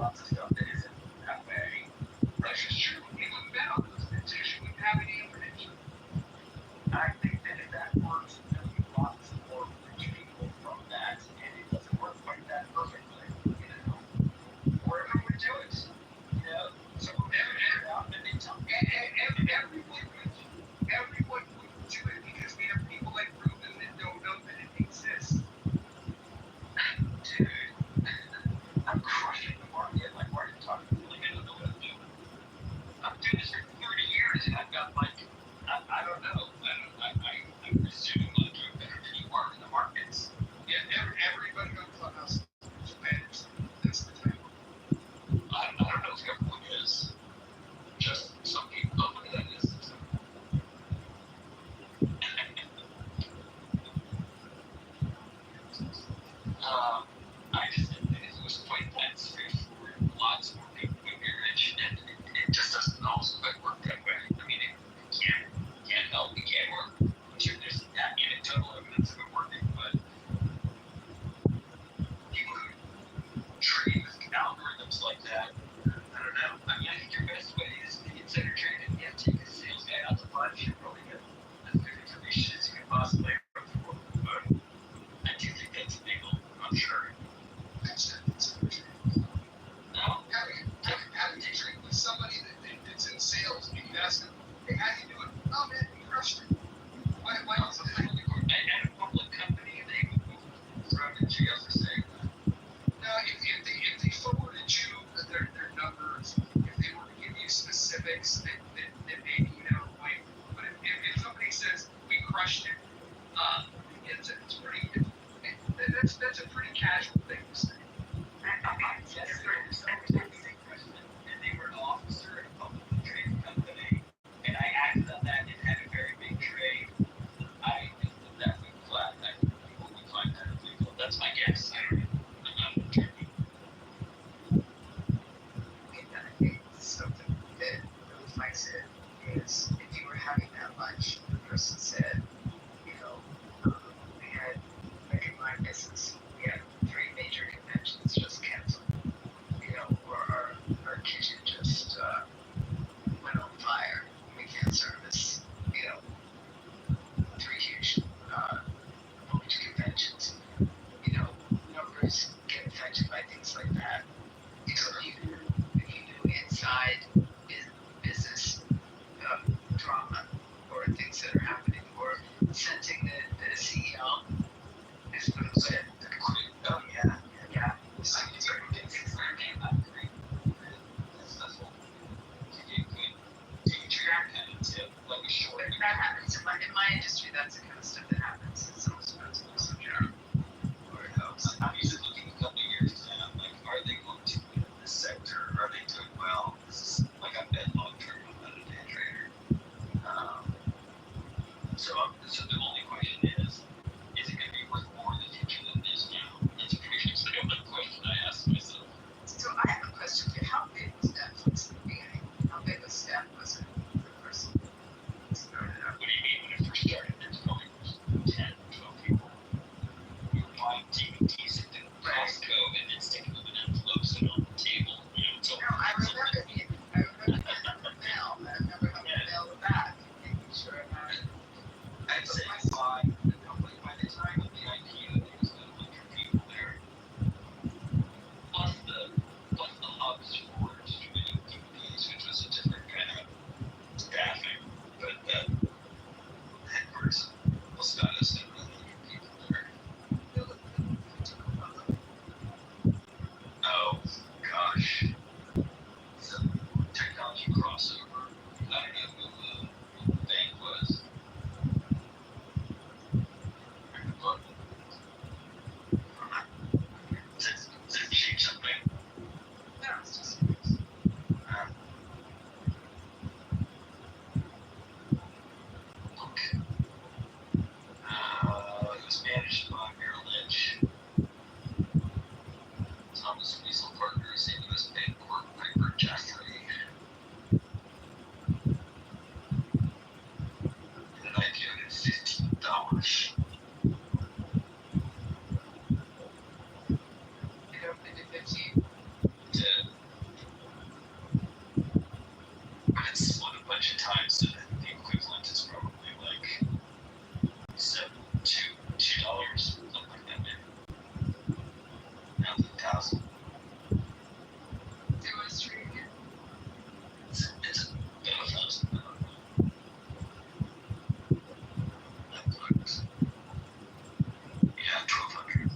lots of stuff that isn't that way. That's just true. Even without those things, you wouldn't have any information. I think that if that works, there'll be lots more rich people from that, and it doesn't work like that perfectly, or everyone would do it, so we'll never figure it out, and they tell everyone would do it because we have people like Ruben that don't know that it exists. Dude, I'm crushing the market, like, why are you talking to me? Like, I don't know what I'm doing. I'm doing this for 30 years, and I've got, like, I don't know. I'm presuming I'm doing better than you are in the markets. Yeah, everybody on Clubhouse is managed. That's the thing. I don't know if everyone is. Just some people. Oh, look at that. Is I just think that it was quite that straightforward. Lots more people would be rich, and it just doesn't always quite work that way. I mean, it can't help. It can't work. I'm sure there's anecdotal evidence of it working, but people who trade with algorithms like that, I don't know. I mean, I think your best way is to consider trading. Yeah, take a sales guy out to lunch. You're probably get as good information as you can possibly hope for. But I do think that's illegal. I'm sure. No, having to trade with somebody that's in sales, and you can ask them, hey, how do you do it? Oh man, you crushed it. Why is it at a public company they would throw in jail for saying that? No, if they forwarded you their numbers, if they were to give you specifics that maybe like, but if somebody says we crushed it, it's pretty. That's a pretty casual thing to say. Yes, and they were an officer in a publicly traded company, and I acted on that and had a very big trade. I think that would flag. I think people would find that illegal. That's my guess. I don't know. I'm not an attorney. I think something that really flags it is if you were having that lunch, the person said, we had, like in my business, we had 3 major conventions just canceled, or our kitchen just went on fire. We can't service, 3 huge mortgage conventions. Numbers get affected by things like that. If you knew inside business drama or things that are happening, or sensing the CEO is what it said. Oh yeah. I mean, certain things that came out great. That's what you could track it like a short. That happens in my industry. That's the kind of stuff that happens. It's almost some job. Or it helps. I'm usually looking a couple of years down. Like, are they going to win in this sector? Are they doing well? This is like I bet long term. I'm not a day trader. So the only question is it going to be worth more in the future than it is now? That's a pretty experiment question I asked myself. So I have a question for you. How big was Netflix in the beginning? How big a staff was it for the person who started out? What do you mean when it first started? There's probably 10, 12 people. You were buying DVDs at Costco and then sticking them in envelopes and on the table. So no, I remember the mail. I remember having the mail with that. Making sure I'd say by the time of the IPO, there was about 100 people there. Plus the hubs for distributing DVDs, which was a different kind of staffing. But the headquarters was about us and 100 people there. Oh gosh. Some technology crossover. I don't know who the bank was. Does it change something? No, it's just. Okay. It was managed by Merrill Lynch. Thomas Weasel Partners, St. Louis Bank Corp, Piper Jaffray. And an IPO at $15. It opened at 15. It did. to times it, the equivalent is probably like $2, something like that, maybe. Now it's 1,000. They want to stream it. It's about 1,000. Netflix. Yeah, 1,200.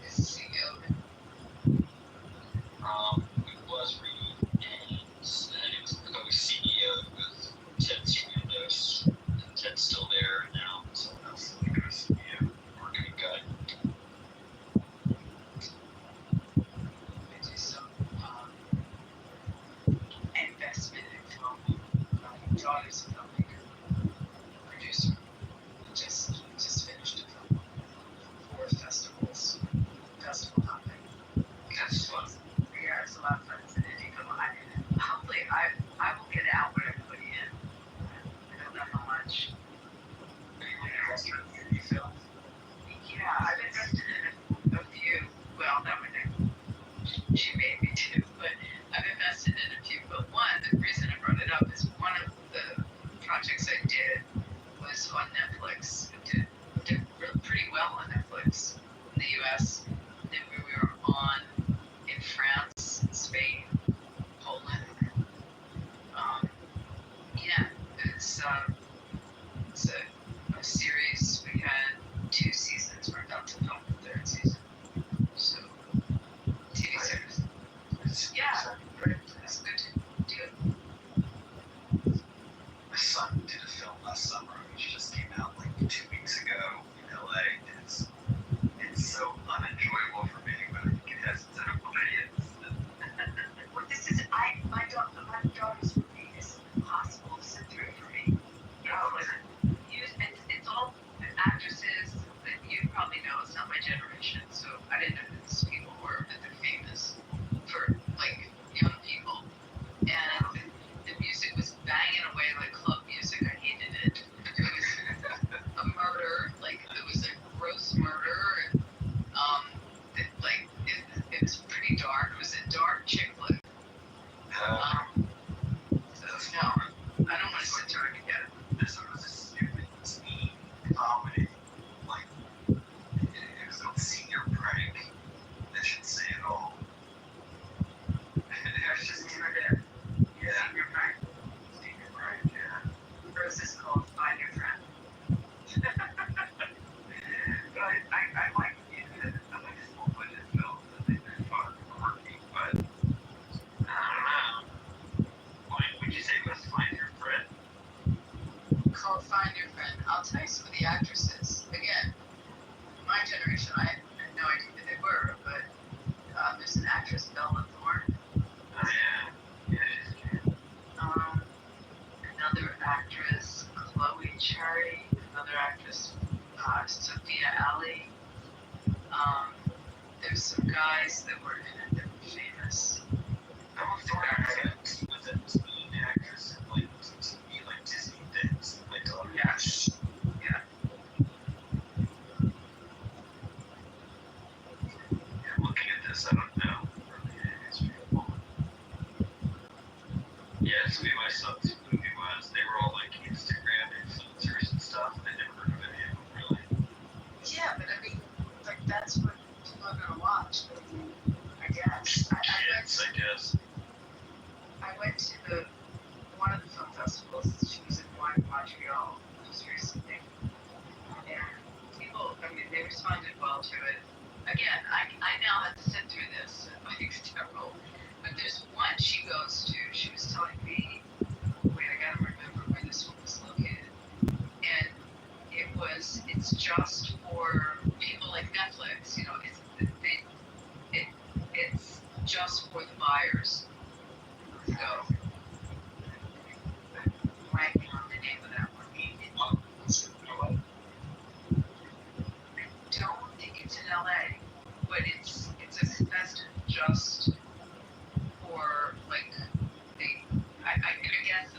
Is the CEO of it? It was Reed, and it was CEO with Ted's Windows. Ted's still there now. Someone else is like our CEO, marketing guy. They do some investment in film. My daughter's a filmmaker, producer. Just finished a film. 4 festivals. Festival hopping. That's fun. Yeah, it's a lot of fun. It's an indie film. Hopefully, I will get out what I put in. I don't know how much. Are you like invested in indie film? Yeah, I've invested in a few. Well, that one she made me too, but I've invested in a few. But one, the reason I brought it up is one of the projects I did was on Netflix. It did pretty well on Netflix in the U.S. Then we were on in France, Spain, Poland. Yeah, it's a series. We had 2 seasons. We're about to film the 3rd season. So, TV series. Yeah, it's good to do. My son did a film last summer, which just came out like 2 weeks ago in LA. It's so unenjoyable for me, but I think it has its own audience. Well, this is my daughter's movie is impossible to sit through for me. It's all actresses that you probably know. It's not my generation, so I didn't know who these people were, but they're famous for like young people. And the music was banging away like club music. I hated it. It was a murder, like it was a gross murder, and it was pretty dark. It was a dark chick flick. So no, I don't want to sit through it again. This was a stupid teen comedy. Like, it was a senior prank. That should say it all. It was just Senior prank. Senior prank, yeah. Or is this called Find Your Friend? But I like small budget films. I think they're fun and quirky, but I don't know. Would you say let's find your friend? Called Find Your Friend. I'll tell you some of the actresses. Again, my generation, I had no idea who they were, but there's an actress, Bella Thorne. Oh, yeah. Yeah, she's cute. Another actress, Chloe Cherry. Another actress, Sophia Ali. There's some guys that were in it that were famous. Bella Thorne was an actress in like TV, like Disney things. Like, Yeah. Looking at this, I don't know. Yeah, so my son's movie was, they were all like Instagram influencers and stuff, and I never heard of any of them really. Yeah, but I mean, like that's what people are gonna watch. I guess. I guess. I went to one of the film festivals. She was in Montreal just recently, and people. I mean, they responded well to it. Again, I now have to sit through this. It's terrible. But there's one she goes to. She was telling me, wait, I gotta remember where this one was located, and it's just for people like Netflix. You know, it's just for the buyers. So, blanking on the name of that one. I don't think it's in LA, but it's a festival just for like I guess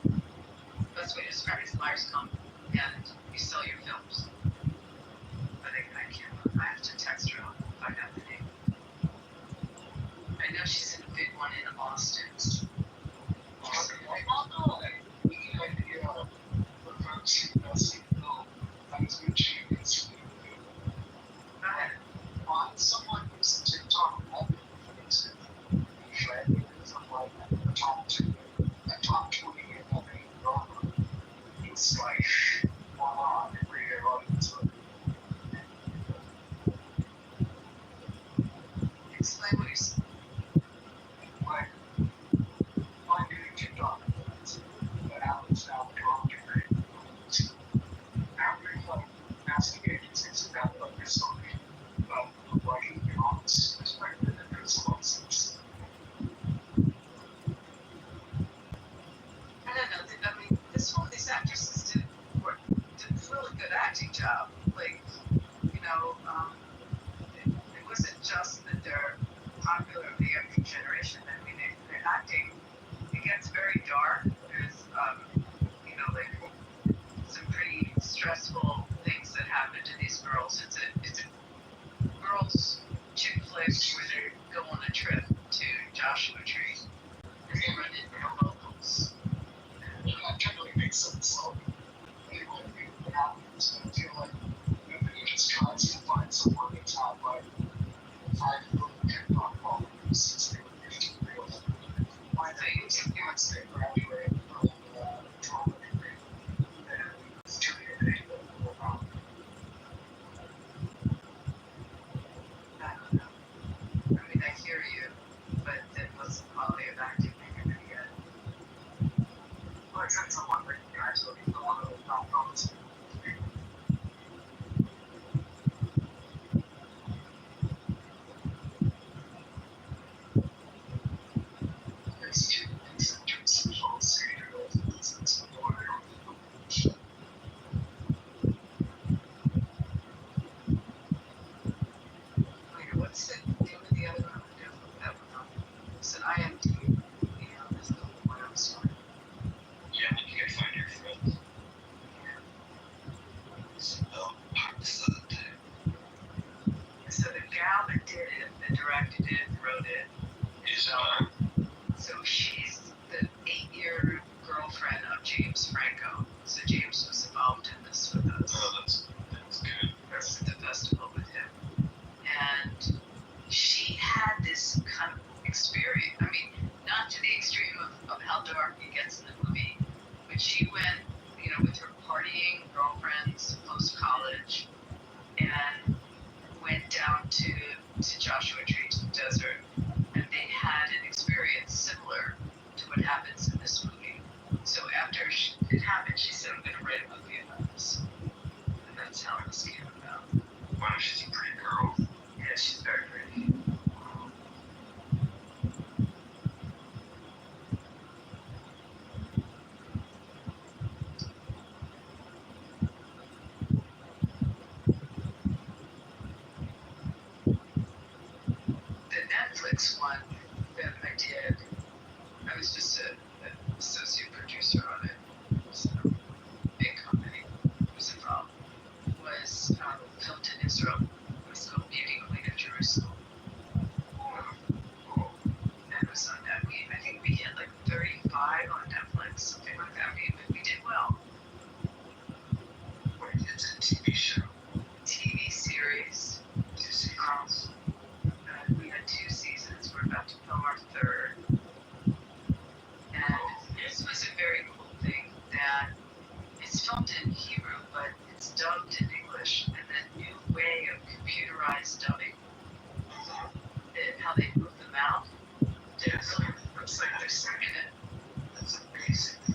the best way to describe it is buyers come and you sell your films. But I can't. I have to text her. I'll find out the name. asking you things about your story, about working your arms, perspective, and there's a lot of sense. I don't know. I mean, these actresses did a really good acting job. Like, you know, it wasn't just that they're popular with the younger generation. I mean, their acting, it gets very dark. There's, you know, like some pretty stressful things that happen to these girls. It's a girls' chick flick where they go on a trip to Joshua Tree and they run into the locals. That generally makes sense. Anyone who happens, I feel like nobody just tries to find someone that's out by 5 foot and not quality since they were 15 years old. My thing is, once they graduate from drama degree, then it's too late to go wrong. I don't know. I mean, I hear you, but then what's the quality of acting you're going to get? Well, it depends on what the guys are looking for. Not promising. It's two things that do social security. Wait, what's the name of the other one? That one on? It's an IMDb. You know, there's the one I'm sorry. Yeah, you can find your friends. So, So the gal that did it, that directed it, wrote it, is so she's the 8-year girlfriend of James Franco. So James was involved in this with us. Oh, that's good. That's the festival with him. And she had this kind of experience. I mean, not to the extreme of how dark it gets in the movie, but she went, you know, with her partying girlfriends post college and went down to Joshua Tree, to the desert, and they had an experience similar to what happens in this movie. So after it happened, she said, I'm going to write a movie about this. And that's how this came about. Wow, she's a pretty girl. Yeah, she's very pretty. The Netflix one that I did, I was just an associate producer on it. So, big company was involved. Was filmed in Israel. It was called Beauty Queen of Jerusalem. And it was on that. I think we hit like 35 on Netflix, something like that. We did well. It's a TV show. TV series. 2 seasons. We had 2 seasons. We're about to film our 3rd. And this was a very cool thing that it's filmed in Hebrew, but it's dubbed in English. And that new way of computerized dubbing, how they move the mouth, Yes. looks like they're singing it. That's amazing. They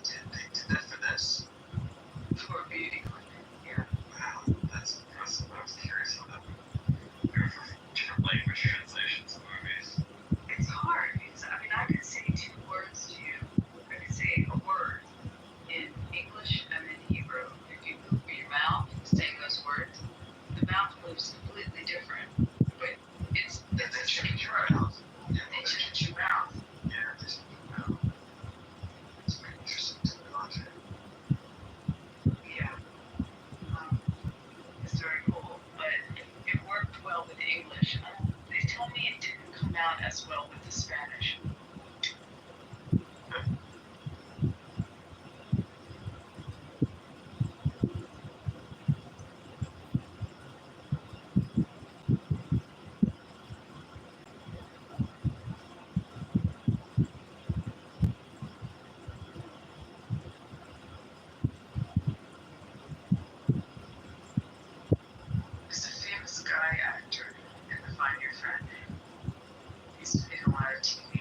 did that for this. For Beauty Queen. Yeah. Wow, that's impressive. I was curious how that would go for different language translations of movies. It's hard because, I mean, I could say 2 words to you. I could say a word in English and in Hebrew. If you move your mouth saying those words, the mouth moves completely different. But it's They change your mouth. They change your mouth. Yeah, just wow. It's very interesting to watch it. Yeah. It's very cool. But it worked well with English. They told me it didn't come out as well with the Spanish. There's a famous guy actor in the Find Your Friend. He's in a lot of TV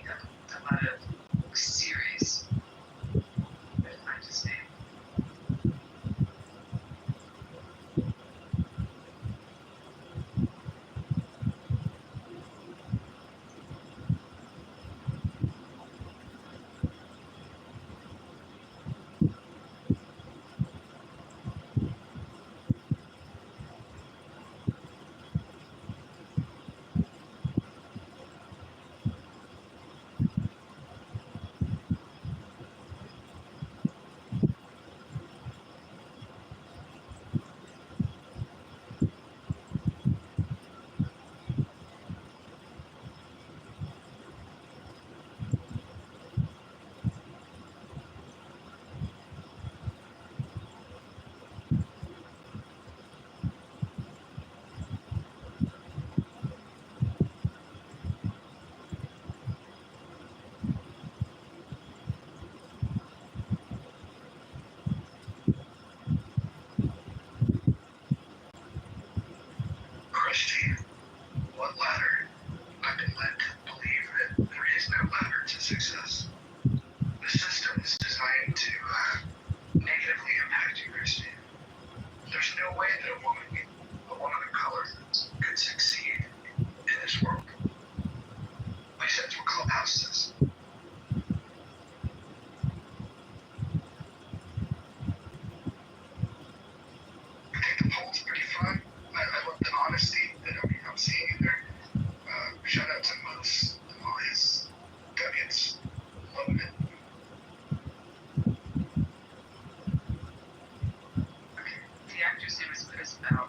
Christy, what ladder? I've been led to believe that there is no ladder to success. The system is designed to negatively impact you, Christy. There's no way that a woman of color could succeed in this world. At least that's what Clubhouse says. I think the poll's pretty fun. I love the honesty that I'm seeing in there. Shout out to Moose and all his nuggets. Loving it. The actor's name is Chris Bell.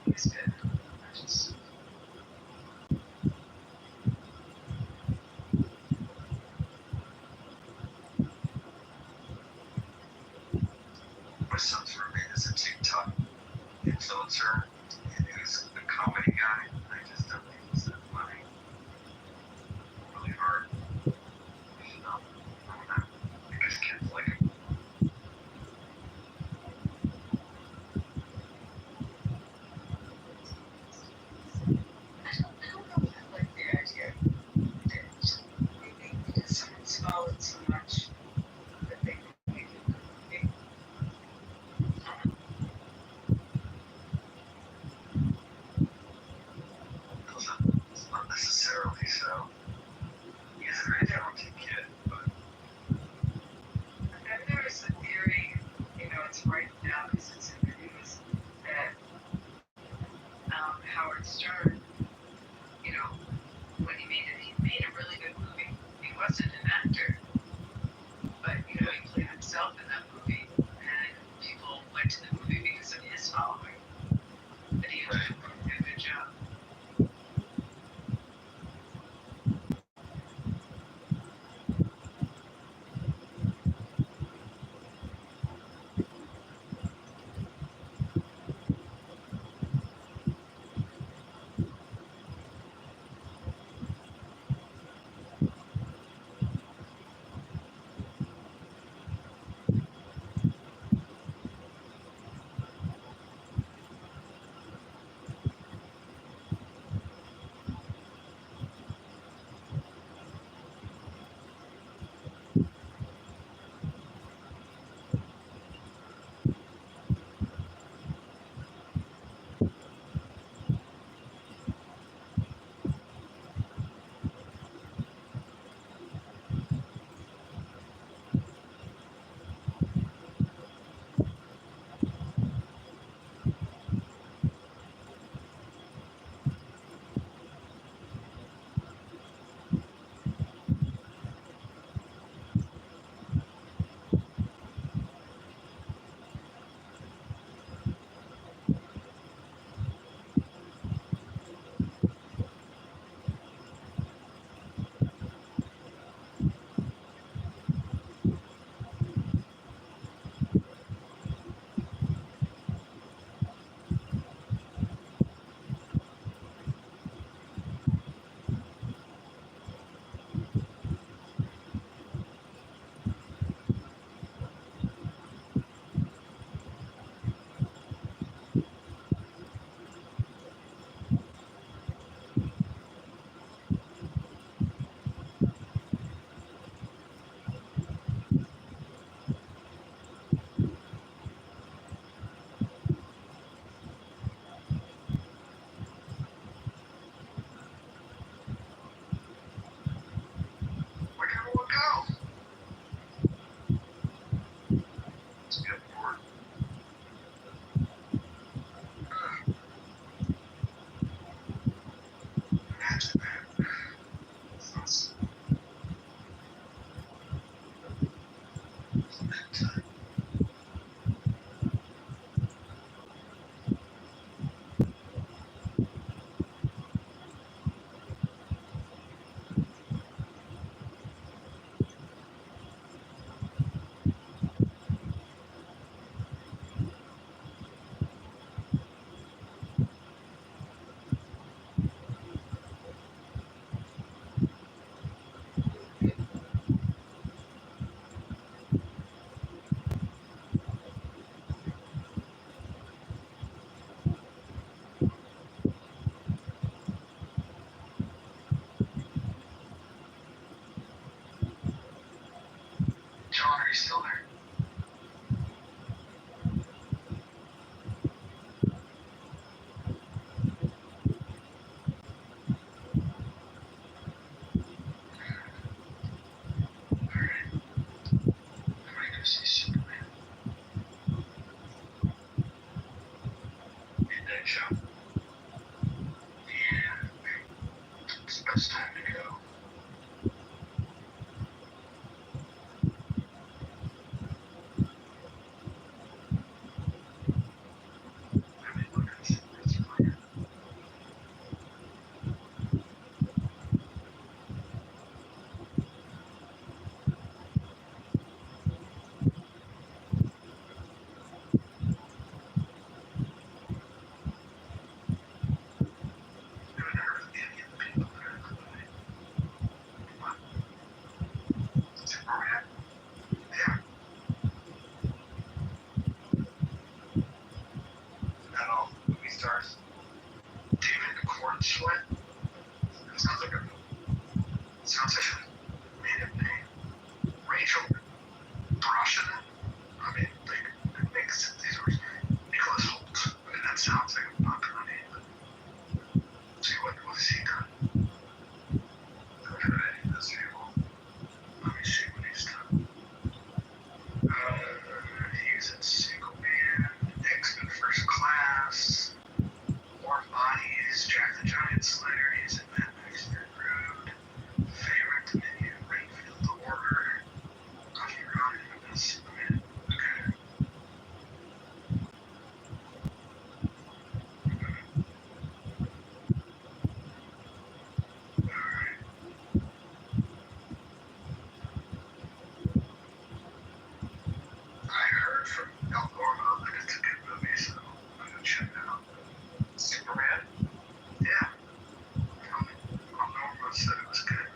He's good. I just... My son's roommate is a TikTok influencer, and he's a comedy guy. I just don't think he's that funny. Really hard. I don't know. I guess kids like him. I don't know if I like the idea that maybe because someone's followed so much that they make it big. you still there? Alright. I'm gonna go see Superman. Midnight show. Yeah. It's the best time to go. I mean, look, it's fine. I haven't heard of any of the people that are included. What? Superman? Yeah. Not all movie stars. David Cornsweet? That sounds like a maiden name. Rachel Brosnan? I mean, like, it makes sense. These were Nicholas Holt. I mean, that sounds like a popular name, but see what has he done? I've heard any of those people. Let me see what he's done. He's in Single Man, X-Men First Class, Warm Bodies, Jack the Giant Slayer, he's in Mad Max Fury Road, Favorite Dominion, Rainfield Order, Coffee Run, and this. I mean, okay. Alright. I heard from El Normo that it's a good movie, so I'm gonna check it out. Superman? Yeah. El Normo said it was good.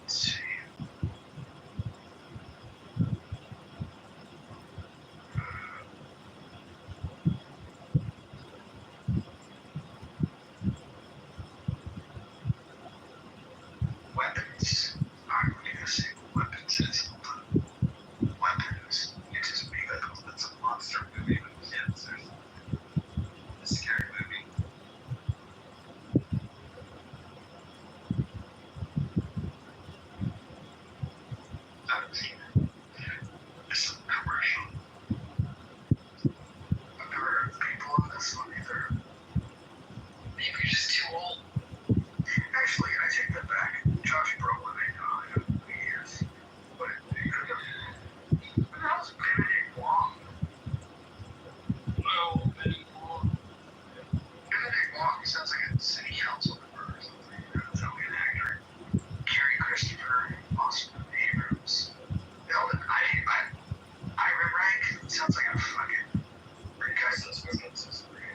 Let's see. Weapons. I'm gonna see what Weapons is. Weapons. It just be like it's a monster movie with kids or a scary movie. I haven't seen it. It's a commercial. I've never heard of people on this one either. Maybe you're just too old. Actually, I take that back. Josh Brolin, I know who he is. But he could have. That was Benedict Wong. No, Benedict Wong. Benedict Wong, he sounds like a city council member or something. That's not like an actor. Carrie Christopher, Austin Abrams. Eldon, Iron Rank sounds like a fucking great guy. This is great.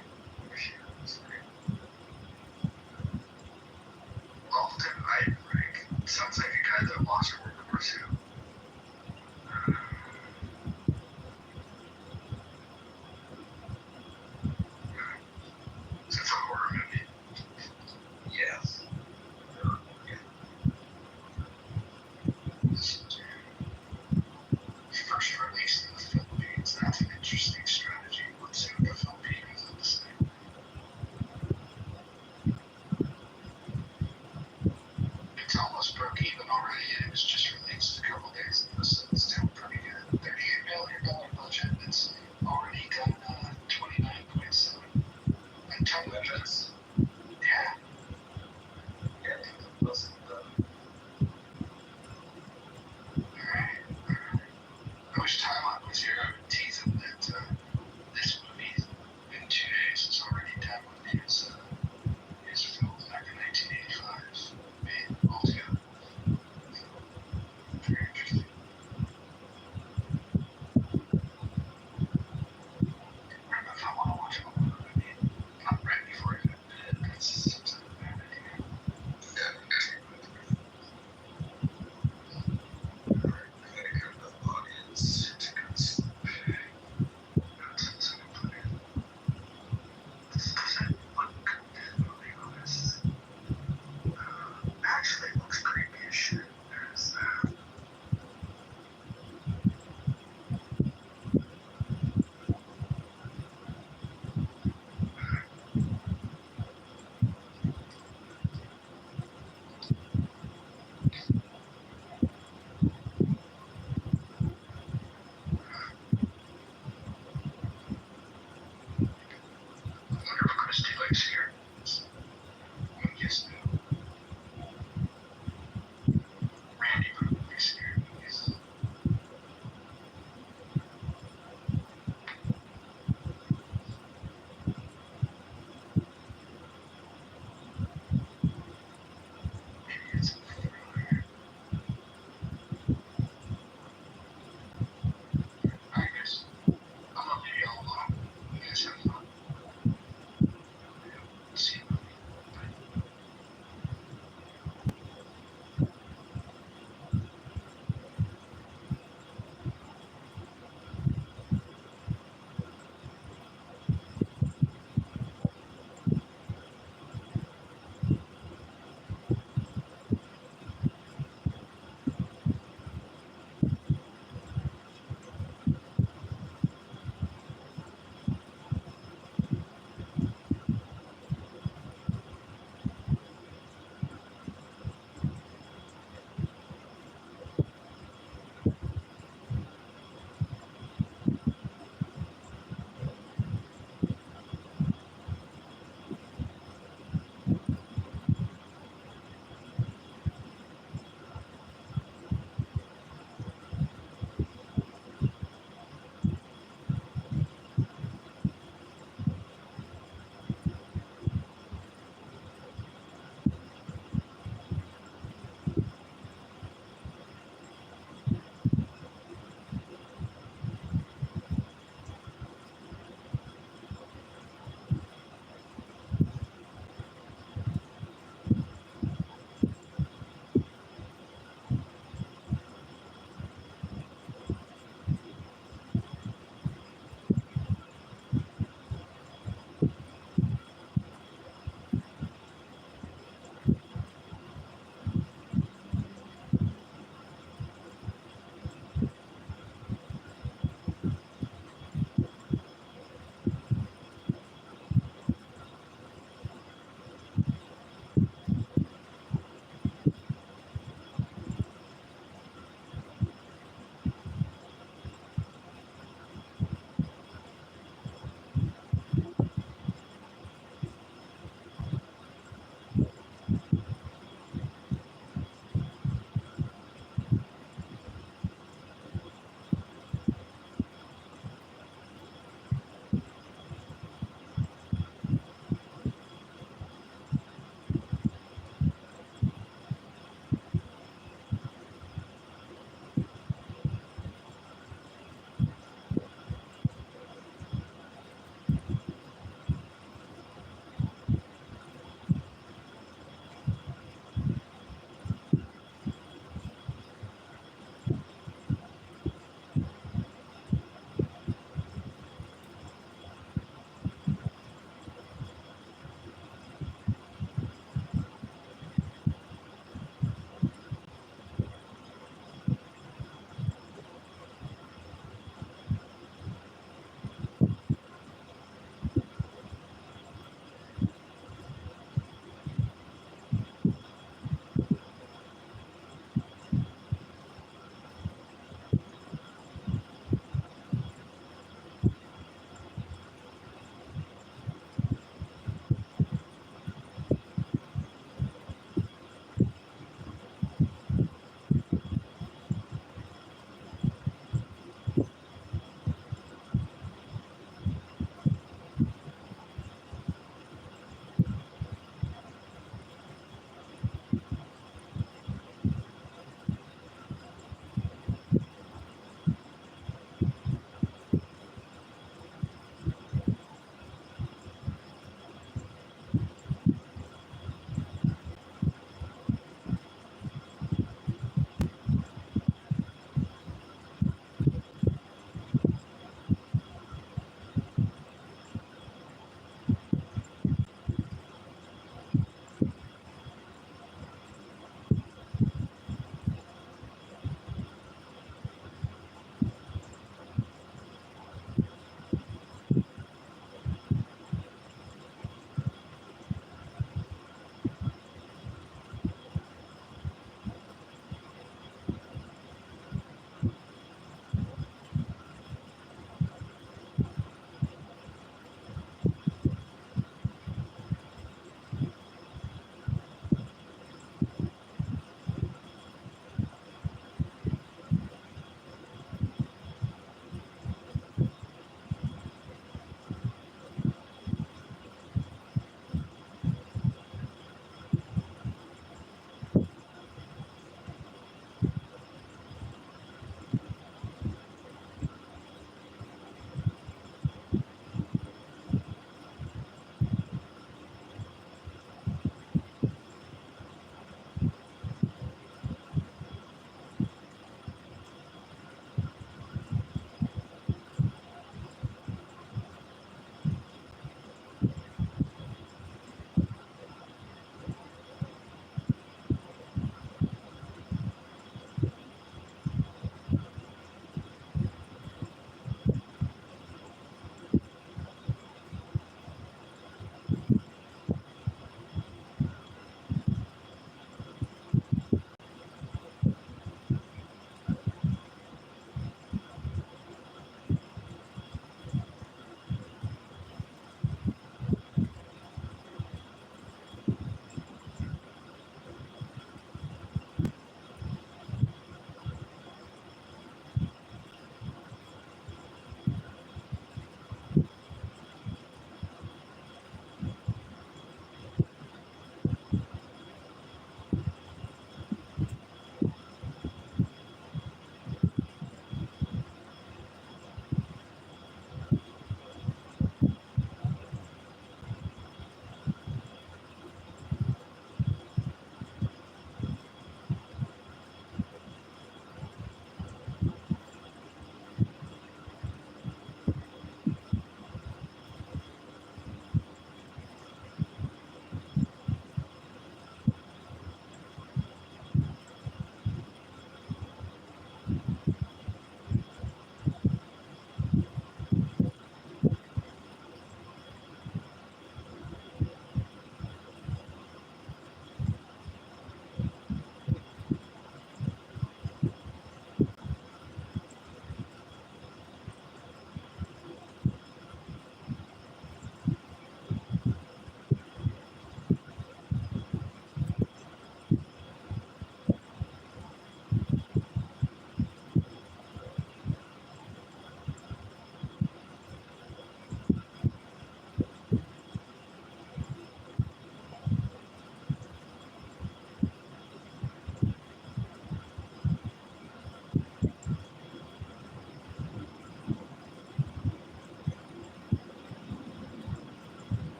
Alden Ehrenreich sounds like a guy that lost World War II. So it's a horror movie. Yes. First released in the Philippines. That's an interesting strategy. Let's see what the Filipinos have to say. It's almost broke even already, and it was just released a couple days ago, so it's still pretty good. $38 million budget. It's already done 29.7. And ton of budgets. Yeah. Yeah, it wasn't. Alright. I wish Thailand was here. I would tease him that this movie in 2 days is already done with his film back in 1985. Made altogether. So, very interesting.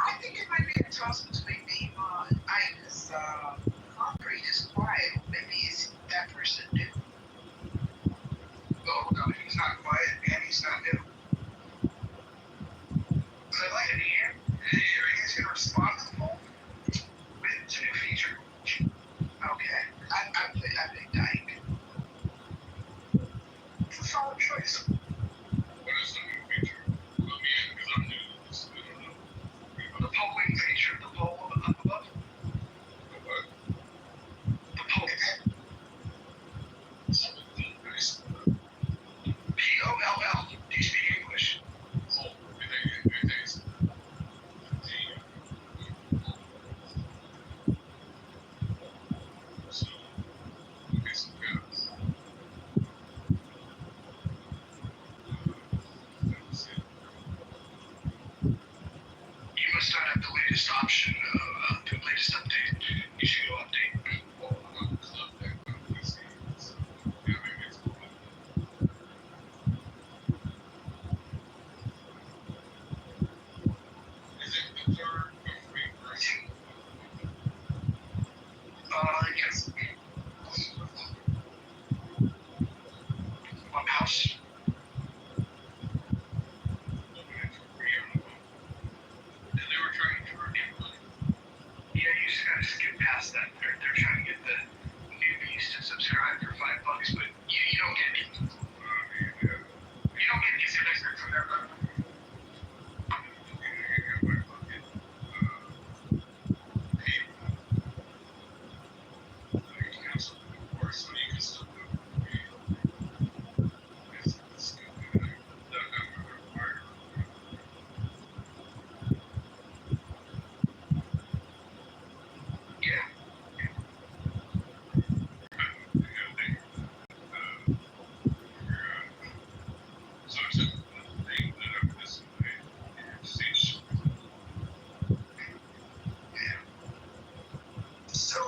I think it might be a toss between Nima and Ike, because Concrete is quiet. Maybe it's that person new. Oh, no, he's not quiet and he's not new. So I'd like to hear. He's going to respond to the poll. It's a new feature. Okay. I picked Ike. It's a solid choice. What is the new feature? Let me in, because I'm new to this. I don't know. The polling feature, the poll up above. The what? The poll. P-O-L-L. Do you speak English? Poll. I think it's so, okay, so good. You must not have the latest option, the latest update. You should go update. Well, I'm not club deck, but I'm going to see. So, yeah, maybe it's cool. Is it the third of free version? Yes. Clubhouse. And they were trying to get money. Yeah, you just gotta skip past that. They're trying to get the newbies to subscribe for $5, but you don't get it. You don't get anything from their money. Yeah. So,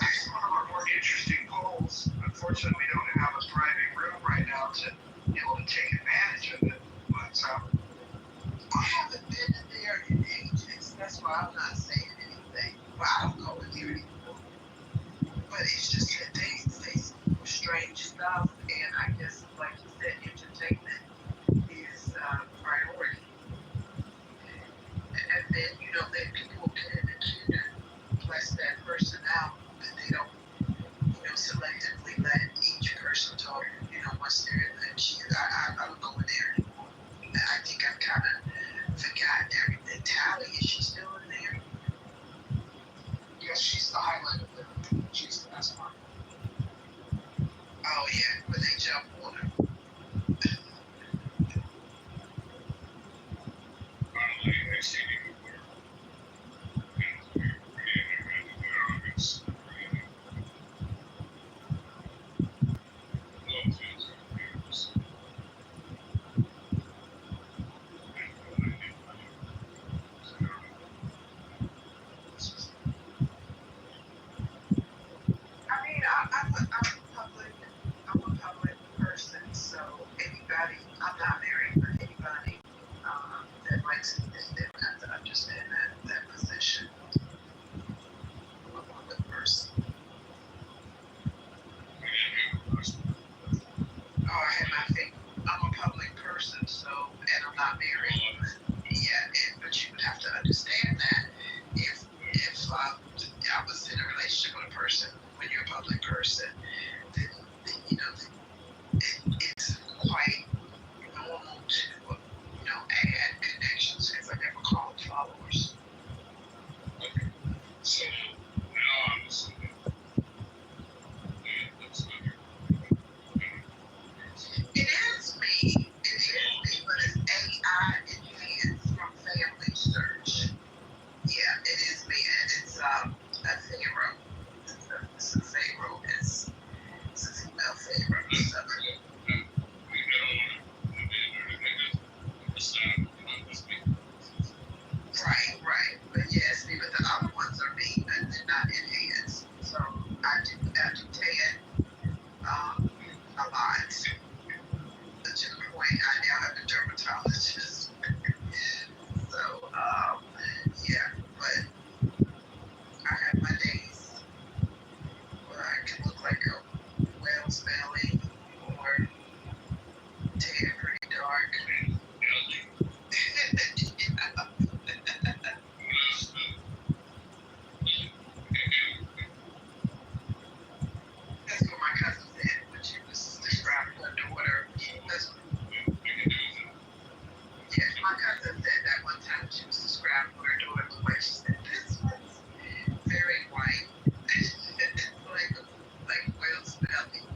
it's one of our more interesting polls. Unfortunately, we don't have a private room right now to be able to take advantage of it. But, I haven't been in there in ages. That's why I'm not saying anything. Well, I don't go in there anymore. But it's just that they say some strange stuff, and I guess, like you said, entertainment is priority. And then, that people can impute and bless that person out, but they don't, selectively let each person talk, once they're in the queue. I don't go in there anymore. I think I've kind of forgotten everything. Tally, is she still in there? yes, she's the highlight of the. She's the best part. Oh, yeah, but they jump on her. I mean, I'm a public person, so anybody, I'm not married, but anybody that likes me, they would have to understand that position. I'm a public person. Oh, I had my thing. I'm a public person, so, and I'm not married. Yeah, but you would have to understand that if I was in a relationship with a person, when you're a public person, then it's quite normal to, add connections, because I never call them followers. Okay. So now I'm assuming that's not your. It is me, but it's AI enhanced from Family Search. Yeah, it is me, and it's a zero. It's a zero. have my days where I can look like a whale's belly or tan pretty dark. That's what my cousin said when she was describing her daughter. That's yeah, my cousin said that one time she was describing what her daughter looked like. She said, this one's very white. like whale's belly.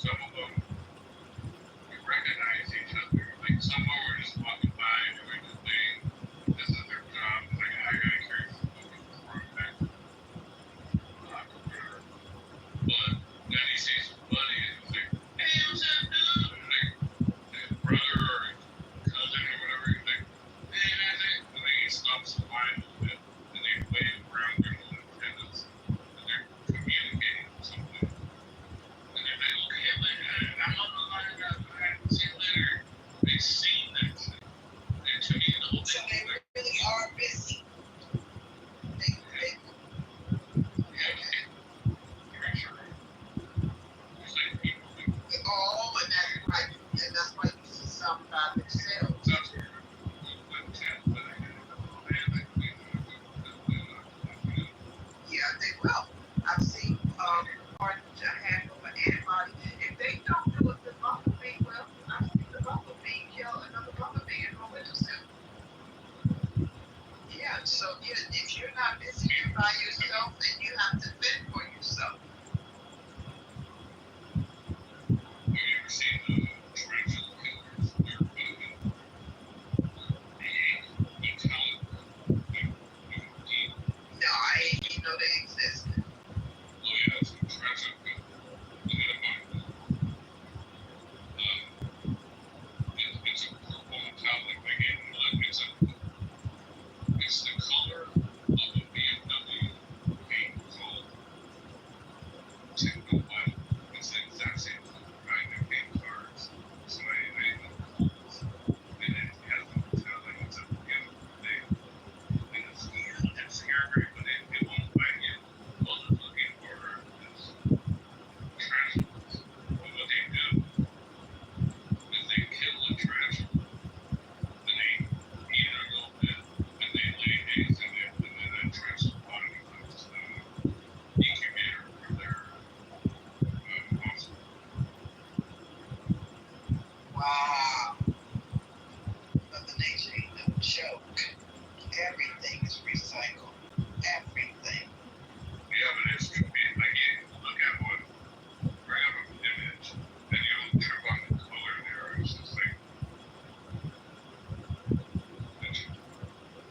Some of them we recognize each other. Like some of them are just themselves. Yeah, they will. I've seen hard to handle an antibody. If they don't do it, the bumblebee will. I've seen the bumblebee kill another bumblebee and go into cell. Yeah, so if you're not busy by yourself, then you have to fend for yourself. Have you ever seen tarantula killers? They're No, I didn't even know they existed. Oh yeah, it's a tarantula killer. Look at it. It's a purple metallic thing. It's the color of a BMW paint called Techno White. It's the exact same color, right? They paint cars. So I know the colors. And it has the metallic. It's a beautiful thing. And it's scary, but it won't bite you. All it's looking for is tarantulas. And what they do is they kill the tarantula. And they eat it a little bit. And they lay eggs in it. And then that tarantula body becomes the incubator for their offspring. Wow. Mother Nature ain't no joke. Everything is recycled. Everything. Yeah, but it's like you look at one, bring up an image, and you'll trip on the color there. It's just like,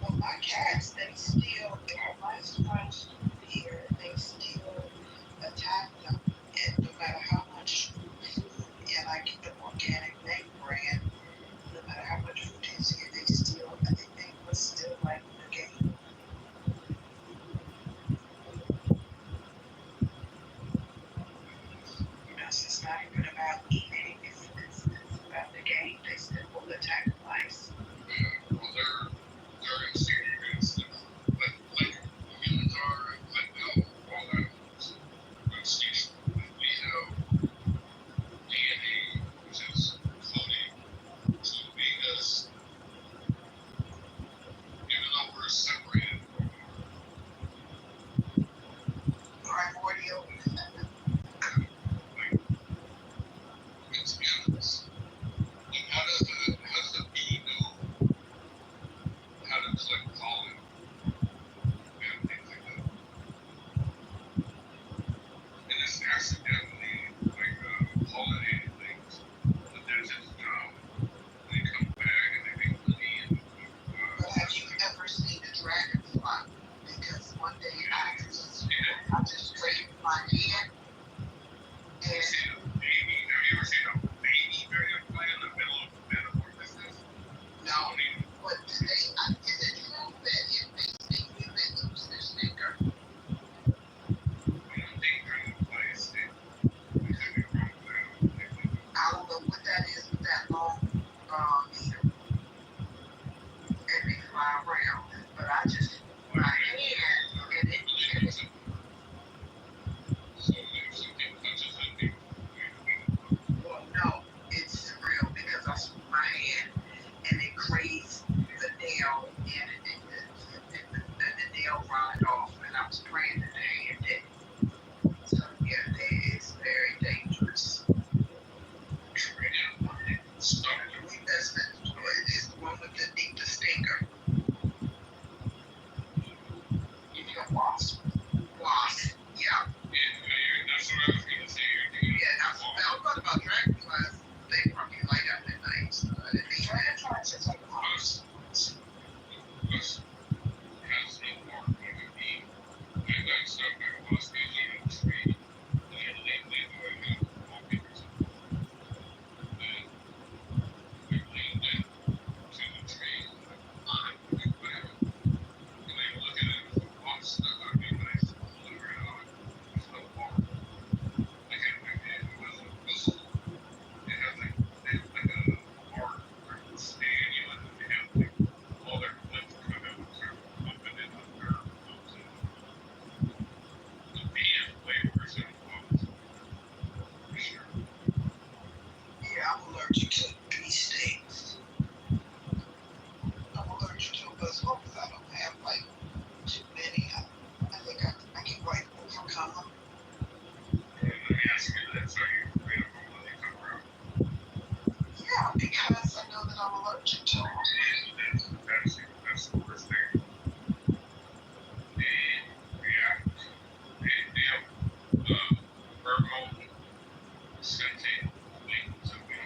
Well, my cats, they still, last time here, they still attack them. And no matter how much food, and I get the organic name brand, no matter how much food is here, they still, I think they was still like the game. It's not even about eating, it's about the game. They still will attack mice. well, they're instinctive. Like humans are, like we all animals, instinctual. We have DNA, which is coding to make us, even though we're separated from Primordial. it's animals. Like how does the bee know how to collect pollen and things like that? And it's accidentally pollinating things, but that's its job. They come back and they make honey and But have you ever seen a dragonfly? Because one day I just raised my hand and have you ever seen a baby dragonfly in the middle of metamorphosis? no, but is it true that if they sting you, they lose their stinger? I don't think dragonflies stink. I could be wrong, but I don't think they do. I don't know what that is with that long needle. And they fly around. But I just my hand and it So if something touches it, well no, it's surreal because I swoop my hand and it grazed the nail and the nail rotted off and I was praying that the hand didn't. So yeah, it's very dangerous. That's the one with the stinger. That's the worst thing. Virgo, Scenting, something.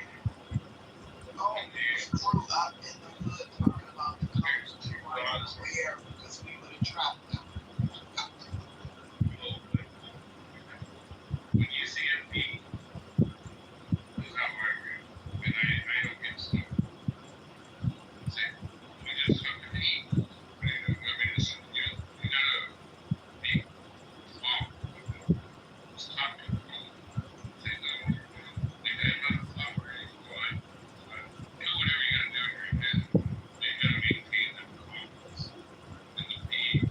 Oh, you grew up in the hood talking about the culture to where because we would have trapped them. When you see a bee, is how I read. And I don't get stuff. See, we just took a bee. I mean, it's, you gotta be wow. It's topic. Say no. You gotta have a flower. Do whatever you gotta do in your head. You gotta maintain the confidence in the bee.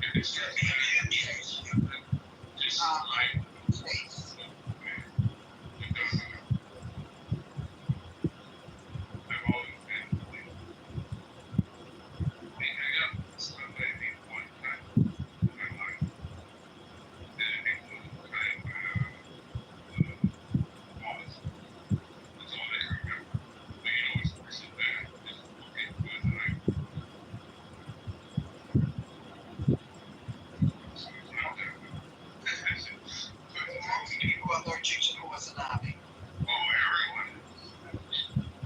And it's just like Space. I've always been cleaning up stuff I need one time in my life. Then it was kind of pause. That's all I can remember. But you know what's worse than that? Just looking good and so it's not that good. How many people are allergic to poison ivy? Oh, everyone.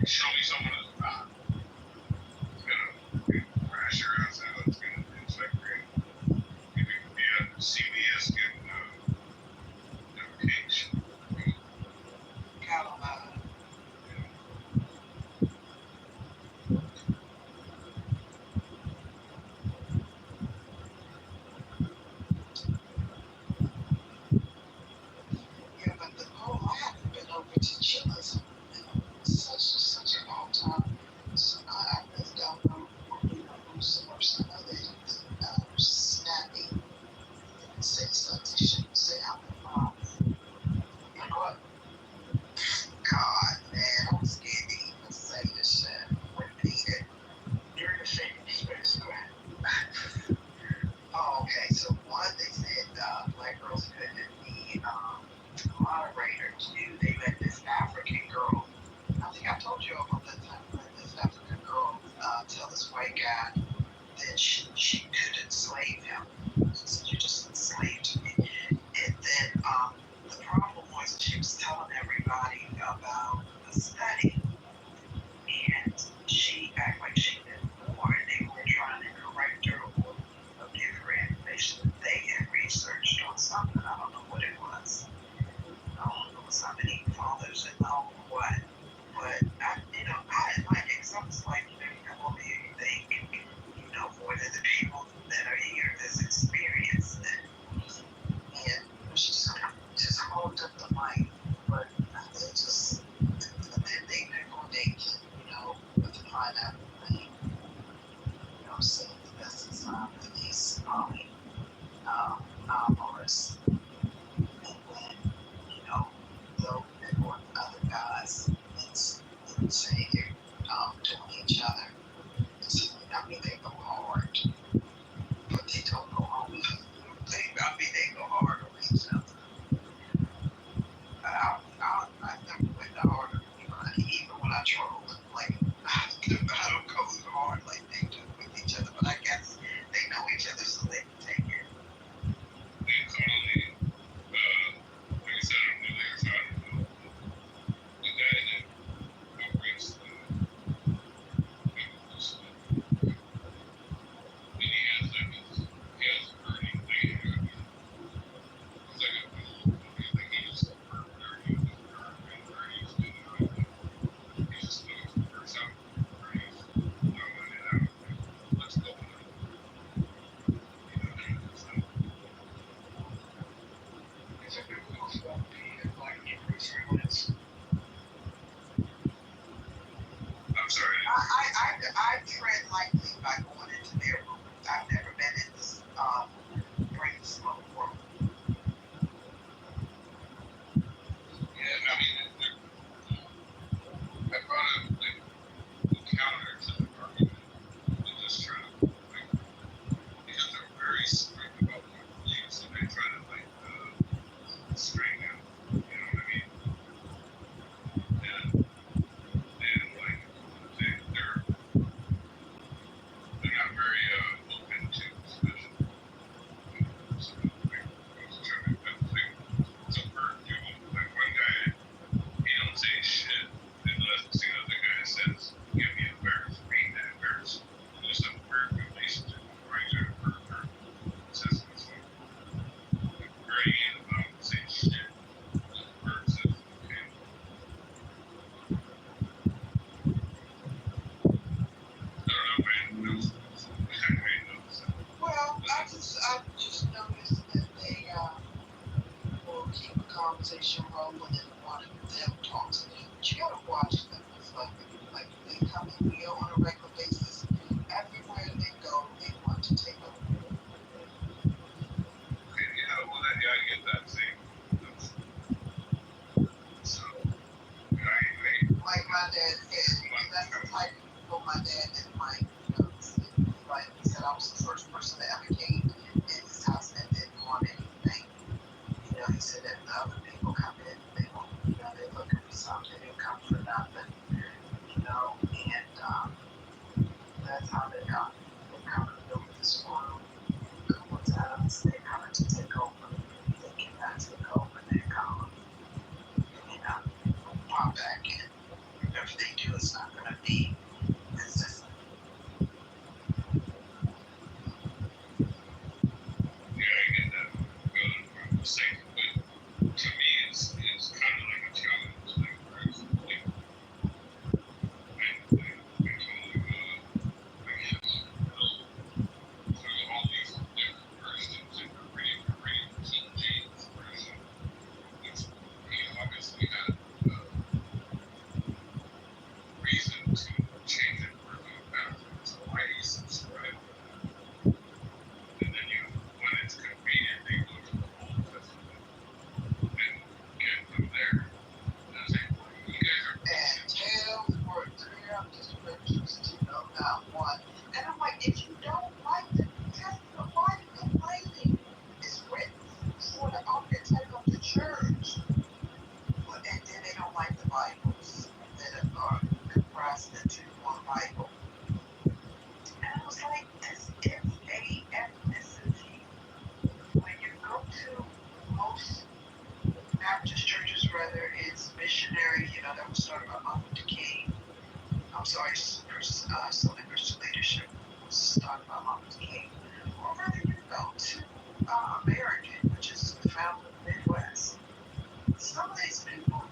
Show me someone who's not. It's gonna crash your ass out. It's gonna infect your. You can be at CVS getting cage. Calamine. Yeah, but the whole I haven't been over to Chili's in such a long time. So I really don't know, who's the worst. I know they snappy. Say stuff they shouldn't say out their mouth. Like what? God, man, I'm scared to even say this shit. Repeat it. You're in the same space, correct? Oh, okay. So one, they said black girls couldn't be moderators. They let this African girl. I think I told you about that time. Let this African girl tell this white guy that she could enslave him. She said, "You just enslaved me." And then the problem was she was telling everybody about a study, and she acted like she did more, and they were trying to correct her or give her information that they had researched on something. I don't know what it was. I don't know, somebody fathers and all what. But I didn't like it. So I was like, you come over here, you think you know more than the people that are here that's experienced it. And she just hold up the mic, but they just they go naked, with the pineapple thing. Saying the best is these artists. And then, they'll report other guys and say they're doing each other. They go hard, but they don't go home. They go hard on each other. I never went hard on anybody, even when I troll. Like, I don't go as hard like they do with each other, but I guess they know each other, so they can take it. Like I said, I don't know. The guy that operates the and he has burning thing. It's like he just burning. He just knows the first out. Let's go. It's a big deal about being like ceremonies. I'm sorry. I tread lightly by going into their room. I've never been in this brain smoke room. Yeah, I mean, I brought a counter to the argument. They're just trying to, because they're very strict about their beliefs, and they try to, straighten out, you know what I mean? And like, my dad didn't like, like he said, I was the first person that ever came in his house that didn't want anything. He said that the other people come in, they want, they're looking for something, they didn't come for nothing, and that's how they got. They come and build this farm. Couple of times they come to take over. They cannot take over. They come, pop back in. If they do, it's not going to be consistent. Yeah, I get that. I'm saying, but to me, it's kind of like a challenge. Like, whereas, like, I totally, I guess, through all these different versions and creating King James version, which obviously had reason to change it for the benefit. So I subscribe to that. And then when it's convenient, they go to the Old Testament and get from there. That's it. You guys are. And tell for throughout the scriptures to know not one. And I'm like, if you don't like the New Testament, why are you complaining? It's written for the archetype of the church. But and then they don't like the Bibles that are comprised into one Bible. And I was like, this is a ethnicity. When you go to most Baptist churches, whether it's missionary, that was started by Martin Luther King. I'm sorry, Southern Christian Leadership was started by Martin Luther King. Or whether you go to American, which is the founder of the Midwest. Some of these people,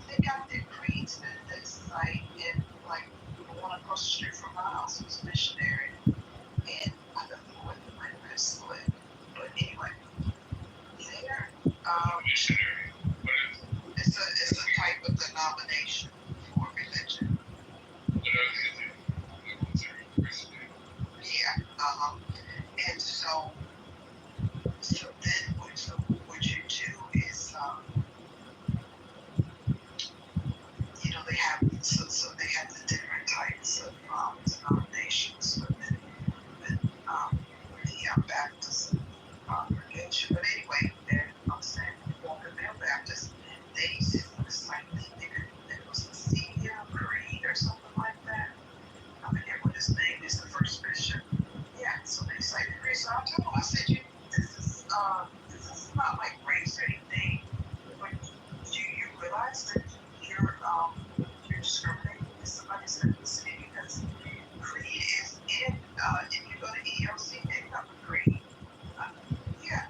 they got their creeds that they cite, and like the one across the street from my house was a missionary, and I don't know what the might split, but anyway, there. Missionary. It's a type of denomination for religion. Yeah. And so then what you do is they have they have the different types of denominations within the Baptist congregation. But anyway, I'm saying Walker Male Baptist, they cite it was the Senior Creed or something like that. I forget what his name is, the first bishop. Yeah, so they cite the creed. So I told him, I said, this is not like race or anything, but do you realize that you're discriminating against somebody's ethnicity because creed is in, if you go to ELC, they have a creed. Yeah,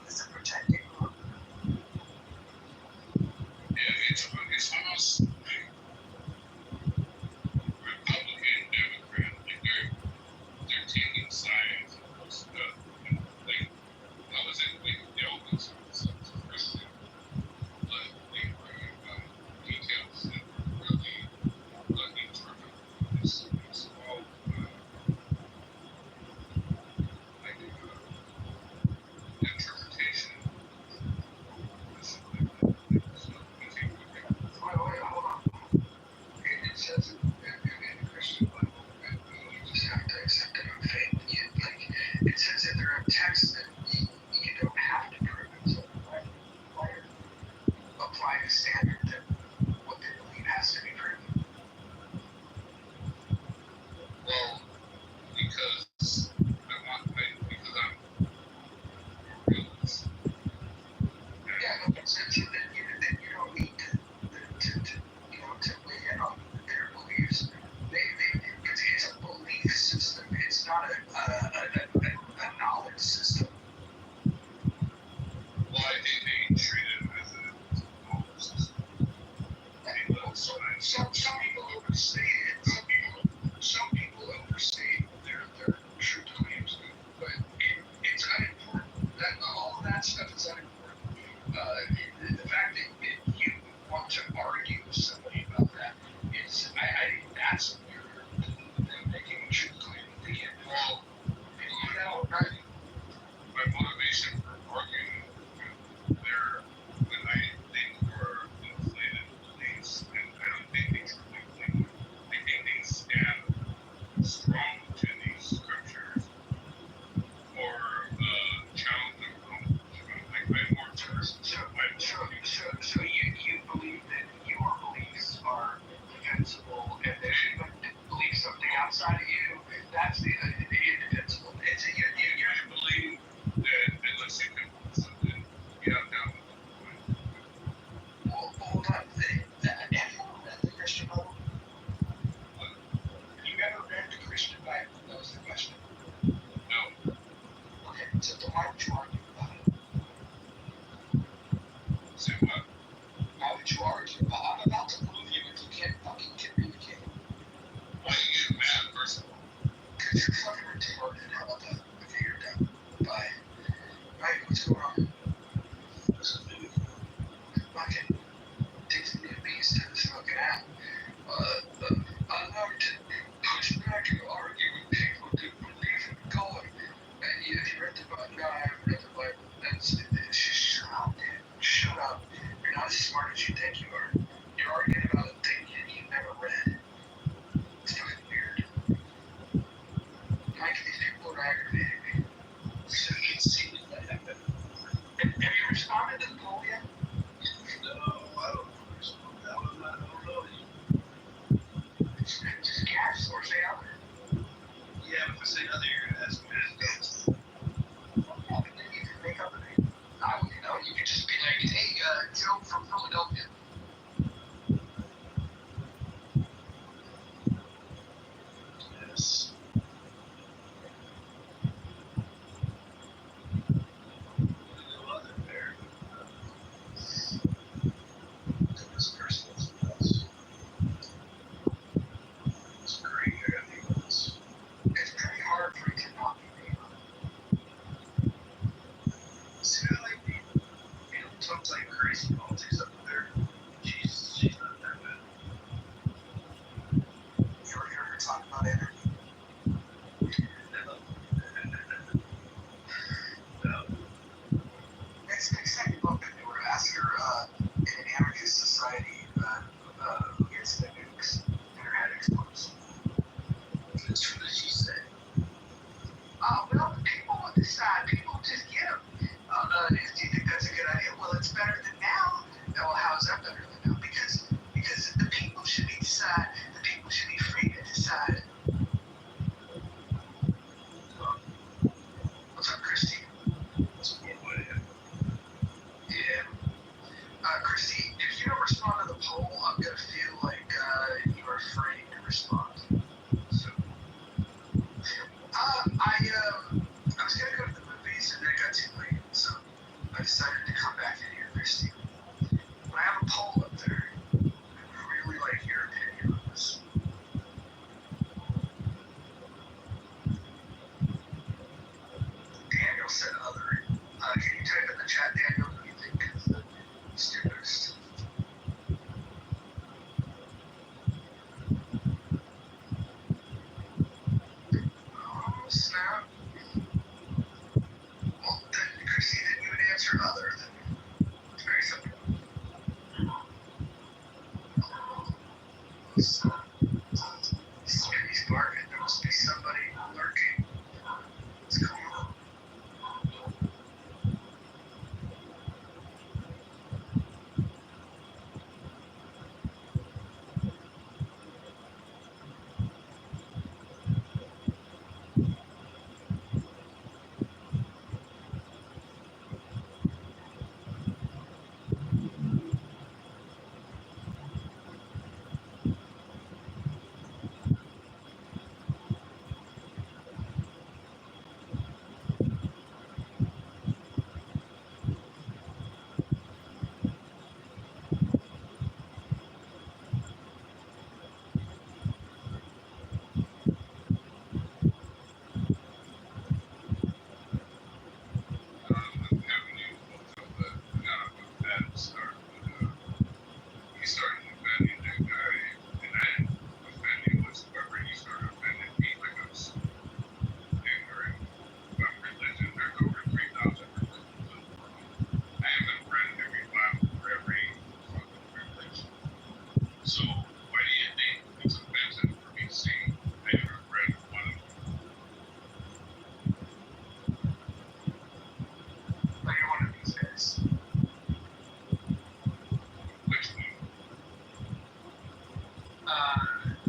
it's a protected group. Yeah, it's almost like Republican, Democrat, like they're taking sides of stuff. And like, I was in the Elvis Christian, but they were details that were really interpreted. It's all like interpretation. Wait, hold on. It says in the Christian Bible that you just have to accept it on faith. It says that there are texts that you don't have to prove it. So why apply a standard that what they believe has to be proven? Well, because I'm realist. Yeah, so then you don't need to weigh in on their beliefs. It's a belief system. It's not a knowledge system. Well, I think they treat it as a knowledge system. Some people oversee it. Some people oversee their true claims, but it's unimportant. All of that stuff is unimportant. The fact that you want to argue with somebody about that is, I think that's where them making a true claim at the end. Well, right? My motivation for arguing with when I think were inflated beliefs, and I don't think they truly believe them. I think they stand indefensible, and they believe something outside of you, that's the indefensible. It's a, you believe that unless you can want something, you have no. well, hold on. Have you ever read the Christian Bible? Have you ever read the Christian Bible? That was the question. No. Okay, so then why would you argue about it? So what? Why would you argue? I'm about to prove you if you can't fucking communicate. Why do you get mad, first of all? Because you're fucking retarded. How about that? Okay, you're done. Bye. Alright, what's going on? Fucking takes me to be instead of smoking out. I like to push back and argue with people that believe in God. And if you read the Bible, no, I haven't read the Bible. Shut up, dude. Shut up. You're not as smart as you think you are. You're arguing about a thing you never read. It's fucking weird. Mike, these people are aggravating me. So you can see that happen. Have you responded to the poll yet? No, I don't respond. I don't know. Just guess or say other. Yeah, but if I say other, you're gonna ask me to Yeah, but then you can make up a name. I wouldn't know. You could just be like, hey, Joe from Philadelphia. Yes. No other there. This person is nuts. It's great. I got emails. It's pretty hard for you to not be made. See, I like people. You know, talks like crazy politics up there. She's not that bad. You ever hear her talk about energy? No. Next time you bump into her, ask her in an anarchist society who gets the nukes and her head explodes. That's true that she said. Well, the people decide. People just get them. Do you think that's a good idea? Well, it's better than now. Well, how is that better than now? Because the people should be decide. The people should be free to decide. What's up, Christy? That's one way. Yeah. Christy, if you don't respond to the poll, I'm gonna feel like you're afraid to respond. So, I was gonna go to the movies and then it got too late, so I decided to come back in here, Christy. But I have a poll up there. I'd really like your opinion on this. Daniel said other. Can you type in the chat, Daniel, who you think is the stupidest?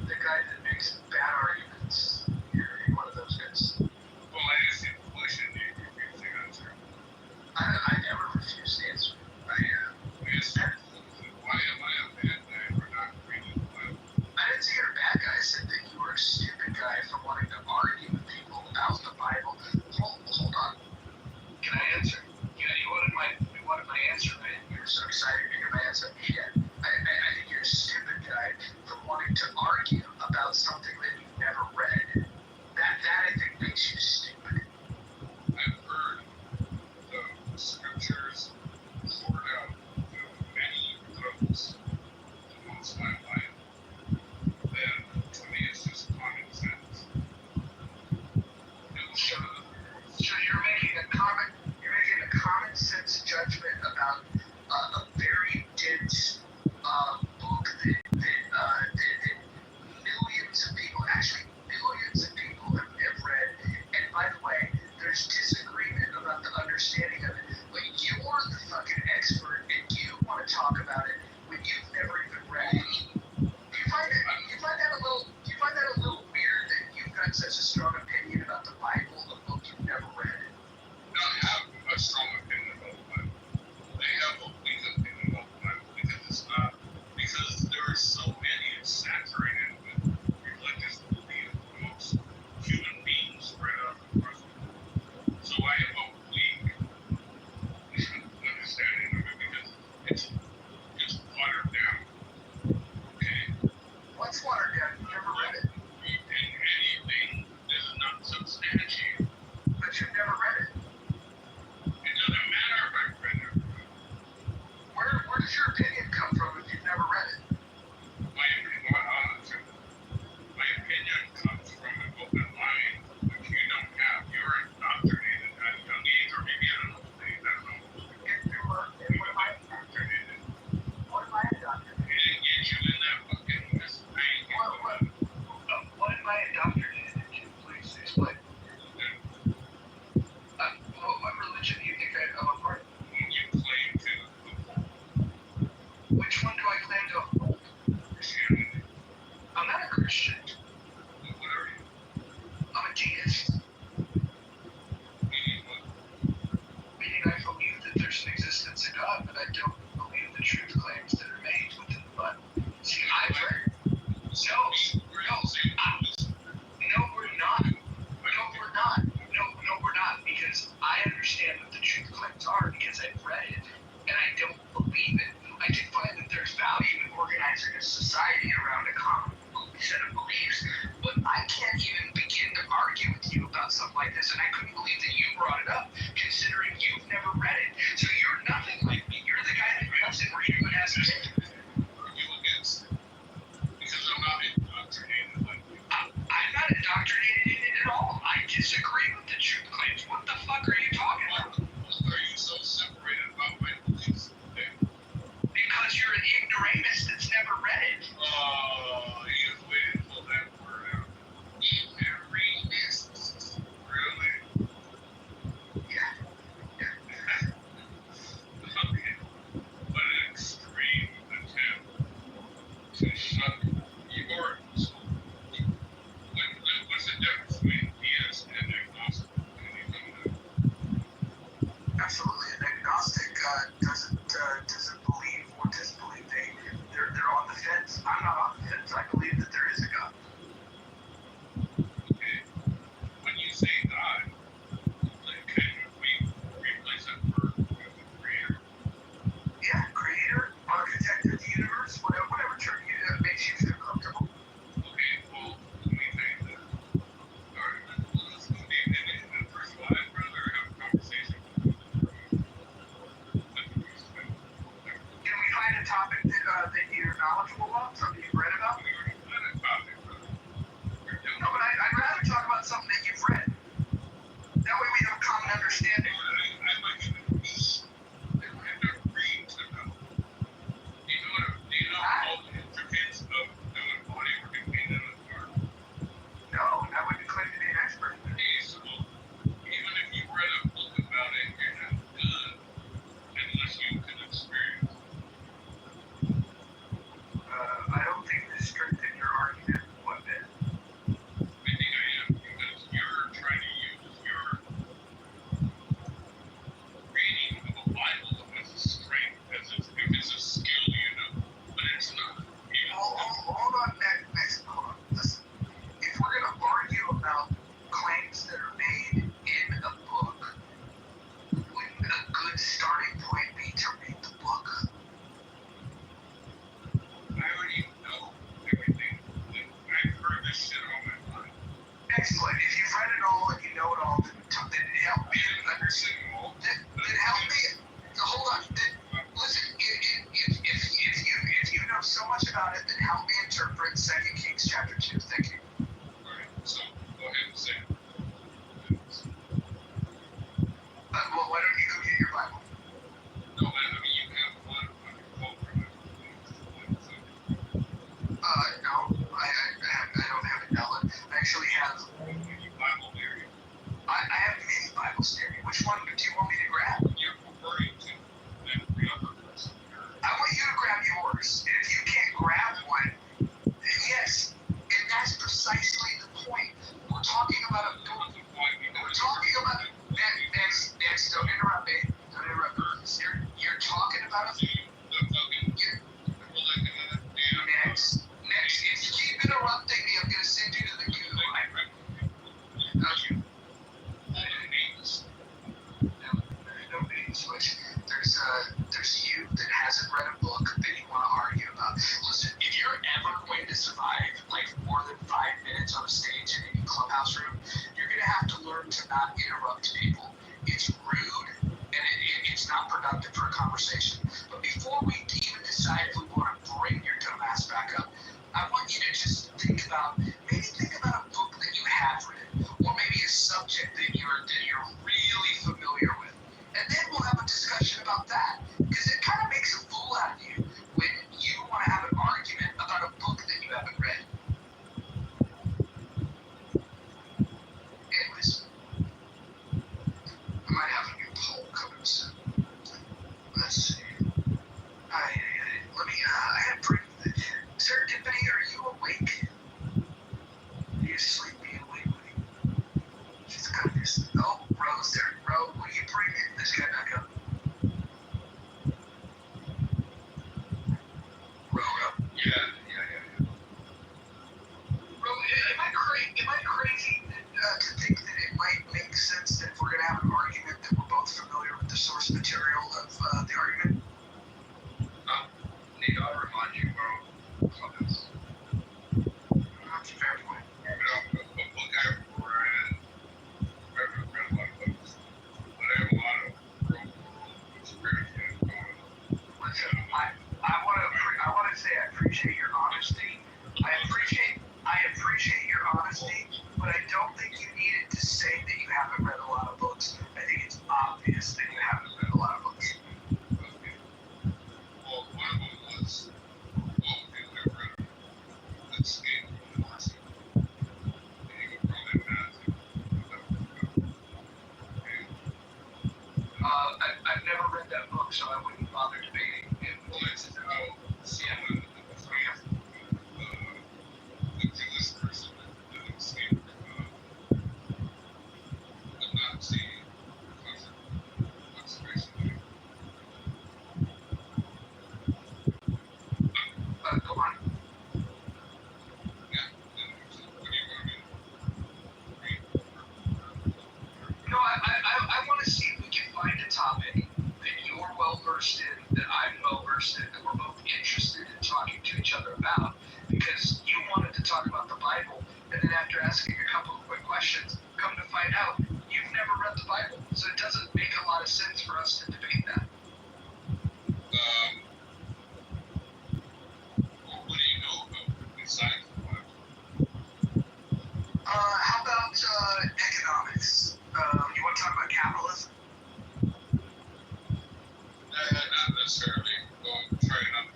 the guy that makes bad arguments. You're one of those guys. Well, I asked you a question, you refused to answer. I never refuse to answer. I asked you, why am I a bad guy for not reading the Bible? I didn't say you're a bad guy. I said that you were a stupid guy for wanting to argue with people about the Bible. Hold on. Can I answer? Yeah, you wanted my answer, right? You were so excited to hear my answer. Yeah. I think you're a stupid guy for wanting to argue about something that you've never read. That I think makes you stupid. I've heard the scriptures poured out many levels amongst my life. Then, to me, it's just common sense. So you're making a common sense judgment about a very dense book that millions of people, actually billions of people have read. And by the way, there's disagreement about the understanding of it. But you're the fucking expert and you want to talk about it when you've never even read it. You find that a little weird that you've got such a strong opinion about the Bible, a book you've never read? Don't have a strong opinion about the Bible. They have a weak opinion about the Bible because there are so many, it's saturated with religious belief amongst human beings spread out across the world. So I have a weak understanding of it because it's watered down. Okay? What's watered down? You've never read it. Anything that is not substantiated. But you've never read it. It doesn't matter if I've read it. Where does your opinion come from if you've never read it? My opinion comes from an open mind, which you don't have. You're indoctrinated at a young age, or maybe at an old age. I don't know. What am I indoctrinated? What am I indoctrinated? It didn't get you in that fucking mess. What am I indoctrinated into? Please explain. What religion do you think I'm a part of? You claim to uphold. Which one do I claim to uphold? Christianity. I'm not a Christian. What are you? I'm a deist. Meaning what? Meaning I believe that there's an existence of God, but I don't believe the truth claims that are made within the Bible. See, I've read. No, we're not. No, we're not. Because I understand what the truth claims are because I've read it, and I don't believe it. I do find that there's value in organizing a society around a common set of beliefs, but I can't even begin to argue with you about something like this, and I couldn't believe that you brought it up, considering you've never read it. So you're nothing like me. You're the guy that comes in reading and has You against it. Because I'm not indoctrinated like you. I'm not indoctrinated in it at all. I disagree with the truth claims. What the fuck are you talking about? Are you so separated about my beliefs? Because you're an ignoramus that's never read it. Oh, you just waited to pull that word out. Ignoramus. Really? Yeah. Okay. What an extreme attempt to shut your soul. What's the difference between deist and agnostic? Can you tell me that? Absolutely. An agnostic doesn't believe or disbelieve. They're on the fence. I'm not on the fence. I believe that there is a God. Okay. When you say God, can we replace that word with creator? Yeah, creator, architect of the universe, whatever term makes you feel comfortable. Okay, well, let me tell you this. Alright, let's first of all, I'd rather have a conversation with you. Can we find a topic that you're knowledgeable about, something you've read about? We already had a topic. Excellent. If you've read it all and you know it all, then help me. Then help me. Hold on. Listen, if you know so much about it, then help me interpret 2 Kings chapter 2. Thank you. Alright, so go ahead and say it. Well, why don't you go get your Bible? No, I mean, you have one on your phone right now. No, I don't have it downloaded. I actually have. Bible near you. I have many Bibles near me. Which one do you want me to grab? You're referring to the other person. I want you to grab yours. And if you can't grab one, then yes. And that's precisely the point. We're talking about a book. We're talking about next. Don't interrupt me. Don't interrupt me. You're talking about a. Next. If you keep interrupting me, I'm gonna send you to the goo. Okay. No bait and switch. There's you that hasn't read a book that you want to argue about. Listen, if you're ever going to survive like more than 5 minutes on a stage in any clubhouse room, you're gonna have to learn to not interrupt people. It's rude and it's not productive for a conversation. But before we even decide if we want to bring your dumb ass back up, I want you to just think about a book that you have read, or maybe a subject that you're really familiar with, and then we'll have a discussion about that. Because it kind of makes a fool out of you when you want to have an argument about a book that you haven't read. Anyways, I might have a new poll coming soon. Let's see. I had pretty. Serendipity, are you awake? Are you sleepy awake? She's got this. Oh, Rose there. Rose, will you bring this guy back up? Rose. Yeah. Rose, am I crazy to think that it might make sense that if we're going to have an argument that we're both familiar with the source material of the argument? Nate, I'll remind you, bro. That's a fair point. A book I've read. I've read a lot of books, but I have a lot of real world experience going on. Listen, I want to say I appreciate your honesty. I appreciate your honesty, but I don't think you needed to say that you haven't read a lot of books. I think it's obvious that you haven't read a lot of books. Okay. Well, one of them was all the things I've read. Let's escape from the Nazi. And you go from that Nazi. I've never read that book, so I wouldn't bother debating it. Well, it's about someone the Jewish person that escaped the Nazi concentration camp. Go on. Yeah. What do you want me to read? No, I want to see if we can find a topic that you're well versed in, that I'm well versed in, that we're both interested in talking to each other about. Because you wanted to talk about the Bible, and then after asking a couple of quick questions, come to find out you've never read the Bible. So it doesn't make a lot of sense for us to debate that. Well, what do you know about besides the Bible? How about economics? You want to talk about capitalism? Not necessarily. Well, try it out.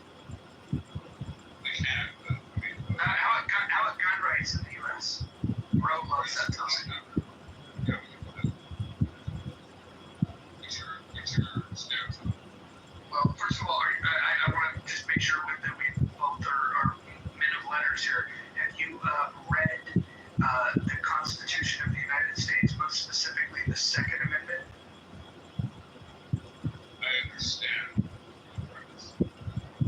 They can, but I mean. How about gun rights in the U.S.? Bro loves that topic. What's your stance on it? Well, first of all, I want to just make sure that we both are men of letters here. Have you read the Constitution of the United States, most specifically the Second Amendment? I understand.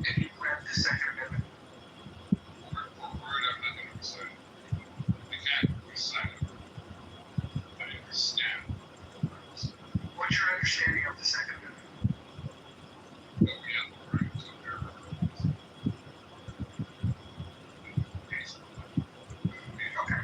Have you read the Second Amendment? Word for word, I'm not going to recite it. I can't recite it. I understand. What's your understanding of the Second Amendment? That we have the right to bear arms. Okay.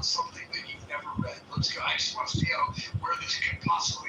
something that you've never read. Let's go. I just want to see where this could possibly